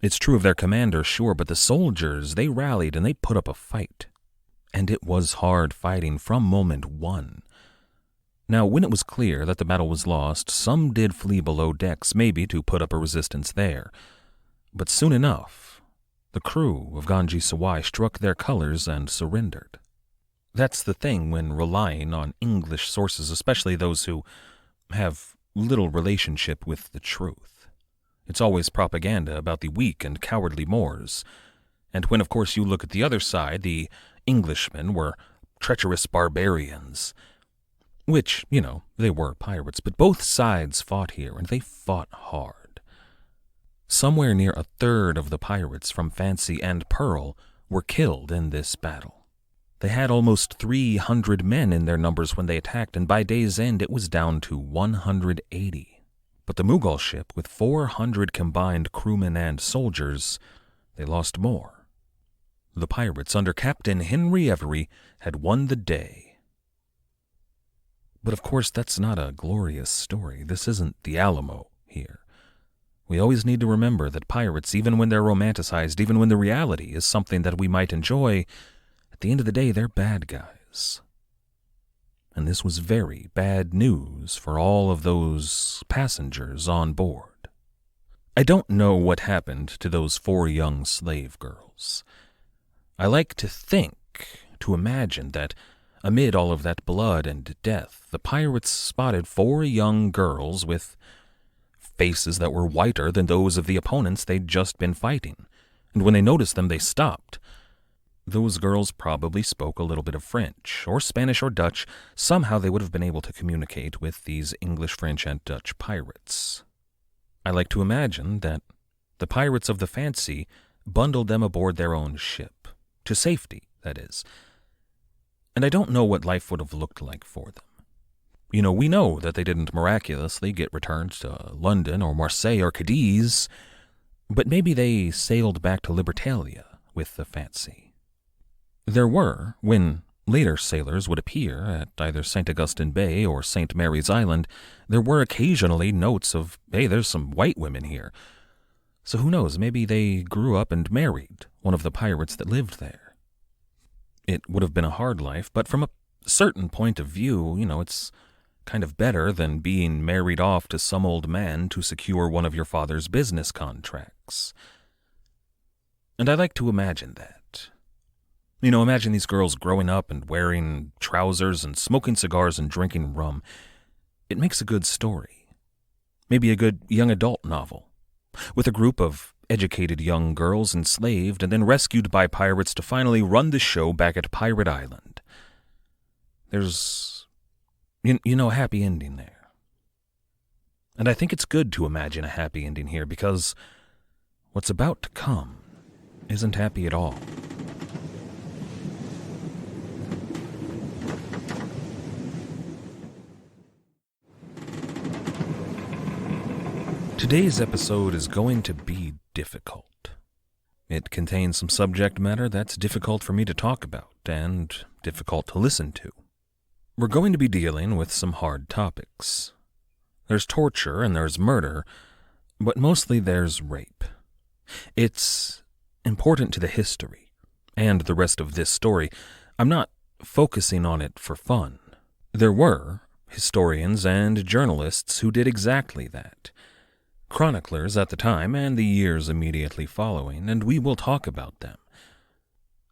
It's true of their commander, sure, but the soldiers, they rallied and they put up a fight. And it was hard fighting from moment one. Now, when it was clear that the battle was lost, some did flee below decks, maybe to put up a resistance there. But soon enough, the crew of Ganj-i-Sawai struck their colors and surrendered. That's the thing when relying on English sources, especially those who have little relationship with the truth. It's always propaganda about the weak and cowardly Moors. And when, of course, you look at the other side, the Englishmen were treacherous barbarians. Which, they were pirates, but both sides fought here, and they fought hard. Somewhere near a third of the pirates from Fancy and Pearl were killed in this battle. They had almost 300 men in their numbers when they attacked, and by day's end it was down to 180. But the Mughal ship, with 400 combined crewmen and soldiers, they lost more. The pirates under Captain Henry Avery had won the day. But of course that's not a glorious story. This isn't the Alamo here. We always need to remember that pirates, even when they're romanticized, even when the reality is something that we might enjoy, at the end of the day, they're bad guys. And this was very bad news for all of those passengers on board. I don't know what happened to those 4 young slave girls. I like to imagine that amid all of that blood and death, the pirates spotted 4 young girls with faces that were whiter than those of the opponents they'd just been fighting, and when they noticed them, they stopped. Those girls probably spoke a little bit of French, or Spanish, or Dutch. Somehow they would have been able to communicate with these English, French, and Dutch pirates. I like to imagine that the pirates of the Fancy bundled them aboard their own ship, to safety, that is. And I don't know what life would have looked like for them. We know that they didn't miraculously get returned to London or Marseille or Cadiz, but maybe they sailed back to Libertalia with the Fancy. There were, when later sailors would appear at either St. Augustine Bay or St. Mary's Island, there were occasionally notes of, hey, there's some white women here. So who knows, maybe they grew up and married one of the pirates that lived there. It would have been a hard life, but from a certain point of view, it's kind of better than being married off to some old man to secure one of your father's business contracts. And I like to imagine that. Imagine these girls growing up and wearing trousers and smoking cigars and drinking rum. It makes a good story. Maybe a good young adult novel, with a group of educated young girls enslaved and then rescued by pirates to finally run the show back at Pirate Island. There's, a happy ending there. And I think it's good to imagine a happy ending here, because what's about to come isn't happy at all. Today's episode is going to be difficult. It contains some subject matter that's difficult for me to talk about and difficult to listen to. We're going to be dealing with some hard topics. There's torture and there's murder, but mostly there's rape. It's important to the history and the rest of this story. I'm not focusing on it for fun. There were historians and journalists who did exactly that. Chroniclers at the time and the years immediately following, and we will talk about them.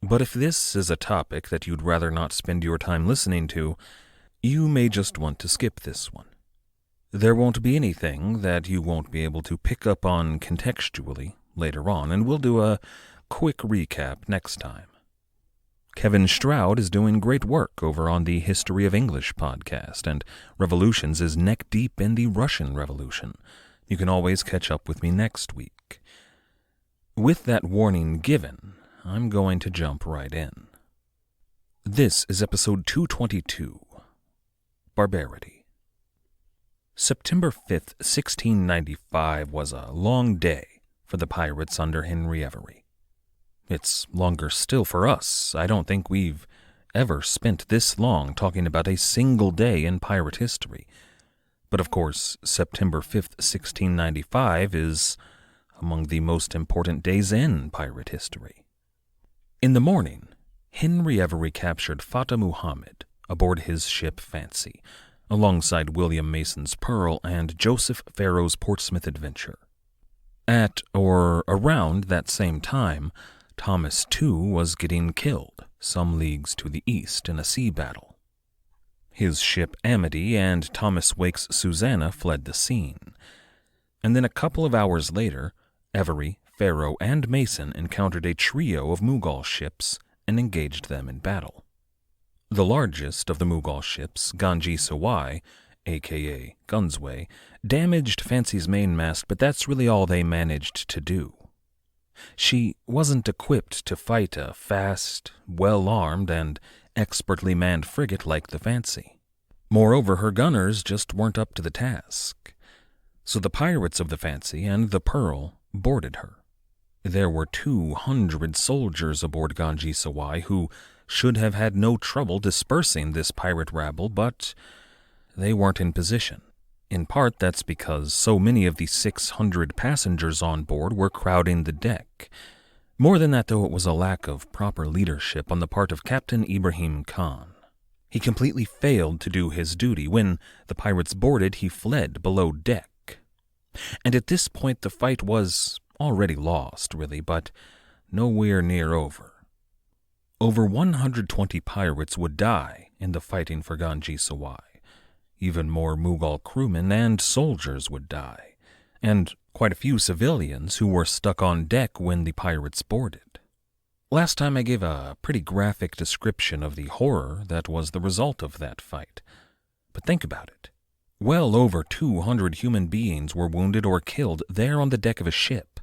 But if this is a topic that you'd rather not spend your time listening to, you may just want to skip this one. There won't be anything that you won't be able to pick up on contextually later on, and we'll do a quick recap next time. Kevin Stroud is doing great work over on the History of English podcast, and Revolutions is neck-deep in the Russian Revolution. You can always catch up with me next week. With that warning given, I'm going to jump right in. This is episode 222, Barbarity. September 5th, 1695 was a long day for the pirates under Henry Avery. It's longer still for us. I don't think we've ever spent this long talking about a single day in pirate history. But of course, September 5th, 1695 is among the most important days in pirate history. In the morning, Henry Avery captured Fateh Muhammad aboard his ship Fancy, alongside William Mason's Pearl and Joseph Farrow's Portsmouth Adventure. At or around that same time, Thomas too was getting killed some leagues to the east in a sea battle. His ship Amity and Thomas Wake's Susanna fled the scene. And then a couple of hours later, Avery, Farrow, and Mason encountered a trio of Mughal ships and engaged them in battle. The largest of the Mughal ships, Ganj-i-Sawai, a.k.a. Gunsway, damaged Fancy's mainmast, but that's really all they managed to do. She wasn't equipped to fight a fast, well-armed, and expertly manned frigate like the Fancy. Moreover, her gunners just weren't up to the task. So the pirates of the Fancy and the Pearl boarded her. There were 200 soldiers aboard Ganj-i-Sawai who should have had no trouble dispersing this pirate rabble, but they weren't in position. In part, that's because so many of the 600 passengers on board were crowding the deck. More than that, though, it was a lack of proper leadership on the part of Captain Ibrahim Khan. He completely failed to do his duty. When the pirates boarded, he fled below deck. And at this point the fight was already lost, really, but nowhere near over. Over 120 pirates would die in the fighting for Ganj-i-Sawai. Even more Mughal crewmen and soldiers would die, and quite a few civilians who were stuck on deck when the pirates boarded. Last time I gave a pretty graphic description of the horror that was the result of that fight. But think about it. Well over 200 human beings were wounded or killed there on the deck of a ship.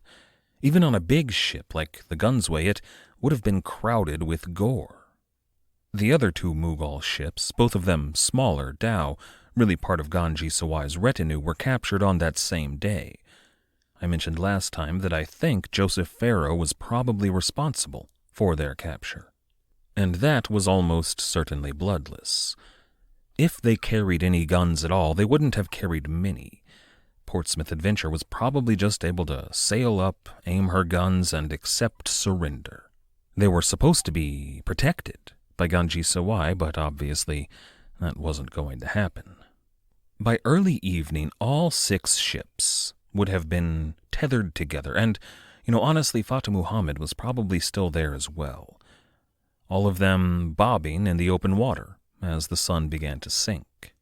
Even on a big ship like the Gunsway, it would have been crowded with gore. The other two Mughal ships, both of them smaller dhow, really part of Ganj-i-Sawai's retinue, were captured on that same day. I mentioned last time that I think Joseph Pharaoh was probably responsible for their capture. And that was almost certainly bloodless. If they carried any guns at all, they wouldn't have carried many. Portsmouth Adventure was probably just able to sail up, aim her guns, and accept surrender. They were supposed to be protected by Ganj-i-Sawai, but obviously that wasn't going to happen. By early evening, all 6 ships would have been tethered together, and, honestly, Fateh Muhammad was probably still there as well. All of them bobbing in the open water as the sun began to sink.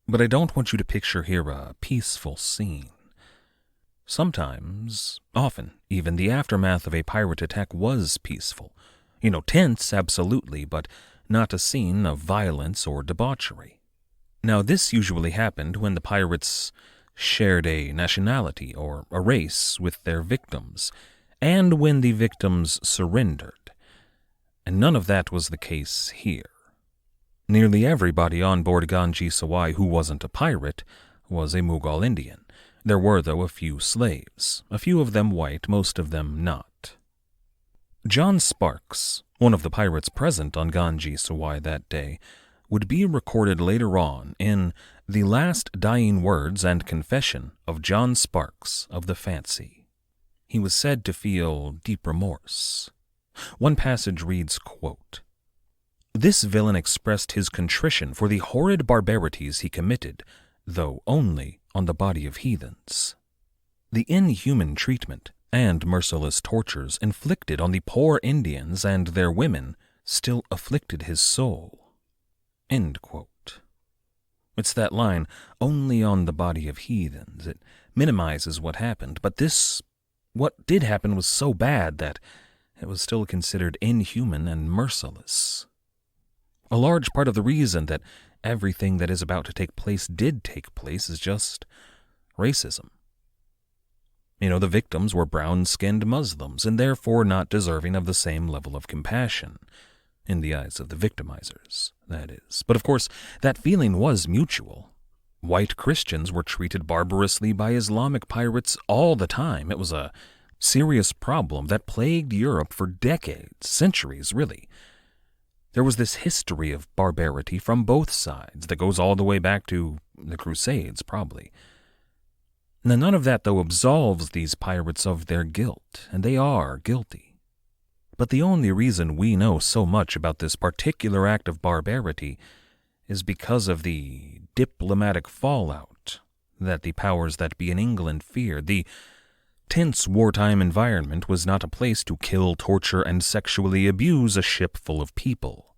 But I don't want you to picture here a peaceful scene. Sometimes, often, even the aftermath of a pirate attack was peaceful. Tense, absolutely, but not a scene of violence or debauchery. Now, this usually happened when the pirates shared a nationality or a race with their victims, and when the victims surrendered. And none of that was the case here. Nearly everybody on board Ganj-i-Sawai who wasn't a pirate was a Mughal Indian. There were, though, a few slaves, a few of them white, most of them not. John Sparks, one of the pirates present on Ganj-i-Sawai that day, would be recorded later on in The Last Dying Words and Confession of John Sparks of the Fancy. He was said to feel deep remorse. One passage reads, quote, "This villain expressed his contrition for the horrid barbarities he committed, though only on the body of heathens. The inhuman treatment and merciless tortures inflicted on the poor Indians and their women still afflicted his soul." End quote. It's that line, only on the body of heathens. It minimizes what happened, but what did happen was so bad that it was still considered inhuman and merciless. A large part of the reason that everything that is about to take place did take place is just racism. The victims were brown-skinned Muslims, and therefore not deserving of the same level of compassion, in the eyes of the victimizers, that is. But of course, that feeling was mutual. White Christians were treated barbarously by Islamic pirates all the time. It was a serious problem that plagued Europe for decades, centuries, really. There was this history of barbarity from both sides that goes all the way back to the Crusades, probably. Now, none of that, though, absolves these pirates of their guilt, and they are guilty. But the only reason we know so much about this particular act of barbarity is because of the diplomatic fallout that the powers that be in England feared. The tense wartime environment was not a place to kill, torture, and sexually abuse a ship full of people.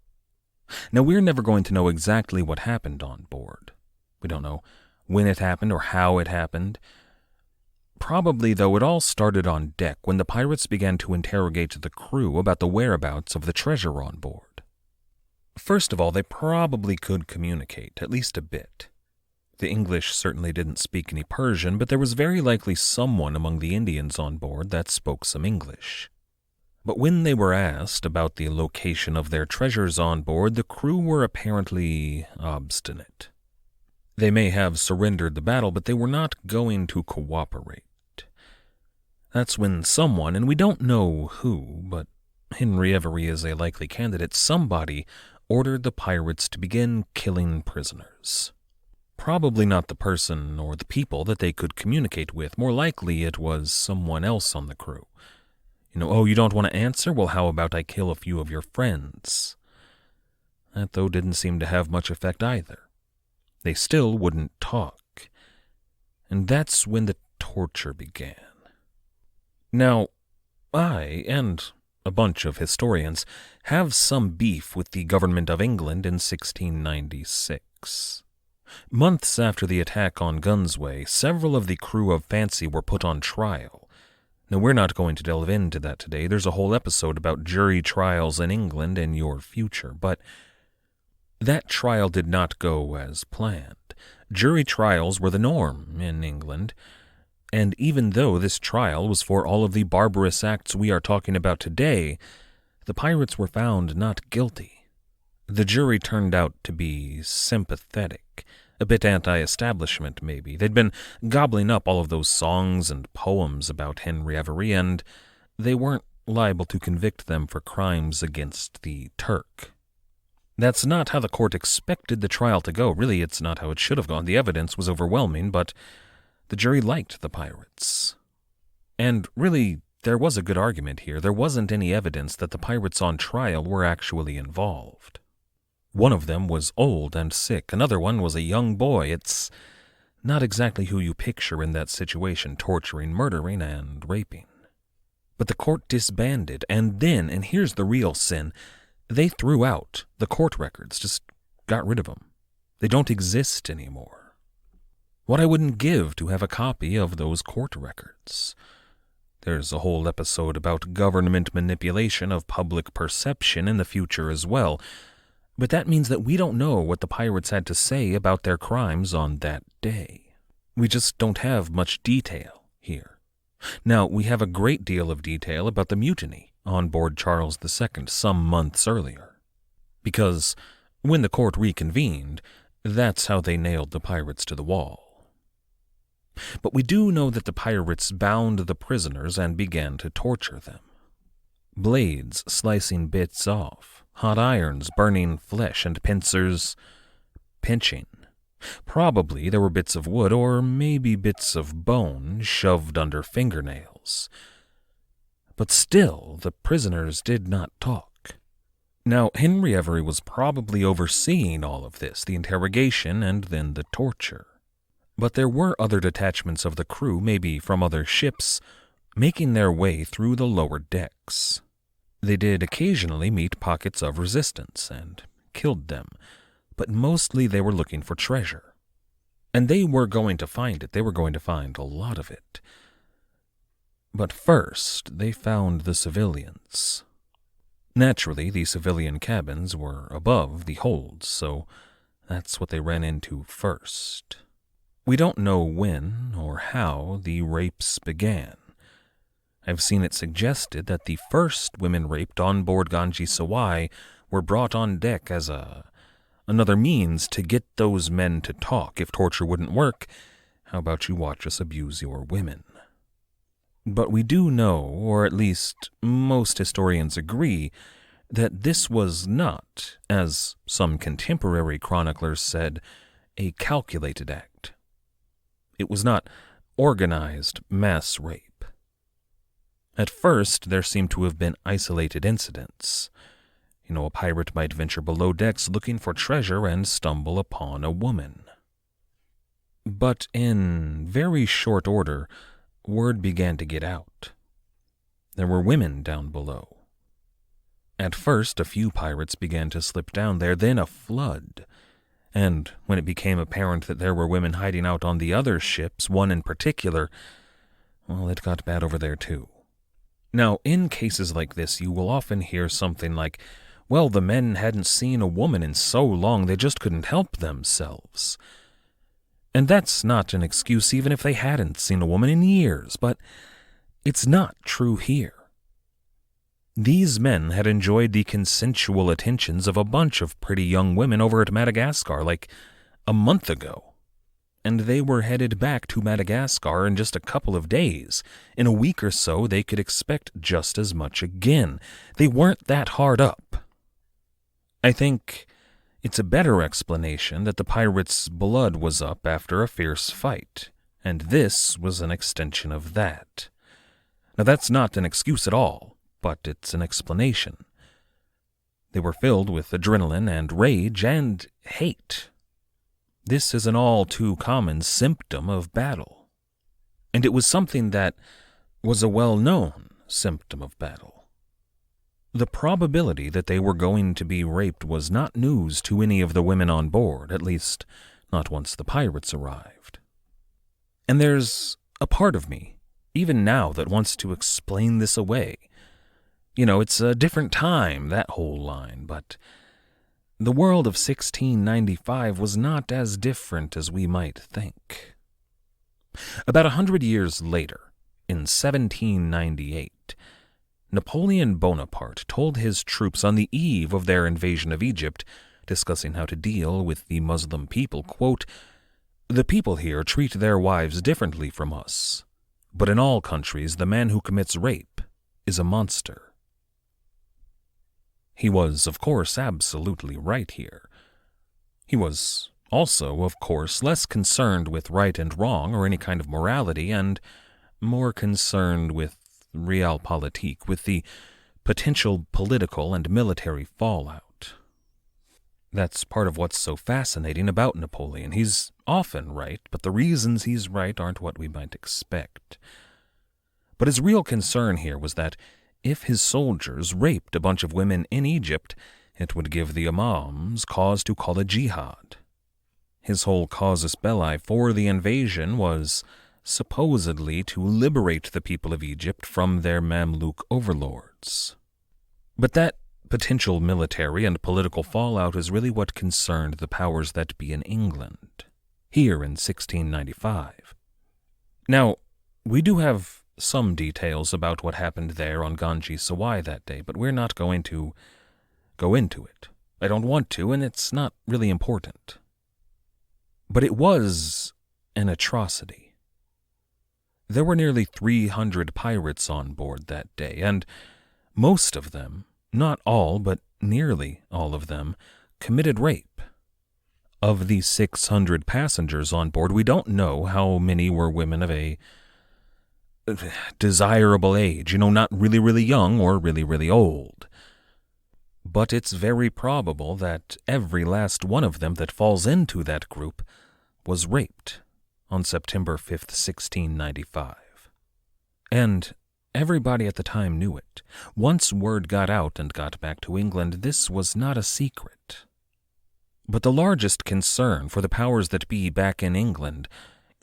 Now, we're never going to know exactly what happened on board. We don't know when it happened or how it happened. Probably, though, it all started on deck when the pirates began to interrogate the crew about the whereabouts of the treasure on board. First of all, they probably could communicate, at least a bit. The English certainly didn't speak any Persian, but there was very likely someone among the Indians on board that spoke some English. But when they were asked about the location of their treasures on board, the crew were apparently obstinate. They may have surrendered the battle, but they were not going to cooperate. That's when someone, and we don't know who, but Henry Avery is a likely candidate, somebody ordered the pirates to begin killing prisoners. Probably not the person or the people that they could communicate with. More likely it was someone else on the crew. Oh, you don't want to answer? Well, how about I kill a few of your friends? That, though, didn't seem to have much effect either. They still wouldn't talk. And that's when the torture began. Now, I, and a bunch of historians, have some beef with the government of England in 1696. Months after the attack on Gunsway, several of the crew of Fancy were put on trial. Now, we're not going to delve into that today. There's a whole episode about jury trials in England in your future, but that trial did not go as planned. Jury trials were the norm in England, and even though this trial was for all of the barbarous acts we are talking about today, the pirates were found not guilty. The jury turned out to be sympathetic, a bit anti-establishment maybe. They'd been gobbling up all of those songs and poems about Henry Avery, and they weren't liable to convict them for crimes against the Turk. That's not how the court expected the trial to go. Really, it's not how it should have gone. The evidence was overwhelming, but the jury liked the pirates. And really, there was a good argument here. There wasn't any evidence that the pirates on trial were actually involved. One of them was old and sick. Another one was a young boy. It's not exactly who you picture in that situation, torturing, murdering, and raping. But the court disbanded, and then, and here's the real sin, they threw out the court records, just got rid of them. They don't exist anymore. What I wouldn't give to have a copy of those court records. There's a whole episode about government manipulation of public perception in the future as well, but that means that we don't know what the pirates had to say about their crimes on that day. We just don't have much detail here. Now, we have a great deal of detail about the mutiny on board Charles II some months earlier, because when the court reconvened, that's how they nailed the pirates to the wall. But we do know that the pirates bound the prisoners and began to torture them. Blades slicing bits off, hot irons burning flesh, and pincers pinching. Probably there were bits of wood or maybe bits of bone shoved under fingernails. But still, the prisoners did not talk. Now, Henry Avery was probably overseeing all of this, the interrogation and then the torture. But there were other detachments of the crew, maybe from other ships, making their way through the lower decks. They did occasionally meet pockets of resistance and killed them, but mostly they were looking for treasure. And they were going to find it. They were going to find a lot of it. But first, they found the civilians. Naturally, the civilian cabins were above the holds, so that's what they ran into first. We don't know when or how the rapes began. I've seen it suggested that the first women raped on board Ganj-i-Sawai were brought on deck as another means to get those men to talk. If torture wouldn't work, how about you watch us abuse your women? But we do know, or at least most historians agree, that this was not, as some contemporary chroniclers said, a calculated act. It was not organized mass rape. At first, there seemed to have been isolated incidents. A pirate might venture below decks looking for treasure and stumble upon a woman. But in very short order, word began to get out. There were women down below. At first, a few pirates began to slip down there, then a flood. And when it became apparent that there were women hiding out on the other ships, one in particular, well, it got bad over there too. Now, in cases like this, you will often hear something like, well, the men hadn't seen a woman in so long they just couldn't help themselves. And that's not an excuse even if they hadn't seen a woman in years, but it's not true here. These men had enjoyed the consensual attentions of a bunch of pretty young women over at Madagascar like a month ago, and they were headed back to Madagascar in just a couple of days. In a week or so, they could expect just as much again. They weren't that hard up. I think it's a better explanation that the pirates' blood was up after a fierce fight, and this was an extension of that. Now, that's not an excuse at all, but it's an explanation. They were filled with adrenaline and rage and hate. This is an all too common symptom of battle. and it was something that was a well-known symptom of battle. The probability that they were going to be raped was not news to any of the women on board, at least not once the pirates arrived. And there's a part of me, even now, that wants to explain this away. It's a different time, that whole line, but the world of 1695 was not as different as we might think. About 100 years later, in 1798, Napoleon Bonaparte told his troops on the eve of their invasion of Egypt, discussing how to deal with the Muslim people, quote, "The people here treat their wives differently from us, but in all countries the man who commits rape is a monster." He was, of course, absolutely right here. He was also, of course, less concerned with right and wrong or any kind of morality, and more concerned with realpolitik, with the potential political and military fallout. That's part of what's so fascinating about Napoleon. He's often right, but the reasons he's right aren't what we might expect. But his real concern here was that if his soldiers raped a bunch of women in Egypt, it would give the imams cause to call a jihad. His whole casus belli for the invasion was supposedly to liberate the people of Egypt from their Mamluk overlords. But that potential military and political fallout is really what concerned the powers that be in England, here in 1695. Now, we do have some details about what happened there on Ganj-i-Sawai that day, but we're not going to go into it. I don't want to, and it's not really important. But it was an atrocity. There were nearly 300 pirates on board that day, and most of them, not all, but nearly all of them, committed rape. Of the 600 passengers on board, we don't know how many were women of a desirable age, not really, really young or really, really old. But it's very probable that every last one of them that falls into that group was raped on September 5th, 1695. And everybody at the time knew it. Once word got out and got back to England, this was not a secret. But the largest concern for the powers that be back in England,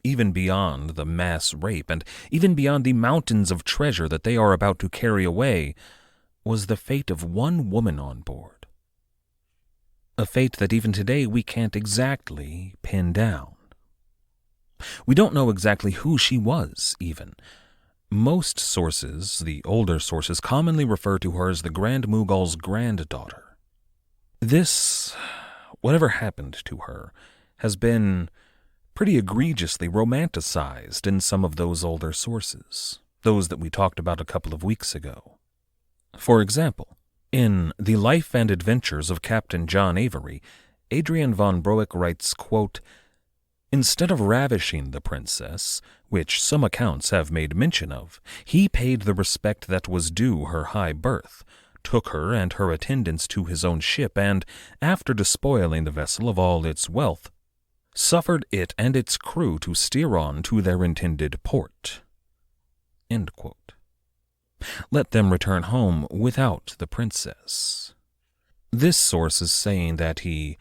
even beyond the mass rape and even beyond the mountains of treasure that they are about to carry away, was the fate of one woman on board. A fate that even today we can't exactly pin down. We don't know exactly who she was, even. Most sources, the older sources, commonly refer to her as the Grand Mughal's granddaughter. This, whatever happened to her, has been pretty egregiously romanticized in some of those older sources, those that we talked about a couple of weeks ago. For example, in The Life and Adventures of Captain John Avery, Adrian von Broek writes, quote, "Instead of ravishing the princess, which some accounts have made mention of, he paid the respect that was due her high birth, took her and her attendants to his own ship, and, after despoiling the vessel of all its wealth, suffered it and its crew to steer on to their intended port." End quote. Let them return home without the princess. This source is saying that he,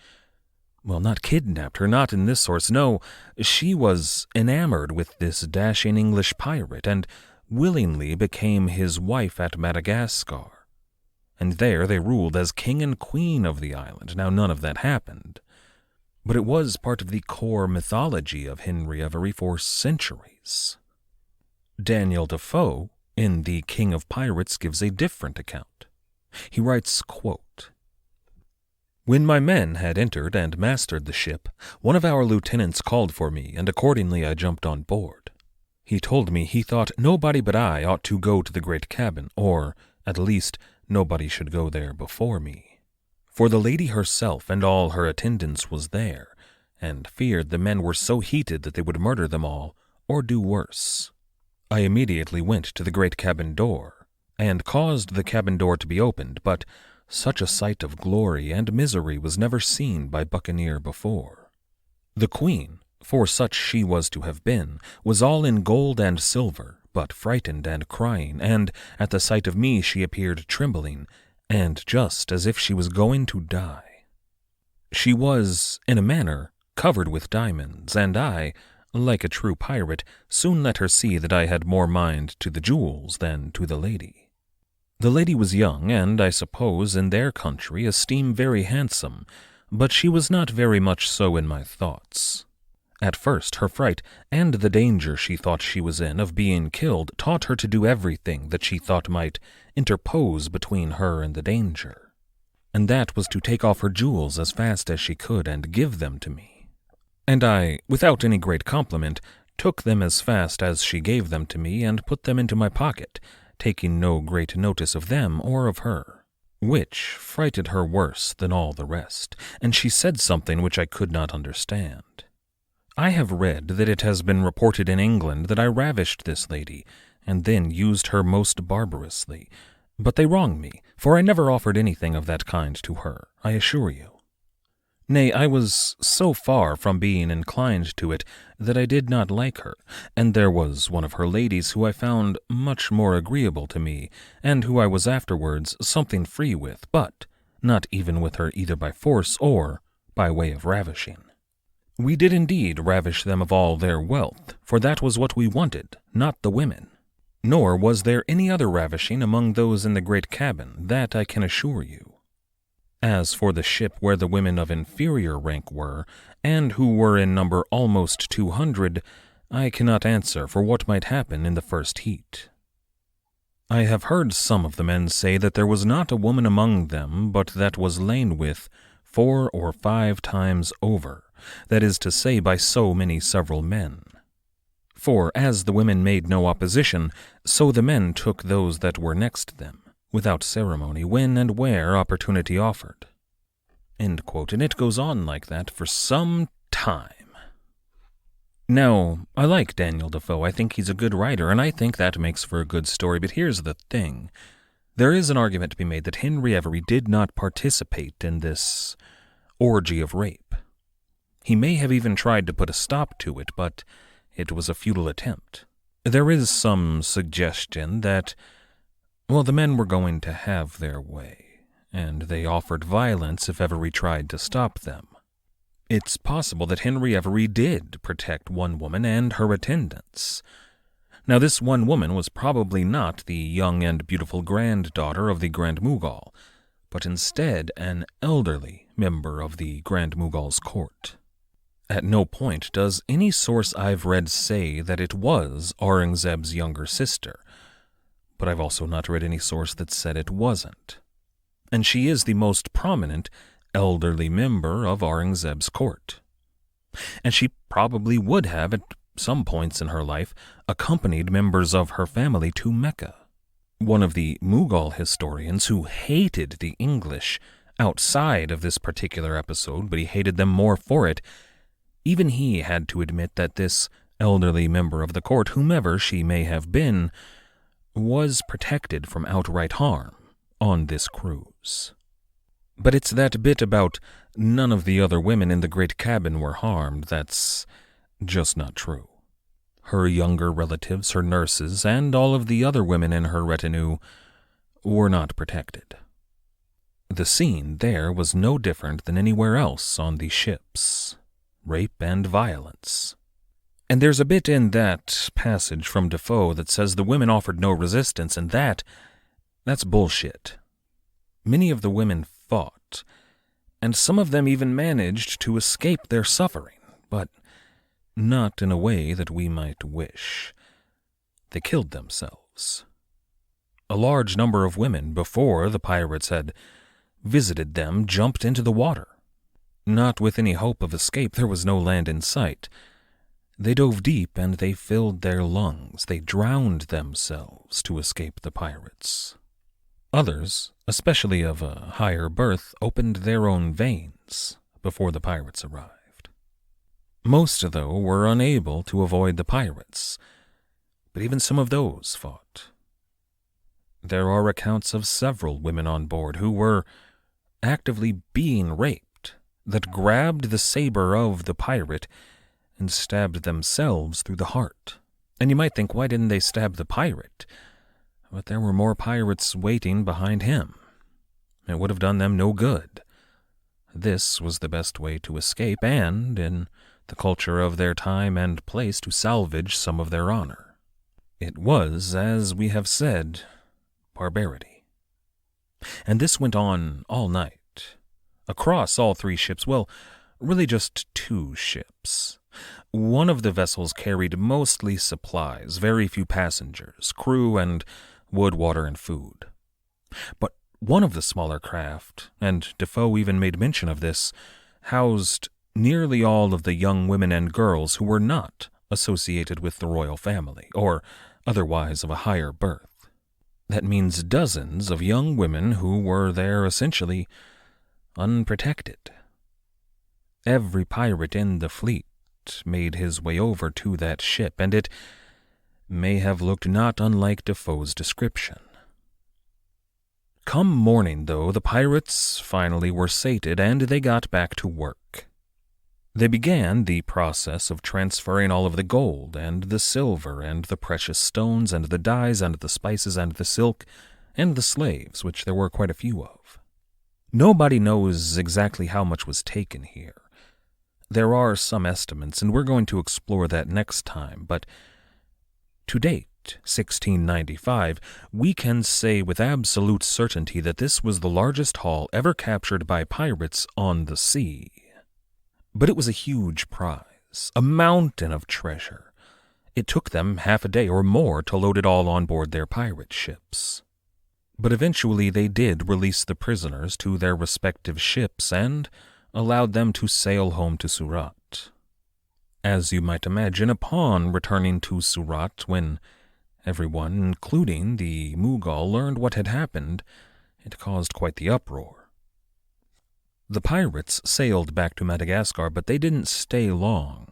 not kidnapped her, not in this source, no, she was enamored with this dashing English pirate and willingly became his wife at Madagascar. And there they ruled as king and queen of the island. Now, none of that happened, but it was part of the core mythology of Henry Avery for centuries. Daniel Defoe, in The King of Pirates, gives a different account. He writes, quote, "When my men had entered and mastered the ship, one of our lieutenants called for me, and accordingly I jumped on board. He told me he thought nobody but I ought to go to the great cabin, or, at least, nobody should go there before me. For the lady herself and all her attendants was there, and feared the men were so heated that they would murder them all, or do worse. I immediately went to the great cabin door, and caused the cabin door to be opened, but such a sight of glory and misery was never seen by buccaneer before. The queen, for such she was to have been, was all in gold and silver, but frightened and crying, and at the sight of me she appeared trembling, and just as if she was going to die. She was, in a manner, covered with diamonds, and I, like a true pirate, soon let her see that I had more mind to the jewels than to the lady. The lady was young, and I suppose in their country esteemed very handsome, but she was not very much so in my thoughts. At first her fright, and the danger she thought she was in of being killed, taught her to do everything that she thought might interpose between her and the danger, and that was to take off her jewels as fast as she could and give them to me. And I, without any great compliment, took them as fast as she gave them to me and put them into my pocket, taking no great notice of them or of her, which frighted her worse than all the rest, and she said something which I could not understand. I have read that it has been reported in England that I ravished this lady, and then used her most barbarously, but they wrong me, for I never offered anything of that kind to her, I assure you. Nay, I was so far from being inclined to it that I did not like her, and there was one of her ladies who I found much more agreeable to me, and who I was afterwards something free with, but not even with her either by force or by way of ravishing. We did indeed ravish them of all their wealth, for that was what we wanted, not the women. Nor was there any other ravishing among those in the great cabin, that I can assure you. As for the ship where the women of inferior rank were, and who were in number almost 200, I cannot answer for what might happen in the first heat. I have heard some of the men say that there was not a woman among them but that was lain with 4 or 5 times over, that is to say, by so many several men. For as the women made no opposition, so the men took those that were next them, without ceremony, when and where opportunity offered. End quote. And it goes on like that for some time. Now, I like Daniel Defoe. I think he's a good writer, and I think that makes for a good story. But here's the thing. There is an argument to be made that Henry Avery did not participate in this orgy of rape. He may have even tried to put a stop to it, but it was a futile attempt. There is some suggestion that, well, the men were going to have their way, and they offered violence if Avery tried to stop them. It's possible that Henry Avery did protect one woman and her attendants. Now, this one woman was probably not the young and beautiful granddaughter of the Grand Mughal, but instead an elderly member of the Grand Mughal's court. At no point does any source I've read say that it was Aurangzeb's younger sister, but I've also not read any source that said it wasn't. And she is the most prominent elderly member of Aurangzeb's court. And she probably would have, at some points in her life, accompanied members of her family to Mecca. One of the Mughal historians who hated the English outside of this particular episode, but he hated them more for it, even he had to admit that this elderly member of the court, whomever she may have been, was protected from outright harm on this cruise. But it's that bit about none of the other women in the great cabin were harmed that's just not true. Her younger relatives, her nurses, and all of the other women in her retinue were not protected. The scene there was no different than anywhere else on the ships. Rape and violence. And there's a bit in that passage from Defoe that says the women offered no resistance, and that's bullshit. Many of the women fought, and some of them even managed to escape their suffering, but not in a way that we might wish. They killed themselves. A large number of women, before the pirates had visited them, jumped into the water. Not with any hope of escape, there was no land in sight. They dove deep and they filled their lungs. They drowned themselves to escape the pirates. Others, especially of a higher birth, opened their own veins before the pirates arrived. Most, though, were unable to avoid the pirates, but even some of those fought. There are accounts of several women on board who were actively being raped, that grabbed the saber of the pirate and stabbed themselves through the heart. And you might think, why didn't they stab the pirate? But there were more pirates waiting behind him. It would have done them no good. This was the best way to escape and, in the culture of their time and place, to salvage some of their honor. It was, as we have said, barbarity. And this went on all night, across all 3 ships, well, really just 2 ships. One of the vessels carried mostly supplies, very few passengers, crew, and wood, water, and food. But one of the smaller craft, and Defoe even made mention of this, housed nearly all of the young women and girls who were not associated with the royal family, or otherwise of a higher birth. That means dozens of young women who were there essentially unprotected. Every pirate in the fleet made his way over to that ship, and it may have looked not unlike Defoe's description. Come morning, though, the pirates finally were sated, and they got back to work. They began the process of transferring all of the gold and the silver and the precious stones and the dyes and the spices and the silk and the slaves, which there were quite a few of. Nobody knows exactly how much was taken here. There are some estimates, and we're going to explore that next time, but to date, 1695, we can say with absolute certainty that this was the largest haul ever captured by pirates on the sea. But it was a huge prize, a mountain of treasure. It took them half a day or more to load it all on board their pirate ships. But eventually they did release the prisoners to their respective ships and allowed them to sail home to Surat. As you might imagine, upon returning to Surat, when everyone, including the Mughal, learned what had happened, it caused quite the uproar. The pirates sailed back to Madagascar, but they didn't stay long.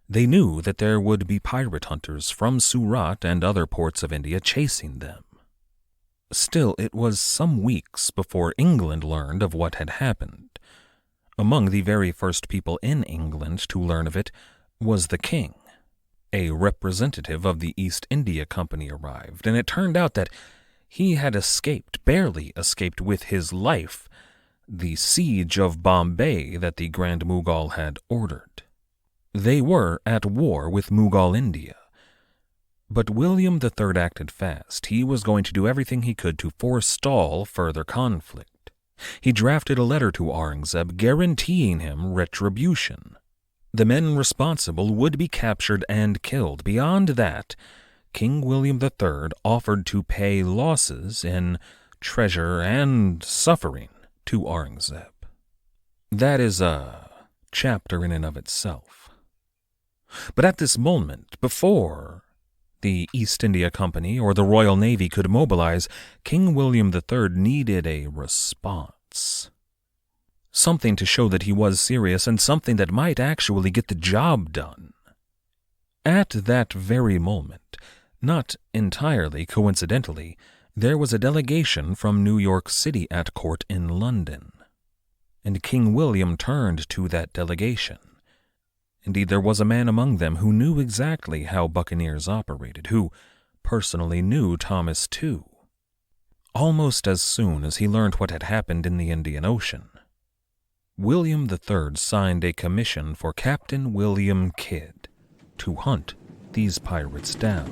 They knew that there would be pirate hunters from Surat and other ports of India chasing them. Still, it was some weeks before England learned of what had happened. Among the very first people in England to learn of it was the king. A representative of the East India Company arrived, and it turned out that he had escaped, barely escaped with his life, the siege of Bombay that the Grand Mughal had ordered. They were at war with Mughal India. But William III acted fast. He was going to do everything he could to forestall further conflict. He drafted a letter to Aurangzeb guaranteeing him retribution. The men responsible would be captured and killed. Beyond that, King William III offered to pay losses in treasure and suffering to Aurangzeb. That is a chapter in and of itself. But at this moment, before the East India Company or the Royal Navy could mobilize, King William III needed a response. Something to show that he was serious and something that might actually get the job done. At that very moment, not entirely coincidentally, there was a delegation from New York City at court in London, and King William turned to that delegation. Indeed, there was a man among them who knew exactly how buccaneers operated, who personally knew Thomas too. Almost as soon as he learned what had happened in the Indian Ocean, William III signed a commission for Captain William Kidd to hunt these pirates down.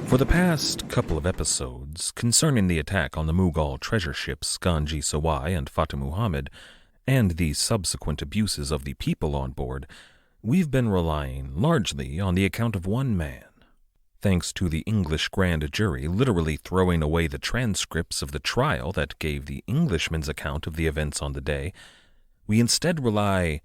For the past couple of episodes concerning the attack on the Mughal treasure ships Ganj-i-Sawai and Fateh Muhammad, and the subsequent abuses of the people on board, we've been relying largely on the account of one man. Thanks to the English grand jury literally throwing away the transcripts of the trial that gave the Englishman's account of the events on the day, we instead rely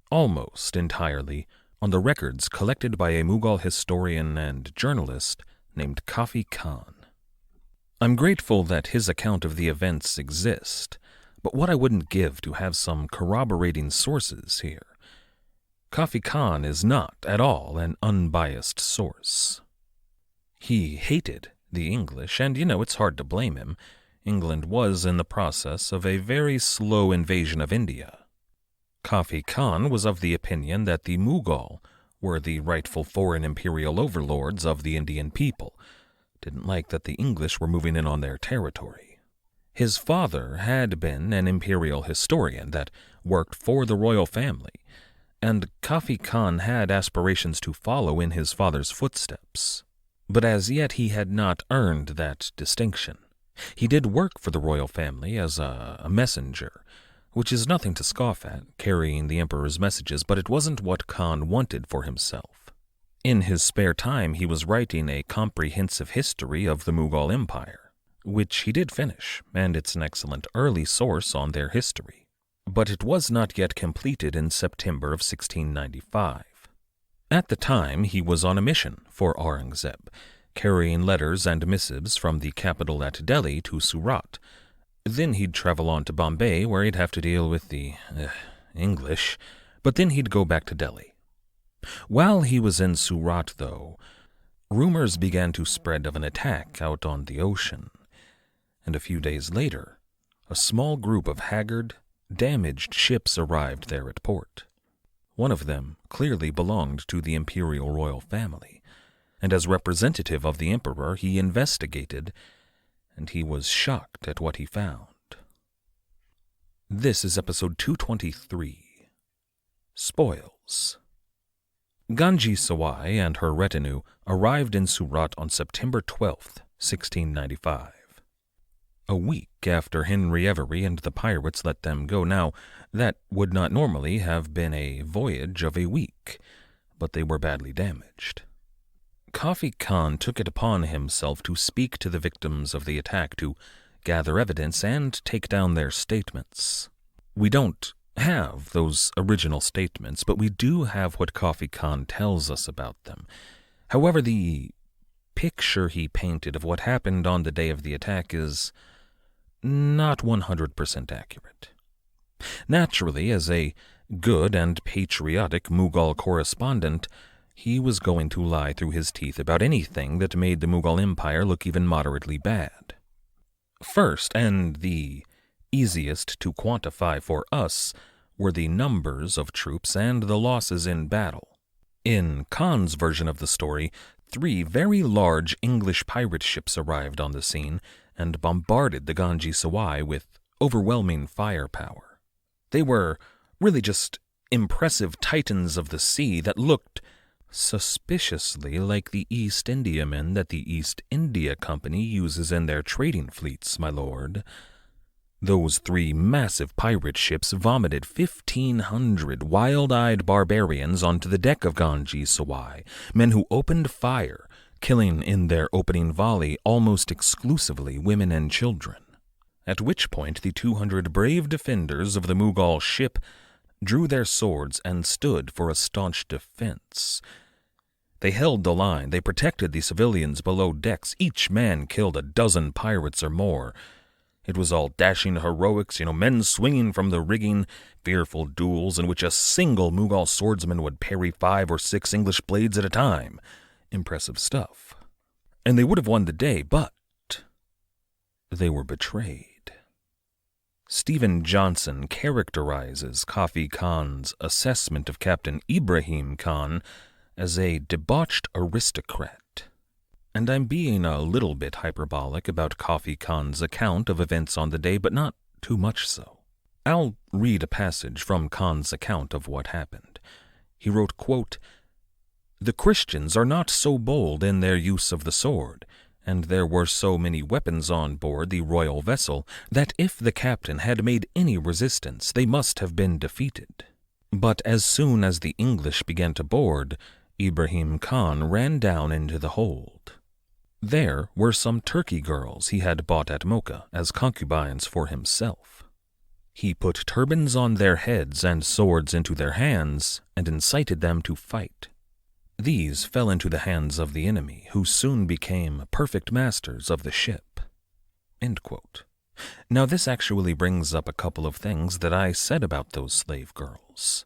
almost entirely on the records collected by a Mughal historian and journalist named Kafi Khan. I'm grateful that his account of the events exist, but what I wouldn't give to have some corroborating sources here. Kafi Khan is not at all an unbiased source. He hated the English, and it's hard to blame him. England was in the process of a very slow invasion of India. Kafi Khan was of the opinion that the Mughal were the rightful foreign imperial overlords of the Indian people, didn't like that the English were moving in on their territory. His father had been an imperial historian that worked for the royal family, and Kafi Khan had aspirations to follow in his father's footsteps. But as yet he had not earned that distinction. He did work for the royal family as a messenger, which is nothing to scoff at, carrying the emperor's messages, but it wasn't what Khan wanted for himself. In his spare time, he was writing a comprehensive history of the Mughal Empire, which he did finish, and it's an excellent early source on their history. But it was not yet completed in September of 1695. At the time, he was on a mission for Aurangzeb, carrying letters and missives from the capital at Delhi to Surat. Then he'd travel on to Bombay, where he'd have to deal with the English, but then he'd go back to Delhi. While he was in Surat, though, rumors began to spread of an attack out on the ocean, and a few days later, a small group of haggard, damaged ships arrived there at port. One of them clearly belonged to the imperial royal family, and as representative of the emperor, he investigated, and he was shocked at what he found. This is episode 223, Spoils. Ganj-i-Sawai and her retinue arrived in Surat on September 12th, 1695. A week after Henry Avery and the pirates let them go. Now, that would not normally have been a voyage of a week, but they were badly damaged. Kafi Khan took it upon himself to speak to the victims of the attack, to gather evidence and take down their statements. We don't have those original statements, but we do have what Kafi Khan tells us about them. However, the picture he painted of what happened on the day of the attack is not 100% accurate. Naturally, as a good and patriotic Mughal correspondent, he was going to lie through his teeth about anything that made the Mughal Empire look even moderately bad. First, and the easiest to quantify for us, were the numbers of troops and the losses in battle. In Khan's version of the story, 3 very large English pirate ships arrived on the scene and bombarded the Ganj-i-Sawai with overwhelming firepower. They were really just impressive titans of the sea that looked suspiciously like the East Indiamen that the East India Company uses in their trading fleets, my lord. Those 3 massive pirate ships vomited 1,500 wild-eyed barbarians onto the deck of Ganj-i-Sawai, men who opened fire, killing in their opening volley almost exclusively women and children. At which point the 200 brave defenders of the Mughal ship drew their swords and stood for a staunch defense. They held the line, they protected the civilians below decks, each man killed a dozen pirates or more. It was all dashing heroics, men swinging from the rigging, fearful duels in which a single Mughal swordsman would parry 5 or 6 English blades at a time. Impressive stuff. And they would have won the day, but they were betrayed. Stephen Johnson characterizes Kafi Khan's assessment of Captain Ibrahim Khan as a debauched aristocrat. And I'm being a little bit hyperbolic about Kafi Khan's account of events on the day, but not too much so. I'll read a passage from Khan's account of what happened. He wrote, quote, "The Christians are not so bold in their use of the sword, and there were so many weapons on board the royal vessel that if the captain had made any resistance, they must have been defeated. But as soon as the English began to board, Ibrahim Khan ran down into the hold. There were some Turkey girls he had bought at Mocha as concubines for himself. He put turbans on their heads and swords into their hands and incited them to fight. These fell into the hands of the enemy, who soon became perfect masters of the ship." End quote. Now this actually brings up a couple of things that I said about those slave girls.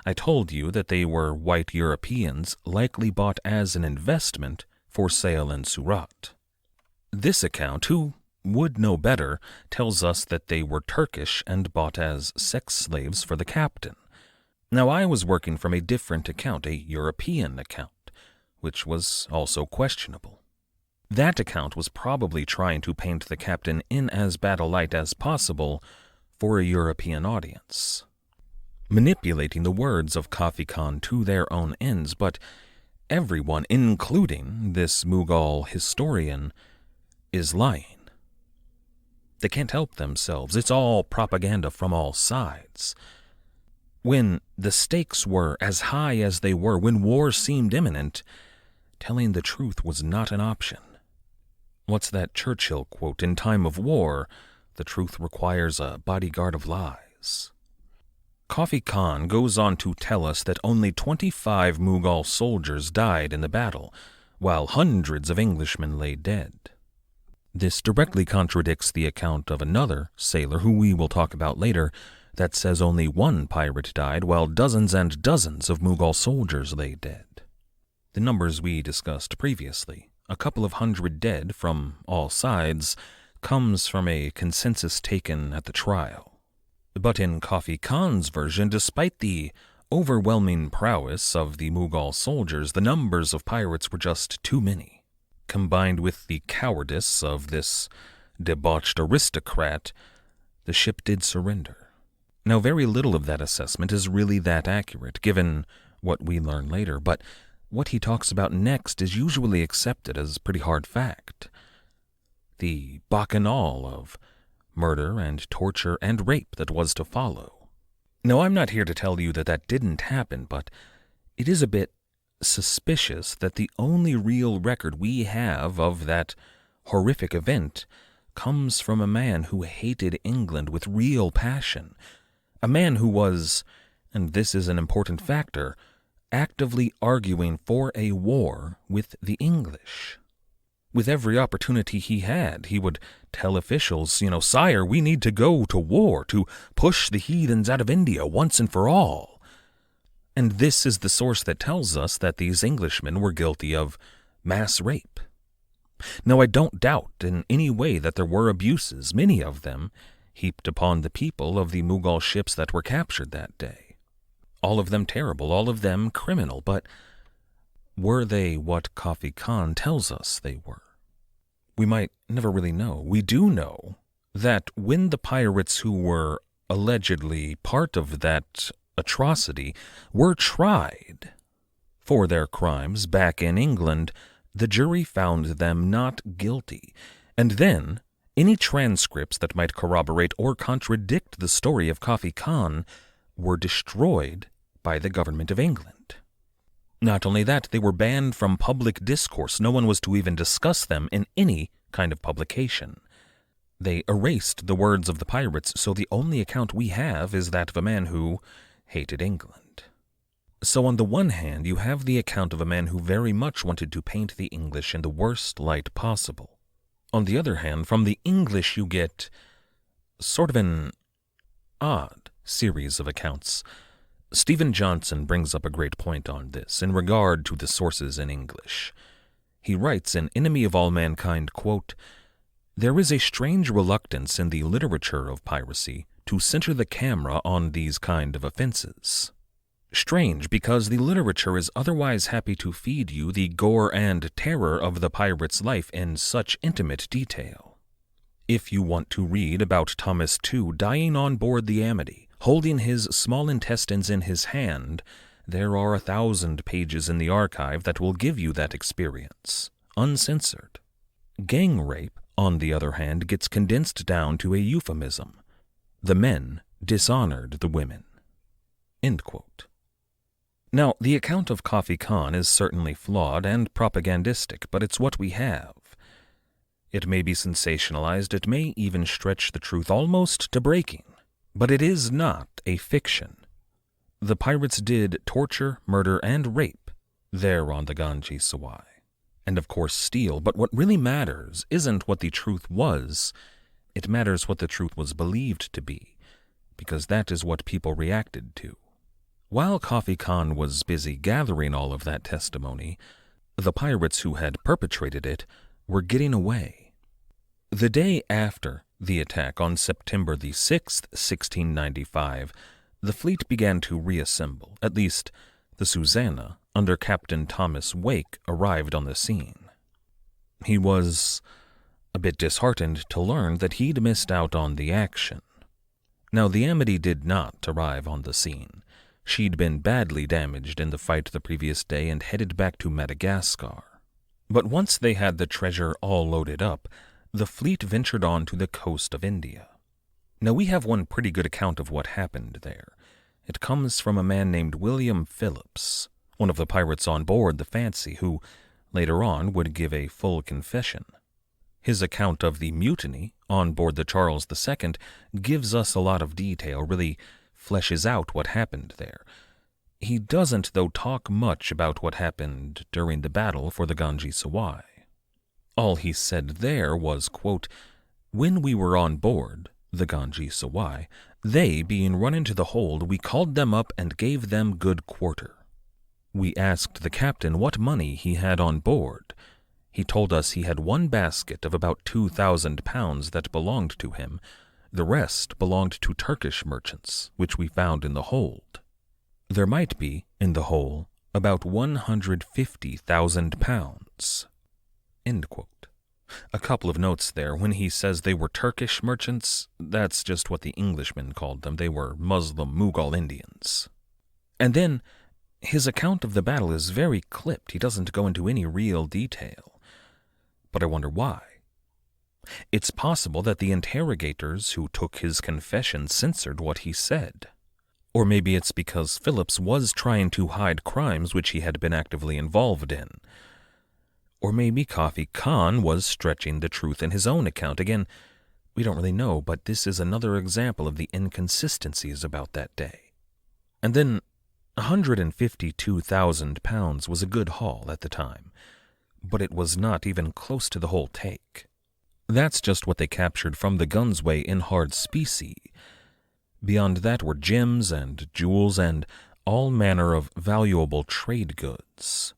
I told you that they were white Europeans likely bought as an investment for sale in Surat. This account, who would know better, tells us that they were Turkish and bought as sex slaves for the captain. Now, I was working from a different account, a European account, which was also questionable. That account was probably trying to paint the captain in as bad a light as possible for a European audience, manipulating the words of Kafi Khan to their own ends, but everyone, including this Mughal historian, is lying. They can't help themselves. It's all propaganda from all sides. When the stakes were as high as they were, when war seemed imminent, telling the truth was not an option. What's that Churchill quote? In time of war, the truth requires a bodyguard of lies. Kafi Khan goes on to tell us that only 25 Mughal soldiers died in the battle, while hundreds of Englishmen lay dead. This directly contradicts the account of another sailor, who we will talk about later, that says only one pirate died, while dozens and dozens of Mughal soldiers lay dead. The numbers we discussed previously, a couple of hundred dead from all sides, comes from a consensus taken at the trial. But in Kafi Khan's version, despite the overwhelming prowess of the Mughal soldiers, the numbers of pirates were just too many. Combined with the cowardice of this debauched aristocrat, the ship did surrender. Now, very little of that assessment is really that accurate, given what we learn later, but what he talks about next is usually accepted as pretty hard fact. The bacchanal of murder and torture and rape that was to follow. Now, I'm not here to tell you that that didn't happen, but it is a bit suspicious that the only real record we have of that horrific event comes from a man who hated England with real passion, a man who was, and this is an important factor, actively arguing for a war with the English. With every opportunity he had, he would tell officials, "Sire, we need to go to war to push the heathens out of India once and for all." And this is the source that tells us that these Englishmen were guilty of mass rape. Now, I don't doubt in any way that there were abuses, many of them, heaped upon the people of the Mughal ships that were captured that day. All of them terrible, all of them criminal, but were they what Kafi Khan tells us they were? We might never really know. We do know that when the pirates who were allegedly part of that atrocity were tried for their crimes back in England, the jury found them not guilty, and then any transcripts that might corroborate or contradict the story of Kafi Khan were destroyed by the government of England. Not only that, they were banned from public discourse. No one was to even discuss them in any kind of publication. They erased the words of the pirates, so the only account we have is that of a man who hated England. So on the one hand, you have the account of a man who very much wanted to paint the English in the worst light possible. On the other hand, from the English you get sort of an odd series of accounts. Stephen Johnson brings up a great point on this in regard to the sources in English. He writes in Enemy of All Mankind, quote, "There is a strange reluctance in the literature of piracy to center the camera on these kind of offenses. Strange, because the literature is otherwise happy to feed you the gore and terror of the pirate's life in such intimate detail. If you want to read about Thomas Tew dying on board the Amity, holding his small intestines in his hand, there are 1,000 pages in the archive that will give you that experience, uncensored. Gang rape, on the other hand, gets condensed down to a euphemism. The men dishonored the women." End quote. Now, the account of Kafi Khan is certainly flawed and propagandistic, but it's what we have. It may be sensationalized, it may even stretch the truth almost to breaking, but it is not a fiction. The pirates did torture, murder, and rape there on the Ganj-i-Sawai, and of course steal, but what really matters isn't what the truth was, it matters what the truth was believed to be, because that is what people reacted to. While Kafi Khan was busy gathering all of that testimony, the pirates who had perpetrated it were getting away. The day after the attack on September the 6th, 1695, the fleet began to reassemble. At least, the Susanna, under Captain Thomas Wake, arrived on the scene. He was a bit disheartened to learn that he'd missed out on the action. Now, the Amity did not arrive on the scene. She'd been badly damaged in the fight the previous day and headed back to Madagascar. But once they had the treasure all loaded up, the fleet ventured on to the coast of India. Now, we have one pretty good account of what happened there. It comes from a man named William Phillips, one of the pirates on board the Fancy, who later on would give a full confession. His account of the mutiny on board the Charles II gives us a lot of detail, really fleshes out what happened there. He doesn't, though, talk much about what happened during the battle for the Ganj-i-Sawai. All he said there was, quote, "When we were on board the Ganj-i-Sawai, they being run into the hold, we called them up and gave them good quarter. We asked the captain what money he had on board. He told us he had one basket of about 2,000 pounds that belonged to him. The rest belonged to Turkish merchants, which we found in the hold. There might be, in the whole, about 150,000 pounds. End quote. A couple of notes there. When he says they were Turkish merchants, that's just what the Englishmen called them. They were Muslim Mughal Indians. And then, his account of the battle is very clipped. He doesn't go into any real detail. But I wonder why. It's possible that the interrogators who took his confession censored what he said. Or maybe it's because Phillips was trying to hide crimes which he had been actively involved in. Or maybe Kafi Khan was stretching the truth in his own account. Again, we don't really know, but this is another example of the inconsistencies about that day. And then, 152,000 pounds was a good haul at the time, but it was not even close to the whole take. That's just what they captured from the Gunsway in hard specie. Beyond that were gems and jewels and all manner of valuable trade goods.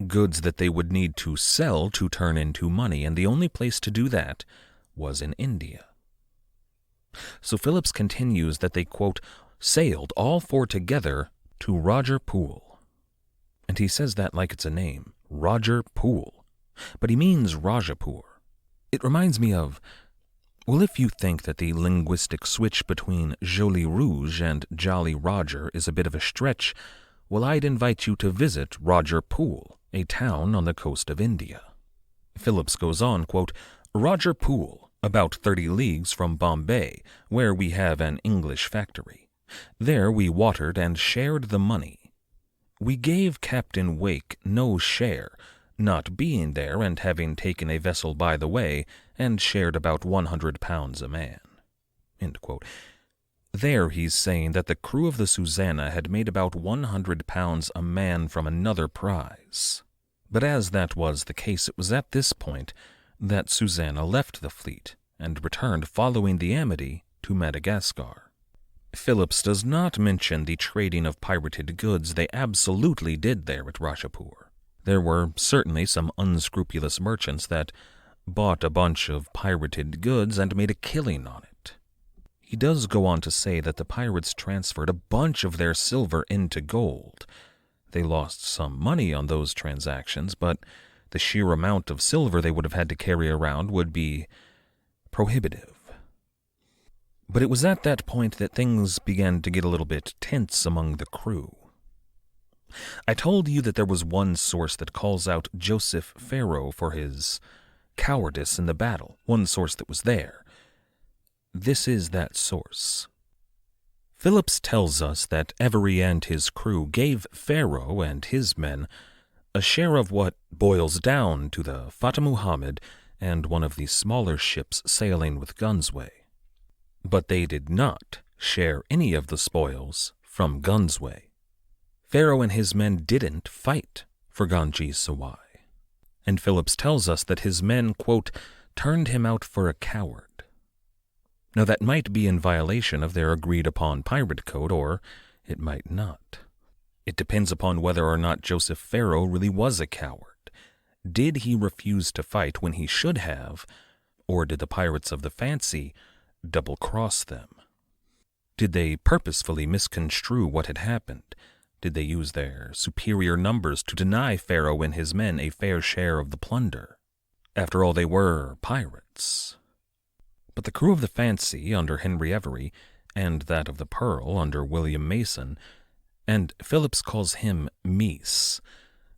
Goods that they would need to sell to turn into money, and the only place to do that was in India. So Phillips continues that they, quote, sailed all four together to Rajarpool. And he says that like it's a name, Rajarpool. But he means Rajapur. It reminds me of, well, if you think that the linguistic switch between Joli Rouge and Jolly Roger is a bit of a stretch, well, I'd invite you to visit Rajarpool, a town on the coast of India. Phillips goes on, quote, Rajarpool, about 30 leagues from Bombay, where we have an English factory. There we watered and shared the money. We gave Captain Wake no share, not being there and having taken a vessel by the way, and shared about 100 pounds a man. End quote. There he's saying that the crew of the Susanna had made about 100 pounds a man from another prize. But as that was the case, it was at this point that Susanna left the fleet and returned following the Amity to Madagascar. Phillips does not mention the trading of pirated goods they absolutely did there at Rajapur. There were certainly some unscrupulous merchants that bought a bunch of pirated goods and made a killing on it. He does go on to say that the pirates transferred a bunch of their silver into gold. They lost some money on those transactions, but the sheer amount of silver they would have had to carry around would be prohibitive. But it was at that point that things began to get a little bit tense among the crew. I told you that there was one source that calls out Joseph Farrow for his cowardice in the battle, one source that was there. This is that source. Phillips tells us that Avery and his crew gave Farrow and his men a share of what boils down to the Fateh Muhammad and one of the smaller ships sailing with Gunsway. But they did not share any of the spoils from Gunsway. Farrow and his men didn't fight for Ganj-i-Sawai. And Phillips tells us that his men, quote, turned him out for a coward. Now that might be in violation of their agreed-upon pirate code, or it might not. It depends upon whether or not Joseph Farrow really was a coward. Did he refuse to fight when he should have, Or did the pirates of the Fancy double-cross them? Did they purposefully misconstrue what had happened? Did they use their superior numbers to deny Pharaoh and his men a fair share of the plunder? After all, they were pirates. But the crew of the Fancy under Henry Avery, and that of the Pearl under William Mason, and Phillips calls him Meese.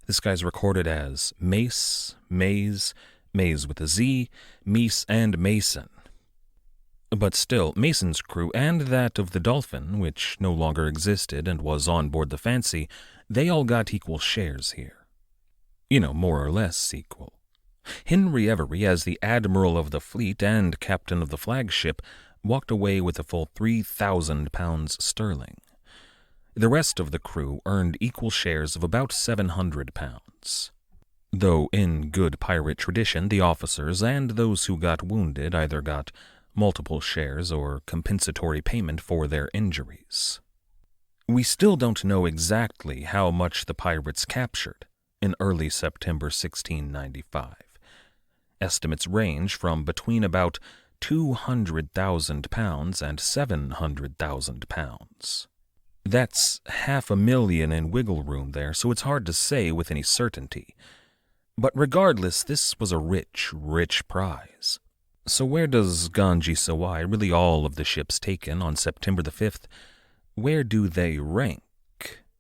This guy's recorded as Mace, Maze with a Z, Meese, and Mason. But still, Mason's crew and that of the Dolphin, which no longer existed and was on board the Fancy, they all got equal shares here. More or less equal. Henry Avery, as the admiral of the fleet and captain of the flagship, walked away with a full £3,000 sterling. The rest of the crew earned equal shares of about £700. Though in good pirate tradition, the officers and those who got wounded either got multiple shares or compensatory payment for their injuries. We still don't know exactly how much the pirates captured in early September 1695. Estimates range from between about £200,000 and £700,000. That's $500,000 in wiggle room there, so it's hard to say with any certainty. But regardless, this was a rich, rich prize. So where does Ganj-i-Sawai, really all of the ships taken on September the 5th, where do they rank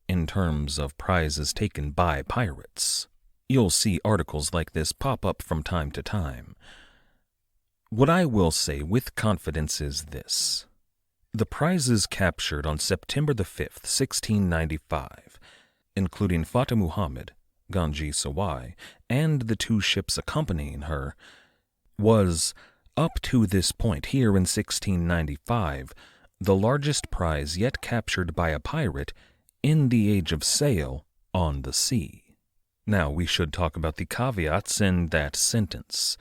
in terms of prizes taken by pirates? You'll see articles like this pop up from time to time. What I will say with confidence is this. The prizes captured on September the 5th, 1695, including Fateh Muhammad, Ganj-i-Sawai, and the 2 ships accompanying her, was, up to this point here in 1695, the largest prize yet captured by a pirate in the Age of Sail on the sea. Now, we should talk about the caveats in that sentence.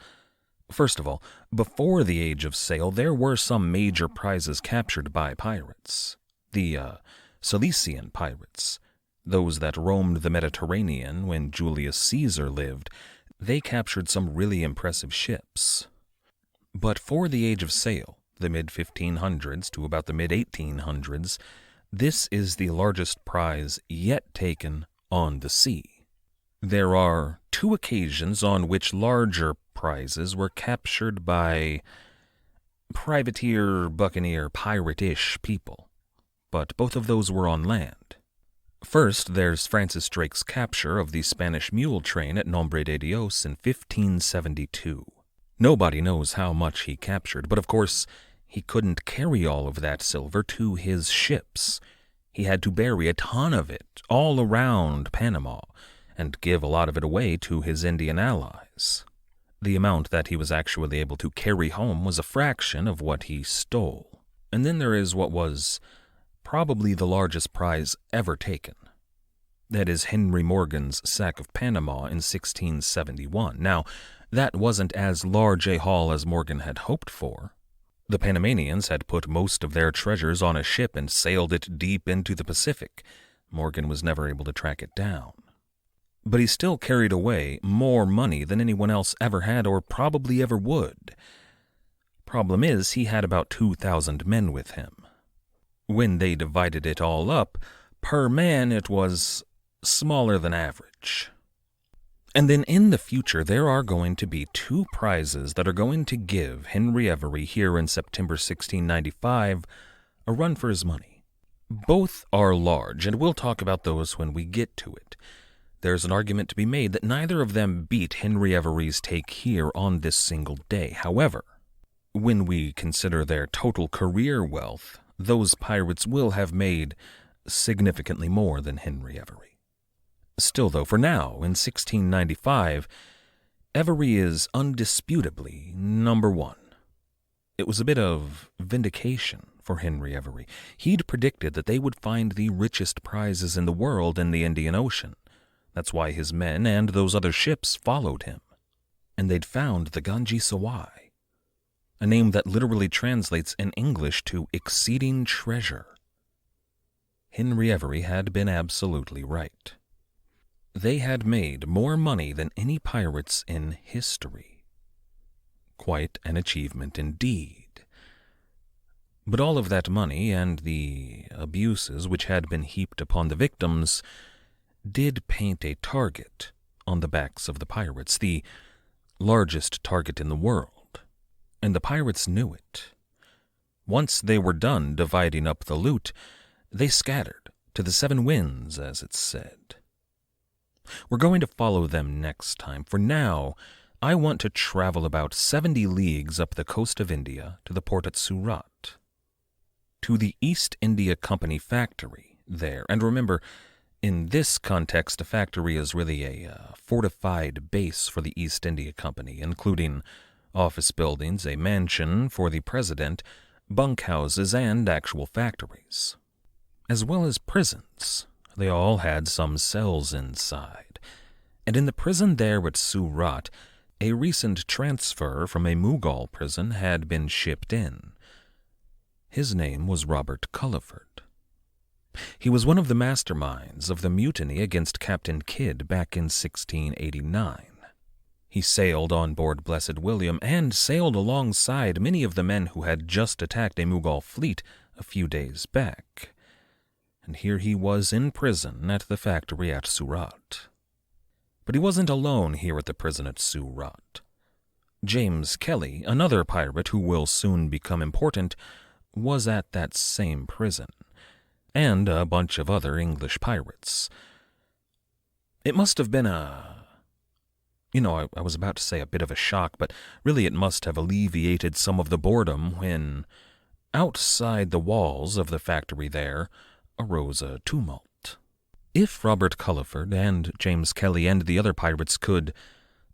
First of all, before the Age of Sail, there were some major prizes captured by pirates. The Cilician pirates, those that roamed the Mediterranean when Julius Caesar lived, they captured some really impressive ships. But for the Age of Sail, the mid-1500s to about the mid-1800s, this is the largest prize yet taken on the sea. There are 2 occasions on which larger prizes were captured by privateer, buccaneer, pirate-ish people, but both of those were on land. First, there's Francis Drake's capture of the Spanish mule train at Nombre de Dios in 1572. Nobody knows how much he captured, but of course, he couldn't carry all of that silver to his ships. He had to bury a ton of it all around Panama and give a lot of it away to his Indian allies. The amount that he was actually able to carry home was a fraction of what he stole. And then there is what was probably the largest prize ever taken. That is Henry Morgan's sack of Panama in 1671. Now, that wasn't as large a haul as Morgan had hoped for. The Panamanians had put most of their treasures on a ship and sailed it deep into the Pacific. Morgan was never able to track it down. But he still carried away more money than anyone else ever had or probably ever would. Problem is, he had about 2,000 men with him. When they divided it all up, per man it was smaller than average. And then in the future, there are going to be 2 prizes that are going to give Henry Avery here in September 1695 a run for his money. Both are large, and we'll talk about those when we get to it. There's an argument to be made that neither of them beat Henry Avery's take here on this single day. However, when we consider their total career wealth, those pirates will have made significantly more than Henry Avery. Still, though, for now, in 1695, Avery is undisputably number 1. It was a bit of vindication for Henry Avery. He'd predicted that they would find the richest prizes in the world in the Indian Ocean. That's why his men and those other ships followed him. And they'd found the Ganj-i-Sawai, a name that literally translates in English to exceeding treasure. Henry Avery had been absolutely right. They had made more money than any pirates in history. Quite an achievement indeed. But all of that money and the abuses which had been heaped upon the victims did paint a target on the backs of the pirates, the largest target in the world, and the pirates knew it. Once they were done dividing up the loot, they scattered to the 7 winds, as it's said. We're going to follow them next time. For now, I want to travel about 70 leagues up the coast of India to the port at Surat, to the East India Company factory there. And remember, in this context, a factory is really a fortified base for the East India Company, including office buildings, a mansion for the president, bunkhouses, and actual factories, as well as prisons. They all had some cells inside. And in the prison there at Surat, a recent transfer from a Mughal prison had been shipped in. His name was Robert Culliford. He was one of the masterminds of the mutiny against Captain Kidd back in 1689. He sailed on board Blessed William and sailed alongside many of the men who had just attacked a Mughal fleet a few days back. And here he was in prison at the factory at Surat. But he wasn't alone here at the prison at Surat. James Kelly, another pirate who will soon become important, was at that same prison, and a bunch of other English pirates. It must have been I was about to say a bit of a shock, but really it must have alleviated some of the boredom when, outside the walls of the factory there, arose a tumult. If Robert Culliford and James Kelly and the other pirates could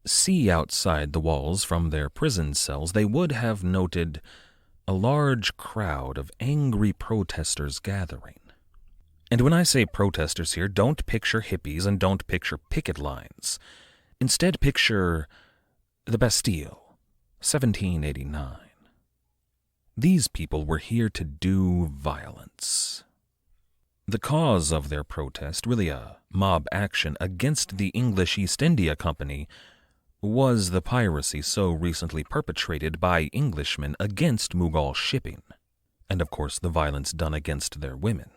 see outside the walls from their prison cells, they would have noted a large crowd of angry protesters gathering. And when I say protesters here, don't picture hippies and don't picture picket lines. Instead, picture the Bastille, 1789. These people were here to do violence. The cause of their protest, really a mob action against the English East India Company, was the piracy so recently perpetrated by Englishmen against Mughal shipping, and of course the violence done against their women.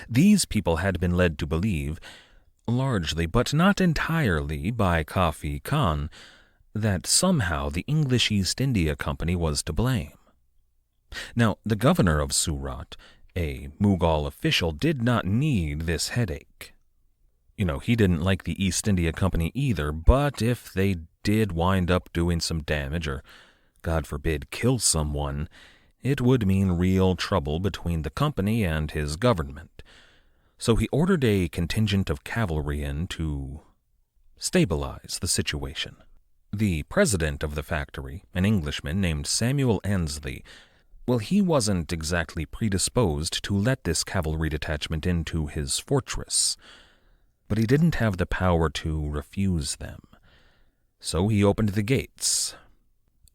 These people had been led to believe, largely but not entirely by Kafi Khan, that somehow the English East India Company was to blame. Now, the governor of Surat, a Mughal official, did not need this headache. He didn't like the East India Company either, but if they did wind up doing some damage or, God forbid, kill someone, it would mean real trouble between the company and his government. So he ordered a contingent of cavalry in to stabilize the situation. The president of the factory, an Englishman named Samuel Annesley, well, he wasn't exactly predisposed to let this cavalry detachment into his fortress, but he didn't have the power to refuse them. So he opened the gates.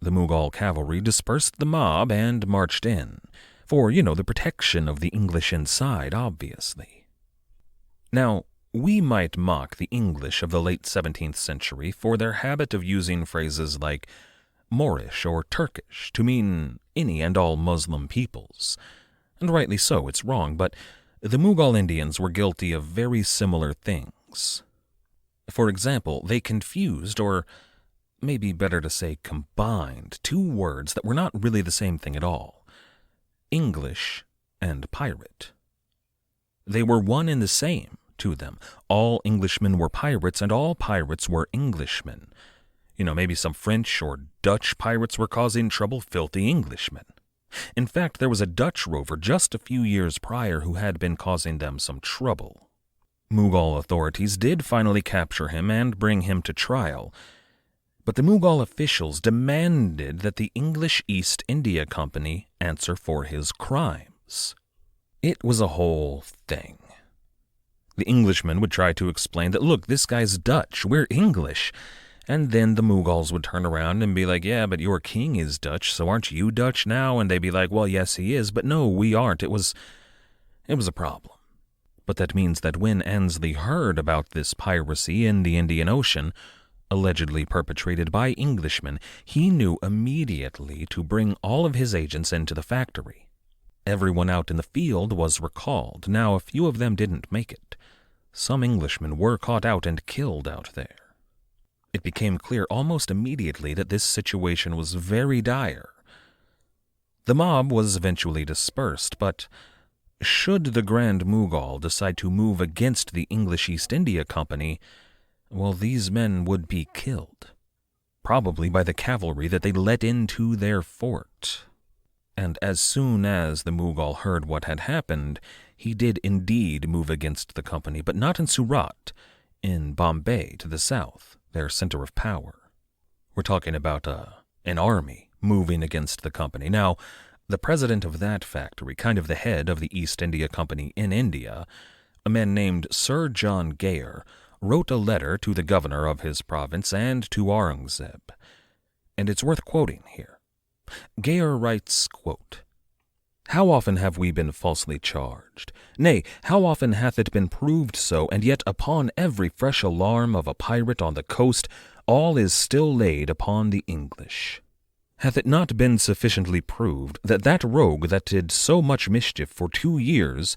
The Mughal cavalry dispersed the mob and marched in, for, the protection of the English inside, obviously. Now, we might mock the English of the late 17th century for their habit of using phrases like Moorish or Turkish to mean any and all Muslim peoples. And rightly so, it's wrong, but the Mughal Indians were guilty of very similar things. For example, they confused, or maybe better to say combined, 2 words that were not really the same thing at all: English and pirate. They were one and the same to them. All Englishmen were pirates, and all pirates were Englishmen. Maybe some French or Dutch pirates were causing trouble, filthy Englishmen. In fact, there was a Dutch rover just a few years prior who had been causing them some trouble. Mughal authorities did finally capture him and bring him to trial, but the Mughal officials demanded that the English East India Company answer for his crimes. It was a whole thing. The Englishmen would try to explain that, look, this guy's Dutch, we're English. And then the Mughals would turn around and be like, yeah, but your king is Dutch, so aren't you Dutch now? And they'd be like, well, yes, he is, but no, we aren't. It was a problem. But that means that when Annesley heard about this piracy in the Indian Ocean, allegedly perpetrated by Englishmen, he knew immediately to bring all of his agents into the factory. Everyone out in the field was recalled. Now, a few of them didn't make it. Some Englishmen were caught out and killed out there. It became clear almost immediately that this situation was very dire. The mob was eventually dispersed, but should the Grand Mughal decide to move against the English East India Company, well, these men would be killed, probably by the cavalry that they let into their fort. And as soon as the Mughal heard what had happened, he did indeed move against the company, but not in Surat, in Bombay to the south, their center of power. We're talking about an army moving against the company. Now, the president of that factory, kind of the head of the East India Company in India, a man named Sir John Gayar, wrote a letter to the governor of his province and to Aurangzeb. And it's worth quoting here. Gayar writes, quote, "How often have we been falsely charged? Nay, how often hath it been proved so, and yet upon every fresh alarm of a pirate on the coast, all is still laid upon the English. Hath it not been sufficiently proved that that rogue that did so much mischief for 2 years,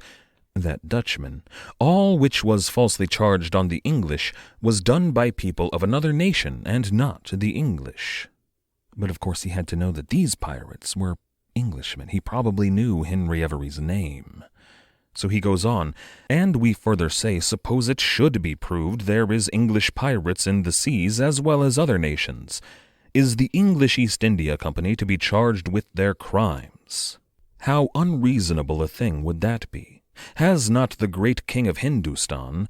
that Dutchman, all which was falsely charged on the English, was done by people of another nation, and not the English?" But of course he had to know that these pirates were Englishmen. He probably knew Henry Avery's name. So he goes on, "And we further say, suppose it should be proved there is English pirates in the seas as well as other nations. Is the English East India Company to be charged with their crimes? How unreasonable a thing would that be? Has not the great king of Hindustan,"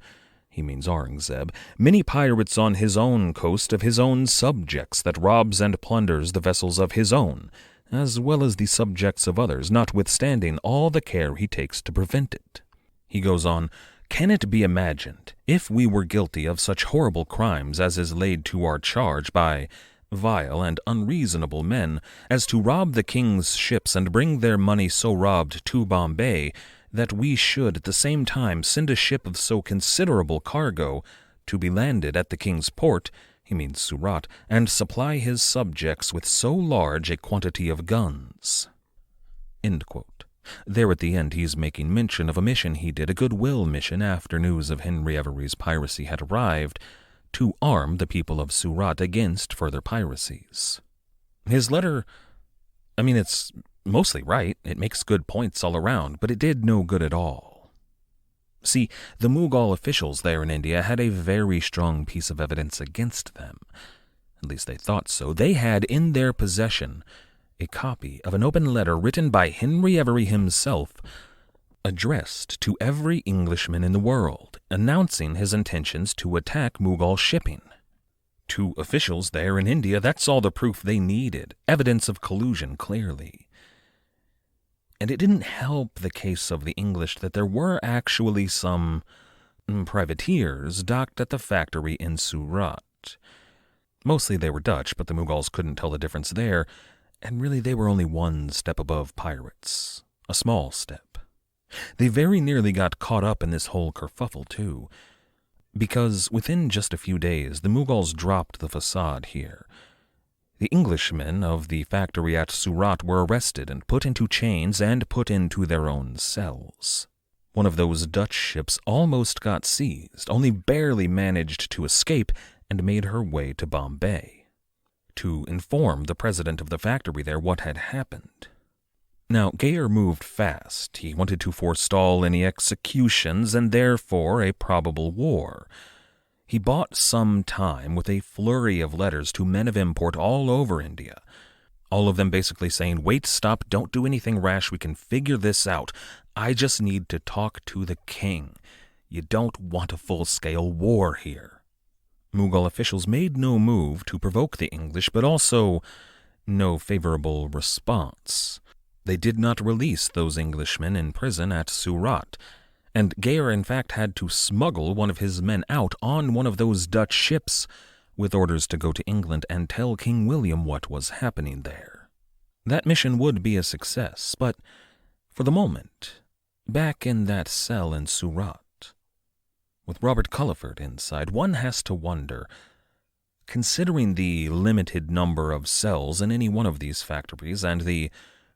he means Aurangzeb, "many pirates on his own coast of his own subjects that robs and plunders the vessels of his own, as well as the subjects of others, notwithstanding all the care he takes to prevent it?" He goes on, "Can it be imagined, if we were guilty of such horrible crimes as is laid to our charge by vile and unreasonable men, as to rob the king's ships and bring their money so robbed to Bombay, that we should at the same time send a ship of so considerable cargo to be landed at the king's port," he means Surat, "and supply his subjects with so large a quantity of guns?" End quote. There at the end he's making mention of a mission he did, a goodwill mission after news of Henry Avery's piracy had arrived, to arm the people of Surat against further piracies. His letter, it's mostly right. It makes good points all around, but it did no good at all. See, the Mughal officials there in India had a very strong piece of evidence against them. At least they thought so. They had in their possession a copy of an open letter written by Henry Avery himself, addressed to every Englishman in the world, announcing his intentions to attack Mughal shipping. To officials there in India, that's all the proof they needed, evidence of collusion, clearly. And it didn't help the case of the English that there were actually some privateers docked at the factory in Surat. Mostly they were Dutch, but the Mughals couldn't tell the difference there, and really they were only one step above pirates, a small step. They very nearly got caught up in this whole kerfuffle, too, because within just a few days the Mughals dropped the facade here. The Englishmen of the factory at Surat were arrested and put into chains and put into their own cells. One of those Dutch ships almost got seized, only barely managed to escape and made her way to Bombay, to inform the president of the factory there what had happened. Now, Gayar moved fast. He wanted to forestall any executions and therefore a probable war. He bought some time with a flurry of letters to men of import all over India, all of them basically saying, "Wait, stop, don't do anything rash, we can figure this out. I just need to talk to the king. You don't want a full-scale war here." Mughal officials made no move to provoke the English, but also no favorable response. They did not release those Englishmen in prison at Surat, and Gayar in fact had to smuggle one of his men out on one of those Dutch ships with orders to go to England and tell King William what was happening there. That mission would be a success, but for the moment, back in that cell in Surat, with Robert Culliford inside, one has to wonder, Considering the limited number of cells in any one of these factories and the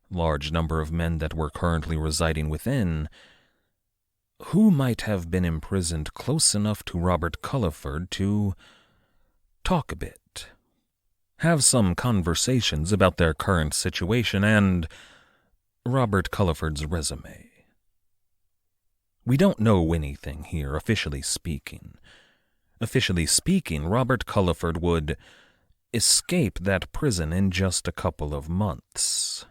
large number of men that were currently residing within, who might have been imprisoned close enough to Robert Culliford to talk a bit, have some conversations about their current situation and Robert Culliford's resume? We don't know anything here, officially speaking. Officially speaking, Robert Culliford would escape that prison in just a couple of months,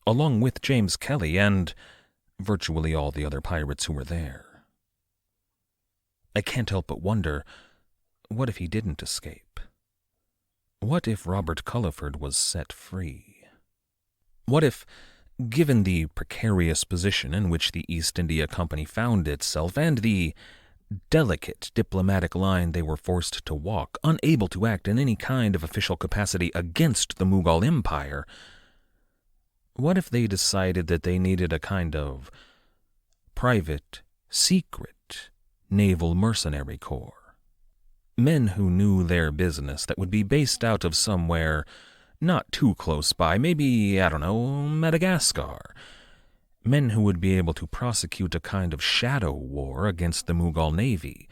along with James Kelly and virtually all the other pirates who were there. I can't help but wonder, what if he didn't escape? What if Robert Culliford was set free? What if, given the precarious position in which the East India Company found itself and the delicate diplomatic line they were forced to walk, unable to act in any kind of official capacity against the Mughal Empire, what if they decided that they needed a kind of private, secret, naval mercenary corps? Men who knew their business that would be based out of somewhere not too close by, maybe, Madagascar. Men who would be able to prosecute a kind of shadow war against the Mughal Navy,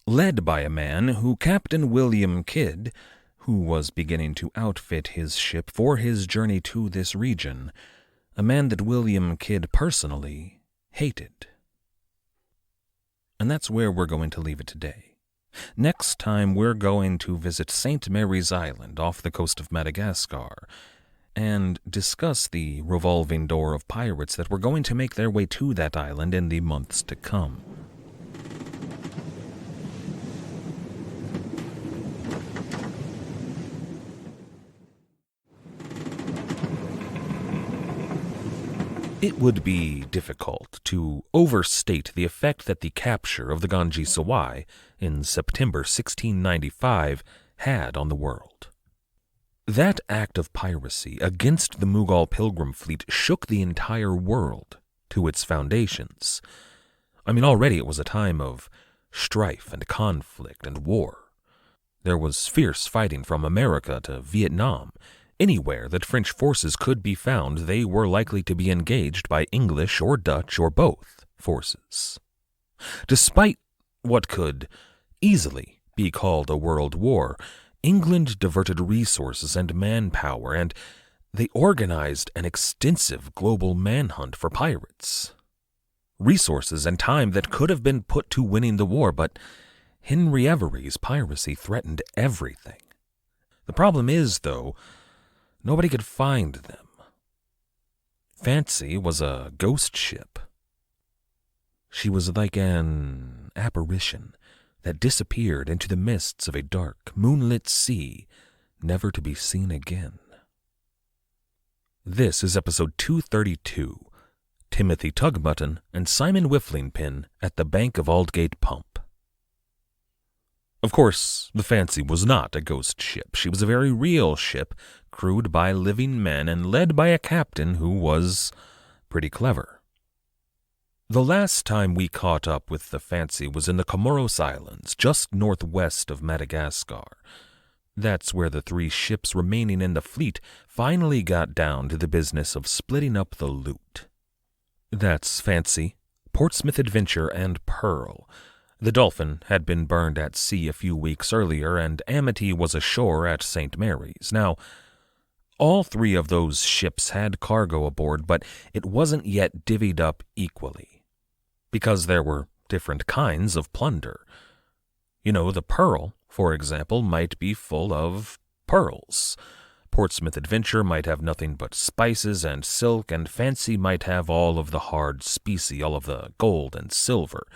led by a man who Captain William Kidd, who was beginning to outfit his ship for his journey to this region, a man that William Kidd personally hated. And that's where we're going to leave it today. Next time, we're going to visit St. Mary's Island off the coast of Madagascar and discuss the revolving door of pirates that were going to make their way to that island in the months to come. It would be difficult to overstate the effect that the capture of the Ganj-i-Sawai in September 1695 had on the world. That act of piracy against the Mughal pilgrim fleet shook the entire world to its foundations. Already it was a time of strife and conflict and war. There was fierce fighting from America to Vietnam. Anywhere that French forces could be found, they were likely to be engaged by English or Dutch or both forces. Despite what could easily be called a world war, England diverted resources and manpower, and they organized an extensive global manhunt for pirates. Resources and time that could have been put to winning the war, but Henry Avery's piracy threatened everything. The problem is, though, nobody could find them. Fancy was a ghost ship. She was like an apparition that disappeared into the mists of a dark, moonlit sea, never to be seen again. This is episode 232, Timothy Tugbutton and Simon Whifflingpin at the Bank of Aldgate Pump. Of course, the Fancy was not a ghost ship. She was a very real ship, crewed by living men and led by a captain who was pretty clever. The last time we caught up with the Fancy was in the Comoros Islands, just northwest of Madagascar. That's where the 3 ships remaining in the fleet finally got down to the business of splitting up the loot. That's Fancy, Portsmouth Adventure, and Pearl. The Dolphin had been burned at sea a few weeks earlier, and Amity was ashore at St. Mary's. Now, all 3 of those ships had cargo aboard, but it wasn't yet divvied up equally, because there were different kinds of plunder. The Pearl, for example, might be full of pearls. Portsmouth Adventure might have nothing but spices and silk, and Fancy might have all of the hard specie, all of the gold and silver.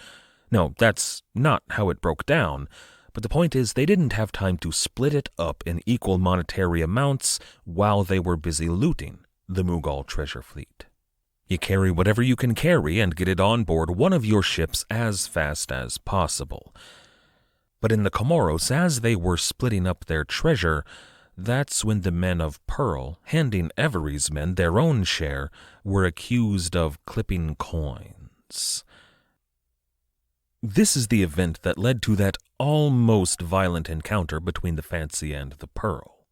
No, that's not how it broke down, but the point is they didn't have time to split it up in equal monetary amounts while they were busy looting the Mughal treasure fleet. You carry whatever you can carry and get it on board one of your ships as fast as possible. But in the Comoros, as they were splitting up their treasure, that's when the men of Pearl, handing Avery's men their own share, were accused of clipping coins. This is the event that led to that almost violent encounter between the Fancy and the Pearl.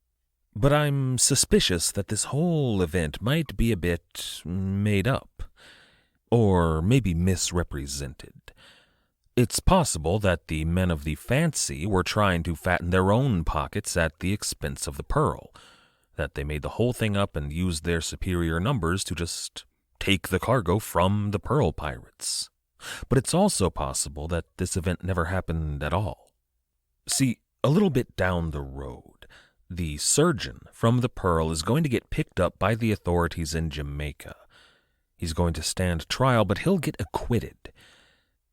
But I'm suspicious that this whole event might be a bit made up, or maybe misrepresented. It's possible that the men of the Fancy were trying to fatten their own pockets at the expense of the Pearl, that they made the whole thing up and used their superior numbers to just take the cargo from the Pearl pirates. But it's also possible that this event never happened at all. See, a little bit down the road, the surgeon from the Pearl is going to get picked up by the authorities in Jamaica. He's going to stand trial, but he'll get acquitted.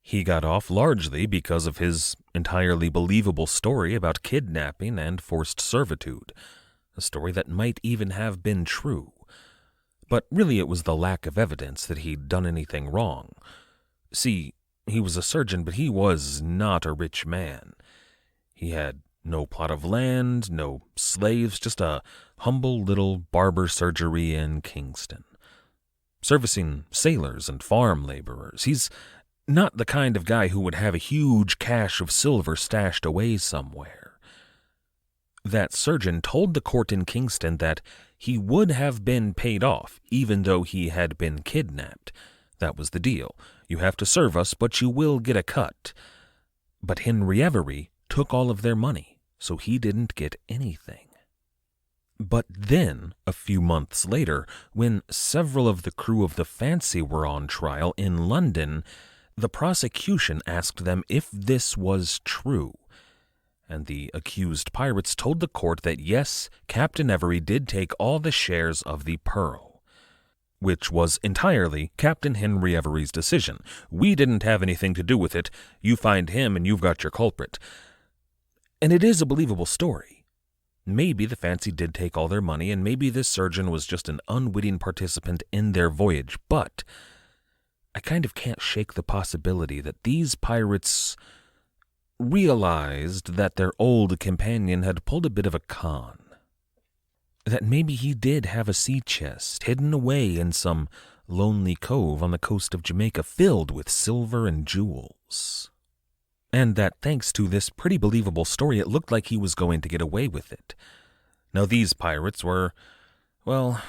He got off largely because of his entirely believable story about kidnapping and forced servitude, a story that might even have been true. But really it was the lack of evidence that he'd done anything wrong. See, he was a surgeon, but he was not a rich man. He had no plot of land, no slaves, just a humble little barber surgery in Kingston, servicing sailors and farm laborers. He's not the kind of guy who would have a huge cache of silver stashed away somewhere. That surgeon told the court in Kingston that he would have been paid off, even though he had been kidnapped. That was the deal. You have to serve us, but you will get a cut. But Henry Avery took all of their money, so he didn't get anything. But then, a few months later, when several of the crew of the Fancy were on trial in London, the prosecution asked them if this was true. And the accused pirates told the court that yes, Captain Avery did take all the shares of the Pearl, which was entirely Captain Henry Avery's decision. We didn't have anything to do with it. You find him and you've got your culprit. And it is a believable story. Maybe the Fancy did take all their money, and maybe this surgeon was just an unwitting participant in their voyage, but I kind of can't shake the possibility that these pirates realized that their old companion had pulled a bit of a con. That maybe he did have a sea chest hidden away in some lonely cove on the coast of Jamaica filled with silver and jewels. And that thanks to this pretty believable story, it looked like he was going to get away with it. Now these pirates were, well,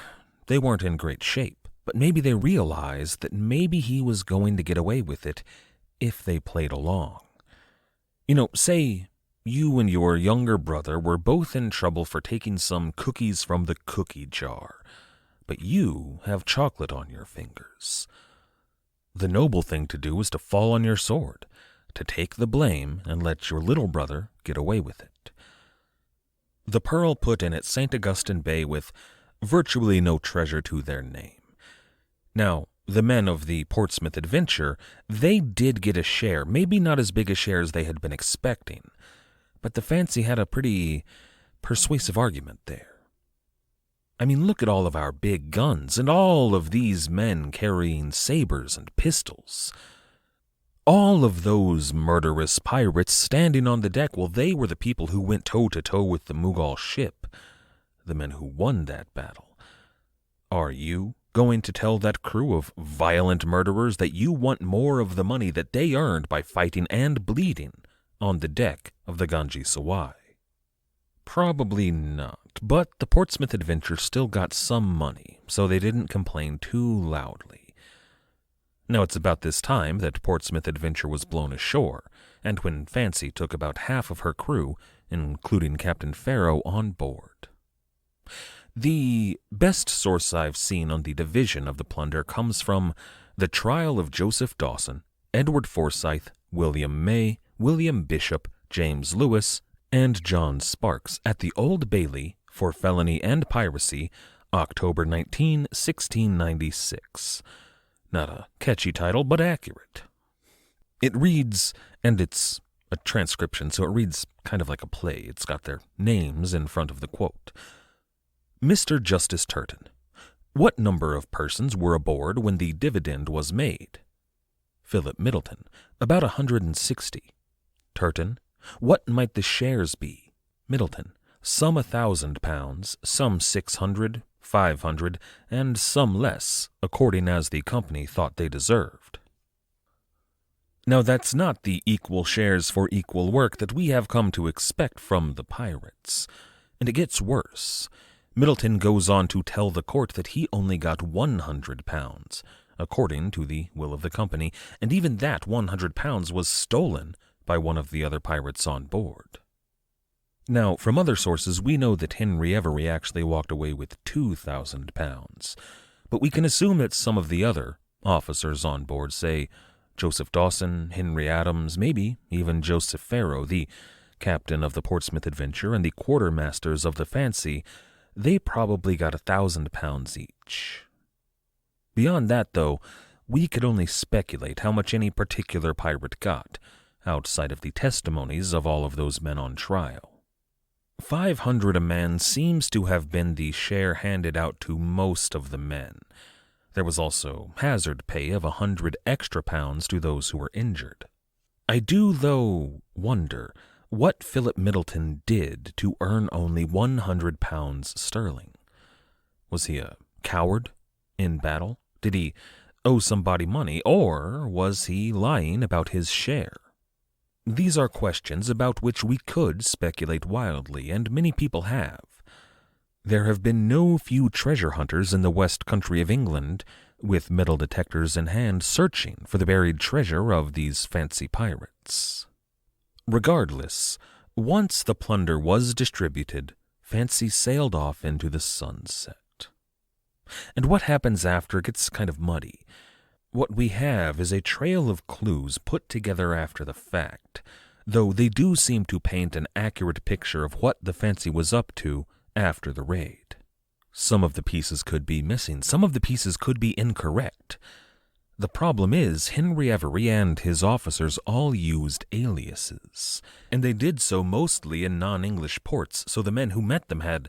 they weren't in great shape, but maybe they realized that maybe he was going to get away with it if they played along. You know, say you and your younger brother were both in trouble for taking some cookies from the cookie jar, but you have chocolate on your fingers. The noble thing to do is to fall on your sword, to take the blame and let your little brother get away with it. The Pearl put in at St. Augustine Bay with virtually no treasure to their name. Now, the men of the Portsmouth adventure, they did get a share, maybe not as big a share as they had been expecting, but the Fancy had a pretty persuasive argument there. I mean, look at all of our big guns, and all of these men carrying sabers and pistols. All of those murderous pirates standing on the deck, well, they were the people who went toe-to-toe with the Mughal ship, the men who won that battle. Are you going to tell that crew of violent murderers that you want more of the money that they earned by fighting and bleeding on the deck of the Ganj-i-Sawai? Probably not, but the Portsmouth adventure still got some money, so they didn't complain too loudly. Now it's about this time that Portsmouth adventure was blown ashore, and when Fancy took about half of her crew, including Captain Farrow, on board. The best source I've seen on the division of the plunder comes from the trial of Joseph Dawson, Edward Forsyth, William May, William Bishop, James Lewis, and John Sparks at the Old Bailey for felony and piracy, October 19, 1696. Not a catchy title, but accurate. It reads, and it's a transcription, so it reads kind of like a play. It's got their names in front of the quote. Mr. Justice Turton, what number of persons were aboard when the dividend was made? Philip Middleton, about 160. Turton, what might the shares be? Middleton, some £1,000, some 600, 500, and some less, according as the company thought they deserved. Now, that's not the equal shares for equal work that we have come to expect from the pirates. And it gets worse. Middleton goes on to tell the court that he only got £100, according to the will of the company, and even that £100 was stolen by one of the other pirates on board. Now, from other sources, we know that Henry Avery actually walked away with £2,000, but we can assume that some of the other officers on board, say Joseph Dawson, Henry Adams, maybe even Joseph Farrow, the captain of the Portsmouth Adventure and the quartermasters of the Fancy, they probably got £1,000 each. Beyond that, though, we could only speculate how much any particular pirate got, outside of the testimonies of all of those men on trial. 500 a man seems to have been the share handed out to most of the men. There was also hazard pay of 100 extra pounds to those who were injured. I do, though, wonder what Philip Middleton did to earn only £100 sterling. Was he a coward in battle? Did he owe somebody money, or was he lying about his share? These are questions about which we could speculate wildly, and many people have. There have been no few treasure hunters in the west country of England, with metal detectors in hand, searching for the buried treasure of these fancy pirates. Regardless, once the plunder was distributed, Fancy sailed off into the sunset. And what happens after gets kind of muddy. What we have is a trail of clues put together after the fact, though they do seem to paint an accurate picture of what the Fancy was up to after the raid. Some of the pieces could be missing, some of the pieces could be incorrect. The problem is Henry Avery and his officers all used aliases, and they did so mostly in non-English ports, so the men who met them had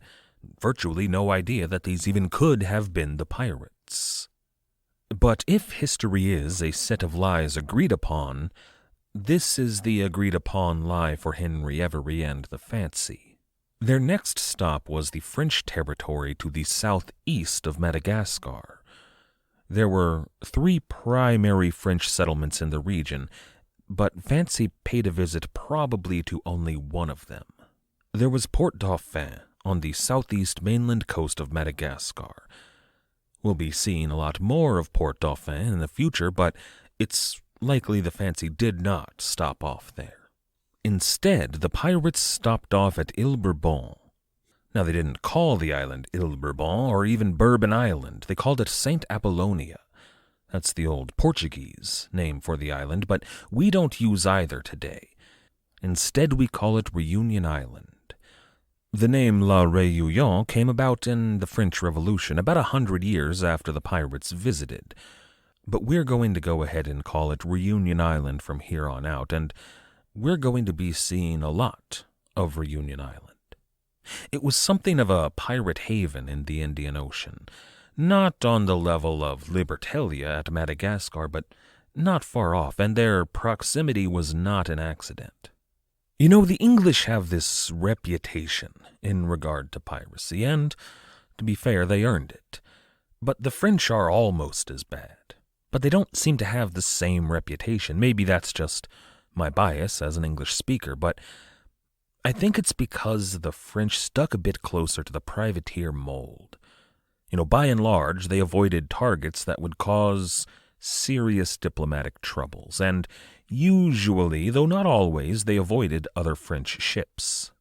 virtually no idea that these even could have been the pirates. But if history is a set of lies agreed upon, this is the agreed-upon lie for Henry Avery and the Fancy. Their next stop was the French territory to the southeast of Madagascar. There were 3 primary French settlements in the region, but Fancy paid a visit probably to only one of them. There was Port Dauphin on the southeast mainland coast of Madagascar. We'll be seeing a lot more of Port Dauphin in the future, but it's likely the Fancy did not stop off there. Instead, the pirates stopped off at Ile Bourbon. Now, they didn't call the island Ile Bourbon or even Bourbon Island. They called it St. Apollonia. That's the old Portuguese name for the island, but we don't use either today. Instead, we call it Reunion Island. The name La Réunion came about in the French Revolution, about 100 years after the pirates visited. But we're going to go ahead and call it Reunion Island from here on out, and we're going to be seeing a lot of Reunion Island. It was something of a pirate haven in the Indian Ocean, not on the level of Libertalia at Madagascar, but not far off, and their proximity was not an accident. You know, the English have this reputation in regard to piracy, and, to be fair, they earned it. But the French are almost as bad. But they don't seem to have the same reputation. Maybe that's just my bias as an English speaker, but I think it's because the French stuck a bit closer to the privateer mold. You know, by and large, they avoided targets that would cause serious diplomatic troubles, and usually, though not always, they avoided other French ships.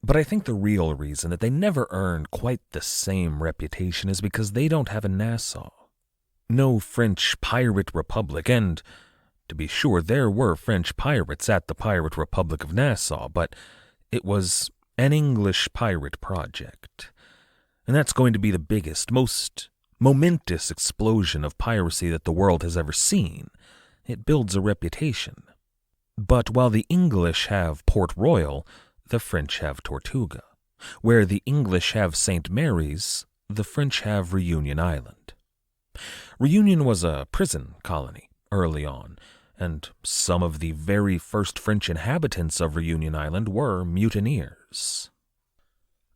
But I think the real reason that they never earned quite the same reputation is because they don't have a Nassau. No French pirate republic, and, to be sure, there were French pirates at the Pirate Republic of Nassau, but it was an English pirate project. And that's going to be the biggest, most momentous explosion of piracy that the world has ever seen. It builds a reputation. But while the English have Port Royal, the French have Tortuga. Where the English have St. Mary's, the French have Reunion Island. Reunion was a prison colony early on, and some of the very first French inhabitants of Reunion Island were mutineers.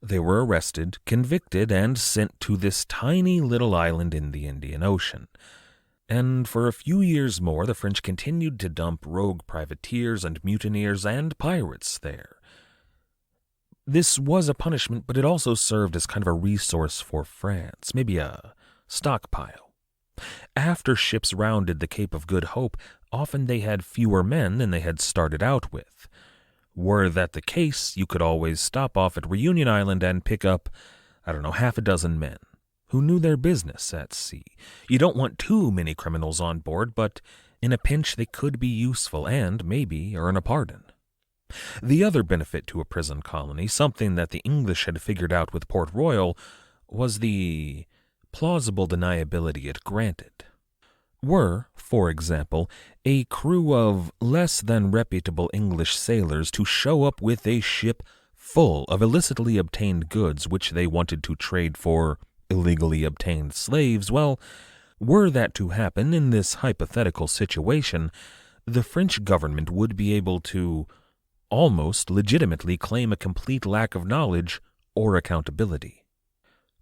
They were arrested, convicted, and sent to this tiny little island in the Indian Ocean. And for a few years more, the French continued to dump rogue privateers and mutineers and pirates there. This was a punishment, but it also served as kind of a resource for France, maybe a stockpile. After ships rounded the Cape of Good Hope, often they had fewer men than they had started out with. Were that the case, you could always stop off at Reunion Island and pick up, half a dozen men who knew their business at sea. You don't want too many criminals on board, but in a pinch they could be useful and maybe earn a pardon. The other benefit to a prison colony, something that the English had figured out with Port Royal, was the plausible deniability it granted. Were, for example, a crew of less than reputable English sailors to show up with a ship full of illicitly obtained goods which they wanted to trade for illegally obtained slaves, well, were that to happen in this hypothetical situation, the French government would be able to almost legitimately claim a complete lack of knowledge or accountability.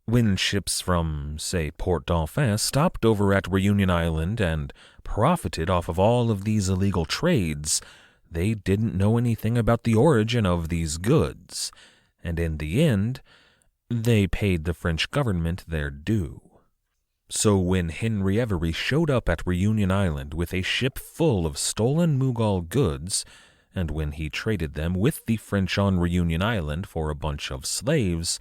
When ships from, say, Port-Dauphin stopped over at Reunion Island and profited off of all of these illegal trades, they didn't know anything about the origin of these goods, and in the end, they paid the French government their due. So when Henry Avery showed up at Reunion Island with a ship full of stolen Mughal goods, and when he traded them with the French on Reunion Island for a bunch of slaves,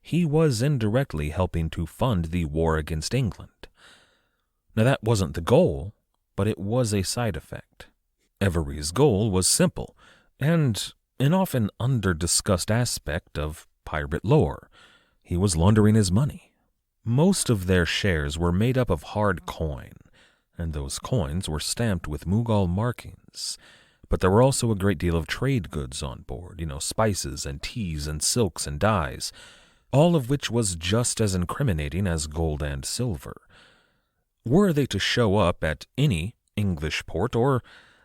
he was indirectly helping to fund the war against England. Now that wasn't the goal, but it was a side effect. Avery's goal was simple, and an often under-discussed aspect of pirate lore. He was laundering his money. Most of their shares were made up of hard coin, and those coins were stamped with Mughal markings. But there were also a great deal of trade goods on board, spices and teas and silks and dyes, all of which was just as incriminating as gold and silver. Were they to show up at any English port, or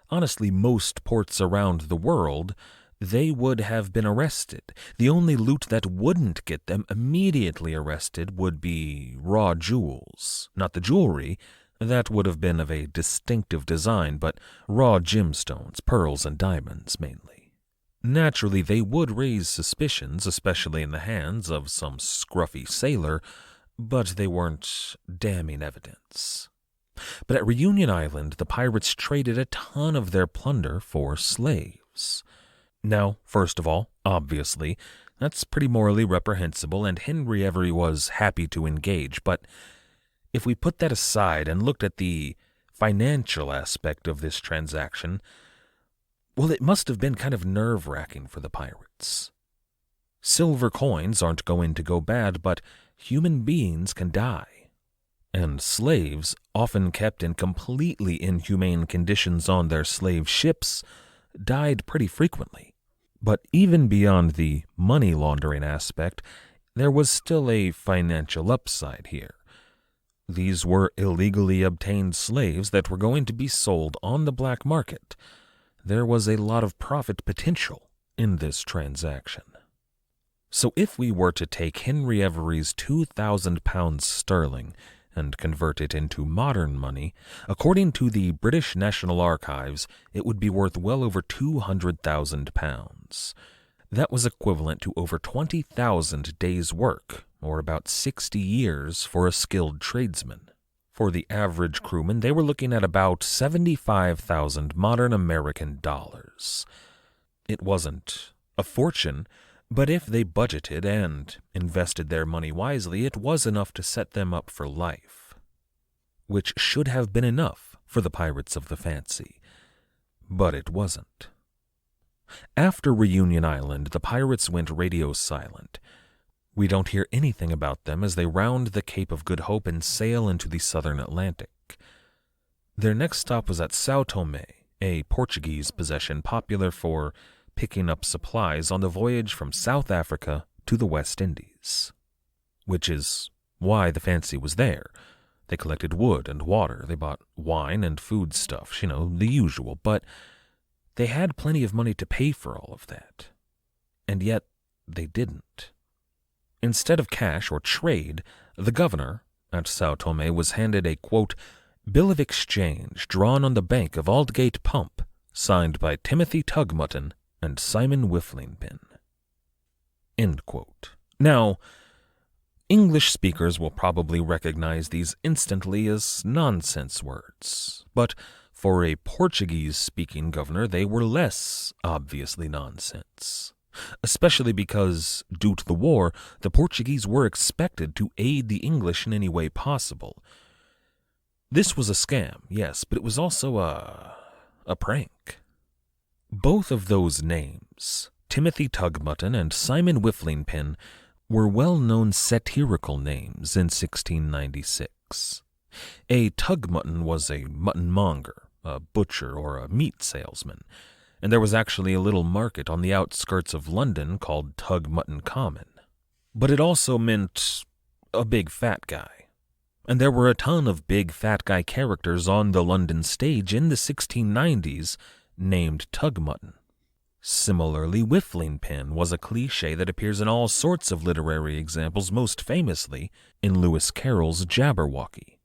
honestly most ports around the world, they would have been arrested. The only loot that wouldn't get them immediately arrested would be raw jewels. Not the jewelry, that would have been of a distinctive design, but raw gemstones, pearls, and diamonds mainly. Naturally, they would raise suspicions, especially in the hands of some scruffy sailor, but they weren't damning evidence. But at Reunion Island, the pirates traded a ton of their plunder for slaves. Now, first of all, obviously, that's pretty morally reprehensible, and Henry Avery was happy to engage, but if we put that aside and looked at the financial aspect of this transaction, well, it must have been kind of nerve-wracking for the pirates. Silver coins aren't going to go bad, but human beings can die. And slaves, often kept in completely inhumane conditions on their slave ships, died pretty frequently. But even beyond the money laundering aspect, there was still a financial upside here. These were illegally obtained slaves that were going to be sold on the black market. There was a lot of profit potential in this transaction. So if we were to take Henry Avery's 2,000 pounds sterling and convert it into modern money, according to the British National Archives, it would be worth well over 200,000 pounds. That was equivalent to over 20,000 days' work, or about 60 years for a skilled tradesman. For the average crewman, they were looking at about 75,000 modern American dollars. It wasn't a fortune, but if they budgeted and invested their money wisely, it was enough to set them up for life. Which should have been enough for the pirates of the fancy. But it wasn't. After Reunion Island, the pirates went radio silent. We don't hear anything about them as they round the Cape of Good Hope and sail into the southern Atlantic. Their next stop was at São Tomé, a Portuguese possession popular for picking up supplies on the voyage from South Africa to the West Indies. Which is why the fancy was there. They collected wood and water, they bought wine and foodstuffs, the usual, but they had plenty of money to pay for all of that. And yet, they didn't. Instead of cash or trade, the governor at São Tomé was handed a, quote, Bill of exchange drawn on the bank of Aldgate Pump, signed by Timothy Tugmutton and Simon Whifflingpin. End quote. Now, English speakers will probably recognize these instantly as nonsense words, but for a Portuguese-speaking governor, they were less obviously nonsense, especially because, due to the war, the Portuguese were expected to aid the English in any way possible. This was a scam, yes, but it was also a prank. Both of those names, Timothy Tugmutton and Simon Whifflingpin, were well-known satirical names in 1696. A Tugmutton was a muttonmonger, a butcher, or a meat salesman, and there was actually a little market on the outskirts of London called Tugmutton Common. But it also meant a big fat guy. And there were a ton of big fat guy characters on the London stage in the 1690s named Tugmutton. Similarly, Whifflingpin was a cliché that appears in all sorts of literary examples, most famously in Lewis Carroll's Jabberwocky.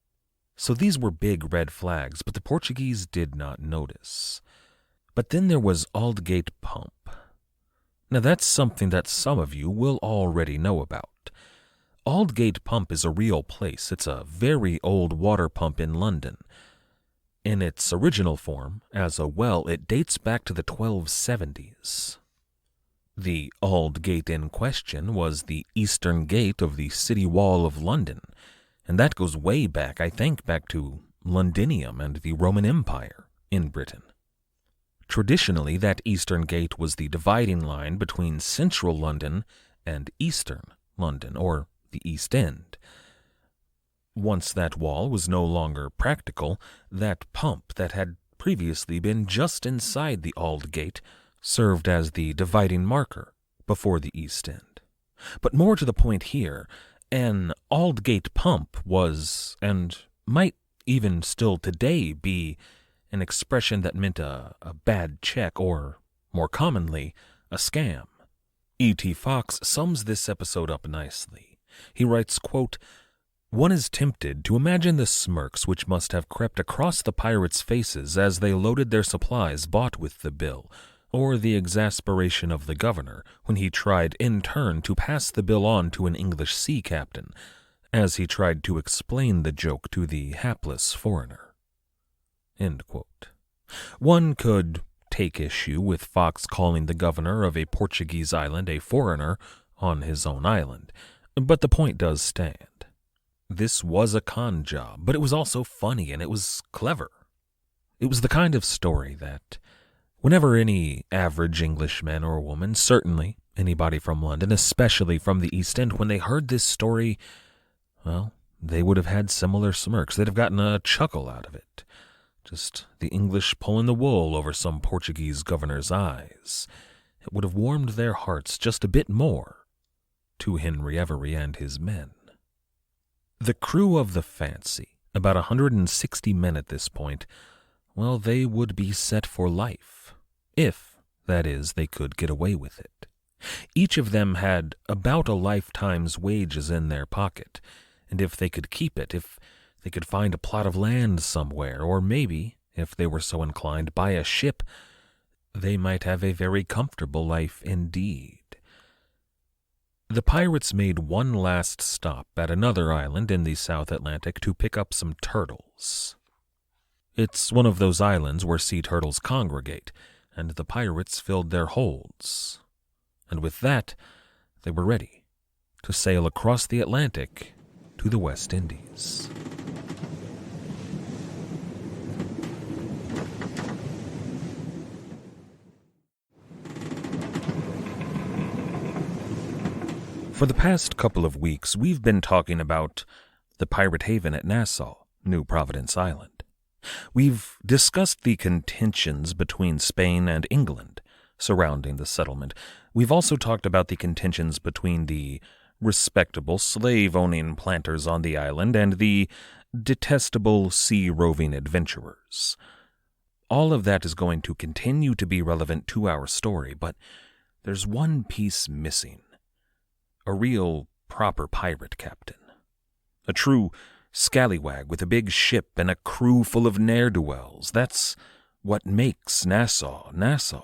So these were big red flags, but the Portuguese did not notice. But then there was Aldgate Pump. Now that's something that some of you will already know about. Aldgate Pump is a real place. It's a very old water pump in London. In its original form, as a well, it dates back to the 1270s. The Aldgate in question was the eastern gate of the city wall of London, and that goes way back, I think, back to Londinium and the Roman Empire in Britain. Traditionally, that eastern gate was the dividing line between central London and eastern London, or the East End. Once that wall was no longer practical, that pump that had previously been just inside the Aldgate served as the dividing marker before the East End. But more to the point here, an Aldgate pump was, and might even still today be, an expression that meant a bad check, or, more commonly, a scam. E.T. Fox sums this episode up nicely. He writes, quote, "One is tempted to imagine the smirks which must have crept across the pirates' faces as they loaded their supplies bought with the bill, or the exasperation of the governor when he tried in turn to pass the bill on to an English sea captain, as he tried to explain the joke to the hapless foreigner." End quote. One could take issue with Fox calling the governor of a Portuguese island a foreigner on his own island, but the point does stand. This was a con job, but it was also funny and it was clever. It was the kind of story that, whenever any average Englishman or woman, certainly anybody from London, especially from the East End, when they heard this story, well, they would have had similar smirks. They'd have gotten a chuckle out of it. Just the English pulling the wool over some Portuguese governor's eyes. It would have warmed their hearts just a bit more to Henry Avery and his men. The crew of the Fancy, about 160 men at this point, well, they would be set for life, if, that is, they could get away with it. Each of them had about a lifetime's wages in their pocket, and if they could keep it, if they could find a plot of land somewhere, or maybe, if they were so inclined, buy a ship, they might have a very comfortable life indeed. The pirates made one last stop at another island in the South Atlantic to pick up some turtles. It's one of those islands where sea turtles congregate, and the pirates filled their holds. And with that, they were ready to sail across the Atlantic to the West Indies. For the past couple of weeks, we've been talking about the pirate haven at Nassau, New Providence Island. We've discussed the contentions between Spain and England surrounding the settlement. We've also talked about the contentions between the respectable slave-owning planters on the island and the detestable sea-roving adventurers. All of that is going to continue to be relevant to our story, but there's one piece missing. A real, proper pirate captain. A true scallywag with a big ship and a crew full of ne'er-do-wells. That's what makes Nassau, Nassau.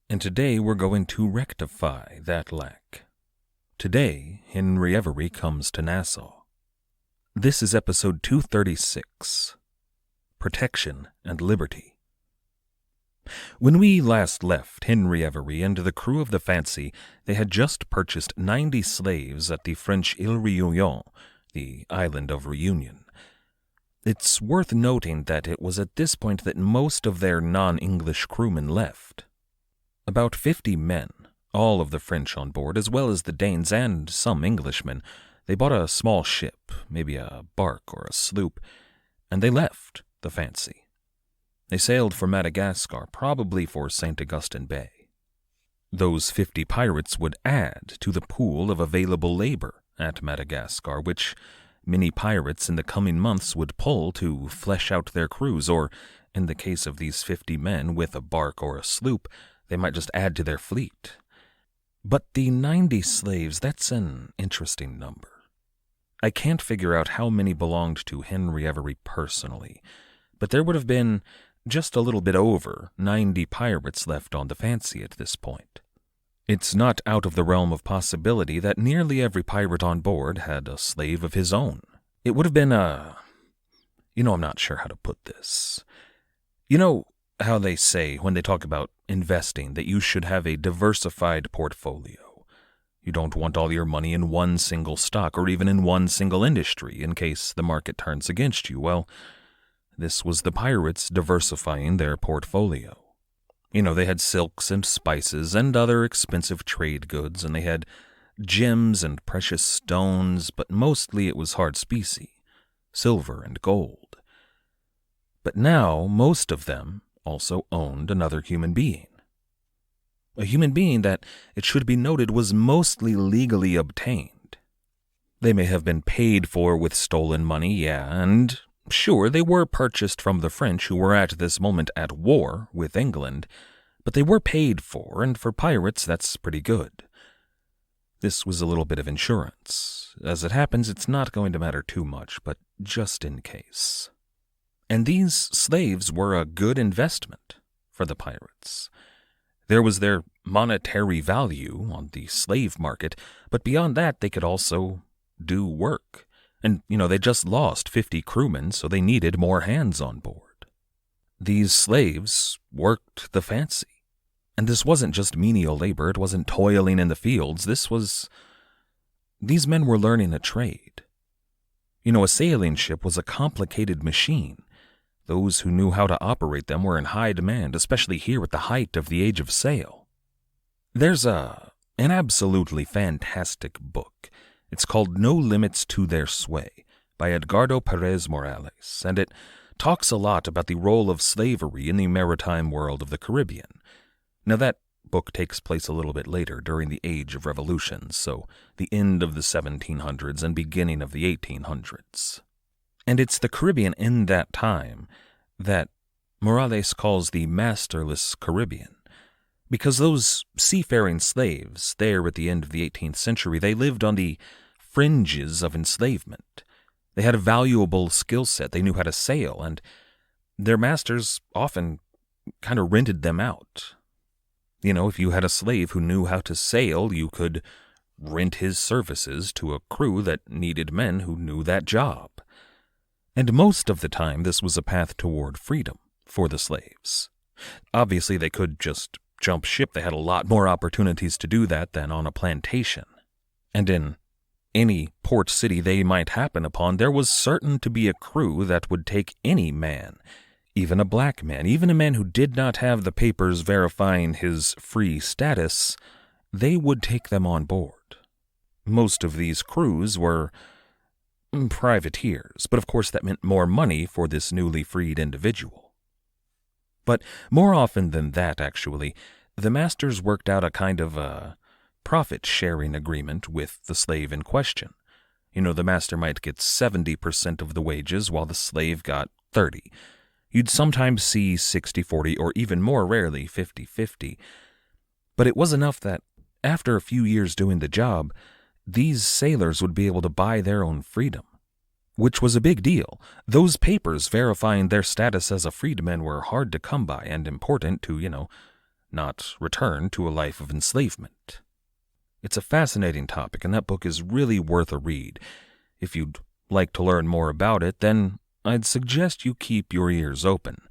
And today we're going to rectify that lack. Today, Henry Avery comes to Nassau. This is episode 236, Protection and Liberty. When we last left Henry Avery and the crew of the Fancy, they had just purchased 90 slaves at the French Ile Réunion, the island of reunion. It's worth noting that it was at this point that most of their non-English crewmen left. About 50 men, all of the French on board, as well as the Danes and some Englishmen. They bought a small ship, maybe a bark or a sloop, and they left the Fancy. They sailed for Madagascar, probably for St. Augustine Bay. Those 50 pirates would add to the pool of available labor at Madagascar, which many pirates in the coming months would pull to flesh out their crews, or, in the case of these 50 men with a bark or a sloop, they might just add to their fleet. But the 90 slaves, that's an interesting number. I can't figure out how many belonged to Henry Avery personally, but there would have been just a little bit over 90 pirates left on the Fancy at this point. It's not out of the realm of possibility that nearly every pirate on board had a slave of his own. It would have been I'm not sure how to put this. You know how they say when they talk about investing that you should have a diversified portfolio. You don't want all your money in one single stock or even in one single industry in case the market turns against you. Well, this was the pirates diversifying their portfolio. They had silks and spices and other expensive trade goods, and they had gems and precious stones, but mostly it was hard specie, silver and gold. But now most of them also owned another human being. A human being that, it should be noted, was mostly legally obtained. They may have been paid for with stolen money, yeah, and sure, they were purchased from the French, who were at this moment at war with England, but they were paid for, and for pirates, that's pretty good. This was a little bit of insurance. As it happens, it's not going to matter too much, but just in case. And these slaves were a good investment for the pirates. There was their monetary value on the slave market, but beyond that, they could also do work. And, they just lost 50 crewmen, so they needed more hands on board. These slaves worked the Fancy. And this wasn't just menial labor, it wasn't toiling in the fields, these men were learning a trade. A sailing ship was a complicated machine. Those who knew how to operate them were in high demand, especially here at the height of the age of sail. There's an absolutely fantastic book. It's called No Limits to Their Sway by Edgardo Perez Morales, and it talks a lot about the role of slavery in the maritime world of the Caribbean. Now that book takes place a little bit later, during the Age of Revolutions, so the end of the 1700s and beginning of the 1800s. And it's the Caribbean in that time that Morales calls the masterless Caribbean. Because those seafaring slaves there at the end of the 18th century, they lived on the fringes of enslavement. They had a valuable skill set, they knew how to sail, and their masters often kind of rented them out. If you had a slave who knew how to sail, you could rent his services to a crew that needed men who knew that job. And most of the time, this was a path toward freedom for the slaves. Obviously, they could just jump ship. They had a lot more opportunities to do that than on a plantation. And in any port city they might happen upon, there was certain to be a crew that would take any man, even a black man, even a man who did not have the papers verifying his free status. They would take them on board. Most of these crews were privateers, but of course that meant more money for this newly freed individual. But more often than that, actually, the masters worked out a kind of a profit-sharing agreement with the slave in question. The master might get 70% of the wages while the slave got 30%. You'd sometimes see 60-40 or even more rarely 50-50. But it was enough that after a few years doing the job, these sailors would be able to buy their own freedom. which was a big deal. Those papers verifying their status as a freedman were hard to come by and important to, not return to a life of enslavement. It's a fascinating topic, and that book is really worth a read. If you'd like to learn more about it, then I'd suggest you keep your ears open.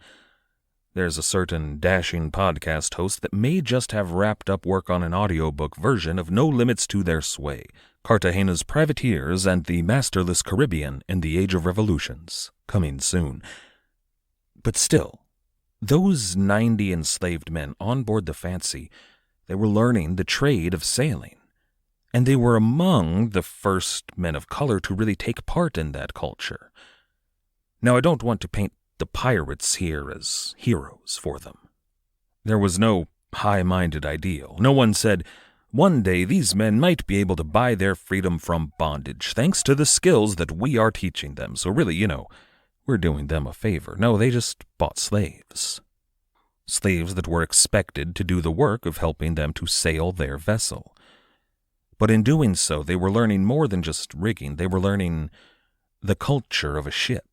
There's a certain dashing podcast host that may just have wrapped up work on an audiobook version of No Limits to Their Sway, Cartagena's Privateers and the Masterless Caribbean in the Age of Revolutions, coming soon. But still, those 90 enslaved men on board the Fancy, they were learning the trade of sailing, and they were among the first men of color to really take part in that culture. Now, I don't want to paint the pirates here as heroes for them. There was no high-minded ideal. No one said, one day these men might be able to buy their freedom from bondage thanks to the skills that we are teaching them. So really, we're doing them a favor. No, they just bought slaves. Slaves that were expected to do the work of helping them to sail their vessel. But in doing so, they were learning more than just rigging. They were learning the culture of a ship.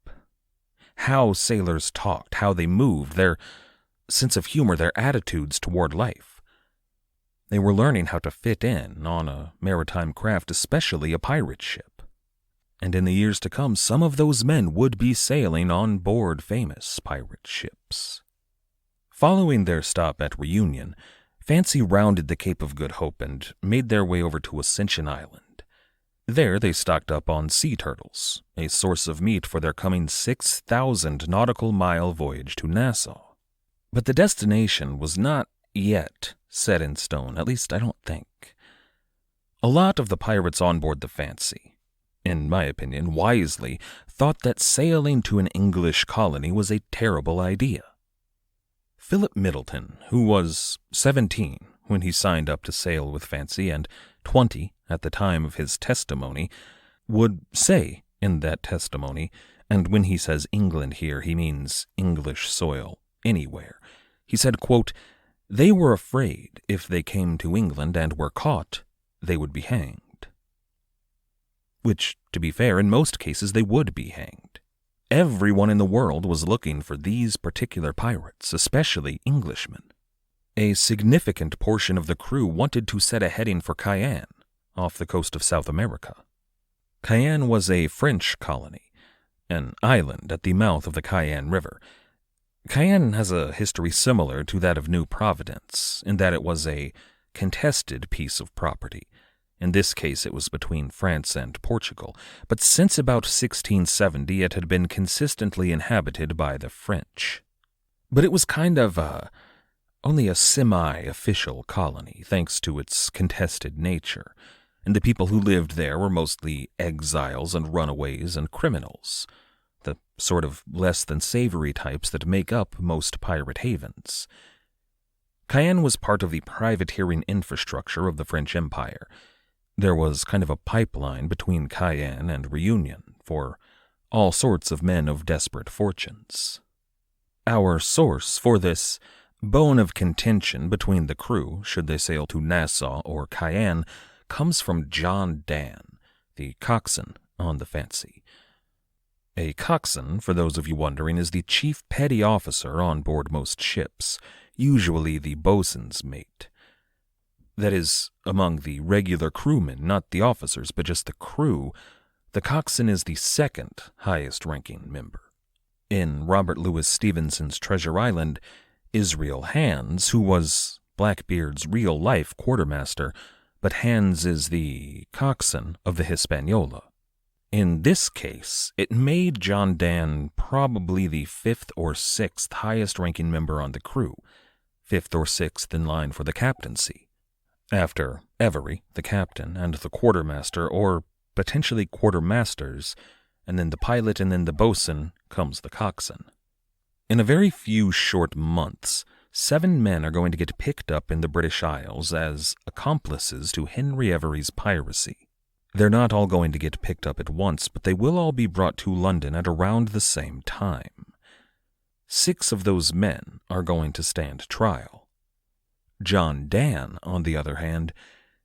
How sailors talked, how they moved, their sense of humor, their attitudes toward life. They were learning how to fit in on a maritime craft, especially a pirate ship. And in the years to come, some of those men would be sailing on board famous pirate ships. Following their stop at Reunion, Fancy rounded the Cape of Good Hope and made their way over to Ascension Island. There they stocked up on sea turtles, a source of meat for their coming 6,000 nautical mile voyage to Nassau. But the destination was not yet set in stone, at least I don't think. A lot of the pirates on board the Fancy, in my opinion, wisely, thought that sailing to an English colony was a terrible idea. Philip Middleton, who was 17 when he signed up to sail with Fancy and 20 at the time of his testimony, would say in that testimony, and when he says England here, he means English soil, anywhere. He said, quote, "They were afraid if they came to England and were caught, they would be hanged." Which, to be fair, in most cases they would be hanged. Everyone in the world was looking for these particular pirates, especially Englishmen. A significant portion of the crew wanted to set a heading for Cayenne, off the coast of South America. Cayenne was a French colony, an island at the mouth of the Cayenne River. Cayenne has a history similar to that of New Providence, in that it was a contested piece of property. In this case, it was between France and Portugal, but since about 1670 it had been consistently inhabited by the French. But it was kind of only a semi-official colony, thanks to its contested nature, and the people who lived there were mostly exiles and runaways and criminals, the sort of less-than-savory types that make up most pirate havens. Cayenne was part of the privateering infrastructure of the French Empire. There was kind of a pipeline between Cayenne and Reunion for all sorts of men of desperate fortunes. Our source for this bone of contention between the crew, should they sail to Nassau or Cayenne, comes from John Dan, the coxswain on the Fancy. A coxswain, for those of you wondering, is the chief petty officer on board most ships, usually the boatswain's mate. That is, among the regular crewmen, not the officers, but just the crew, the coxswain is the second highest-ranking member. In Robert Louis Stevenson's Treasure Island, Israel Hands, who was Blackbeard's real-life quartermaster, but Hands is the coxswain of the Hispaniola. In this case, it made John Dan probably the 5th or 6th highest-ranking member on the crew, 5th or 6th in line for the captaincy. After Avery, the captain, and the quartermaster, or potentially quartermasters, and then the pilot and then the boatswain, comes the coxswain. In a very few short months, 7 men are going to get picked up in the British Isles as accomplices to Henry Avery's piracy. They're not all going to get picked up at once, but they will all be brought to London at around the same time. 6 of those men are going to stand trial. John Dan, on the other hand,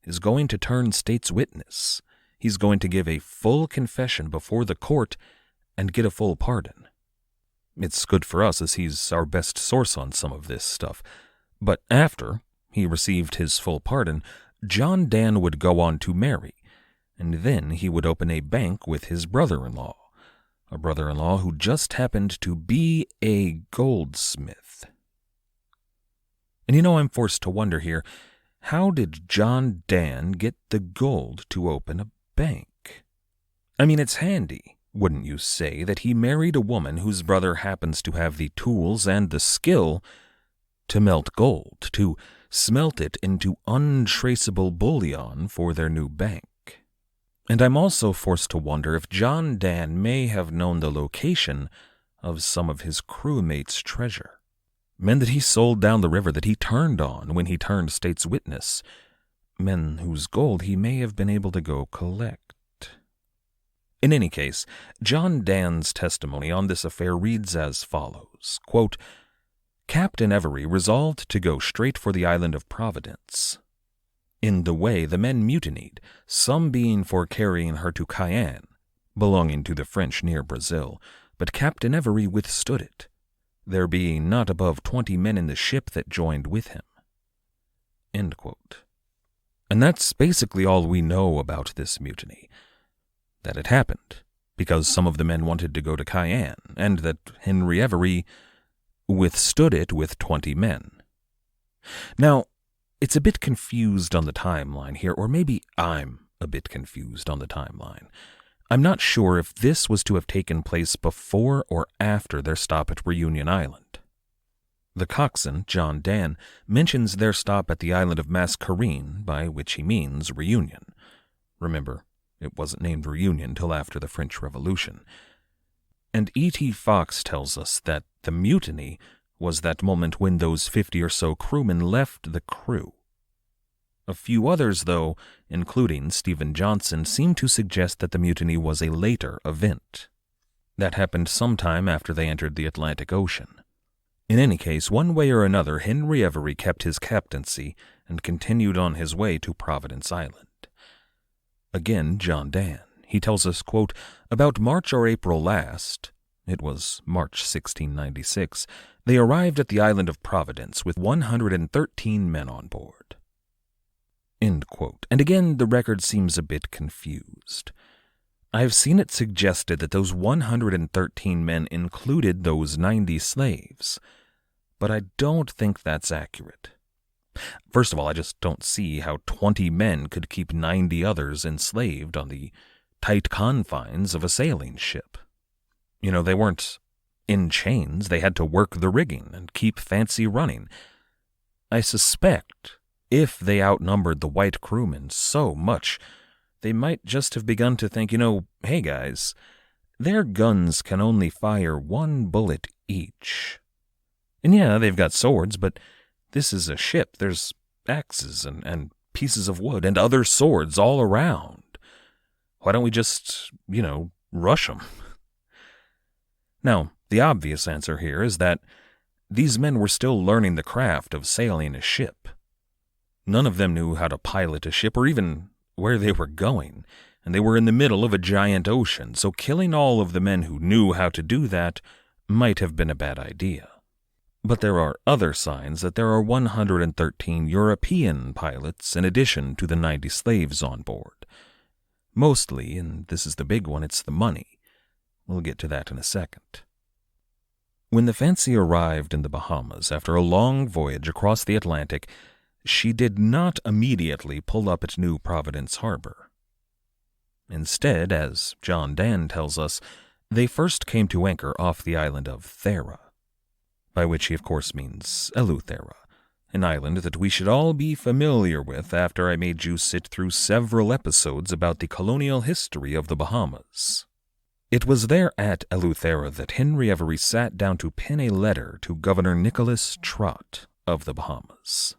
is going to turn state's witness. He's going to give a full confession before the court, and get a full pardon. It's good for us as he's our best source on some of this stuff. But after he received his full pardon, John Dan would go on to marry, and then he would open a bank with his brother-in-law, a brother-in-law who just happened to be a goldsmith. And I'm forced to wonder here, how did John Dan get the gold to open a bank? I mean, it's handy, wouldn't you say, that he married a woman whose brother happens to have the tools and the skill to melt gold, to smelt it into untraceable bullion for their new bank. And I'm also forced to wonder if John Dan may have known the location of some of his crewmates' treasure. Men that he sold down the river, that he turned on when he turned state's witness. Men whose gold he may have been able to go collect. In any case, John Dan's testimony on this affair reads as follows, quote, Captain Avery resolved to go straight for the island of Providence. In the way the men mutinied, some being for carrying her to Cayenne, belonging to the French near Brazil, but Captain Avery withstood it, there being not above 20 men in the ship that joined with him. End quote. And that's basically all we know about this mutiny. That it happened because some of the men wanted to go to Cayenne, and that Henry Avery withstood it with 20 men. Now, it's a bit confused on the timeline here, or maybe I'm a bit confused on the timeline. I'm not sure if this was to have taken place before or after their stop at Reunion Island. The coxswain, John Dan, mentions their stop at the island of Mascarene, by which he means Reunion. Remember, it wasn't named Reunion till after the French Revolution. And E.T. Fox tells us that the mutiny was that moment when those 50 or so crewmen left the crew. A few others, though, including Stephen Johnson, seem to suggest that the mutiny was a later event. That happened sometime after they entered the Atlantic Ocean. In any case, one way or another, Henry Avery kept his captaincy and continued on his way to Providence Island. Again, John Dan. He tells us, quote, about March or April last, it was March 1696, they arrived at the island of Providence with 113 men on board. End quote. And again, the record seems a bit confused. I've seen it suggested that those 113 men included those 90 slaves, but I don't think that's accurate. First of all, I just don't see how 20 men could keep 90 others enslaved on the tight confines of a sailing ship. They weren't in chains. They had to work the rigging and keep fancy running. I suspect if they outnumbered the white crewmen so much, they might just have begun to think, hey guys, their guns can only fire 1 bullet each. And yeah, they've got swords, but this is a ship. There's axes and pieces of wood and other swords all around. Why don't we just, rush them? Now, the obvious answer here is that these men were still learning the craft of sailing a ship. None of them knew how to pilot a ship or even where they were going, and they were in the middle of a giant ocean, so killing all of the men who knew how to do that might have been a bad idea. But there are other signs that there are 113 European pilots in addition to the 90 slaves on board. Mostly, and this is the big one, it's the money. We'll get to that in a second. When the Fancy arrived in the Bahamas after a long voyage across the Atlantic, she did not immediately pull up at New Providence Harbor. Instead, as John Dan tells us, they first came to anchor off the island of Thera, by which he of course means Eleuthera, an island that we should all be familiar with after I made you sit through several episodes about the colonial history of the Bahamas. It was there at Eleuthera that Henry Avery sat down to pen a letter to Governor Nicholas Trott of the Bahamas.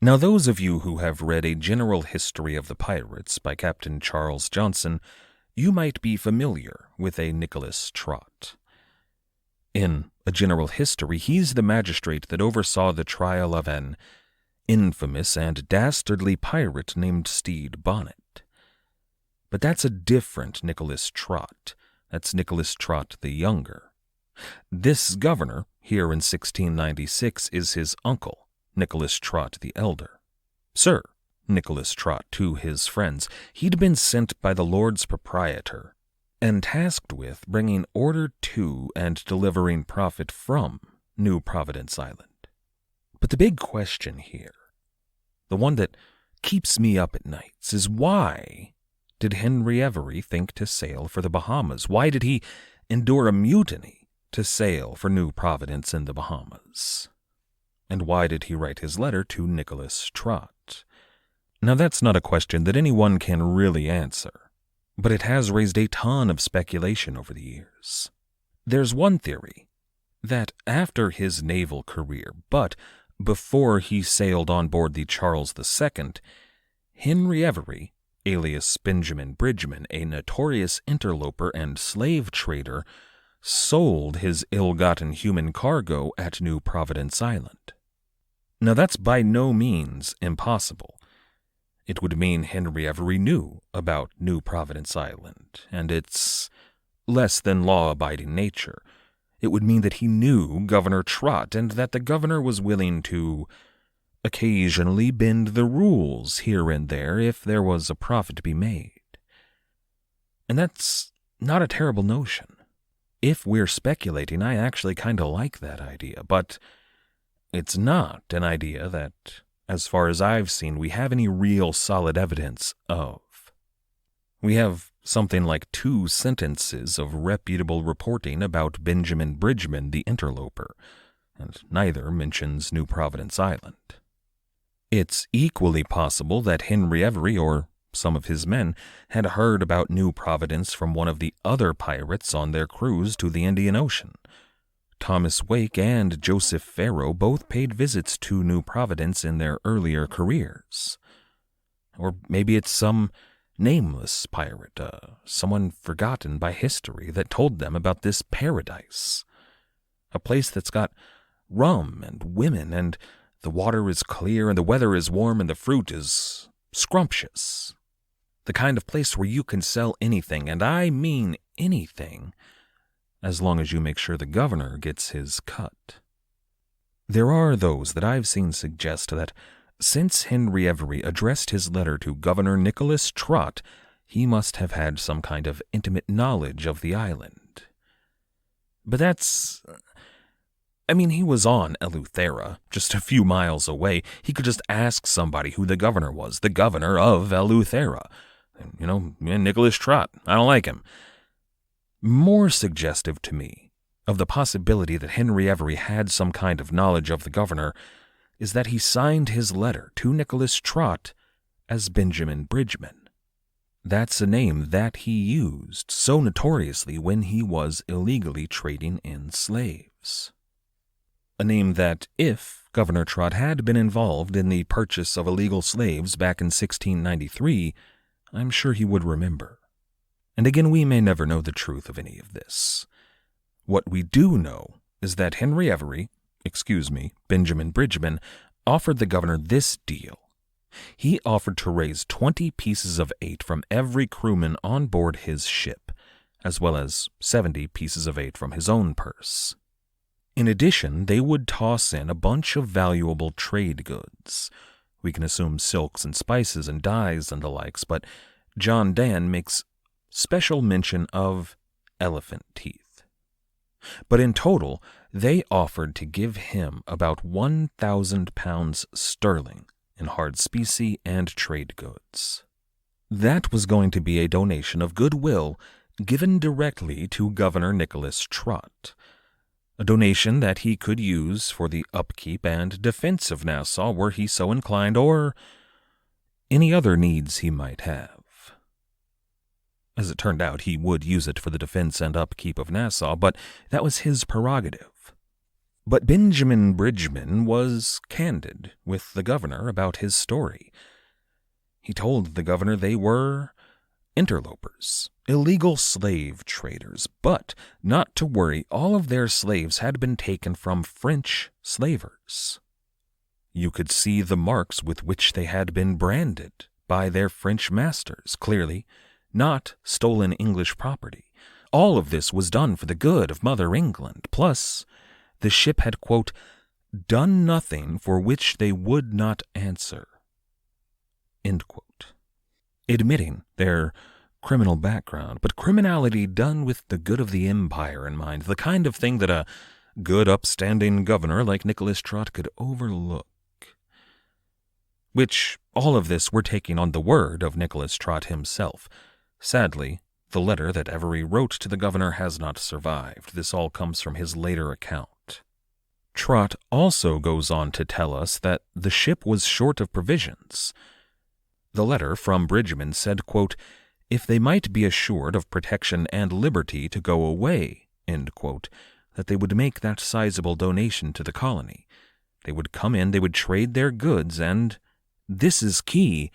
Now, those of you who have read A General History of the Pirates by Captain Charles Johnson, you might be familiar with a Nicholas Trott. In A General History, he's the magistrate that oversaw the trial of an infamous and dastardly pirate named Stede Bonnet. But that's a different Nicholas Trott, That's Nicholas Trott the Younger. This governor, here in 1696, is his uncle, Nicholas Trott the Elder. Sir Nicholas Trott to his friends, he'd been sent by the Lords Proprietor and tasked with bringing order to and delivering profit from New Providence Island. But the big question here, the one that keeps me up at nights, is why did Henry Avery think to sail for the Bahamas? Why did he endure a mutiny to sail for New Providence in the Bahamas? And why did he write his letter to Nicholas Trott? Now that's not a question that anyone can really answer, but it has raised a ton of speculation over the years. There's one theory, that after his naval career, but before he sailed on board the Charles II, Henry Avery, alias Benjamin Bridgeman, a notorious interloper and slave trader, sold his ill-gotten human cargo at New Providence Island. Now that's by no means impossible. It would mean Henry Avery knew about New Providence Island and its less than law-abiding nature. It would mean that he knew Governor Trott and that the governor was willing to occasionally bend the rules here and there if there was a profit to be made. And that's not a terrible notion. If we're speculating, I actually kind of like that idea, but it's not an idea that, as far as I've seen, we have any real solid evidence of. We have something like 2 sentences of reputable reporting about Benjamin Bridgeman, the interloper, and neither mentions New Providence Island. It's equally possible that Henry Avery, or some of his men, had heard about New Providence from one of the other pirates on their cruise to the Indian Ocean. Thomas Wake and Joseph Farrow both paid visits to New Providence in their earlier careers. Or maybe it's some nameless pirate, someone forgotten by history, that told them about this paradise. A place that's got rum and women, and the water is clear, and the weather is warm, and the fruit is scrumptious. The kind of place where you can sell anything, and I mean anything, as long as you make sure the governor gets his cut. There are those that I've seen suggest that since Henry Avery addressed his letter to Governor Nicholas Trott, he must have had some kind of intimate knowledge of the island. But he was on Eleuthera, just a few miles away. He could just ask somebody who the governor was, the governor of Eleuthera. Nicholas Trott, I don't like him. More suggestive to me of the possibility that Henry Avery had some kind of knowledge of the governor is that he signed his letter to Nicholas Trott as Benjamin Bridgeman. That's a name that he used so notoriously when he was illegally trading in slaves. A name that, if Governor Trott had been involved in the purchase of illegal slaves back in 1693, I'm sure he would remember. And again, we may never know the truth of any of this. What we do know is that Henry Avery, Benjamin Bridgeman, offered the governor this deal. He offered to raise 20 pieces of 8 from every crewman on board his ship, as well as 70 pieces of 8 from his own purse. In addition, they would toss in a bunch of valuable trade goods. We can assume silks and spices and dyes and the likes, but John Dan makes special mention of elephant teeth. But in total, they offered to give him about 1,000 pounds sterling in hard specie and trade goods. That was going to be a donation of goodwill given directly to Governor Nicholas Trott, a donation that he could use for the upkeep and defense of Nassau were he so inclined, or any other needs he might have. As it turned out, he would use it for the defense and upkeep of Nassau, but that was his prerogative. But Benjamin Bridgeman was candid with the governor about his story. He told the governor they were interlopers, illegal slave traders, but not to worry, all of their slaves had been taken from French slavers. You could see the marks with which they had been branded by their French masters, clearly not stolen English property. all of this was done for the good of Mother England. Plus, the ship had, quote, done nothing for which they would not answer, end quote. Admitting their criminal background, but criminality done with the good of the empire in mind, the kind of thing that a good upstanding governor like Nicholas Trott could overlook. Which, all of this we're taking on the word of Nicholas Trott himself. Sadly, the letter that Avery wrote to the governor has not survived. This all comes from his later account. Trott also goes on to tell us that the ship was short of provisions. The letter from Bridgeman said, quote, if they might be assured of protection and liberty to go away, end quote, that they would make that sizable donation to the colony. They would come in, they would trade their goods, and, this is key,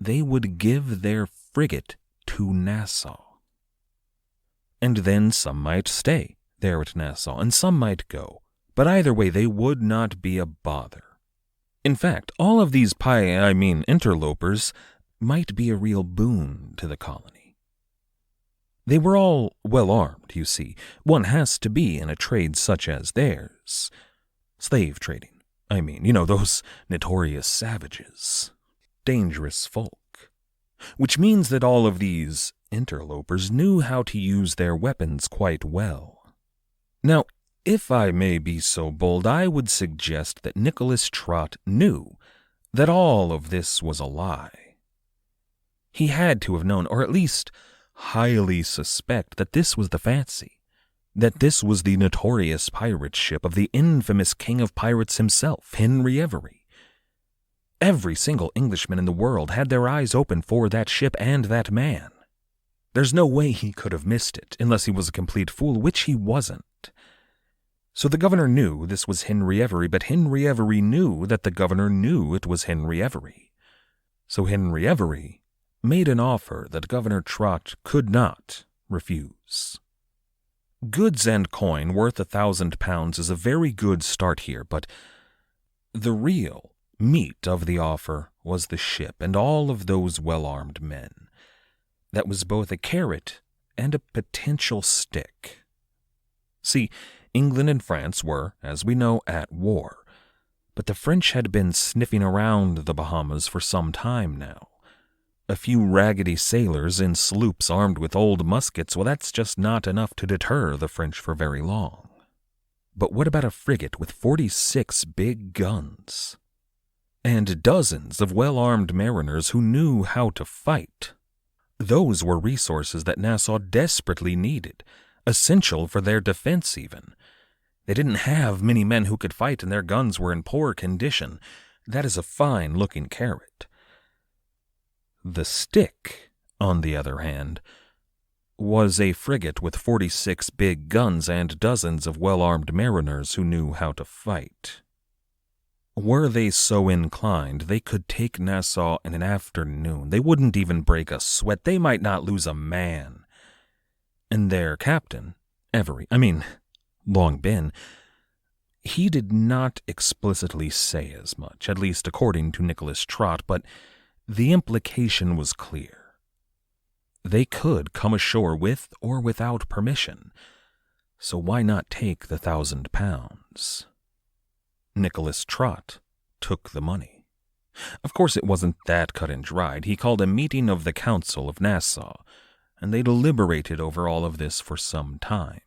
they would give their frigate to Nassau. And then some might stay there at Nassau, and some might go, but either way they would not be a bother. In fact, all of these interlopers might be a real boon to the colony. They were all well armed, you see. One has to be in a trade such as theirs. Slave trading. Those notorious savages. Dangerous folk. Which means that all of these interlopers knew how to use their weapons quite well. Now, if I may be so bold, I would suggest that Nicholas Trott knew that all of this was a lie. He had to have known, or at least highly suspect, that this was the Fancy, that this was the notorious pirate ship of the infamous king of pirates himself, Henry Avery. Every single Englishman in the world had their eyes open for that ship and that man. There's no way he could have missed it, unless he was a complete fool, which he wasn't. So the governor knew this was Henry Avery, but Henry Avery knew that the governor knew it was Henry Avery. So Henry Avery made an offer that Governor Trott could not refuse. Goods and coin worth £1,000 is a very good start here, but the real meat of the offer was the ship and all of those well-armed men. That was both a carrot and a potential stick. See, England and France were, as we know, at war, but the French had been sniffing around the Bahamas for some time now. A few raggedy sailors in sloops armed with old muskets, well, that's just not enough to deter the French for very long. But what about a frigate with 46 big guns? And dozens of well-armed mariners who knew how to fight. Those were resources that Nassau desperately needed, essential for their defense even. They didn't have many men who could fight, and their guns were in poor condition. That is a fine-looking carrot. The stick, on the other hand, was a frigate with 46 big guns and dozens of well-armed mariners who knew how to fight. Were they so inclined, they could take Nassau in an afternoon. They wouldn't even break a sweat. They might not lose a man. And their captain, Long Ben, he did not explicitly say as much, at least according to Nicholas Trott, but the implication was clear. They could come ashore with or without permission, so why not take the £1,000? Nicholas Trott took the money. Of course, it wasn't that cut and dried. He called a meeting of the Council of Nassau, and they deliberated over all of this for some time.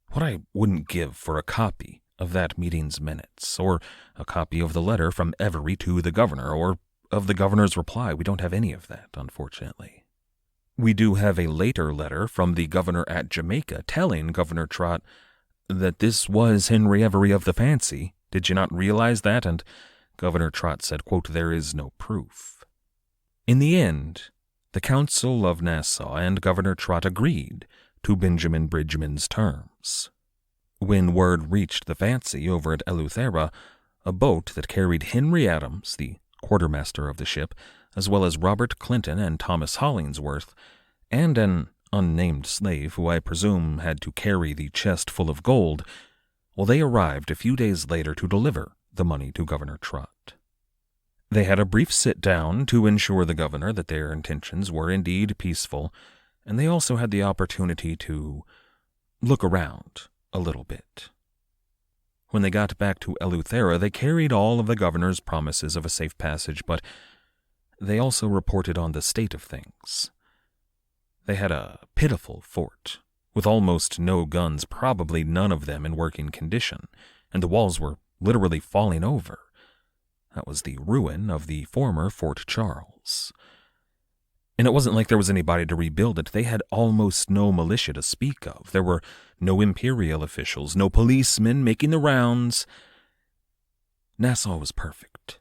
What I wouldn't give for a copy of that meeting's minutes, or a copy of the letter from Avery to the governor, or of the governor's reply. We don't have any of that, unfortunately. We do have a later letter from the governor at Jamaica telling Governor Trott that this was Henry Avery of the Fancy. Did you not realize that? And Governor Trott said, quote, there is no proof. In the end, the Council of Nassau and Governor Trott agreed to Benjamin Bridgeman's terms. When word reached the Fancy over at Eleuthera, a boat that carried Henry Adams, the quartermaster of the ship, as well as Robert Clinton and Thomas Hollingsworth, and an unnamed slave who I presume had to carry the chest full of gold, well, they arrived a few days later to deliver the money to Governor Trott. They had a brief sit-down to ensure the governor that their intentions were indeed peaceful, and they also had the opportunity to look around a little bit. When they got back to Eleuthera, they carried all of the governor's promises of a safe passage, but they also reported on the state of things. They had a pitiful fort, with almost no guns, probably none of them in working condition, and the walls were literally falling over. That was the ruin of the former Fort Charles. And it wasn't like there was anybody to rebuild it. They had almost no militia to speak of. There were no imperial officials, no policemen making the rounds. Nassau was perfect.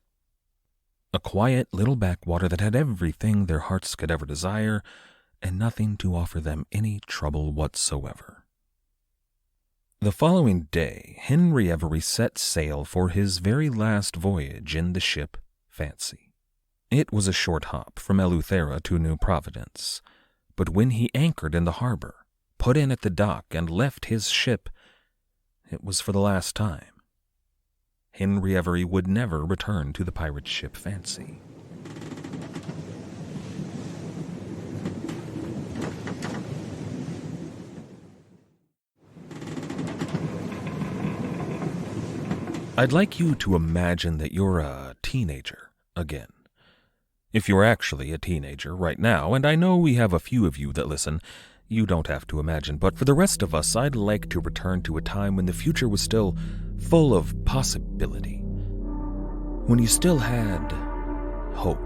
A quiet little backwater that had everything their hearts could ever desire, and nothing to offer them any trouble whatsoever. The following day, Henry Avery set sail for his very last voyage in the ship Fancy. It was a short hop from Eleuthera to New Providence, but when he anchored in the harbor, put in at the dock, and left his ship, it was for the last time. Henry Avery would never return to the pirate ship Fancy. I'd like you to imagine that you're a teenager again. If you're actually a teenager right now, and I know we have a few of you that listen, you don't have to imagine, but for the rest of us, I'd like to return to a time when the future was still full of possibility. When you still had hope.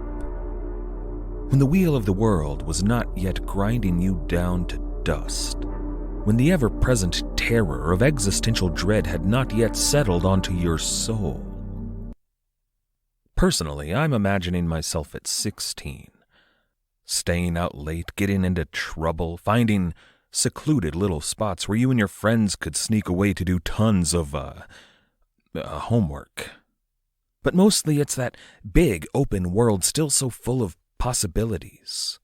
When the wheel of the world was not yet grinding you down to dust. When the ever-present terror of existential dread had not yet settled onto your soul. Personally, I'm imagining myself at 16, staying out late, getting into trouble, finding secluded little spots where you and your friends could sneak away to do tons of homework. But mostly it's that big, open world still so full of possibilities.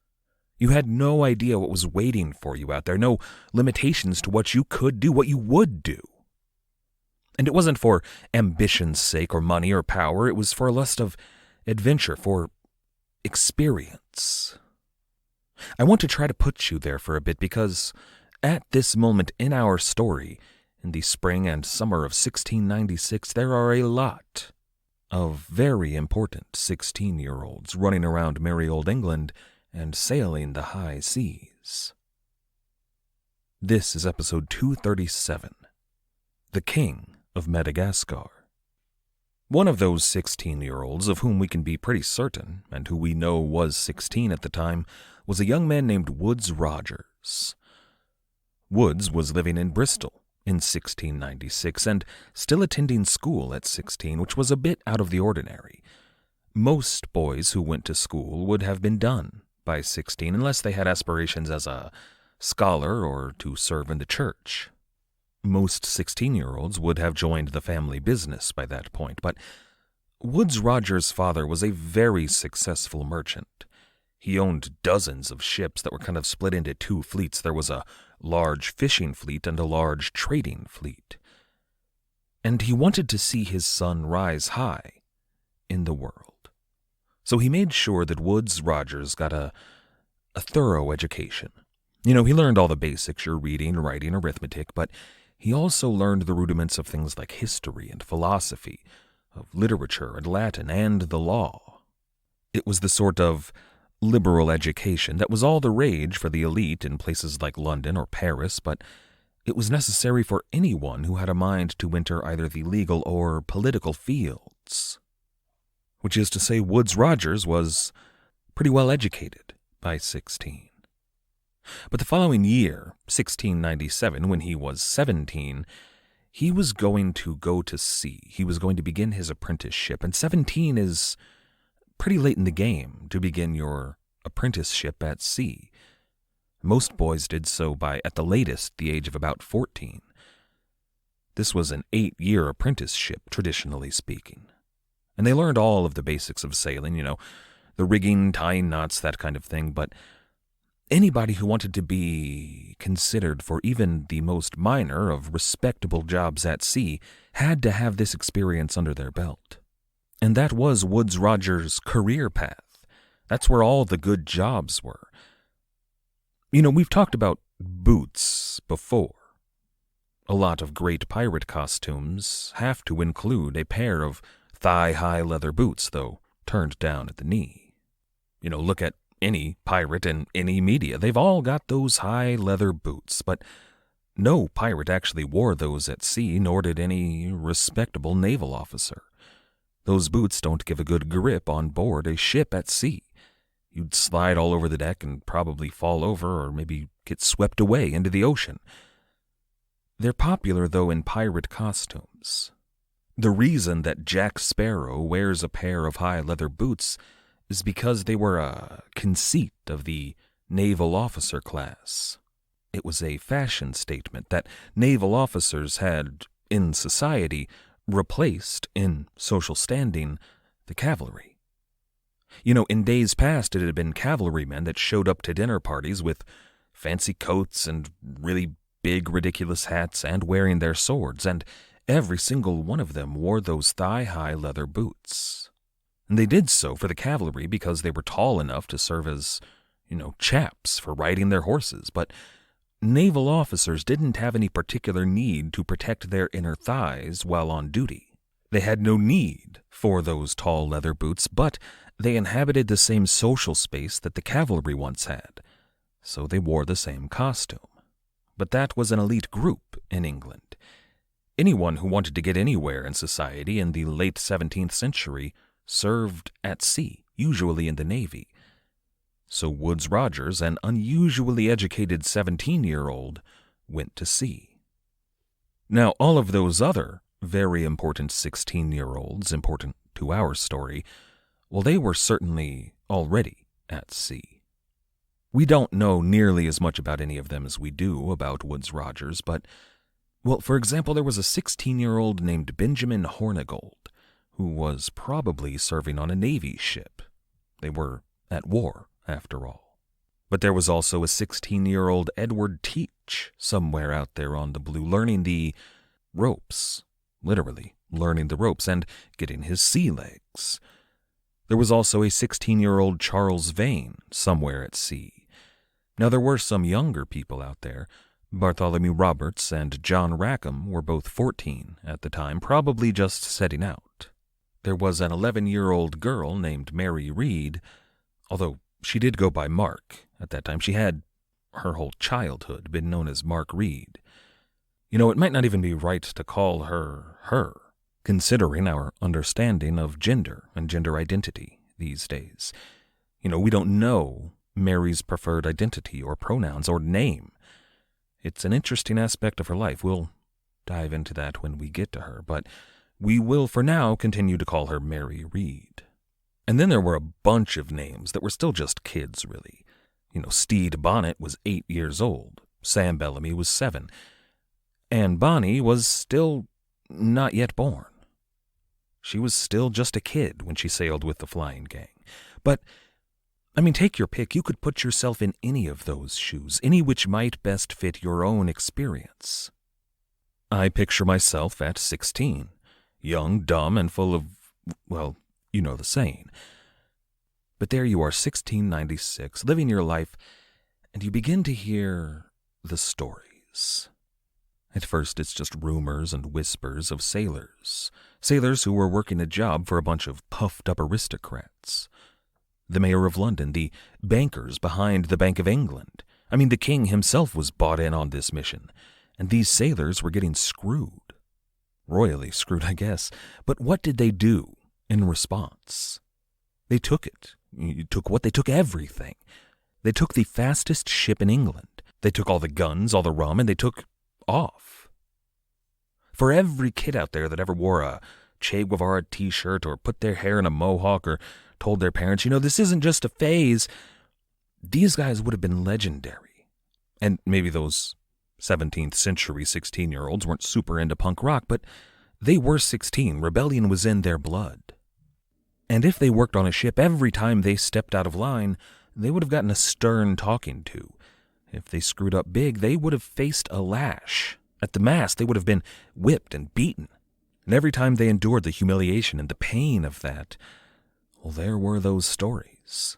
You had no idea what was waiting for you out there, no limitations to what you could do, what you would do. And it wasn't for ambition's sake or money or power, it was for a lust of adventure, for experience. I want to try to put you there for a bit because at this moment in our story, in the spring and summer of 1696, there are a lot of very important 16-year-olds running around merry old England and sailing the high seas. This is episode 237, The King of Madagascar. One of those 16-year-olds, of whom we can be pretty certain, and who we know was 16 at the time, was a young man named Woodes Rogers. Woodes was living in Bristol in 1696 and still attending school at 16, which was a bit out of the ordinary. Most boys who went to school would have been done by 16 unless they had aspirations as a scholar or to serve in the church. Most 16-year-olds would have joined the family business by that point, but Woodes Rogers' father was a very successful merchant. He owned dozens of ships that were kind of split into two fleets. There was a large fishing fleet and a large trading fleet. And he wanted to see his son rise high in the world. So he made sure that Woodes Rogers got a thorough education. You know, he learned all the basics, your reading, writing, arithmetic, but he also learned the rudiments of things like history and philosophy, of literature and Latin and the law. It was the sort of liberal education that was all the rage for the elite in places like London or Paris, but it was necessary for anyone who had a mind to enter either the legal or political fields. Which is to say, Woodes Rogers was pretty well educated by 16. But the following year, 1697, when he was 17, he was going to go to sea. He was going to begin his apprenticeship, and 17 is pretty late in the game to begin your apprenticeship at sea. Most boys did so by, at the latest, the age of about 14. This was an 8-year apprenticeship, traditionally speaking. And they learned all of the basics of sailing, the rigging, tying knots, that kind of thing, but anybody who wanted to be considered for even the most minor of respectable jobs at sea had to have this experience under their belt. And that was Woodes Rogers' career path. That's where all the good jobs were. We've talked about boots before. A lot of great pirate costumes have to include a pair of thigh-high leather boots, though turned down at the knee. Look at any pirate in any media. They've all got those high leather boots, but no pirate actually wore those at sea, nor did any respectable naval officer. Those boots don't give a good grip on board a ship at sea. You'd slide all over the deck and probably fall over or maybe get swept away into the ocean. They're popular, though, in pirate costumes. The reason that Jack Sparrow wears a pair of high leather boots is because they were a conceit of the naval officer class. It was a fashion statement that naval officers had, in society, replaced, in social standing, the cavalry. In days past, it had been cavalrymen that showed up to dinner parties with fancy coats and really big, ridiculous hats and wearing their swords, and every single one of them wore those thigh-high leather boots. And they did so for the cavalry because they were tall enough to serve as, chaps for riding their horses, but naval officers didn't have any particular need to protect their inner thighs while on duty. They had no need for those tall leather boots, but they inhabited the same social space that the cavalry once had, so they wore the same costume. But that was an elite group in England. Anyone who wanted to get anywhere in society in the late 17th century served at sea, usually in the Navy. So Woodes Rogers, an unusually educated 17-year-old, went to sea. Now, all of those other very important 16-year-olds, important to our story, well, they were certainly already at sea. We don't know nearly as much about any of them as we do about Woodes Rogers, but, for example, there was a 16-year-old named Benjamin Hornigold, who was probably serving on a Navy ship. They were at war, after all. But there was also a 16-year-old Edward Teach somewhere out there on the blue, learning the ropes, literally learning the ropes and getting his sea legs. There was also a 16-year-old Charles Vane somewhere at sea. Now, there were some younger people out there. Bartholomew Roberts and John Rackham were both 14 at the time, probably just setting out. There was an 11-year-old girl named Mary Reed, although she did go by Mark at that time. She had, her whole childhood, been known as Mark Reed. It might not even be right to call her her, considering our understanding of gender and gender identity these days. We don't know Mary's preferred identity or pronouns or name. It's an interesting aspect of her life. We'll dive into that when we get to her, but we will for now continue to call her Mary Reed. And then there were a bunch of names that were still just kids, really. Steed Bonnet was 8 years old. Sam Bellamy was 7. Anne Bonny was still not yet born. She was still just a kid when she sailed with the flying gang. But, take your pick. You could put yourself in any of those shoes, any which might best fit your own experience. I picture myself at 16, young, dumb, and full of, you know the saying. But there you are, 1696, living your life, and you begin to hear the stories. At first, it's just rumors and whispers of sailors who were working a job for a bunch of puffed-up aristocrats. The mayor of London, the bankers behind the Bank of England. The king himself was bought in on this mission, and these sailors were getting screwed. Royally screwed, I guess. But what did they do in response? They took it. They took everything. They took the fastest ship in England. They took all the guns, all the rum, and they took off. For every kid out there that ever wore a Che Guevara t-shirt or put their hair in a mohawk or told their parents, this isn't just a phase, these guys would have been legendary. And maybe those 17th century 16-year-olds weren't super into punk rock, but they were 16. Rebellion was in their blood. And if they worked on a ship, every time they stepped out of line, they would have gotten a stern talking to. If they screwed up big, they would have faced a lash. At the mast, they would have been whipped and beaten. And every time they endured the humiliation and the pain of that, there were those stories.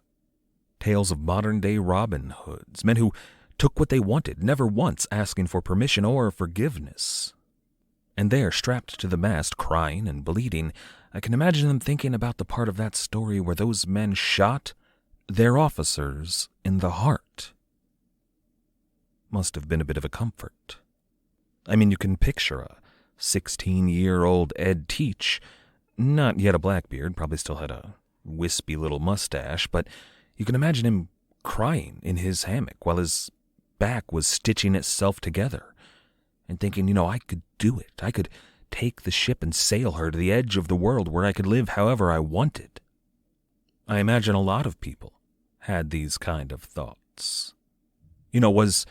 Tales of modern-day Robin Hoods, men who took what they wanted, never once asking for permission or forgiveness. And there, strapped to the mast, crying and bleeding, I can imagine them thinking about the part of that story where those men shot their officers in the heart. Must have been a bit of a comfort. I mean, you can picture a 16-year-old Ed Teach, not yet a Blackbeard, probably still had a wispy little mustache, but you can imagine him crying in his hammock while his back was stitching itself together, and thinking, I could do it. I could take the ship and sail her to the edge of the world where I could live however I wanted. I imagine a lot of people had these kind of thoughts. Was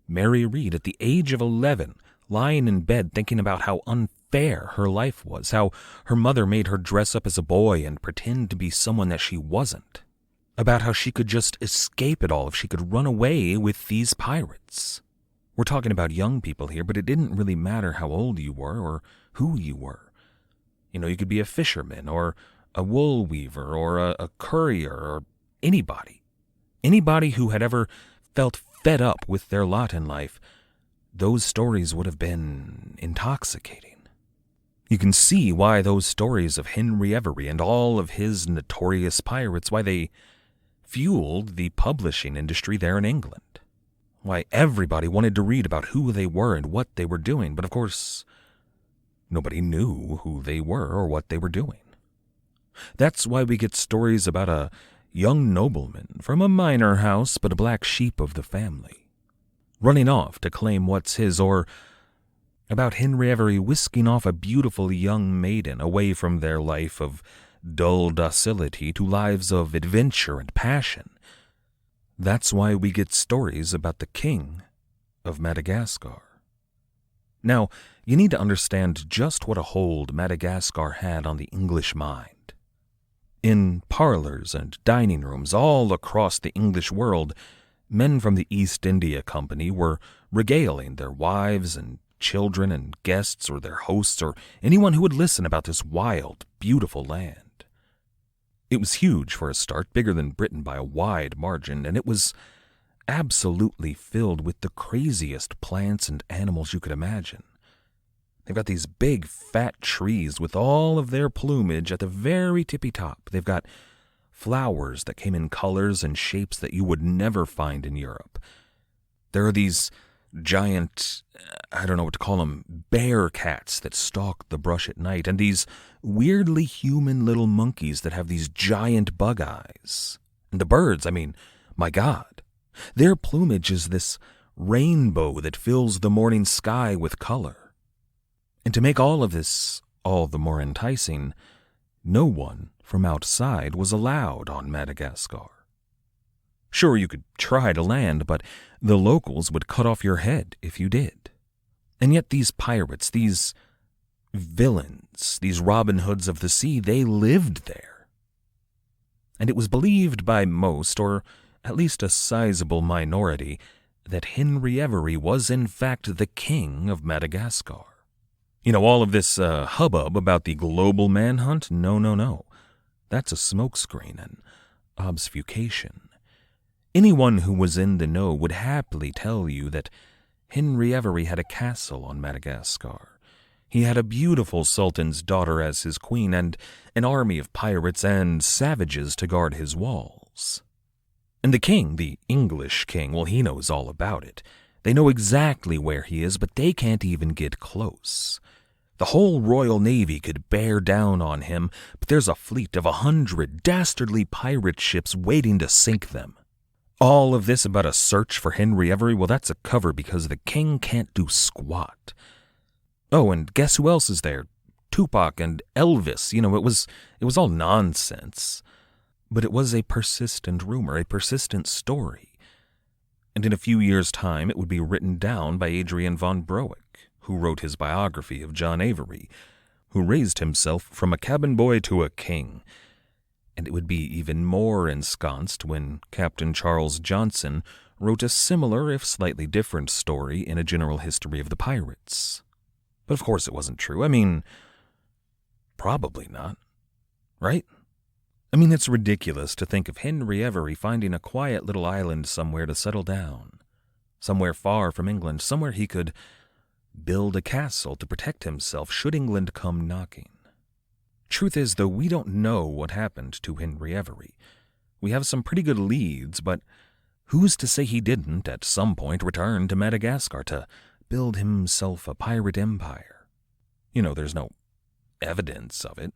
Mary Read at the age of 11 lying in bed thinking about how unfair her life was, how her mother made her dress up as a boy and pretend to be someone that she wasn't, about how she could just escape it all if she could run away with these pirates. We're talking about young people here, but it didn't really matter how old you were or who you were. You could be a fisherman or a wool weaver or a courier or anybody. Anybody who had ever felt fed up with their lot in life. Those stories would have been intoxicating. You can see why those stories of Henry Avery and all of his notorious pirates, why they fueled the publishing industry there in England. Why everybody wanted to read about who they were and what they were doing, but of course, nobody knew who they were or what they were doing. That's why we get stories about a young nobleman from a minor house but a black sheep of the family, running off to claim what's his, or about Henry Avery whisking off a beautiful young maiden away from their life of dull docility to lives of adventure and passion. That's why we get stories about the King of Madagascar. Now, you need to understand just what a hold Madagascar had on the English mind. In parlors and dining rooms all across the English world, men from the East India Company were regaling their wives and children and guests or their hosts or anyone who would listen about this wild, beautiful land. It was huge for a start, bigger than Britain by a wide margin, and it was absolutely filled with the craziest plants and animals you could imagine. They've got these big, fat trees with all of their plumage at the very tippy top. They've got flowers that came in colors and shapes that you would never find in Europe. There are these giant, I don't know what to call them, bear cats that stalk the brush at night, and these weirdly human little monkeys that have these giant bug eyes. And the birds, my God, their plumage is this rainbow that fills the morning sky with color. And to make all of this all the more enticing, no one from outside was allowed on Madagascar. Sure, you could try to land, but the locals would cut off your head if you did. And yet these pirates, these villains, these Robin Hoods of the sea, they lived there. And it was believed by most, or at least a sizable minority, that Henry Avery was in fact the King of Madagascar. All of this hubbub about the global manhunt? No. That's a smokescreen and obfuscation. Anyone who was in the know would happily tell you that Henry Avery had a castle on Madagascar. He had a beautiful sultan's daughter as his queen and an army of pirates and savages to guard his walls. And the king, the English king, well, he knows all about it. They know exactly where he is, but they can't even get close. The whole Royal Navy could bear down on him, but there's a fleet of 100 dastardly pirate ships waiting to sink them. All of this about a search for Henry Avery, well, that's a cover because the king can't do squat. Oh, and guess who else is there? Tupac and Elvis. It was all nonsense. But it was a persistent rumor, a persistent story. And in a few years' time, it would be written down by Adrian von Broek, who wrote his biography of John Avery, who raised himself from a cabin boy to a king. And it would be even more ensconced when Captain Charles Johnson wrote a similar, if slightly different, story in A General History of the Pirates. But of course it wasn't true. Probably not. Right? It's ridiculous to think of Henry Avery finding a quiet little island somewhere to settle down, somewhere far from England, somewhere he could build a castle to protect himself should England come knocking. Truth is, though, we don't know what happened to Henry Avery. We have some pretty good leads, but who's to say he didn't, at some point, return to Madagascar to build himself a pirate empire? There's no evidence of it.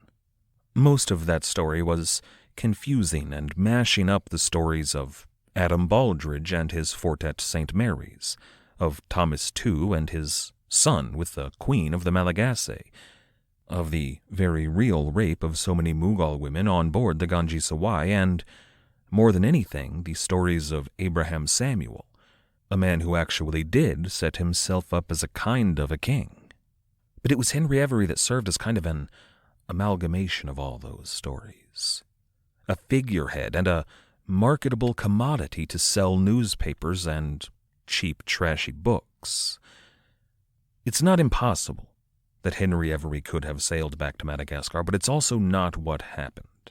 Most of that story was confusing and mashing up the stories of Adam Baldridge and his fort at St. Mary's, of Thomas II and his son with the Queen of the Malagasy, of the very real rape of so many Mughal women on board the Ganj-i-Sawai, and, more than anything, the stories of Abraham Samuel, a man who actually did set himself up as a kind of a king. But it was Henry Avery that served as kind of an amalgamation of all those stories. A figurehead and a marketable commodity to sell newspapers and cheap, trashy books. It's not impossible that Henry Avery could have sailed back to Madagascar, but it's also not what happened.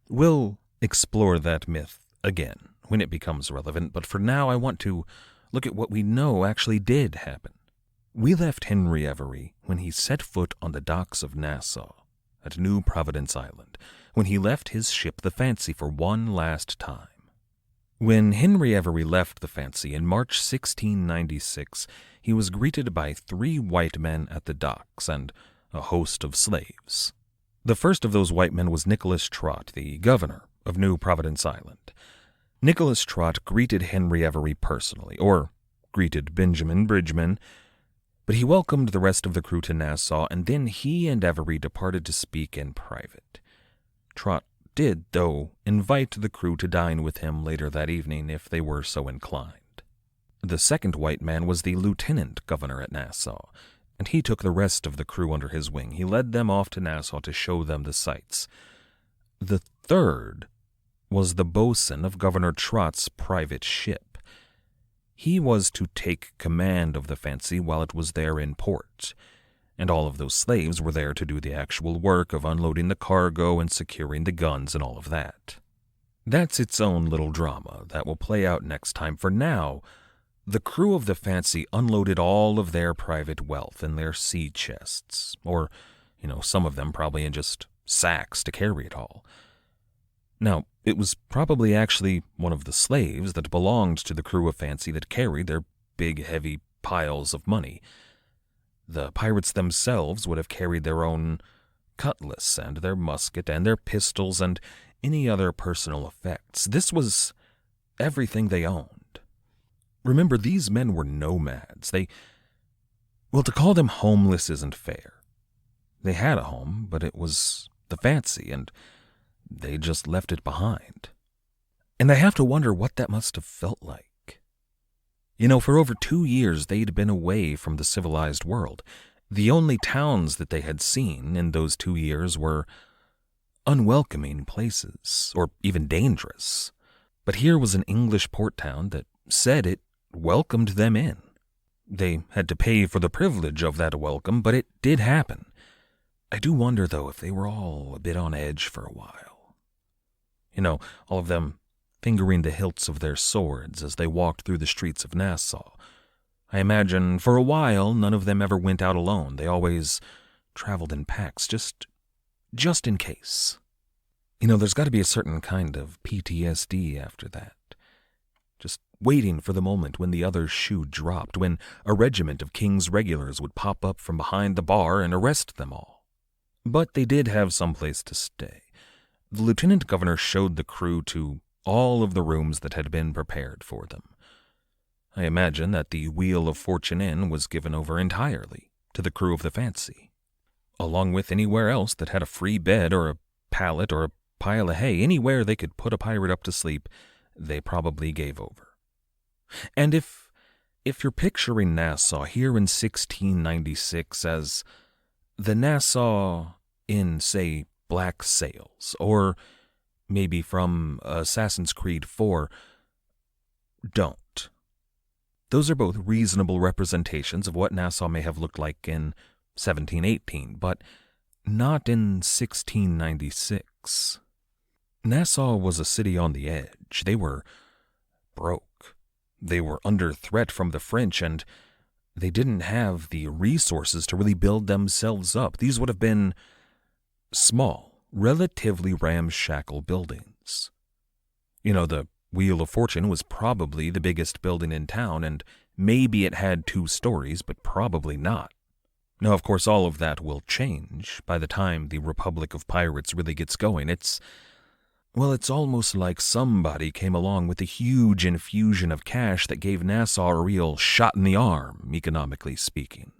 We'll explore that myth again when it becomes relevant, but for now I want to look at what we know actually did happen. We left Henry Avery when he set foot on the docks of Nassau at New Providence Island, when he left his ship the Fancy for one last time. When Henry Avery left the Fancy in March 1696, he was greeted by 3 white men at the docks and a host of slaves. The first of those white men was Nicholas Trott, the governor of New Providence Island. Nicholas Trott greeted Henry Avery personally, or greeted Benjamin Bridgeman, but he welcomed the rest of the crew to Nassau, and then he and Avery departed to speak in private. Trott did, though, invite the crew to dine with him later that evening if they were so inclined. The second white man was the lieutenant governor at Nassau, and he took the rest of the crew under his wing. He led them off to Nassau to show them the sights. The third was the boatswain of Governor Trott's private ship. He was to take command of the Fancy while it was there in port, and all of those slaves were there to do the actual work of unloading the cargo and securing the guns and all of that. That's its own little drama that will play out next time. For now, the crew of the Fancy unloaded all of their private wealth in their sea chests, or, some of them probably in just sacks to carry it all. Now, it was probably actually one of the slaves that belonged to the crew of Fancy that carried their big, heavy piles of money. The pirates themselves would have carried their own cutlass and their musket and their pistols and any other personal effects. This was everything they owned. Remember, these men were nomads. To call them homeless isn't fair. They had a home, but it was the Fancy, and they just left it behind. And I have to wonder what that must have felt like. For over 2 years they'd been away from the civilized world. The only towns that they had seen in those 2 years were unwelcoming places, or even dangerous. But here was an English port town that said it welcomed them in. They had to pay for the privilege of that welcome, but it did happen. I do wonder, though, if they were all a bit on edge for a while. All of them fingering the hilts of their swords as they walked through the streets of Nassau. I imagine for a while none of them ever went out alone. They always traveled in packs, just in case. There's got to be a certain kind of PTSD after that. Just waiting for the moment when the other shoe dropped, when a regiment of King's regulars would pop up from behind the bar and arrest them all. But they did have some place to stay. The lieutenant governor showed the crew to all of the rooms that had been prepared for them. I imagine that the Wheel of Fortune Inn was given over entirely to the crew of the Fancy, along with anywhere else that had a free bed or a pallet or a pile of hay. Anywhere they could put a pirate up to sleep, they probably gave over. And if you're picturing Nassau here in 1696 as the Nassau in, say, Black Sails, or maybe from Assassin's Creed 4, don't. Those are both reasonable representations of what Nassau may have looked like in 1718, but not in 1696. Nassau was a city on the edge. They were broke. They were under threat from the French, and they didn't have the resources to really build themselves up. These would have been small, relatively ramshackle buildings. The Wheel of Fortune was probably the biggest building in town, and maybe it had 2 stories, but probably not. Now, of course, all of that will change by the time the Republic of Pirates really gets going. It's almost like somebody came along with a huge infusion of cash that gave Nassau a real shot in the arm, economically speaking.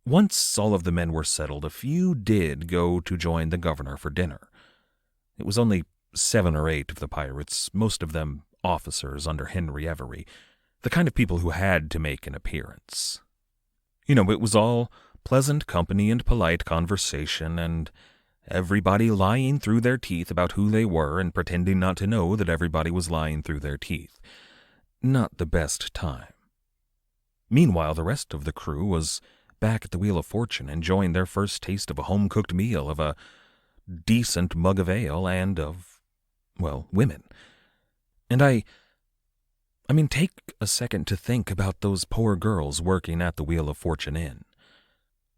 Once all of the men were settled, a few did go to join the governor for dinner. It was only 7 or 8 of the pirates, most of them officers under Henry Avery, the kind of people who had to make an appearance. It was all pleasant company and polite conversation, and everybody lying through their teeth about who they were and pretending not to know that everybody was lying through their teeth. Not the best time. Meanwhile, the rest of the crew was back at the Wheel of Fortune, enjoying their first taste of a home-cooked meal, of a decent mug of ale, and of, women. And I take a second to think about those poor girls working at the Wheel of Fortune Inn.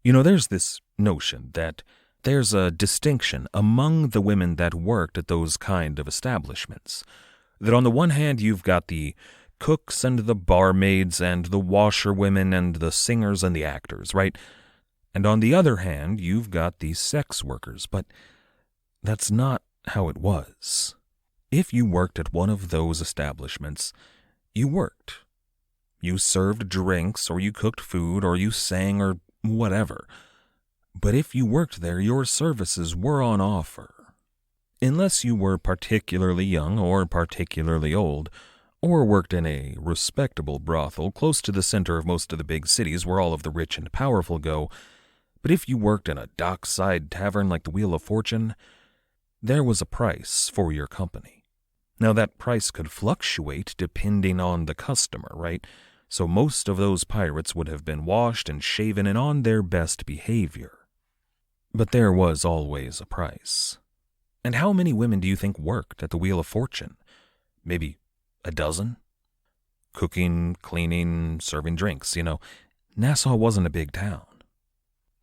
There's this notion that there's a distinction among the women that worked at those kind of establishments. That on the one hand, you've got the cooks and the barmaids and the washerwomen and the singers and the actors, right? And on the other hand, you've got the sex workers, but that's not how it was. If you worked at one of those establishments, you worked. You served drinks, or you cooked food, or you sang, or whatever. But if you worked there, your services were on offer. Unless you were particularly young or particularly old, or worked in a respectable brothel close to the center of most of the big cities where all of the rich and powerful go, but if you worked in a dockside tavern like the Wheel of Fortune, there was a price for your company. Now, that price could fluctuate depending on the customer, right? So most of those pirates would have been washed and shaven and on their best behavior. But there was always a price. And how many women do you think worked at the Wheel of Fortune? Maybe a dozen? Cooking, cleaning, serving drinks, Nassau wasn't a big town.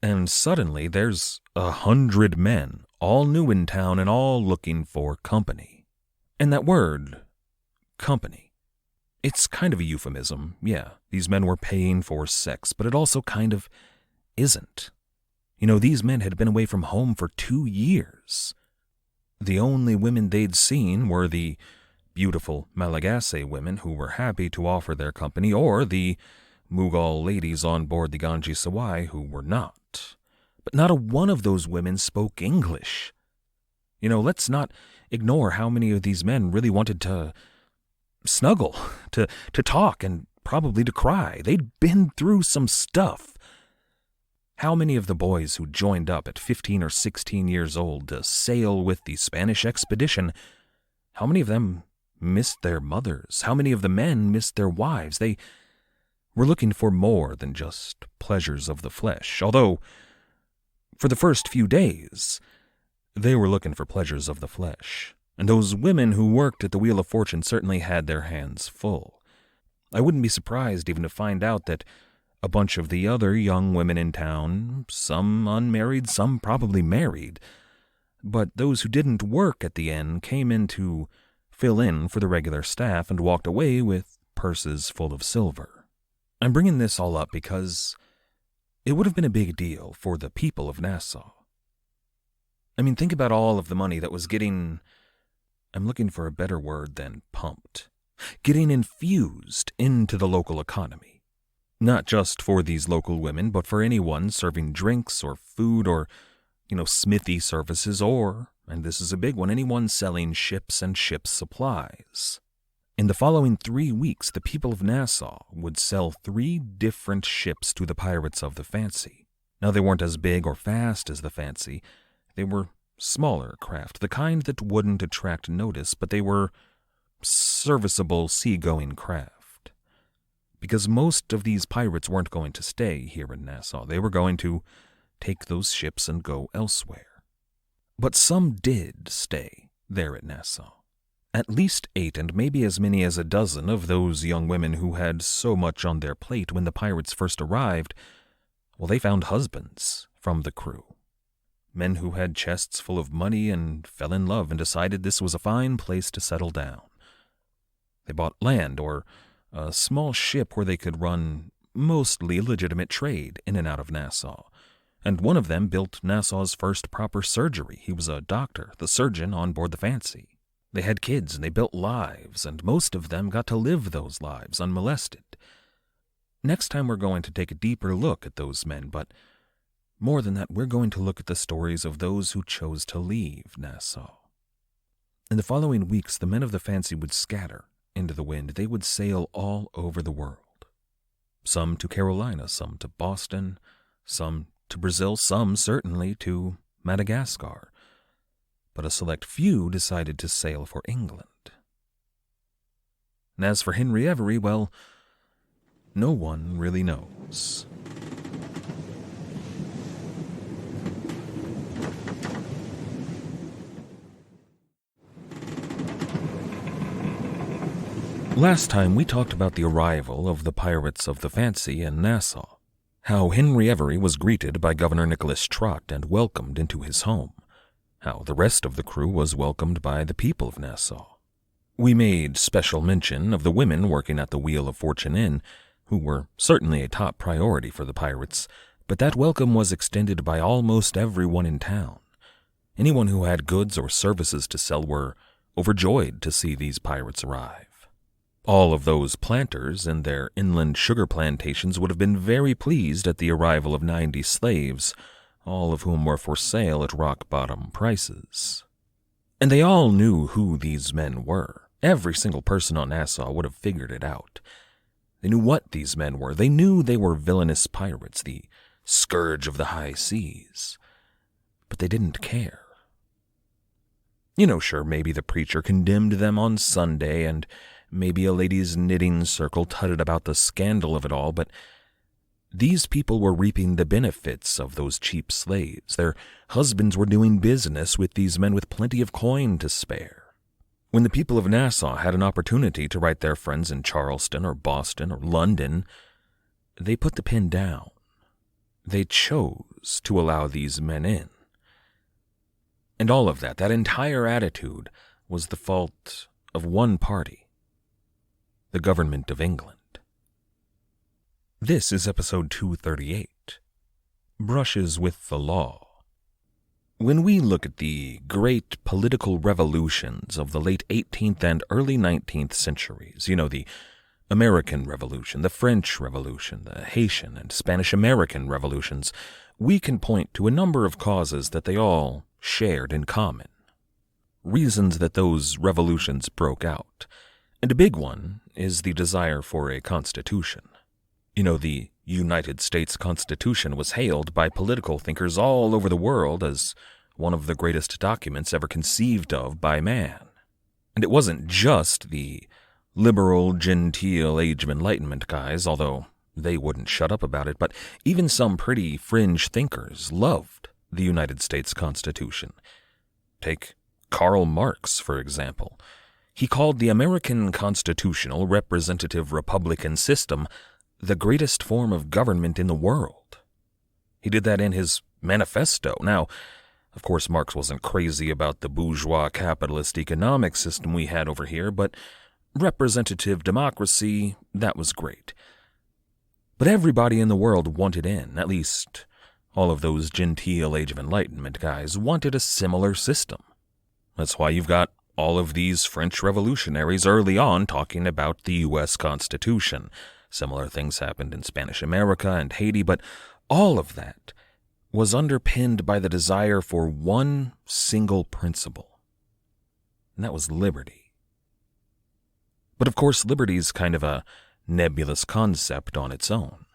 And suddenly there's 100 men, all new in town and all looking for company. And that word, company, it's kind of a euphemism. Yeah, these men were paying for sex, but it also kind of isn't. These men had been away from home for 2 years. The only women they'd seen were the beautiful Malagasy women who were happy to offer their company, or the Mughal ladies on board the Ganj-i-Sawai who were not. But not a one of those women spoke English. Let's not ignore how many of these men really wanted to snuggle, to talk, and probably to cry. They'd been through some stuff. How many of the boys who joined up at 15 or 16 years old to sail with the Spanish expedition, how many of them missed their mothers? How many of the men missed their wives? They were looking for more than just pleasures of the flesh, although for the first few days, they were looking for pleasures of the flesh, and those women who worked at the Wheel of Fortune certainly had their hands full. I wouldn't be surprised even to find out that a bunch of the other young women in town, some unmarried, some probably married, but those who didn't work at the inn came in to fill in for the regular staff and walked away with purses full of silver. I'm bringing this all up because it would have been a big deal for the people of Nassau. Think about all of the money that was getting, I'm looking for a better word than pumped, getting infused into the local economy. Not just for these local women, but for anyone serving drinks or food or, smithy services or, and this is a big one, anyone selling ships and ship supplies. In the following 3 weeks, the people of Nassau would sell 3 different ships to the pirates of the Fancy. Now, they weren't as big or fast as the Fancy. They were smaller craft, the kind that wouldn't attract notice, but they were serviceable seagoing craft. Because most of these pirates weren't going to stay here in Nassau. They were going to take those ships and go elsewhere. But some did stay there at Nassau. At least 8 and maybe as many as a dozen of those young women who had so much on their plate when the pirates first arrived, well, they found husbands from the crew. Men who had chests full of money and fell in love and decided this was a fine place to settle down. They bought land or a small ship where they could run mostly legitimate trade in and out of Nassau, and one of them built Nassau's first proper surgery. He was a doctor, the surgeon on board the Fancy. They had kids and they built lives, and most of them got to live those lives unmolested. Next time we're going to take a deeper look at those men, but more than that, we're going to look at the stories of those who chose to leave Nassau. In the following weeks, the men of the Fancy would scatter into the wind. They would sail all over the world. Some to Carolina, some to Boston, some to Brazil, some certainly to Madagascar. But a select few decided to sail for England. And as for Henry Avery, well, no one really knows. Last time we talked about the arrival of the Pirates of the Fancy in Nassau, how Henry Avery was greeted by Governor Nicholas Trott and welcomed into his home, how the rest of the crew was welcomed by the people of Nassau. We made special mention of the women working at the Wheel of Fortune Inn, who were certainly a top priority for the pirates, but that welcome was extended by almost everyone in town. Anyone who had goods or services to sell were overjoyed to see these pirates arrive. All of those planters in their inland sugar plantations would have been very pleased at the arrival of 90 slaves, all of whom were for sale at rock-bottom prices. And they all knew who these men were. Every single person on Nassau would have figured it out. They knew what these men were. They knew they were villainous pirates, the scourge of the high seas. But they didn't care. Sure, maybe the preacher condemned them on Sunday, and maybe a ladies' knitting circle tutted about the scandal of it all, but these people were reaping the benefits of those cheap slaves. Their husbands were doing business with these men with plenty of coin to spare. When the people of Nassau had an opportunity to write their friends in Charleston or Boston or London, they put the pen down. They chose to allow these men in. And all of that entire attitude, was the fault of one party, the government of England. This is episode 238, Brushes with the Law. When we look at the great political revolutions of the late 18th and early 19th centuries, the American Revolution, the French Revolution, the Haitian and Spanish-American revolutions, we can point to a number of causes that they all shared in common. Reasons that those revolutions broke out. And a big one is the desire for a constitution. The United States Constitution was hailed by political thinkers all over the world as one of the greatest documents ever conceived of by man. And it wasn't just the liberal, genteel Age of Enlightenment guys, although they wouldn't shut up about it, but even some pretty fringe thinkers loved the United States Constitution. Take Karl Marx, for example. He called the American constitutional representative republican system the greatest form of government in the world. He did that in his manifesto. Now, of course, Marx wasn't crazy about the bourgeois capitalist economic system we had over here, but representative democracy, that was great. But everybody in the world wanted in, at least all of those genteel Age of Enlightenment guys wanted a similar system. That's why you've got all of these French revolutionaries early on talking about the U.S. Constitution. Similar things happened in Spanish America and Haiti, but all of that was underpinned by the desire for one single principle, and that was liberty. But of course, liberty's kind of a nebulous concept on its own.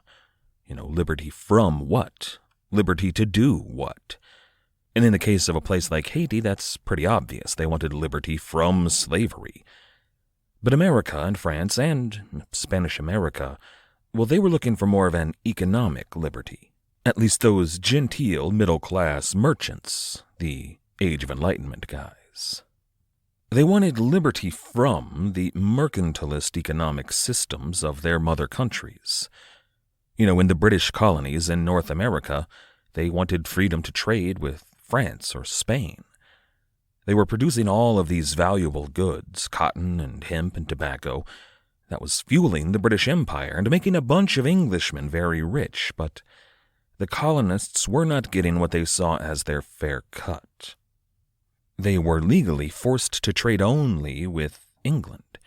Liberty from what? Liberty to do what? And in the case of a place like Haiti, that's pretty obvious. They wanted liberty from slavery. But America and France and Spanish America, well, they were looking for more of an economic liberty. At least those genteel middle-class merchants, the Age of Enlightenment guys. They wanted liberty from the mercantilist economic systems of their mother countries. In the British colonies in North America, they wanted freedom to trade with France or Spain. They were producing all of these valuable goods, cotton and hemp and tobacco, that was fueling the British Empire and making a bunch of Englishmen very rich, but the colonists were not getting what they saw as their fair cut. They were legally forced to trade only with England,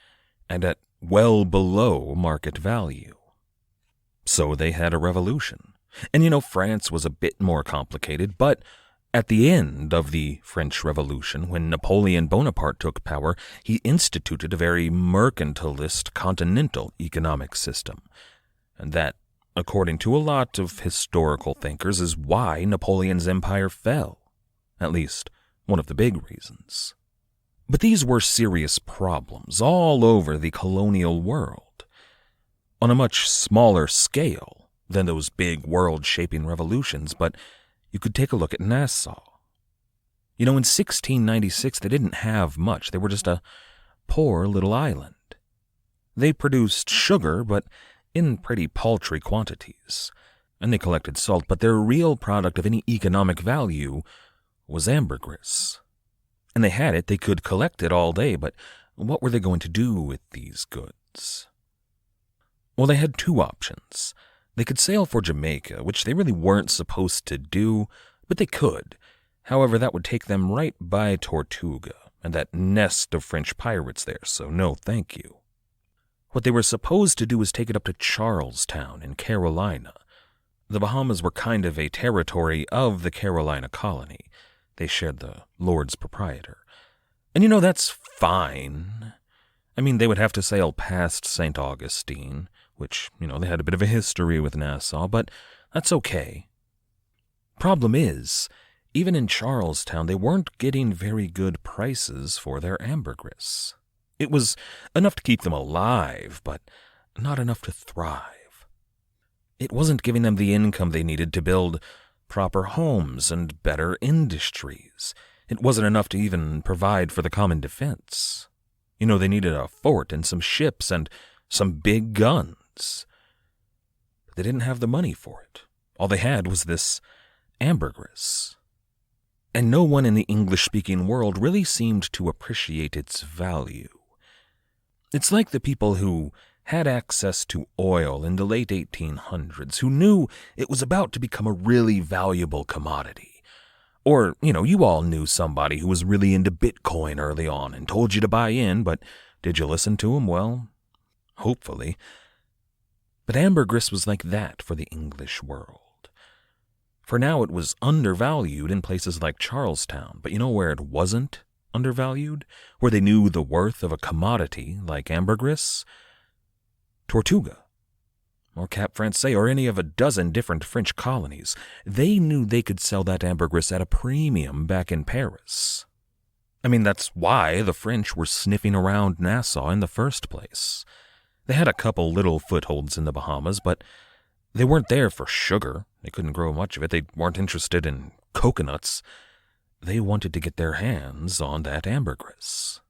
and at well below market value. So they had a revolution. And France was a bit more complicated, but at the end of the French Revolution, when Napoleon Bonaparte took power, he instituted a very mercantilist continental economic system. And that, according to a lot of historical thinkers, is why Napoleon's empire fell. At least, one of the big reasons. But these were serious problems all over the colonial world, on a much smaller scale than those big world-shaping revolutions, but you could take a look at Nassau. In 1696, they didn't have much. They were just a poor little island. They produced sugar, but in pretty paltry quantities, and they collected salt, but their real product of any economic value was ambergris. And they had it, they could collect it all day, but what were they going to do with these goods? Well, they had two options. They could sail for Jamaica, which they really weren't supposed to do, but they could. However, that would take them right by Tortuga, and that nest of French pirates there, so no thank you. What they were supposed to do was take it up to Charlestown in Carolina. The Bahamas were kind of a territory of the Carolina colony. They shared the Lord's proprietor. And that's fine. They would have to sail past St. Augustine, which, they had a bit of a history with Nassau, but that's okay. Problem is, even in Charlestown, they weren't getting very good prices for their ambergris. It was enough to keep them alive, but not enough to thrive. It wasn't giving them the income they needed to build proper homes and better industries. It wasn't enough to even provide for the common defense. They needed a fort and some ships and some big guns. But they didn't have the money for it. All they had was this ambergris. And no one in the English-speaking world really seemed to appreciate its value. It's like the people who had access to oil in the late 1800s, who knew it was about to become a really valuable commodity. Or, you all knew somebody who was really into Bitcoin early on and told you to buy in, but did you listen to him? Well, hopefully. But ambergris was like that for the English world. For now it was undervalued in places like Charlestown, but where it wasn't undervalued? Where they knew the worth of a commodity like ambergris? Tortuga, or Cap Francais, or any of a dozen different French colonies. They knew they could sell that ambergris at a premium back in Paris. That's why the French were sniffing around Nassau in the first place. They had a couple little footholds in the Bahamas, but they weren't there for sugar. They couldn't grow much of it. They weren't interested in coconuts. They wanted to get their hands on that ambergris.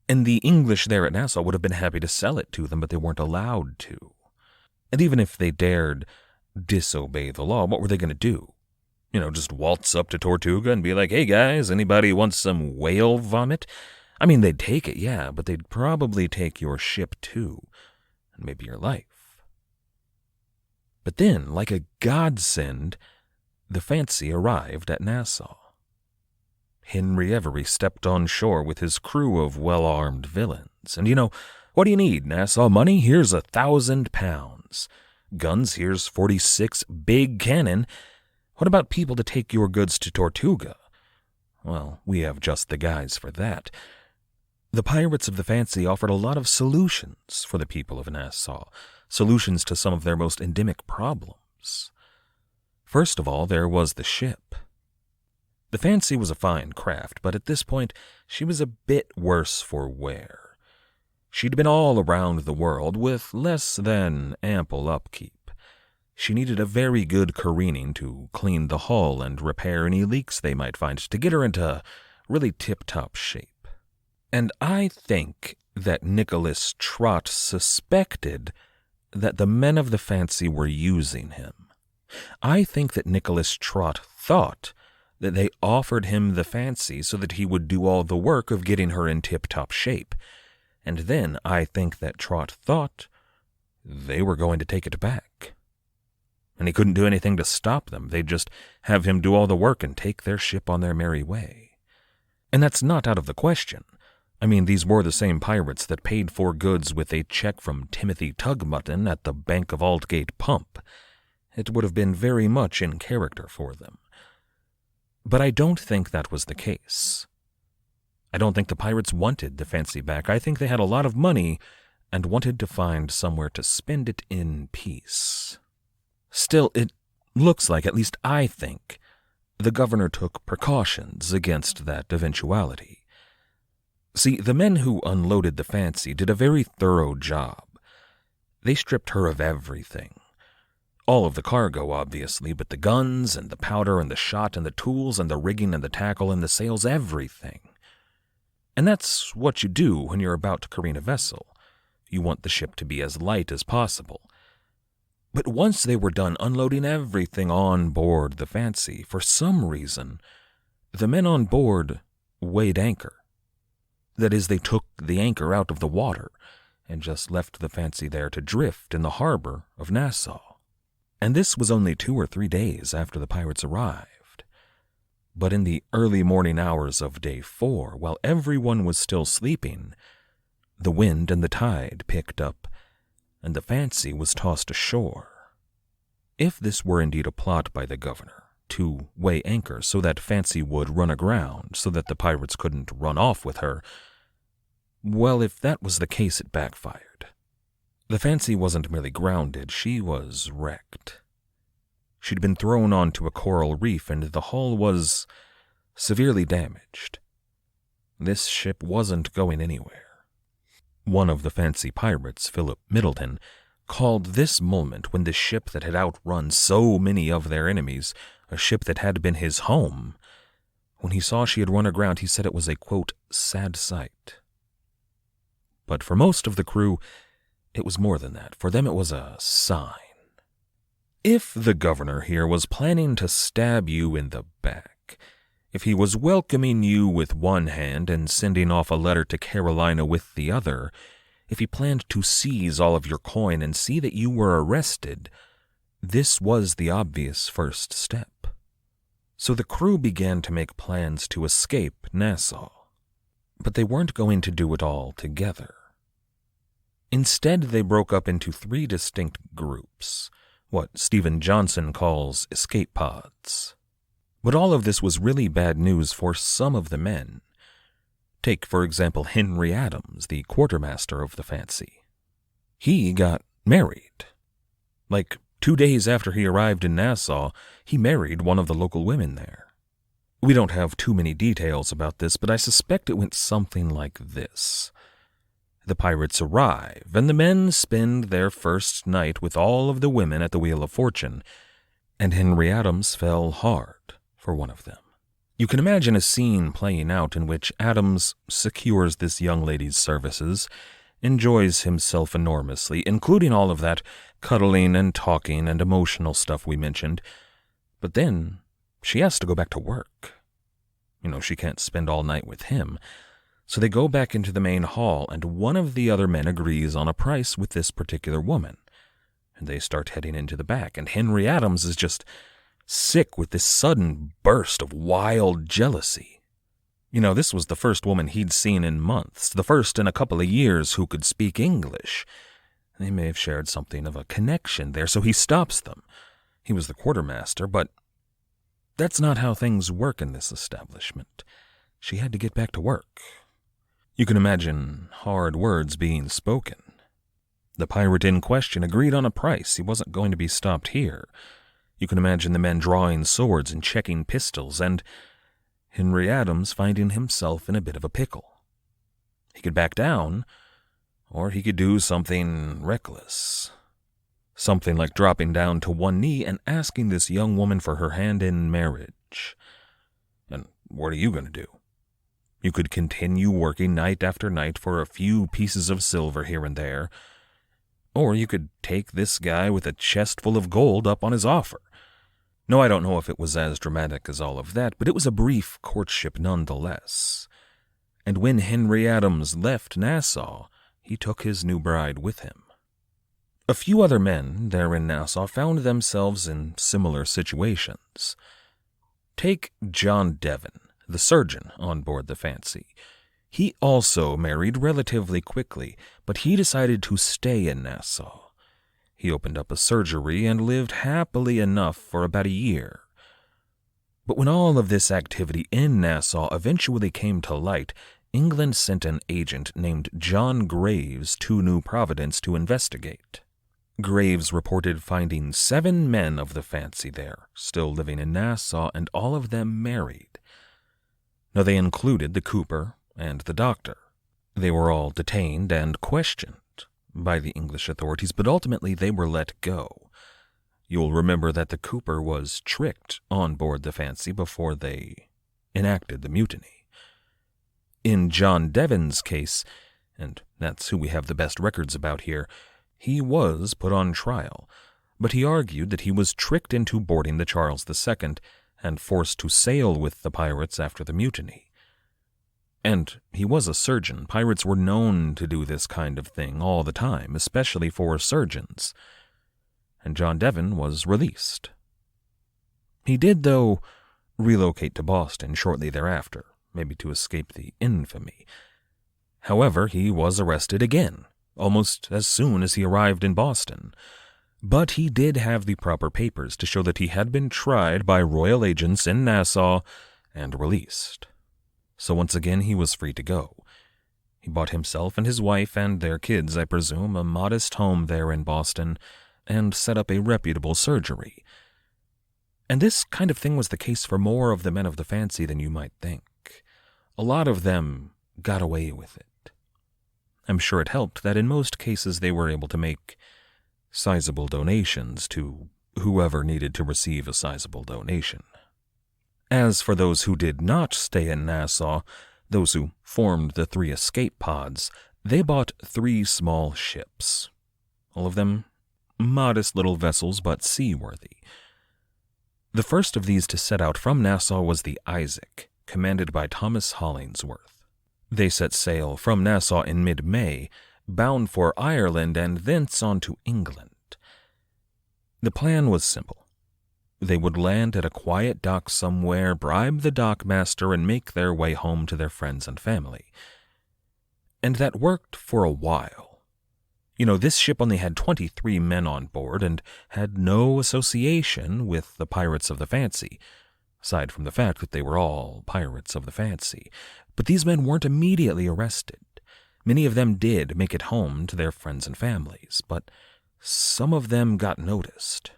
And the English there at Nassau would have been happy to sell it to them, but they weren't allowed to. And even if they dared disobey the law, what were they going to do? Just waltz up to Tortuga and be like, "Hey guys, anybody want some whale vomit?" They'd take it, yeah, but they'd probably take your ship too, and maybe your life. But then, like a godsend, the Fancy arrived at Nassau. Henry Avery stepped on shore with his crew of well-armed villains. And what do you need, Nassau? Money? Here's 1,000 pounds. Guns? Here's 46 big cannon. What about people to take your goods to Tortuga? Well, we have just the guys for that. The pirates of the Fancy offered a lot of solutions for the people of Nassau, solutions to some of their most endemic problems. First of all, there was the ship. The Fancy was a fine craft, but at this point, she was a bit worse for wear. She'd been all around the world with less than ample upkeep. She needed a very good careening to clean the hull and repair any leaks they might find to get her into really tip-top shape. And I think that Nicholas Trott suspected that the men of the fancy were using him. I think that Nicholas Trott thought that they offered him the fancy so that he would do all the work of getting her in tip-top shape. And then I think that Trott thought they were going to take it back. And he couldn't do anything to stop them. They'd just have him do all the work and take their ship on their merry way. And that's not out of the question. I mean, these were the same pirates that paid for goods with a check from Timothy Tugmutton at the Bank of Aldgate Pump. It would have been very much in character for them. But I don't think that was the case. I don't think the pirates wanted the fancy back. I think they had a lot of money and wanted to find somewhere to spend it in peace. Still, it looks like, at least I think, the governor took precautions against that eventuality. See, the men who unloaded the fancy did a very thorough job. They stripped her of everything. All of the cargo, obviously, but the guns and the powder and the shot and the tools and the rigging and the tackle and the sails, everything. And that's what you do when you're about to careen a vessel. You want the ship to be as light as possible. But once they were done unloading everything on board the fancy, for some reason, the men on board weighed anchor. That is, they took the anchor out of the water and just left the fancy there to drift in the harbor of Nassau. And this was only 2 or 3 days after the pirates arrived. But in the early morning hours of day 4, while everyone was still sleeping, the wind and the tide picked up, and the fancy was tossed ashore. If this were indeed a plot by the governor to weigh anchor so that fancy would run aground so that the pirates couldn't run off with her, well, if that was the case, it backfired. The fancy wasn't merely grounded, she was wrecked. She'd been thrown onto a coral reef, and the hull was severely damaged. This ship wasn't going anywhere. One of the fancy pirates, Philip Middleton, called this moment when the ship that had outrun so many of their enemies, a ship that had been his home, when he saw she had run aground, he said it was a, quote, sad sight. But for most of the crew, it was more than that. For them, it was a sign. If the governor here was planning to stab you in the back, if he was welcoming you with one hand and sending off a letter to Carolina with the other, if he planned to seize all of your coin and see that you were arrested, this was the obvious first step. So the crew began to make plans to escape Nassau. But they weren't going to do it all together. Instead, they broke up into 3 distinct groups, what Stephen Johnson calls escape pods. But all of this was really bad news for some of the men. Take, for example, Henry Adams, the quartermaster of the fancy. He got married. Like 2 days after he arrived in Nassau, he married one of the local women there. We don't have too many details about this, but I suspect it went something like this. The pirates arrive, and the men spend their first night with all of the women at the Wheel of Fortune, and Henry Adams fell hard for one of them. You can imagine a scene playing out in which Adams secures this young lady's services, enjoys himself enormously, including all of that cuddling and talking and emotional stuff we mentioned, but then she has to go back to work. She can't spend all night with him. So they go back into the main hall, and one of the other men agrees on a price with this particular woman. And they start heading into the back, and Henry Adams is just sick with this sudden burst of wild jealousy. This was the first woman he'd seen in months, the first in a couple of years who could speak English. They may have shared something of a connection there, so he stops them. He was the quartermaster, but that's not how things work in this establishment. She had to get back to work. You can imagine hard words being spoken. The pirate in question agreed on a price. He wasn't going to be stopped here. You can imagine the men drawing swords and checking pistols, and Henry Adams finding himself in a bit of a pickle. He could back down, or he could do something reckless. Something like dropping down to one knee and asking this young woman for her hand in marriage. And what are you going to do? You could continue working night after night for a few pieces of silver here and there, or you could take this guy with a chest full of gold up on his offer. No, I don't know if it was as dramatic as all of that, but it was a brief courtship nonetheless. And when Henry Adams left Nassau, he took his new bride with him. A few other men there in Nassau found themselves in similar situations. Take John Devon, the surgeon on board the Fancy. He also married relatively quickly, but he decided to stay in Nassau. He opened up a surgery and lived happily enough for about a year. But when all of this activity in Nassau eventually came to light, England sent an agent named John Graves to New Providence to investigate. Graves reported finding 7 men of the Fancy there, still living in Nassau, and all of them married. Now, they included the cooper and the doctor. They were all detained and questioned by the English authorities, but ultimately they were let go. You'll remember that the cooper was tricked on board the Fancy before they enacted the mutiny. In John Devon's case, and that's who we have the best records about here, he was put on trial, but he argued that he was tricked into boarding the Charles II and forced to sail with the pirates after the mutiny. And he was a surgeon. Pirates were known to do this kind of thing all the time, especially for surgeons. And John Devon was released. He did, though, relocate to Boston shortly thereafter, maybe to escape the infamy. However, he was arrested again, almost as soon as he arrived in Boston. But he did have the proper papers to show that he had been tried by royal agents in Nassau and released. So once again he was free to go. He bought himself and his wife and their kids, I presume, a modest home there in Boston, and set up a reputable surgery. And this kind of thing was the case for more of the men of the Fancy than you might think. A lot of them got away with it. I'm sure it helped that in most cases they were able to make sizable donations to whoever needed to receive a sizable donation. As for those who did not stay in Nassau, those who formed the 3 escape pods, they bought 3 small ships. All of them modest little vessels, but seaworthy. The first of these to set out from Nassau was the Isaac, commanded by Thomas Hollingsworth. They set sail from Nassau in mid-May, bound for Ireland and thence on to England. The plan was simple. They would land at a quiet dock somewhere, bribe the dockmaster, and make their way home to their friends and family. And that worked for a while. This ship only had 23 men on board and had no association with the pirates of the Fancy, aside from the fact that they were all pirates of the Fancy. But these men weren't immediately arrested. Many of them did make it home to their friends and families, but some of them got noticed.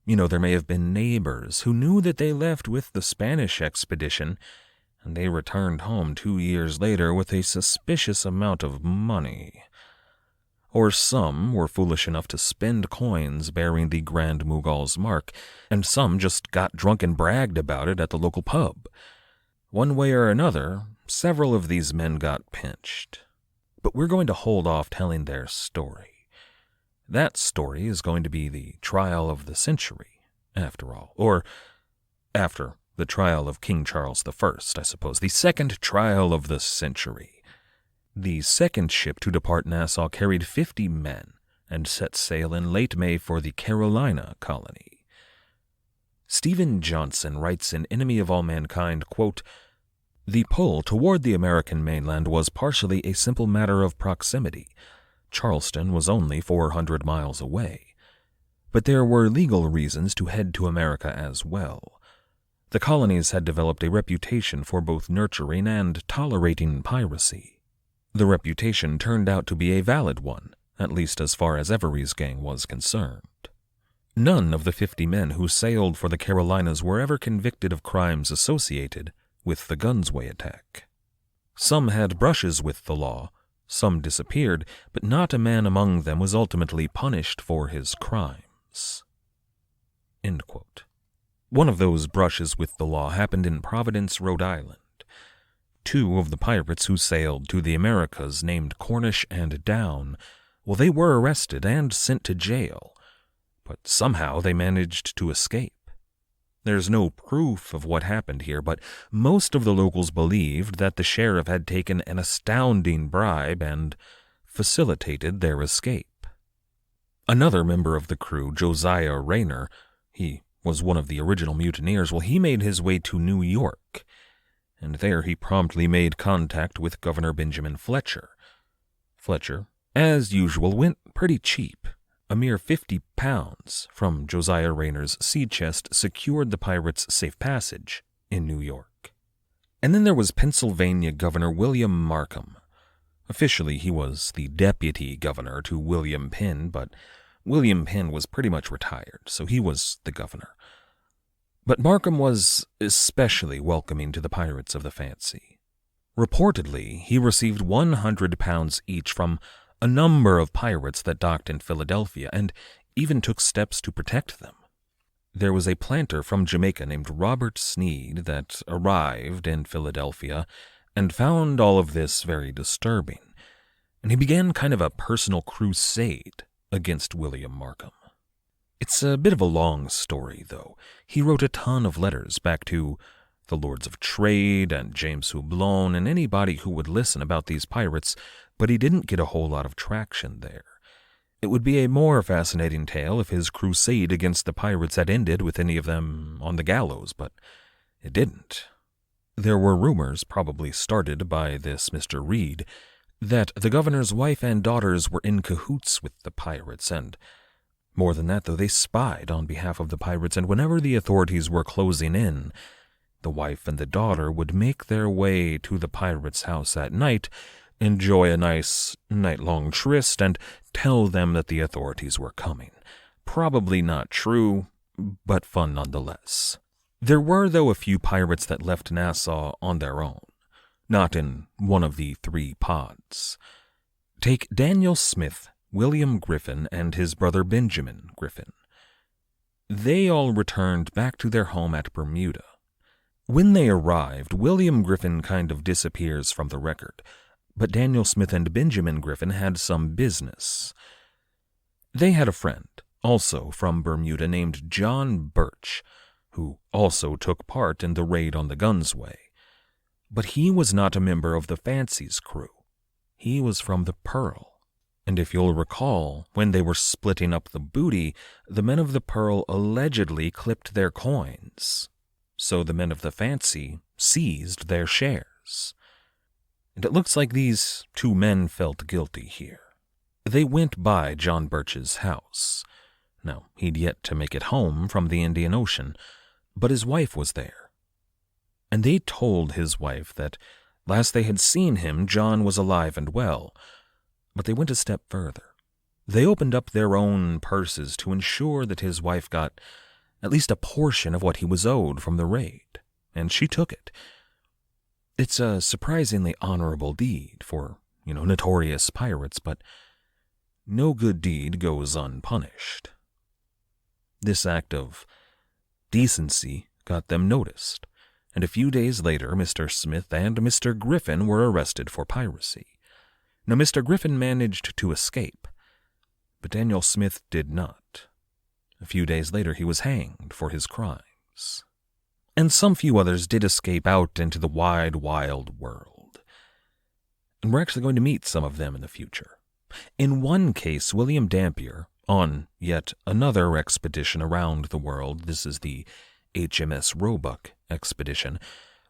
There may have been neighbors who knew that they left with the Spanish expedition, and they returned home 2 years later with a suspicious amount of money. Or some were foolish enough to spend coins bearing the Grand Mughal's mark, and some just got drunk and bragged about it at the local pub. One way or another, several of these men got pinched. But we're going to hold off telling their story. That story is going to be the trial of the century, after all. Or after the trial of King Charles I, I suppose. The second trial of the century. The second ship to depart Nassau carried 50 men and set sail in late May for the Carolina colony. Stephen Johnson writes in Enemy of All Mankind, quote, "The pull toward the American mainland was partially a simple matter of proximity. Charleston was only 400 miles away. But there were legal reasons to head to America as well. The colonies had developed a reputation for both nurturing and tolerating piracy. The reputation turned out to be a valid one, at least as far as Avery's gang was concerned. None of the 50 men who sailed for the Carolinas were ever convicted of crimes associated with the Gunsway attack. Some had brushes with the law, some disappeared, but not a man among them was ultimately punished for his crimes." End quote. One of those brushes with the law happened in Providence, Rhode Island. 2 of the pirates who sailed to the Americas named Cornish and Down, well, they were arrested and sent to jail, but somehow they managed to escape. There's no proof of what happened here, but most of the locals believed that the sheriff had taken an astounding bribe and facilitated their escape. Another member of the crew, Josiah Rayner, he was one of the original mutineers, well, he made his way to New York, and there he promptly made contact with Governor Benjamin Fletcher. Fletcher, as usual, went pretty cheap. A mere 50 pounds from Josiah Rayner's sea chest secured the pirates safe passage in New York. And then there was Pennsylvania Governor William Markham. Officially, he was the deputy governor to William Penn, but William Penn was pretty much retired, so he was the governor. But Markham was especially welcoming to the pirates of the fancy. Reportedly, he received 100 pounds each from a number of pirates that docked in Philadelphia, and even took steps to protect them. There was a planter from Jamaica named Robert Sneed that arrived in Philadelphia and found all of this very disturbing, and he began kind of a personal crusade against William Markham. It's a bit of a long story, though. He wrote a ton of letters back to the Lords of Trade and James Houblon and anybody who would listen about these pirates, but he didn't get a whole lot of traction there. It would be a more fascinating tale if his crusade against the pirates had ended with any of them on the gallows, but it didn't. There were rumors, probably started by this Mr. Reed, that the governor's wife and daughters were in cahoots with the pirates, and more than that, though, they spied on behalf of the pirates, and whenever the authorities were closing in, the wife and the daughter would make their way to the pirates' house at night, enjoy a nice night-long tryst, and tell them that the authorities were coming. Probably not true, but fun nonetheless. There were, though, a few pirates that left Nassau on their own, not in one of the 3 pods. Take Daniel Smith, William Griffin, and his brother Benjamin Griffin. They all returned back to their home at Bermuda. When they arrived, William Griffin kind of disappears from the record, but Daniel Smith and Benjamin Griffin had some business. They had a friend, also from Bermuda, named John Birch, who also took part in the raid on the Gunsway. But he was not a member of the Fancy's crew. He was from the Pearl. And if you'll recall, when they were splitting up the booty, the men of the Pearl allegedly clipped their coins. So the men of the Fancy seized their shares. And it looks like these 2 men felt guilty here. They went by John Birch's house. Now, he'd yet to make it home from the Indian Ocean, but his wife was there. And they told his wife that last they had seen him, John was alive and well. But they went a step further. They opened up their own purses to ensure that his wife got at least a portion of what he was owed from the raid, and she took it. It's a surprisingly honorable deed for, notorious pirates, but no good deed goes unpunished. This act of decency got them noticed, and a few days later Mr. Smith and Mr. Griffin were arrested for piracy. Now, Mr. Griffin managed to escape, but Daniel Smith did not. A few days later, he was hanged for his crimes. And some few others did escape out into the wide, wild world. And we're actually going to meet some of them in the future. In one case, William Dampier, on yet another expedition around the world, this is the HMS Roebuck expedition,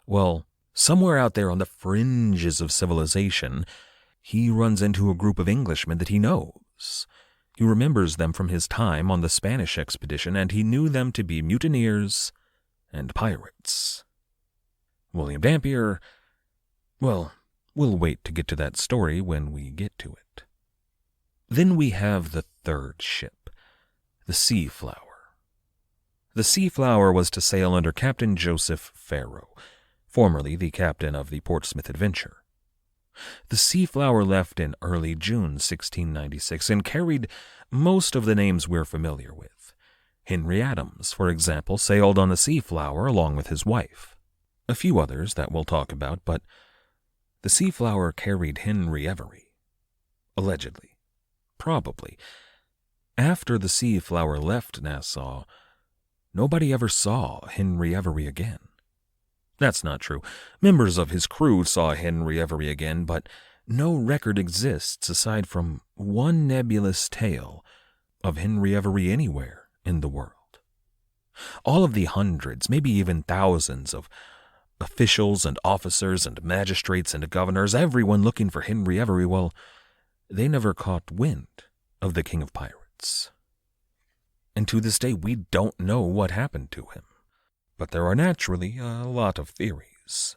well, somewhere out there on the fringes of civilization, he runs into a group of Englishmen that he knows. He remembers them from his time on the Spanish expedition, and he knew them to be mutineers and pirates. William Dampier, well, we'll wait to get to that story when we get to it. Then we have the 3rd ship, the Seaflower. The Seaflower was to sail under Captain Joseph Farrow, formerly the captain of the Portsmouth Adventure. The Seaflower left in early June 1696 and carried most of the names we're familiar with. Henry Adams, for example, sailed on the Seaflower along with his wife. A few others that we'll talk about, but The Sea Flower carried Henry Avery. Allegedly. Probably. After the Sea Flower left Nassau, nobody ever saw Henry Avery again. That's not true. Members of his crew saw Henry Avery again, but no record exists aside from one nebulous tale of Henry Avery anywhere in the world. All of the hundreds, maybe even thousands of officials and officers and magistrates and governors, everyone looking for Henry Avery, well, they never caught wind of the King of Pirates. And to this day, we don't know what happened to him. But there are naturally a lot of theories.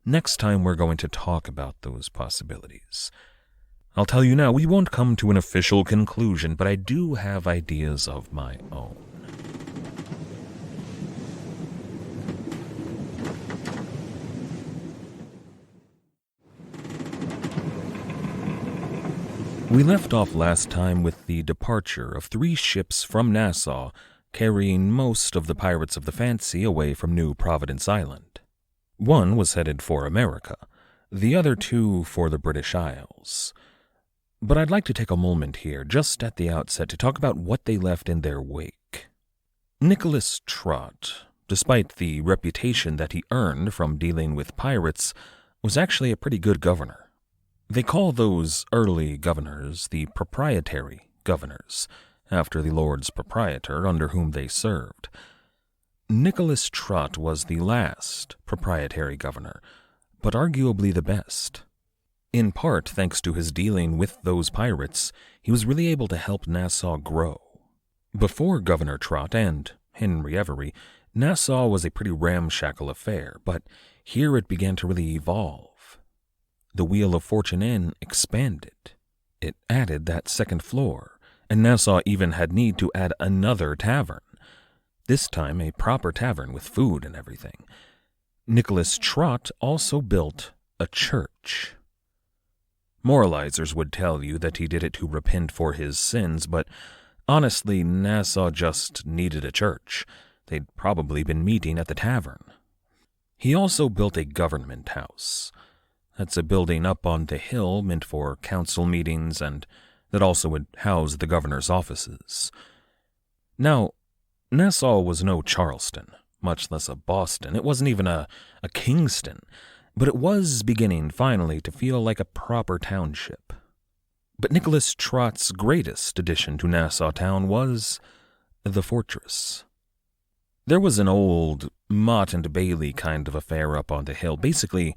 Next time we're going to talk about those possibilities. I'll tell you now, we won't come to an official conclusion, but I do have ideas of my own. We left off last time with the departure of 3 ships from Nassau, carrying most of the pirates of the Fancy away from New Providence Island. One was headed for America, the other 2 for the British Isles. But I'd like to take a moment here, just at the outset, to talk about what they left in their wake. Nicholas Trott, despite the reputation that he earned from dealing with pirates, was actually a pretty good governor. They call those early governors the proprietary governors, after the Lords Proprietor under whom they served. Nicholas Trott was the last proprietary governor, but arguably the best. In part, thanks to his dealing with those pirates, he was really able to help Nassau grow. Before Governor Trott and Henry Avery, Nassau was a pretty ramshackle affair, but here it began to really evolve. The Wheel of Fortune Inn expanded. It added that second floor, and Nassau even had need to add another tavern. This time a proper tavern with food and everything. Nicholas Trott also built a church. Moralizers would tell you that he did it to repent for his sins, but honestly, Nassau just needed a church. They'd probably been meeting at the tavern. He also built a government house. That's a building up on the hill meant for council meetings and that also would house the governor's offices. Now, Nassau was no Charleston, much less a Boston. It wasn't even a Kingston, but it was beginning finally to feel like a proper township. But Nicholas Trott's greatest addition to Nassau town was the fortress. There was an old Mott and Bailey kind of affair up on the hill, basically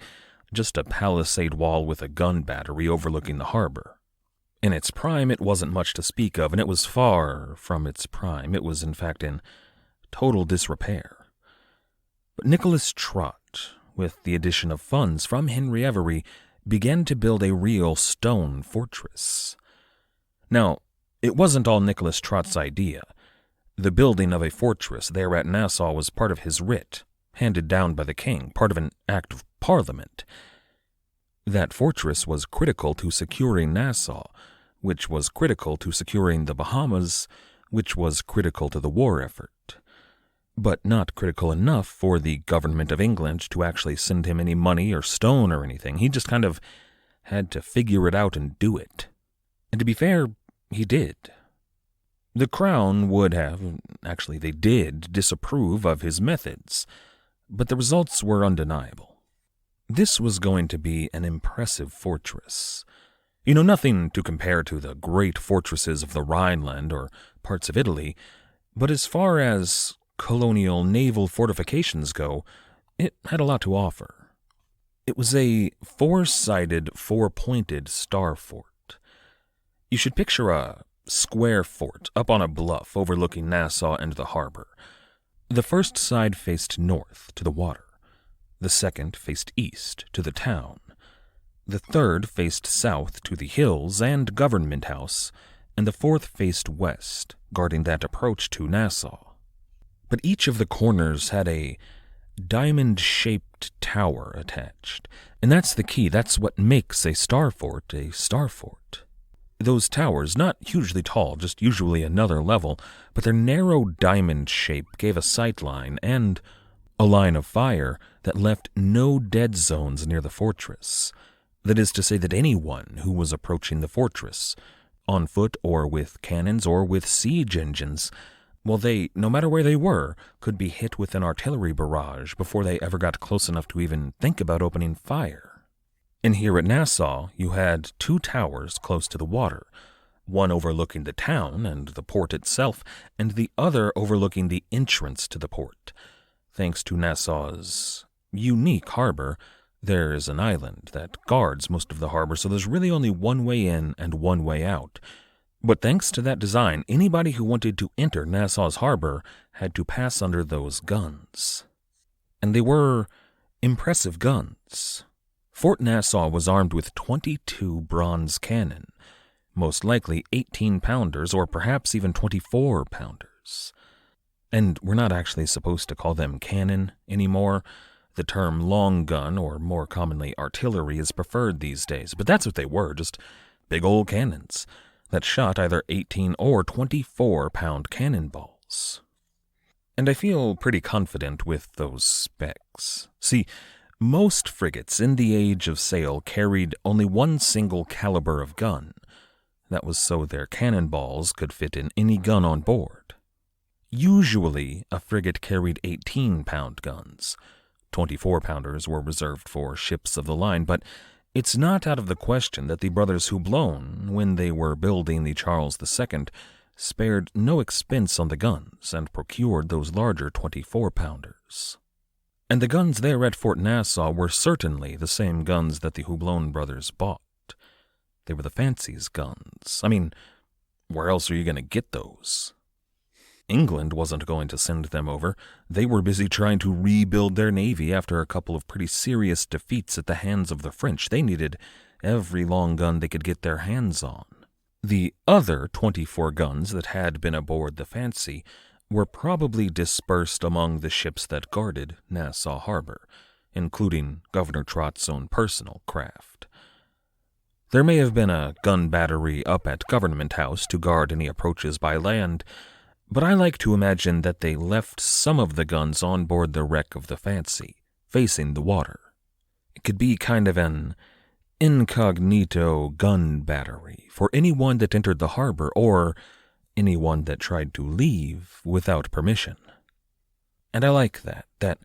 just a palisade wall with a gun battery overlooking the harbor. In its prime, it wasn't much to speak of, and it was far from its prime. It was, in fact, in total disrepair. But Nicholas Trott, with the addition of funds from Henry Avery, began to build a real stone fortress. Now, it wasn't all Nicholas Trott's idea. The building of a fortress there at Nassau was part of his writ, handed down by the king, part of an act of Parliament. That fortress was critical to securing Nassau, which was critical to securing the Bahamas, which was critical to the war effort, but not critical enough for the government of England to actually send him any money or stone or anything. He just kind of had to figure it out and do it. And to be fair, he did. The Crown would have, actually they did, disapprove of his methods, but the results were undeniable. This was going to be an impressive fortress. You know, nothing to compare to the great fortresses of the Rhineland or parts of Italy, but as far as colonial naval fortifications go, it had a lot to offer. It was a 4-sided, 4-pointed star fort. You should picture a square fort up on a bluff overlooking Nassau and the harbor. The first side faced north to the water. The second faced east to the town. The third faced south to the hills and Government House, and the fourth faced west, guarding that approach to Nassau. But each of the corners had a diamond-shaped tower attached, and that's the key. That's what makes a star fort a star fort. Those towers, not hugely tall, just usually another level, but their narrow diamond shape gave a sightline and a line of fire that left no dead zones near the fortress. That is to say that anyone who was approaching the fortress, on foot or with cannons or with siege engines, well, they, no matter where they were, could be hit with an artillery barrage before they ever got close enough to even think about opening fire. And here at Nassau, you had 2 towers close to the water, one overlooking the town and the port itself, and the other overlooking the entrance to the port. Thanks to Nassau's unique harbor, there is an island that guards most of the harbor, so there's really only one way in and one way out. But thanks to that design, anybody who wanted to enter Nassau's harbor had to pass under those guns. And they were impressive guns. Fort Nassau was armed with 22 bronze cannon, most likely 18-pounders or perhaps even 24-pounders. And we're not actually supposed to call them cannon anymore. The term long gun, or more commonly artillery, is preferred these days, but that's what they were, just big old cannons that shot either 18 or 24-pound cannonballs. And I feel pretty confident with those specs. See, most frigates in the age of sail carried only one single caliber of gun. That was so their cannonballs could fit in any gun on board. Usually, a frigate carried 18-pound guns. 24-pounders were reserved for ships of the line, but it's not out of the question that the brothers Houblon, when they were building the Charles II, spared no expense on the guns and procured those larger 24-pounders. And the guns there at Fort Nassau were certainly the same guns that the Houblon brothers bought. They were the fancy's guns. I mean, where else are you going to get those? England wasn't going to send them over. They were busy trying to rebuild their navy after a couple of pretty serious defeats at the hands of the French. They needed every long gun they could get their hands on. The other 24 guns that had been aboard the Fancy were probably dispersed among the ships that guarded Nassau Harbor, including Governor Trott's own personal craft. There may have been a gun battery up at Government House to guard any approaches by land, but I like to imagine that they left some of the guns on board the wreck of the Fancy, facing the water. It could be kind of an incognito gun battery for anyone that entered the harbor or anyone that tried to leave without permission. And I like that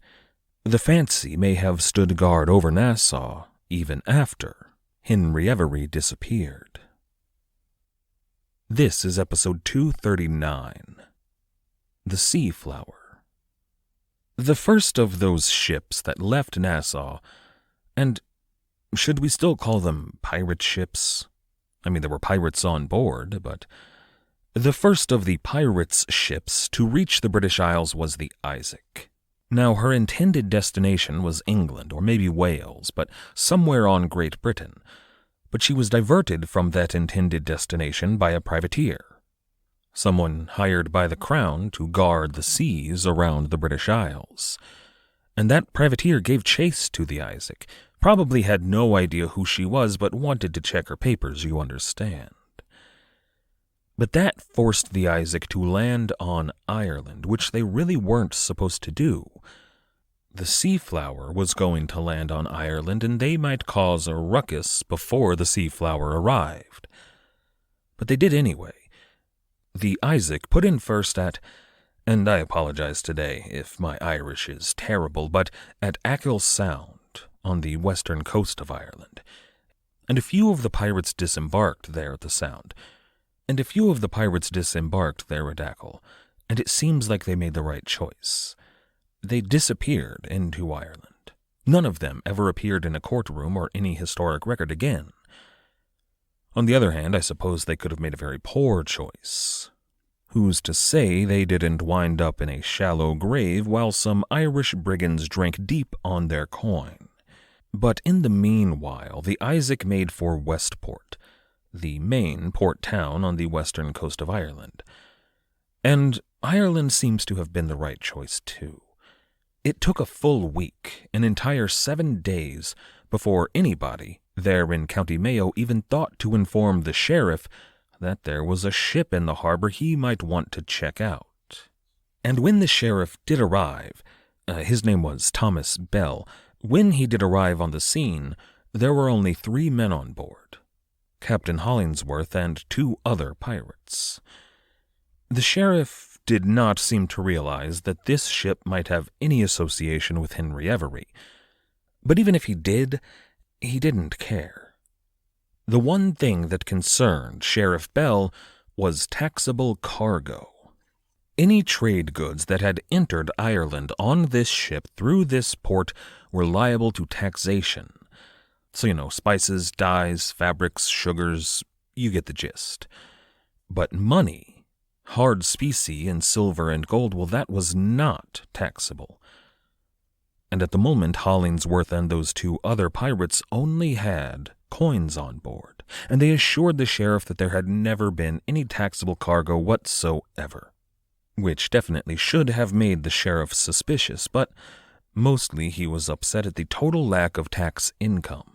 the Fancy may have stood guard over Nassau even after Henry Avery disappeared. This is episode 239. The Sea Flower. The first of those ships that left Nassau, and should we still call them pirate ships? I mean, there were pirates on board, but the first of the pirates' ships to reach the British Isles was the Isaac. Now, her intended destination was England, or maybe Wales, but somewhere on Great Britain. But she was diverted from that intended destination by a privateer, someone hired by the Crown to guard the seas around the British Isles. And that privateer gave chase to the Isaac, probably had no idea who she was, but wanted to check her papers, you understand. But that forced the Isaac to land on Ireland, which they really weren't supposed to do. The Sea Flower was going to land on Ireland, and they might cause a ruckus before the Sea Flower arrived. But they did anyway. The Isaac put in first at, and I apologize today if my Irish is terrible, but at Achill Sound on the western coast of Ireland. And a few of the pirates disembarked there at the Sound, and a few of the pirates disembarked there at Achill, and it seems like they made the right choice. They disappeared into Ireland. None of them ever appeared in a courtroom or any historic record again. On the other hand, I suppose they could have made a very poor choice. Who's to say they didn't wind up in a shallow grave while some Irish brigands drank deep on their coin? But in the meanwhile, the Isaac made for Westport, the main port town on the western coast of Ireland. And Ireland seems to have been the right choice, too. It took a full week, an entire 7 days, before anybody there in County Mayo even thought to inform the sheriff that there was a ship in the harbor he might want to check out. And when the sheriff did arrive, his name was Thomas Bell, when he did arrive on the scene, There were only 3 men on board, Captain Hollingsworth and 2 other pirates. The sheriff did not seem to realize that this ship might have any association with Henry Avery, but even if he did, he didn't care. The one thing that concerned Sheriff Bell was taxable cargo. Any trade goods that had entered Ireland on this ship through this port were liable to taxation. So, spices, dyes, fabrics, sugars, you get the gist. But money, hard specie in silver and gold, well, that was not taxable. And at the moment, Hollingsworth and those 2 other pirates only had coins on board, and they assured the sheriff that there had never been any taxable cargo whatsoever, which definitely should have made the sheriff suspicious, but mostly he was upset at the total lack of tax income.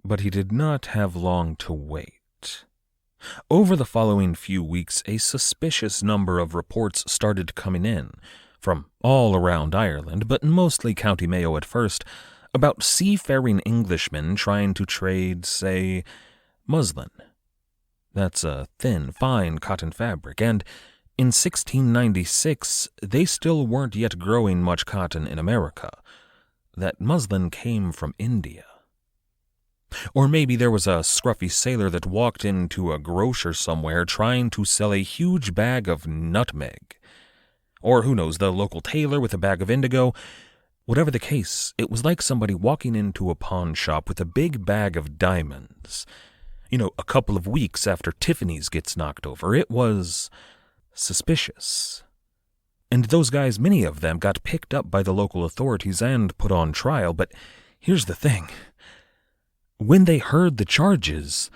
But he did not have long to wait. Over the following few weeks, a suspicious number of reports started coming in, from all around Ireland, but mostly County Mayo at first, about seafaring Englishmen trying to trade, say, muslin. That's a thin, fine cotton fabric, and in 1696, they still weren't yet growing much cotton in America. That muslin came from India. Or maybe there was a scruffy sailor that walked into a grocer somewhere trying to sell a huge bag of nutmeg. Or who knows, the local tailor with a bag of indigo. Whatever the case, it was like somebody walking into a pawn shop with a big bag of diamonds. A couple of weeks after Tiffany's gets knocked over. It was suspicious. And those guys, many of them, got picked up by the local authorities and put on trial. But here's the thing. When they heard the charges,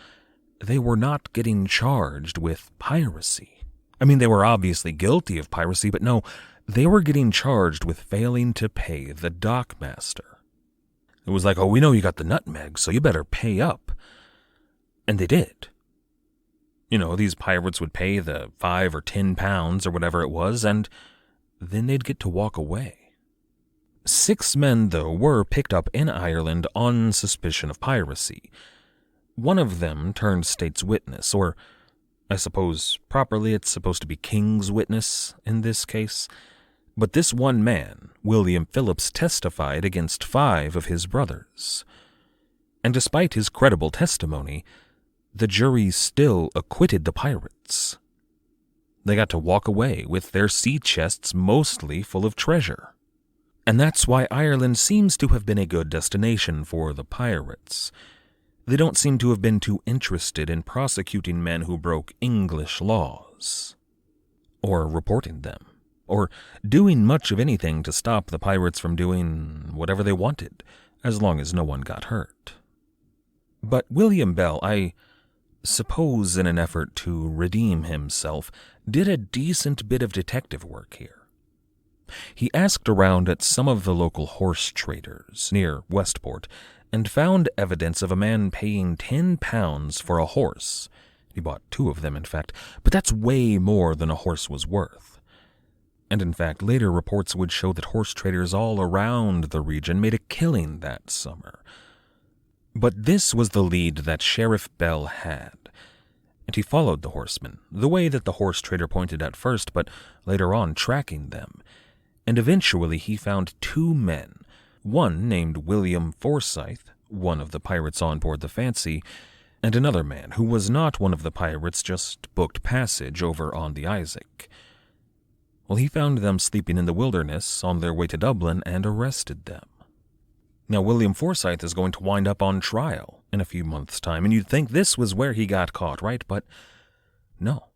they were not getting charged with piracy. They were obviously guilty of piracy, but no, they were getting charged with failing to pay the dockmaster. It was like, oh, we know you got the nutmeg, so you better pay up. And they did. These pirates would pay the 5 or 10 pounds or whatever it was, and then they'd get to walk away. 6 men, though, were picked up in Ireland on suspicion of piracy. One of them turned state's witness, or I suppose properly it's supposed to be king's witness in this case. But this one man, William Phillips, testified against 5 of his brothers. And despite his credible testimony, the jury still acquitted the pirates. They got to walk away with their sea chests mostly full of treasure. And that's why Ireland seems to have been a good destination for the pirates. They don't seem to have been too interested in prosecuting men who broke English laws, or reporting them, or doing much of anything to stop the pirates from doing whatever they wanted, as long as no one got hurt. But William Bell, I suppose in an effort to redeem himself, did a decent bit of detective work here. He asked around at some of the local horse traders near Westport, and found evidence of a man paying 10 pounds for a horse. He bought 2 of them, in fact, but that's way more than a horse was worth. And in fact, later reports would show that horse traders all around the region made a killing that summer. But this was the lead that Sheriff Bell had, and he followed the horsemen, the way that the horse trader pointed at first, but later on tracking them. And eventually he found 2 men, one named William Forsyth, one of the pirates on board the Fancy, and another man who was not one of the pirates, just booked passage over on the Isaac. Well, he found them sleeping in the wilderness on their way to Dublin and arrested them. Now, William Forsyth is going to wind up on trial in a few months' time, and you'd think this was where he got caught, right? But no.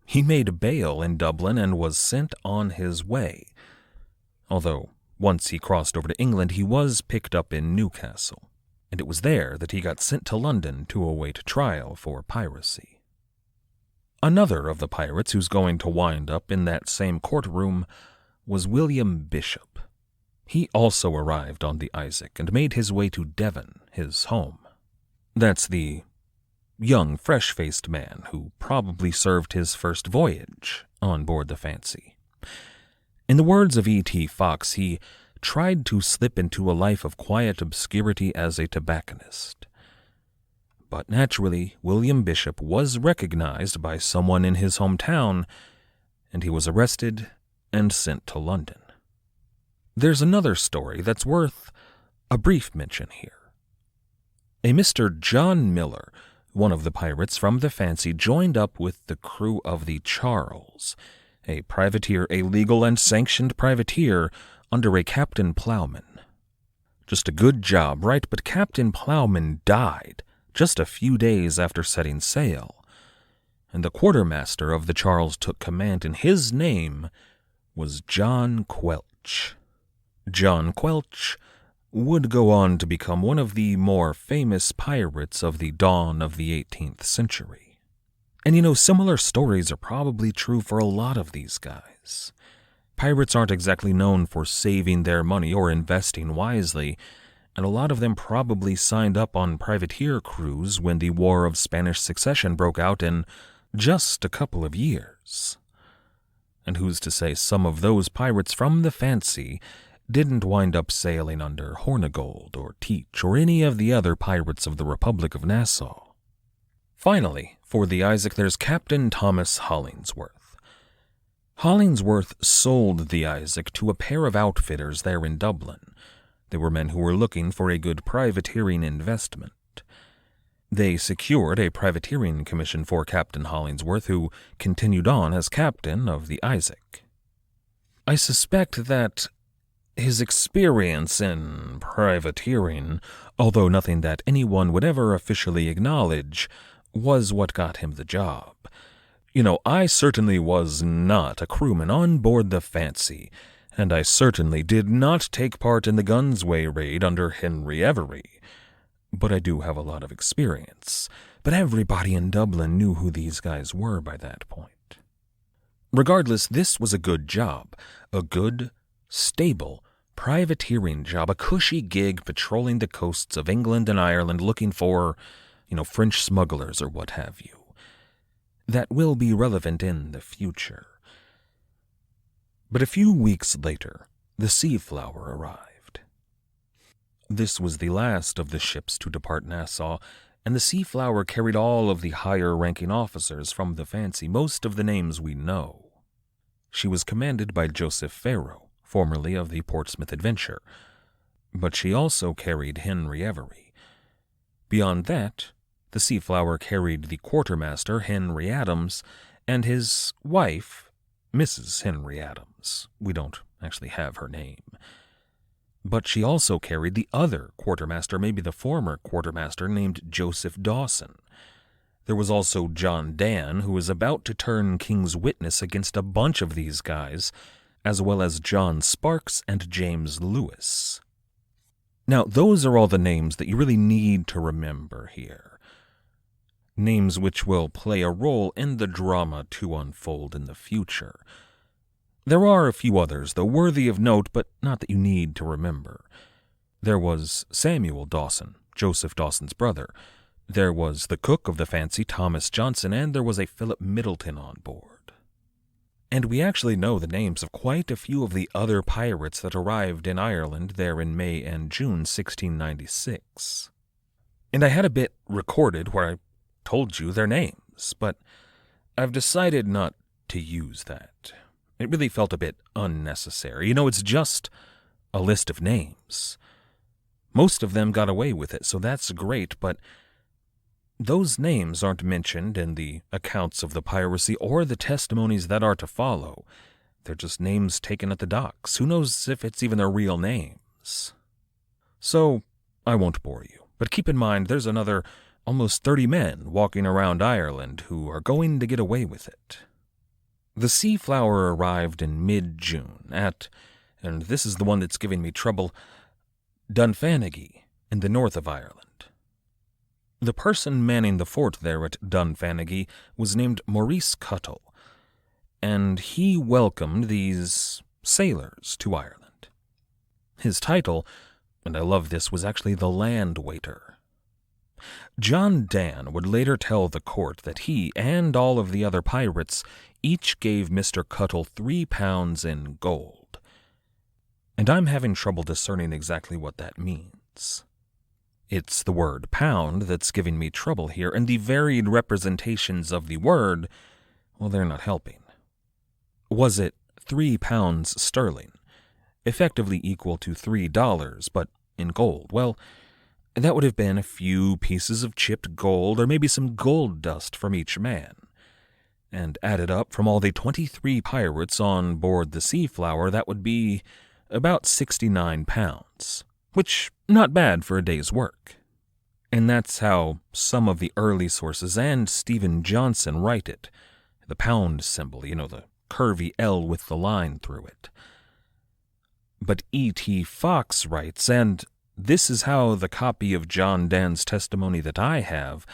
He made bail in Dublin and was sent on his way. Although, once he crossed over to England, he was picked up in Newcastle, and it was there that he got sent to London to await trial for piracy. Another of the pirates who's going to wind up in that same courtroom was William Bishop. He also arrived on the Isaac and made his way to Devon, his home. That's the young, fresh-faced man who probably served his first voyage on board the Fancy. In the words of E.T. Fox, he tried to slip into a life of quiet obscurity as a tobacconist. But naturally, William Bishop was recognized by someone in his hometown, and he was arrested and sent to London. There's another story that's worth a brief mention here. A Mr. John Miller, one of the pirates from the Fancy, joined up with the crew of the Charles, a privateer, a legal and sanctioned privateer, under a Captain Plowman. Just a good job, right? But Captain Plowman died just a few days after setting sail, and the quartermaster of the Charles took command, and his name was John Quelch. John Quelch would go on to become one of the more famous pirates of the dawn of the 18th century. And similar stories are probably true for a lot of these guys. Pirates aren't exactly known for saving their money or investing wisely, and a lot of them probably signed up on privateer crews when the War of Spanish Succession broke out in just a couple of years. And who's to say some of those pirates from the Fancy didn't wind up sailing under Hornigold or Teach or any of the other pirates of the Republic of Nassau? Finally, for the Isaac, there's Captain Thomas Hollingsworth. Hollingsworth sold the Isaac to a pair of outfitters there in Dublin. They were men who were looking for a good privateering investment. They secured a privateering commission for Captain Hollingsworth, who continued on as captain of the Isaac. I suspect that his experience in privateering, although nothing that anyone would ever officially acknowledge, was what got him the job. I certainly was not a crewman on board the Fancy, and I certainly did not take part in the Gunsway raid under Henry Avery. But I do have a lot of experience. But everybody in Dublin knew who these guys were by that point. Regardless, this was a good job. A good, stable, privateering job. A cushy gig patrolling the coasts of England and Ireland looking for, French smugglers or what have you. That will be relevant in the future. But a few weeks later, the Seaflower arrived. This was the last of the ships to depart Nassau, and the Seaflower carried all of the higher-ranking officers from the Fancy, most of the names we know. She was commanded by Joseph Farrow, formerly of the Portsmouth Adventure, but she also carried Henry Avery. Beyond that, the Seaflower carried the quartermaster, Henry Adams, and his wife, Mrs. Henry Adams. We don't actually have her name. But she also carried the other quartermaster, maybe the former quartermaster, named Joseph Dawson. There was also John Dan, who was about to turn King's witness against a bunch of these guys, as well as John Sparks and James Lewis. Now, those are all the names that you really need to remember here. Names which will play a role in the drama to unfold in the future. There are a few others, though worthy of note, but not that you need to remember. There was Samuel Dawson, Joseph Dawson's brother. There was the cook of the Fancy, Thomas Johnson, and there was a Philip Middleton on board. And we actually know the names of quite a few of the other pirates that arrived in Ireland there in May and June 1696. And I had a bit recorded where I told you their names, but I've decided not to use that. It really felt a bit unnecessary. It's just a list of names. Most of them got away with it, so that's great, but those names aren't mentioned in the accounts of the piracy or the testimonies that are to follow. They're just names taken at the docks. Who knows if it's even their real names? So, I won't bore you, but keep in mind there's another almost 30 men walking around Ireland who are going to get away with it. The Seaflower arrived in mid-June at, and this is the one that's giving me trouble, Dunfanaghy in the north of Ireland. The person manning the fort there at Dunfanaghy was named Maurice Cuttle, and he welcomed these sailors to Ireland. His title, and I love this, was actually the Land Waiter. John Dan would later tell the court that he and all of the other pirates each gave Mr. Cuttle £3 in gold. and I'm having trouble discerning exactly what that means. It's the word pound that's giving me trouble here, and the varied representations of the word, well, they're not helping. Was it 3 pounds sterling, effectively equal to $3, but in gold? Well, that would have been a few pieces of chipped gold, or maybe some gold dust from each man. And added up from all the 23 pirates on board the Seaflower, that would be about 69 pounds, which not bad for a day's work. And that's how some of the early sources and Stephen Johnson write it. The pound symbol, the curvy L with the line through it. But E.T. Fox writes, and this is how the copy of John Dan's testimony that I have,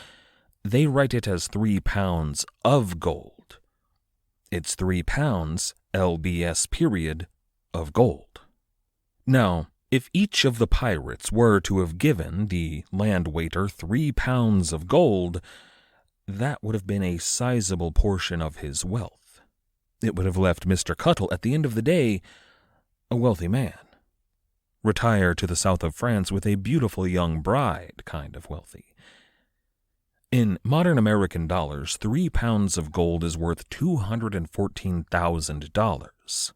they write it as 3 pounds of gold. It's 3 pounds, LBS period, of gold. Now, if each of the pirates were to have given the land waiter 3 pounds of gold, that would have been a sizable portion of his wealth. It would have left Mr. Cuttle, at the end of the day, a wealthy man. Retire to the south of France with a beautiful young bride kind of wealthy. In modern American dollars, 3 pounds of gold is worth $214,000.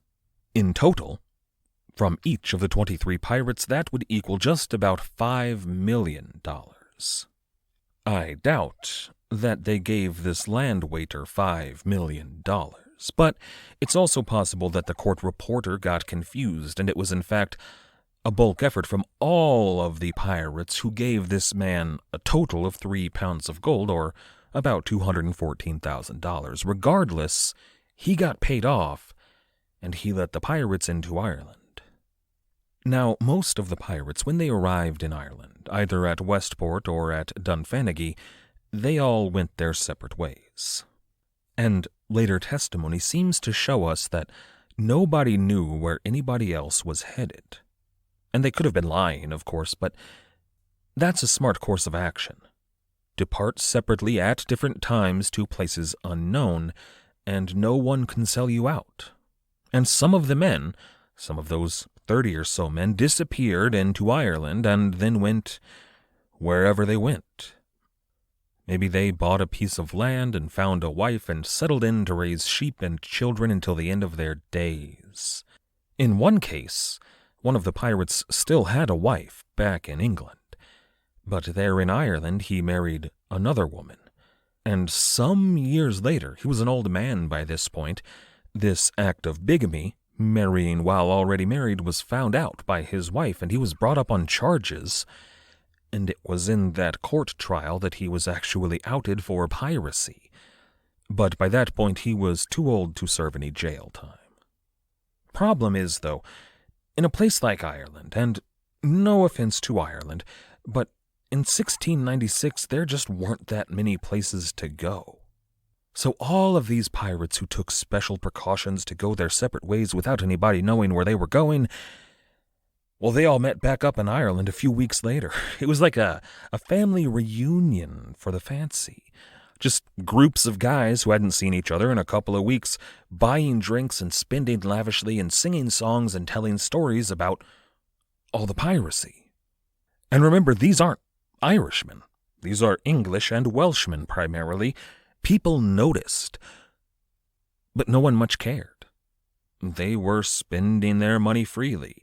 In total, from each of the 23 pirates, that would equal just about $5 million. I doubt that they gave this land waiter $5 million, but it's also possible that the court reporter got confused, and it was in fact a bulk effort from all of the pirates who gave this man a total of 3 pounds of gold, or about $214,000. Regardless, he got paid off, and he let the pirates into Ireland. Now, most of the pirates, when they arrived in Ireland, either at Westport or at Dunfanaghy, they all went their separate ways. And later testimony seems to show us that nobody knew where anybody else was headed. And they could have been lying, of course, but that's a smart course of action. Depart separately at different times to places unknown, and no one can sell you out. And some of the men, some of those 30 or so men, disappeared into Ireland and then went wherever they went. Maybe they bought a piece of land and found a wife and settled in to raise sheep and children until the end of their days. In one case, one of the pirates still had a wife back in England, but there in Ireland he married another woman. And some years later, he was an old man by this point, this act of bigamy, marrying while already married, was found out by his wife, and he was brought up on charges. And it was in that court trial that he was actually outed for piracy. But by that point, he was too old to serve any jail time. Problem is, though, in a place like Ireland, and no offense to Ireland, but in 1696 there just weren't that many places to go. So all of these pirates who took special precautions to go their separate ways without anybody knowing where they were going, well, they all met back up in Ireland a few weeks later. It was like a family reunion for the fancy. Just groups of guys who hadn't seen each other in a couple of weeks, buying drinks and spending lavishly and singing songs and telling stories about all the piracy. And remember, these aren't Irishmen. These are English and Welshmen primarily. People noticed, but no one much cared. They were spending their money freely.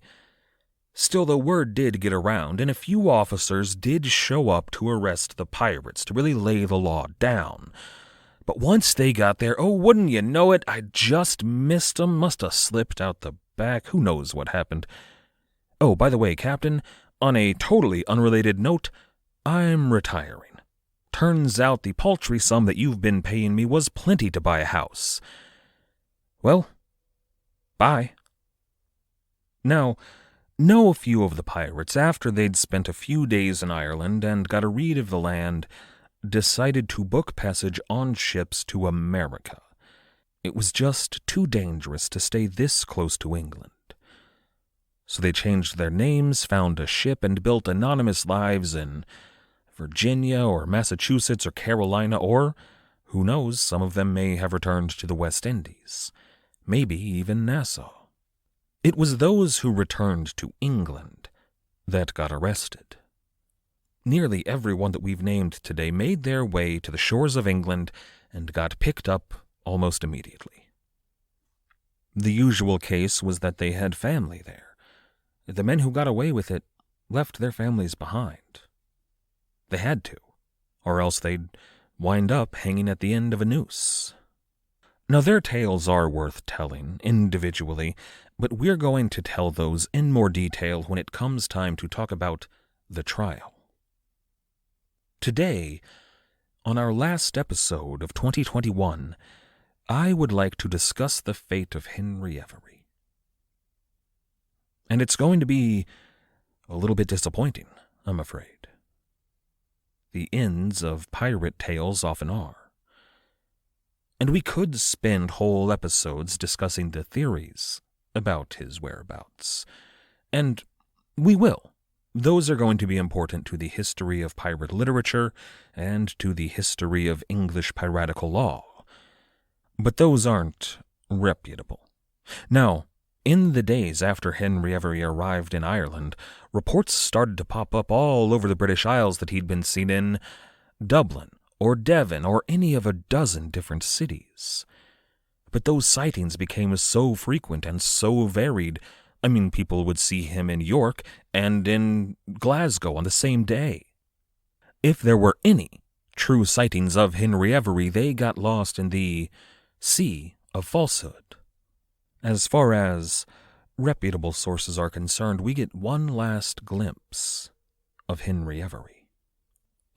Still, the word did get around, and a few officers did show up to arrest the pirates, to really lay the law down. But once they got there, oh, wouldn't you know it, I just missed 'em, must have slipped out the back, who knows what happened. Oh, by the way, Captain, on a totally unrelated note, I'm retiring. Turns out the paltry sum that you've been paying me was plenty to buy a house. Well, bye. Now, know a few of the pirates, after they'd spent a few days in Ireland and got a read of the land, decided to book passage on ships to America. It was just too dangerous to stay this close to England. So they changed their names, found a ship, and built anonymous lives in Virginia or Massachusetts or Carolina, or, who knows, some of them may have returned to the West Indies. Maybe even Nassau. It was those who returned to England that got arrested. Nearly everyone that we've named today made their way to the shores of England and got picked up almost immediately. The usual case was that they had family there. The men who got away with it left their families behind. They had to, or else they'd wind up hanging at the end of a noose. Now, their tales are worth telling individually, but we're going to tell those in more detail when it comes time to talk about the trial. Today, on our last episode of 2021, I would like to discuss the fate of Henry Avery. And it's going to be a little bit disappointing, I'm afraid. The ends of pirate tales often are. And we could spend whole episodes discussing the theories about his whereabouts. And we will. Those are going to be important to the history of pirate literature and to the history of English piratical law. But those aren't reputable. Now, in the days after Henry Avery arrived in Ireland, reports started to pop up all over the British Isles that he'd been seen in Dublin or Devon or any of a dozen different cities. But those sightings became so frequent and so varied. I mean, people would see him in York and in Glasgow on the same day. If there were any true sightings of Henry Avery, they got lost in the sea of falsehood. As far as reputable sources are concerned, we get one last glimpse of Henry Avery.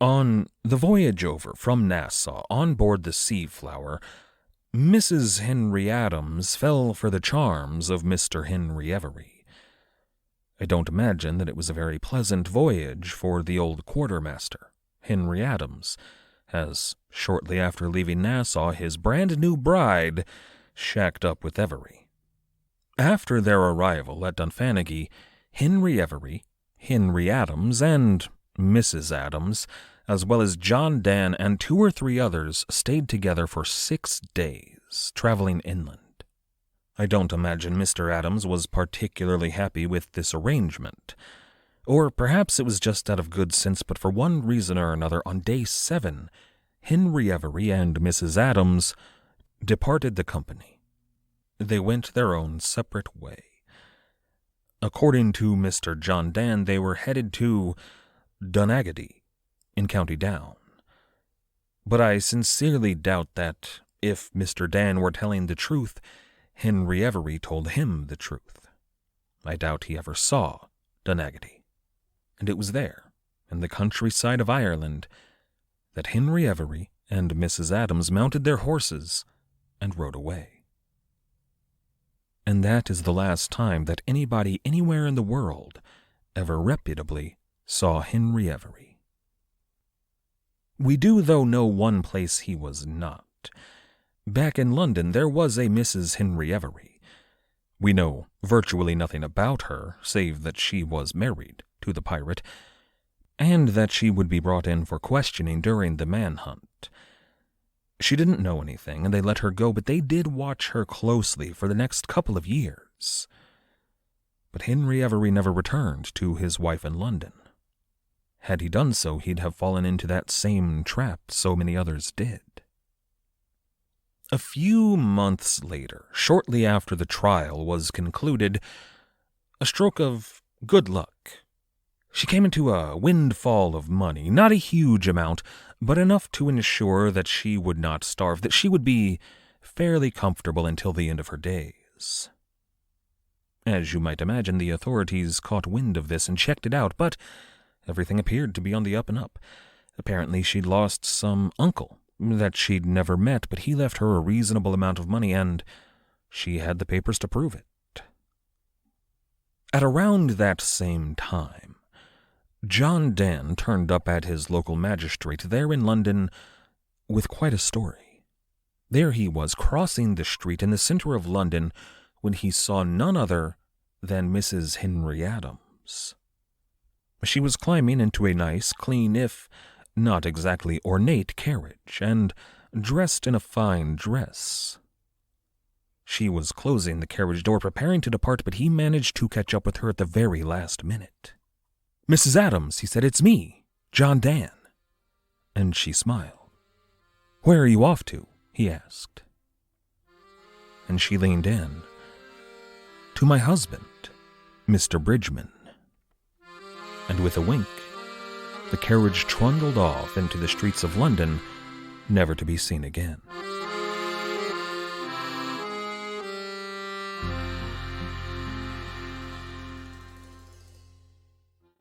On the voyage over from Nassau on board the Seaflower, Mrs. Henry Adams fell for the charms of Mr. Henry Avery. I don't imagine that it was a very pleasant voyage for the old quartermaster, Henry Adams, as shortly after leaving Nassau, his brand-new bride shacked up with Avery. After their arrival at Dunfanaghy, Henry Avery, Henry Adams, and Mrs. Adams, as well as John Dan and 2 or 3 others, stayed together for 6 days, traveling inland. I don't imagine Mr. Adams was particularly happy with this arrangement. Or perhaps it was just out of good sense, but for one reason or another, on day 7, Henry Avery and Mrs. Adams departed the company. They went their own separate way. According to Mr. John Dan, they were headed to Donaghadee in County Down. But I sincerely doubt that, if Mr. Dan were telling the truth, Henry Avery told him the truth. I doubt he ever saw Donaghadee. And it was there, in the countryside of Ireland, that Henry Avery and Mrs. Adams mounted their horses and rode away. And that is the last time that anybody anywhere in the world ever reputably saw Henry Avery. We do, though, know one place he was not. Back in London, there was a Mrs. Henry Avery. We know virtually nothing about her, save that she was married to the pirate, and that she would be brought in for questioning during the manhunt. She didn't know anything, and they let her go, but they did watch her closely for the next couple of years. But Henry Avery never returned to his wife in London. Had he done so, he'd have fallen into that same trap so many others did. A few months later, shortly after the trial was concluded, a stroke of good luck. She came into a windfall of money, not a huge amount, but enough to ensure that she would not starve, that she would be fairly comfortable until the end of her days. As you might imagine, the authorities caught wind of this and checked it out, but everything appeared to be on the up and up. Apparently she'd lost some uncle that she'd never met, but he left her a reasonable amount of money, and she had the papers to prove it. At around that same time, John Dan turned up at his local magistrate there in London with quite a story. There he was, crossing the street in the center of London, when he saw none other than Mrs. Henry Adams. She was climbing into a nice, clean, if not exactly ornate carriage, and dressed in a fine dress. She was closing the carriage door, preparing to depart, but he managed to catch up with her at the very last minute. "Mrs. Adams," he said, "it's me, John Dan." And she smiled. "Where are you off to?" he asked. And she leaned in. "To my husband, Mr. Bridgeman." And with a wink, the carriage trundled off into the streets of London, never to be seen again.